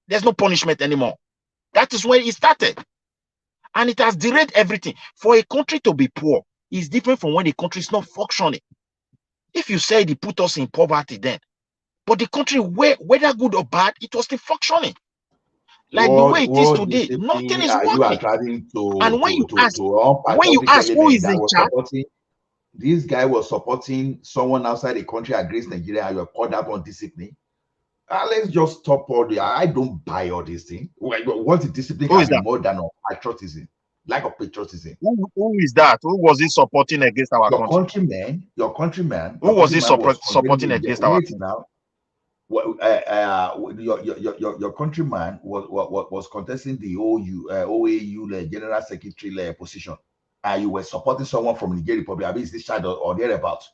There's no punishment anymore. That is where it started. And it has derailed everything. For a country to be poor is different from when the country is not functioning. If you say they put us in poverty then, but the country, whether good or bad, it was still functioning. Like the way it is today, nothing is you are working. trying to And when you ask patriotic who element is that in was charge, supporting, this guy was supporting someone outside the country against Nigeria, and you called that on discipline. Let's just stop all the. I don't buy all these things. What the discipline can be more than patriotism, lack of patriotism. Who is that? Who was he supporting against our country? Your countryman. Who was he supporting against our country? Now, your countryman was contesting the OAU General Secretary position, and you were supporting someone from Nigeria Republic. I mean, is this child or thereabouts?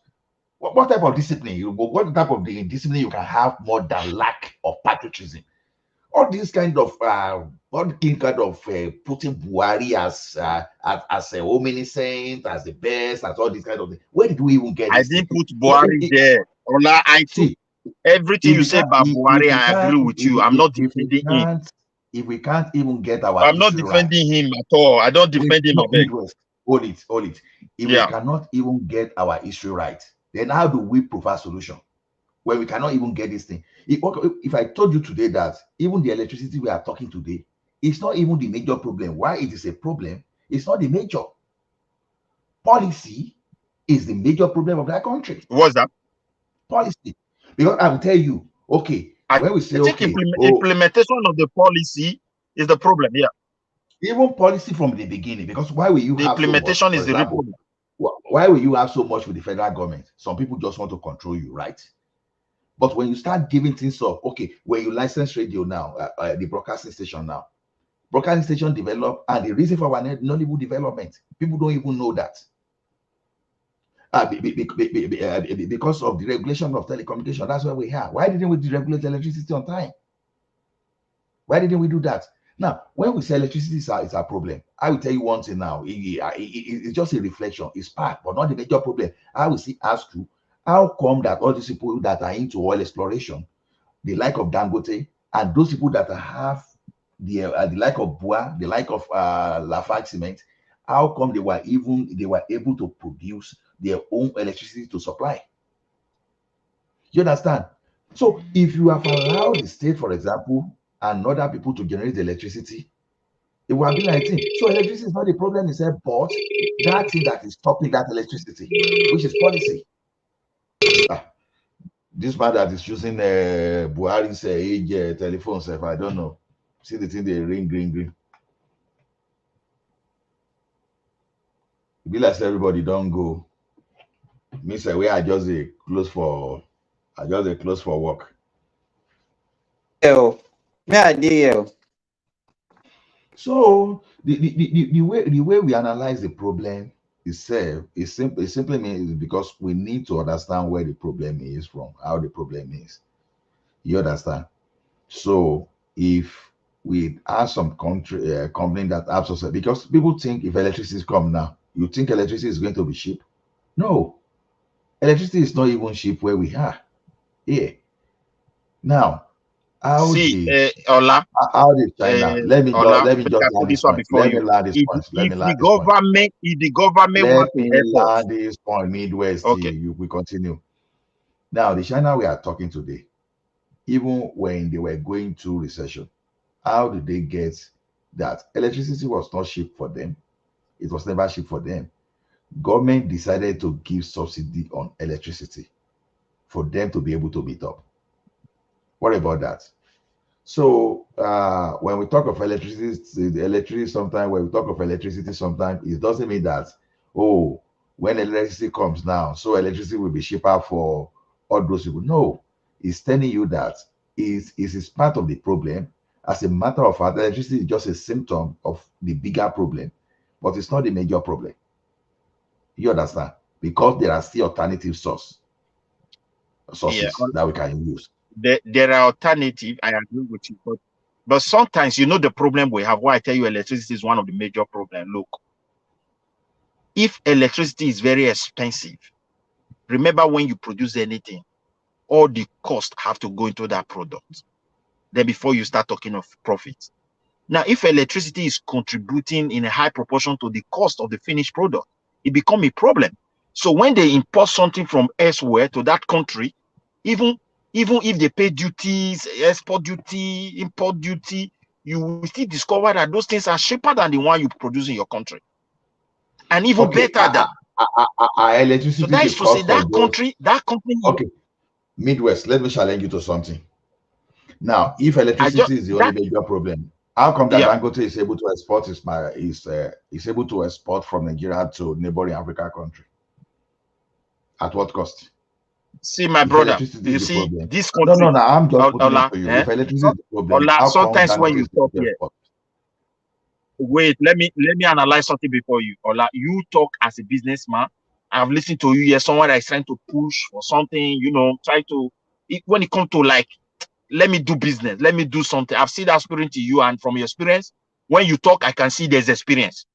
What type of discipline? What type of discipline you can have more than lack of patriotism? All this kind of putting Buhari as a omniscient, as the best, as all this kind of thing. Where did we even get this? I didn't put Buhari there. Ola, I see everything you say about Buhari. I agree with you. I'm not defending him. If we can't even get our, I'm not defending him at all. I don't defend him. Hold it. If we cannot even get our issue right, then how do we provide solution when we cannot even get this thing? If I told you today that even the electricity we are talking today, it's not even the major problem. Why it is a problem? It's not the major. Policy is the major problem of that country. What's that? Policy. Because I will tell you, okay, when we say implementation of the policy is the problem. Yeah. Even policy from the beginning, because why will you have implementation so much, is the problem. Why will you have so much with the federal government? Some people just want to control you, right? But when you start giving things up, okay, when you license radio now, the broadcasting station now, broadcasting station develop, and the reason for our Nollywood development, people don't even know that. Because of the regulation of telecommunication, that's why we have. Why didn't we deregulate electricity on time? Why didn't we do that? Now, when we say electricity is a problem, I will tell you one thing now. It's just a reflection. It's part, but not the major problem. I will ask you, how come that all these people that are into oil exploration, the like of Dangote, and those people that have the like of Bua, the like of Lafarge Cement, how come they were able to produce their own electricity to supply? You understand? So if you have allowed the state, for example, and other people to generate the electricity, it will be like thing. So electricity is not the problem itself, but that thing that is stopping that electricity, which is policy. This man that is using Buhari's age telephone self, I don't know. See the thing they ring, green. It be like everybody don't go. Me say we are just a close for work. So the way we analyze the problem itself is simply means because we need to understand where the problem is from, how the problem is. You understand? So if we have some company that have social, because people think if electricity come now, you think electricity is going to be cheap? No, electricity is not even cheap where we are. Yeah. Now, how did China? Let me just land this point. Let me land this point. If the government wants to help us, this point, Midwest. Okay, we continue. Now, the China we are talking today, even when they were going through recession, how did they get that? Electricity was not cheap for them. It was never cheap for them. Government decided to give subsidy on electricity for them to be able to meet up. What about that? So when we talk of electricity, sometimes when we talk of electricity, sometimes it doesn't mean that, oh, when electricity comes now, so electricity will be cheaper for all those people. No, it's telling you that it is part of the problem. As a matter of fact, electricity is just a symptom of the bigger problem, but it's not the major problem. You understand? Because there are still alternative sources that we can use. There are alternatives. I agree with you, but sometimes the problem we have. Why I tell you electricity is one of the major problems. Look, if electricity is very expensive, remember when you produce anything, all the costs have to go into that product. Then before you start talking of profit. Now, if electricity is contributing in a high proportion to the cost of the finished product, it becomes a problem. So when they import something from elsewhere to that country, even if they pay duties, export duty, import duty, you will still discover that those things are cheaper than the one you produce in your country. And even better than. Electricity, so that is to say that country. Okay, Midwest, let me challenge you to something. Now, if electricity is the only major problem, how come that Dangote is able to export is able to export from Nigeria to neighboring African country? At what cost? See, my brother, you see this country. No, I'm just putting it to you. If electricity is the problem, how sometimes come when you talk here, wait, let me analyze something before you. Ola, you talk as a businessman. I've listened to you here. Someone that is trying to push for something, try to. When it comes to like, let me do business, let me do something. I've seen that spirit in you, and from your experience, when you talk, I can see there's experience.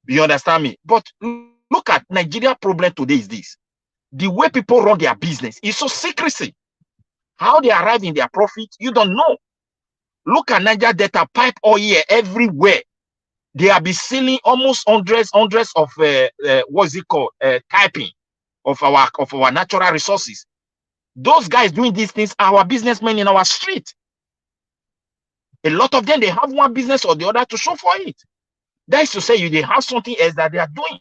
You understand me? But look at Nigeria problem today is this. The way people run their business is so secrecy. How they arrive in their profit, you don't know. Look at Niger Delta pipe oil everywhere. They have been selling almost hundreds of what's it called, typing of our natural resources. Those guys doing these things are our businessmen in our street. A lot of them, they have one business or the other to show for it. That is to say, they have something else that they are doing.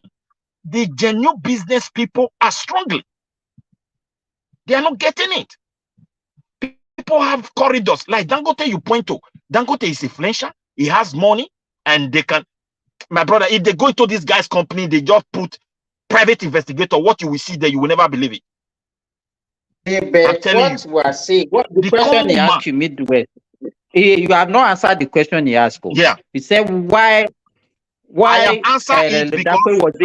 The genuine business people are struggling. They are not getting it. People have corridors like Dangote. You point to Dangote is influential. He has money, and they can. My brother, if they go into this guy's company, they just put private investigator. What you will see there, you will never believe it. I'm telling you. We are saying, what the question he asked you Midwest. You have not answered the question he asked. Yeah. He said why I have answered it because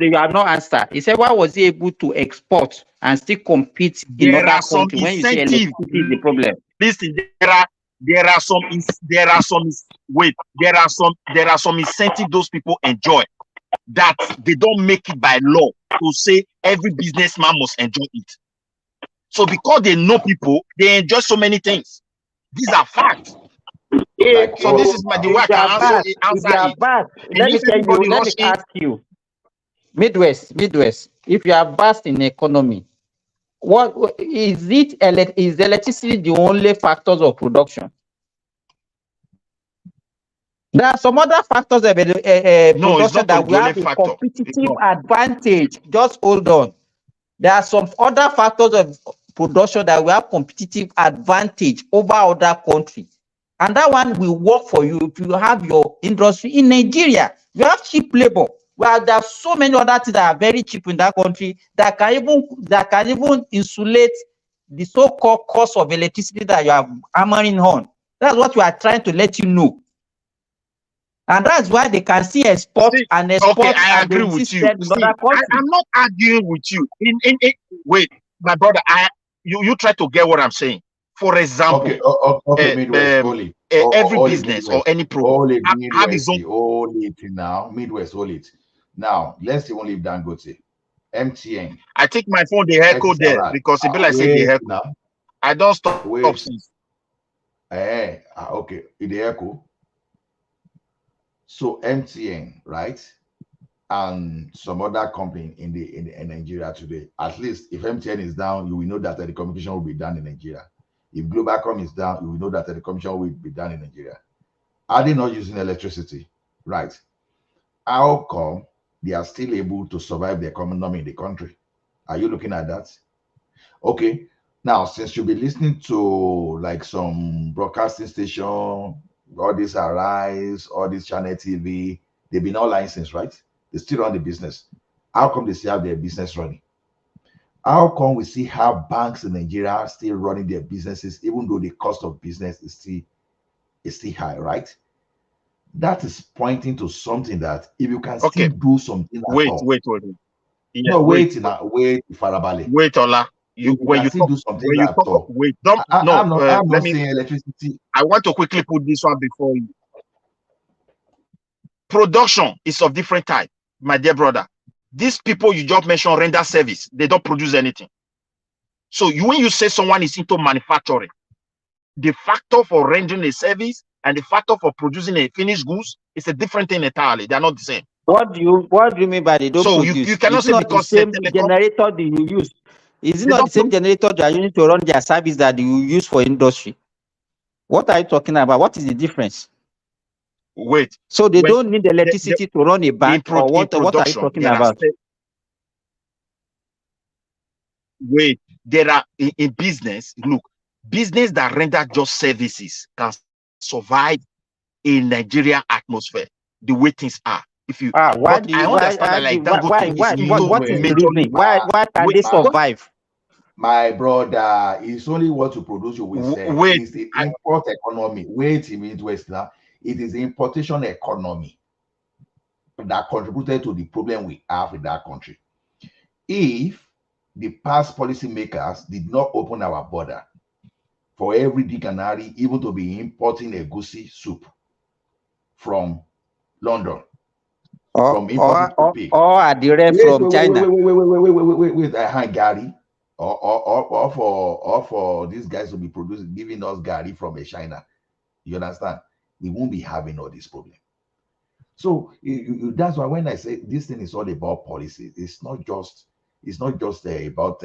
you have not answered. He said, why was he able to export and still compete in other countries when you say electricity is the problem? Listen, there are some incentive those people enjoy that they don't make it by law to say every businessman must enjoy it. So because they know people, they enjoy so many things. These are facts. So this is the way I can answer it. Let me tell you, let me ask you, Midwest, if you are vast in economy, what is it? Is electricity the only factors of production? There are some other factors of production that we have a competitive advantage. Just hold on. There are some other factors of production that we have competitive advantage over other countries. And that one will work for you if you have your industry in Nigeria. You have cheap labor. Well, there are so many other things that are very cheap in that country that can even insulate the so-called cost of electricity that you are hammering on. That's what we are trying to let you know. And that's why they can see export. Okay, I agree with you. I'm not arguing with you. Wait, my brother, you try to get what I'm saying. For example, Midwest, every business or any product have its own. Midwest, hold it. Now, let's even leave Dangote. MTN. I take my phone, the echo there because it be like say the echo. Now. I don't stop. Okay, the echo. So MTN, right, and some other company in Nigeria today. At least if MTN is down, you will know that the communication will be done in Nigeria. If Globalcom is down, you will know that the communication will be done in Nigeria. Are they not using electricity? Right. How come they are still able to survive the economy in the country? Are you looking at that? Okay. Now, since you'll be listening to like some broadcasting station, all this Arise, all this Channel TV, they've been all licensed, right? They still run the business. How come they still have their business running? How come we see how banks in Nigeria are still running their businesses, even though the cost of business is still high, right? That is pointing to something that if you can still do something at all. Wait. Yeah, no, wait, Farabale. Wait, Ola. When you do something at all. Wait, I'm not saying electricity. I want to quickly put this one before you. Production is of different type, my dear brother. These people you just mentioned render service, they don't produce anything. So when you say someone is into manufacturing, the factor for rendering a service and the factor for producing a finished goods is a different thing entirely. They are not the same. What do you mean by they don't produce? You cannot it's say not because the same generator that you use. Is it not the same generator that you need to run their service that you use for industry? What are you talking about? What is the difference? Wait. So they don't need electricity to run a bank, or what? What are you talking about? Wait, there are in business. Look, business that render just services can survive in Nigeria atmosphere. The way things are. If you, why but I understand that like Dangote what is the reason? Why can they survive? My brother, it's only what you produce you will sell. Wait, it's the import economy. Wait a minute, West now. It is the importation economy that contributed to the problem we have in that country. If the past policymakers did not open our border for every dictionary, even to be importing a goosey soup from London, from importing or a direct from China. Wait, Gary, or for these guys to be producing, giving us Gary from China. You understand? We won't be having all this problem. So that's why when I say this thing is all about policy, it's not just about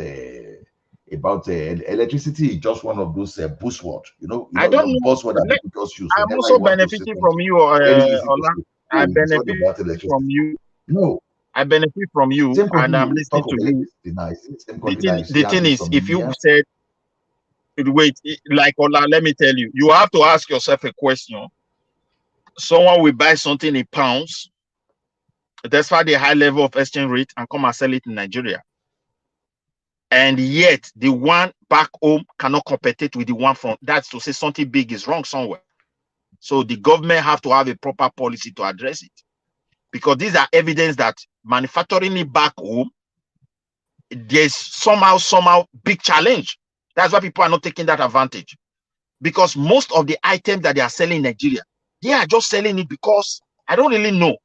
electricity. Is just one of those buzzwords, I don't know. Buzzword that people just use. I'm also benefiting from you, Ola. I benefit from you. No, I benefit from you, and I'm listening to you. The thing is, if you said, wait, like Ola, let me tell you, you have to ask yourself a question. Someone will buy something in pounds, despite the high level of exchange rate, and come and sell it in Nigeria. And yet, the one back home cannot compete with the one from. That's to say something big is wrong somewhere. So the government have to have a proper policy to address it. Because these are evidence that manufacturing it back home, there's somehow big challenge. That's why people are not taking that advantage. Because most of the items that they are selling in Nigeria, they are just selling it because I don't really know.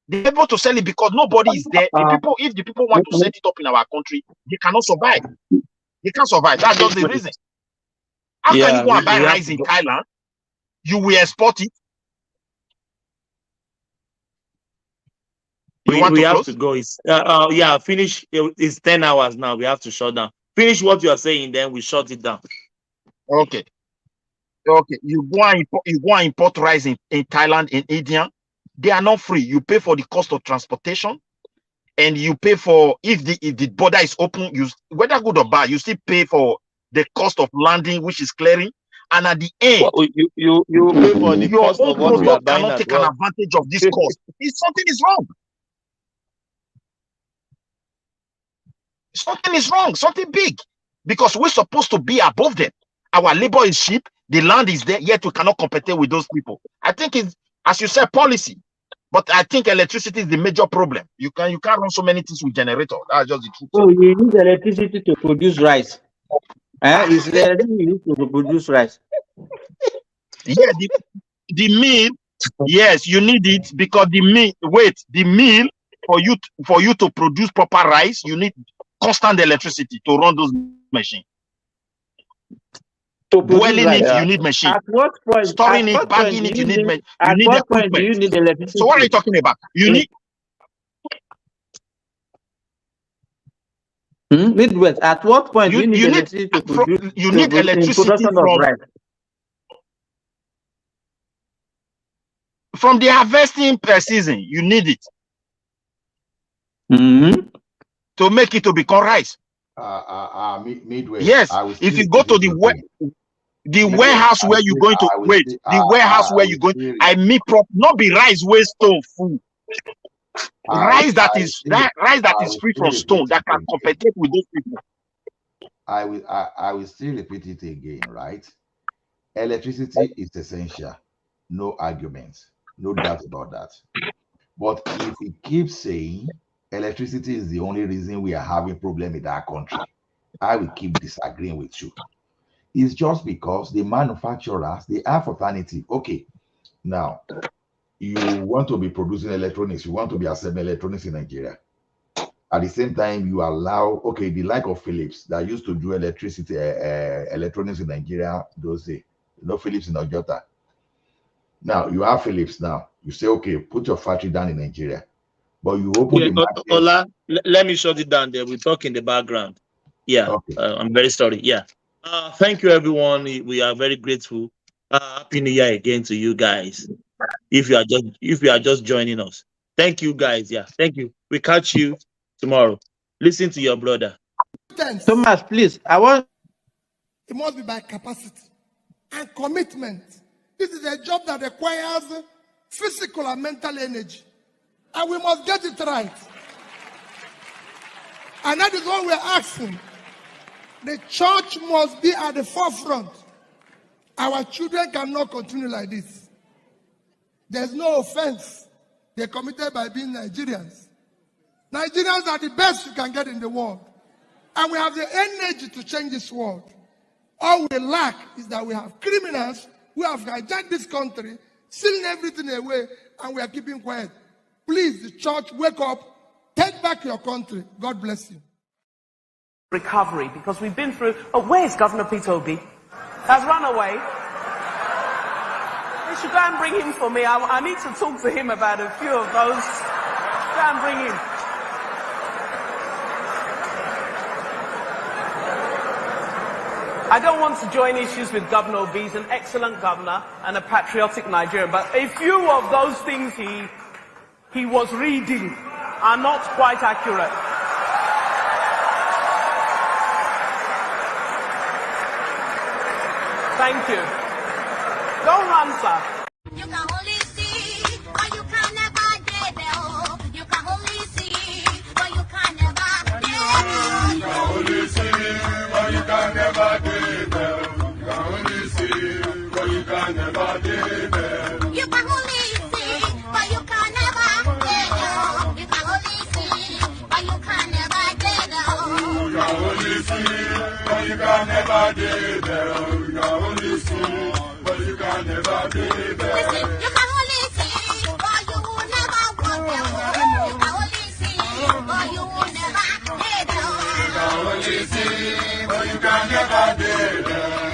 They're able to sell it because nobody is there. If the people want to set it up in our country, they cannot survive. They can't survive. That's just the reason. How can you go and buy rice in Thailand? You will export it. We have to go. Finish. It's 10 hours now. We have to shut down. Finish what you are saying, then we shut it down. Okay. You go and import rice in Thailand, in India. They are not free. You pay for the cost of transportation, and you pay for if the border is open. You whether good or bad, you still pay for the cost of landing, which is clearing. And at the end, you pay for the your cost own of what you are product buying cannot as take well. an advantage of this cost. Something is wrong. Something is wrong. Something big, because we're supposed to be above them. Our labor is cheap. The land is there, yet we cannot compete with those people. I think it's, as you said, policy. But I think electricity is the major problem. You can't run so many things with generator. That's just the truth. So you need electricity to produce rice. Is electricity used to produce rice? Yeah, the meal. Yes, you need it because the meal for you to produce proper rice, you need constant electricity to run those machines. To boiling it, you need machine. At what point? Storing it, bagging it, you need equipment. Do you need electricity? So what are you talking about? You need. Midwest. At what point do you need electricity to produce? You need electricity from the harvesting per season. You need it to make it to become rice. Midwest. Yes, if you go to the warehouse where you're going to the warehouse where you're going, not be rice waste stone food. Rice that is free from stone that can compete with those people. I will still repeat it again, right? Electricity is essential, no arguments, no doubt about that. But if we keep saying electricity is the only reason we are having problem in our country, I will keep disagreeing with you. It's just because the manufacturers, they have alternative. Okay, now you want to be producing electronics, you want to be assembling electronics in Nigeria. At the same time, you allow, okay, the like of Philips that used to do electricity, electronics in Nigeria those days. You know, Philips in Ojota. Now you have Philips now. You say, okay, put your factory down in Nigeria. But you open the market. Ola, let me shut it down there. We talk in the background. Yeah, okay. I'm very sorry. Yeah. Thank you, everyone. We are very grateful. Happy New Year again to you guys. If you are just joining us, thank you guys. Yeah, thank you. We catch you tomorrow. Listen to your brother. Thomas, please. It must be by capacity and commitment. This is a job that requires physical and mental energy, and we must get it right. And that is what we're asking. The church must be at the forefront. Our children cannot continue like this. There's no offense. They're committed by being Nigerians. Nigerians are the best you can get in the world. And we have the energy to change this world. All we lack is that we have criminals who have hijacked this country, stealing everything away, and we are keeping quiet. Please, the church, wake up. Take back your country. God bless you. Recovery, because we've been through... Oh, where is Governor Peter Obi? Has run away. You should go and bring him for me. I need to talk to him about a few of those. Go and bring him. I don't want to join issues with Governor Obi. He's an excellent governor and a patriotic Nigerian, but a few of those things he was reading are not quite accurate. Thank you. Don't run, sir. You can only see, but you can never get there. You can only see, but you can never get there. You can only see, but you can never get there. You can only see, but you can never get there. You can only see, but you can never get there. You can only see, but you can never get there. You can only see, but you can never get there. You can only see, but you can never get there. Listen, you can only see, but you will never walk there. You can only see, but you will never get there. You can only see, but you can never get there.